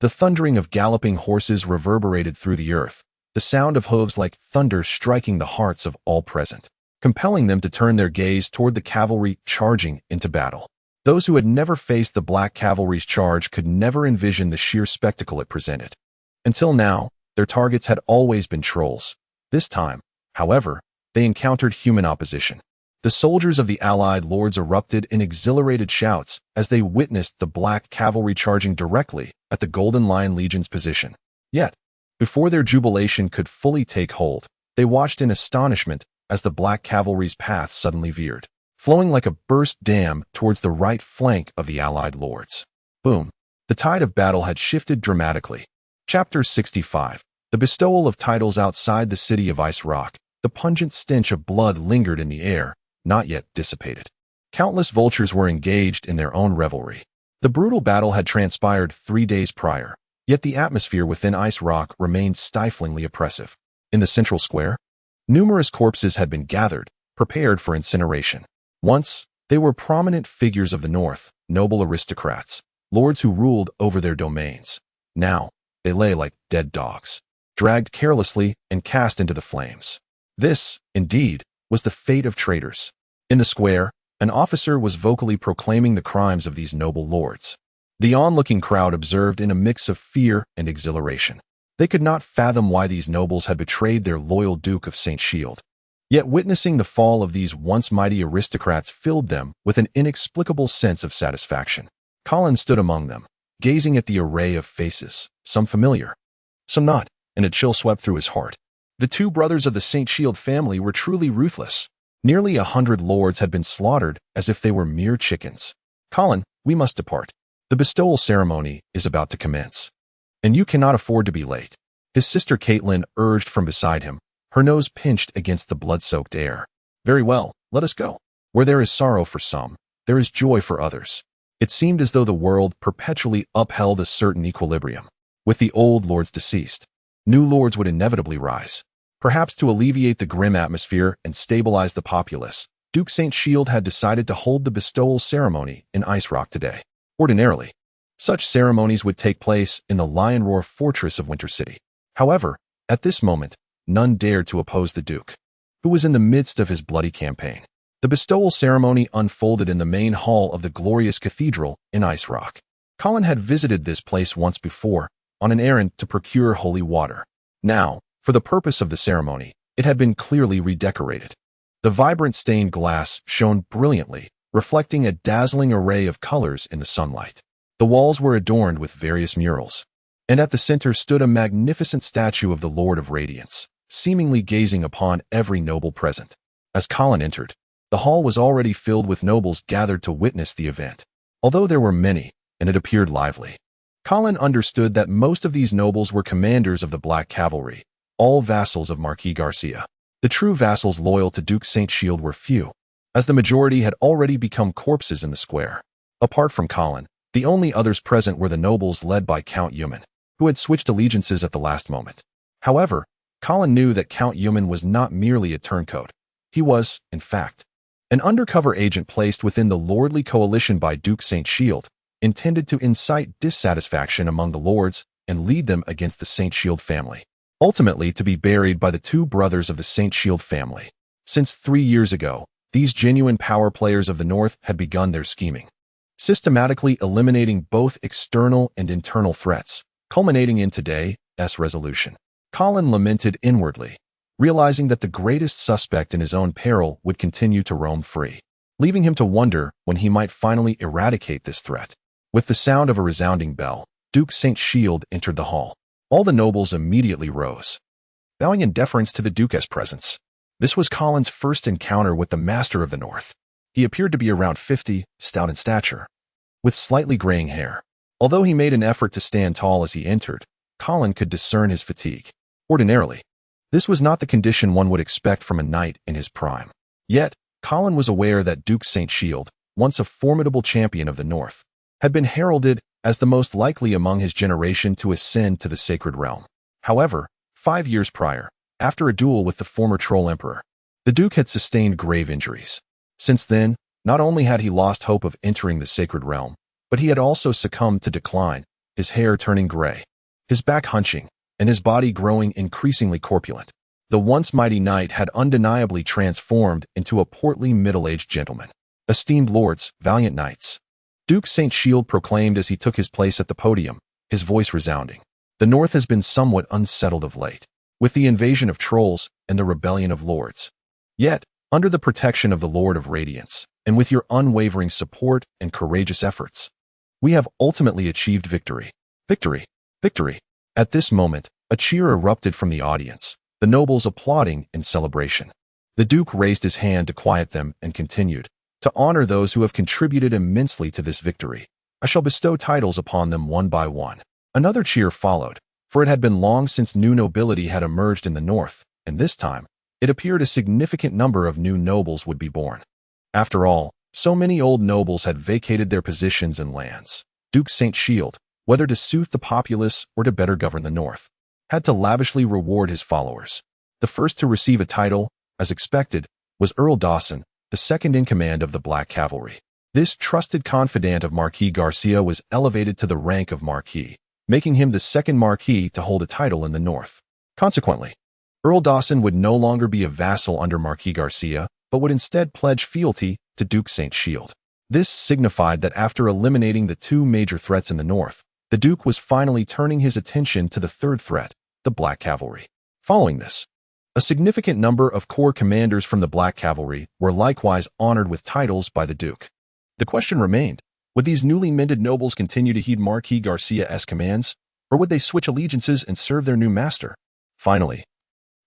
The thundering of galloping horses reverberated through the earth, the sound of hooves like thunder striking the hearts of all present, compelling them to turn their gaze toward the cavalry charging into battle. Those who had never faced the Black Cavalry's charge could never envision the sheer spectacle it presented. Until now, their targets had always been trolls. This time, however, they encountered human opposition. The soldiers of the allied lords erupted in exhilarated shouts as they witnessed the Black Cavalry charging directly at the Golden Lion Legion's position. Yet, before their jubilation could fully take hold, they watched in astonishment as the Black Cavalry's path suddenly veered, flowing like a burst dam towards the right flank of the allied lords. Boom! The tide of battle had shifted dramatically. Chapter 65. The bestowal of titles outside the city of Ice Rock. The pungent stench of blood lingered in the air, not yet dissipated. Countless vultures were engaged in their own revelry. The brutal battle had transpired 3 days prior, yet the atmosphere within Ice Rock remained stiflingly oppressive. In the central square, numerous corpses had been gathered, prepared for incineration. Once, they were prominent figures of the North, noble aristocrats, lords who ruled over their domains. Now, they lay like dead dogs, dragged carelessly and cast into the flames. This, indeed, was the fate of traitors. In the square, an officer was vocally proclaiming the crimes of these noble lords. The onlooking crowd observed in a mix of fear and exhilaration. They could not fathom why these nobles had betrayed their loyal Duke of St. Shield. Yet witnessing the fall of these once mighty aristocrats filled them with an inexplicable sense of satisfaction. Colin stood among them, gazing at the array of faces, some familiar, some not, and a chill swept through his heart. The two brothers of the St. Shield family were truly ruthless. Nearly 100 lords had been slaughtered as if they were mere chickens. Colin, we must depart. The bestowal ceremony is about to commence, and you cannot afford to be late. His sister Caitlin urged from beside him, her nose pinched against the blood-soaked air. Very well, let us go. Where there is sorrow for some, there is joy for others. It seemed as though the world perpetually upheld a certain equilibrium. With the old lords deceased, new lords would inevitably rise. Perhaps to alleviate the grim atmosphere and stabilize the populace, Duke St. Shield had decided to hold the bestowal ceremony in Ice Rock today. Ordinarily, such ceremonies would take place in the Lion Roar fortress of Winter City. However, at this moment, none dared to oppose the Duke, who was in the midst of his bloody campaign. The bestowal ceremony unfolded in the main hall of the glorious cathedral in Ice Rock. Colin had visited this place once before, on an errand to procure holy water. Now, for the purpose of the ceremony, it had been clearly redecorated. The vibrant stained glass shone brilliantly, reflecting a dazzling array of colors in the sunlight. The walls were adorned with various murals, and at the center stood a magnificent statue of the Lord of Radiance, seemingly gazing upon every noble present. As Colin entered, the hall was already filled with nobles gathered to witness the event. Although there were many, and it appeared lively, Colin understood that most of these nobles were commanders of the Black Cavalry, all vassals of Marquis Garcia. The true vassals loyal to Duke St. Shield were few, as the majority had already become corpses in the square. Apart from Colin, the only others present were the nobles led by Count Eumann, who had switched allegiances at the last moment. However, Colin knew that Count Eumann was not merely a turncoat. He was, in fact, an undercover agent placed within the lordly coalition by Duke St. Shield, intended to incite dissatisfaction among the lords and lead them against the St. Shield family, ultimately to be buried by the two brothers of the St. Shield family. Since 3 years ago, these genuine power players of the North had begun their scheming, systematically eliminating both external and internal threats, culminating in today's resolution. Colin lamented inwardly, realizing that the greatest suspect in his own peril would continue to roam free, leaving him to wonder when he might finally eradicate this threat. With the sound of a resounding bell, Duke St. Shield entered the hall. All the nobles immediately rose, bowing in deference to the Duke's presence. This was Colin's first encounter with the Master of the North. He appeared to be around 50, stout in stature, with slightly graying hair. Although he made an effort to stand tall as he entered, Colin could discern his fatigue. Ordinarily, this was not the condition one would expect from a knight in his prime. Yet, Colin was aware that Duke St. Shield, once a formidable champion of the North, had been heralded as the most likely among his generation to ascend to the sacred realm. However, 5 years prior, after a duel with the former Troll Emperor, the Duke had sustained grave injuries. Since then, not only had he lost hope of entering the sacred realm, but he had also succumbed to decline, his hair turning gray, his back hunching, and his body growing increasingly corpulent. The once mighty knight had undeniably transformed into a portly middle-aged gentleman. Esteemed lords, valiant knights, Duke St. Shield proclaimed as he took his place at the podium, his voice resounding. The North has been somewhat unsettled of late, with the invasion of trolls and the rebellion of lords. Yet, under the protection of the Lord of Radiance, and with your unwavering support and courageous efforts, we have ultimately achieved victory. Victory! Victory! At this moment, a cheer erupted from the audience, the nobles applauding in celebration. The Duke raised his hand to quiet them and continued, to honor those who have contributed immensely to this victory. I shall bestow titles upon them one by one." Another cheer followed, for it had been long since new nobility had emerged in the north, and this time, it appeared a significant number of new nobles would be born. After all, so many old nobles had vacated their positions and lands. Duke St. Shield, whether to soothe the populace or to better govern the north, had to lavishly reward his followers. The first to receive a title, as expected, was Earl Dawson, the second in command of the Black Cavalry. This trusted confidant of Marquis Garcia was elevated to the rank of Marquis, making him the second Marquis to hold a title in the north. Consequently, Earl Dawson would no longer be a vassal under Marquis Garcia, but would instead pledge fealty to Duke St. Shield. This signified that after eliminating the two major threats in the north, the Duke was finally turning his attention to the third threat, the Black Cavalry. Following this, a significant number of corps commanders from the Black Cavalry were likewise honored with titles by the Duke. The question remained, would these newly minted nobles continue to heed Marquis Garcia's commands, or would they switch allegiances and serve their new master? Finally,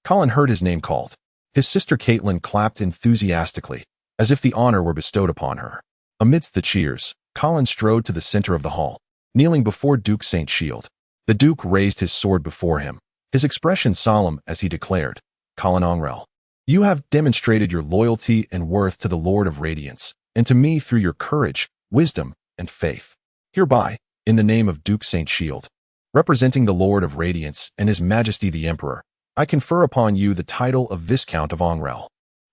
Colin heard his name called. His sister Caitlin clapped enthusiastically, as if the honor were bestowed upon her. Amidst the cheers, Colin strode to the center of the hall, kneeling before Duke St. Shield. The Duke raised his sword before him, his expression solemn as he declared, "Colin Ongrel, you have demonstrated your loyalty and worth to the Lord of Radiance, and to me through your courage, wisdom, and faith. Hereby, in the name of Duke St. Shield, representing the Lord of Radiance and His Majesty the Emperor, I confer upon you the title of Viscount of Ongrel.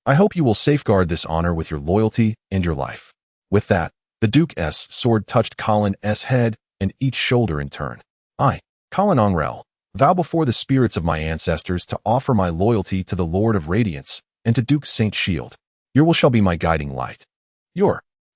I hope you will safeguard this honor with your loyalty and your life." With that, the Duke's sword touched Colin's head and each shoulder in turn. "I, Colin Ongrel, vow before the spirits of my ancestors to offer my loyalty to the Lord of Radiance and to Duke St. Shield. Your will shall be my guiding light."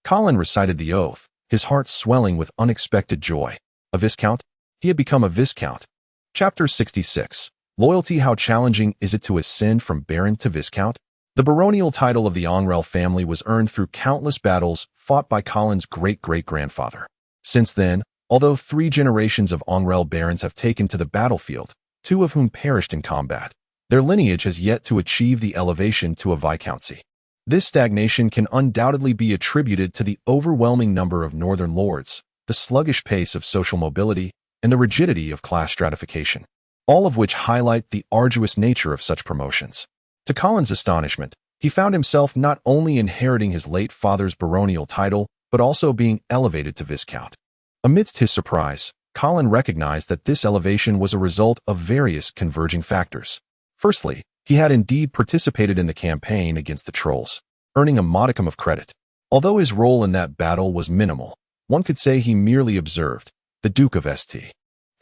Colin recited the oath, his heart swelling with unexpected joy. A Viscount? He had become a Viscount. Chapter 66. Loyalty. How challenging is it to ascend from Baron to Viscount? The baronial title of the Ongrel family was earned through countless battles fought by Colin's great-great-grandfather. Since then, although 3 generations of Ongrel barons have taken to the battlefield, 2 of whom perished in combat, their lineage has yet to achieve the elevation to a viscountcy. This stagnation can undoubtedly be attributed to the overwhelming number of northern lords, the sluggish pace of social mobility, and the rigidity of class stratification, all of which highlight the arduous nature of such promotions. To Colin's astonishment, he found himself not only inheriting his late father's baronial title, but also being elevated to Viscount. Amidst his surprise, Colin recognized that this elevation was a result of various converging factors. Firstly, he had indeed participated in the campaign against the trolls, earning a modicum of credit. Although his role in that battle was minimal, one could say he merely observed. The Duke of St.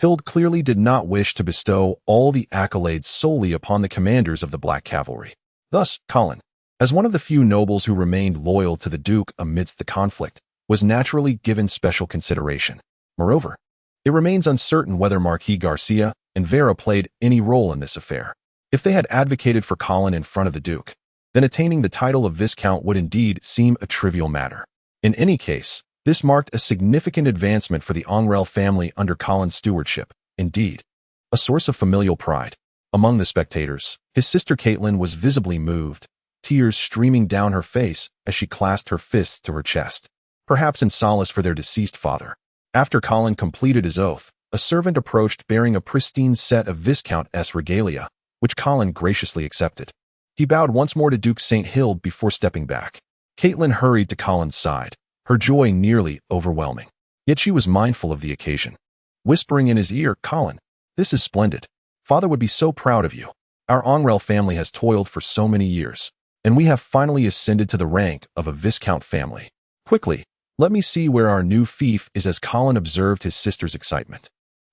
Hild clearly did not wish to bestow all the accolades solely upon the commanders of the Black Cavalry. Thus, Colin, as one of the few nobles who remained loyal to the Duke amidst the conflict, was naturally given special consideration. Moreover, it remains uncertain whether Marquis Garcia and Vera played any role in this affair. If they had advocated for Colin in front of the Duke, then attaining the title of Viscount would indeed seem a trivial matter. In any case, this marked a significant advancement for the Ongrel family under Colin's stewardship, indeed, a source of familial pride. Among the spectators, his sister Caitlin was visibly moved, tears streaming down her face as she clasped her fists to her chest, perhaps in solace for their deceased father. After Colin completed his oath, a servant approached bearing a pristine set of Viscount's regalia, which Colin graciously accepted. He bowed once more to Duke St. Hild before stepping back. Caitlin hurried to Colin's side, her joy nearly overwhelming. Yet she was mindful of the occasion. Whispering in his ear, "Colin, this is splendid. Father would be so proud of you. Our Ongrel family has toiled for so many years, and we have finally ascended to the rank of a Viscount family. Quickly, let me see where our new fief is." As Colin observed his sister's excitement,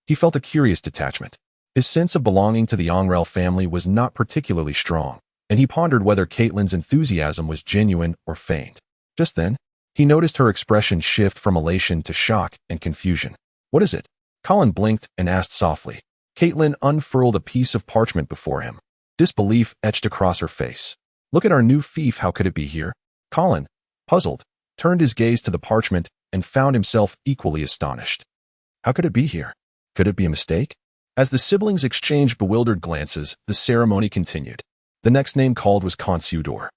he felt a curious detachment. His sense of belonging to the Ongrel family was not particularly strong, and he pondered whether Caitlin's enthusiasm was genuine or feigned. Just then, he noticed her expression shift from elation to shock and confusion. "What is it?" Colin blinked and asked softly. Caitlin unfurled a piece of parchment before him. Disbelief etched across her face. "Look at our new fief. How could it be here?" Colin, puzzled, turned his gaze to the parchment and found himself equally astonished. How could it be here? Could it be a mistake? As the siblings exchanged bewildered glances, the ceremony continued. The next name called was Consuedor,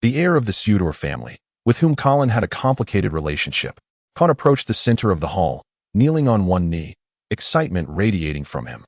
the heir of the Suedor family, with whom Colin had a complicated relationship. Con approached the center of the hall, kneeling on one knee, excitement radiating from him.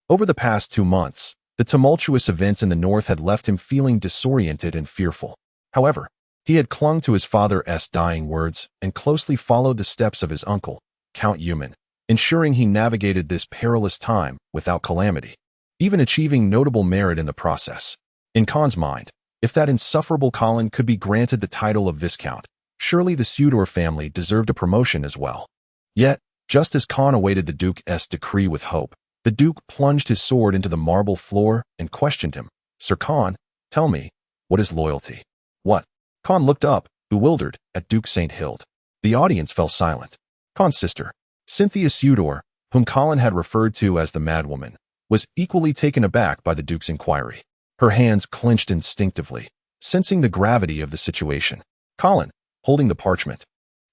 Over the past 2 months, the tumultuous events in the north had left him feeling disoriented and fearful. However, he had clung to his father's dying words and closely followed the steps of his uncle, Count Euman, ensuring he navigated this perilous time without calamity, even achieving notable merit in the process. In Con's mind, if that insufferable Colin could be granted the title of Viscount, surely the Sudor family deserved a promotion as well. Yet, just as Con awaited the Duke's decree with hope, the Duke plunged his sword into the marble floor and questioned him. Sir Con, tell me, what is loyalty? What? Con looked up, bewildered, at Duke St. Hild. The audience fell silent. Con's sister, Cynthia Sudor, whom Colin had referred to as the madwoman, was equally taken aback by the Duke's inquiry. Her hands clenched instinctively, sensing the gravity of the situation. Colin, holding the parchment,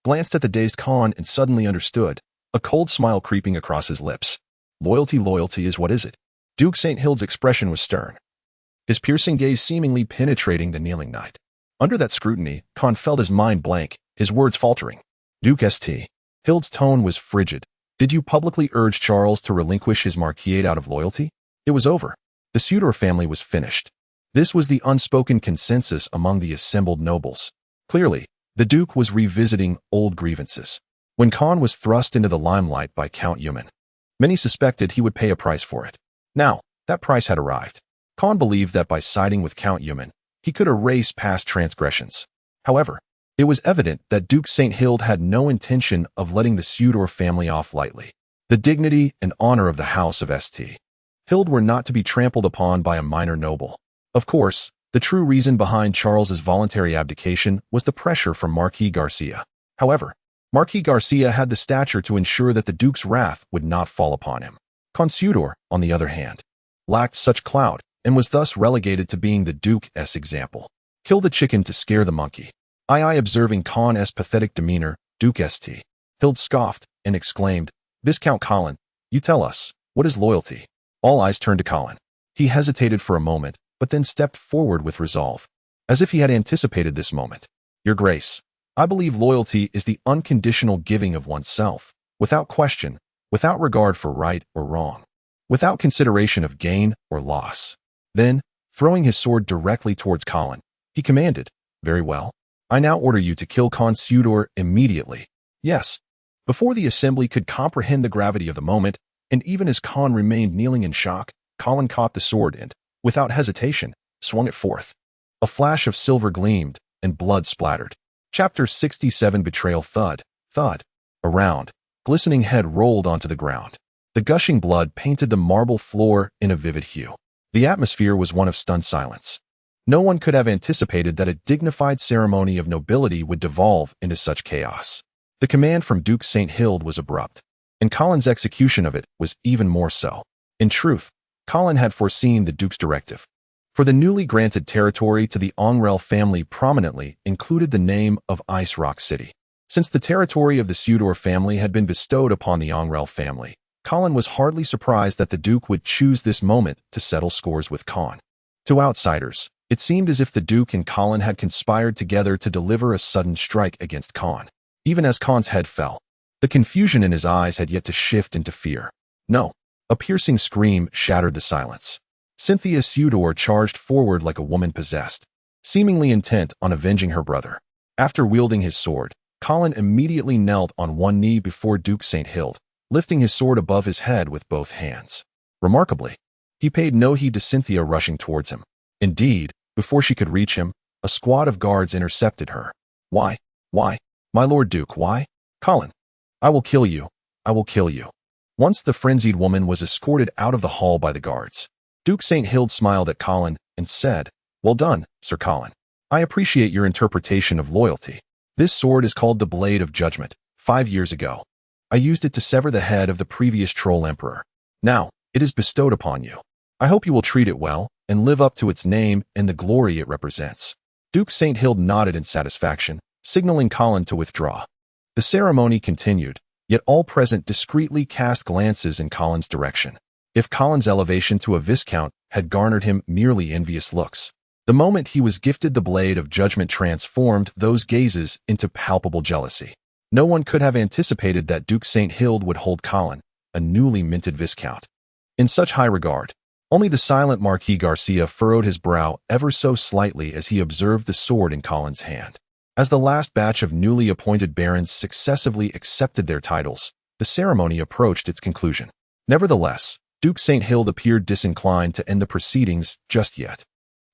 glanced at the dazed Con and suddenly understood, a cold smile creeping across his lips. Loyalty is what is it? Duke St. Hild's expression was stern, his piercing gaze seemingly penetrating the kneeling knight. Under that scrutiny, Con felt his mind blank, his words faltering. Duke St. Hild's tone was frigid. Did you publicly urge Charles to relinquish his marquisate out of loyalty? It was over. The Sudor family was finished. This was the unspoken consensus among the assembled nobles. Clearly, the Duke was revisiting old grievances. When Con was thrust into the limelight by Count Euman, many suspected he would pay a price for it. Now, that price had arrived. Con believed that by siding with Count Euman, he could erase past transgressions. However, it was evident that Duke St. Hild had no intention of letting the Sudor family off lightly. The dignity and honor of the house of St. Hild were not to be trampled upon by a minor noble. Of course, the true reason behind Charles's voluntary abdication was the pressure from Marquis Garcia. However, Marquis Garcia had the stature to ensure that the Duke's wrath would not fall upon him. Con Sudor, on the other hand, lacked such clout and was thus relegated to being the Duke's example. Kill the chicken to scare the monkey. Observing Con's pathetic demeanor, Duke St. Hild scoffed and exclaimed, Viscount Colin, you tell us, what is loyalty? All eyes turned to Colin. He hesitated for a moment, but then stepped forward with resolve, as if he had anticipated this moment. Your Grace, I believe loyalty is the unconditional giving of oneself, without question, without regard for right or wrong, without consideration of gain or loss. Then, throwing his sword directly towards Colin, he commanded, Very well. I now order you to kill Con Sudor immediately. Yes. Before the assembly could comprehend the gravity of the moment, and even as Con remained kneeling in shock, Colin caught the sword and, without hesitation, swung it forth. A flash of silver gleamed, and blood splattered. Chapter 67 Betrayal. Thud, thud. A round, glistening head rolled onto the ground. The gushing blood painted the marble floor in a vivid hue. The atmosphere was one of stunned silence. No one could have anticipated that a dignified ceremony of nobility would devolve into such chaos. The command from Duke St. Hild was abrupt, and Colin's execution of it was even more so. In truth, Colin had foreseen the Duke's directive. For the newly granted territory to the Ongrel family prominently included the name of Ice Rock City. Since the territory of the Sudor family had been bestowed upon the Ongrel family, Colin was hardly surprised that the Duke would choose this moment to settle scores with Con. To outsiders, it seemed as if the Duke and Colin had conspired together to deliver a sudden strike against Con. Even as Con's head fell, the confusion in his eyes had yet to shift into fear. No, a piercing scream shattered the silence. Cynthia Sudor charged forward like a woman possessed, seemingly intent on avenging her brother. After wielding his sword, Colin immediately knelt on one knee before Duke St. Hild, lifting his sword above his head with both hands. Remarkably, he paid no heed to Cynthia rushing towards him. Indeed, before she could reach him, a squad of guards intercepted her. Why? My Lord Duke, why? Colin, I will kill you. I will kill you. Once the frenzied woman was escorted out of the hall by the guards, Duke St. Hild smiled at Colin and said, Well done, Sir Colin. I appreciate your interpretation of loyalty. This sword is called the Blade of Judgment. 5 years ago, I used it to sever the head of the previous troll emperor. Now, it is bestowed upon you. I hope you will treat it well and live up to its name and the glory it represents. Duke St. Hild nodded in satisfaction, signaling Colin to withdraw. The ceremony continued, yet all present discreetly cast glances in Colin's direction. If Colin's elevation to a viscount had garnered him merely envious looks, the moment he was gifted the Blade of Judgment transformed those gazes into palpable jealousy. No one could have anticipated that Duke St. Hild would hold Colin, a newly minted viscount, in such high regard. Only the silent Marquis Garcia furrowed his brow ever so slightly as he observed the sword in Colin's hand. As the last batch of newly appointed barons successively accepted their titles, the ceremony approached its conclusion. Nevertheless, Duke St. Hild appeared disinclined to end the proceedings just yet.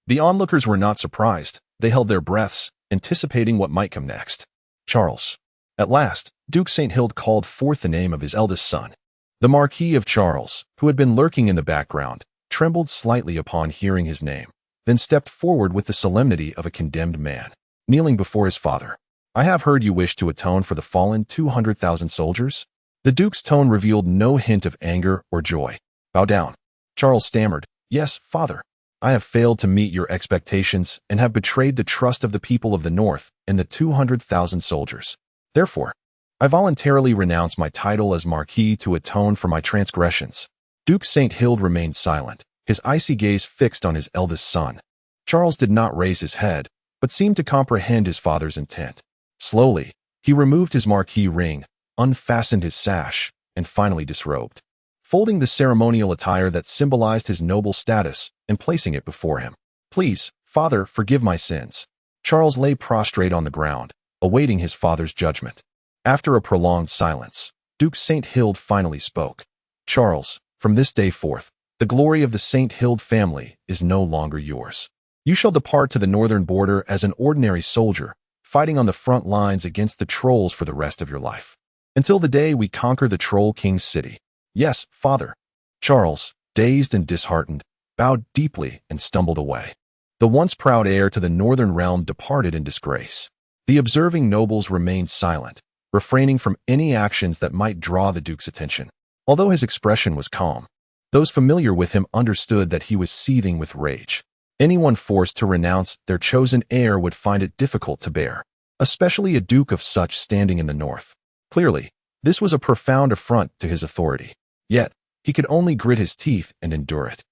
The onlookers were not surprised. They held their breaths, anticipating what might come next. Charles. At last, Duke St. Hild called forth the name of his eldest son. The Marquis of Charles, who had been lurking in the background, trembled slightly upon hearing his name, then stepped forward with the solemnity of a condemned man, kneeling before his father. I have heard you wish to atone for the fallen 200,000 soldiers? The Duke's tone revealed no hint of anger or joy. Bow down. Charles stammered, Yes, father. I have failed to meet your expectations and have betrayed the trust of the people of the North and the 200,000 soldiers. Therefore, I voluntarily renounce my title as Marquis to atone for my transgressions. Duke St. Hild remained silent, his icy gaze fixed on his eldest son. Charles did not raise his head, but seemed to comprehend his father's intent. Slowly, he removed his Marquis ring, unfastened his sash, and finally disrobed, folding the ceremonial attire that symbolized his noble status and placing it before him. Please, father, forgive my sins. Charles lay prostrate on the ground, awaiting his father's judgment. After a prolonged silence, Duke St. Hild finally spoke. Charles, from this day forth, the glory of the St. Hild family is no longer yours. You shall depart to the northern border as an ordinary soldier, fighting on the front lines against the trolls for the rest of your life, until the day we conquer the Troll King's city. Yes, father. Charles, dazed and disheartened, bowed deeply and stumbled away. The once proud heir to the northern realm departed in disgrace. The observing nobles remained silent, refraining from any actions that might draw the Duke's attention. Although his expression was calm, those familiar with him understood that he was seething with rage. Anyone forced to renounce their chosen heir would find it difficult to bear, especially a duke of such standing in the North. Clearly, this was a profound affront to his authority. Yet, he could only grit his teeth and endure it.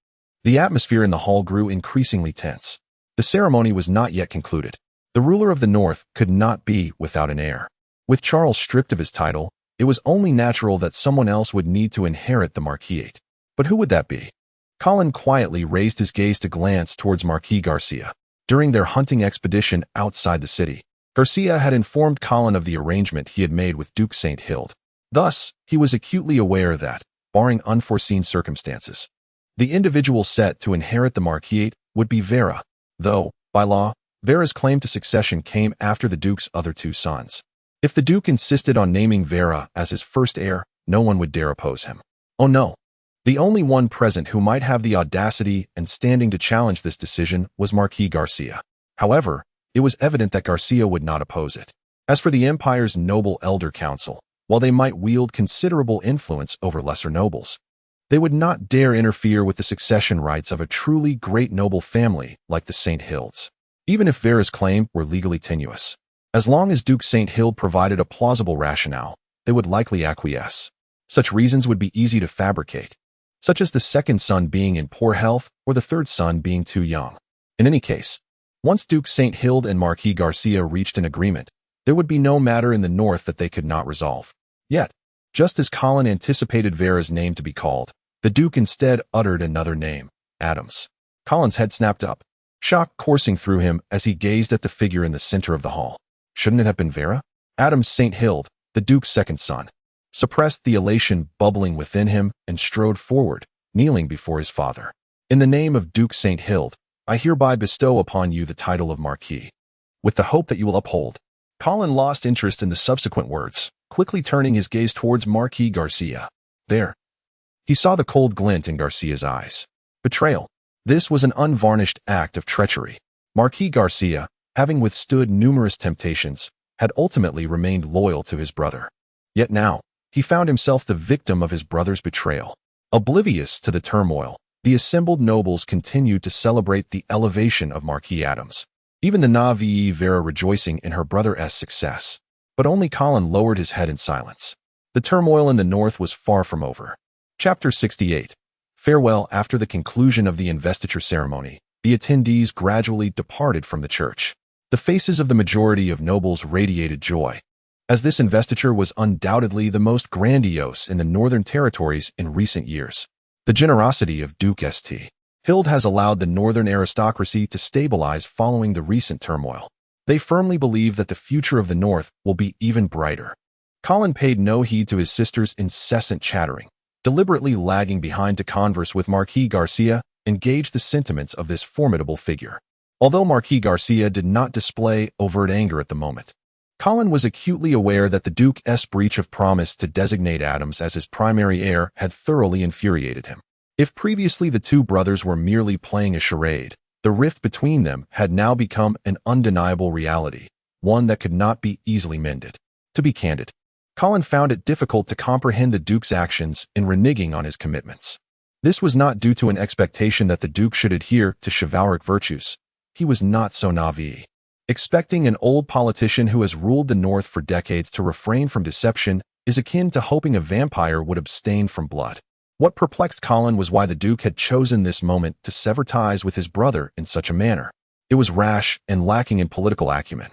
The atmosphere in the hall grew increasingly tense. The ceremony was not yet concluded. The ruler of the North could not be without an heir. With Charles stripped of his title, it was only natural that someone else would need to inherit the marquisate. But who would that be? Colin quietly raised his gaze to glance towards Marquis Garcia. During their hunting expedition outside the city, Garcia had informed Colin of the arrangement he had made with Duke St. Hild. Thus, he was acutely aware that, barring unforeseen circumstances, the individual set to inherit the marquisate would be Vera, though, by law, Vera's claim to succession came after the Duke's other two sons. If the Duke insisted on naming Vera as his first heir, no one would dare oppose him. Oh no. The only one present who might have the audacity and standing to challenge this decision was Marquis Garcia. However, it was evident that Garcia would not oppose it. As for the Empire's noble elder council, while they might wield considerable influence over lesser nobles, they would not dare interfere with the succession rights of a truly great noble family like the St. Hilds, even if Vera's claim were legally tenuous. As long as Duke St. Hild provided a plausible rationale, they would likely acquiesce. Such reasons would be easy to fabricate, such as the second son being in poor health or the third son being too young. In any case, once Duke St. Hild and Marquis Garcia reached an agreement, there would be no matter in the North that they could not resolve. Yet, just as Colin anticipated Vera's name to be called, the Duke instead uttered another name, Adams. Colin's head snapped up, shock coursing through him as he gazed at the figure in the center of the hall. Shouldn't it have been Vera? Adams St. Hild, the Duke's second son, suppressed the elation bubbling within him and strode forward, kneeling before his father. In the name of Duke St. Hild, I hereby bestow upon you the title of Marquis, with the hope that you will uphold. Colin lost interest in the subsequent words, quickly turning his gaze towards Marquis Garcia. There. He saw the cold glint in Garcia's eyes. Betrayal. This was an unvarnished act of treachery. Marquis Garcia, having withstood numerous temptations, had ultimately remained loyal to his brother. Yet now, he found himself the victim of his brother's betrayal. Oblivious to the turmoil, the assembled nobles continued to celebrate the elevation of Marquis Adams, even the naive Vera rejoicing in her brother's success. But only Colin lowered his head in silence. The turmoil in the North was far from over. Chapter 68. Farewell. After the conclusion of the investiture ceremony, the attendees gradually departed from the church. The faces of the majority of nobles radiated joy. as this investiture was undoubtedly the most grandiose in the Northern Territories in recent years. The generosity of Duke St. Hild has allowed the Northern aristocracy to stabilize following the recent turmoil. They firmly believe that the future of the North will be even brighter. Colin paid no heed to his sister's incessant chattering, deliberately lagging behind to converse with Marquis Garcia and gauge the sentiments of this formidable figure. Although Marquis Garcia did not display overt anger at the moment, Colin was acutely aware that the Duke's breach of promise to designate Adams as his primary heir had thoroughly infuriated him. If previously the two brothers were merely playing a charade, the rift between them had now become an undeniable reality, one that could not be easily mended. To be candid, Colin found it difficult to comprehend the Duke's actions in reneging on his commitments. This was not due to an expectation that the Duke should adhere to chivalric virtues. He was not so naive. Expecting an old politician who has ruled the North for decades to refrain from deception is akin to hoping a vampire would abstain from blood. What perplexed Colin was why the Duke had chosen this moment to sever ties with his brother in such a manner. It was rash and lacking in political acumen.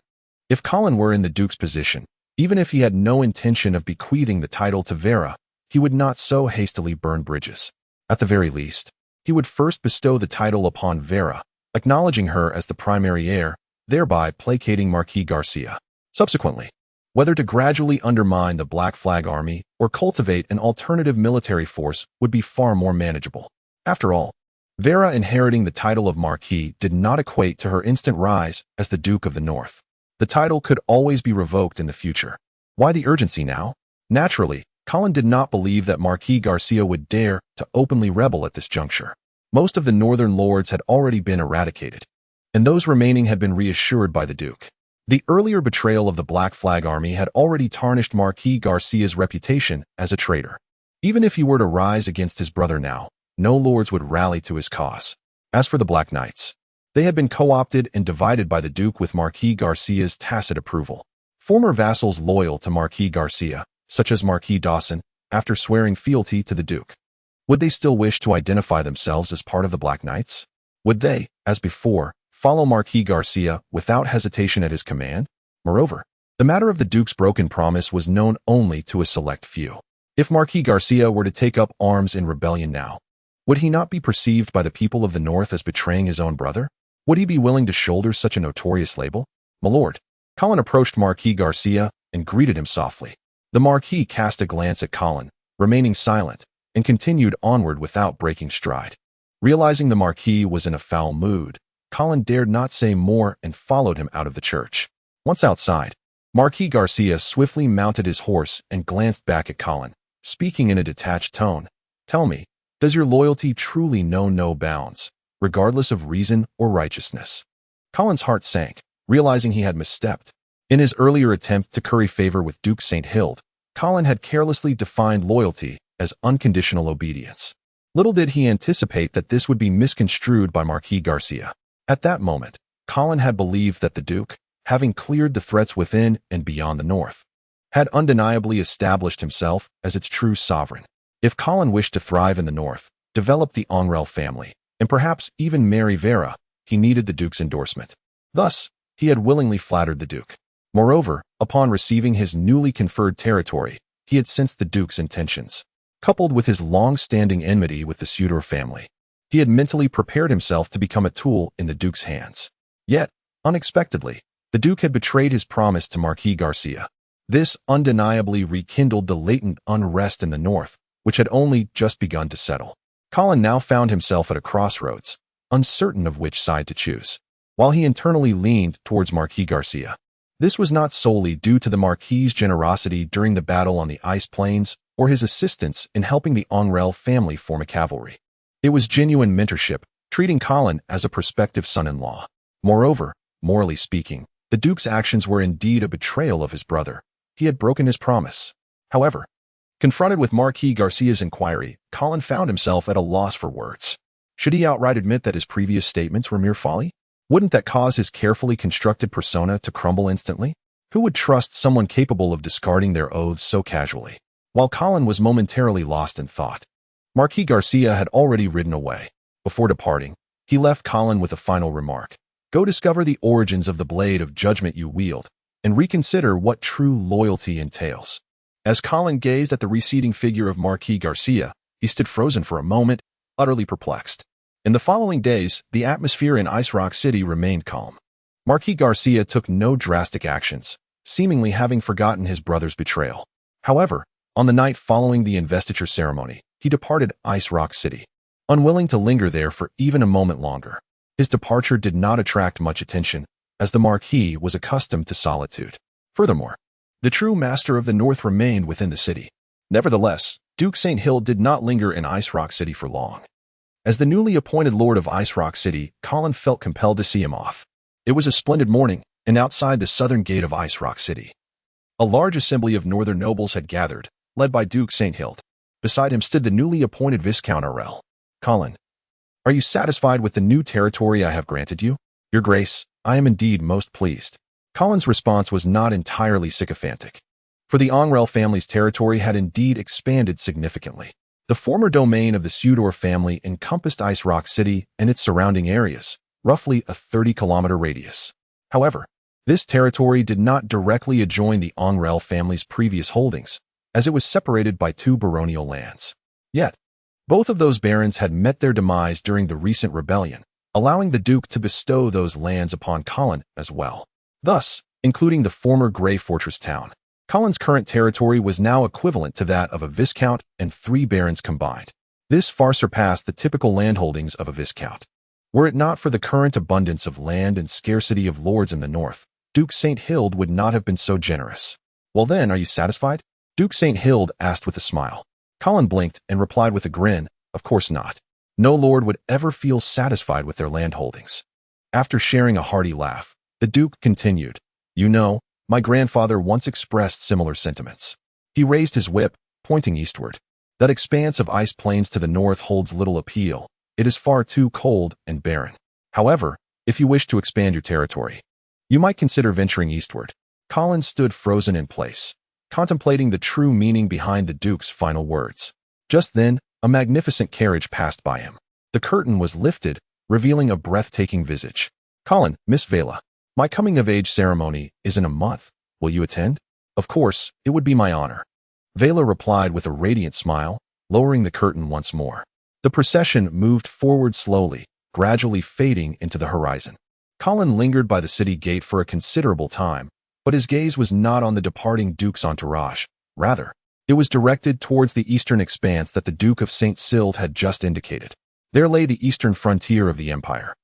If Colin were in the Duke's position, even if he had no intention of bequeathing the title to Vera, he would not so hastily burn bridges. At the very least, he would first bestow the title upon Vera, acknowledging her as the primary heir, thereby placating Marquis Garcia. Subsequently, whether to gradually undermine the Black Flag Army or cultivate an alternative military force would be far more manageable. After all, Vera inheriting the title of Marquis did not equate to her instant rise as the Duke of the North. The title could always be revoked in the future. Why the urgency now? Naturally, Colin did not believe that Marquis Garcia would dare to openly rebel at this juncture. Most of the northern lords had already been eradicated, and those remaining had been reassured by the Duke. The earlier betrayal of the Black Flag Army had already tarnished Marquis Garcia's reputation as a traitor. Even if he were to rise against his brother now, no lords would rally to his cause. As for the Black Knights, they had been co-opted and divided by the Duke with Marquis Garcia's tacit approval. Former vassals loyal to Marquis Garcia, such as Marquis Dawson, after swearing fealty to the Duke, would they still wish to identify themselves as part of the Black Knights? Would they, as before, follow Marquis Garcia without hesitation at his command? Moreover, the matter of the Duke's broken promise was known only to a select few. If Marquis Garcia were to take up arms in rebellion now, would he not be perceived by the people of the North as betraying his own brother? Would he be willing to shoulder such a notorious label? My lord. Colin approached Marquis Garcia and greeted him softly. The Marquis cast a glance at Colin, remaining silent, and continued onward without breaking stride. Realizing the Marquis was in a foul mood, Colin dared not say more and followed him out of the church. Once outside, Marquis Garcia swiftly mounted his horse and glanced back at Colin, speaking in a detached tone. Tell me, does your loyalty truly know no bounds, regardless of reason or righteousness? Colin's heart sank, realizing he had misstepped. In his earlier attempt to curry favor with Duke St. Hild, Colin had carelessly defined loyalty as unconditional obedience. Little did he anticipate that this would be misconstrued by Marquis Garcia. At that moment, Colin had believed that the Duke, having cleared the threats within and beyond the North, had undeniably established himself as its true sovereign. If Colin wished to thrive in the North, develop the Onrel family, and perhaps even marry Vera, he needed the Duke's endorsement. Thus, he had willingly flattered the Duke. Moreover, upon receiving his newly conferred territory, he had sensed the Duke's intentions. Coupled with his long-standing enmity with the Sudor family, he had mentally prepared himself to become a tool in the Duke's hands. Yet, unexpectedly, the Duke had betrayed his promise to Marquis Garcia. This undeniably rekindled the latent unrest in the North, which had only just begun to settle. Colin now found himself at a crossroads, uncertain of which side to choose. While he internally leaned towards Marquis Garcia, this was not solely due to the Marquis's generosity during the battle on the Ice Plains or his assistance in helping the Onrel family form a cavalry. It was genuine mentorship, treating Colin as a prospective son-in-law. Moreover, morally speaking, the Duke's actions were indeed a betrayal of his brother. He had broken his promise. However, confronted with Marquis Garcia's inquiry, Colin found himself at a loss for words. Should he outright admit that his previous statements were mere folly? Wouldn't that cause his carefully constructed persona to crumble instantly? Who would trust someone capable of discarding their oaths so casually? While Colin was momentarily lost in thought, Marquis Garcia had already ridden away. Before departing, he left Colin with a final remark. Go discover the origins of the blade of judgment you wield, and reconsider what true loyalty entails. As Colin gazed at the receding figure of Marquis Garcia, he stood frozen for a moment, utterly perplexed. In the following days, the atmosphere in Ice Rock City remained calm. Marquis Garcia took no drastic actions, seemingly having forgotten his brother's betrayal. However, on the night following the investiture ceremony, he departed Ice Rock City, unwilling to linger there for even a moment longer. His departure did not attract much attention, as the Marquis was accustomed to solitude. Furthermore, the true master of the North remained within the city. Nevertheless, Duke St. Hild did not linger in Ice Rock City for long. As the newly appointed Lord of Ice Rock City, Colin felt compelled to see him off. It was a splendid morning, and outside the southern gate of Ice Rock City, a large assembly of northern nobles had gathered, led by Duke St. Hild. Beside him stood the newly appointed Viscount Arel. Colin, are you satisfied with the new territory I have granted you? Your Grace, I am indeed most pleased. Colin's response was not entirely sycophantic, for the Angrel family's territory had indeed expanded significantly. The former domain of the Sudor family encompassed Ice Rock City and its surrounding areas, roughly a 30-kilometer radius. However, this territory did not directly adjoin the Angrel family's previous holdings, as it was separated by two baronial lands. Yet, both of those barons had met their demise during the recent rebellion, allowing the Duke to bestow those lands upon Colin as well, thus including the former Grey Fortress town. Colin's current territory was now equivalent to that of a viscount and 3 barons combined. This far surpassed the typical landholdings of a viscount. Were it not for the current abundance of land and scarcity of lords in the north, Duke St. Hild would not have been so generous. Well then, are you satisfied? Duke St. Hild asked with a smile. Colin blinked and replied with a grin, of course not. No lord would ever feel satisfied with their landholdings. After sharing a hearty laugh, the Duke continued, You know, my grandfather once expressed similar sentiments. He raised his whip, pointing eastward. That expanse of ice plains to the north holds little appeal. It is far too cold and barren. However, if you wish to expand your territory, you might consider venturing eastward. Colin stood frozen in place, contemplating the true meaning behind the Duke's final words. Just then, a magnificent carriage passed by him. The curtain was lifted, revealing a breathtaking visage. Colin, Miss Vela, my coming-of-age ceremony is in a month. Will you attend? Of course, it would be my honor. Vela replied with a radiant smile, lowering the curtain once more. The procession moved forward slowly, gradually fading into the horizon. Colin lingered by the city gate for a considerable time, but his gaze was not on the departing Duke's entourage. Rather, it was directed towards the eastern expanse that the Duke of St. Sild had just indicated. There lay the eastern frontier of the empire,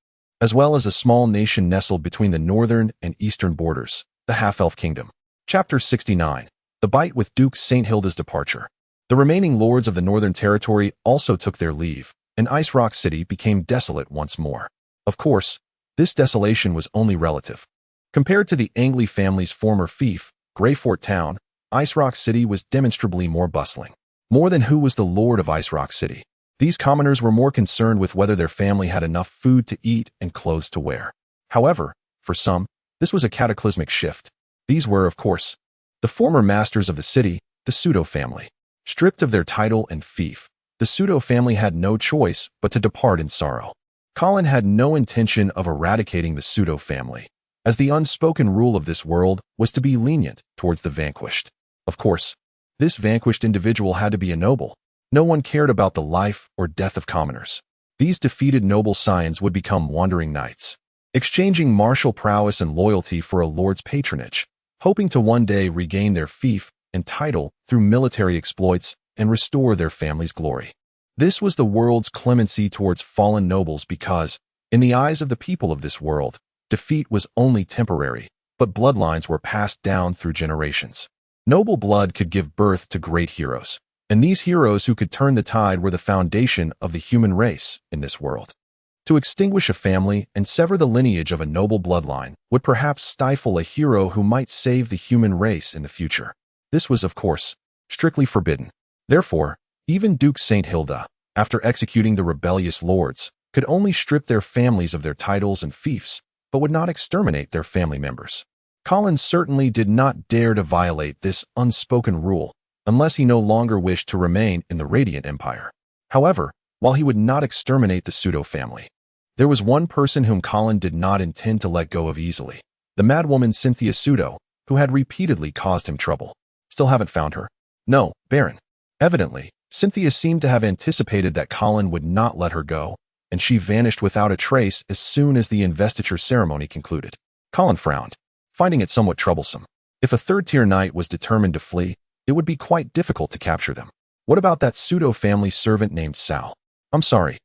as well as a small nation nestled between the northern and eastern borders, the Half-Elf Kingdom. Chapter 69. The Bite with Duke St. Hilda's Departure. The remaining lords of the Northern Territory also took their leave, and Ice Rock City became desolate once more. Of course, this desolation was only relative. Compared to the Angley family's former fief, Greyfort Town, Ice Rock City was demonstrably more bustling. More than who was the lord of Ice Rock City, these commoners were more concerned with whether their family had enough food to eat and clothes to wear. However, for some, this was a cataclysmic shift. These were, of course, the former masters of the city, the Pseudo family. Stripped of their title and fief, the Pseudo family had no choice but to depart in sorrow. Colin had no intention of eradicating the Pseudo family, as the unspoken rule of this world was to be lenient towards the vanquished. Of course, this vanquished individual had to be a noble. No one cared about the life or death of commoners. These defeated noble scions would become wandering knights, exchanging martial prowess and loyalty for a lord's patronage, hoping to one day regain their fief and title through military exploits and restore their family's glory. This was the world's clemency towards fallen nobles because, in the eyes of the people of this world, defeat was only temporary, but bloodlines were passed down through generations. Noble blood could give birth to great heroes, and these heroes who could turn the tide were the foundation of the human race in this world. To extinguish a family and sever the lineage of a noble bloodline would perhaps stifle a hero who might save the human race in the future. This was, of course, strictly forbidden. Therefore, even Duke St. Hilda, after executing the rebellious lords, could only strip their families of their titles and fiefs, but would not exterminate their family members. Colin certainly did not dare to violate this unspoken rule, unless he no longer wished to remain in the Radiant Empire. However, while he would not exterminate the Pseudo family, there was one person whom Colin did not intend to let go of easily. The madwoman Cynthia Pseudo, who had repeatedly caused him trouble. Still haven't found her? No, Baron. Evidently, Cynthia seemed to have anticipated that Colin would not let her go, and she vanished without a trace as soon as the investiture ceremony concluded. Colin frowned, finding it somewhat troublesome. If a third-tier knight was determined to flee, it would be quite difficult to capture them. What about that pseudo-family servant named Sal? I'm sorry,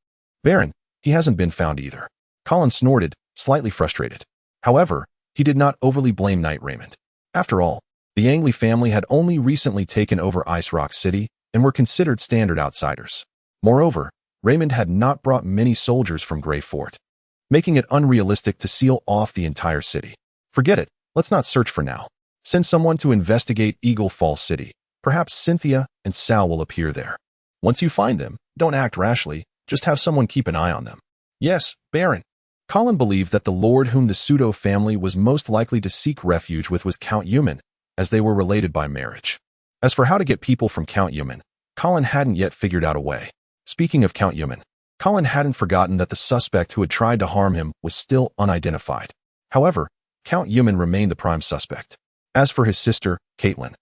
Baron, he hasn't been found either. Colin snorted, slightly frustrated. However, he did not overly blame Knight Raymond. After all, the Angley family had only recently taken over Ice Rock City and were considered standard outsiders. Moreover, Raymond had not brought many soldiers from Grey Fort, making it unrealistic to seal off the entire city. Forget it, let's not search for now. Send someone to investigate Eagle Falls City. Perhaps Cynthia and Sal will appear there. Once you find them, don't act rashly, just have someone keep an eye on them. Yes, Baron. Colin believed that the lord whom the pseudo family was most likely to seek refuge with was Count Euman, as they were related by marriage. As for how to get people from Count Euman, Colin hadn't yet figured out a way. Speaking of Count Euman, Colin hadn't forgotten that the suspect who had tried to harm him was still unidentified. However, Count Euman remained the prime suspect. As for his sister, Caitlin,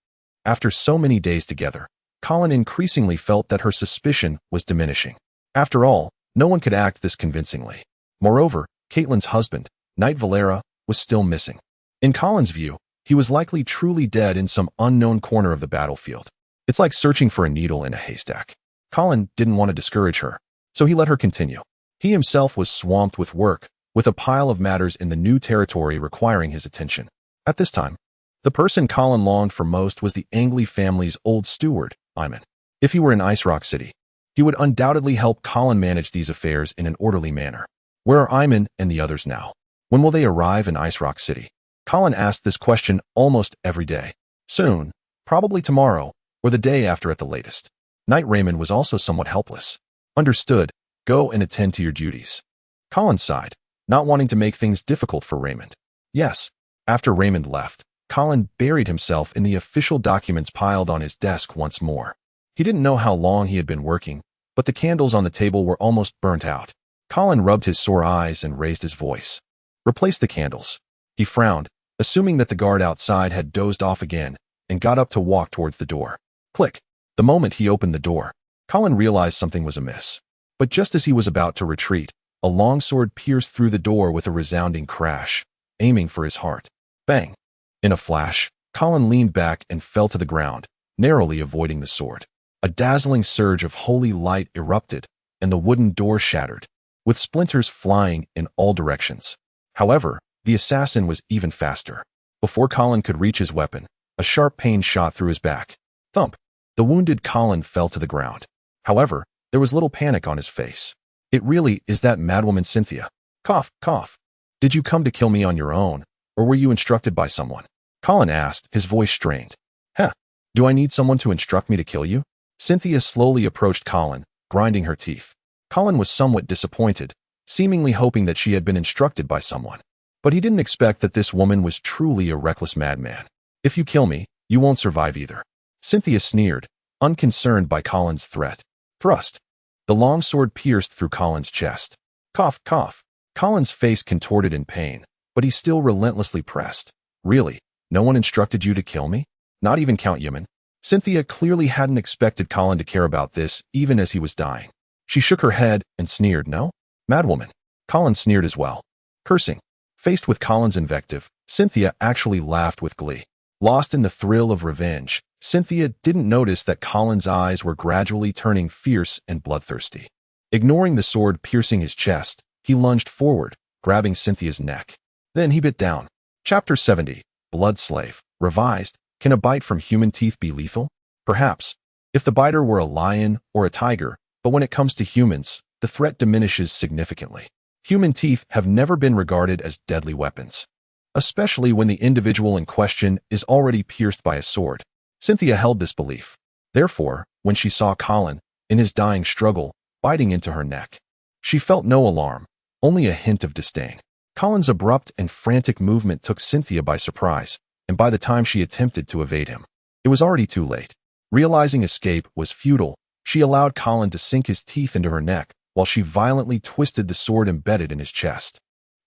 after so many days together, Colin increasingly felt that her suspicion was diminishing. After all, no one could act this convincingly. Moreover, Caitlin's husband, Knight Valera, was still missing. In Colin's view, he was likely truly dead in some unknown corner of the battlefield. It's like searching for a needle in a haystack. Colin didn't want to discourage her, so he let her continue. He himself was swamped with work, with a pile of matters in the new territory requiring his attention. At this time, the person Colin longed for most was the Angley family's old steward, Iman. If he were in Ice Rock City, he would undoubtedly help Colin manage these affairs in an orderly manner. Where are Iman and the others now? When will they arrive in Ice Rock City? Colin asked this question almost every day. Soon, probably tomorrow, or the day after at the latest. Knight Raymond was also somewhat helpless. Understood, go and attend to your duties. Colin sighed, not wanting to make things difficult for Raymond. Yes, after Raymond left, Colin buried himself in the official documents piled on his desk once more. He didn't know how long he had been working, but the candles on the table were almost burnt out. Colin rubbed his sore eyes and raised his voice. Replace the candles. He frowned, assuming that the guard outside had dozed off again, and got up to walk towards the door. Click. The moment he opened the door, Colin realized something was amiss. But just as he was about to retreat, a longsword pierced through the door with a resounding crash, aiming for his heart. Bang! In a flash, Colin leaned back and fell to the ground, narrowly avoiding the sword. A dazzling surge of holy light erupted, and the wooden door shattered, with splinters flying in all directions. However, the assassin was even faster. Before Colin could reach his weapon, a sharp pain shot through his back. Thump! The wounded Colin fell to the ground. However, there was little panic on his face. It really is that madwoman Cynthia. Cough, cough. Did you come to kill me on your own, or were you instructed by someone? Colin asked, his voice strained. Huh, do I need someone to instruct me to kill you? Cynthia slowly approached Colin, grinding her teeth. Colin was somewhat disappointed, seemingly hoping that she had been instructed by someone. But he didn't expect that this woman was truly a reckless madman. If you kill me, you won't survive either. Cynthia sneered, unconcerned by Colin's threat. Thrust. The longsword pierced through Colin's chest. Cough, cough. Colin's face contorted in pain, but he still relentlessly pressed. Really? No one instructed you to kill me? Not even Count Euman? Cynthia clearly hadn't expected Colin to care about this, even as he was dying. She shook her head and sneered, no? Madwoman. Colin sneered as well. Cursing. Faced with Colin's invective, Cynthia actually laughed with glee. Lost in the thrill of revenge, Cynthia didn't notice that Colin's eyes were gradually turning fierce and bloodthirsty. Ignoring the sword piercing his chest, he lunged forward, grabbing Cynthia's neck. Then he bit down. Chapter 70, Blood Slave, Revised. Can a bite from human teeth be lethal? Perhaps, if the biter were a lion or a tiger, but when it comes to humans, the threat diminishes significantly. Human teeth have never been regarded as deadly weapons, especially when the individual in question is already pierced by a sword. Cynthia held this belief. Therefore, when she saw Colin, in his dying struggle, biting into her neck, she felt no alarm, only a hint of disdain. Colin's abrupt and frantic movement took Cynthia by surprise, and by the time she attempted to evade him, it was already too late. Realizing escape was futile, she allowed Colin to sink his teeth into her neck while she violently twisted the sword embedded in his chest,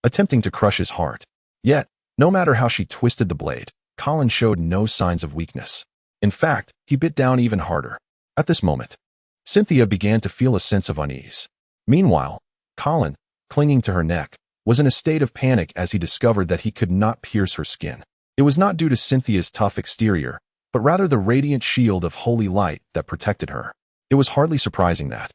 attempting to crush his heart. Yet, no matter how she twisted the blade, Colin showed no signs of weakness. In fact, he bit down even harder. At this moment, Cynthia began to feel a sense of unease. Meanwhile, Colin, clinging to her neck, was in a state of panic as he discovered that he could not pierce her skin. It was not due to Cynthia's tough exterior, but rather the radiant shield of holy light that protected her. It was hardly surprising that,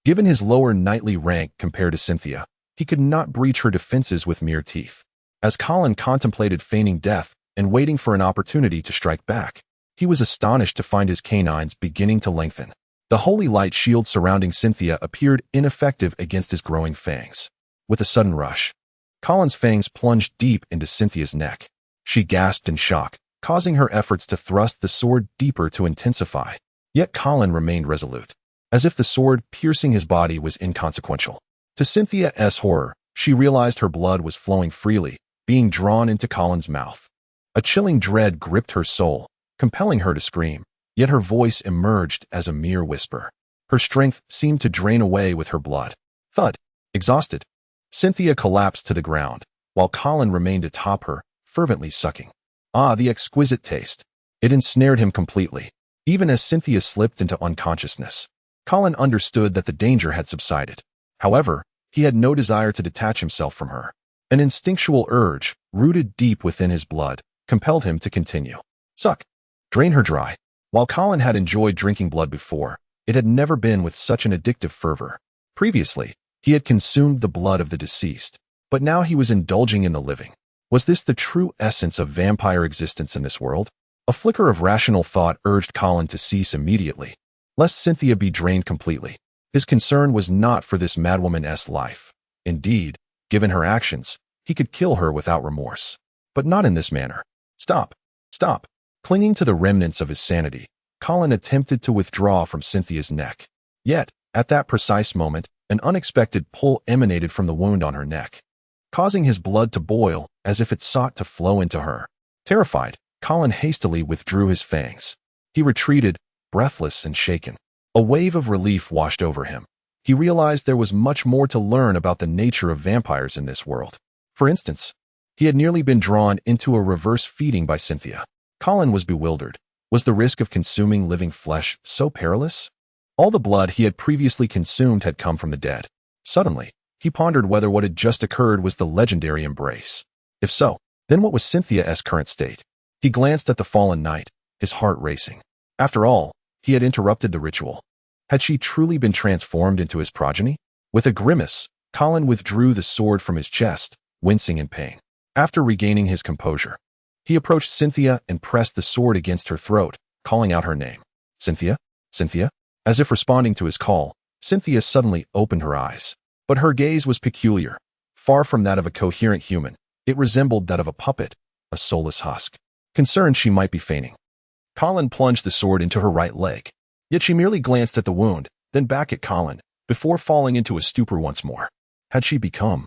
given his lower knightly rank compared to Cynthia, he could not breach her defenses with mere teeth. As Colin contemplated feigning death and waiting for an opportunity to strike back, he was astonished to find his canines beginning to lengthen. The holy light shield surrounding Cynthia appeared ineffective against his growing fangs. With a sudden rush, Colin's fangs plunged deep into Cynthia's neck. She gasped in shock, causing her efforts to thrust the sword deeper to intensify. Yet Colin remained resolute, as if the sword piercing his body was inconsequential. To Cynthia's horror, she realized her blood was flowing freely, being drawn into Colin's mouth. A chilling dread gripped her soul, compelling her to scream, yet her voice emerged as a mere whisper. Her strength seemed to drain away with her blood. Thud. Exhausted, Cynthia collapsed to the ground, while Colin remained atop her, fervently sucking. Ah, the exquisite taste. It ensnared him completely. Even as Cynthia slipped into unconsciousness, Colin understood that the danger had subsided. However, he had no desire to detach himself from her. An instinctual urge, rooted deep within his blood, compelled him to continue. Suck. Drain her dry. While Colin had enjoyed drinking blood before, it had never been with such an addictive fervor. Previously, he had consumed the blood of the deceased, but now he was indulging in the living. Was this the true essence of vampire existence in this world? A flicker of rational thought urged Colin to cease immediately, lest Cynthia be drained completely. His concern was not for this madwoman's life. Indeed, given her actions, he could kill her without remorse. But not in this manner. Stop. Stop. Clinging to the remnants of his sanity, Colin attempted to withdraw from Cynthia's neck. Yet, at that precise moment, an unexpected pull emanated from the wound on her neck, causing his blood to boil as if it sought to flow into her. Terrified, Colin hastily withdrew his fangs. He retreated, breathless and shaken. A wave of relief washed over him. He realized there was much more to learn about the nature of vampires in this world. For instance, he had nearly been drawn into a reverse feeding by Cynthia. Colin was bewildered. Was the risk of consuming living flesh so perilous? All the blood he had previously consumed had come from the dead. Suddenly, he pondered whether what had just occurred was the legendary embrace. If so, then what was Cynthia's current state? He glanced at the fallen knight, his heart racing. After all, he had interrupted the ritual. Had she truly been transformed into his progeny? With a grimace, Colin withdrew the sword from his chest, wincing in pain. After regaining his composure, he approached Cynthia and pressed the sword against her throat, calling out her name. Cynthia? Cynthia? As if responding to his call, Cynthia suddenly opened her eyes. But her gaze was peculiar. Far from that of a coherent human, it resembled that of a puppet, a soulless husk. Concerned she might be fainting, Colin plunged the sword into her right leg. Yet she merely glanced at the wound, then back at Colin, before falling into a stupor once more. Had she become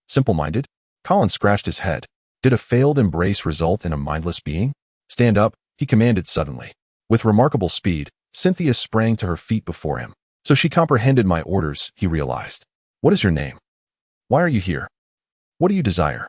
simple-minded? Colin scratched his head. Did a failed embrace result in a mindless being? Stand up, he commanded suddenly. With remarkable speed, Cynthia sprang to her feet before him. So she comprehended my orders, he realized. What is your name? Why are you here? What do you desire?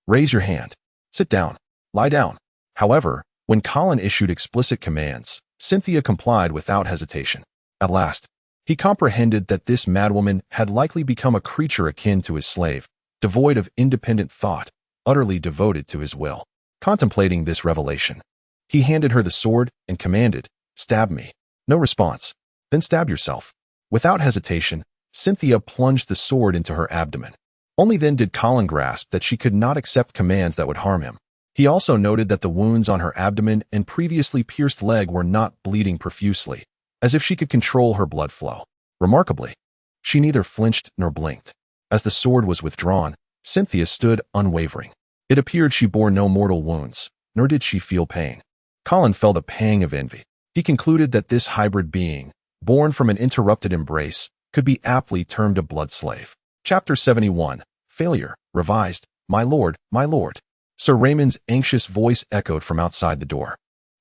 Raise your hand. Sit down. Lie down. However, when Colin issued explicit commands, Cynthia complied without hesitation. At last, he comprehended that this madwoman had likely become a creature akin to his slave, devoid of independent thought, utterly devoted to his will. Contemplating this revelation, he handed her the sword and commanded, "Stab me." No response. Then stab yourself. Without hesitation, Cynthia plunged the sword into her abdomen. Only then did Colin grasp that she could not accept commands that would harm him. He also noted that the wounds on her abdomen and previously pierced leg were not bleeding profusely, as if she could control her blood flow. Remarkably, she neither flinched nor blinked. As the sword was withdrawn, Cynthia stood unwavering. It appeared she bore no mortal wounds, nor did she feel pain. Colin felt a pang of envy. He concluded that this hybrid being, born from an interrupted embrace, could be aptly termed a blood slave. Chapter 71. Failure. Revised. My lord, my lord. Sir Raymond's anxious voice echoed from outside the door.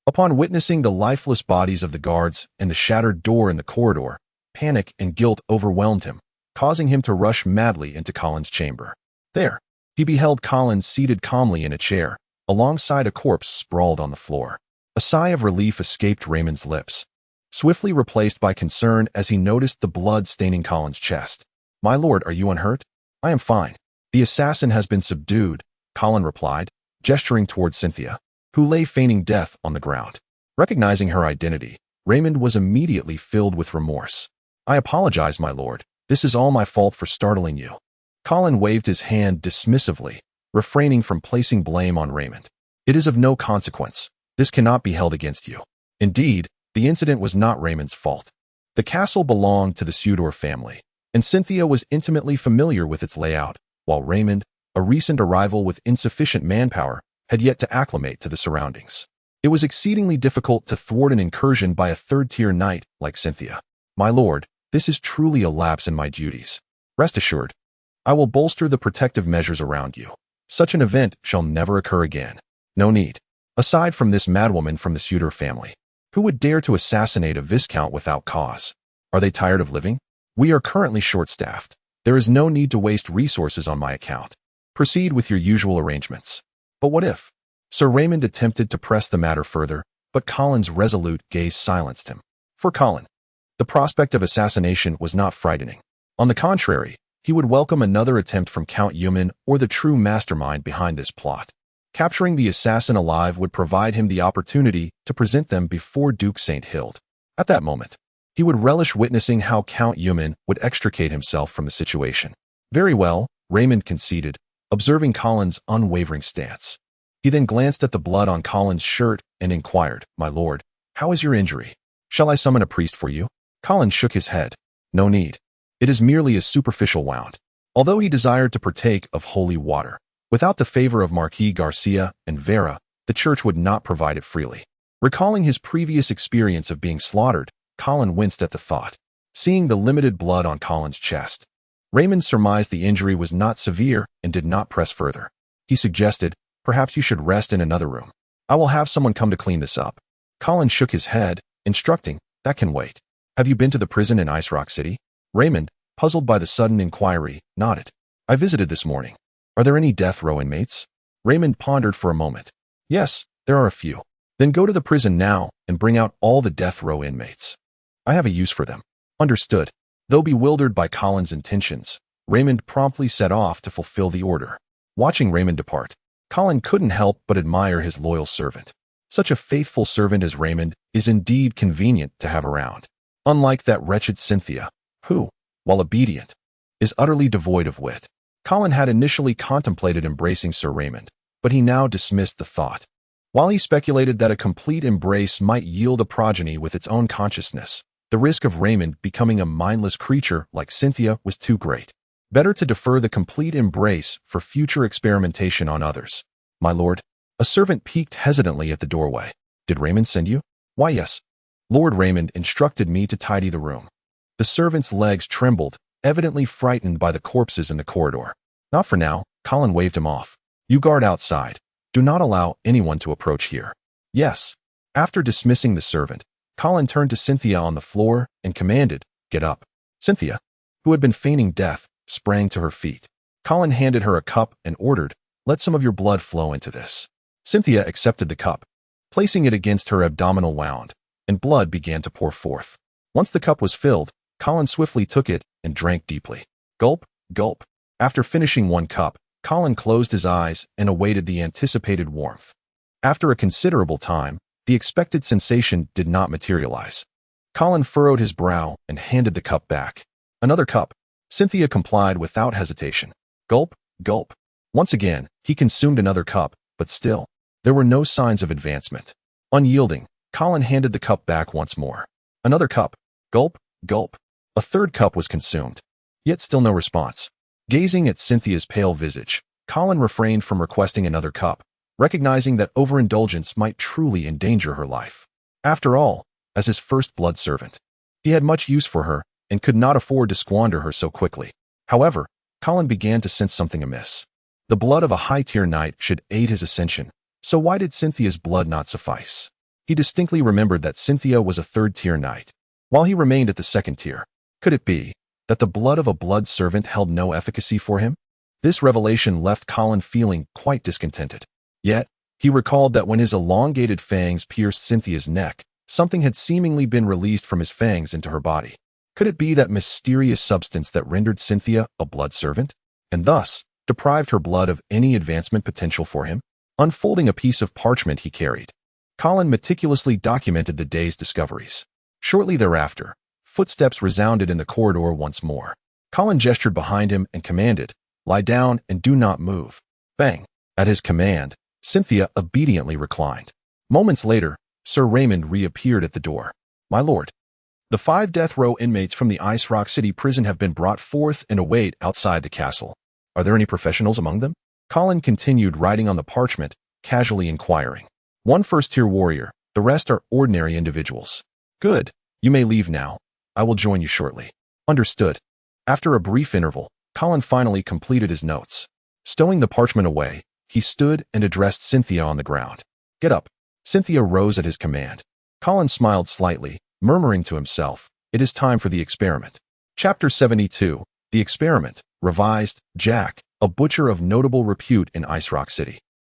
Upon witnessing the lifeless bodies of the guards and the shattered door in the corridor, panic and guilt overwhelmed him, causing him to rush madly into Colin's chamber. There, he beheld Colin seated calmly in a chair, alongside a corpse sprawled on the floor. A sigh of relief escaped Raymond's lips, swiftly replaced by concern as he noticed the blood staining Colin's chest. "My lord, are you unhurt?" "I am fine. The assassin has been subdued," Colin replied, gesturing towards Cynthia, who lay feigning death on the ground. Recognizing her identity, Raymond was immediately filled with remorse. "I apologize, my lord. This is all my fault for startling you." Colin waved his hand dismissively, refraining from placing blame on Raymond. "It is of no consequence. This cannot be held against you." Indeed, the incident was not Raymond's fault. The castle belonged to the Sudor family, and Cynthia was intimately familiar with its layout, while Raymond, a recent arrival with insufficient manpower, had yet to acclimate to the surroundings. It was exceedingly difficult to thwart an incursion by a third-tier knight like Cynthia. "My lord, this is truly a lapse in my duties. Rest assured, I will bolster the protective measures around you. Such an event shall never occur again. No need. Aside from this madwoman from the Sudor family, who would dare to assassinate a viscount without cause? Are they tired of living? We are currently short-staffed. There is no need to waste resources on my account. Proceed with your usual arrangements." "But what if?" Sir Raymond attempted to press the matter further, but Colin's resolute gaze silenced him. For Colin, the prospect of assassination was not frightening. On the contrary, he would welcome another attempt from Count Eumann or the true mastermind behind this plot. Capturing the assassin alive would provide him the opportunity to present them before Duke St. Hild. At that moment, he would relish witnessing how Count Eumann would extricate himself from the situation. "Very well," Raymond conceded, observing Colin's unwavering stance. He then glanced at the blood on Colin's shirt and inquired, "My lord, how is your injury? Shall I summon a priest for you?" Colin shook his head. "No need. It is merely a superficial wound." Although he desired to partake of holy water, without the favor of Marquis Garcia and Vera, the church would not provide it freely. Recalling his previous experience of being slaughtered, Colin winced at the thought. Seeing the limited blood on Colin's chest, Raymond surmised the injury was not severe and did not press further. He suggested, "Perhaps you should rest in another room. I will have someone come to clean this up." Colin shook his head, instructing, "That can wait." "Have you been to the prison in Ice Rock City?" Raymond, puzzled by the sudden inquiry, nodded. "I visited this morning. Are there any death row inmates?" Raymond pondered for a moment. "Yes, there are a few." "Then go to the prison now and bring out all the death row inmates. I have a use for them." "Understood." Though bewildered by Colin's intentions, Raymond promptly set off to fulfill the order. Watching Raymond depart, Colin couldn't help but admire his loyal servant. Such a faithful servant as Raymond is indeed convenient to have around. Unlike that wretched Cynthia, who, while obedient, is utterly devoid of wit. Colin had initially contemplated embracing Sir Raymond, but he now dismissed the thought. While he speculated that a complete embrace might yield a progeny with its own consciousness, the risk of Raymond becoming a mindless creature like Cynthia was too great. Better to defer the complete embrace for future experimentation on others. "My lord," a servant peeked hesitantly at the doorway. "Did Raymond send you?" "Why, yes. Lord Raymond instructed me to tidy the room." The servant's legs trembled, evidently frightened by the corpses in the corridor. "Not for now," Colin waved him off. "You guard outside. Do not allow anyone to approach here." "Yes." After dismissing the servant, Colin turned to Cynthia on the floor and commanded, "Get up." Cynthia, who had been feigning death, sprang to her feet. Colin handed her a cup and ordered, "Let some of your blood flow into this." Cynthia accepted the cup, placing it against her abdominal wound, and blood began to pour forth. Once the cup was filled, Colin swiftly took it and drank deeply. Gulp, gulp. After finishing one cup, Colin closed his eyes and awaited the anticipated warmth. After a considerable time, the expected sensation did not materialize. Colin furrowed his brow and handed the cup back. "Another cup." Cynthia complied without hesitation. Gulp, gulp. Once again, he consumed another cup, but still, there were no signs of advancement. Unyielding, Colin handed the cup back once more. Another cup. Gulp, gulp. A third cup was consumed. Yet still no response. Gazing at Cynthia's pale visage, Colin refrained from requesting another cup, recognizing that overindulgence might truly endanger her life. After all, as his first blood servant, he had much use for her and could not afford to squander her so quickly. However, Colin began to sense something amiss. The blood of a high-tier knight should aid his ascension, so why did Cynthia's blood not suffice? He distinctly remembered that Cynthia was a third-tier knight, while he remained at the second tier. Could it be that the blood of a blood servant held no efficacy for him? This revelation left Colin feeling quite discontented. Yet, He recalled that when his elongated fangs pierced Cynthia's neck, something had seemingly been released from his fangs into her body. Could it be that mysterious substance that rendered Cynthia a blood servant, and thus deprived her blood of any advancement potential for him? Unfolding a piece of parchment he carried, Colin meticulously documented the day's discoveries. Shortly thereafter, footsteps resounded in the corridor once more. Colin gestured behind him and commanded, "Lie down and do not move." Bang! At his command, Cynthia obediently reclined. Moments later, Sir Raymond reappeared at the door. "My lord, the 5 death row inmates from the Ice Rock City prison have been brought forth and await outside the castle. Are there any professionals among them?" Colin continued writing on the parchment, casually inquiring. "One first-tier warrior, the rest are ordinary individuals." "Good. You may leave now. I will join you shortly." "Understood." After a brief interval, Colin finally completed his notes. Stowing the parchment away, he stood and addressed Cynthia on the ground. "Get up." Cynthia rose at his command. Colin smiled slightly, murmuring to himself, "It is time for the experiment." Chapter 72, The Experiment, Revised. Jack, a butcher of notable repute in Ice Rock City,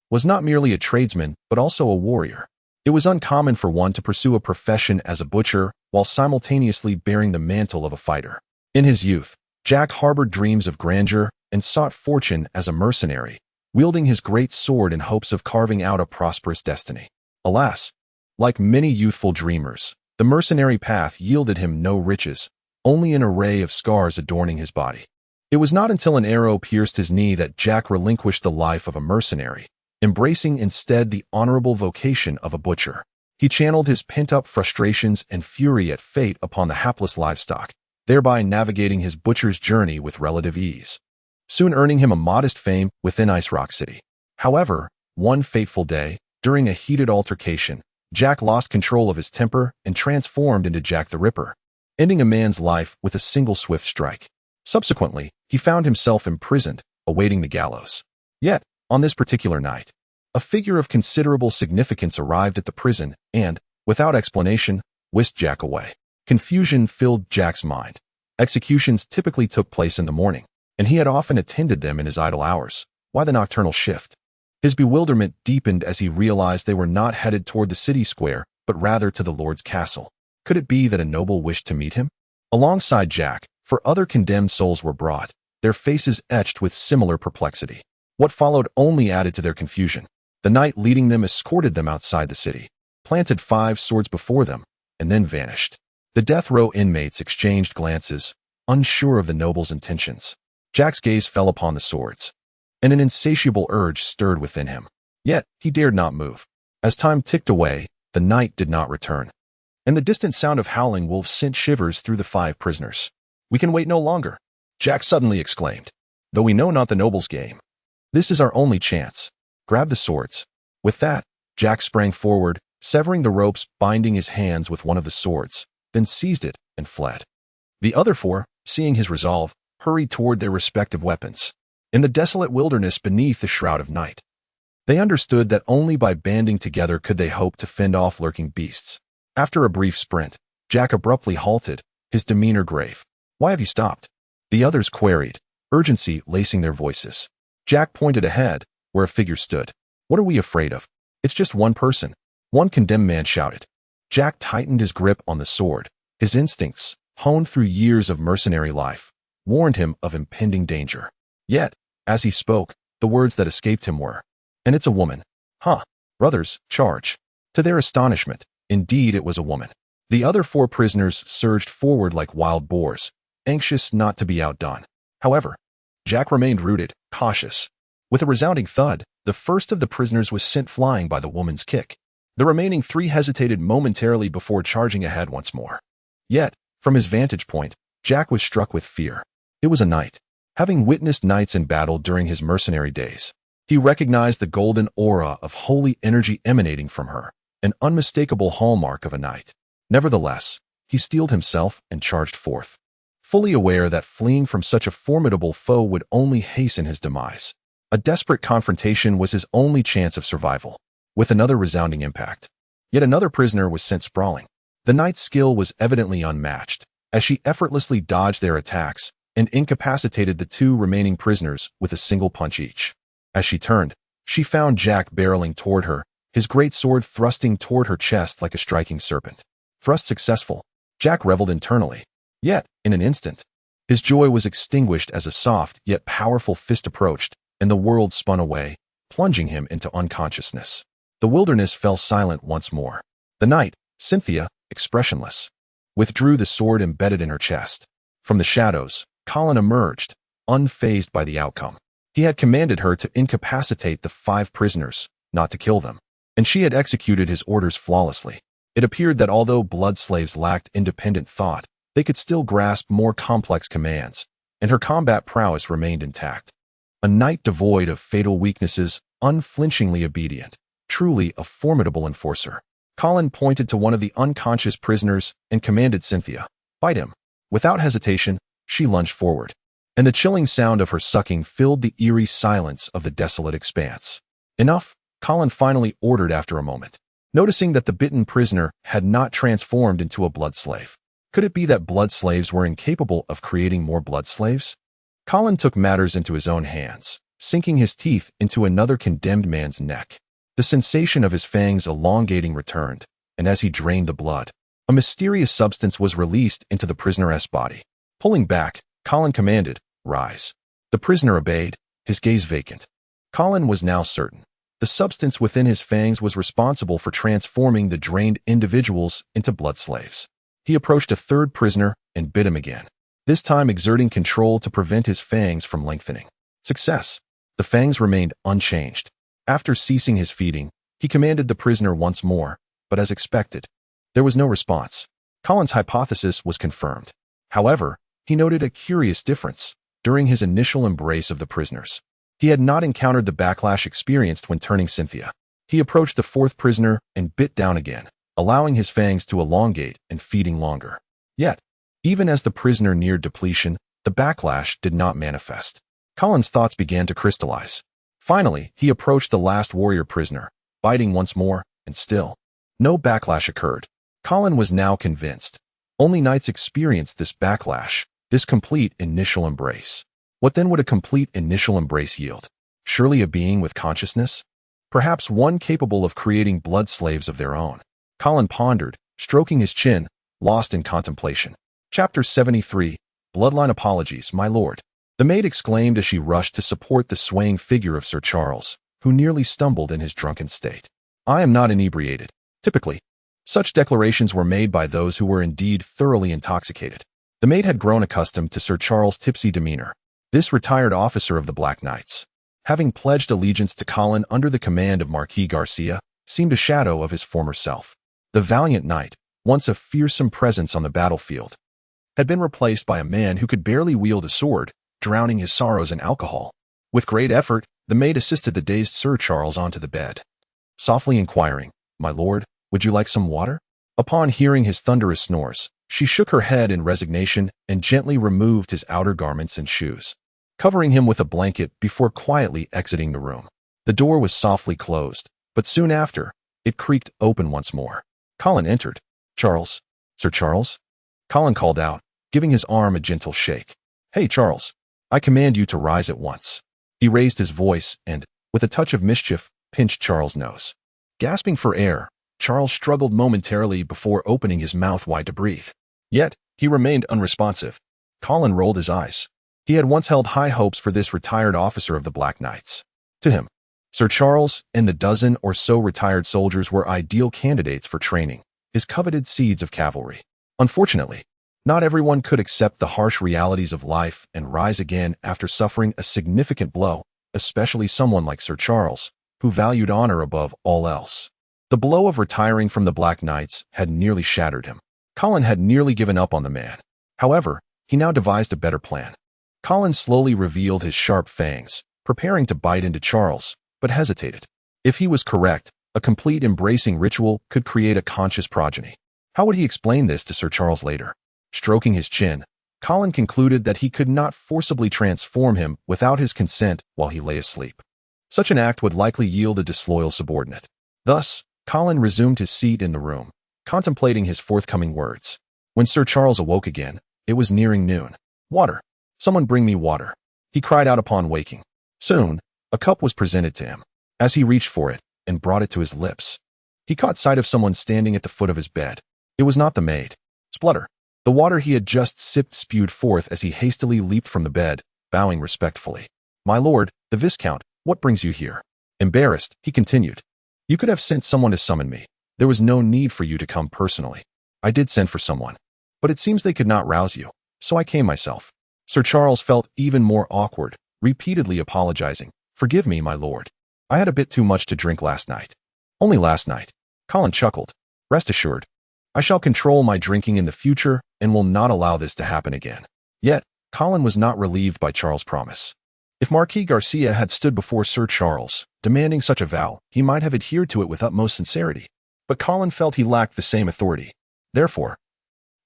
was not merely a tradesman, but also a warrior. It was uncommon for one to pursue a profession as a butcher while simultaneously bearing the mantle of a fighter. In his youth, Jack harbored dreams of grandeur and sought fortune as a mercenary, wielding his great sword in hopes of carving out a prosperous destiny. Alas, like many youthful dreamers, the mercenary path yielded him no riches, only an array of scars adorning his body. It was not until an arrow pierced his knee that Jack relinquished the life of a mercenary, embracing instead the honorable vocation of a butcher. He channeled his pent-up frustrations and fury at fate upon the hapless livestock, thereby navigating his butcher's journey with relative ease, soon earning him a modest fame within Ice Rock City. However, one fateful day, during a heated altercation, Jack lost control of his temper and transformed into Jack the Ripper, ending a man's life with a single swift strike. Subsequently, he found himself imprisoned, awaiting the gallows. Yet, on this particular night, a figure of considerable significance arrived at the prison and, without explanation, whisked Jack away. Confusion filled Jack's mind. Executions typically took place in the morning, and he had often attended them in his idle hours. Why the nocturnal shift? His bewilderment deepened as he realized they were not headed toward the city square, but rather to the Lord's castle. Could it be that a noble wished to meet him? Alongside Jack, 4 other condemned souls were brought, their faces etched with similar perplexity. What followed only added to their confusion. The knight leading them escorted them outside the city, planted 5 swords before them, and then vanished. The death row inmates exchanged glances, unsure of the noble's intentions. Jack's gaze fell upon the swords, and an insatiable urge stirred within him. Yet, he dared not move. As time ticked away, the knight did not return, and the distant sound of howling wolves sent shivers through the 5 prisoners. "We can wait no longer," Jack suddenly exclaimed. "Though we know not the noble's game, this is our only chance. Grab the swords." With that, Jack sprang forward, severing the ropes binding his hands with one of the swords, then seized it and fled. The other 4, seeing his resolve, hurried toward their respective weapons. In the desolate wilderness beneath the shroud of night, they understood that only by banding together could they hope to fend off lurking beasts. After a brief sprint, Jack abruptly halted, his demeanor grave. "Why have you stopped?" the others queried, urgency lacing their voices. Jack pointed ahead, where a figure stood. "What are we afraid of? It's just one person," one condemned man shouted. Jack tightened his grip on the sword. His instincts, honed through years of mercenary life, warned him of impending danger. Yet, as he spoke, the words that escaped him were, "And it's a woman." "Huh. Brothers, charge." To their astonishment, indeed it was a woman. The other 4 prisoners surged forward like wild boars, anxious not to be outdone. However, Jack remained rooted, cautious. With a resounding thud, the first of the prisoners was sent flying by the woman's kick. The remaining 3 hesitated momentarily before charging ahead once more. Yet, from his vantage point, Jack was struck with fear. It was a knight. Having witnessed knights in battle during his mercenary days, he recognized the golden aura of holy energy emanating from her, an unmistakable hallmark of a knight. Nevertheless, he steeled himself and charged forth, fully aware that fleeing from such a formidable foe would only hasten his demise. A desperate confrontation was his only chance of survival. With another resounding impact, yet another prisoner was sent sprawling. The knight's skill was evidently unmatched, as she effortlessly dodged their attacks and incapacitated the 2 remaining prisoners with a single punch each. As she turned, She found Jack barreling toward her, his great sword thrusting toward her chest like a striking serpent. Thrust successful. Jack reveled internally. Yet, in an instant, his joy was extinguished as a soft yet powerful fist approached, and the world spun away, plunging him into unconsciousness. The wilderness fell silent once more. The night, Cynthia, expressionless, withdrew the sword embedded in her chest. From the shadows, Colin emerged, unfazed by the outcome. He had commanded her to incapacitate the 5 prisoners, not to kill them, and she had executed his orders flawlessly. It appeared that although blood slaves lacked independent thought, they could still grasp more complex commands, and her combat prowess remained intact. A knight devoid of fatal weaknesses, unflinchingly obedient, truly a formidable enforcer. Colin pointed to one of the unconscious prisoners and commanded Cynthia, "Bite him." Without hesitation, she lunged forward, and the chilling sound of her sucking filled the eerie silence of the desolate expanse. "Enough," Colin finally ordered after a moment, noticing that the bitten prisoner had not transformed into a blood slave. Could it be that blood slaves were incapable of creating more blood slaves? Colin took matters into his own hands, sinking his teeth into another condemned man's neck. The sensation of his fangs elongating returned, and as he drained the blood, a mysterious substance was released into the prisoner's body. Pulling back, Colin commanded, "Rise." The prisoner obeyed, his gaze vacant. Colin was now certain. The substance within his fangs was responsible for transforming the drained individuals into blood slaves. He approached a third prisoner and bit him again, this time exerting control to prevent his fangs from lengthening. Success. The fangs remained unchanged. After ceasing his feeding, he commanded the prisoner once more, but as expected, there was no response. Colin's hypothesis was confirmed. However, he noted a curious difference. During his initial embrace of the prisoners, he had not encountered the backlash experienced when turning Cynthia. He approached the 4th prisoner and bit down again, allowing his fangs to elongate and feeding longer. Yet, even as the prisoner neared depletion, the backlash did not manifest. Colin's thoughts began to crystallize. Finally, he approached the last warrior prisoner, biting once more, and still, no backlash occurred. Colin was now convinced. Only knights experienced this backlash, this complete initial embrace. What then would a complete initial embrace yield? Surely a being with consciousness? Perhaps one capable of creating blood slaves of their own. Colin pondered, stroking his chin, lost in contemplation. Chapter 73, Bloodline Apologies, my lord. The maid exclaimed as she rushed to support the swaying figure of Sir Charles, who nearly stumbled in his drunken state. "I am not inebriated." Typically, such declarations were made by those who were indeed thoroughly intoxicated. The maid had grown accustomed to Sir Charles' tipsy demeanor. This retired officer of the Black Knights, having pledged allegiance to Colin under the command of Marquis Garcia, seemed a shadow of his former self. The valiant knight, once a fearsome presence on the battlefield, had been replaced by a man who could barely wield a sword, drowning his sorrows in alcohol. With great effort, the maid assisted the dazed Sir Charles onto the bed, softly inquiring, "My lord, would you like some water?" Upon hearing his thunderous snores, she shook her head in resignation and gently removed his outer garments and shoes, covering him with a blanket before quietly exiting the room. The door was softly closed, but soon after, it creaked open once more. Colin entered. "Charles, Sir Charles?" Colin called out, giving his arm a gentle shake. "Hey, Charles, I command you to rise at once." He raised his voice and, with a touch of mischief, pinched Charles' nose. Gasping for air, Charles struggled momentarily before opening his mouth wide to breathe. Yet, he remained unresponsive. Colin rolled his eyes. He had once held high hopes for this retired officer of the Black Knights. To him, Sir Charles and the dozen or so retired soldiers were ideal candidates for training, his coveted seeds of cavalry. Unfortunately, not everyone could accept the harsh realities of life and rise again after suffering a significant blow, especially someone like Sir Charles, who valued honor above all else. The blow of retiring from the Black Knights had nearly shattered him. Colin had nearly given up on the man. However, he now devised a better plan. Colin slowly revealed his sharp fangs, preparing to bite into Charles, but hesitated. If he was correct, a complete embracing ritual could create a conscious progeny. How would he explain this to Sir Charles later? Stroking his chin, Colin concluded that he could not forcibly transform him without his consent while he lay asleep. Such an act would likely yield a disloyal subordinate. Thus, Colin resumed his seat in the room, contemplating his forthcoming words. When Sir Charles awoke again, it was nearing noon. "Water! Someone bring me water," he cried out upon waking. Soon, a cup was presented to him. As he reached for it and brought it to his lips, he caught sight of someone standing at the foot of his bed. It was not the maid. Splutter. The water he had just sipped spewed forth as he hastily leaped from the bed, bowing respectfully. "My lord, the Viscount, what brings you here?" Embarrassed, he continued. "You could have sent someone to summon me. There was no need for you to come personally. I did send for someone, but it seems they could not rouse you, so I came myself." Sir Charles felt even more awkward, repeatedly apologizing. "Forgive me, my lord. I had a bit too much to drink last night." "Only last night." Colin chuckled. "Rest assured, I shall control my drinking in the future and will not allow this to happen again." Yet, Colin was not relieved by Charles' promise. If Marquis Garcia had stood before Sir Charles, demanding such a vow, he might have adhered to it with utmost sincerity. But Colin felt he lacked the same authority. Therefore,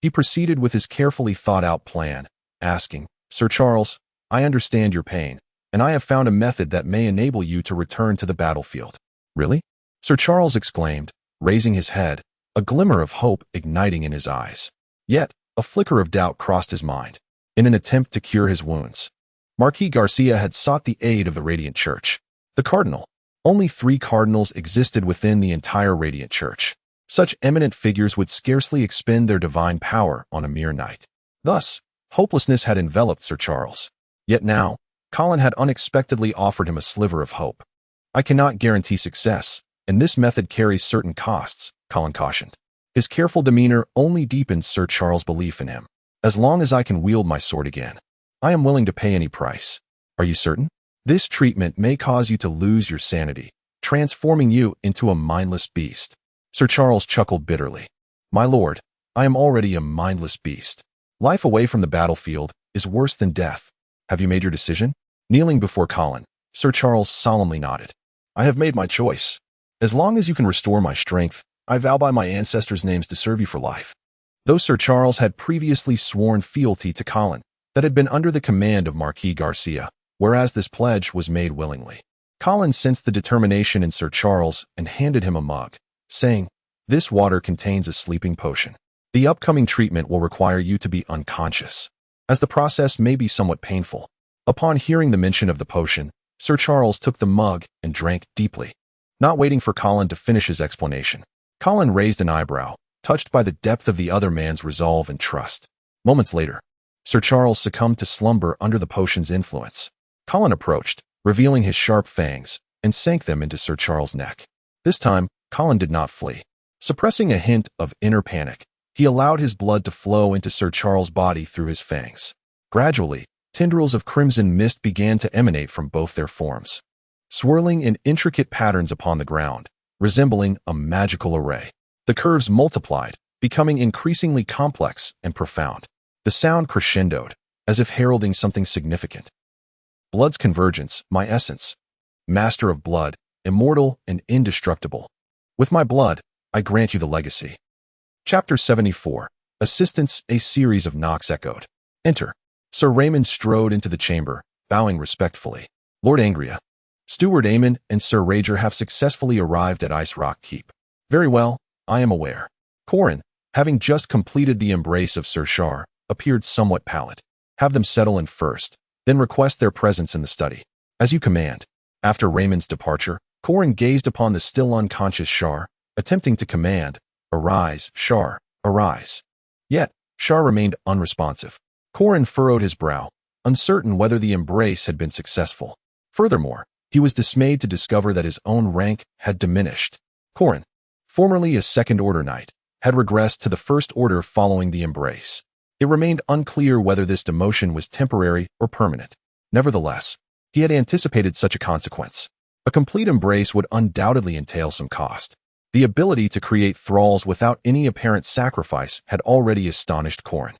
he proceeded with his carefully thought-out plan, asking, "Sir Charles, I understand your pain, and I have found a method that may enable you to return to the battlefield." "Really?" Sir Charles exclaimed, raising his head, a glimmer of hope igniting in his eyes. Yet, a flicker of doubt crossed his mind. In an attempt to cure his wounds, Marquis Garcia had sought the aid of the Radiant Church. The Cardinal. Only 3 cardinals existed within the entire Radiant Church. Such eminent figures would scarcely expend their divine power on a mere night. Thus, hopelessness had enveloped Sir Charles. Yet now, Colin had unexpectedly offered him a sliver of hope. "I cannot guarantee success, and this method carries certain costs," Colin cautioned. His careful demeanor only deepened Sir Charles' belief in him. "As long as I can wield my sword again, I am willing to pay any price." "Are you certain?" "This treatment may cause you to lose your sanity, transforming you into a mindless beast." Sir Charles chuckled bitterly. "My lord, I am already a mindless beast. Life away from the battlefield is worse than death. Have you made your decision?" Kneeling before Colin, Sir Charles solemnly nodded. "I have made my choice. As long as you can restore my strength, I vow by my ancestors' names to serve you for life." Though Sir Charles had previously sworn fealty to Colin, that had been under the command of Marquis Garcia, whereas this pledge was made willingly. Colin sensed the determination in Sir Charles and handed him a mug, saying, "This water contains a sleeping potion. The upcoming treatment will require you to be unconscious, as the process may be somewhat painful." Upon hearing the mention of the potion, Sir Charles took the mug and drank deeply. Not waiting for Colin to finish his explanation, Colin raised an eyebrow, touched by the depth of the other man's resolve and trust. Moments later, Sir Charles succumbed to slumber under the potion's influence. Colin approached, revealing his sharp fangs, and sank them into Sir Charles' neck. This time, Colin did not flee. Suppressing a hint of inner panic, he allowed his blood to flow into Sir Charles' body through his fangs. Gradually, tendrils of crimson mist began to emanate from both their forms, swirling in intricate patterns upon the ground, resembling a magical array. The curves multiplied, becoming increasingly complex and profound. The sound crescendoed, as if heralding something significant. "Blood's convergence, my essence. Master of blood, immortal and indestructible. With my blood, I grant you the legacy." Chapter 74. Assistance. A series of knocks echoed. "Enter." Sir Raymond strode into the chamber, bowing respectfully. "Lord Angria, Steward Aemon and Sir Rager have successfully arrived at Ice Rock Keep." "Very well, I am aware." Corin, having just completed the embrace of Sir Shar, appeared somewhat pallid. "Have them settle in first, then request their presence in the study." "As you command." After Raymond's departure, Corin gazed upon the still unconscious Shar, attempting to command, "Arise, Shar, arise." Yet, Shar remained unresponsive. Corin furrowed his brow, uncertain whether the embrace had been successful. Furthermore, he was dismayed to discover that his own rank had diminished. Corin, formerly a second-order knight, had regressed to the first order following the embrace. It remained unclear whether this demotion was temporary or permanent. Nevertheless, he had anticipated such a consequence. A complete embrace would undoubtedly entail some cost. The ability to create thralls without any apparent sacrifice had already astonished Corin.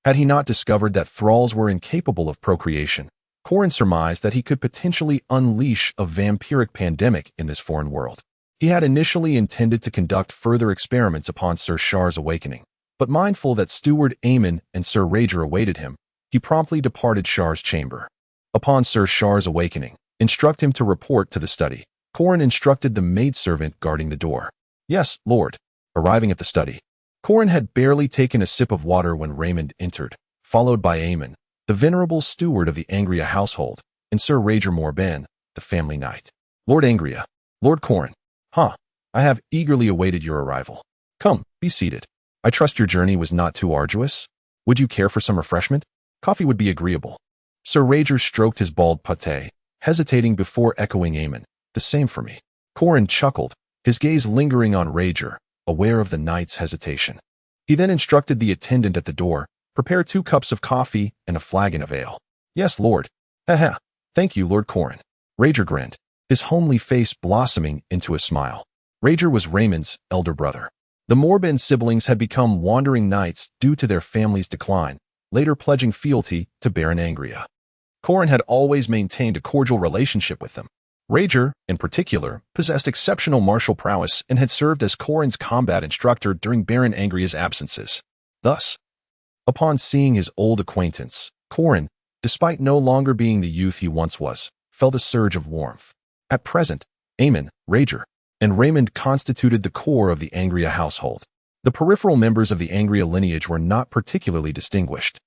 Had he not discovered that thralls were incapable of procreation, Corin surmised that he could potentially unleash a vampiric pandemic in this foreign world. He had initially intended to conduct further experiments upon Sir Shar's awakening, but mindful that Steward Aemon and Sir Rager awaited him, he promptly departed Shar's chamber. Upon Sir Shar's awakening, instruct him to report to the study. Corin instructed the maidservant guarding the door. "Yes, Lord." Arriving at the study, Corin had barely taken a sip of water when Raymond entered, followed by Aemon, the venerable steward of the Angria household, and Sir Rager Morben, the family knight. "Lord Angria." Lord Corin. Huh. I have eagerly awaited your arrival. Come, be seated. I trust your journey was not too arduous. Would you care for some refreshment? Coffee would be agreeable. Sir Rager stroked his bald pate, hesitating before echoing amen. The same for me. Corin chuckled, his gaze lingering on Rager, aware of the knight's hesitation. He then instructed the attendant at the door, prepare 2 cups of coffee and a flagon of ale. Yes, Lord. Haha. Thank you, Lord Corin. Rager grinned, his homely face blossoming into a smile. Rager was Raymond's elder brother. The Morbin siblings had become wandering knights due to their family's decline, later pledging fealty to Baron Angria. Corin had always maintained a cordial relationship with them. Rager, in particular, possessed exceptional martial prowess and had served as Corin's combat instructor during Baron Angria's absences. Thus, upon seeing his old acquaintance, Corin, despite no longer being the youth he once was, felt a surge of warmth. At present, Aemon, Rager, and Raymond constituted the core of the Angria household. The peripheral members of the Angria lineage were not particularly distinguished,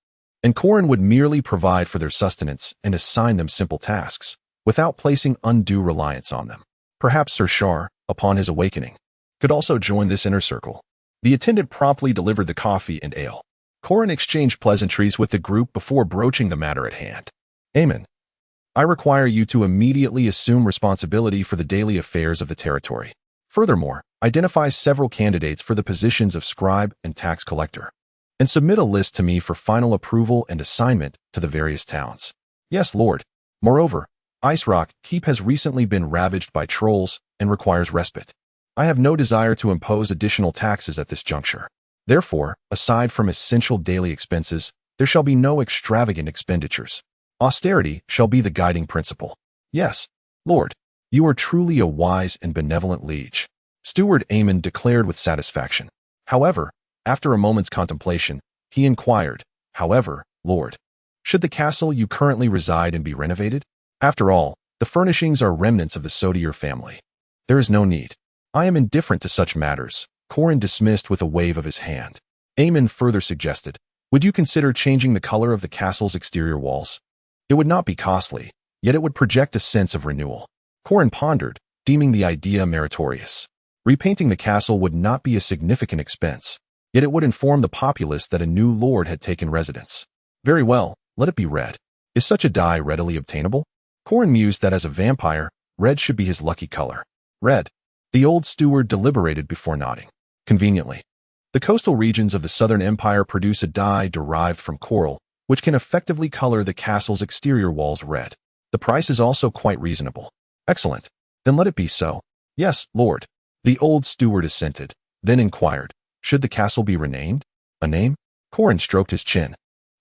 and Corin would merely provide for their sustenance and assign them simple tasks, without placing undue reliance on them. Perhaps Sir Shar, upon his awakening, could also join this inner circle. The attendant promptly delivered the coffee and ale. Corin exchanged pleasantries with the group before broaching the matter at hand. Aemon, I require you to immediately assume responsibility for the daily affairs of the territory. Furthermore, identify several candidates for the positions of scribe and tax collector, and submit a list to me for final approval and assignment to the various towns. Yes, Lord. Moreover, Ice Rock Keep has recently been ravaged by trolls and requires respite. I have no desire to impose additional taxes at this juncture. Therefore, aside from essential daily expenses, there shall be no extravagant expenditures. Austerity shall be the guiding principle. Yes, Lord, you are truly a wise and benevolent liege, Steward Aemon declared with satisfaction. However, after a moment's contemplation, he inquired, however, Lord, should the castle you currently reside in be renovated? After all, the furnishings are remnants of the Sodier family. There is no need. I am indifferent to such matters, Corin dismissed with a wave of his hand. Aemon further suggested, would you consider changing the color of the castle's exterior walls? It would not be costly, yet it would project a sense of renewal. Corin pondered, deeming the idea meritorious. Repainting the castle would not be a significant expense, yet it would inform the populace that a new lord had taken residence. Very well, let it be red. Is such a dye readily obtainable? Corin mused that as a vampire, red should be his lucky color. Red. The old steward deliberated before nodding. Conveniently, the coastal regions of the Southern Empire produce a dye derived from coral, which can effectively color the castle's exterior walls red. The price is also quite reasonable. Excellent. Then let it be so. Yes, Lord. The old steward assented, then inquired, should the castle be renamed? A name? Corin stroked his chin.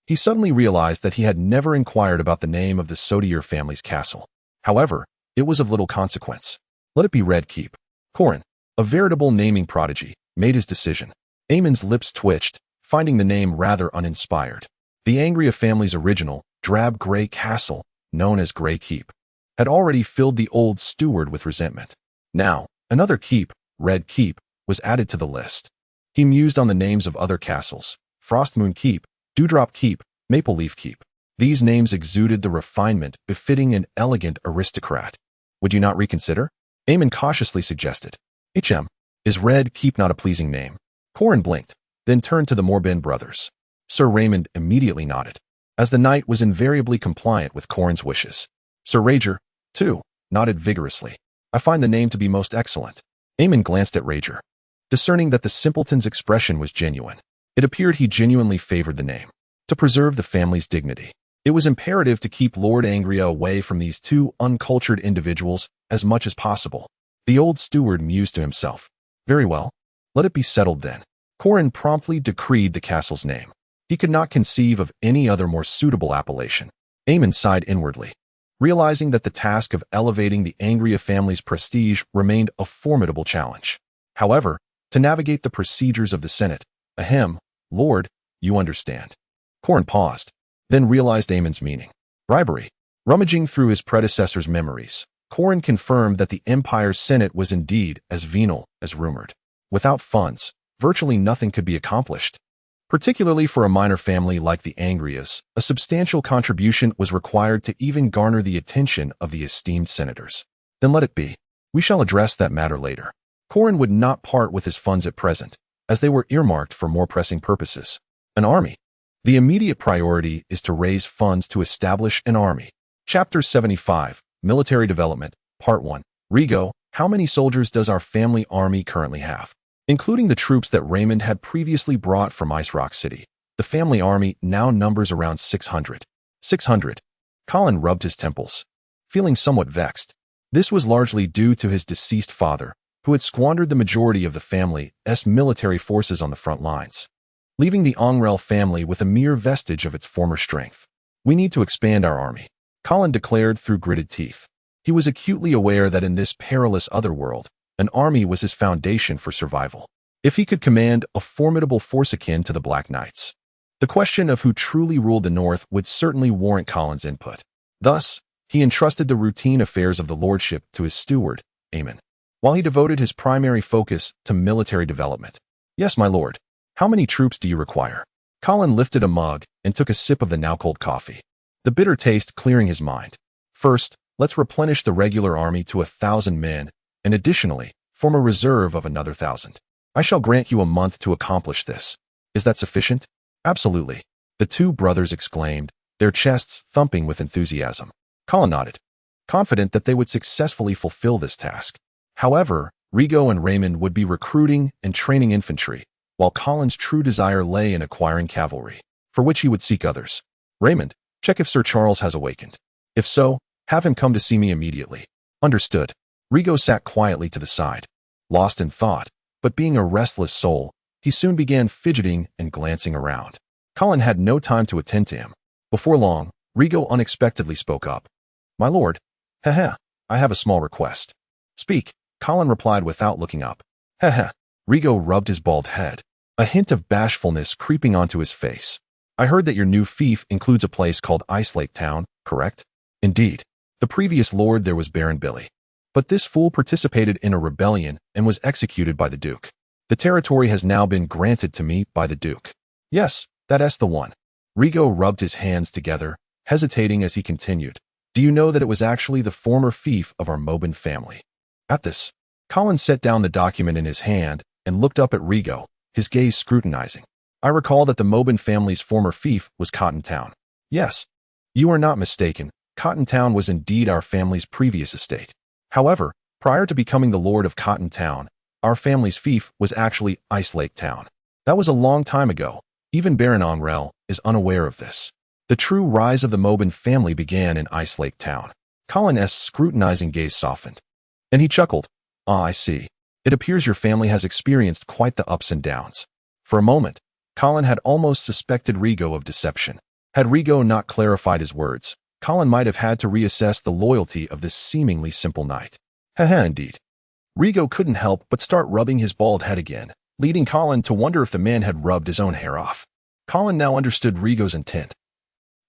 He suddenly realized that he had never inquired about the name of the Sodier family's castle. However, it was of little consequence. Let it be Red Keep. Corin, a veritable naming prodigy, made his decision. Aemon's lips twitched, finding the name rather uninspired. The Angria family's original, drab gray castle, known as Grey Keep, had already filled the old steward with resentment. Now, another keep, Red Keep, was added to the list. He mused on the names of other castles, Frostmoon Keep, Dewdrop Keep, Maple Leaf Keep. These names exuded the refinement befitting an elegant aristocrat. Would you not reconsider? Aemon cautiously suggested. Is Red Keep not a pleasing name? Corin blinked, then turned to the Morbin brothers. Sir Raymond immediately nodded, as the knight was invariably compliant with Corin's wishes. Sir Rager, too, nodded vigorously. I find the name to be most excellent. Aemon glanced at Rager, discerning that the simpleton's expression was genuine. It appeared he genuinely favored the name. To preserve the family's dignity, it was imperative to keep Lord Angria away from these two uncultured individuals as much as possible. The old steward mused to himself. Very well. Let it be settled then. Corin promptly decreed the castle's name. He could not conceive of any other more suitable appellation. Aemon sighed inwardly, realizing that the task of elevating the Angria family's prestige remained a formidable challenge. However, to navigate the procedures of the Senate, Lord, you understand. Corin paused, then realized Aemon's meaning. Bribery. Rummaging through his predecessor's memories, Corin confirmed that the Empire's Senate was indeed as venal as rumored. Without funds, virtually nothing could be accomplished. Particularly for a minor family like the Angrias, a substantial contribution was required to even garner the attention of the esteemed senators. Then let it be. We shall address that matter later. Colin would not part with his funds at present, as they were earmarked for more pressing purposes. An army. The immediate priority is to raise funds to establish an army. Chapter 75, Military Development, Part 1. Rigo, how many soldiers does our family army currently have? Including the troops that Raymond had previously brought from Ice Rock City, the family army now numbers around 600. 600. Colin rubbed his temples, feeling somewhat vexed. This was largely due to his deceased father, who had squandered the majority of the family's military forces on the front lines, leaving the Ongrel family with a mere vestige of its former strength. We need to expand our army, Colin declared through gritted teeth. He was acutely aware that in this perilous otherworld, an army was his foundation for survival. If he could command a formidable force akin to the Black Knights, the question of who truly ruled the North would certainly warrant Colin's input. Thus, he entrusted the routine affairs of the lordship to his steward, Aemon, while he devoted his primary focus to military development. Yes, my lord. How many troops do you require? Colin lifted a mug and took a sip of the now-cold coffee, the bitter taste clearing his mind. First, let's replenish the regular army to 1,000 men, and additionally, form a reserve of another 1,000. I shall grant you a month to accomplish this. Is that sufficient? Absolutely, the two brothers exclaimed, their chests thumping with enthusiasm. Colin nodded, confident that they would successfully fulfill this task. However, Rigo and Raymond would be recruiting and training infantry, while Colin's true desire lay in acquiring cavalry, for which he would seek others. Raymond, check if Sir Charles has awakened. If so, have him come to see me immediately. Understood. Rigo sat quietly to the side, lost in thought, but being a restless soul, he soon began fidgeting and glancing around. Colin had no time to attend to him. Before long, Rigo unexpectedly spoke up. My lord, I have a small request. Speak, Colin replied without looking up. Rigo rubbed his bald head, a hint of bashfulness creeping onto his face. I heard that your new fief includes a place called Ice Lake Town, correct? Indeed. The previous lord there was Baron Billy. But this fool participated in a rebellion and was executed by the Duke. The territory has now been granted to me by the Duke. Yes, that's the one. Rigo rubbed his hands together, hesitating as he continued. Do you know that it was actually the former fief of our Mobin family? At this, Colin set down the document in his hand and looked up at Rigo, his gaze scrutinizing. I recall that the Mobin family's former fief was Cotton Town. Yes, you are not mistaken. Cotton Town was indeed our family's previous estate. However, prior to becoming the Lord of Cotton Town, our family's fief was actually Ice Lake Town. That was a long time ago. Even Baron Ongrel is unaware of this. The true rise of the Mobin family began in Ice Lake Town. Colin's scrutinizing gaze softened, and he chuckled. Ah, I see. It appears your family has experienced quite the ups and downs. For a moment, Colin had almost suspected Rigo of deception. Had Rigo not clarified his words, Colin might have had to reassess the loyalty of this seemingly simple knight. Indeed. Rigo couldn't help but start rubbing his bald head again, leading Colin to wonder if the man had rubbed his own hair off. Colin now understood Rigo's intent.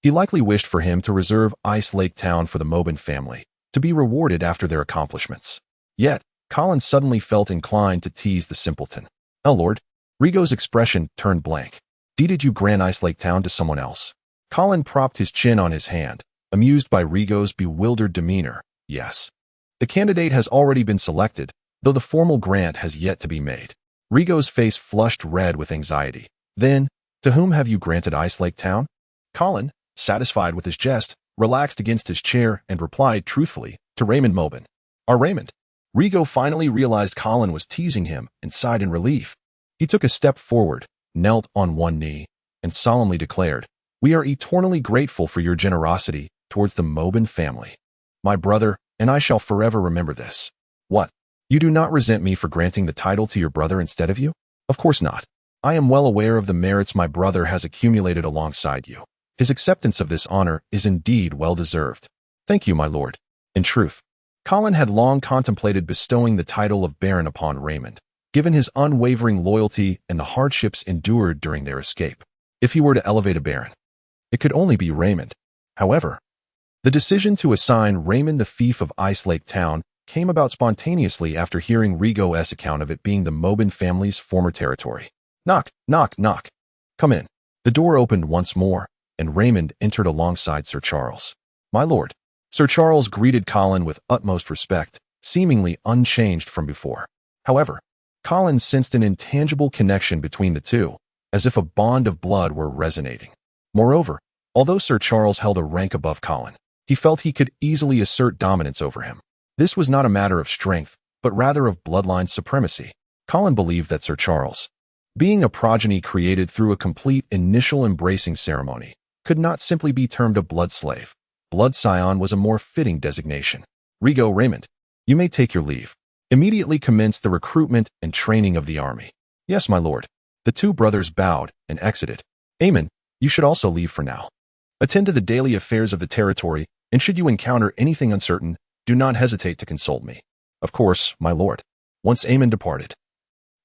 He likely wished for him to reserve Ice Lake Town for the Mobin family, to be rewarded after their accomplishments. Yet, Colin suddenly felt inclined to tease the simpleton. Oh, Lord. Rigo's expression turned blank. Did you grant Ice Lake Town to someone else? Colin propped his chin on his hand, amused by Rigo's bewildered demeanor. Yes. The candidate has already been selected, though the formal grant has yet to be made. Rigo's face flushed red with anxiety. Then, to whom have you granted Ice Lake Town? Colin, satisfied with his jest, relaxed against his chair and replied truthfully to Raymond Mobin. Our Raymond. Rigo finally realized Colin was teasing him and sighed in relief. He took a step forward, knelt on one knee, and solemnly declared, We are eternally grateful for your generosity towards the Mobin family. My brother and I shall forever remember this. What? You do not resent me for granting the title to your brother instead of you? Of course not. I am well aware of the merits my brother has accumulated alongside you. His acceptance of this honor is indeed well-deserved. Thank you, my lord. In truth, Colin had long contemplated bestowing the title of Baron upon Raymond, given his unwavering loyalty and the hardships endured during their escape. If he were to elevate a Baron, it could only be Raymond. However, the decision to assign Raymond the fief of Ice Lake Town came about spontaneously after hearing Rigo's account of it being the Mobin family's former territory. Knock, knock, knock. Come in. The door opened once more, and Raymond entered alongside Sir Charles. My lord. Sir Charles greeted Colin with utmost respect, seemingly unchanged from before. However, Colin sensed an intangible connection between the two, as if a bond of blood were resonating. Moreover, although Sir Charles held a rank above Colin, he felt he could easily assert dominance over him. This was not a matter of strength, but rather of bloodline supremacy. Colin believed that Sir Charles, being a progeny created through a complete initial embracing ceremony, could not simply be termed a blood slave. Blood scion was a more fitting designation. Rigo Raymond, you may take your leave. Immediately commenced the recruitment and training of the army. Yes, my lord. The two brothers bowed and exited. Aemon, you should also leave for now. Attend to the daily affairs of the territory, and should you encounter anything uncertain, do not hesitate to consult me. Of course, my lord. Once Aemon departed,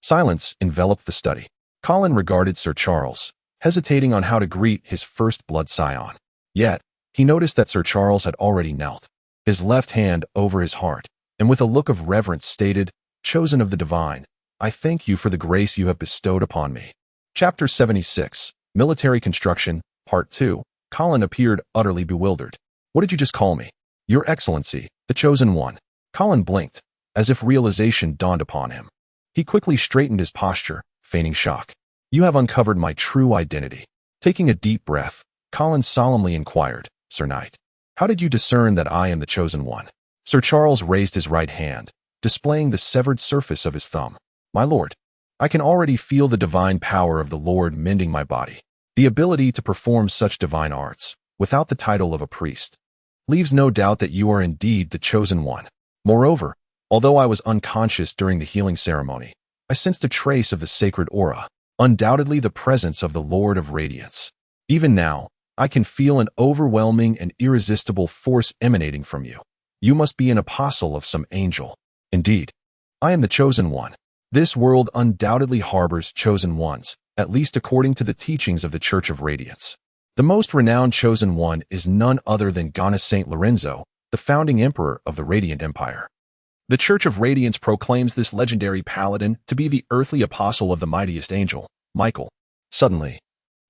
silence enveloped the study. Colin regarded Sir Charles, hesitating on how to greet his first blood scion. Yet, he noticed that Sir Charles had already knelt, his left hand over his heart, and with a look of reverence stated, "Chosen of the divine, I thank you for the grace you have bestowed upon me." Chapter 76, Military Construction, Part 2. Colin appeared utterly bewildered. What did you just call me? Your Excellency, the Chosen One. Colin blinked, as if realization dawned upon him. He quickly straightened his posture, feigning shock. You have uncovered my true identity. Taking a deep breath, Colin solemnly inquired, Sir Knight, how did you discern that I am the Chosen One? Sir Charles raised his right hand, displaying the severed surface of his thumb. My lord, I can already feel the divine power of the Lord mending my body. The ability to perform such divine arts, without the title of a priest, leaves no doubt that you are indeed the Chosen One. Moreover, although I was unconscious during the healing ceremony, I sensed a trace of the sacred aura, undoubtedly the presence of the Lord of Radiance. Even now, I can feel an overwhelming and irresistible force emanating from you. You must be an apostle of some angel. Indeed, I am the Chosen One. This world undoubtedly harbors chosen ones, at least according to the teachings of the Church of Radiance. The most renowned Chosen One is none other than Gaius St. Lorenzo, the founding emperor of the Radiant Empire. The Church of Radiance proclaims this legendary paladin to be the earthly apostle of the mightiest angel, Michael. Suddenly,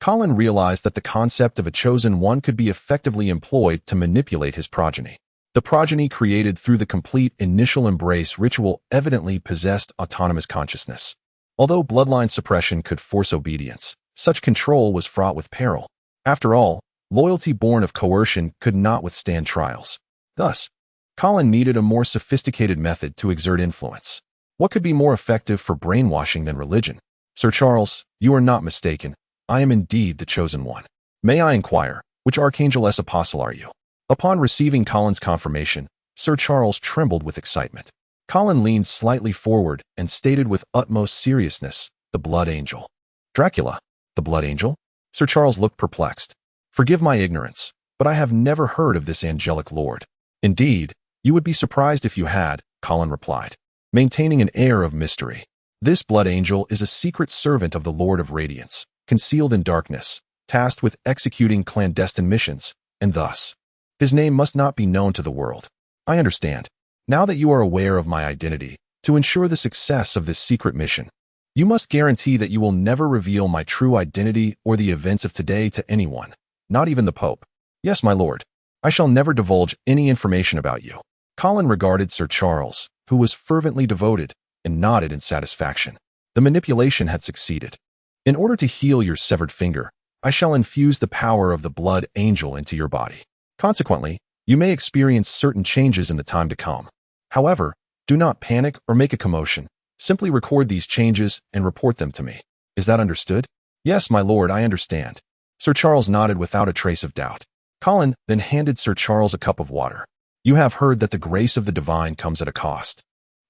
Colin realized that the concept of a Chosen One could be effectively employed to manipulate his progeny. The progeny created through the complete initial embrace ritual evidently possessed autonomous consciousness. Although bloodline suppression could force obedience, such control was fraught with peril. After all, loyalty born of coercion could not withstand trials. Thus, Colin needed a more sophisticated method to exert influence. What could be more effective for brainwashing than religion? Sir Charles, you are not mistaken. I am indeed the Chosen One. May I inquire, which Archangel's apostle are you? Upon receiving Colin's confirmation, Sir Charles trembled with excitement. Colin leaned slightly forward and stated with utmost seriousness, the Blood Angel. Dracula, the Blood Angel? Sir Charles looked perplexed. Forgive my ignorance, but I have never heard of this angelic lord. Indeed, you would be surprised if you had, Colin replied, maintaining an air of mystery. This Blood Angel is a secret servant of the Lord of Radiance, concealed in darkness, tasked with executing clandestine missions, and thus, his name must not be known to the world. I understand. Now that you are aware of my identity, to ensure the success of this secret mission, you must guarantee that you will never reveal my true identity or the events of today to anyone, not even the Pope. Yes, my lord. I shall never divulge any information about you. Colin regarded Sir Charles, who was fervently devoted, and nodded in satisfaction. The manipulation had succeeded. In order to heal your severed finger, I shall infuse the power of the Blood Angel into your body. Consequently, you may experience certain changes in the time to come. However, do not panic or make a commotion. Simply record these changes and report them to me. Is that understood? Yes, my lord, I understand. Sir Charles nodded without a trace of doubt. Colin then handed Sir Charles a cup of water. You have heard that the grace of the divine comes at a cost.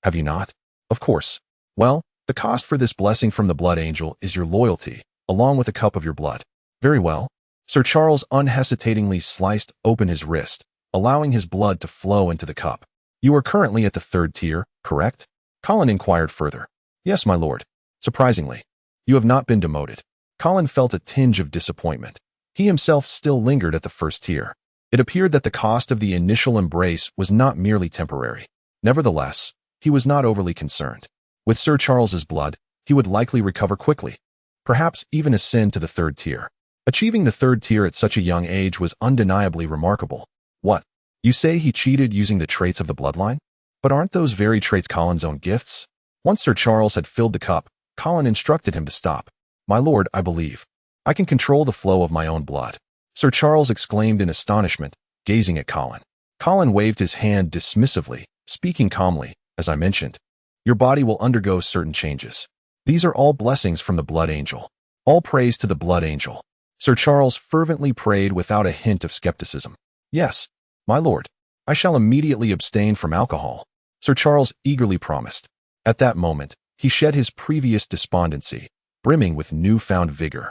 Have you not? Of course. Well, the cost for this blessing from the Blood Angel is your loyalty, along with a cup of your blood. Very well. Sir Charles unhesitatingly sliced open his wrist, allowing his blood to flow into the cup. You are currently at the 3rd tier, correct? Colin inquired further. Yes, my lord. Surprisingly, you have not been demoted. Colin felt a tinge of disappointment. He himself still lingered at the 1st tier. It appeared that the cost of the initial embrace was not merely temporary. Nevertheless, he was not overly concerned. With Sir Charles's blood, he would likely recover quickly, perhaps even ascend to the 3rd tier. Achieving the 3rd tier at such a young age was undeniably remarkable. What? You say he cheated using the traits of the bloodline? But aren't those very traits Colin's own gifts? Once Sir Charles had filled the cup, Colin instructed him to stop. My lord, I believe. I can control the flow of my own blood. Sir Charles exclaimed in astonishment, gazing at Colin. Colin waved his hand dismissively, speaking calmly, as I mentioned. Your body will undergo certain changes. These are all blessings from the Blood Angel. All praise to the Blood Angel. Sir Charles fervently prayed without a hint of skepticism. Yes, my lord. I shall immediately abstain from alcohol. Sir Charles eagerly promised. At that moment, he shed his previous despondency, brimming with newfound vigor.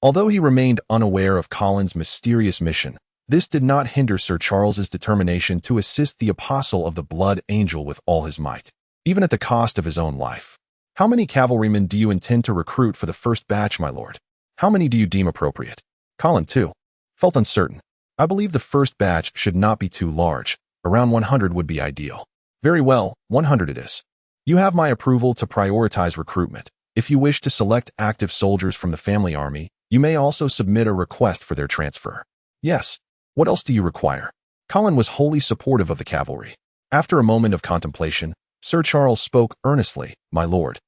Although he remained unaware of Colin's mysterious mission, this did not hinder Sir Charles's determination to assist the apostle of the Blood Angel with all his might, even at the cost of his own life. How many cavalrymen do you intend to recruit for the first batch, my lord? How many do you deem appropriate? Colin, too, felt uncertain. I believe the first batch should not be too large. Around 100 would be ideal. Very well, 100 it is. You have my approval to prioritize recruitment. If you wish to select active soldiers from the family army, you may also submit a request for their transfer. Yes. What else do you require? Colin was wholly supportive of the cavalry. After a moment of contemplation, Sir Charles spoke earnestly, my lord.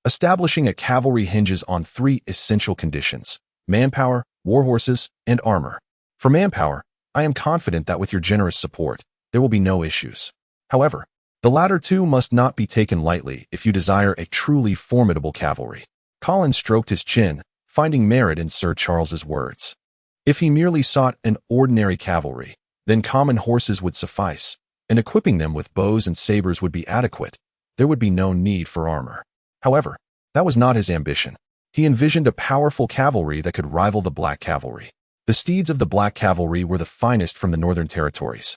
Establishing a cavalry hinges on 3 essential conditions: manpower, war horses, and armor. For manpower, I am confident that with your generous support, there will be no issues. However, the latter 2 must not be taken lightly if you desire a truly formidable cavalry. Colin stroked his chin, finding merit in Sir Charles's words. If he merely sought an ordinary cavalry, then common horses would suffice, and equipping them with bows and sabers would be adequate. There would be no need for armor. However, that was not his ambition. He envisioned a powerful cavalry that could rival the Black Cavalry. The steeds of the Black Cavalry were the finest from the Northern Territories,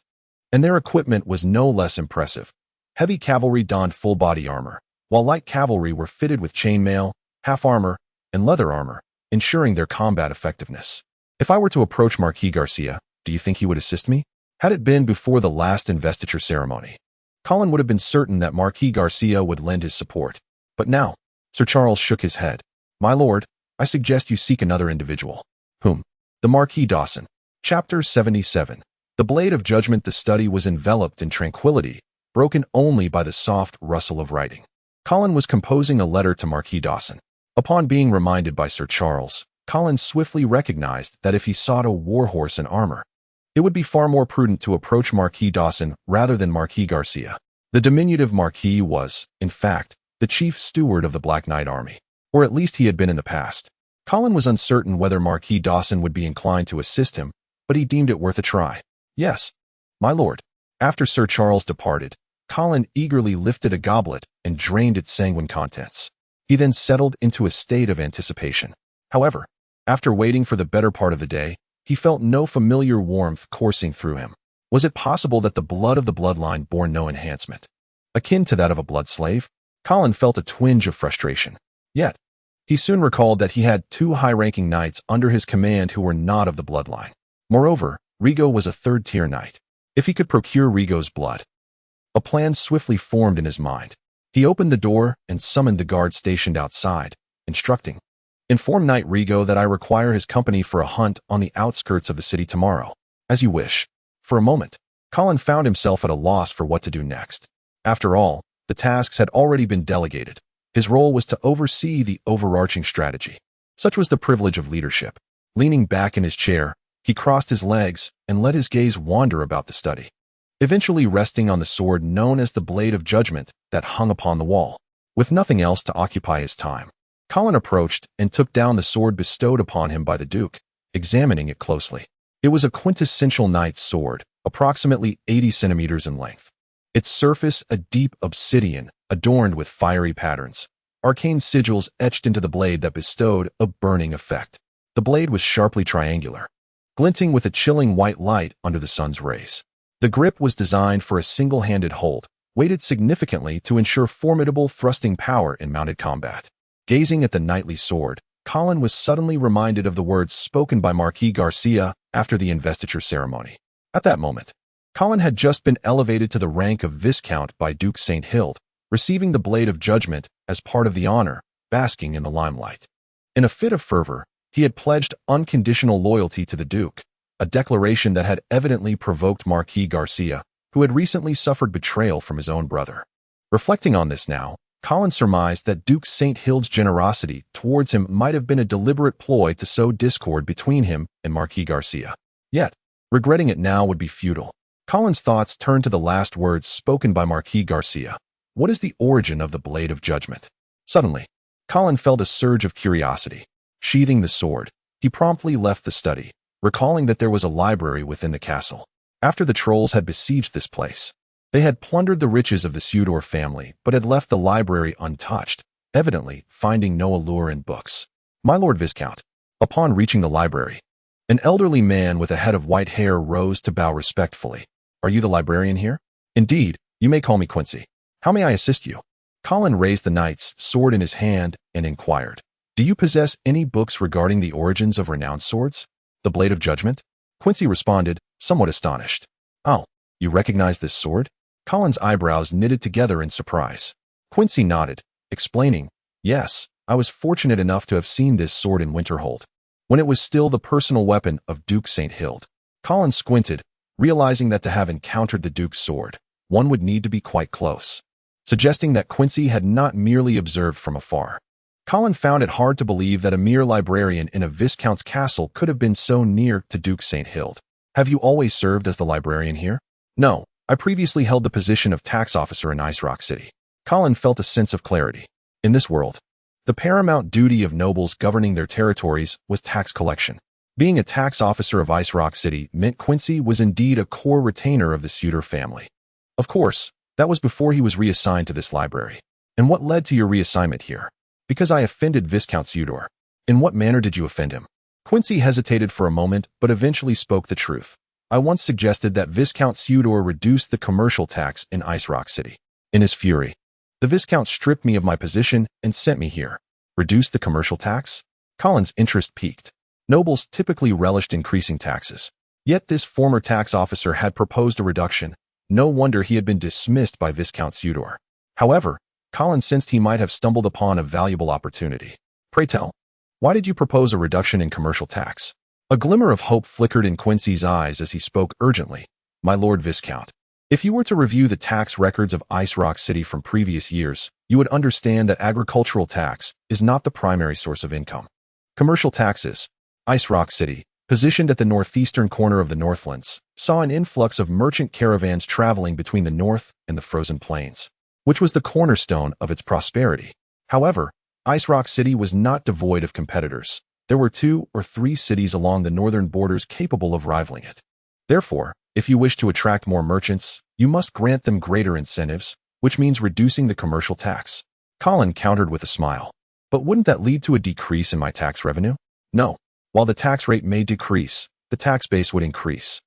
and their equipment was no less impressive. Heavy cavalry donned full-body armor, while light cavalry were fitted with chainmail, half-armor, and leather armor, ensuring their combat effectiveness. If I were to approach Marquis Garcia, do you think he would assist me? Had it been before the last investiture ceremony, Colin would have been certain that Marquis Garcia would lend his support. But now, Sir Charles shook his head. My lord, I suggest you seek another individual. Whom? The Marquis Dawson. Chapter 77. The Blade of Judgment. The study was enveloped in tranquility, broken only by the soft rustle of writing. Colin was composing a letter to Marquis Dawson. Upon being reminded by Sir Charles, Colin swiftly recognized that if he sought a warhorse and armor, it would be far more prudent to approach Marquis Dawson rather than Marquis Garcia. The diminutive Marquis was, in fact, the chief steward of the Black Knight army, or at least he had been in the past. Colin was uncertain whether Marquis Dawson would be inclined to assist him, but he deemed it worth a try. Yes, my lord. After Sir Charles departed, Colin eagerly lifted a goblet and drained its sanguine contents. He then settled into a state of anticipation. However, after waiting for the better part of the day, he felt no familiar warmth coursing through him. Was it possible that the blood of the bloodline bore no enhancement, akin to that of a blood slave? Colin felt a twinge of frustration. Yet, he soon recalled that he had 2 high-ranking knights under his command who were not of the bloodline. Moreover, Rigo was a 3rd-tier knight. If he could procure Rigo's blood, a plan swiftly formed in his mind. He opened the door and summoned the guard stationed outside, instructing, Inform Knight Rigo that I require his company for a hunt on the outskirts of the city tomorrow. As you wish. For a moment, Colin found himself at a loss for what to do next. After all, the tasks had already been delegated. His role was to oversee the overarching strategy. Such was the privilege of leadership. Leaning back in his chair, he crossed his legs and let his gaze wander about the study, eventually resting on the sword known as the Blade of Judgment that hung upon the wall. With nothing else to occupy his time, Colin approached and took down the sword bestowed upon him by the Duke, examining it closely. It was a quintessential knight's sword, approximately 80 centimeters in length. Its surface a deep obsidian, adorned with fiery patterns, arcane sigils etched into the blade that bestowed a burning effect. The blade was sharply triangular, glinting with a chilling white light under the sun's rays. The grip was designed for a single-handed hold, weighted significantly to ensure formidable thrusting power in mounted combat. Gazing at the knightly sword, Colin was suddenly reminded of the words spoken by Marquis Garcia after the investiture ceremony. At that moment, Colin had just been elevated to the rank of Viscount by Duke St. Hild, receiving the Blade of Judgment as part of the honor, basking in the limelight. In a fit of fervor, he had pledged unconditional loyalty to the Duke, a declaration that had evidently provoked Marquis Garcia, who had recently suffered betrayal from his own brother. Reflecting on this now, Colin surmised that Duke St. Hild's generosity towards him might have been a deliberate ploy to sow discord between him and Marquis Garcia. Yet, regretting it now would be futile. Colin's thoughts turned to the last words spoken by Marquis Garcia. What is the origin of the Blade of Judgment? Suddenly, Colin felt a surge of curiosity. Sheathing the sword, he promptly left the study, recalling that there was a library within the castle. After the trolls had besieged this place, they had plundered the riches of the Sudor family, but had left the library untouched, evidently finding no allure in books. My Lord Viscount. Upon reaching the library, an elderly man with a head of white hair rose to bow respectfully. Are you the librarian here? Indeed, you may call me Quincy. How may I assist you? Colin raised the knight's sword in his hand and inquired. Do you possess any books regarding the origins of renowned swords? The Blade of Judgment? Quincy responded, somewhat astonished. Oh, you recognize this sword? Colin's eyebrows knitted together in surprise. Quincy nodded, explaining, yes, I was fortunate enough to have seen this sword in Winterhold, when it was still the personal weapon of Duke St. Hild. Colin squinted, realizing that to have encountered the Duke's sword, one would need to be quite close, suggesting that Quincy had not merely observed from afar. Colin found it hard to believe that a mere librarian in a viscount's castle could have been so near to Duke St. Hild. Have you always served as the librarian here? No, I previously held the position of tax officer in Ice Rock City. Colin felt a sense of clarity. In this world, the paramount duty of nobles governing their territories was tax collection. Being a tax officer of Ice Rock City meant Quincy was indeed a core retainer of the Sudor family. Of course, that was before he was reassigned to this library. And what led to your reassignment here? Because I offended Viscount Sudor. In what manner did you offend him? Quincy hesitated for a moment, but eventually spoke the truth. I once suggested that Viscount Sudor reduce the commercial tax in Ice Rock City. In his fury, the Viscount stripped me of my position and sent me here. Reduce the commercial tax? Colin's interest piqued. Nobles typically relished increasing taxes. Yet this former tax officer had proposed a reduction. No wonder he had been dismissed by Viscount Sudor. However, Colin sensed he might have stumbled upon a valuable opportunity. Pray tell, why did you propose a reduction in commercial tax? A glimmer of hope flickered in Quincy's eyes as he spoke urgently. My Lord Viscount, if you were to review the tax records of Ice Rock City from previous years, you would understand that agricultural tax is not the primary source of income. Commercial taxes. Ice Rock City, positioned at the northeastern corner of the Northlands, saw an influx of merchant caravans traveling between the north and the frozen plains, which was the cornerstone of its prosperity. However, Ice Rock City was not devoid of competitors. There were 2 or 3 cities along the northern borders capable of rivaling it. Therefore, if you wish to attract more merchants, you must grant them greater incentives, which means reducing the commercial tax. Colin countered with a smile. But wouldn't that lead to a decrease in my tax revenue? No. While the tax rate may decrease, the tax base would increase,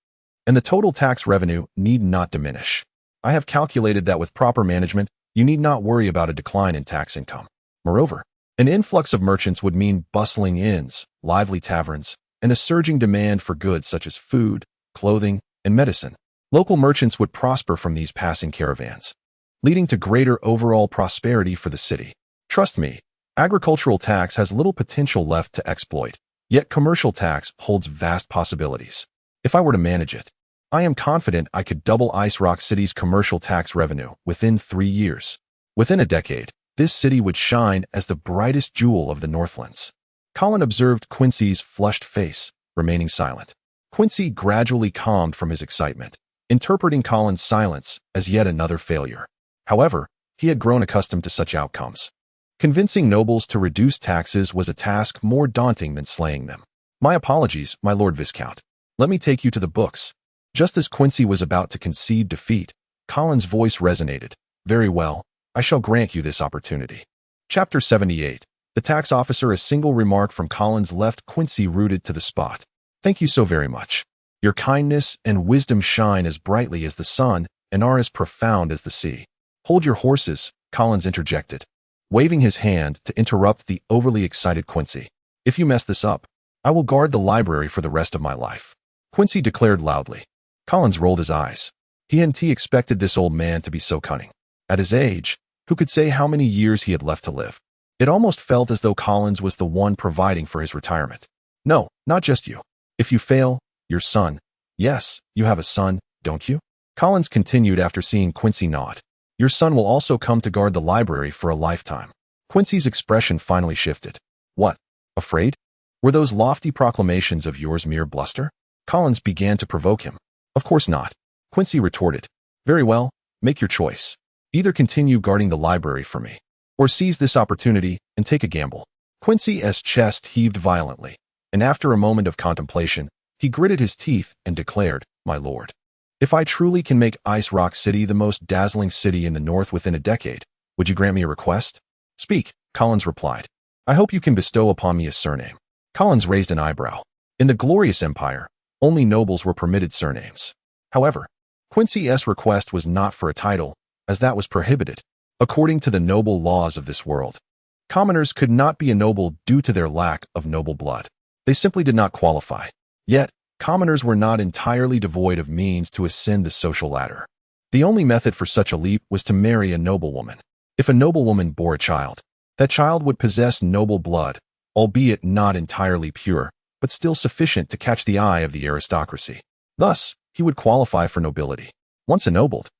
and the total tax revenue need not diminish. I have calculated that with proper management, you need not worry about a decline in tax income. Moreover, an influx of merchants would mean bustling inns, lively taverns, and a surging demand for goods such as food, clothing, and medicine. Local merchants would prosper from these passing caravans, leading to greater overall prosperity for the city. Trust me, agricultural tax has little potential left to exploit. Yet commercial tax holds vast possibilities. If I were to manage it, I am confident I could double Ice Rock City's commercial tax revenue within 3 years. Within a decade, this city would shine as the brightest jewel of the Northlands. Colin observed Quincy's flushed face, remaining silent. Quincy gradually calmed from his excitement, interpreting Colin's silence as yet another failure. However, he had grown accustomed to such outcomes. Convincing nobles to reduce taxes was a task more daunting than slaying them. My apologies, my Lord Viscount. Let me take you to the books. Just as Quincy was about to concede defeat, Colin's voice resonated. Very well, I shall grant you this opportunity. Chapter 78. The tax officer. A single remark from Colin's left Quincy rooted to the spot. Thank you so very much. Your kindness and wisdom shine as brightly as the sun and are as profound as the sea. Hold your horses, Collins interjected, waving his hand to interrupt the overly excited Quincy. If you mess this up, I will guard the library for the rest of my life, Quincy declared loudly. Collins rolled his eyes. He hadn't expected this old man to be so cunning. At his age, who could say how many years he had left to live? It almost felt as though Collins was the one providing for his retirement. No, not just you. If you fail, your son. Yes, you have a son, don't you? Collins continued after seeing Quincy nod. Your son will also come to guard the library for a lifetime. Quincy's expression finally shifted. What? Afraid? Were those lofty proclamations of yours mere bluster? Collins began to provoke him. Of course not. Quincy retorted. Very well, make your choice. Either continue guarding the library for me, or seize this opportunity and take a gamble. Quincy's chest heaved violently, and after a moment of contemplation, he gritted his teeth and declared, My lord, if I truly can make Ice Rock City the most dazzling city in the North within a decade, would you grant me a request? Speak, Collins replied. I hope you can bestow upon me a surname. Collins raised an eyebrow. In the glorious empire, only nobles were permitted surnames. However, Quincy's request was not for a title, as that was prohibited. According to the noble laws of this world, commoners could not be a noble due to their lack of noble blood. They simply did not qualify. Yet, commoners were not entirely devoid of means to ascend the social ladder. The only method for such a leap was to marry a noblewoman. If a noblewoman bore a child, that child would possess noble blood, albeit not entirely pure, but still sufficient to catch the eye of the aristocracy. Thus, he would qualify for nobility. Once ennobled,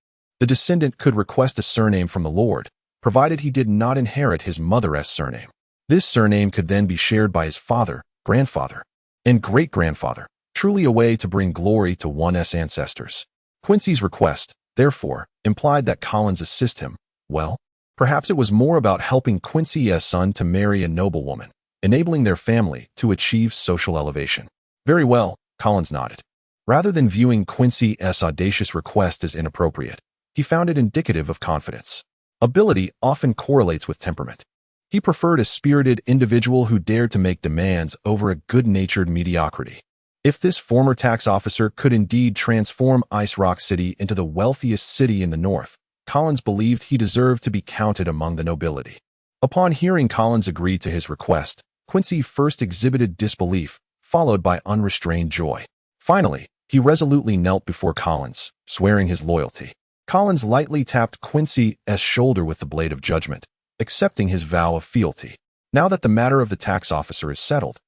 the descendant could request a surname from the lord, provided he did not inherit his mother's surname. This surname could then be shared by his father, grandfather, and great-grandfather, truly a way to bring glory to one's ancestors. Quincy's request, therefore, implied that Collins assist him. Well, perhaps it was more about helping Quincy's son to marry a noblewoman, enabling their family to achieve social elevation. Very well, Collins nodded. Rather than viewing Quincy's audacious request as inappropriate, he found it indicative of confidence. Ability often correlates with temperament. He preferred a spirited individual who dared to make demands over a good-natured mediocrity. If this former tax officer could indeed transform Ice Rock City into the wealthiest city in the North, Collins believed he deserved to be counted among the nobility. Upon hearing Collins agree to his request, Quincy first exhibited disbelief, followed by unrestrained joy. Finally, he resolutely knelt before Collins, swearing his loyalty. Collins lightly tapped Quincy's shoulder with the blade of judgment, accepting his vow of fealty. Now that the matter of the tax officer is settled,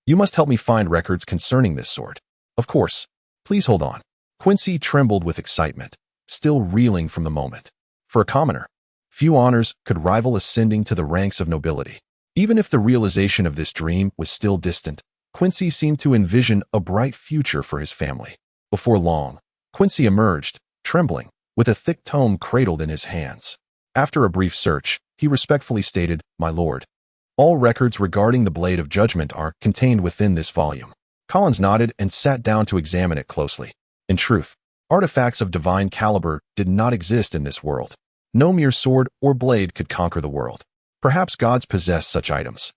you must help me find records concerning this sword. Of course. Please hold on. Quincy trembled with excitement, still reeling from the moment. For a commoner, few honors could rival ascending to the ranks of nobility. Even if the realization of this dream was still distant, Quincy seemed to envision a bright future for his family. Before long, Quincy emerged, trembling, with a thick tome cradled in his hands. After a brief search, he respectfully stated, My lord, all records regarding the Blade of Judgment are contained within this volume. Collins nodded and sat down to examine it closely. In truth, artifacts of divine caliber did not exist in this world. No mere sword or blade could conquer the world. Perhaps gods possessed such items,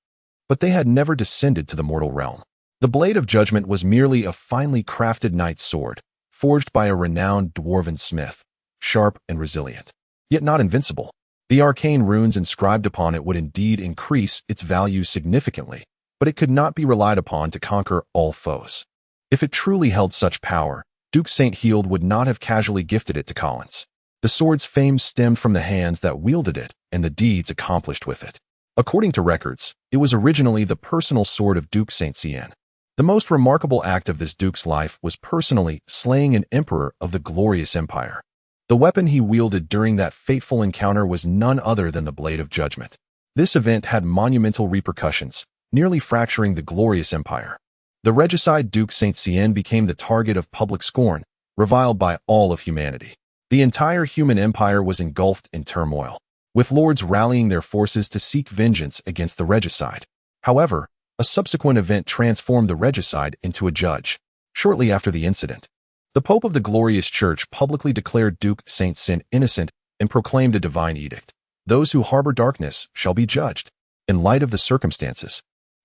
but they had never descended to the mortal realm. The Blade of Judgment was merely a finely crafted knight's sword, forged by a renowned dwarven smith, sharp and resilient, yet not invincible. The arcane runes inscribed upon it would indeed increase its value significantly, but it could not be relied upon to conquer all foes. If it truly held such power, Duke St. Heald would not have casually gifted it to Collins. The sword's fame stemmed from the hands that wielded it and the deeds accomplished with it. According to records, it was originally the personal sword of Duke St. Cien. The most remarkable act of this duke's life was personally slaying an emperor of the glorious empire. The weapon he wielded during that fateful encounter was none other than the Blade of Judgment. This event had monumental repercussions, nearly fracturing the glorious empire. The regicide Duke St. Cien became the target of public scorn, reviled by all of humanity. The entire human empire was engulfed in turmoil, with lords rallying their forces to seek vengeance against the regicide. However, a subsequent event transformed the regicide into a judge. Shortly after the incident, the Pope of the Glorious Church publicly declared Duke St. Cien innocent and proclaimed a divine edict. Those who harbor darkness shall be judged. In light of the circumstances,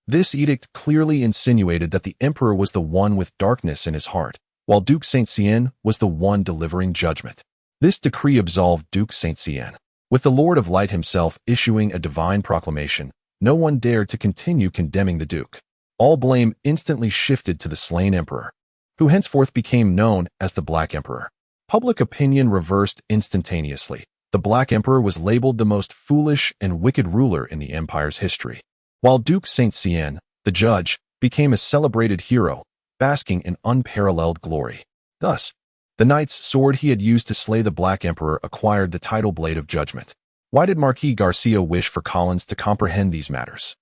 this edict clearly insinuated that the emperor was the one with darkness in his heart, while Duke St. Cien was the one delivering judgment. This decree absolved Duke St. Cien, with the Lord of Light himself issuing a divine proclamation. No one dared to continue condemning the Duke. All blame instantly shifted to the slain emperor, who henceforth became known as the Black Emperor. Public opinion reversed instantaneously. The Black Emperor was labeled the most foolish and wicked ruler in the empire's history, while Duke St. Cien, the judge, became a celebrated hero, basking in unparalleled glory. Thus, The knight's sword he had used to slay the Black Emperor acquired the title Blade of Judgment. Why did Marquis Garcia wish for Collins to comprehend these matters?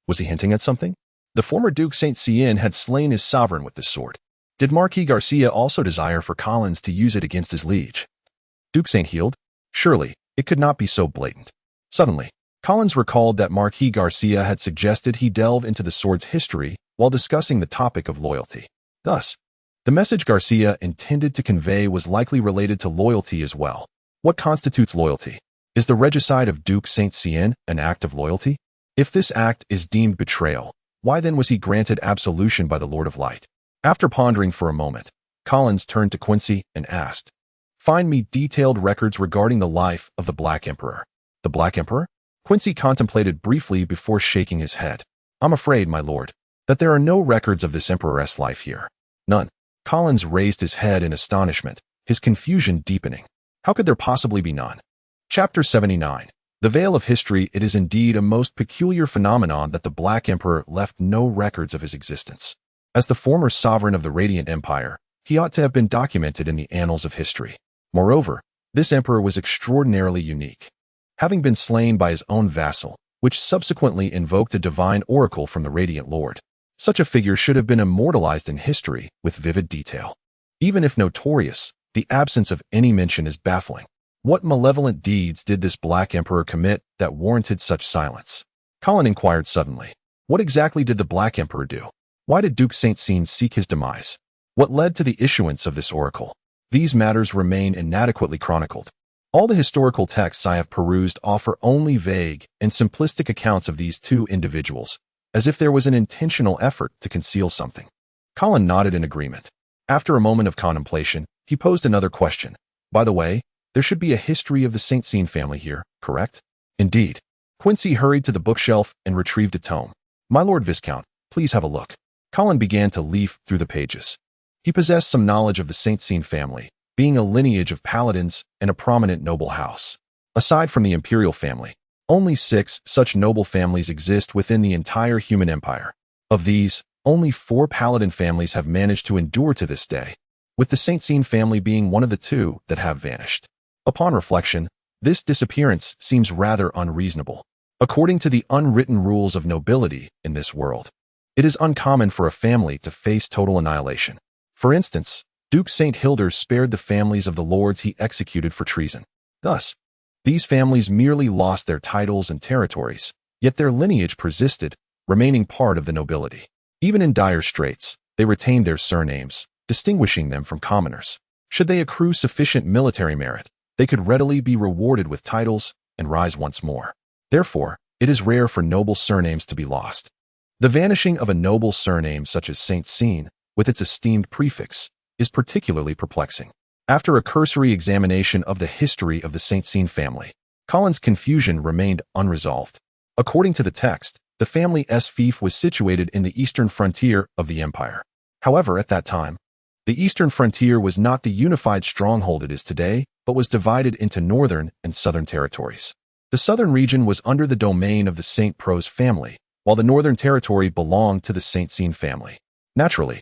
Was he hinting at something? The former Duke Saint-Cien had slain his sovereign with this sword. Did Marquis Garcia also desire for Collins to use it against his liege? Duke Saint-Hild? Surely, it could not be so blatant. Suddenly, Collins recalled that Marquis Garcia had suggested he delve into the sword's history while discussing the topic of loyalty. Thus, the message Garcia intended to convey was likely related to loyalty as well. What constitutes loyalty? Is the regicide of Duke Saint-Cien an act of loyalty? If this act is deemed betrayal, why then was he granted absolution by the Lord of Light? After pondering for a moment, Collins turned to Quincy and asked, "Find me detailed records regarding the life of the Black Emperor." The Black Emperor? Quincy contemplated briefly before shaking his head. "I'm afraid, my lord, that there are no records of this emperor's life here." "None." Collins raised his head in astonishment, his confusion deepening. How could there possibly be none? Chapter 79. The Veil of History. It is indeed a most peculiar phenomenon that the Black Emperor left no records of his existence. As the former sovereign of the Radiant Empire, he ought to have been documented in the annals of history. Moreover, this emperor was extraordinarily unique. Having been slain by his own vassal, which subsequently invoked a divine oracle from the Radiant Lord, such a figure should have been immortalized in history with vivid detail. Even if notorious, the absence of any mention is baffling. What malevolent deeds did this Black Emperor commit that warranted such silence? Colin inquired suddenly. What exactly did the Black Emperor do? Why did Duke Saint-Cien seek his demise? What led to the issuance of this oracle? These matters remain inadequately chronicled. All the historical texts I have perused offer only vague and simplistic accounts of these two individuals, as if there was an intentional effort to conceal something. Colin nodded in agreement. After a moment of contemplation, he posed another question. By the way, there should be a history of the Saint-Cien family here, correct? Indeed. Quincy hurried to the bookshelf and retrieved a tome. My Lord Viscount, please have a look. Colin began to leaf through the pages. He possessed some knowledge of the Saint-Cien family, being a lineage of paladins and a prominent noble house. Aside from the imperial family, only 6 such noble families exist within the entire human empire. Of these, only 4 paladin families have managed to endure to this day, with the Saint-Cien family being one of the 2 that have vanished. Upon reflection, this disappearance seems rather unreasonable. According to the unwritten rules of nobility in this world, it is uncommon for a family to face total annihilation. For instance, Duke St. Hilder spared the families of the lords he executed for treason. Thus, these families merely lost their titles and territories, yet their lineage persisted, remaining part of the nobility. Even in dire straits, they retained their surnames, distinguishing them from commoners. Should they accrue sufficient military merit, they could readily be rewarded with titles and rise once more. Therefore, it is rare for noble surnames to be lost. The vanishing of a noble surname such as Saint-Cien, with its esteemed prefix, is particularly perplexing. After a cursory examination of the history of the Saint-Cien family, Colin's confusion remained unresolved. According to the text, the family's fief was situated in the eastern frontier of the empire. However, at that time, the eastern frontier was not the unified stronghold it is today, but was divided into northern and southern territories. The southern region was under the domain of the St. Prose family, while the northern territory belonged to the Saint-Cien family. Naturally,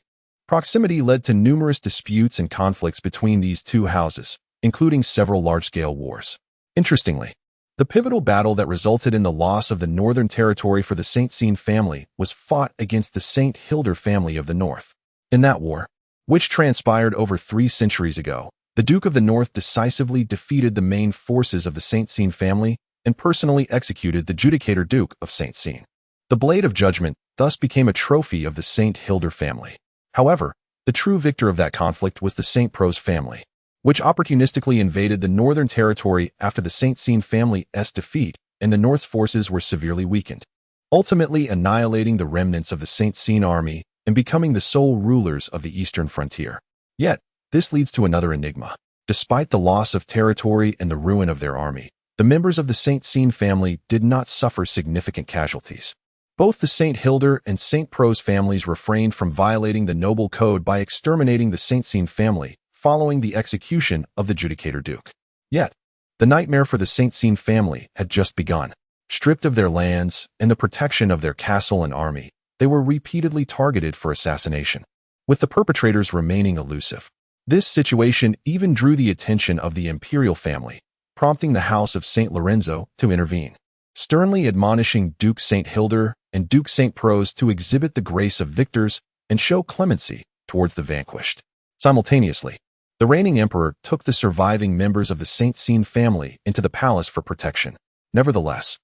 proximity led to numerous disputes and conflicts between these two houses, including several large-scale wars. Interestingly, the pivotal battle that resulted in the loss of the northern territory for the Saint-Cien family was fought against the St. Hilder family of the north. In that war, which transpired over 3 centuries ago, the Duke of the North decisively defeated the main forces of the Saint-Cien family and personally executed the Judicator Duke of Saint-Cien. The Blade of Judgment thus became a trophy of the St. Hilder family. However, the true victor of that conflict was the St. Prose family, which opportunistically invaded the northern territory after the Saint-Cien family's defeat, and the North's forces were severely weakened, ultimately annihilating the remnants of the Saint-Cien army and becoming the sole rulers of the eastern frontier. Yet, this leads to another enigma. Despite the loss of territory and the ruin of their army, the members of the Saint-Cien family did not suffer significant casualties. Both the St. Hilder and St. Prose families refrained from violating the noble code by exterminating the Saint-Cien family following the execution of the Judicator Duke. Yet, the nightmare for the Saint-Cien family had just begun. Stripped of their lands and the protection of their castle and army, they were repeatedly targeted for assassination, with the perpetrators remaining elusive. This situation even drew the attention of the imperial family, prompting the House of St. Lorenzo to intervene, sternly admonishing Duke St. Hildur and Duke St. Prose to exhibit the grace of victors and show clemency towards the vanquished. Simultaneously, the reigning emperor took the surviving members of the St. Sean family into the palace for protection. Nevertheless,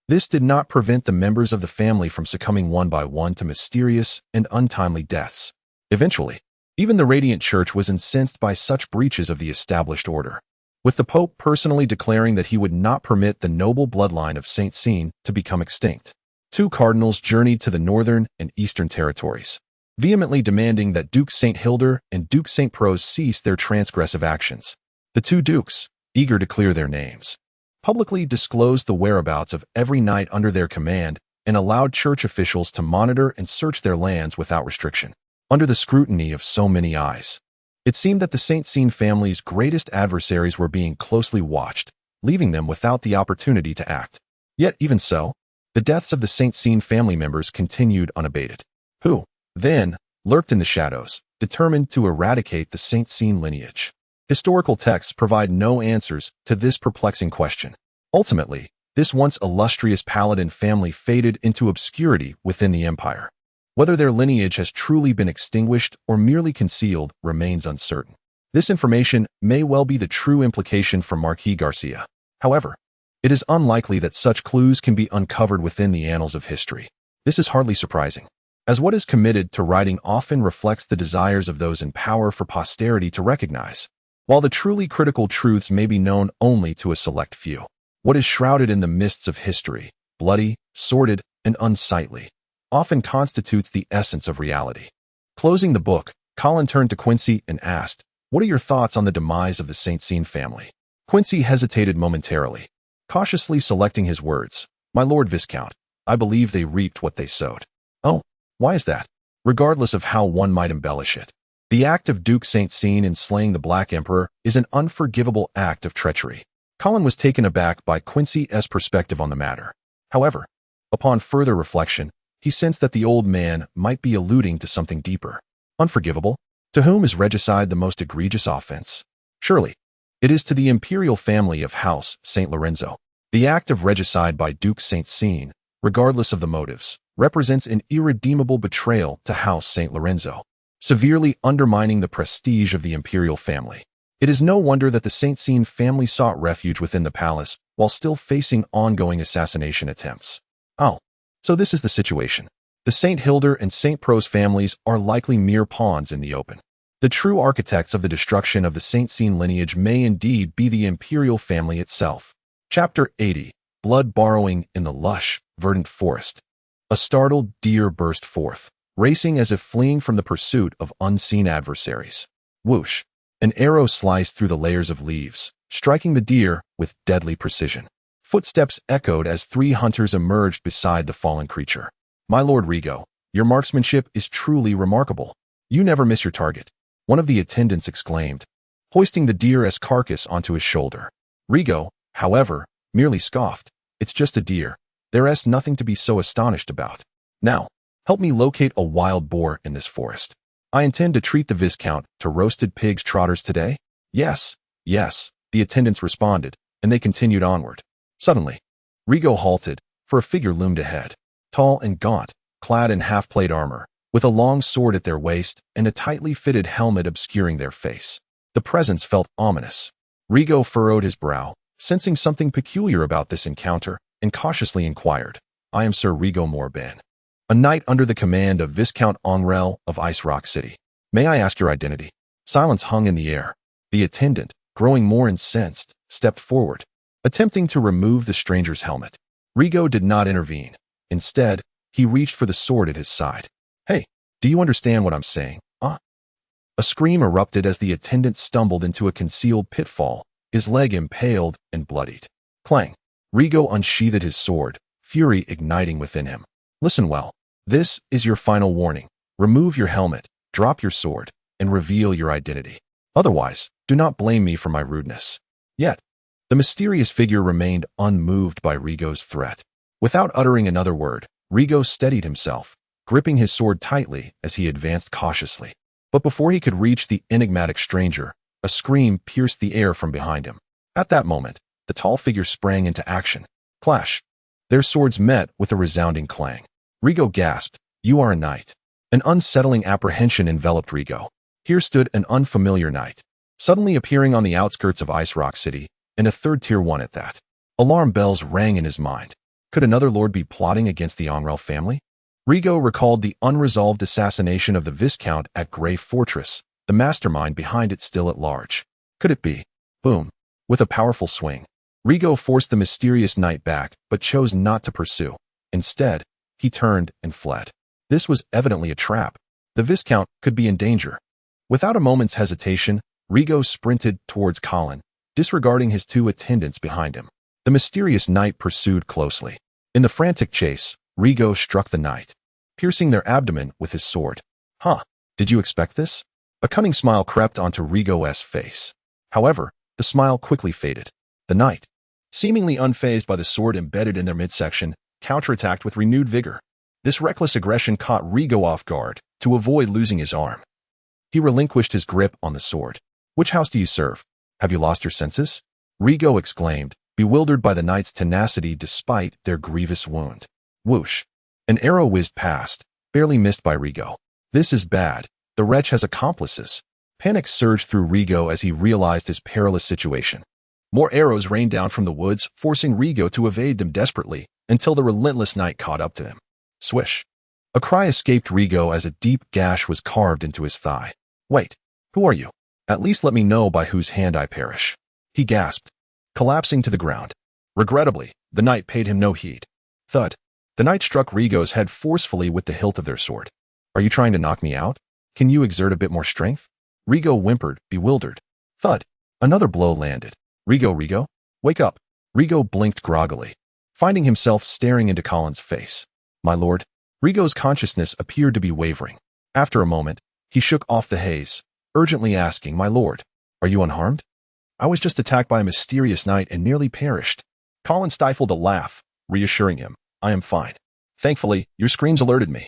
this did not prevent the members of the family from succumbing one by one to mysterious and untimely deaths. Eventually, even the Radiant Church was incensed by such breaches of the established order, with the Pope personally declaring that he would not permit the noble bloodline of St. Sean to become extinct. Two cardinals journeyed to the northern and eastern territories, vehemently demanding that Duke St. Hildur and Duke St. Prose cease their transgressive actions. The two dukes, eager to clear their names, publicly disclosed the whereabouts of every knight under their command and allowed church officials to monitor and search their lands without restriction. Under the scrutiny of so many eyes, it seemed that the St. Sean family's greatest adversaries were being closely watched, leaving them without the opportunity to act. Yet even so, the deaths of the St. Sean family members continued unabated, who, then, lurked in the shadows, determined to eradicate the St. Sean lineage. Historical texts provide no answers to this perplexing question. Ultimately, this once illustrious paladin family faded into obscurity within the empire. Whether their lineage has truly been extinguished or merely concealed remains uncertain. This information may well be the true implication for Marquis Garcia. However, it is unlikely that such clues can be uncovered within the annals of history. This is hardly surprising, as what is committed to writing often reflects the desires of those in power for posterity to recognize, while the truly critical truths may be known only to a select few. What is shrouded in the mists of history, bloody, sordid, and unsightly, often constitutes the essence of reality. Closing the book, Colin turned to Quincy and asked, "What are your thoughts on the demise of the St. Sean family?" Quincy hesitated momentarily, cautiously selecting his words. "My Lord Viscount, I believe they reaped what they sowed." "Oh, why is that?" "Regardless of how one might embellish it, the act of Duke St. Sean in slaying the Black Emperor is an unforgivable act of treachery." Colin was taken aback by Quincy's perspective on the matter. However, upon further reflection, he sensed that the old man might be alluding to something deeper. Unforgivable? To whom is regicide the most egregious offense? Surely, it is to the imperial family of House St. Lorenzo. The act of regicide by Duke St. Sean, regardless of the motives, represents an irredeemable betrayal to House St. Lorenzo, severely undermining the prestige of the imperial family. It is no wonder that the St. Sean family sought refuge within the palace while still facing ongoing assassination attempts. Oh. So this is the situation. The St. Hildur and St. Prose families are likely mere pawns in the open. The true architects of the destruction of the St. Sean lineage may indeed be the imperial family itself. Chapter 80. Blood borrowing in the lush, verdant forest. A startled deer burst forth, racing as if fleeing from the pursuit of unseen adversaries. Whoosh! An arrow sliced through the layers of leaves, striking the deer with deadly precision. Footsteps echoed as three hunters emerged beside the fallen creature. "My Lord Rigo, your marksmanship is truly remarkable. You never miss your target," one of the attendants exclaimed, hoisting the deer's carcass onto his shoulder. Rigo, however, merely scoffed. "It's just a deer. There's nothing to be so astonished about. Now, help me locate a wild boar in this forest. I intend to treat the Viscount to roasted pig's trotters today." "Yes, yes," the attendants responded, and they continued onward. Suddenly, Rigo halted, for a figure loomed ahead, tall and gaunt, clad in half-plate armor, with a long sword at their waist and a tightly fitted helmet obscuring their face. The presence felt ominous. Rigo furrowed his brow, sensing something peculiar about this encounter, and cautiously inquired, "I am Sir Rigo Morban, a knight under the command of Viscount Onrel of Ice Rock City. May I ask your identity?" Silence hung in the air. The attendant, growing more incensed, stepped forward, attempting to remove the stranger's helmet. Rigo did not intervene. Instead, he reached for the sword at his side. "Hey, do you understand what I'm saying, huh?" A scream erupted as the attendant stumbled into a concealed pitfall, his leg impaled and bloodied. Clang! Rigo unsheathed his sword, fury igniting within him. "Listen well. This is your final warning. Remove your helmet, drop your sword, and reveal your identity. Otherwise, do not blame me for my rudeness." Yet, the mysterious figure remained unmoved by Rigo's threat. Without uttering another word, Rigo steadied himself, gripping his sword tightly as he advanced cautiously. But before he could reach the enigmatic stranger, a scream pierced the air from behind him. At that moment, the tall figure sprang into action. Clash! Their swords met with a resounding clang. Rigo gasped, "You are a knight." An unsettling apprehension enveloped Rigo. Here stood an unfamiliar knight, suddenly appearing on the outskirts of Ice Rock City, and a third tier one at that. Alarm bells rang in his mind. Could another lord be plotting against the Onrel family? Rigo recalled the unresolved assassination of the Viscount at Grey Fortress, the mastermind behind it still at large. Could it be? Boom. With a powerful swing, Rigo forced the mysterious knight back, but chose not to pursue. Instead, he turned and fled. This was evidently a trap. The Viscount could be in danger. Without a moment's hesitation, Rigo sprinted towards Colin, disregarding his two attendants behind him. The mysterious knight pursued closely. In the frantic chase, Rigo struck the knight, piercing their abdomen with his sword. Huh, did you expect this? A cunning smile crept onto Rigo's face. However, the smile quickly faded. The knight, seemingly unfazed by the sword embedded in their midsection, counterattacked with renewed vigor. This reckless aggression caught Rigo off guard, to avoid losing his arm. He relinquished his grip on the sword. "Which house do you serve? Have you lost your senses?" Rigo exclaimed, bewildered by the knight's tenacity despite their grievous wound. Whoosh! An arrow whizzed past, barely missed by Rigo. This is bad. The wretch has accomplices. Panic surged through Rigo as he realized his perilous situation. More arrows rained down from the woods, forcing Rigo to evade them desperately, until the relentless knight caught up to him. Swish! A cry escaped Rigo as a deep gash was carved into his thigh. "Wait, who are you? At least let me know by whose hand I perish," he gasped, collapsing to the ground. Regrettably, the knight paid him no heed. Thud! The knight struck Rigo's head forcefully with the hilt of their sword. "Are you trying to knock me out? Can you exert a bit more strength?" Rigo whimpered, bewildered. Thud! Another blow landed. Rigo, wake up." Rigo blinked groggily, finding himself staring into Colin's face. "My lord." Rigo's consciousness appeared to be wavering. After a moment, he shook off the haze, urgently asking, "My lord, are you unharmed?" "I was just attacked by a mysterious knight and nearly perished." Colin stifled a laugh, reassuring him, "I am fine. Thankfully, your screams alerted me.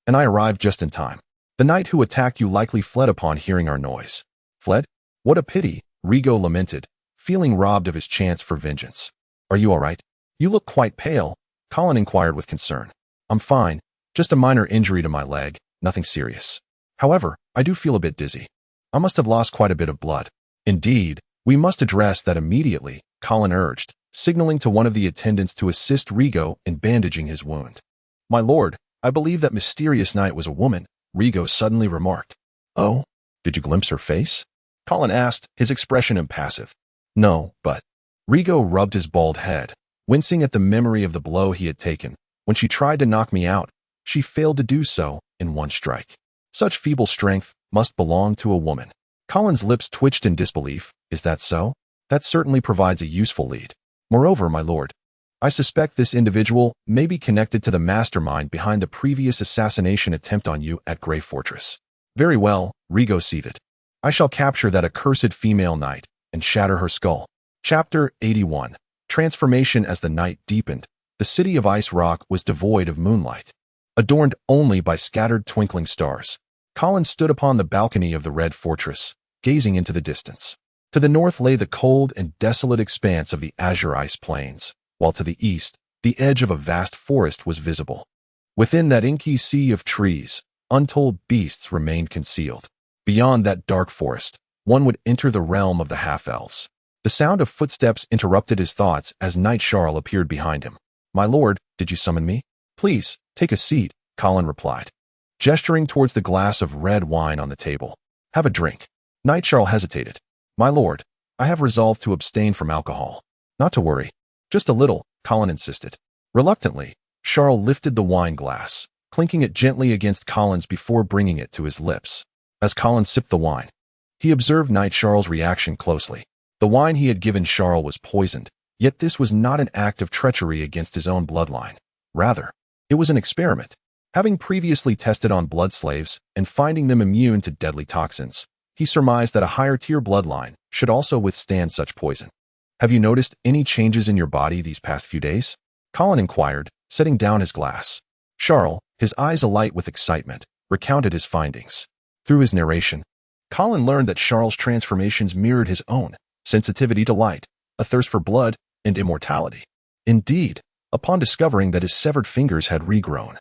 And I arrived just in time. The knight who attacked you likely fled upon hearing our noise." "Fled? What a pity," Rigo lamented, feeling robbed of his chance for vengeance. "Are you all right? You look quite pale," Colin inquired with concern. "I'm fine. Just a minor injury to my leg, nothing serious. However, I do feel a bit dizzy. I must have lost quite a bit of blood." "Indeed, we must address that immediately," Colin urged, signaling to one of the attendants to assist Rigo in bandaging his wound. "My lord, I believe that mysterious knight was a woman," Rigo suddenly remarked. "Oh? Did you glimpse her face?" Colin asked, his expression impassive. "No, but..." Rigo rubbed his bald head, wincing at the memory of the blow he had taken. "When she tried to knock me out, she failed to do so in one strike. Such feeble strength must belong to a woman." Colin's lips twitched in disbelief. "Is that so? That certainly provides a useful lead. Moreover, my lord, I suspect this individual may be connected to the mastermind behind the previous assassination attempt on you at Grey Fortress." "Very well," Rigo seethed. "I shall capture that accursed female knight and shatter her skull." Chapter 81. Transformation. As the night deepened, the city of Ice Rock was devoid of moonlight. Adorned only by scattered twinkling stars, Colin stood upon the balcony of the Red Fortress, gazing into the distance. To the north lay the cold and desolate expanse of the azure ice plains, while to the east, the edge of a vast forest was visible. Within that inky sea of trees, untold beasts remained concealed. Beyond that dark forest, one would enter the realm of the half-elves. The sound of footsteps interrupted his thoughts as Knight Charles appeared behind him. "My lord, did you summon me?" "Please, take a seat," Colin replied, gesturing towards the glass of red wine on the table. "Have a drink." Knight Charles hesitated. "My lord, I have resolved to abstain from alcohol." "Not to worry. Just a little," Colin insisted. Reluctantly, Charles lifted the wine glass, clinking it gently against Colin's before bringing it to his lips. As Colin sipped the wine, he observed Knight Charles' reaction closely. The wine he had given Charles was poisoned, yet this was not an act of treachery against his own bloodline. Rather, it was an experiment. Having previously tested on blood slaves and finding them immune to deadly toxins, he surmised that a higher-tier bloodline should also withstand such poison. "Have you noticed any changes in your body these past few days?" Colin inquired, setting down his glass. Charles, his eyes alight with excitement, recounted his findings. Through his narration, Colin learned that Charles' transformations mirrored his own: sensitivity to light, a thirst for blood, and immortality. Indeed, upon discovering that his severed fingers had regrown,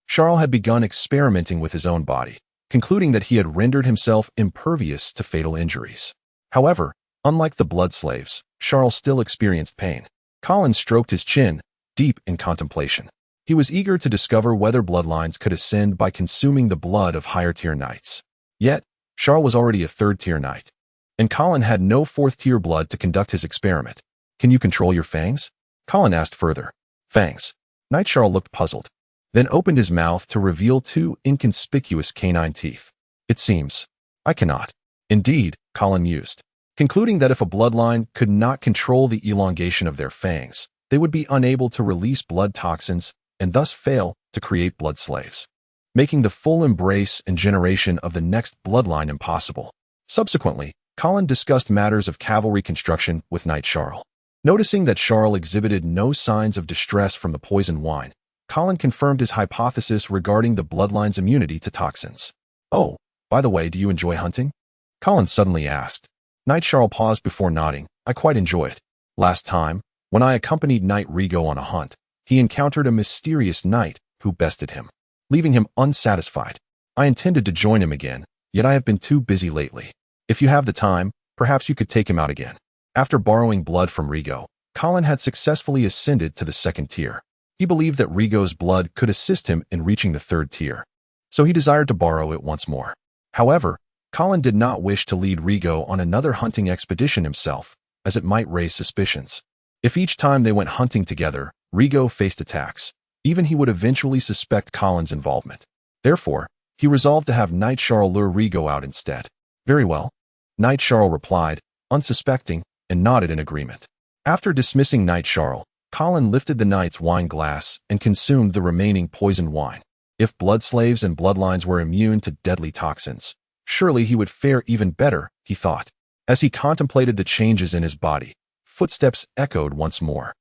Charles had begun experimenting with his own body, concluding that he had rendered himself impervious to fatal injuries. However, unlike the blood slaves, Charles still experienced pain. Colin stroked his chin, deep in contemplation. He was eager to discover whether bloodlines could ascend by consuming the blood of higher-tier knights. Yet, Charles was already a third-tier knight, and Colin had no fourth-tier blood to conduct his experiment. "Can you control your fangs?" Colin asked further. "Fangs?" Knight Charles looked puzzled, then opened his mouth to reveal two inconspicuous canine teeth. "It seems I cannot." "Indeed," Colin mused, concluding that if a bloodline could not control the elongation of their fangs, they would be unable to release blood toxins and thus fail to create blood slaves, making the full embrace and generation of the next bloodline impossible. Subsequently, Colin discussed matters of cavalry construction with Knight Charles. Noticing that Charles exhibited no signs of distress from the poisoned wine, Colin confirmed his hypothesis regarding the bloodline's immunity to toxins. "Oh, by the way, do you enjoy hunting?" Colin suddenly asked. Knight Charles paused before nodding. "I quite enjoy it. Last time, when I accompanied Knight Rigo on a hunt, he encountered a mysterious knight who bested him, leaving him unsatisfied. I intended to join him again, yet I have been too busy lately. If you have the time, perhaps you could take him out again." After borrowing blood from Rigo, Colin had successfully ascended to the second tier. He believed that Rigo's blood could assist him in reaching the third tier, so he desired to borrow it once more. However, Colin did not wish to lead Rigo on another hunting expedition himself, as it might raise suspicions. If each time they went hunting together, Rigo faced attacks, even he would eventually suspect Colin's involvement. Therefore, he resolved to have Knight Charles lure Rigo out instead. "Very well," Knight Charles replied, unsuspecting, and nodded in agreement. After dismissing Knight Charles, Colin lifted the knight's wine glass and consumed the remaining poisoned wine. If blood slaves and bloodlines were immune to deadly toxins, surely he would fare even better, he thought. As he contemplated the changes in his body, footsteps echoed once more,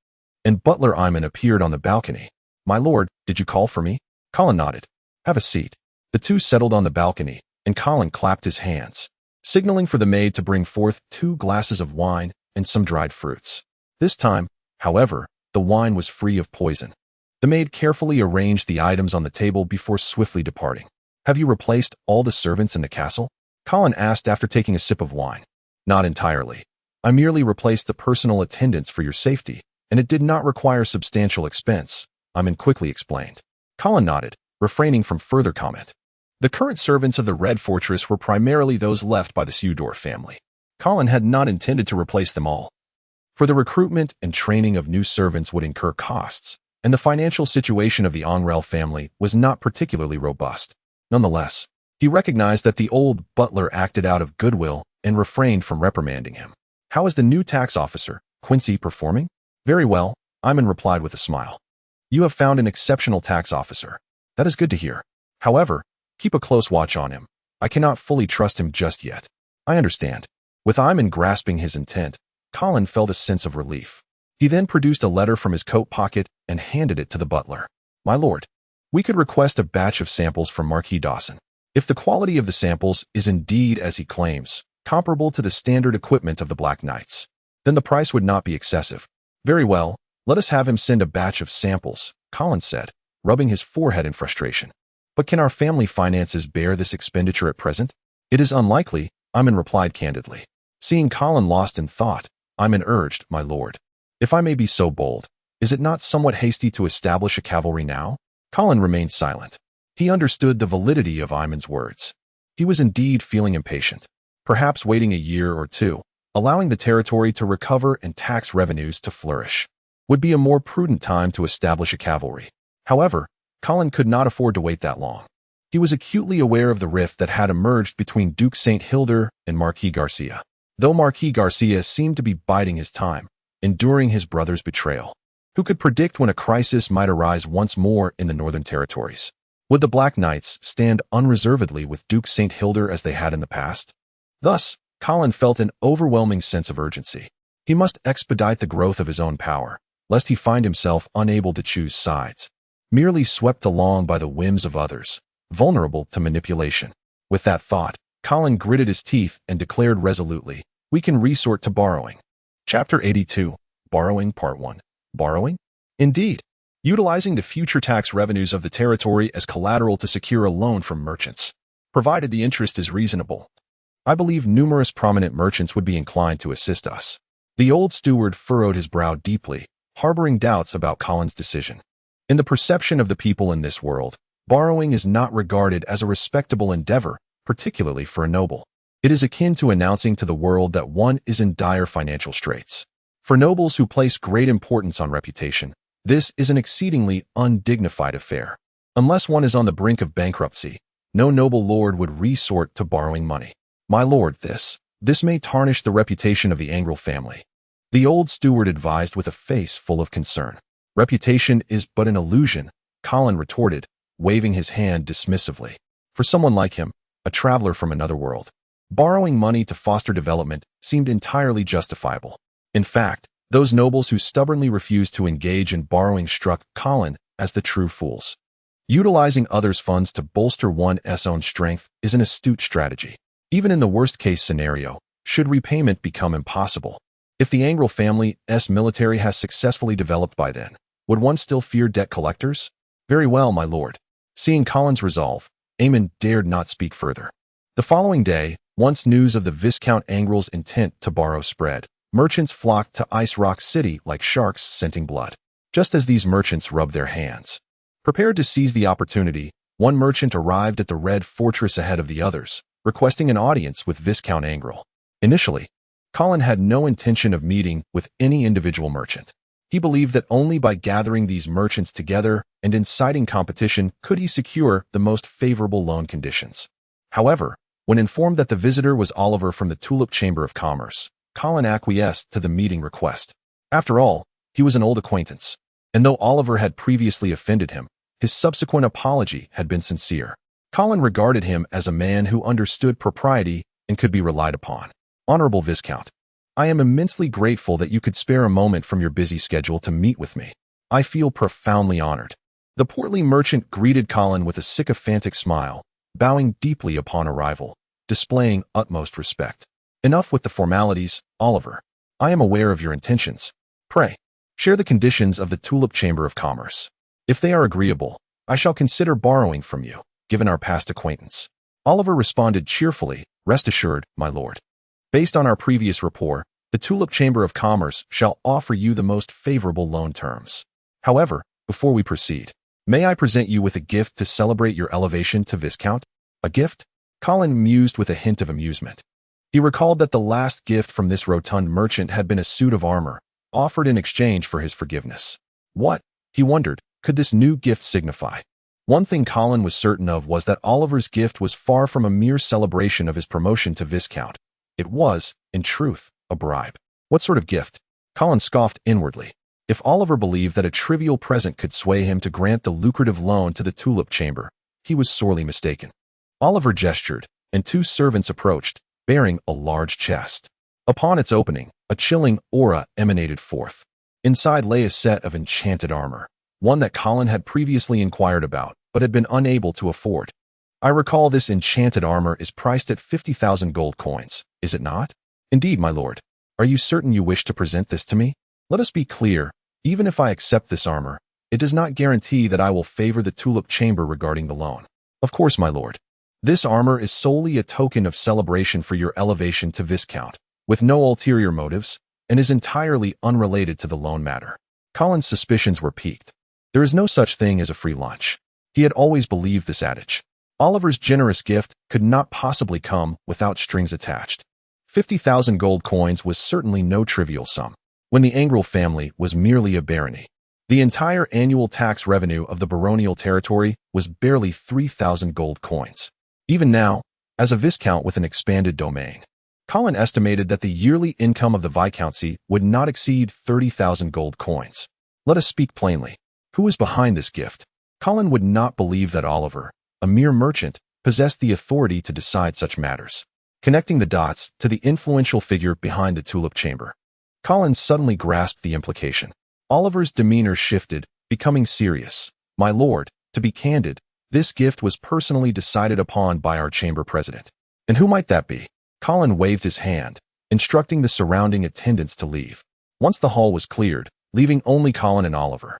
and Butler Iman appeared on the balcony. "My lord, did you call for me?" Colin nodded. "Have a seat." The two settled on the balcony, and Colin clapped his hands, signaling for the maid to bring forth 2 glasses of wine and some dried fruits. This time, however, the wine was free of poison. The maid carefully arranged the items on the table before swiftly departing. "Have you replaced all the servants in the castle?" Colin asked after taking a sip of wine. "Not entirely. I merely replaced the personal attendants for your safety, and it did not require substantial expense," Iman quickly explained. Colin nodded, refraining from further comment. The current servants of the Red Fortress were primarily those left by the Seudor family. Colin had not intended to replace them all, for the recruitment and training of new servants would incur costs, and the financial situation of the Onrel family was not particularly robust. Nonetheless, he recognized that the old butler acted out of goodwill and refrained from reprimanding him. "How is the new tax officer, Quincy, performing?" "Very well," Iman replied with a smile. "You have found an exceptional tax officer. That is good to hear. However, keep a close watch on him. I cannot fully trust him just yet." "I understand." With Iman grasping his intent, Colin felt a sense of relief. He then produced a letter from his coat pocket and handed it to the butler. "My lord, we could request a batch of samples from Marquis Dawson. If the quality of the samples is indeed, as he claims, comparable to the standard equipment of the Black Knights, then the price would not be excessive." "Very well, let us have him send a batch of samples," Colin said, rubbing his forehead in frustration. "But can our family finances bear this expenditure at present?" "It is unlikely," Iman replied candidly. Seeing Colin lost in thought, Iman urged, "My lord, if I may be so bold, is it not somewhat hasty to establish a cavalry now?" Colin remained silent. He understood the validity of Iman's words. He was indeed feeling impatient. Perhaps waiting a year or two, allowing the territory to recover and tax revenues to flourish, would be a more prudent time to establish a cavalry. However, Colin could not afford to wait that long. He was acutely aware of the rift that had emerged between Duke St. Hilder and Marquis Garcia. Though Marquis Garcia seemed to be biding his time, enduring his brother's betrayal, who could predict when a crisis might arise once more in the Northern Territories? Would the Black Knights stand unreservedly with Duke St. Hilder as they had in the past? Thus, Colin felt an overwhelming sense of urgency. He must expedite the growth of his own power, lest he find himself unable to choose sides, merely swept along by the whims of others, vulnerable to manipulation. With that thought, Colin gritted his teeth and declared resolutely, "We can resort to borrowing." Chapter 82, Borrowing Part 1. Borrowing? Indeed. Utilizing the future tax revenues of the territory as collateral to secure a loan from merchants, provided the interest is reasonable. I believe numerous prominent merchants would be inclined to assist us. The old steward furrowed his brow deeply, harboring doubts about Colin's decision. In the perception of the people in this world, borrowing is not regarded as a respectable endeavor, particularly for a noble. It is akin to announcing to the world that one is in dire financial straits. For nobles who place great importance on reputation, this is an exceedingly undignified affair. Unless one is on the brink of bankruptcy, no noble lord would resort to borrowing money. My lord, this may tarnish the reputation of the Angrel family. The old steward advised with a face full of concern. Reputation is but an illusion, Colin retorted, waving his hand dismissively. For someone like him, a traveler from another world, borrowing money to foster development seemed entirely justifiable. In fact, those nobles who stubbornly refused to engage in borrowing struck Colin as the true fools. Utilizing others' funds to bolster one's own strength is an astute strategy. Even in the worst-case scenario, should repayment become impossible. If the Angrel family's military has successfully developed by then, would one still fear debt collectors? Very well, my lord. Seeing Colin's resolve, Aemon dared not speak further. The following day, once news of the Viscount Angrel's intent to borrow spread, merchants flocked to Ice Rock City like sharks scenting blood. Just as these merchants rubbed their hands, prepared to seize the opportunity, one merchant arrived at the Red Fortress ahead of the others, requesting an audience with Viscount Angrel. Initially, Colin had no intention of meeting with any individual merchant. He believed that only by gathering these merchants together and inciting competition could he secure the most favorable loan conditions. However, when informed that the visitor was Oliver from the Tulip Chamber of Commerce, Colin acquiesced to the meeting request. After all, he was an old acquaintance, and though Oliver had previously offended him, his subsequent apology had been sincere. Colin regarded him as a man who understood propriety and could be relied upon. Honorable Viscount, I am immensely grateful that you could spare a moment from your busy schedule to meet with me. I feel profoundly honored. The portly merchant greeted Colin with a sycophantic smile, bowing deeply upon arrival, displaying utmost respect. Enough with the formalities, Oliver. I am aware of your intentions. Pray, share the conditions of the Tulip Chamber of Commerce. If they are agreeable, I shall consider borrowing from you, given our past acquaintance. Oliver responded cheerfully, rest assured, my lord. Based on our previous rapport, the Tulip Chamber of Commerce shall offer you the most favorable loan terms. However, before we proceed, may I present you with a gift to celebrate your elevation to Viscount? A gift? Colin mused with a hint of amusement. He recalled that the last gift from this rotund merchant had been a suit of armor, offered in exchange for his forgiveness. What, he wondered, could this new gift signify? One thing Colin was certain of was that Oliver's gift was far from a mere celebration of his promotion to Viscount. It was, in truth, a bribe. What sort of gift? Colin scoffed inwardly. If Oliver believed that a trivial present could sway him to grant the lucrative loan to the Tulip Chamber, he was sorely mistaken. Oliver gestured, and two servants approached, bearing a large chest. Upon its opening, a chilling aura emanated forth. Inside lay a set of enchanted armor, one that Colin had previously inquired about, but had been unable to afford. I recall this enchanted armor is priced at 50,000 gold coins, is it not? Indeed, my lord. Are you certain you wish to present this to me? Let us be clear, even if I accept this armor, it does not guarantee that I will favor the Tulip Chamber regarding the loan. Of course, my lord. This armor is solely a token of celebration for your elevation to Viscount, with no ulterior motives, and is entirely unrelated to the loan matter. Colin's suspicions were piqued. There is no such thing as a free lunch. He had always believed this adage. Oliver's generous gift could not possibly come without strings attached. 50,000 gold coins was certainly no trivial sum. When the Angrel family was merely a barony, the entire annual tax revenue of the baronial territory was barely 3,000 gold coins. Even now, as a viscount with an expanded domain, Colin estimated that the yearly income of the viscountcy would not exceed 30,000 gold coins. Let us speak plainly. Who was behind this gift? Colin would not believe that Oliver, a mere merchant, possessed the authority to decide such matters. Connecting the dots to the influential figure behind the Tulip Chamber, Colin suddenly grasped the implication. Oliver's demeanor shifted, becoming serious. My lord, to be candid, This gift was personally decided upon by our chamber president. And who might that be? Colin waved his hand, instructing the surrounding attendants to leave. Once the hall was cleared, leaving only Colin and Oliver.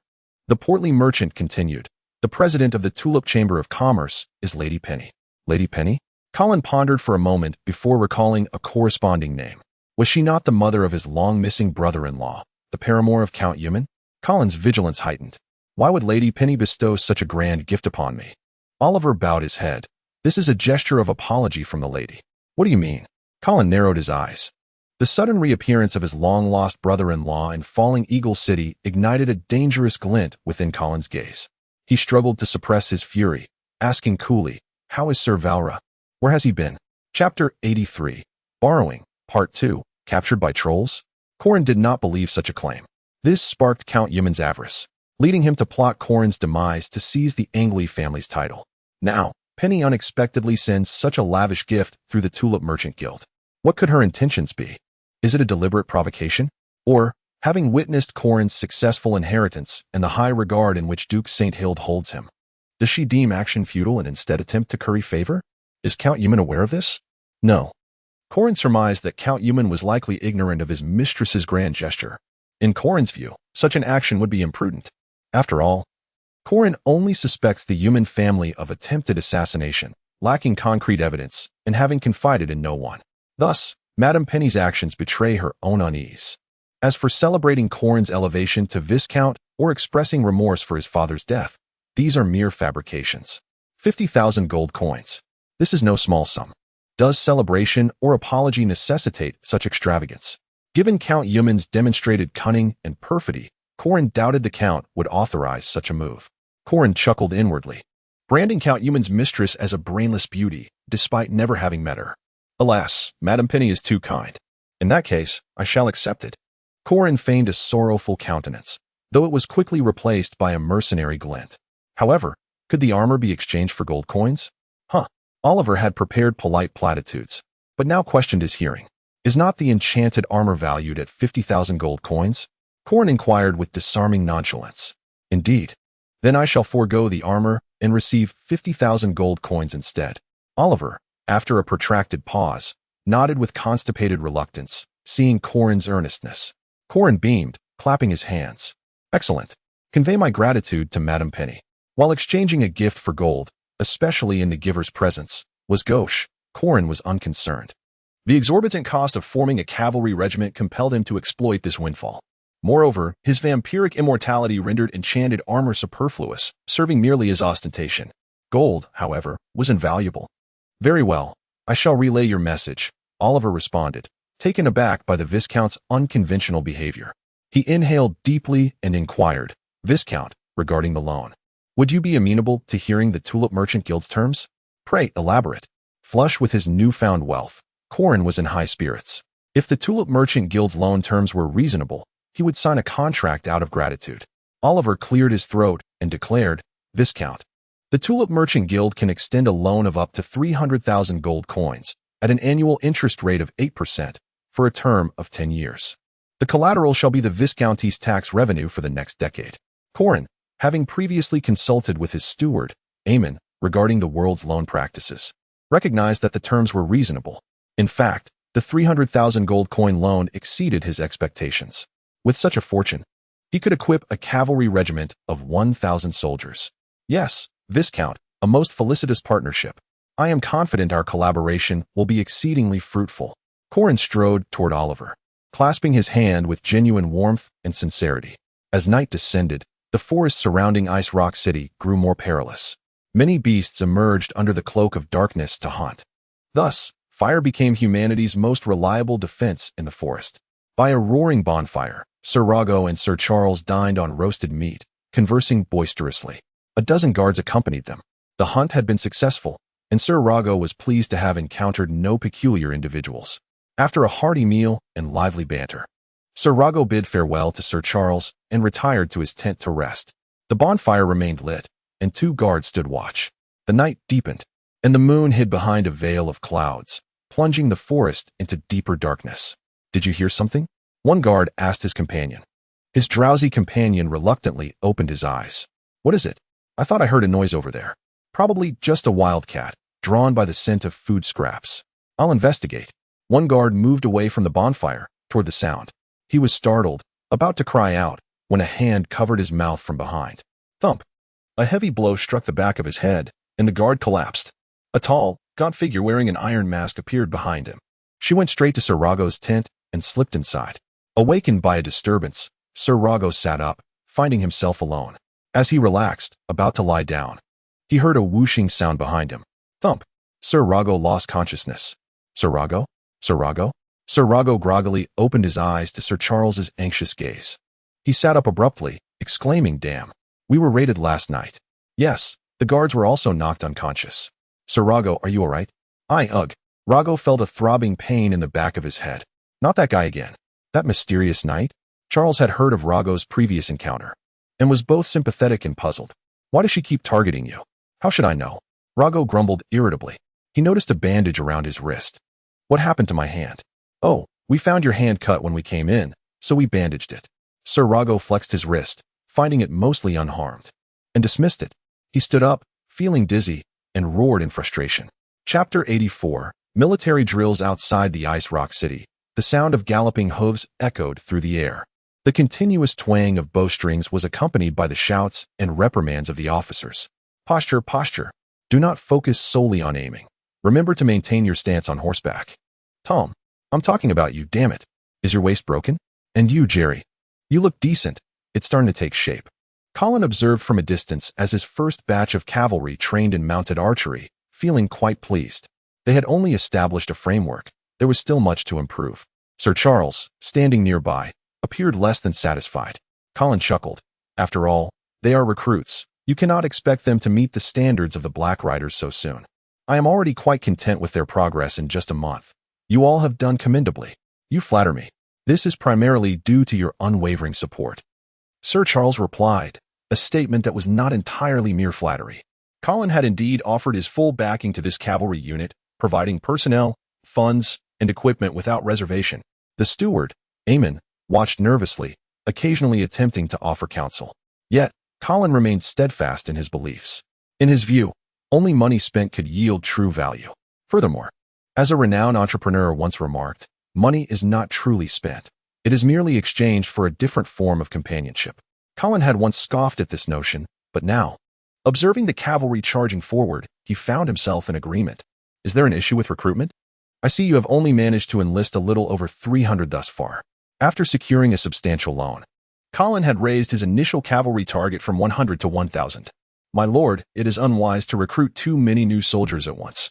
The portly merchant continued. The president of the Tulip Chamber of Commerce is Lady Penny. Lady Penny? Colin pondered for a moment before recalling a corresponding name. Was she not the mother of his long-missing brother-in-law, the paramour of Count Euman? Colin's vigilance heightened. Why would Lady Penny bestow such a grand gift upon me? Oliver bowed his head. This is a gesture of apology from the lady. What do you mean? Colin narrowed his eyes. The sudden reappearance of his long-lost brother-in-law in Falling Eagle City ignited a dangerous glint within Colin's gaze. He struggled to suppress his fury, asking coolly, "How is Sir Valra? Where has he been?" Chapter 83. Borrowing, Part 2, Captured by Trolls? Corin did not believe such a claim. This sparked Count Euman's avarice, leading him to plot Corin's demise to seize the Angley family's title. Now, Penny unexpectedly sends such a lavish gift through the Tulip Merchant Guild. What could her intentions be? Is it a deliberate provocation? Or, having witnessed Corin's successful inheritance and the high regard in which Duke St. Hild holds him, does she deem action futile and instead attempt to curry favor? Is Count Euman aware of this? No. Corin surmised that Count Euman was likely ignorant of his mistress's grand gesture. In Corin's view, such an action would be imprudent. After all, Corin only suspects the Euman family of attempted assassination, lacking concrete evidence, and having confided in no one. Thus, Madame Penny's actions betray her own unease. As for celebrating Corin's elevation to Viscount or expressing remorse for his father's death, these are mere fabrications. 50,000 gold coins. This is no small sum. Does celebration or apology necessitate such extravagance? Given Count Euman's demonstrated cunning and perfidy, Corin doubted the Count would authorize such a move. Corin chuckled inwardly, branding Count Euman's mistress as a brainless beauty, despite never having met her. Alas, Madame Penny is too kind. In that case, I shall accept it. Corin feigned a sorrowful countenance, though it was quickly replaced by a mercenary glint. However, could the armor be exchanged for gold coins? Oliver had prepared polite platitudes, but now questioned his hearing. Is not the enchanted armor valued at 50,000 gold coins? Corin inquired with disarming nonchalance. Indeed. Then I shall forego the armor and receive 50,000 gold coins instead. Oliver, after a protracted pause, nodded with constipated reluctance, seeing Corin's earnestness. Corin beamed, clapping his hands. Excellent. Convey my gratitude to Madame Penny. While exchanging a gift for gold, especially in the giver's presence, was gauche, Corin was unconcerned. The exorbitant cost of forming a cavalry regiment compelled him to exploit this windfall. Moreover, his vampiric immortality rendered enchanted armor superfluous, serving merely as ostentation. Gold, however, was invaluable. Very well, I shall relay your message, Oliver responded, taken aback by the Viscount's unconventional behavior. He inhaled deeply and inquired, Viscount, regarding the loan. Would you be amenable to hearing the Tulip Merchant Guild's terms? Pray elaborate. Flush with his newfound wealth, Corin was in high spirits. If the Tulip Merchant Guild's loan terms were reasonable, he would sign a contract out of gratitude. Oliver cleared his throat and declared, Viscount, the Tulip Merchant Guild can extend a loan of up to 300,000 gold coins at an annual interest rate of 8% for a term of 10 years. The collateral shall be the Viscounty's tax revenue for the next decade. Corin, having previously consulted with his steward, Eamon, regarding the world's loan practices, recognized that the terms were reasonable. In fact, the 300,000 gold coin loan exceeded his expectations. With such a fortune, he could equip a cavalry regiment of 1,000 soldiers. Yes, Viscount, a most felicitous partnership. I am confident our collaboration will be exceedingly fruitful. Corin strode toward Oliver, clasping his hand with genuine warmth and sincerity. As night descended, the forest surrounding Ice Rock City grew more perilous. Many beasts emerged under the cloak of darkness to hunt. Thus, fire became humanity's most reliable defense in the forest. By a roaring bonfire, Sir Rago and Sir Charles dined on roasted meat, conversing boisterously. A dozen guards accompanied them. The hunt had been successful, and Sir Rago was pleased to have encountered no peculiar individuals. After a hearty meal and lively banter, Sir Rago bid farewell to Sir Charles and retired to his tent to rest. The bonfire remained lit, and 2 guards stood watch. The night deepened, and the moon hid behind a veil of clouds, plunging the forest into deeper darkness. Did you hear something? One guard asked his companion. His drowsy companion reluctantly opened his eyes. What is it? I thought I heard a noise over there. Probably just a wildcat, drawn by the scent of food scraps. I'll investigate. One guard moved away from the bonfire, toward the sound. He was startled, about to cry out, when a hand covered his mouth from behind. Thump! A heavy blow struck the back of his head, and the guard collapsed. A tall, gaunt figure wearing an iron mask appeared behind him. She went straight to Sir Rago's tent and slipped inside. Awakened by a disturbance, Sir Rago sat up, finding himself alone. As he relaxed, about to lie down, he heard a whooshing sound behind him. Thump! Sir Rago lost consciousness. Sir Rago? Sir Rago? Sir Rago groggily opened his eyes to Sir Charles's anxious gaze. He sat up abruptly, exclaiming, "Damn! We were raided last night." Yes, the guards were also knocked unconscious. Sir Rago, are you all right? Ugh. Rago felt a throbbing pain in the back of his head. Not that guy again. That mysterious knight? Charles had heard of Rago's previous encounter, and was both sympathetic and puzzled. Why does she keep targeting you? How should I know? Rago grumbled irritably. He noticed a bandage around his wrist. What happened to my hand? Oh, we found your hand cut when we came in, so we bandaged it. Sir Rago flexed his wrist, finding it mostly unharmed, and dismissed it. He stood up, feeling dizzy, and roared in frustration. Chapter 84, Military Drills Outside the Ice Rock City. The sound of galloping hooves echoed through the air. The continuous twang of bowstrings was accompanied by the shouts and reprimands of the officers. Posture, posture. Do not focus solely on aiming. Remember to maintain your stance on horseback. Tom, I'm talking about you, damn it. Is your waist broken? And you, Jerry. You look decent. It's starting to take shape. Colin observed from a distance as his first batch of cavalry trained in mounted archery, feeling quite pleased. They had only established a framework. There was still much to improve. Sir Charles, standing nearby, appeared less than satisfied. Colin chuckled. After all, they are recruits. You cannot expect them to meet the standards of the Black Riders so soon. I am already quite content with their progress in just a month. You all have done commendably. You flatter me. This is primarily due to your unwavering support. Sir Charles replied, a statement that was not entirely mere flattery. Colin had indeed offered his full backing to this cavalry unit, providing personnel, funds, and equipment without reservation. The steward, Eamon, watched nervously, occasionally attempting to offer counsel. Yet, Colin remained steadfast in his beliefs. In his view, only money spent could yield true value. Furthermore, as a renowned entrepreneur once remarked, money is not truly spent. It is merely exchanged for a different form of companionship. Colin had once scoffed at this notion, but now, observing the cavalry charging forward, he found himself in agreement. Is there an issue with recruitment? I see you have only managed to enlist a little over 300 thus far. After securing a substantial loan, Colin had raised his initial cavalry target from 100 to 1,000. My lord, it is unwise to recruit too many new soldiers at once.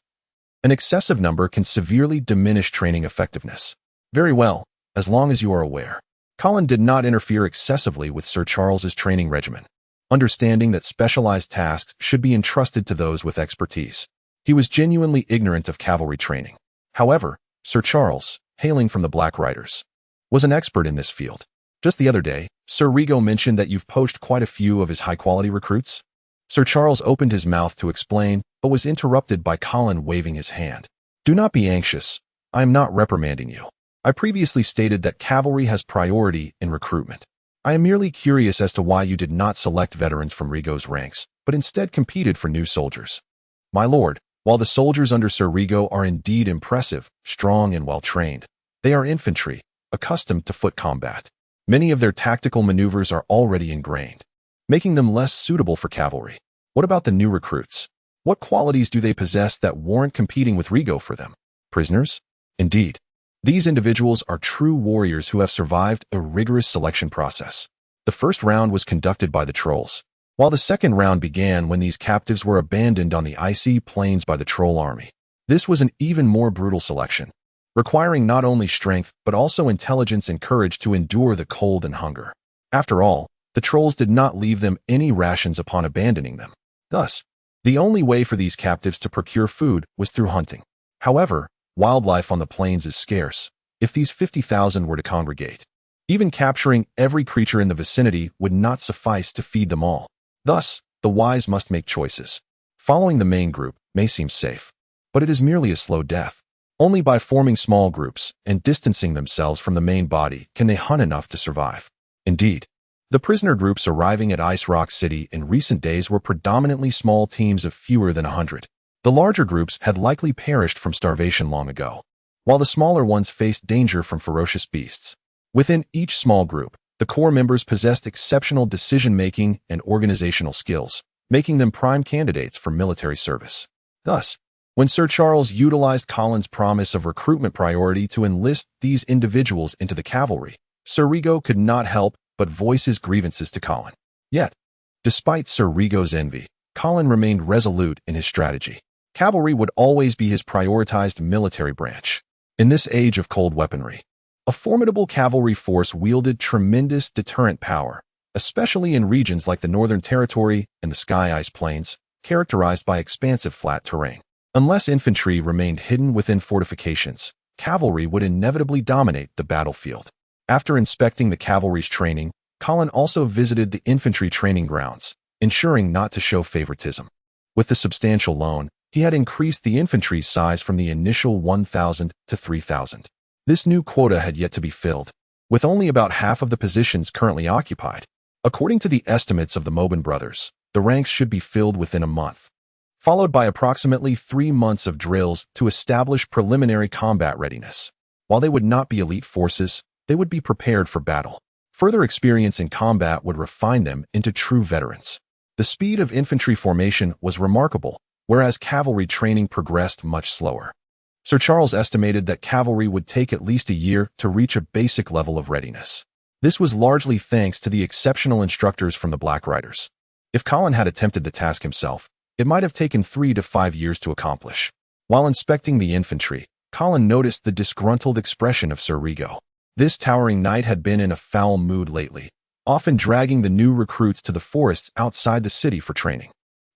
An excessive number can severely diminish training effectiveness. Very well, as long as you are aware. Colin did not interfere excessively with Sir Charles's training regimen, understanding that specialized tasks should be entrusted to those with expertise. He was genuinely ignorant of cavalry training. However, Sir Charles, hailing from the Black Riders, was an expert in this field. Just the other day, Sir Rigo mentioned that you've poached quite a few of his high-quality recruits. Sir Charles opened his mouth to explain, but was interrupted by Colin waving his hand. Do not be anxious. I am not reprimanding you. I previously stated that cavalry has priority in recruitment. I am merely curious as to why you did not select veterans from Rigo's ranks, but instead competed for new soldiers. My lord, while the soldiers under Sir Rigo are indeed impressive, strong, and well-trained, they are infantry, accustomed to foot combat. Many of their tactical maneuvers are already ingrained, making them less suitable for cavalry. What about the new recruits? What qualities do they possess that warrant competing with Rigo for them? Prisoners? Indeed. These individuals are true warriors who have survived a rigorous selection process. The first round was conducted by the trolls, while the second round began when these captives were abandoned on the icy plains by the troll army. This was an even more brutal selection, requiring not only strength but also intelligence and courage to endure the cold and hunger. After all, the trolls did not leave them any rations upon abandoning them. Thus, the only way for these captives to procure food was through hunting. However, wildlife on the plains is scarce. If these 50,000 were to congregate, even capturing every creature in the vicinity would not suffice to feed them all. Thus, the wise must make choices. Following the main group may seem safe, but it is merely a slow death. Only by forming small groups and distancing themselves from the main body can they hunt enough to survive. Indeed, The prisoner groups arriving at Ice Rock City in recent days were predominantly small teams of fewer than 100. The larger groups had likely perished from starvation long ago, while the smaller ones faced danger from ferocious beasts. Within each small group, the core members possessed exceptional decision-making and organizational skills, making them prime candidates for military service. Thus, when Sir Charles utilized Colin's promise of recruitment priority to enlist these individuals into the cavalry, Sir Rigo could not help but voice his grievances to Colin. Yet, despite Sir Rigo's envy, Colin remained resolute in his strategy. Cavalry would always be his prioritized military branch. In this age of cold weaponry, a formidable cavalry force wielded tremendous deterrent power, especially in regions like the Northern Territory and the Sky Ice Plains, characterized by expansive flat terrain. Unless infantry remained hidden within fortifications, cavalry would inevitably dominate the battlefield. After inspecting the cavalry's training, Colin also visited the infantry training grounds, ensuring not to show favoritism. With the substantial loan, he had increased the infantry's size from the initial 1,000 to 3,000. This new quota had yet to be filled, with only about half of the positions currently occupied. According to the estimates of the Mobin brothers, the ranks should be filled within a month, followed by approximately 3 months of drills to establish preliminary combat readiness. While they would not be elite forces, they would be prepared for battle. Further experience in combat would refine them into true veterans. The speed of infantry formation was remarkable, whereas cavalry training progressed much slower. Sir Charles estimated that cavalry would take at least a year to reach a basic level of readiness. This was largely thanks to the exceptional instructors from the Black Riders. If Colin had attempted the task himself, it might have taken 3 to 5 years to accomplish. While inspecting the infantry, Colin noticed the disgruntled expression of Sir Rigo. This towering knight had been in a foul mood lately, often dragging the new recruits to the forests outside the city for training.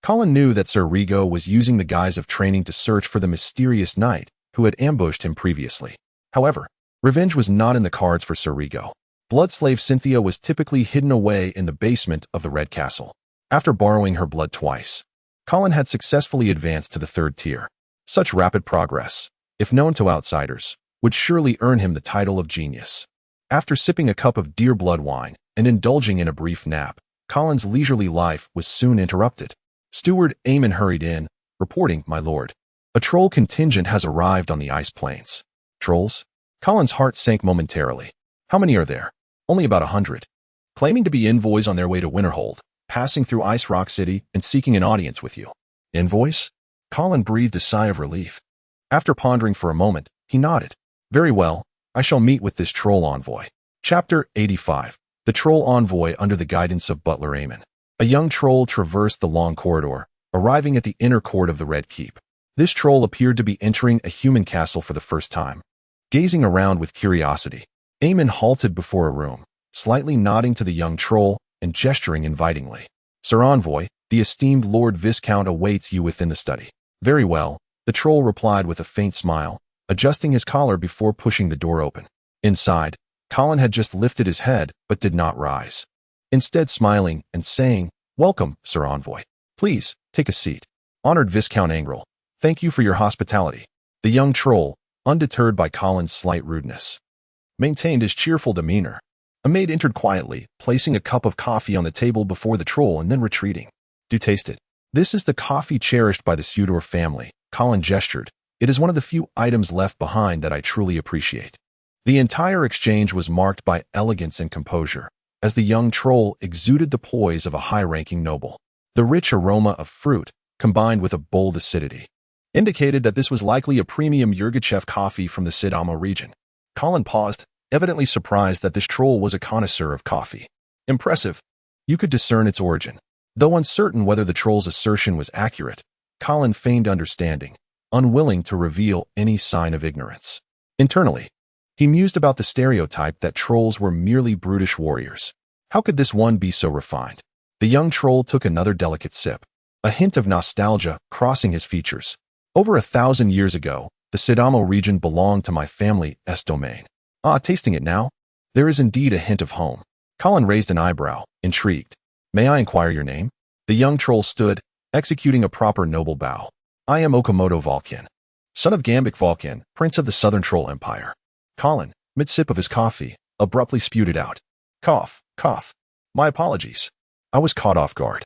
Colin knew that Sir Rigo was using the guise of training to search for the mysterious knight who had ambushed him previously. However, revenge was not in the cards for Sir Rigo. Bloodslave Cynthia was typically hidden away in the basement of the Red Castle. After borrowing her blood twice, Colin had successfully advanced to the 3rd tier. Such rapid progress, if known to outsiders, would surely earn him the title of genius. After sipping a cup of deer blood wine and indulging in a brief nap, Colin's leisurely life was soon interrupted. Steward Eamon hurried in, reporting, "My lord, a troll contingent has arrived on the ice plains." Trolls? Colin's heart sank momentarily. How many are there? Only about 100. Claiming to be envoys on their way to Winterhold, passing through Ice Rock City and seeking an audience with you. Envoys? Colin breathed a sigh of relief. After pondering for a moment, he nodded. Very well, I shall meet with this troll envoy. Chapter 85. The Troll Envoy under the guidance of Butler Eamon. A young troll traversed the long corridor, arriving at the inner court of the Red Keep. This troll appeared to be entering a human castle for the first time. Gazing around with curiosity, Eamon halted before a room, slightly nodding to the young troll and gesturing invitingly. "Sir Envoy, the esteemed Lord Viscount awaits you within the study." "Very well," the troll replied with a faint smile, adjusting his collar before pushing the door open. Inside, Colin had just lifted his head but did not rise. Instead smiling and saying, "Welcome, Sir Envoy. Please, take a seat." "Honored Viscount Angrel, thank you for your hospitality." The young troll, undeterred by Colin's slight rudeness, maintained his cheerful demeanor. A maid entered quietly, placing a cup of coffee on the table before the troll and then retreating. "Do taste it. This is the coffee cherished by the Sudor family," Colin gestured. "It is one of the few items left behind that I truly appreciate." The entire exchange was marked by elegance and composure, as the young troll exuded the poise of a high-ranking noble. The rich aroma of fruit, combined with a bold acidity, indicated that this was likely a premium Yurgachev coffee from the Sidamo region. Colin paused, evidently surprised that this troll was a connoisseur of coffee. Impressive. You could discern its origin. Though uncertain whether the troll's assertion was accurate, Colin feigned understanding, unwilling to reveal any sign of ignorance. Internally, he mused about the stereotype that trolls were merely brutish warriors. How could this one be so refined? The young troll took another delicate sip, a hint of nostalgia crossing his features. "Over 1,000 years ago, the Sidamo region belonged to my family's domain." Tasting it now, there is indeed a hint of home. Colin raised an eyebrow, intrigued. "May I inquire your name?" The young troll stood, executing a proper noble bow. "I am Okamoto Volcan, son of Gambic Volcan, prince of the Southern Troll Empire." Colin, mid-sip of his coffee, abruptly spewed it out. Cough, cough. My apologies. I was caught off guard.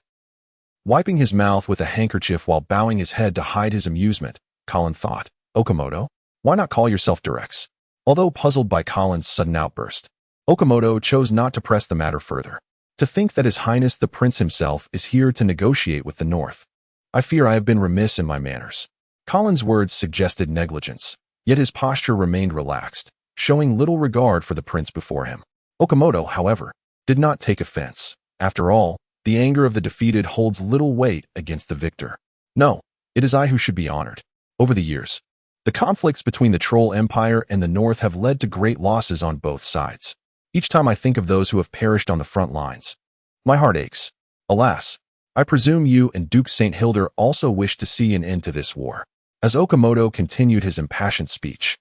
Wiping his mouth with a handkerchief while bowing his head to hide his amusement, Colin thought, Okamoto, why not call yourself Durex? Although puzzled by Colin's sudden outburst, Okamoto chose not to press the matter further. To think that His Highness the Prince himself is here to negotiate with the North. I fear I have been remiss in my manners. Colin's words suggested negligence, yet his posture remained relaxed, showing little regard for the prince before him. Okamoto, however, did not take offense. After all, the anger of the defeated holds little weight against the victor. No, it is I who should be honored. Over the years, the conflicts between the Troll Empire and the North have led to great losses on both sides. Each time I think of those who have perished on the front lines, my heart aches. Alas, I presume you and Duke St. Hilder also wish to see an end to this war. As Okamoto continued his impassioned speech,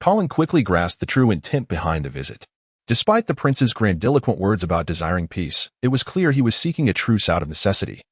Colin quickly grasped the true intent behind the visit. Despite the prince's grandiloquent words about desiring peace, it was clear he was seeking a truce out of necessity.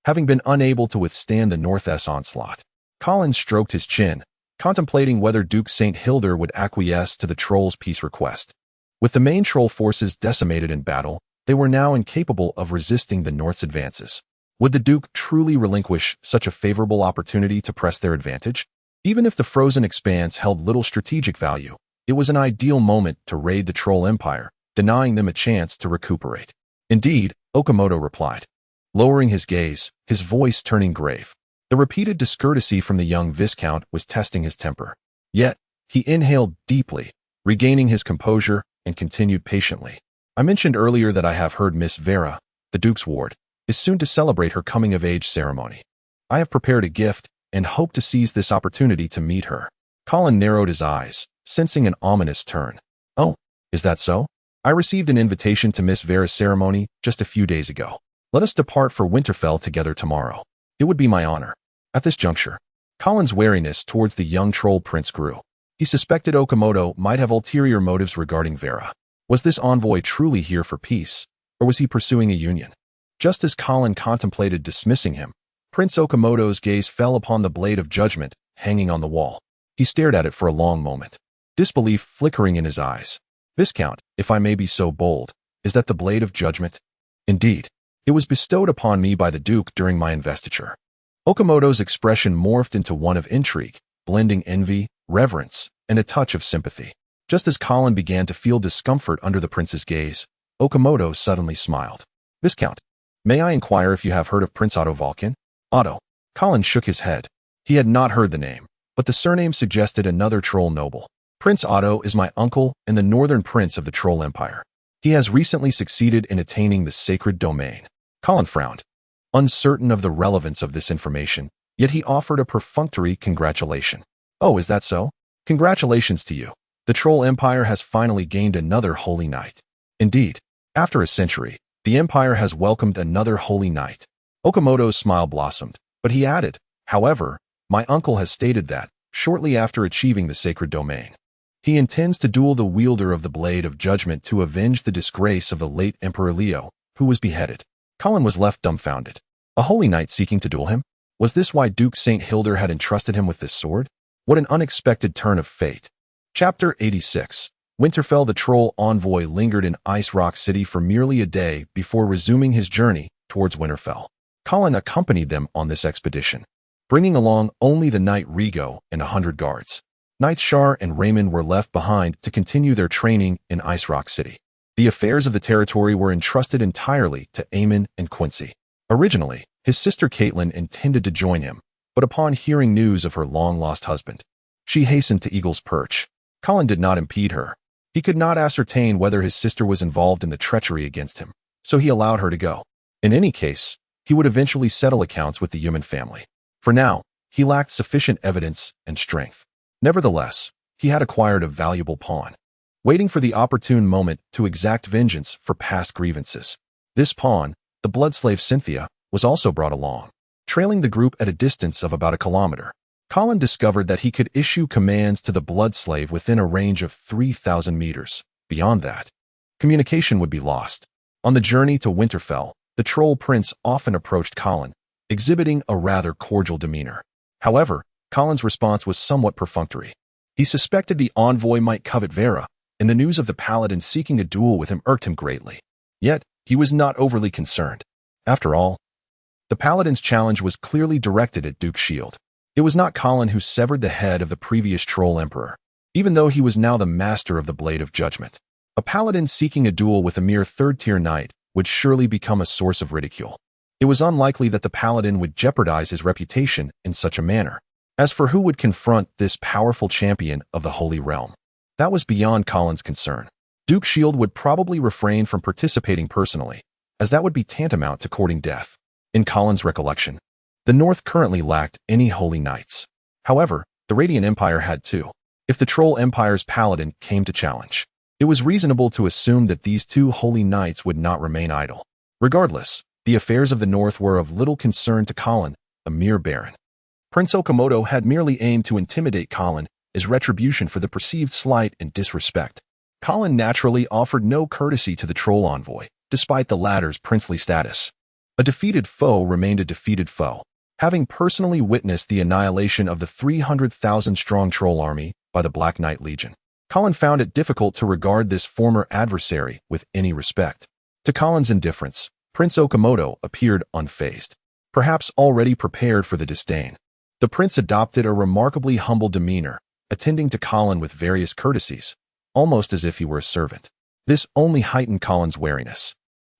Having been unable to withstand the North's onslaught, Colin stroked his chin, contemplating whether Duke St. Hilder would acquiesce to the troll's peace request. With the main troll forces decimated in battle, they were now incapable of resisting the North's advances. Would the Duke truly relinquish such a favorable opportunity to press their advantage? Even if the frozen expanse held little strategic value, it was an ideal moment to raid the Troll Empire, denying them a chance to recuperate. Indeed, Okamoto replied, lowering his gaze, his voice turning grave. The repeated discourtesy from the young Viscount was testing his temper. Yet, he inhaled deeply, regaining his composure, and continued patiently. I mentioned earlier that I have heard Miss Vera, the Duke's ward, is soon to celebrate her coming-of-age ceremony. I have prepared a gift and hope to seize this opportunity to meet her. Colin narrowed his eyes, sensing an ominous turn. Oh, is that so? I received an invitation to Miss Vera's ceremony just a few days ago. Let us depart for Winterfell together tomorrow. It would be my honor. At this juncture, Colin's wariness towards the young troll prince grew. He suspected Okamoto might have ulterior motives regarding Vera. Was this envoy truly here for peace, or was he pursuing a union? Just as Colin contemplated dismissing him, Prince Okamoto's gaze fell upon the blade of judgment hanging on the wall. He stared at it for a long moment, disbelief flickering in his eyes. Viscount, if I may be so bold, is that the blade of judgment? Indeed, it was bestowed upon me by the Duke during my investiture. Okamoto's expression morphed into one of intrigue, blending envy, reverence, and a touch of sympathy. Just as Colin began to feel discomfort under the prince's gaze, Okamoto suddenly smiled. Viscount, may I inquire if you have heard of Prince Otto Vulcan? Otto. Colin shook his head. He had not heard the name, but the surname suggested another troll noble. Prince Otto is my uncle and the northern prince of the Troll Empire. He has recently succeeded in attaining the sacred domain. Colin frowned, uncertain of the relevance of this information, yet he offered a perfunctory congratulation. Oh, is that so? Congratulations to you. The Troll Empire has finally gained another holy knight. Indeed, after a century, the Empire has welcomed another holy knight. Okamoto's smile blossomed, but he added, however, my uncle has stated that, shortly after achieving the sacred domain, he intends to duel the wielder of the Blade of Judgment to avenge the disgrace of the late Emperor Leo, who was beheaded. Colin was left dumbfounded. A holy knight seeking to duel him? Was this why Duke St. Hilder had entrusted him with this sword? What an unexpected turn of fate. Chapter 86. Winterfell. The troll envoy lingered in Ice Rock City for merely a day before resuming his journey towards Winterfell. Colin accompanied them on this expedition, bringing along only the knight Rigo and 100 guards. Knights Shar and Raymond were left behind to continue their training in Ice Rock City. The affairs of the territory were entrusted entirely to Aemon and Quincy. Originally, his sister Catelyn intended to join him, but upon hearing news of her long-lost husband, she hastened to Eagle's Perch. Colin did not impede her. He could not ascertain whether his sister was involved in the treachery against him, so he allowed her to go. In any case, he would eventually settle accounts with the human family. For now, he lacked sufficient evidence and strength. Nevertheless, he had acquired a valuable pawn, waiting for the opportune moment to exact vengeance for past grievances. This pawn, the blood slave Cynthia, was also brought along. Trailing the group at a distance of about a kilometer, Colin discovered that he could issue commands to the blood slave within a range of 3,000 meters. Beyond that, communication would be lost. On the journey to Winterfell, the troll prince often approached Colin, exhibiting a rather cordial demeanor. However, Colin's response was somewhat perfunctory. He suspected the envoy might covet Vera, and the news of the paladin seeking a duel with him irked him greatly. Yet, he was not overly concerned. After all, the Paladin's challenge was clearly directed at Duke Shield. It was not Colin who severed the head of the previous Troll Emperor, even though he was now the master of the Blade of Judgment. A Paladin seeking a duel with a mere third-tier knight would surely become a source of ridicule. It was unlikely that the Paladin would jeopardize his reputation in such a manner. As for who would confront this powerful champion of the Holy Realm, that was beyond Colin's concern. Duke Shield would probably refrain from participating personally, as that would be tantamount to courting death. In Colin's recollection, the North currently lacked any holy knights. However, the Radiant Empire had two. If the Troll Empire's Paladin came to challenge, it was reasonable to assume that these two holy knights would not remain idle. Regardless, the affairs of the North were of little concern to Colin, a mere baron. Prince Okamoto had merely aimed to intimidate Colin as retribution for the perceived slight and disrespect. Colin naturally offered no courtesy to the troll envoy, despite the latter's princely status. A defeated foe remained a defeated foe. Having personally witnessed the annihilation of the 300,000-strong troll army by the Black Knight Legion, Colin found it difficult to regard this former adversary with any respect. To Colin's indifference, Prince Okamoto appeared unfazed, perhaps already prepared for the disdain. The prince adopted a remarkably humble demeanor, attending to Colin with various courtesies, almost as if he were a servant. This only heightened Colin's wariness.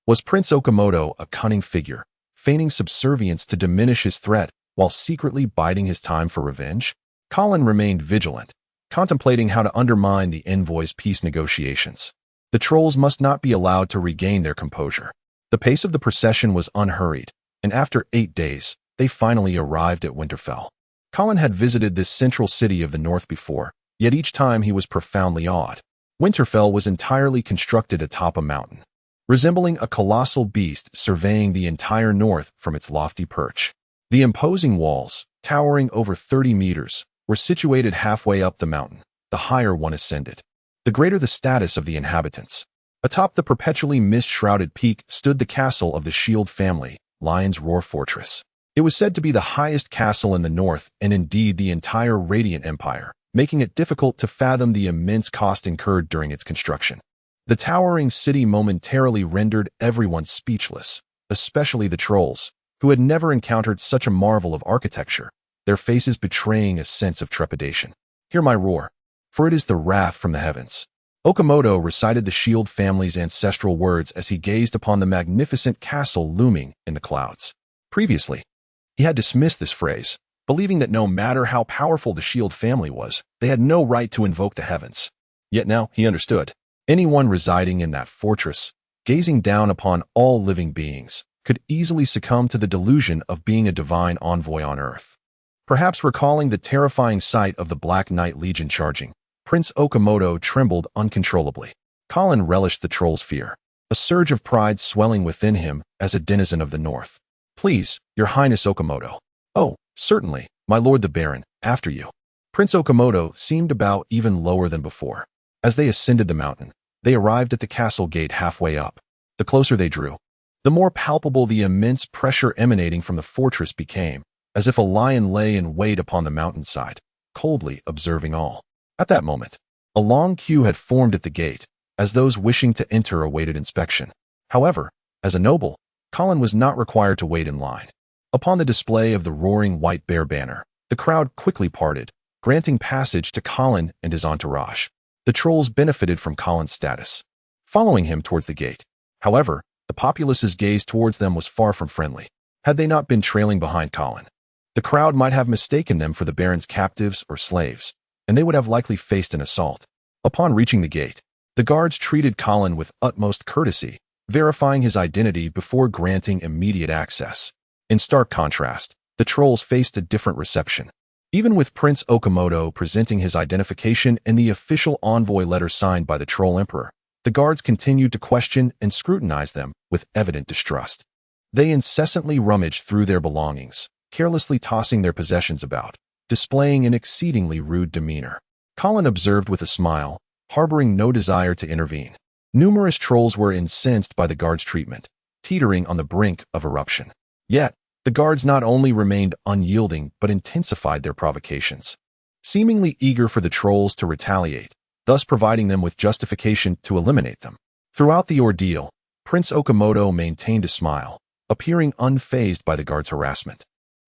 Was Prince Okamoto a cunning figure, feigning subservience to diminish his threat while secretly biding his time for revenge? Colin remained vigilant, contemplating how to undermine the envoy's peace negotiations. The trolls must not be allowed to regain their composure. The pace of the procession was unhurried, and after 8 days, they finally arrived at Winterfell. Colin had visited this central city of the North before, yet each time he was profoundly awed. Winterfell was entirely constructed atop a mountain, resembling a colossal beast surveying the entire North from its lofty perch. The imposing walls, towering over 30 meters, were situated halfway up the mountain. The higher one ascended, the greater the status of the inhabitants. Atop the perpetually mist-shrouded peak stood the castle of the Shield family, Lion's Roar Fortress. It was said to be the highest castle in the North and indeed the entire Radiant Empire, making it difficult to fathom the immense cost incurred during its construction. The towering city momentarily rendered everyone speechless, especially the trolls, who had never encountered such a marvel of architecture, their faces betraying a sense of trepidation. Hear my roar, for it is the wrath from the heavens. Okamoto recited the Shield family's ancestral words as he gazed upon the magnificent castle looming in the clouds. Previously, he had dismissed this phrase, believing that no matter how powerful the Shield family was, they had no right to invoke the heavens. Yet now he understood. Anyone residing in that fortress, gazing down upon all living beings, could easily succumb to the delusion of being a divine envoy on earth. Perhaps recalling the terrifying sight of the Black Knight Legion charging, Prince Okamoto trembled uncontrollably. Colin relished the troll's fear, a surge of pride swelling within him as a denizen of the North. Please, Your Highness Okamoto. Oh, certainly, my lord the Baron, after you. Prince Okamoto seemed about even lower than before. As they ascended the mountain, they arrived at the castle gate halfway up. The closer they drew, the more palpable the immense pressure emanating from the fortress became, as if a lion lay in wait upon the mountainside, coldly observing all. At that moment, a long queue had formed at the gate, as those wishing to enter awaited inspection. However, as a noble, Colin was not required to wait in line. Upon the display of the roaring white bear banner, the crowd quickly parted, granting passage to Colin and his entourage. The trolls benefited from Colin's status, following him towards the gate. However, the populace's gaze towards them was far from friendly. Had they not been trailing behind Colin, the crowd might have mistaken them for the Baron's captives or slaves, and they would have likely faced an assault. Upon reaching the gate, the guards treated Colin with utmost courtesy, verifying his identity before granting immediate access. In stark contrast, the trolls faced a different reception. Even with Prince Okamoto presenting his identification and the official envoy letter signed by the Troll Emperor, the guards continued to question and scrutinize them with evident distrust. They incessantly rummaged through their belongings, carelessly tossing their possessions about, displaying an exceedingly rude demeanor. Colin observed with a smile, harboring no desire to intervene. Numerous trolls were incensed by the guards' treatment, teetering on the brink of eruption. Yet, the guards not only remained unyielding but intensified their provocations, seemingly eager for the trolls to retaliate, thus providing them with justification to eliminate them. Throughout the ordeal, Prince Okamoto maintained a smile, appearing unfazed by the guards' harassment,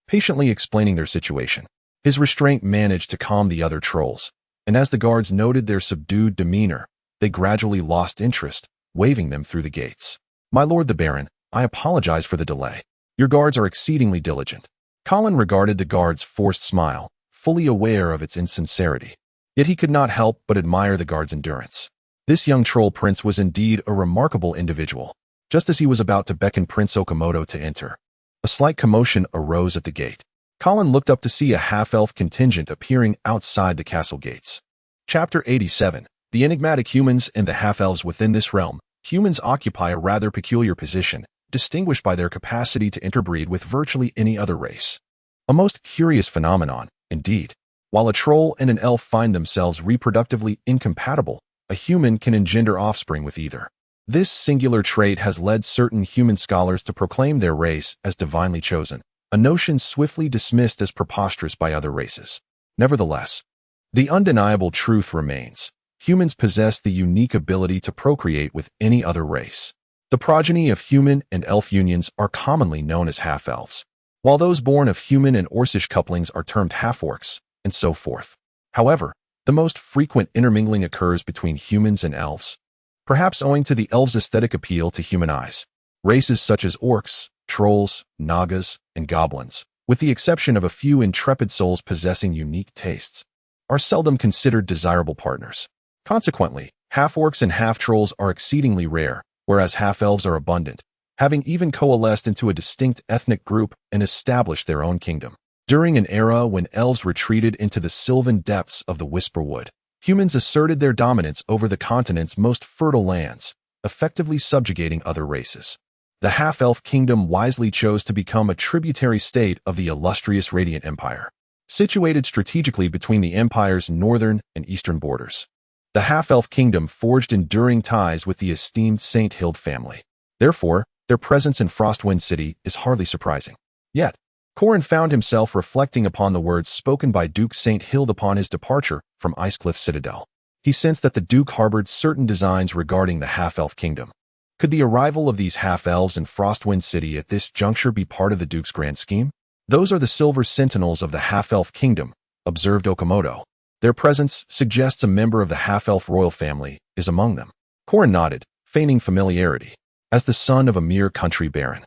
patiently explaining their situation. His restraint managed to calm the other trolls, and as the guards noted their subdued demeanor, they gradually lost interest, waving them through the gates. "My lord the Baron, I apologize for the delay. Your guards are exceedingly diligent." Colin regarded the guard's forced smile, fully aware of its insincerity. Yet he could not help but admire the guard's endurance. This young troll prince was indeed a remarkable individual. Just as he was about to beckon Prince Okamoto to enter, a slight commotion arose at the gate. Colin looked up to see a half-elf contingent appearing outside the castle gates. Chapter 87. The enigmatic humans and the half-elves within this realm. Humans occupy a rather peculiar position, distinguished by their capacity to interbreed with virtually any other race. A most curious phenomenon, indeed. While a troll and an elf find themselves reproductively incompatible, a human can engender offspring with either. This singular trait has led certain human scholars to proclaim their race as divinely chosen, a notion swiftly dismissed as preposterous by other races. Nevertheless, the undeniable truth remains. Humans possess the unique ability to procreate with any other race. The progeny of human and elf unions are commonly known as half-elves, while those born of human and orcish couplings are termed half-orcs, and so forth. However, the most frequent intermingling occurs between humans and elves, perhaps owing to the elves' aesthetic appeal to human eyes. Races such as orcs, trolls, nagas, and goblins, with the exception of a few intrepid souls possessing unique tastes, are seldom considered desirable partners. Consequently, half-orcs and half-trolls are exceedingly rare, whereas half-elves are abundant, having even coalesced into a distinct ethnic group and established their own kingdom. During an era when elves retreated into the sylvan depths of the Whisperwood, humans asserted their dominance over the continent's most fertile lands, effectively subjugating other races. The half-elf kingdom wisely chose to become a tributary state of the illustrious Radiant Empire, situated strategically between the empire's northern and eastern borders. The half-elf kingdom forged enduring ties with the esteemed St. Hild family. Therefore, their presence in Frostwind City is hardly surprising. Yet, Colin found himself reflecting upon the words spoken by Duke St. Hild upon his departure from Icecliff Citadel. He sensed that the Duke harbored certain designs regarding the half-elf kingdom. Could the arrival of these half-elves in Frostwind City at this juncture be part of the Duke's grand scheme? "Those are the Silver Sentinels of the half-elf kingdom," observed Okamoto. "Their presence suggests a member of the half-elf royal family is among them." Colin nodded, feigning familiarity. As the son of a mere country baron,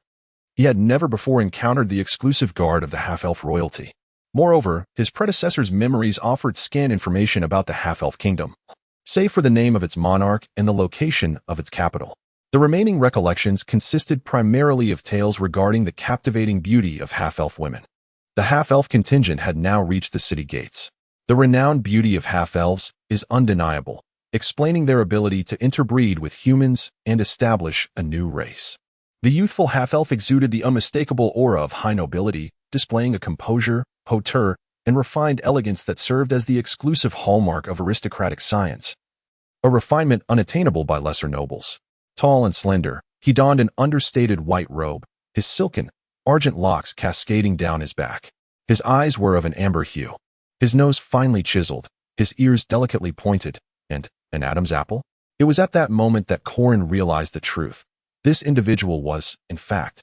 he had never before encountered the exclusive guard of the half-elf royalty. Moreover, his predecessor's memories offered scant information about the half-elf kingdom, save for the name of its monarch and the location of its capital. The remaining recollections consisted primarily of tales regarding the captivating beauty of half-elf women. The half-elf contingent had now reached the city gates. The renowned beauty of half-elves is undeniable, explaining their ability to interbreed with humans and establish a new race. The youthful half-elf exuded the unmistakable aura of high nobility, displaying a composure, hauteur, and refined elegance that served as the exclusive hallmark of aristocratic science, a refinement unattainable by lesser nobles. Tall and slender, he donned an understated white robe, his silken, argent locks cascading down his back. His eyes were of an amber hue, his nose finely chiseled, his ears delicately pointed, and an Adam's apple? It was at that moment that Colin realized the truth. This individual was, in fact,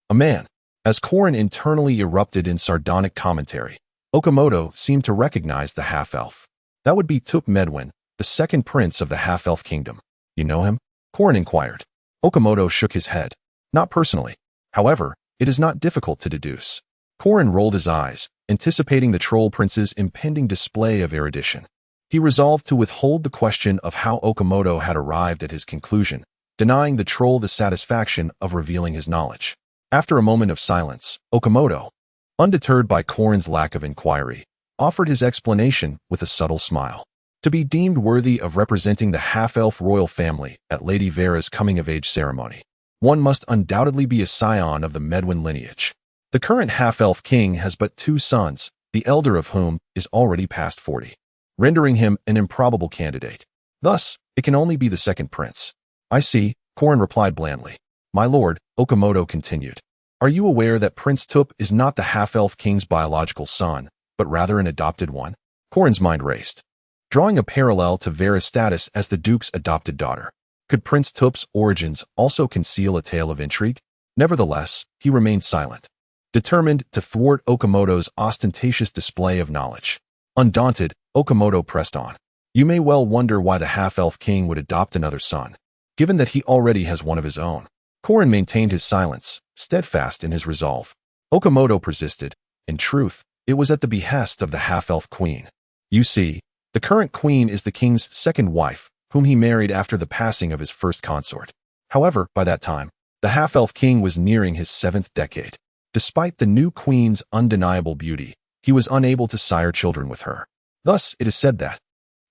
a man. As Colin internally erupted in sardonic commentary, Okamoto seemed to recognize the half-elf. That would be Tup Medwin, the second prince of the half-elf kingdom. "You know him?" Colin inquired. Okamoto shook his head. "Not personally. However, it is not difficult to deduce." Colin rolled his eyes, anticipating the troll prince's impending display of erudition. He resolved to withhold the question of how Okamoto had arrived at his conclusion, denying the troll the satisfaction of revealing his knowledge. After a moment of silence, Okamoto, undeterred by Corin's lack of inquiry, offered his explanation with a subtle smile. To be deemed worthy of representing the half-elf royal family at Lady Vera's coming-of-age ceremony, one must undoubtedly be a scion of the Medwin lineage. The current half-elf king has but 2 sons, the elder of whom is already past 40, rendering him an improbable candidate. Thus, it can only be the second prince. "I see," Colin replied blandly. "My lord," Okamoto continued, "are you aware that Prince Tup is not the half-elf king's biological son, but rather an adopted one?" Corin's mind raced, drawing a parallel to Vera's status as the duke's adopted daughter. Could Prince Tup's origins also conceal a tale of intrigue? Nevertheless, he remained silent, determined to thwart Okamoto's ostentatious display of knowledge. Undaunted, Okamoto pressed on. You may well wonder why the half-elf king would adopt another son, given that he already has one of his own. Colin maintained his silence, steadfast in his resolve. Okamoto persisted. In truth, it was at the behest of the half-elf queen. You see, the current queen is the king's second wife, whom he married after the passing of his first consort. However, by that time, the half-elf king was nearing his 7th decade. Despite the new queen's undeniable beauty, he was unable to sire children with her. Thus, it is said that,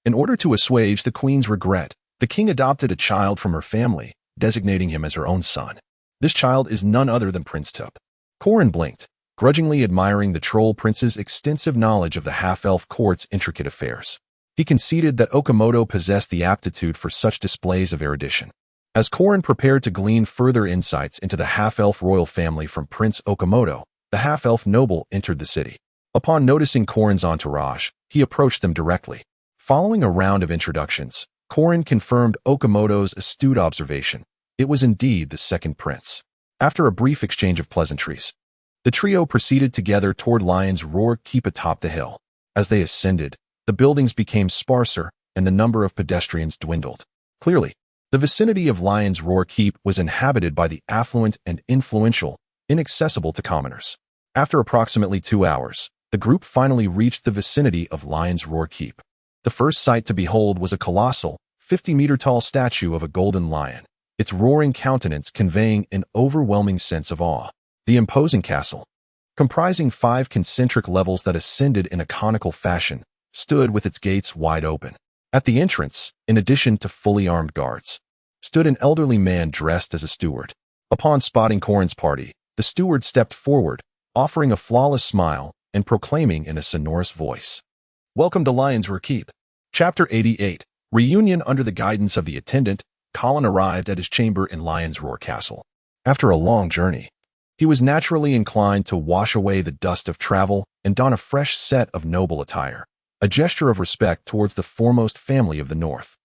in order to assuage the queen's regret, the king adopted a child from her family, designating him as her own son. This child is none other than Prince Tup. Colin blinked, grudgingly admiring the troll prince's extensive knowledge of the half-elf court's intricate affairs. He conceded that Okamoto possessed the aptitude for such displays of erudition. As Colin prepared to glean further insights into the half-elf royal family from Prince Okamoto, the half-elf noble entered the city. Upon noticing Corin's entourage, he approached them directly. Following a round of introductions, Corin confirmed Okamoto's astute observation. It was indeed the second prince. After a brief exchange of pleasantries, the trio proceeded together toward Lion's Roar Keep atop the hill. As they ascended, the buildings became sparser and the number of pedestrians dwindled. Clearly, the vicinity of Lion's Roar Keep was inhabited by the affluent and influential, inaccessible to commoners. After approximately 2 hours, the group finally reached the vicinity of Lion's Roar Keep. The first sight to behold was a colossal, 50-meter-tall statue of a golden lion, its roaring countenance conveying an overwhelming sense of awe. The imposing castle, comprising 5 concentric levels that ascended in a conical fashion, stood with its gates wide open. At the entrance, in addition to fully armed guards, stood an elderly man dressed as a steward. Upon spotting Corin's party, the steward stepped forward, offering a flawless smile and proclaiming in a sonorous voice, "Welcome to Lion's Roar Keep." Chapter 88. Reunion. Under the guidance of the attendant, Colin arrived at his chamber in Lion's Roar Castle. After a long journey, he was naturally inclined to wash away the dust of travel and don a fresh set of noble attire, a gesture of respect towards the foremost family of the North.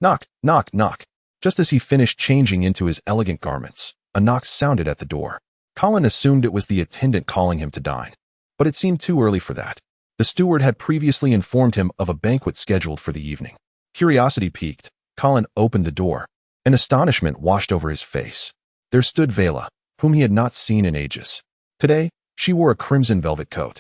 Knock, knock, knock. Just as he finished changing into his elegant garments, a knock sounded at the door. Colin assumed it was the attendant calling him to dine, but it seemed too early for that. The steward had previously informed him of a banquet scheduled for the evening. Curiosity piqued, Colin opened the door, and astonishment washed over his face. There stood Vela, whom he had not seen in ages. Today, she wore a crimson velvet coat,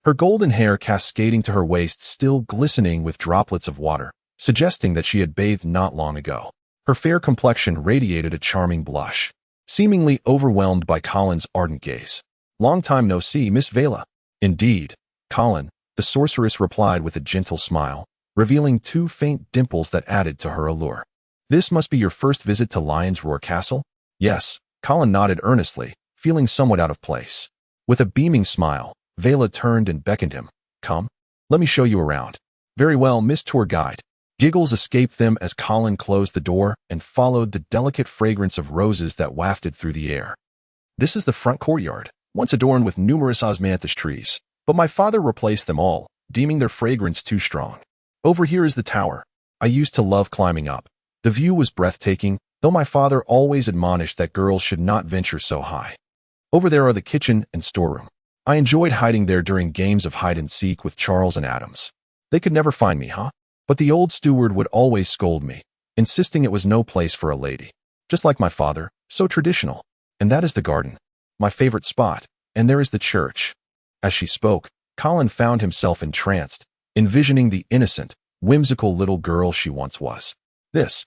her golden hair cascading to her waist still glistening with droplets of water, suggesting that she had bathed not long ago. Her fair complexion radiated a charming blush, seemingly overwhelmed by Colin's ardent gaze. "Long time no see, Miss Vela." "Indeed, Colin," the sorceress replied with a gentle smile, revealing 2 faint dimples that added to her allure. "This must be your first visit to Lion's Roar Castle?" "Yes," Colin nodded earnestly, feeling somewhat out of place. With a beaming smile, Vela turned and beckoned him. "Come, let me show you around." "Very well, Miss Tour Guide." Giggles escaped them as Colin closed the door and followed the delicate fragrance of roses that wafted through the air. "This is the front courtyard, once adorned with numerous osmanthus trees, but my father replaced them all, deeming their fragrance too strong. Over here is the tower. I used to love climbing up. The view was breathtaking, though my father always admonished that girls should not venture so high. Over there are the kitchen and storeroom. I enjoyed hiding there during games of hide-and-seek with Charles and Adams. They could never find me, huh? But the old steward would always scold me, insisting it was no place for a lady. Just like my father, so traditional. And that is the garden, my favorite spot, and there is the church." As she spoke, Colin found himself entranced, envisioning the innocent, whimsical little girl she once was. "This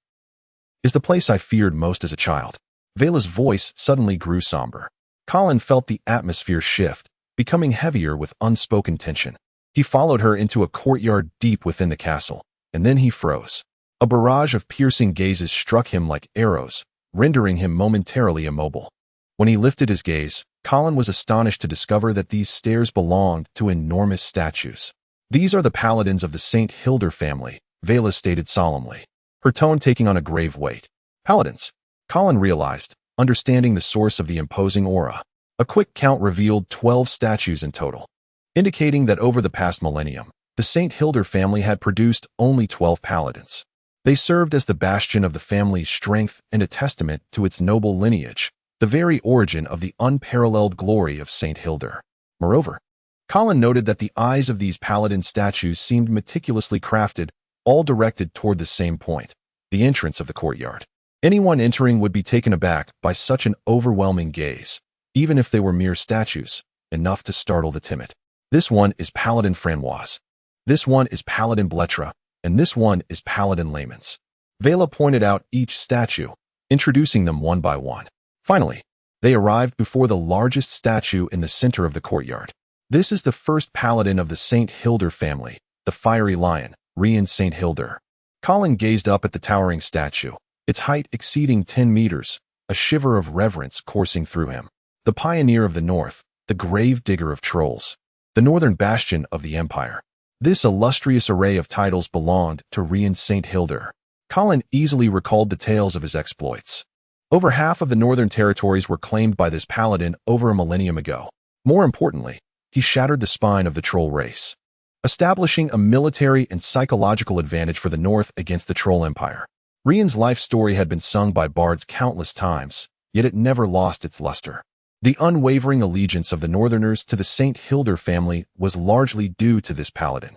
is the place I feared most as a child." Vela's voice suddenly grew somber. Colin felt the atmosphere shift, becoming heavier with unspoken tension. He followed her into a courtyard deep within the castle, and then he froze. A barrage of piercing gazes struck him like arrows, rendering him momentarily immobile. When he lifted his gaze, Colin was astonished to discover that these stairs belonged to enormous statues. "These are the paladins of the St. Hilder family," Vela stated solemnly, her tone taking on a grave weight. "Paladins," Colin realized, understanding the source of the imposing aura. A quick count revealed 12 statues in total, indicating that over the past millennium, the St. Hilder family had produced only 12 paladins. They served as the bastion of the family's strength and a testament to its noble lineage, the very origin of the unparalleled glory of St. Hilda. Moreover, Colin noted that the eyes of these paladin statues seemed meticulously crafted, all directed toward the same point, the entrance of the courtyard. Anyone entering would be taken aback by such an overwhelming gaze, even if they were mere statues, enough to startle the timid. This one is Paladin Francois. This one is Paladin Bletra, and this one is Paladin Layman's. Vela pointed out each statue, introducing them one by one. Finally, they arrived before the largest statue in the center of the courtyard. This is the first paladin of the St. Hilda family, the fiery lion, Rian St. Hilda. Colin gazed up at the towering statue, its height exceeding 10 meters, a shiver of reverence coursing through him. The pioneer of the north, the grave digger of trolls, the northern bastion of the empire. This illustrious array of titles belonged to Rian St. Hilda. Colin easily recalled the tales of his exploits. Over half of the northern territories were claimed by this paladin over a millennium ago. More importantly, he shattered the spine of the troll race, establishing a military and psychological advantage for the north against the troll empire. Rian's life story had been sung by bards countless times, yet it never lost its luster. The unwavering allegiance of the northerners to the St. Hilda family was largely due to this paladin,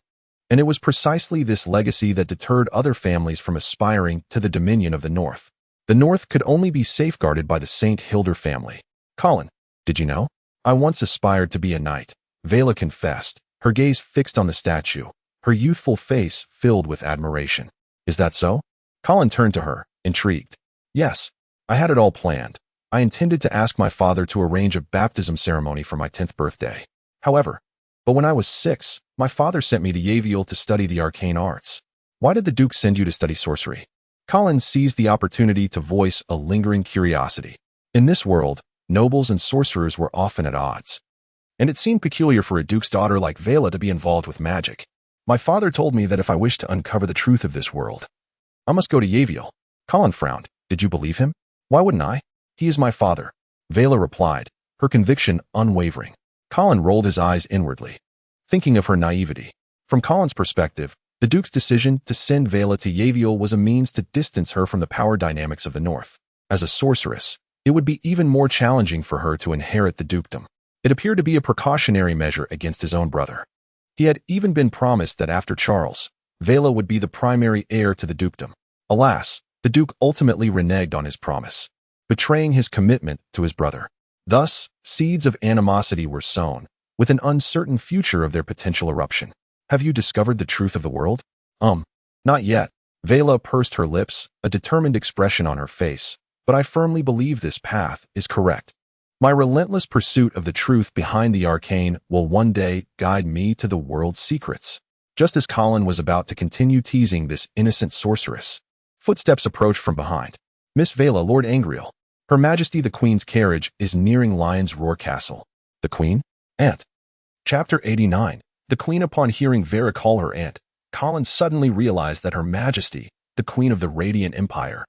and it was precisely this legacy that deterred other families from aspiring to the dominion of the north. The north could only be safeguarded by the St. Hilda family. Colin, did you know? I once aspired to be a knight, Vela confessed, her gaze fixed on the statue, her youthful face filled with admiration. Is that so? Colin turned to her, intrigued. Yes, I had it all planned. I intended to ask my father to arrange a baptism ceremony for my 10th birthday. But when I was 6, my father sent me to Yaviel to study the arcane arts. Why did the Duke send you to study sorcery? Colin seized the opportunity to voice a lingering curiosity. In this world, nobles and sorcerers were often at odds, and it seemed peculiar for a duke's daughter like Vela to be involved with magic. My father told me that if I wished to uncover the truth of this world, I must go to Yaviel. Colin frowned. Did you believe him? Why wouldn't I? He is my father, Vela replied, her conviction unwavering. Colin rolled his eyes inwardly, thinking of her naivety. From Colin's perspective, the Duke's decision to send Vela to Yaviel was a means to distance her from the power dynamics of the North. As a sorceress, it would be even more challenging for her to inherit the dukedom. It appeared to be a precautionary measure against his own brother. He had even been promised that after Charles, Vela would be the primary heir to the dukedom. Alas, the Duke ultimately reneged on his promise, betraying his commitment to his brother. Thus, seeds of animosity were sown, with an uncertain future of their potential eruption. Have you discovered the truth of the world? Not yet. Vela pursed her lips, a determined expression on her face, but I firmly believe this path is correct. My relentless pursuit of the truth behind the arcane will one day guide me to the world's secrets. Just as Colin was about to continue teasing this innocent sorceress, footsteps approached from behind. Miss Vela, Lord Angriel. Her Majesty the Queen's carriage is nearing Lion's Roar Castle. The Queen? Aunt. Chapter 89. The Queen. Upon hearing Vera call her aunt, Colin suddenly realized that Her Majesty, the Queen of the Radiant Empire,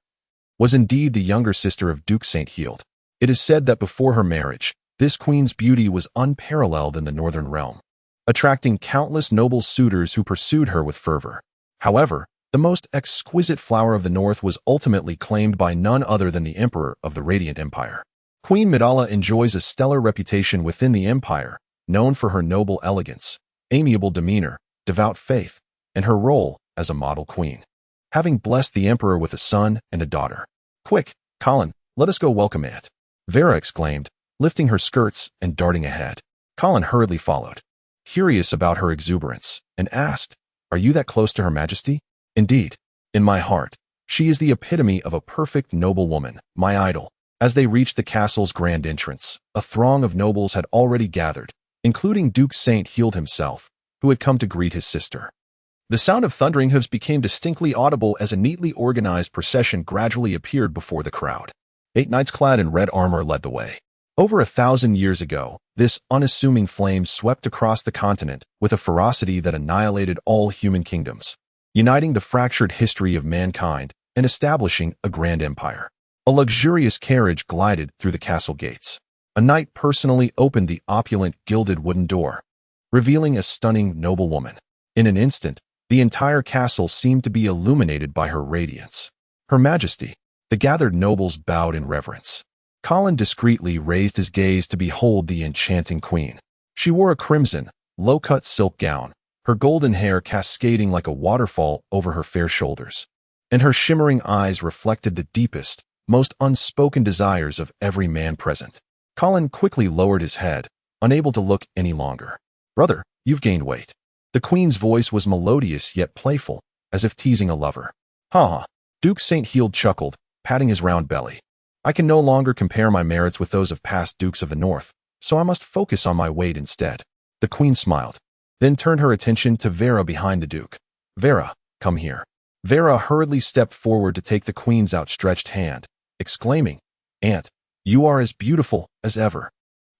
was indeed the younger sister of Duke St. Hilda. It is said that before her marriage, this queen's beauty was unparalleled in the northern realm, attracting countless noble suitors who pursued her with fervor. However, the most exquisite flower of the north was ultimately claimed by none other than the Emperor of the Radiant Empire. Queen Midala enjoys a stellar reputation within the empire, known for her noble elegance, amiable demeanor, devout faith, and her role as a model queen, having blessed the Emperor with a son and a daughter. Quick, Colin, let us go welcome Aunt, Vera exclaimed, lifting her skirts and darting ahead. Colin hurriedly followed, curious about her exuberance, and asked, "Are you that close to Her Majesty?" "Indeed. In my heart, she is the epitome of a perfect noble woman, my idol." As they reached the castle's grand entrance, a throng of nobles had already gathered, including Duke St. Hilda himself, who had come to greet his sister. The sound of thundering hooves became distinctly audible as a neatly organized procession gradually appeared before the crowd. 8 knights clad in red armor led the way. Over 1,000 years ago, this unassuming flame swept across the continent with a ferocity that annihilated all human kingdoms, uniting the fractured history of mankind and establishing a grand empire. A luxurious carriage glided through the castle gates. A knight personally opened the opulent gilded wooden door, revealing a stunning noblewoman. In an instant, The entire castle seemed to be illuminated by her radiance. Her Majesty. The gathered nobles bowed in reverence. Colin discreetly raised his gaze to behold the enchanting queen. She wore a crimson, low-cut silk gown, her golden hair cascading like a waterfall over her fair shoulders, and her shimmering eyes reflected the deepest, most unspoken desires of every man present. Colin quickly lowered his head, unable to look any longer. "Brother, you've gained weight." The queen's voice was melodious yet playful, as if teasing a lover. "Ha ha." Duke St. Heald chuckled, patting his round belly. "I can no longer compare my merits with those of past dukes of the north, so I must focus on my weight instead." The queen smiled, then turned her attention to Vera behind the duke. "Vera, come here." Vera hurriedly stepped forward to take the queen's outstretched hand, exclaiming, "Aunt, you are as beautiful as ever."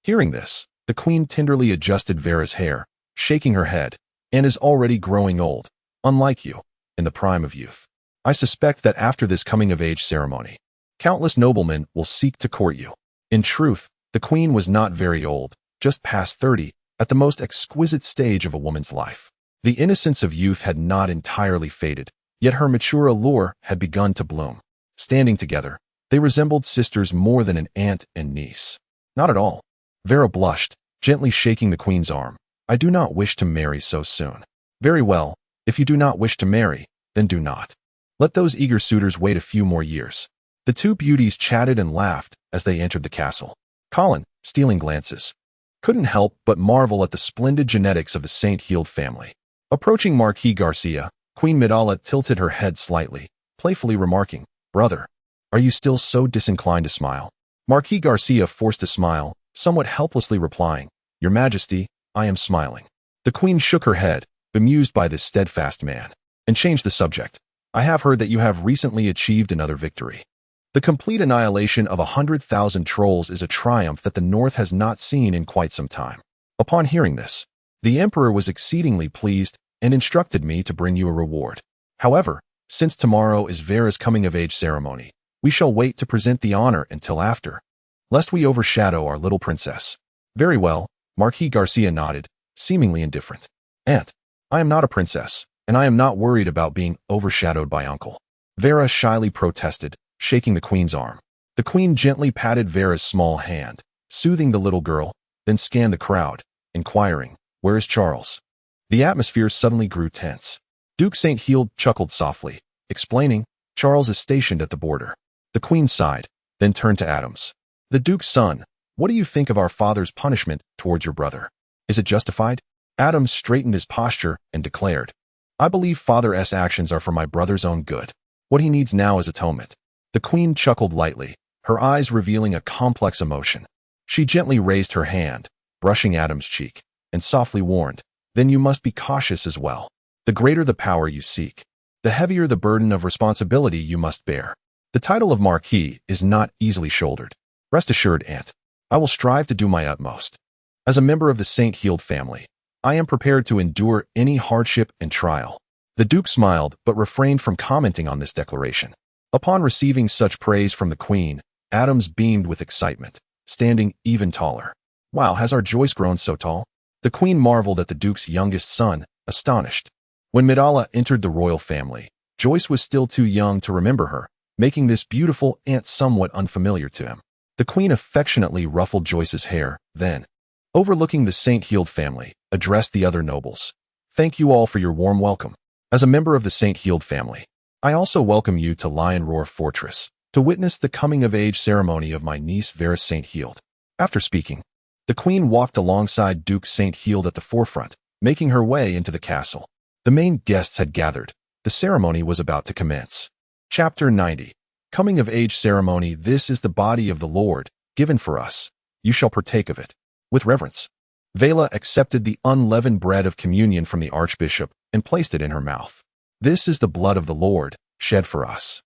Hearing this, the queen tenderly adjusted Vera's hair, shaking her head, "And is already growing old, unlike you, in the prime of youth. I suspect that after this coming-of-age ceremony, countless noblemen will seek to court you." In truth, the queen was not very old, just past 30, at the most exquisite stage of a woman's life. The innocence of youth had not entirely faded, yet her mature allure had begun to bloom. Standing together, they resembled sisters more than an aunt and niece. "Not at all." Vera blushed, gently shaking the queen's arm. "I do not wish to marry so soon." "Very well, if you do not wish to marry, then do not. Let those eager suitors wait a few more years." The two beauties chatted and laughed as they entered the castle. Colin, stealing glances, couldn't help but marvel at the splendid genetics of the St. Heald family. Approaching Marquis Garcia, Queen Midala tilted her head slightly, playfully remarking, "Brother, are you still so disinclined to smile?" Marquis Garcia forced a smile, somewhat helplessly replying, "Your Majesty, I am smiling." The queen shook her head, bemused by this steadfast man, and changed the subject. "I have heard that you have recently achieved another victory. The complete annihilation of 100,000 trolls is a triumph that the North has not seen in quite some time." Upon hearing this, the Emperor was exceedingly pleased and instructed me to bring you a reward. However, since tomorrow is Vera's coming-of-age ceremony, we shall wait to present the honor until after, lest we overshadow our little princess. "Very well," Marquis Garcia nodded, seemingly indifferent. "Aunt, I am not a princess, and I am not worried about being overshadowed by uncle." Vera shyly protested, shaking the queen's arm. The queen gently patted Vera's small hand, soothing the little girl, then scanned the crowd, inquiring, "Where is Charles?" The atmosphere suddenly grew tense. Duke St. Heald chuckled softly, explaining, "Charles is stationed at the border." The queen sighed, then turned to Adams. "The Duke's son, what do you think of our father's punishment towards your brother? Is it justified?" Adams straightened his posture and declared, "I believe Father's actions are for my brother's own good. What he needs now is atonement." The queen chuckled lightly, her eyes revealing a complex emotion. She gently raised her hand, brushing Adam's cheek, and softly warned, "Then you must be cautious as well. The greater the power you seek, the heavier the burden of responsibility you must bear. The title of Marquis is not easily shouldered. Rest assured, Aunt, I will strive to do my utmost. As a member of the St. Heald family, I am prepared to endure any hardship and trial." The Duke smiled but refrained from commenting on this declaration. Upon receiving such praise from the queen, Adams beamed with excitement, standing even taller. "Wow, has our Joyce grown so tall?" The queen marveled at the Duke's youngest son, astonished. When Midala entered the royal family, Joyce was still too young to remember her, making this beautiful aunt somewhat unfamiliar to him. The queen affectionately ruffled Joyce's hair, then, overlooking the St. Heald family, addressed the other nobles. "Thank you all for your warm welcome. As a member of the St. Heald family, I also welcome you to Lion Roar Fortress to witness the coming-of-age ceremony of my niece Vera St. Heald." After speaking, the queen walked alongside Duke St. Heald at the forefront, making her way into the castle. The main guests had gathered. The ceremony was about to commence. Chapter 90. Coming-of-age ceremony. "This is the body of the Lord, given for us. You shall partake of it with reverence." Vela accepted the unleavened bread of communion from the archbishop and placed it in her mouth. "This is the blood of the Lord, shed for us.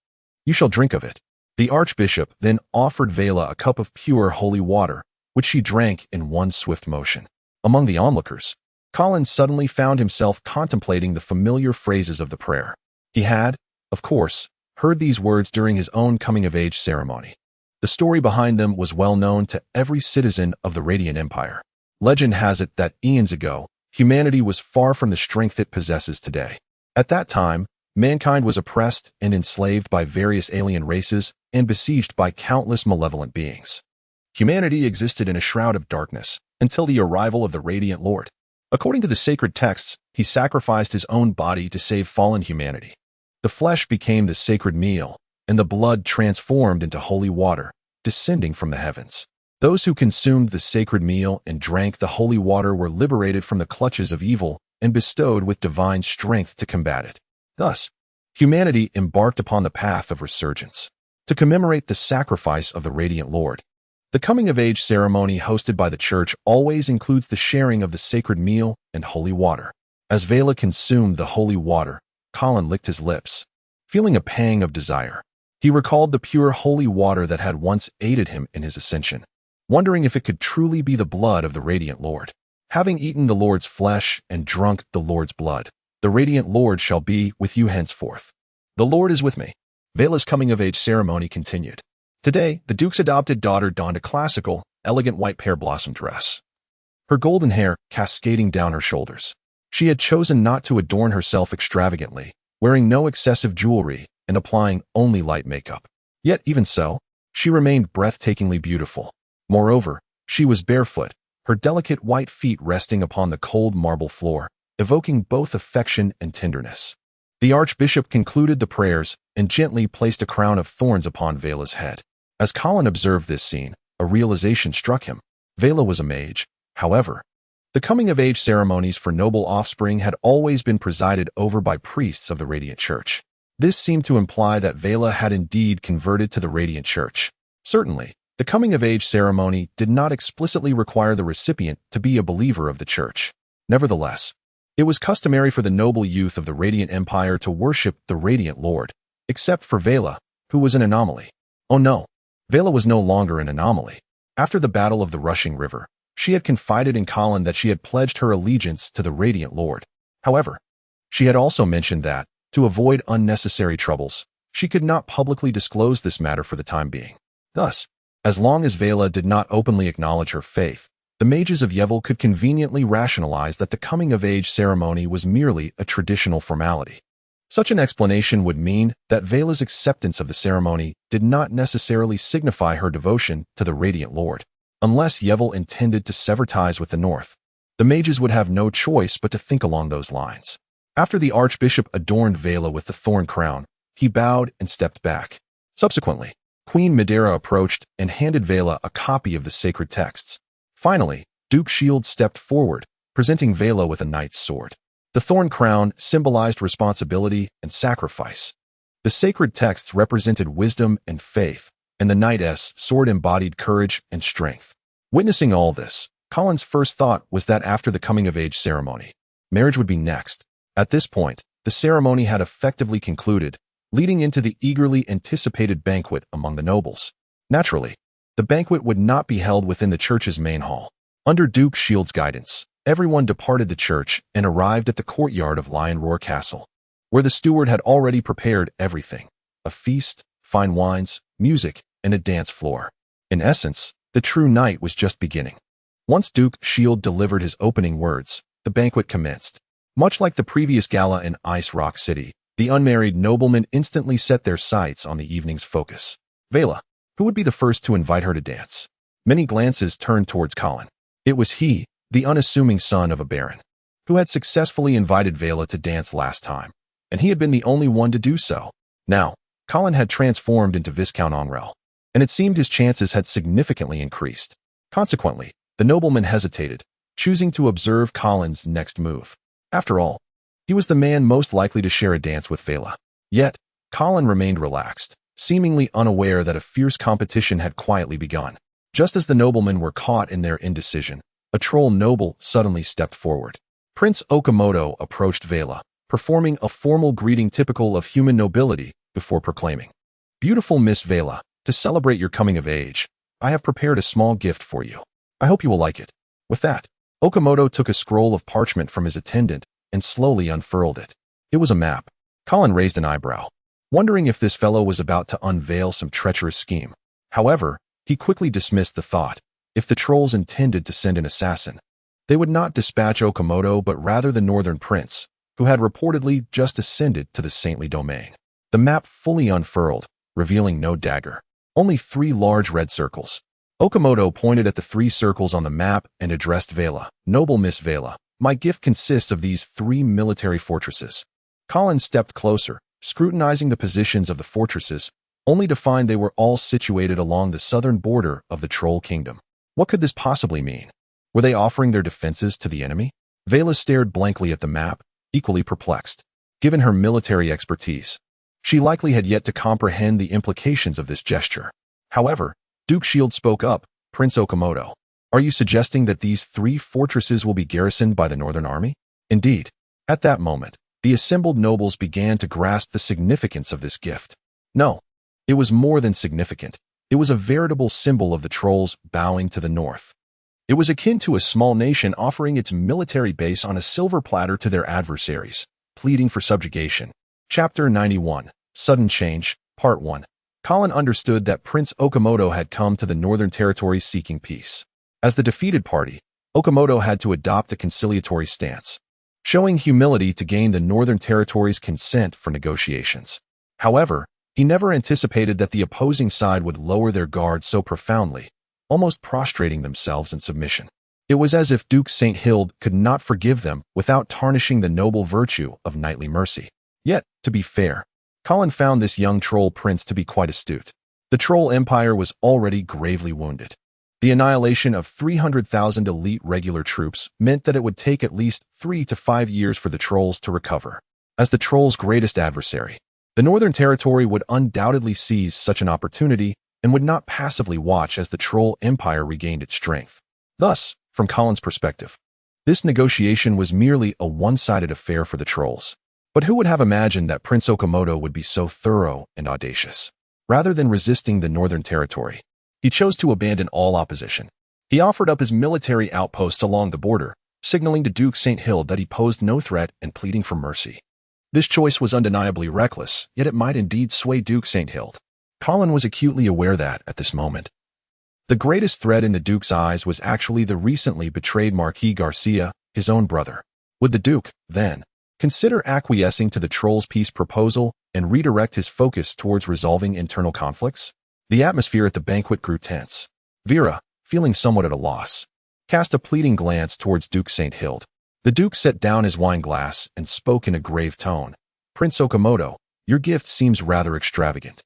You shall drink of it." The archbishop then offered Vela a cup of pure holy water, which she drank in one swift motion. Among the onlookers, Colin suddenly found himself contemplating the familiar phrases of the prayer. He had, of course, heard these words during his own coming-of-age ceremony. The story behind them was well known to every citizen of the Radiant Empire. Legend has it that eons ago, humanity was far from the strength it possesses today. At that time, mankind was oppressed and enslaved by various alien races and besieged by countless malevolent beings. Humanity existed in a shroud of darkness until the arrival of the Radiant Lord. According to the sacred texts, he sacrificed his own body to save fallen humanity. The flesh became the sacred meal, and the blood transformed into holy water, descending from the heavens. Those who consumed the sacred meal and drank the holy water were liberated from the clutches of evil and bestowed with divine strength to combat it. Thus, humanity embarked upon the path of resurgence. To commemorate the sacrifice of the Radiant Lord, the coming-of-age ceremony hosted by the Church always includes the sharing of the sacred meal and holy water. As Vela consumed the holy water, Colin licked his lips, feeling a pang of desire. He recalled the pure holy water that had once aided him in his ascension, wondering if it could truly be the blood of the Radiant Lord. Having eaten the Lord's flesh and drunk the Lord's blood, the Radiant Lord shall be with you henceforth. The Lord is with me. Vela's coming-of-age ceremony continued. Today, the Duke's adopted daughter donned a classical, elegant white pear blossom dress, her golden hair cascading down her shoulders. She had chosen not to adorn herself extravagantly, wearing no excessive jewelry and applying only light makeup. Yet even so, she remained breathtakingly beautiful. Moreover, she was barefoot, her delicate white feet resting upon the cold marble floor, evoking both affection and tenderness. The Archbishop concluded the prayers and gently placed a crown of thorns upon Vela's head. As Colin observed this scene, a realization struck him. Vela was a mage. However, the coming-of-age ceremonies for noble offspring had always been presided over by priests of the Radiant Church. This seemed to imply that Vela had indeed converted to the Radiant Church. Certainly, the coming-of-age ceremony did not explicitly require the recipient to be a believer of the Church. Nevertheless, it was customary for the noble youth of the Radiant Empire to worship the Radiant Lord, except for Vela, who was an anomaly. Oh no, Vela was no longer an anomaly. After the Battle of the Rushing River, she had confided in Colin that she had pledged her allegiance to the Radiant Lord. However, she had also mentioned that, to avoid unnecessary troubles, she could not publicly disclose this matter for the time being. Thus, as long as Vela did not openly acknowledge her faith, the mages of Yevil could conveniently rationalize that the coming-of-age ceremony was merely a traditional formality. Such an explanation would mean that Vela's acceptance of the ceremony did not necessarily signify her devotion to the Radiant Lord. Unless Yevil intended to sever ties with the North, the mages would have no choice but to think along those lines. After the Archbishop adorned Vela with the thorn crown, he bowed and stepped back. Subsequently, Queen Medera approached and handed Vela a copy of the sacred texts. Finally, Duke Shield stepped forward, presenting Vela with a knight's sword. The thorn crown symbolized responsibility and sacrifice. The sacred texts represented wisdom and faith, and the knight's sword embodied courage and strength. Witnessing all this, Colin's first thought was that after the coming-of-age ceremony, marriage would be next. At this point, the ceremony had effectively concluded, leading into the eagerly anticipated banquet among the nobles. Naturally, the banquet would not be held within the church's main hall. Under Duke Shield's guidance, everyone departed the church and arrived at the courtyard of Lion Roar Castle, where the steward had already prepared everything: a feast, fine wines, music, and a dance floor. In essence, the true night was just beginning. Once Duke Shield delivered his opening words, the banquet commenced. Much like the previous gala in Ice Rock City, the unmarried noblemen instantly set their sights on the evening's focus: Vela, who would be the first to invite her to dance. Many glances turned towards Colin. It was he, the unassuming son of a baron, who had successfully invited Vela to dance last time, and he had been the only one to do so. Now, Colin had transformed into Viscount Ongrel, and it seemed his chances had significantly increased. Consequently, the nobleman hesitated, choosing to observe Colin's next move. After all, he was the man most likely to share a dance with Vela. Yet, Colin remained relaxed, seemingly unaware that a fierce competition had quietly begun. Just as the noblemen were caught in their indecision, a troll noble suddenly stepped forward. Prince Okamoto approached Vela, performing a formal greeting typical of human nobility before proclaiming, "Beautiful Miss Vela, to celebrate your coming of age, I have prepared a small gift for you. I hope you will like it." With that, Okamoto took a scroll of parchment from his attendant and slowly unfurled it. It was a map. Colin raised an eyebrow, wondering if this fellow was about to unveil some treacherous scheme. However, he quickly dismissed the thought. If the trolls intended to send an assassin, they would not dispatch Okamoto but rather the northern prince, who had reportedly just ascended to the saintly domain. The map fully unfurled, revealing no dagger, only 3 large red circles. Okamoto pointed at the 3 circles on the map and addressed Vela. "Noble Miss Vela, my gift consists of these 3 military fortresses." Colin stepped closer, scrutinizing the positions of the fortresses, only to find they were all situated along the southern border of the Troll Kingdom. What could this possibly mean? Were they offering their defenses to the enemy? Vela stared blankly at the map, equally perplexed. Given her military expertise, she likely had yet to comprehend the implications of this gesture. However, Duke Shield spoke up. "Prince Okamoto, are you suggesting that these 3 fortresses will be garrisoned by the Northern Army?" Indeed. At that moment, the assembled nobles began to grasp the significance of this gift. No, it was more than significant. It was a veritable symbol of the trolls bowing to the north. It was akin to a small nation offering its military base on a silver platter to their adversaries, pleading for subjugation. Chapter 91, Sudden Change, Part 1. Colin understood that Prince Okamoto had come to the Northern Territory seeking peace. As the defeated party, Okamoto had to adopt a conciliatory stance, showing humility to gain the Northern Territory's consent for negotiations. However, he never anticipated that the opposing side would lower their guard so profoundly, almost prostrating themselves in submission. It was as if Duke St. Hild could not forgive them without tarnishing the noble virtue of knightly mercy. Yet, to be fair, Colin found this young troll prince to be quite astute. The Troll Empire was already gravely wounded. The annihilation of 300,000 elite regular troops meant that it would take at least 3 to 5 years for the trolls to recover. As the trolls' greatest adversary, the Northern Territory would undoubtedly seize such an opportunity and would not passively watch as the Troll Empire regained its strength. Thus, from Colin's perspective, this negotiation was merely a one-sided affair for the trolls. But who would have imagined that Prince Okamoto would be so thorough and audacious? Rather than resisting the Northern Territory, he chose to abandon all opposition. He offered up his military outposts along the border, signaling to Duke St. Hild that he posed no threat and pleading for mercy. This choice was undeniably reckless, yet it might indeed sway Duke St. Hild. Colin was acutely aware that, at this moment, the greatest threat in the Duke's eyes was actually the recently betrayed Marquis Garcia, his own brother. Would the Duke, then, consider acquiescing to the Troll's peace proposal and redirect his focus towards resolving internal conflicts? The atmosphere at the banquet grew tense. Vera, feeling somewhat at a loss, cast a pleading glance towards Duke St. Hild. The Duke set down his wine glass and spoke in a grave tone. "Prince Okamoto, your gift seems rather extravagant."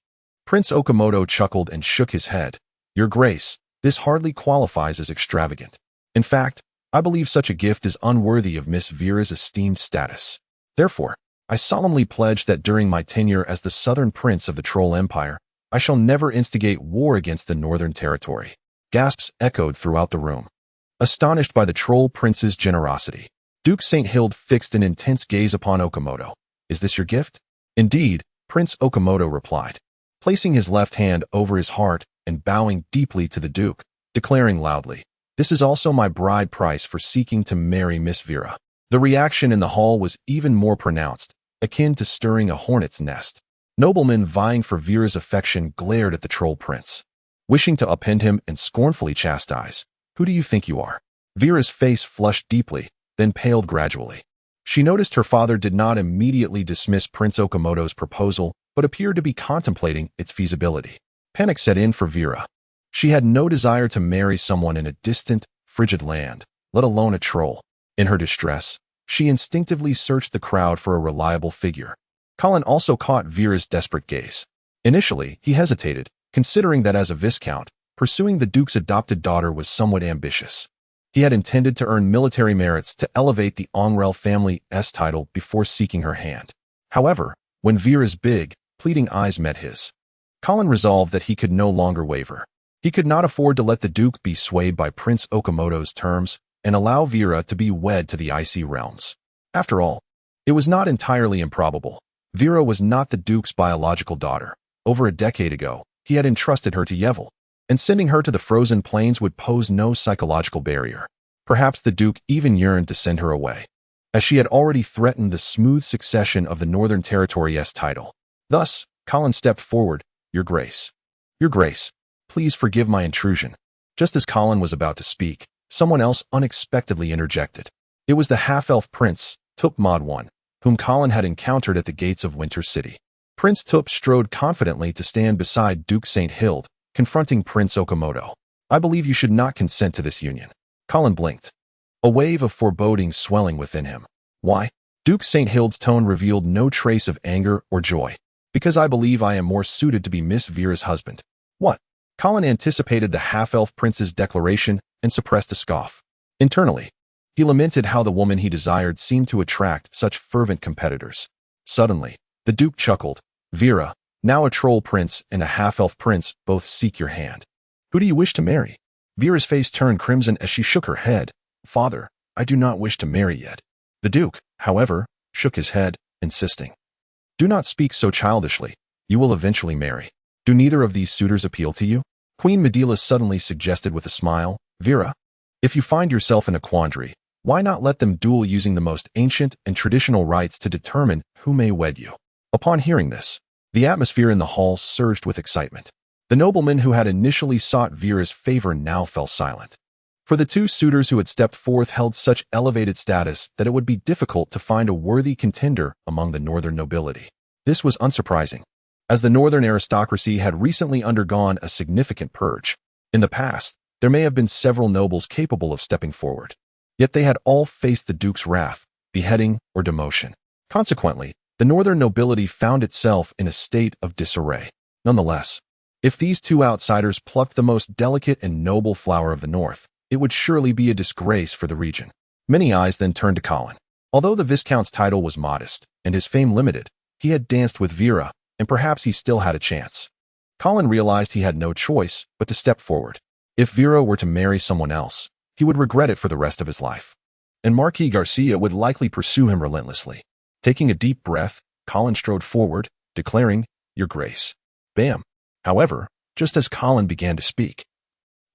Prince Okamoto chuckled and shook his head. "Your Grace, this hardly qualifies as extravagant. In fact, I believe such a gift is unworthy of Miss Vera's esteemed status. Therefore, I solemnly pledge that during my tenure as the Southern Prince of the Troll Empire, I shall never instigate war against the Northern Territory." Gasps echoed throughout the room. Astonished by the Troll Prince's generosity, Duke St. Hild fixed an intense gaze upon Okamoto. "Is this your gift?" "Indeed," Prince Okamoto replied, placing his left hand over his heart and bowing deeply to the Duke, declaring loudly, "This is also my bride price for seeking to marry Miss Vera." The reaction in the hall was even more pronounced, akin to stirring a hornet's nest. Noblemen vying for Vera's affection glared at the Troll Prince, wishing to upend him and scornfully chastise. "Who do you think you are?" Vera's face flushed deeply, then paled gradually. She noticed her father did not immediately dismiss Prince Okamoto's proposal, but appeared to be contemplating its feasibility. Panic set in for Vera. She had no desire to marry someone in a distant, frigid land, let alone a troll. In her distress, she instinctively searched the crowd for a reliable figure. Colin also caught Vera's desperate gaze. Initially, he hesitated, considering that as a viscount, pursuing the Duke's adopted daughter was somewhat ambitious. He had intended to earn military merits to elevate the Ongrel family's title before seeking her hand. However, when Vera's big, pleading eyes met his, Colin resolved that he could no longer waver. He could not afford to let the Duke be swayed by Prince Okamoto's terms and allow Vera to be wed to the icy realms. After all, it was not entirely improbable. Vera was not the Duke's biological daughter. Over a decade ago, he had entrusted her to Yevil, and sending her to the frozen plains would pose no psychological barrier. Perhaps the Duke even yearned to send her away, as she had already threatened the smooth succession of the Northern Territory's title. Thus, Colin stepped forward. "Your Grace. Your Grace, please forgive my intrusion." Just as Colin was about to speak, someone else unexpectedly interjected. It was the half-elf prince, Tukmod I, whom Colin had encountered at the gates of Winter City. Prince Tup strode confidently to stand beside Duke St. Hild, confronting Prince Okamoto. I believe you should not consent to this union. Colin blinked, a wave of foreboding swelling within him. Why? Duke St. Hild's tone revealed no trace of anger or joy. Because I believe I am more suited to be Miss Vera's husband. What? Colin anticipated the half-elf prince's declaration and suppressed a scoff. Internally, he lamented how the woman he desired seemed to attract such fervent competitors. Suddenly, the Duke chuckled. Vera, now a troll prince and a half-elf prince, both seek your hand. Who do you wish to marry? Vera's face turned crimson as she shook her head. Father, I do not wish to marry yet. The Duke, however, shook his head, insisting. Do not speak so childishly. You will eventually marry. Do neither of these suitors appeal to you? Queen Medela suddenly suggested with a smile. Vera, if you find yourself in a quandary, why not let them duel using the most ancient and traditional rites to determine who may wed you? Upon hearing this, the atmosphere in the hall surged with excitement. The noblemen who had initially sought Vera's favor now fell silent. For the two suitors who had stepped forth held such elevated status that it would be difficult to find a worthy contender among the northern nobility. This was unsurprising, as the northern aristocracy had recently undergone a significant purge. In the past, there may have been several nobles capable of stepping forward, yet they had all faced the Duke's wrath, beheading, or demotion. Consequently, the northern nobility found itself in a state of disarray. Nonetheless, if these two outsiders plucked the most delicate and noble flower of the north, it would surely be a disgrace for the region. Many eyes then turned to Colin. Although the Viscount's title was modest and his fame limited, he had danced with Vera, and perhaps he still had a chance. Colin realized he had no choice but to step forward. If Vera were to marry someone else, he would regret it for the rest of his life. And Marquis Garcia would likely pursue him relentlessly. Taking a deep breath, Colin strode forward, declaring, Your Grace. Bam. However, just as Colin began to speak,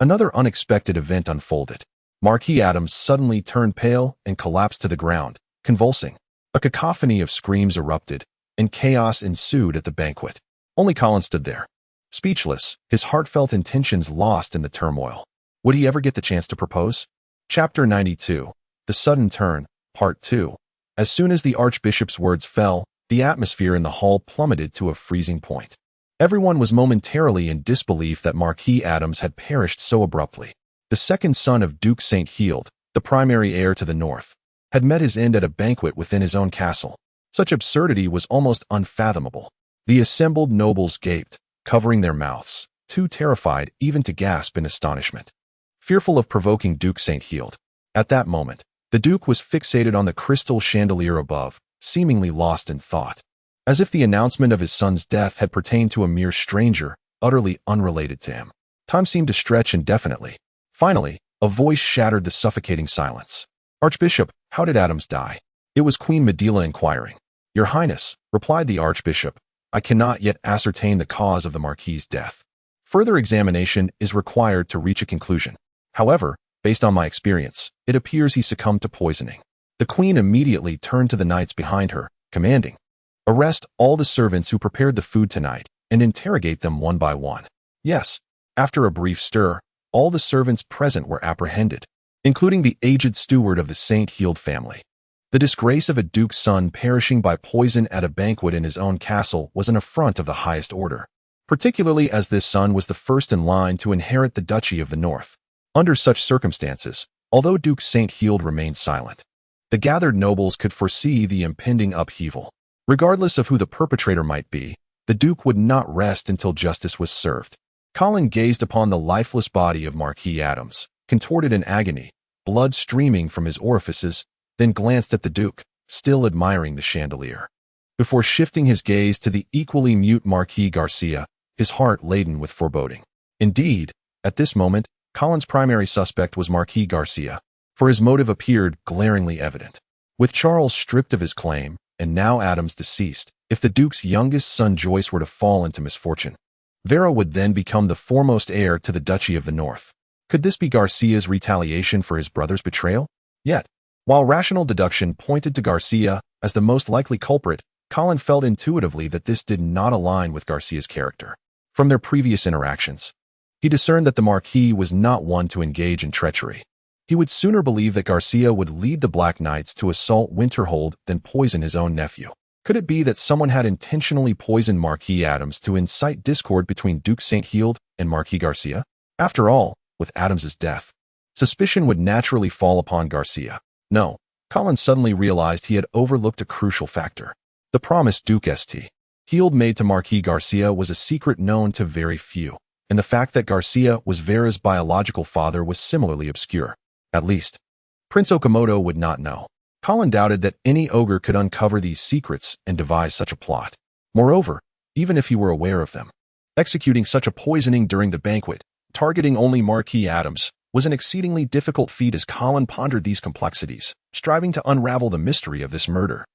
another unexpected event unfolded. Marquis Adams suddenly turned pale and collapsed to the ground, convulsing. A cacophony of screams erupted, and chaos ensued at the banquet. Only Colin stood there, speechless, his heartfelt intentions lost in the turmoil. Would he ever get the chance to propose? Chapter 92. The Sudden Turn, Part 2. As soon as the Archbishop's words fell, the atmosphere in the hall plummeted to a freezing point. Everyone was momentarily in disbelief that Marquis Adams had perished so abruptly. The second son of Duke St. Hild, the primary heir to the north, had met his end at a banquet within his own castle. Such absurdity was almost unfathomable. The assembled nobles gaped, covering their mouths, too terrified even to gasp in astonishment. Fearful of provoking Duke St. Hild, at that moment, the Duke was fixated on the crystal chandelier above, seemingly lost in thought, as if the announcement of his son's death had pertained to a mere stranger, utterly unrelated to him. Time seemed to stretch indefinitely. Finally, a voice shattered the suffocating silence. Archbishop, how did Adams die? It was Queen Medela inquiring. Your Highness, replied the Archbishop, I cannot yet ascertain the cause of the Marquis's death. Further examination is required to reach a conclusion. However, based on my experience, it appears he succumbed to poisoning. The Queen immediately turned to the knights behind her, commanding, Arrest all the servants who prepared the food tonight and interrogate them one by one. Yes, after a brief stir, all the servants present were apprehended, including the aged steward of the St. Hild family. The disgrace of a duke's son perishing by poison at a banquet in his own castle was an affront of the highest order, particularly as this son was the first in line to inherit the Duchy of the North. Under such circumstances, although Duke St. Hild remained silent, the gathered nobles could foresee the impending upheaval. Regardless of who the perpetrator might be, the Duke would not rest until justice was served. Colin gazed upon the lifeless body of Marquis Adams, contorted in agony, blood streaming from his orifices, then glanced at the Duke, still admiring the chandelier, before shifting his gaze to the equally mute Marquis Garcia, his heart laden with foreboding. Indeed, at this moment, Colin's primary suspect was Marquis Garcia, for his motive appeared glaringly evident. With Charles stripped of his claim, and now Adams deceased, if the Duke's youngest son Joyce were to fall into misfortune, Vera would then become the foremost heir to the Duchy of the North. Could this be Garcia's retaliation for his brother's betrayal? Yet, while rational deduction pointed to Garcia as the most likely culprit, Colin felt intuitively that this did not align with Garcia's character. From their previous interactions, he discerned that the Marquis was not one to engage in treachery. He would sooner believe that Garcia would lead the Black Knights to assault Winterhold than poison his own nephew. Could it be that someone had intentionally poisoned Marquis Adams to incite discord between Duke St. Hild and Marquis Garcia? After all, with Adams's death, suspicion would naturally fall upon Garcia. No, Colin suddenly realized he had overlooked a crucial factor. The promise Duke St. Hild made to Marquis Garcia was a secret known to very few, and the fact that Garcia was Vera's biological father was similarly obscure. At least, Prince Okamoto would not know. Colin doubted that any ogre could uncover these secrets and devise such a plot. Moreover, even if he were aware of them, executing such a poisoning during the banquet, targeting only Marquis Adams, was an exceedingly difficult feat as Colin pondered these complexities, striving to unravel the mystery of this murder.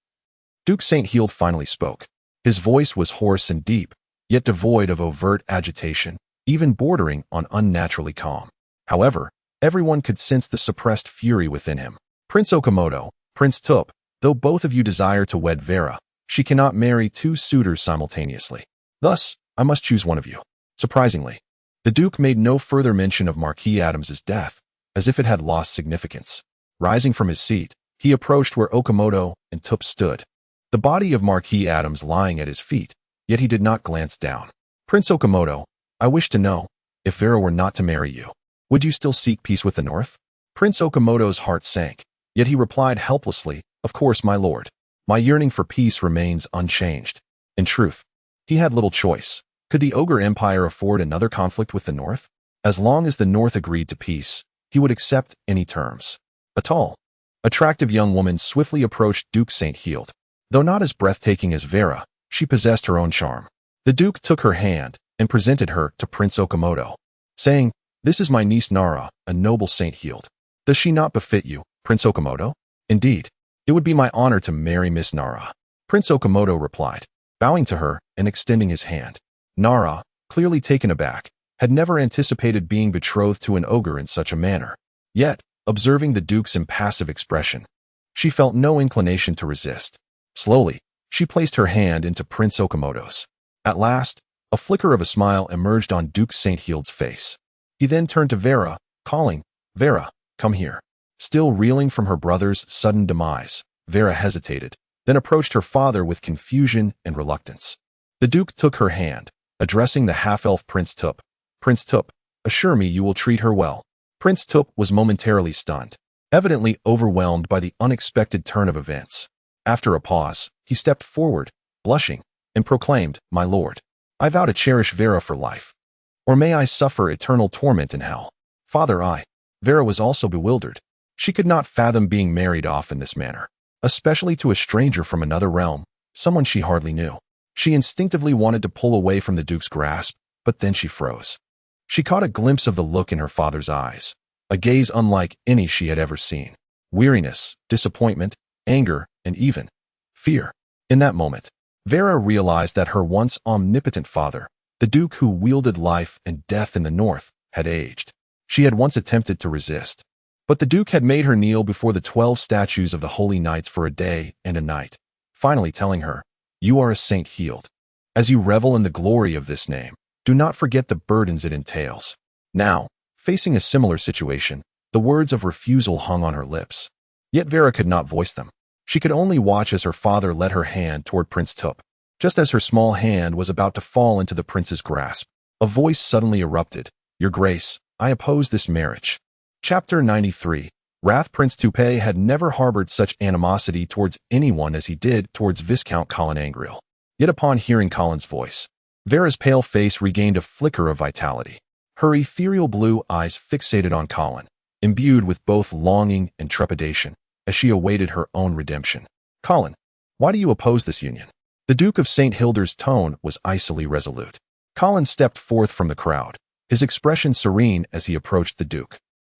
Duke St. Hild finally spoke. His voice was hoarse and deep, yet devoid of overt agitation, even bordering on unnaturally calm. However, everyone could sense the suppressed fury within him. Prince Okamoto, Prince Tup, though both of you desire to wed Vera, she cannot marry two suitors simultaneously. Thus, I must choose one of you. Surprisingly, the Duke made no further mention of Marquis Adams's death, as if it had lost significance. Rising from his seat, he approached where Okamoto and Tup stood, the body of Marquis Adams lying at his feet, yet he did not glance down. Prince Okamoto, I wish to know, if Vera were not to marry you, would you still seek peace with the North? Prince Okamoto's heart sank, yet he replied helplessly, Of course, my lord. My yearning for peace remains unchanged. In truth, he had little choice. Could the Ogre Empire afford another conflict with the North? As long as the North agreed to peace, he would accept any terms. A tall, attractive young woman swiftly approached Duke St. Hild. Though not as breathtaking as Vera, she possessed her own charm. The Duke took her hand and presented her to Prince Okamoto, saying, This is my niece Nara, a noble St. Hild. Does she not befit you, Prince Okamoto? Indeed, it would be my honor to marry Miss Nara. Prince Okamoto replied, bowing to her and extending his hand. Nara, clearly taken aback, had never anticipated being betrothed to an ogre in such a manner. Yet, observing the Duke's impassive expression, she felt no inclination to resist. Slowly, she placed her hand into Prince Okamoto's. At last, a flicker of a smile emerged on Duke St. Hild's face. He then turned to Vera, calling, Vera, come here. Still reeling from her brother's sudden demise, Vera hesitated, then approached her father with confusion and reluctance. The Duke took her hand, addressing the half-elf Prince Tup. Prince Tup, assure me you will treat her well. Prince Tup was momentarily stunned, evidently overwhelmed by the unexpected turn of events. After a pause, he stepped forward, blushing, and proclaimed, My lord, I vow to cherish Vera for life. Or may I suffer eternal torment in hell. Father, Vera was also bewildered. She could not fathom being married off in this manner, especially to a stranger from another realm, someone she hardly knew. She instinctively wanted to pull away from the Duke's grasp, but then she froze. She caught a glimpse of the look in her father's eyes, a gaze unlike any she had ever seen. Weariness, disappointment, anger, and even fear. In that moment, Vera realized that her once omnipotent father, the Duke who wielded life and death in the North, had aged. She had once attempted to resist, but the Duke had made her kneel before the 12 statues of the Holy Knights for a day and a night, finally telling her, You are a St. Hild. As you revel in the glory of this name, do not forget the burdens it entails. Now, facing a similar situation, the words of refusal hung on her lips. Yet Vera could not voice them. She could only watch as her father led her hand toward Prince Tup. Just as her small hand was about to fall into the prince's grasp, a voice suddenly erupted. Your Grace, I oppose this marriage. Chapter 93. Wrath. Prince Tupe had never harbored such animosity towards anyone as he did towards Viscount Colin Angriel. Yet upon hearing Colin's voice, Vera's pale face regained a flicker of vitality. Her ethereal blue eyes fixated on Colin, imbued with both longing and trepidation, as she awaited her own redemption. Colin, why do you oppose this union? The Duke of St. Hilder's tone was icily resolute. Colin stepped forth from the crowd, his expression serene as he approached the Duke.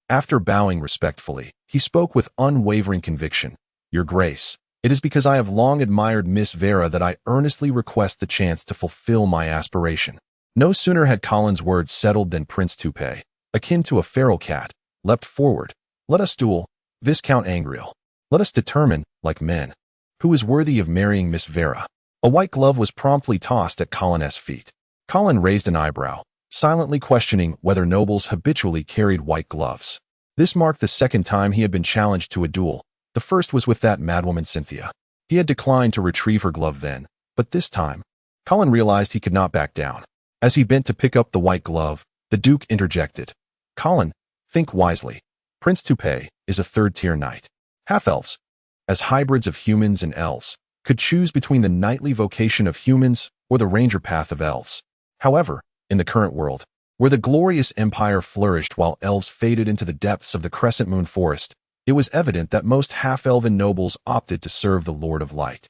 After bowing respectfully, he spoke with unwavering conviction. Your Grace, it is because I have long admired Miss Vera that I earnestly request the chance to fulfill my aspiration. No sooner had Colin's words settled than Prince Tupe, akin to a feral cat, leapt forward. Let us duel, Viscount Angriel. Let us determine, like men, who is worthy of marrying Miss Vera. A white glove was promptly tossed at Colin's feet. Colin raised an eyebrow, silently questioning whether nobles habitually carried white gloves. This marked the second time he had been challenged to a duel. The first was with that madwoman Cynthia. He had declined to retrieve her glove then, but this time, Colin realized he could not back down. As he bent to pick up the white glove, the Duke interjected. Colin, think wisely. Prince Toupet is a third-tier knight. Half-elves, as hybrids of humans and elves, could choose between the knightly vocation of humans or the ranger path of elves. However, in the current world, where the glorious empire flourished while elves faded into the depths of the Crescent Moon Forest, it was evident that most half-elven nobles opted to serve the Lord of Light.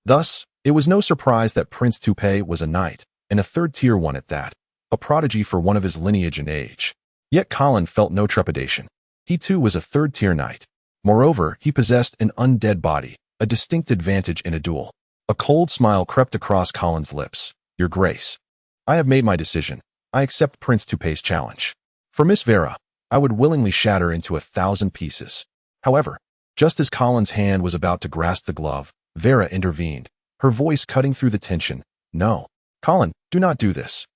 Thus, it was no surprise that Prince Toupet was a knight, and a third-tier one at that, a prodigy for one of his lineage and age. Yet Colin felt no trepidation. He too was a third-tier knight. Moreover, he possessed an undead body, a distinct advantage in a duel. A cold smile crept across Colin's lips. Your Grace, I have made my decision. I accept Prince Toupet's challenge. For Miss Vera, I would willingly shatter into 1,000 pieces. However, just as Colin's hand was about to grasp the glove, Vera intervened, her voice cutting through the tension. No, Colin, do not do this.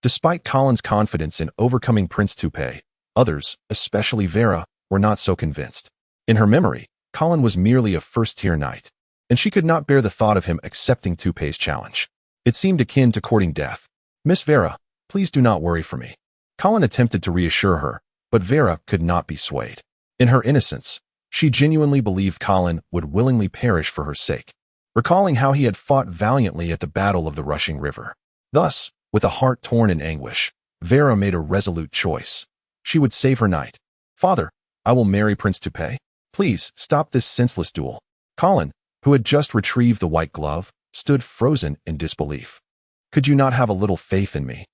Despite Colin's confidence in overcoming Prince Toupet, others, especially Vera, were not so convinced. In her memory, Colin was merely a first-tier knight, and she could not bear the thought of him accepting Toupet's challenge. It seemed akin to courting death. Miss Vera, please do not worry for me. Colin attempted to reassure her, but Vera could not be swayed. In her innocence, she genuinely believed Colin would willingly perish for her sake, recalling how he had fought valiantly at the Battle of the Rushing River. Thus, with a heart torn in anguish, Vera made a resolute choice. She would save her knight. Father, I will marry Prince Toupet. Please, stop this senseless duel. Colin, who had just retrieved the white glove, stood frozen in disbelief. Could you not have a little faith in me?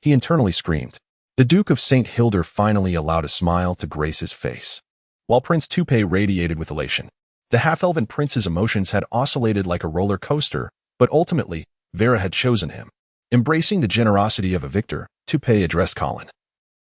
He internally screamed. The Duke of St. Hilda finally allowed a smile to grace his face, while Prince Toupet radiated with elation. The half-elven prince's emotions had oscillated like a roller coaster, but ultimately, Vera had chosen him. Embracing the generosity of a victor, Toupet addressed Colin,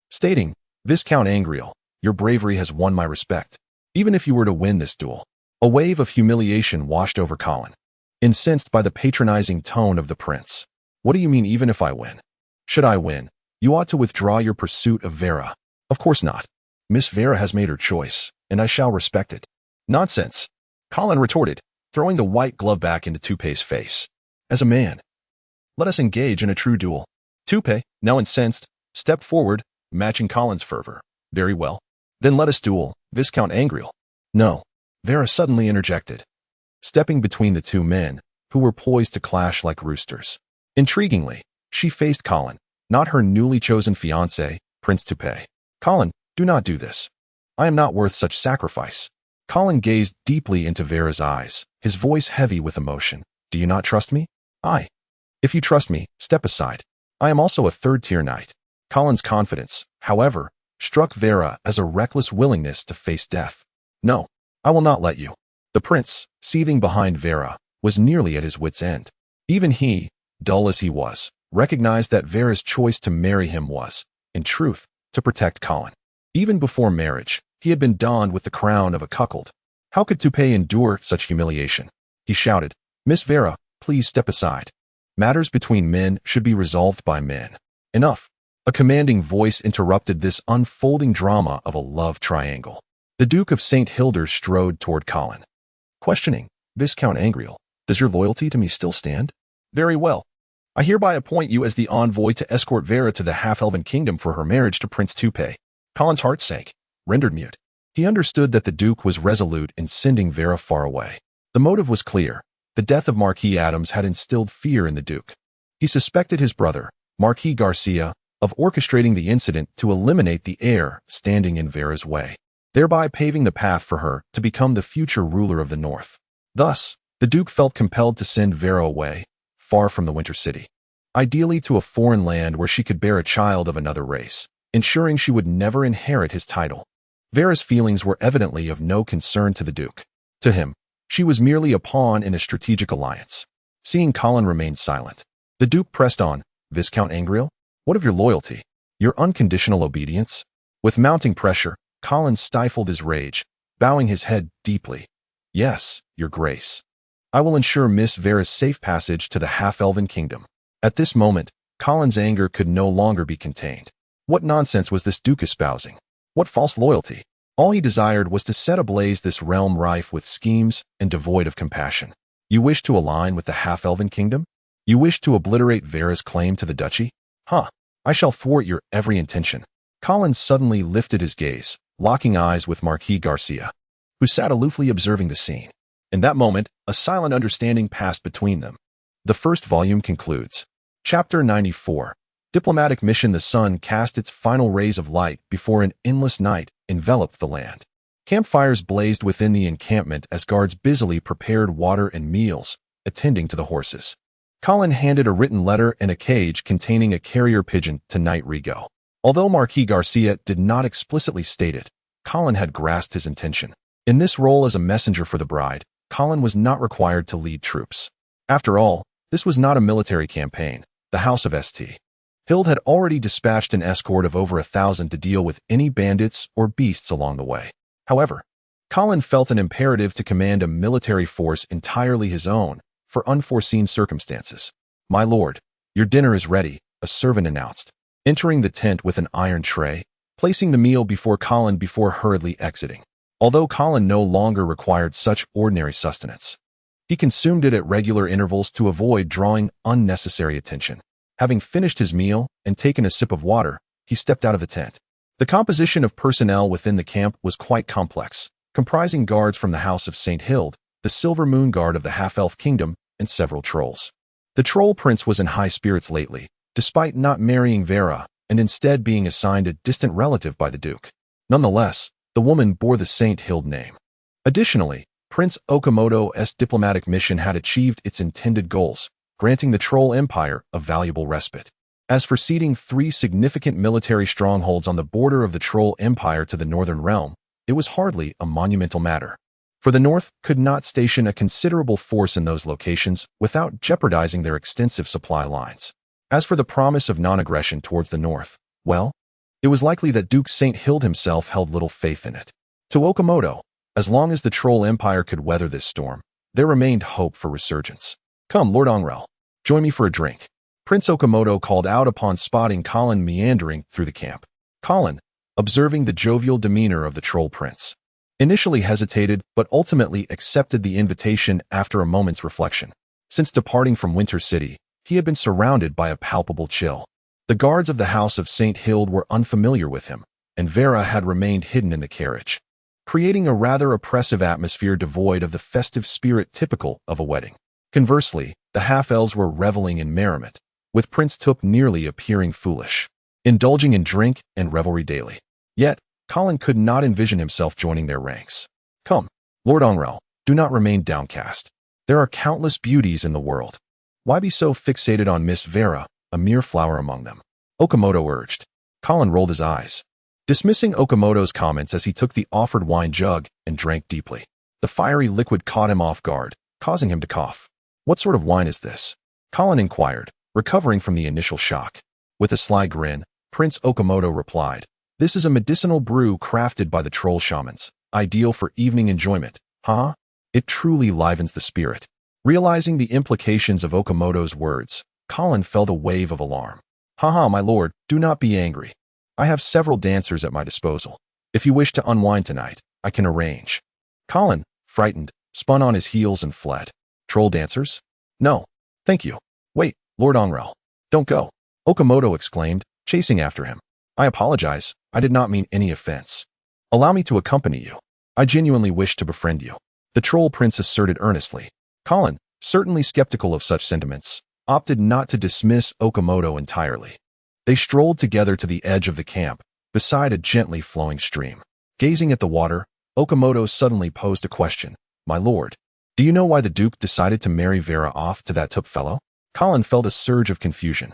stating, Viscount Angriel, your bravery has won my respect, even if you were to win this duel. A wave of humiliation washed over Colin, incensed by the patronizing tone of the prince. What do you mean even if I win? Should I win, you ought to withdraw your pursuit of Vera. Of course not. Miss Vera has made her choice, and I shall respect it. Nonsense, Colin retorted, throwing the white glove back into Toupet's face. As a man, let us engage in a true duel. Toupet, now incensed, stepped forward, matching Colin's fervor. Very well. Then let us duel, Viscount Angriel. No, Vera suddenly interjected, stepping between the two men, who were poised to clash like roosters. Intriguingly, she faced Colin, not her newly chosen fiancé, Prince Toupet. Colin, do not do this. I am not worth such sacrifice. Colin gazed deeply into Vera's eyes, his voice heavy with emotion. Do you not trust me? If you trust me, step aside. I am also a third-tier knight. Colin's confidence, however, struck Vera as a reckless willingness to face death. No, I will not let you. The prince, seething behind Vera, was nearly at his wit's end. Even he, dull as he was, recognized that Vera's choice to marry him was, in truth, to protect Colin. Even before marriage, he had been donned with the crown of a cuckold. How could Toupet endure such humiliation? He shouted, Miss Vera, please step aside. Matters between men should be resolved by men. Enough. A commanding voice interrupted this unfolding drama of a love triangle. The Duke of St. Hilda strode toward Colin, questioning, Viscount Angriel, does your loyalty to me still stand? Very well. I hereby appoint you as the envoy to escort Vera to the half-elven kingdom for her marriage to Prince Toupet. Colin's heart sank, rendered mute. He understood that the Duke was resolute in sending Vera far away. The motive was clear. The death of Marquis Adams had instilled fear in the Duke. He suspected his brother, Marquis Garcia, of orchestrating the incident to eliminate the heir standing in Vera's way, thereby paving the path for her to become the future ruler of the North. Thus, the Duke felt compelled to send Vera away, far from the Winter City, ideally to a foreign land where she could bear a child of another race, ensuring she would never inherit his title. Vera's feelings were evidently of no concern to the Duke. To him, she was merely a pawn in a strategic alliance. Seeing Colin remain silent, the Duke pressed on, Viscount Angriel, what of your loyalty? Your unconditional obedience? With mounting pressure, Colin stifled his rage, bowing his head deeply. Yes, your grace. I will ensure Miss Vera's safe passage to the half-elven kingdom. At this moment, Colin's anger could no longer be contained. What nonsense was this Duke espousing? What false loyalty? All he desired was to set ablaze this realm rife with schemes and devoid of compassion. You wish to align with the half-elven kingdom? You wish to obliterate Vera's claim to the duchy? Huh. I shall thwart your every intention. Colin suddenly lifted his gaze, locking eyes with Marquis Garcia, who sat aloofly observing the scene. In that moment, a silent understanding passed between them. The first volume concludes. Chapter 94. Diplomatic mission. The sun cast its final rays of light before an endless night enveloped the land. Campfires blazed within the encampment as guards busily prepared water and meals, attending to the horses. Colin handed a written letter and a cage containing a carrier pigeon to Knight Rigo. Although Marquis Garcia did not explicitly state it, Colin had grasped his intention. In this role as a messenger for the bride, Colin was not required to lead troops. After all, this was not a military campaign. The House of St. Hild had already dispatched an escort of over 1,000 to deal with any bandits or beasts along the way. However, Colin felt an imperative to command a military force entirely his own for unforeseen circumstances. "My lord, your dinner is ready," a servant announced, entering the tent with an iron tray, placing the meal before Colin before hurriedly exiting. Although Colin no longer required such ordinary sustenance, he consumed it at regular intervals to avoid drawing unnecessary attention. Having finished his meal and taken a sip of water, he stepped out of the tent. The composition of personnel within the camp was quite complex, comprising guards from the House of St. Hild, the Silver Moon Guard of the Half-Elf Kingdom, and several trolls. The troll prince was in high spirits lately, despite not marrying Vera and instead being assigned a distant relative by the Duke. Nonetheless, the woman bore the St. Hild name. Additionally, Prince Okamoto's diplomatic mission had achieved its intended goals, granting the Troll Empire a valuable respite. As for ceding 3 significant military strongholds on the border of the Troll Empire to the Northern Realm, it was hardly a monumental matter. For the North could not station a considerable force in those locations without jeopardizing their extensive supply lines. As for the promise of non-aggression towards the North, well, it was likely that Duke St. Hild himself held little faith in it. To Okamoto, as long as the Troll Empire could weather this storm, there remained hope for resurgence. "Come, Lord Ongrel, join me for a drink," Prince Okamoto called out upon spotting Colin meandering through the camp. Colin, observing the jovial demeanor of the troll prince, initially hesitated but ultimately accepted the invitation after a moment's reflection. Since departing from Winter City, he had been surrounded by a palpable chill. The guards of the House of St. Hild were unfamiliar with him, and Vera had remained hidden in the carriage, creating a rather oppressive atmosphere devoid of the festive spirit typical of a wedding. Conversely, the half-elves were reveling in merriment, with Prince Tup nearly appearing foolish, indulging in drink and revelry daily. Yet, Colin could not envision himself joining their ranks. "Come, Lord Ongrel, do not remain downcast. There are countless beauties in the world. Why be so fixated on Miss Vera, a mere flower among them?" Okamoto urged. Colin rolled his eyes, dismissing Okamoto's comments as he took the offered wine jug and drank deeply. The fiery liquid caught him off guard, causing him to cough. "What sort of wine is this?" Colin inquired, recovering from the initial shock. With a sly grin, Prince Okamoto replied, "This is a medicinal brew crafted by the troll shamans, ideal for evening enjoyment. Huh? It truly livens the spirit." Realizing the implications of Okamoto's words, Colin felt a wave of alarm. "Haha, my lord, do not be angry. I have several dancers at my disposal. If you wish to unwind tonight, I can arrange." Colin, frightened, spun on his heels and fled. "Troll dancers? No, thank you. Wait, Lord Ongrel, don't go," Okamoto exclaimed, chasing after him. "I apologize, I did not mean any offense. Allow me to accompany you. I genuinely wish to befriend you," the troll prince asserted earnestly. Colin, certainly skeptical of such sentiments, opted not to dismiss Okamoto entirely. They strolled together to the edge of the camp, beside a gently flowing stream. Gazing at the water, Okamoto suddenly posed a question. "My lord, do you know why the Duke decided to marry Vera off to that Tup fellow?" Colin felt a surge of confusion.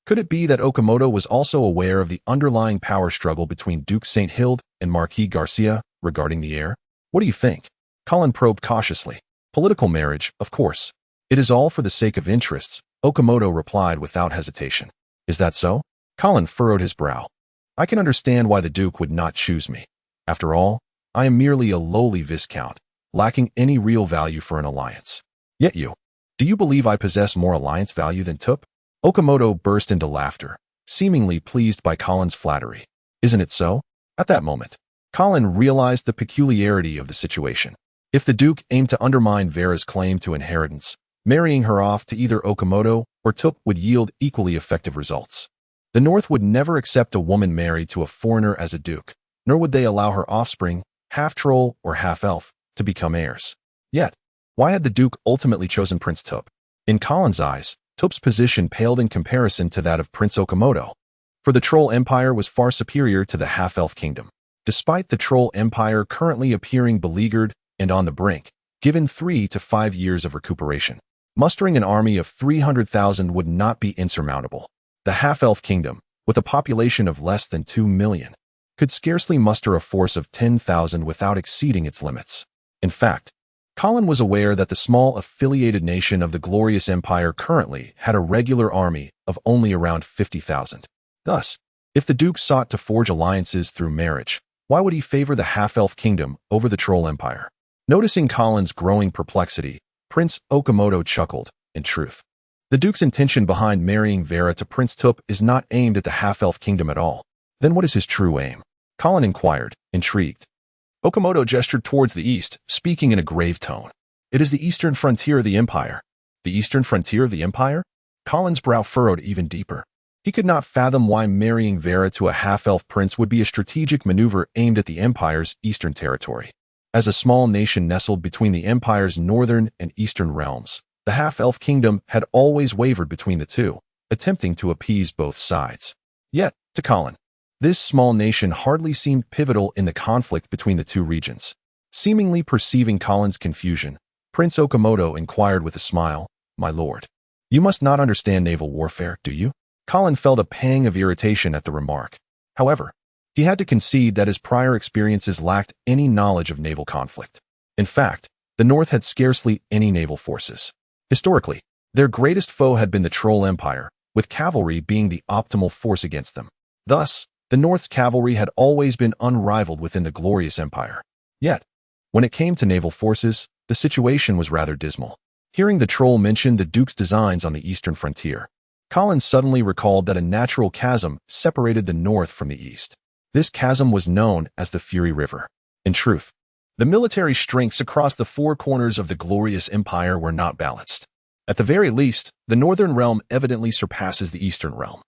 Could it be that Okamoto was also aware of the underlying power struggle between Duke St. Hild and Marquis Garcia regarding the heir? "What do you think?" Colin probed cautiously. "Political marriage, of course. It is all for the sake of interests," Okamoto replied without hesitation. "Is that so?" Colin furrowed his brow. "I can understand why the Duke would not choose me. After all, I am merely a lowly viscount, lacking any real value for an alliance. Yet do you believe I possess more alliance value than Tup?" Okamoto burst into laughter, seemingly pleased by Colin's flattery. "Isn't it so?" At that moment, Colin realized the peculiarity of the situation. If the Duke aimed to undermine Vera's claim to inheritance, marrying her off to either Okamoto or Tup would yield equally effective results. The North would never accept a woman married to a foreigner as a duke, nor would they allow her offspring, half-troll or half-elf, to become heirs. Yet, why had the Duke ultimately chosen Prince Tup? In Colin's eyes, Tup's position paled in comparison to that of Prince Okamoto, for the Troll Empire was far superior to the half-elf kingdom. Despite the Troll Empire currently appearing beleaguered and on the brink, given 3 to 5 years of recuperation, mustering an army of 300,000 would not be insurmountable. The half-elf kingdom, with a population of less than 2 million, could scarcely muster a force of 10,000 without exceeding its limits. In fact, Colin was aware that the small affiliated nation of the Glorious Empire currently had a regular army of only around 50,000. Thus, if the Duke sought to forge alliances through marriage, why would he favor the half-elf kingdom over the Troll Empire? Noticing Colin's growing perplexity, Prince Okamoto chuckled. In truth, the Duke's intention behind marrying Vera to Prince Tup is not aimed at the half-elf kingdom at all. Then what is his true aim? Colin inquired, intrigued. Okamoto gestured towards the east, speaking in a grave tone. It is the eastern frontier of the Empire. The eastern frontier of the Empire? Colin's brow furrowed even deeper. He could not fathom why marrying Vera to a half-elf prince would be a strategic maneuver aimed at the Empire's eastern territory. As a small nation nestled between the Empire's northern and eastern realms, the half-elf kingdom had always wavered between the two, attempting to appease both sides. Yet, to Colin, this small nation hardly seemed pivotal in the conflict between the two regions. Seemingly perceiving Colin's confusion, Prince Okamoto inquired with a smile, "My lord, you must not understand naval warfare, do you?" Colin felt a pang of irritation at the remark. However, he had to concede that his prior experiences lacked any knowledge of naval conflict. In fact, the North had scarcely any naval forces. Historically, their greatest foe had been the Troll Empire, with cavalry being the optimal force against them. Thus, the North's cavalry had always been unrivaled within the Glorious Empire. Yet, when it came to naval forces, the situation was rather dismal. Hearing the troll mention the Duke's designs on the eastern frontier, Colin suddenly recalled that a natural chasm separated the North from the East. This chasm was known as the Fury River. In truth, the military strengths across the four corners of the Glorious Empire were not balanced. At the very least, the Northern realm evidently surpasses the Eastern realm.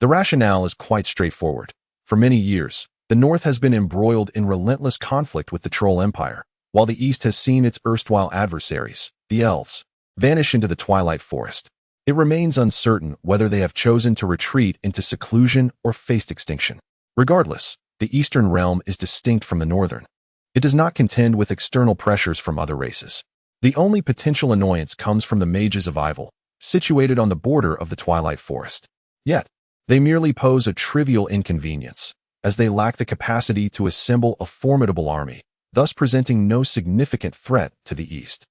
The rationale is quite straightforward. For many years, the North has been embroiled in relentless conflict with the Troll Empire, while the East has seen its erstwhile adversaries, the Elves, vanish into the Twilight Forest. It remains uncertain whether they have chosen to retreat into seclusion or faced extinction. Regardless, the Eastern realm is distinct from the Northern. It does not contend with external pressures from other races. The only potential annoyance comes from the Mages of Evil, situated on the border of the Twilight Forest. Yet, they merely pose a trivial inconvenience, as they lack the capacity to assemble a formidable army, thus presenting no significant threat to the East.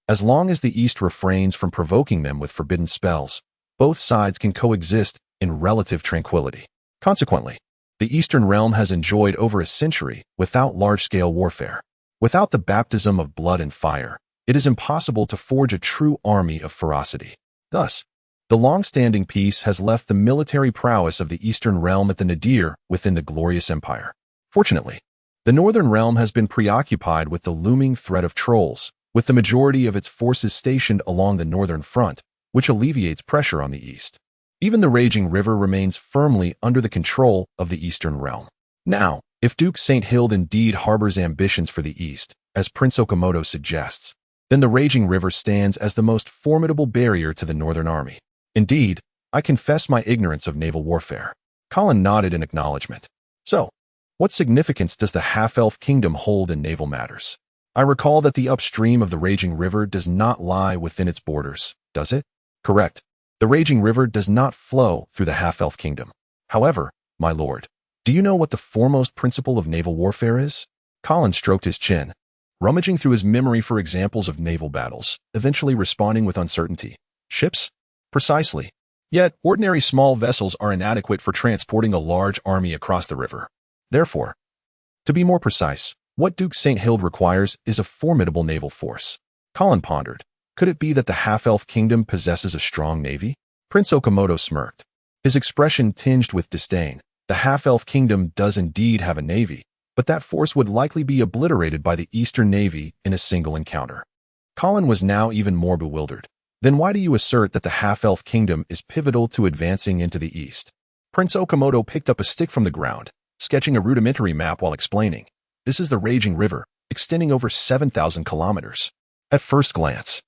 As long as the East refrains from provoking them with forbidden spells, both sides can coexist in relative tranquility. Consequently, the Eastern realm has enjoyed over a century without large-scale warfare. Without the baptism of blood and fire, it is impossible to forge a true army of ferocity. Thus, the long-standing peace has left the military prowess of the Eastern realm at the nadir within the Glorious Empire. Fortunately, the Northern realm has been preoccupied with the looming threat of trolls, with the majority of its forces stationed along the northern front, which alleviates pressure on the east. Even the raging river remains firmly under the control of the Eastern realm. Now, if Duke St. Hild indeed harbors ambitions for the east, as Prince Okamoto suggests, then the raging river stands as the most formidable barrier to the northern army. Indeed, I confess my ignorance of naval warfare. Colin nodded in acknowledgement. So, what significance does the half-elf kingdom hold in naval matters? I recall that the upstream of the raging river does not lie within its borders, does it? Correct. The raging river does not flow through the half-elf kingdom. However, my lord, do you know what the foremost principle of naval warfare is? Colin stroked his chin, rummaging through his memory for examples of naval battles, eventually responding with uncertainty. Ships? Precisely. Yet, ordinary small vessels are inadequate for transporting a large army across the river. Therefore, to be more precise, what Duke St. Hild requires is a formidable naval force. Colin pondered. Could it be that the half-elf kingdom possesses a strong navy? Prince Okamoto smirked, his expression tinged with disdain. The half-elf kingdom does indeed have a navy, but but that force would likely be obliterated by the Eastern Navy in a single encounter. Colin was now even more bewildered. Then why do you assert that the half-elf kingdom is pivotal to advancing into the east? Prince Okamoto picked up a stick from the ground, sketching a rudimentary map while explaining. This is the raging river, extending over 7,000 kilometers. At first glance,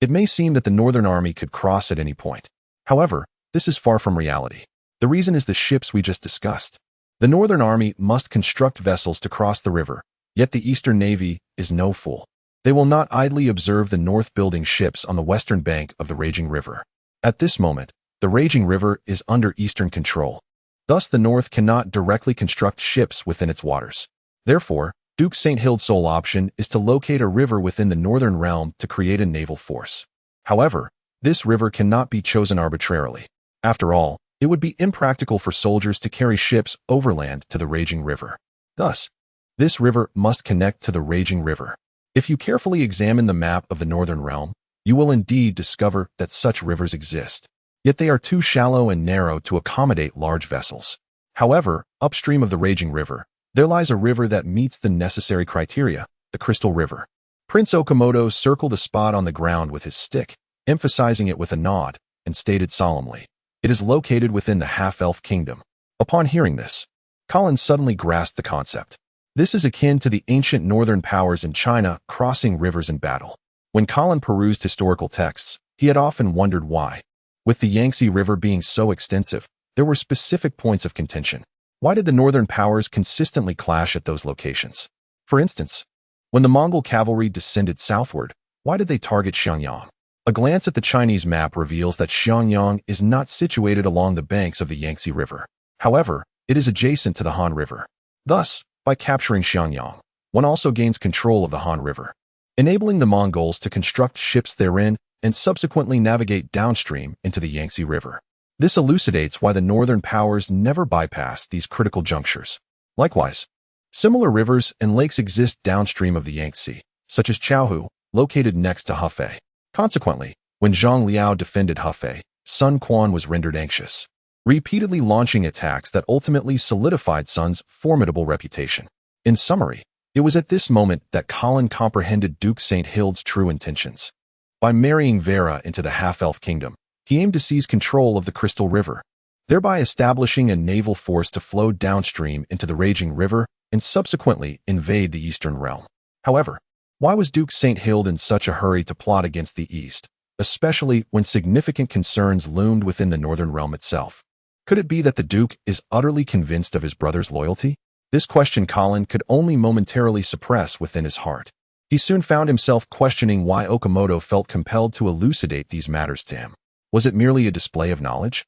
it may seem that the Northern Army could cross at any point. However, this is far from reality. The reason is the ships we just discussed. The Northern Army must construct vessels to cross the river, yet the Eastern Navy is no fool. They will not idly observe the North building ships on the western bank of the raging river. At this moment, the raging river is under Eastern control. Thus, the North cannot directly construct ships within its waters. Therefore, Duke St. Hild's sole option is to locate a river within the Northern realm to create a naval force. However, this river cannot be chosen arbitrarily. After all, it would be impractical for soldiers to carry ships overland to the raging river. Thus, this river must connect to the raging river. If you carefully examine the map of the Northern realm, you will indeed discover that such rivers exist. Yet they are too shallow and narrow to accommodate large vessels. However, upstream of the raging river, there lies a river that meets the necessary criteria, the Crystal River. Prince Okamoto circled a spot on the ground with his stick, emphasizing it with a nod, and stated solemnly, "It is located within the half-elf kingdom." Upon hearing this, Colin suddenly grasped the concept. This is akin to the ancient northern powers in China crossing rivers in battle. When Colin perused historical texts, he had often wondered why. With the Yangtze River being so extensive, there were specific points of contention. Why did the northern powers consistently clash at those locations? For instance, when the Mongol cavalry descended southward, why did they target Xiangyang? A glance at the Chinese map reveals that Xiangyang is not situated along the banks of the Yangtze River. However, it is adjacent to the Han River. Thus, by capturing Xiangyang, one also gains control of the Han River, enabling the Mongols to construct ships therein and subsequently navigate downstream into the Yangtze River. This elucidates why the northern powers never bypassed these critical junctures. Likewise, similar rivers and lakes exist downstream of the Yangtze, such as Chaohu, located next to Hefei. Consequently, when Zhang Liao defended Hefei, Sun Quan was rendered anxious, repeatedly launching attacks that ultimately solidified Sun's formidable reputation. In summary, it was at this moment that Colin comprehended Duke St. Hild's true intentions. By marrying Vera into the half-elf kingdom, he aimed to seize control of the Crystal River, thereby establishing a naval force to flow downstream into the raging river and subsequently invade the Eastern realm. However, why was Duke St. Hild in such a hurry to plot against the East, especially when significant concerns loomed within the Northern realm itself? Could it be that the Duke is utterly convinced of his brother's loyalty? This question Colin could only momentarily suppress within his heart. He soon found himself questioning why Okamoto felt compelled to elucidate these matters to him. Was it merely a display of knowledge?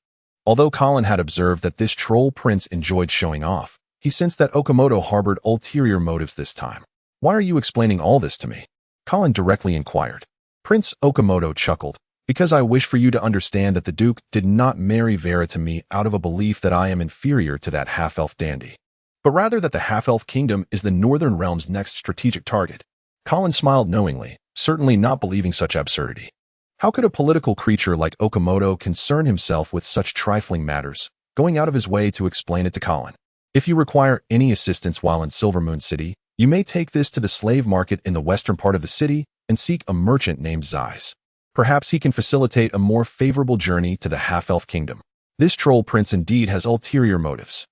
Although Colin had observed that this troll prince enjoyed showing off, he sensed that Okamoto harbored ulterior motives this time. "Why are you explaining all this to me?" Colin directly inquired. Prince Okamoto chuckled. "Because I wish for you to understand that the Duke did not marry Vera to me out of a belief that I am inferior to that half-elf dandy, but rather that the half-elf kingdom is the Northern realm's next strategic target." Colin smiled knowingly, certainly not believing such absurdity. How could a political creature like Okamoto concern himself with such trifling matters, going out of his way to explain it to Colin? "If you require any assistance while in Silvermoon City, you may take this to the slave market in the western part of the city and seek a merchant named Zeiss. Perhaps he can facilitate a more favorable journey to the half-elf kingdom." This troll prince indeed has ulterior motives.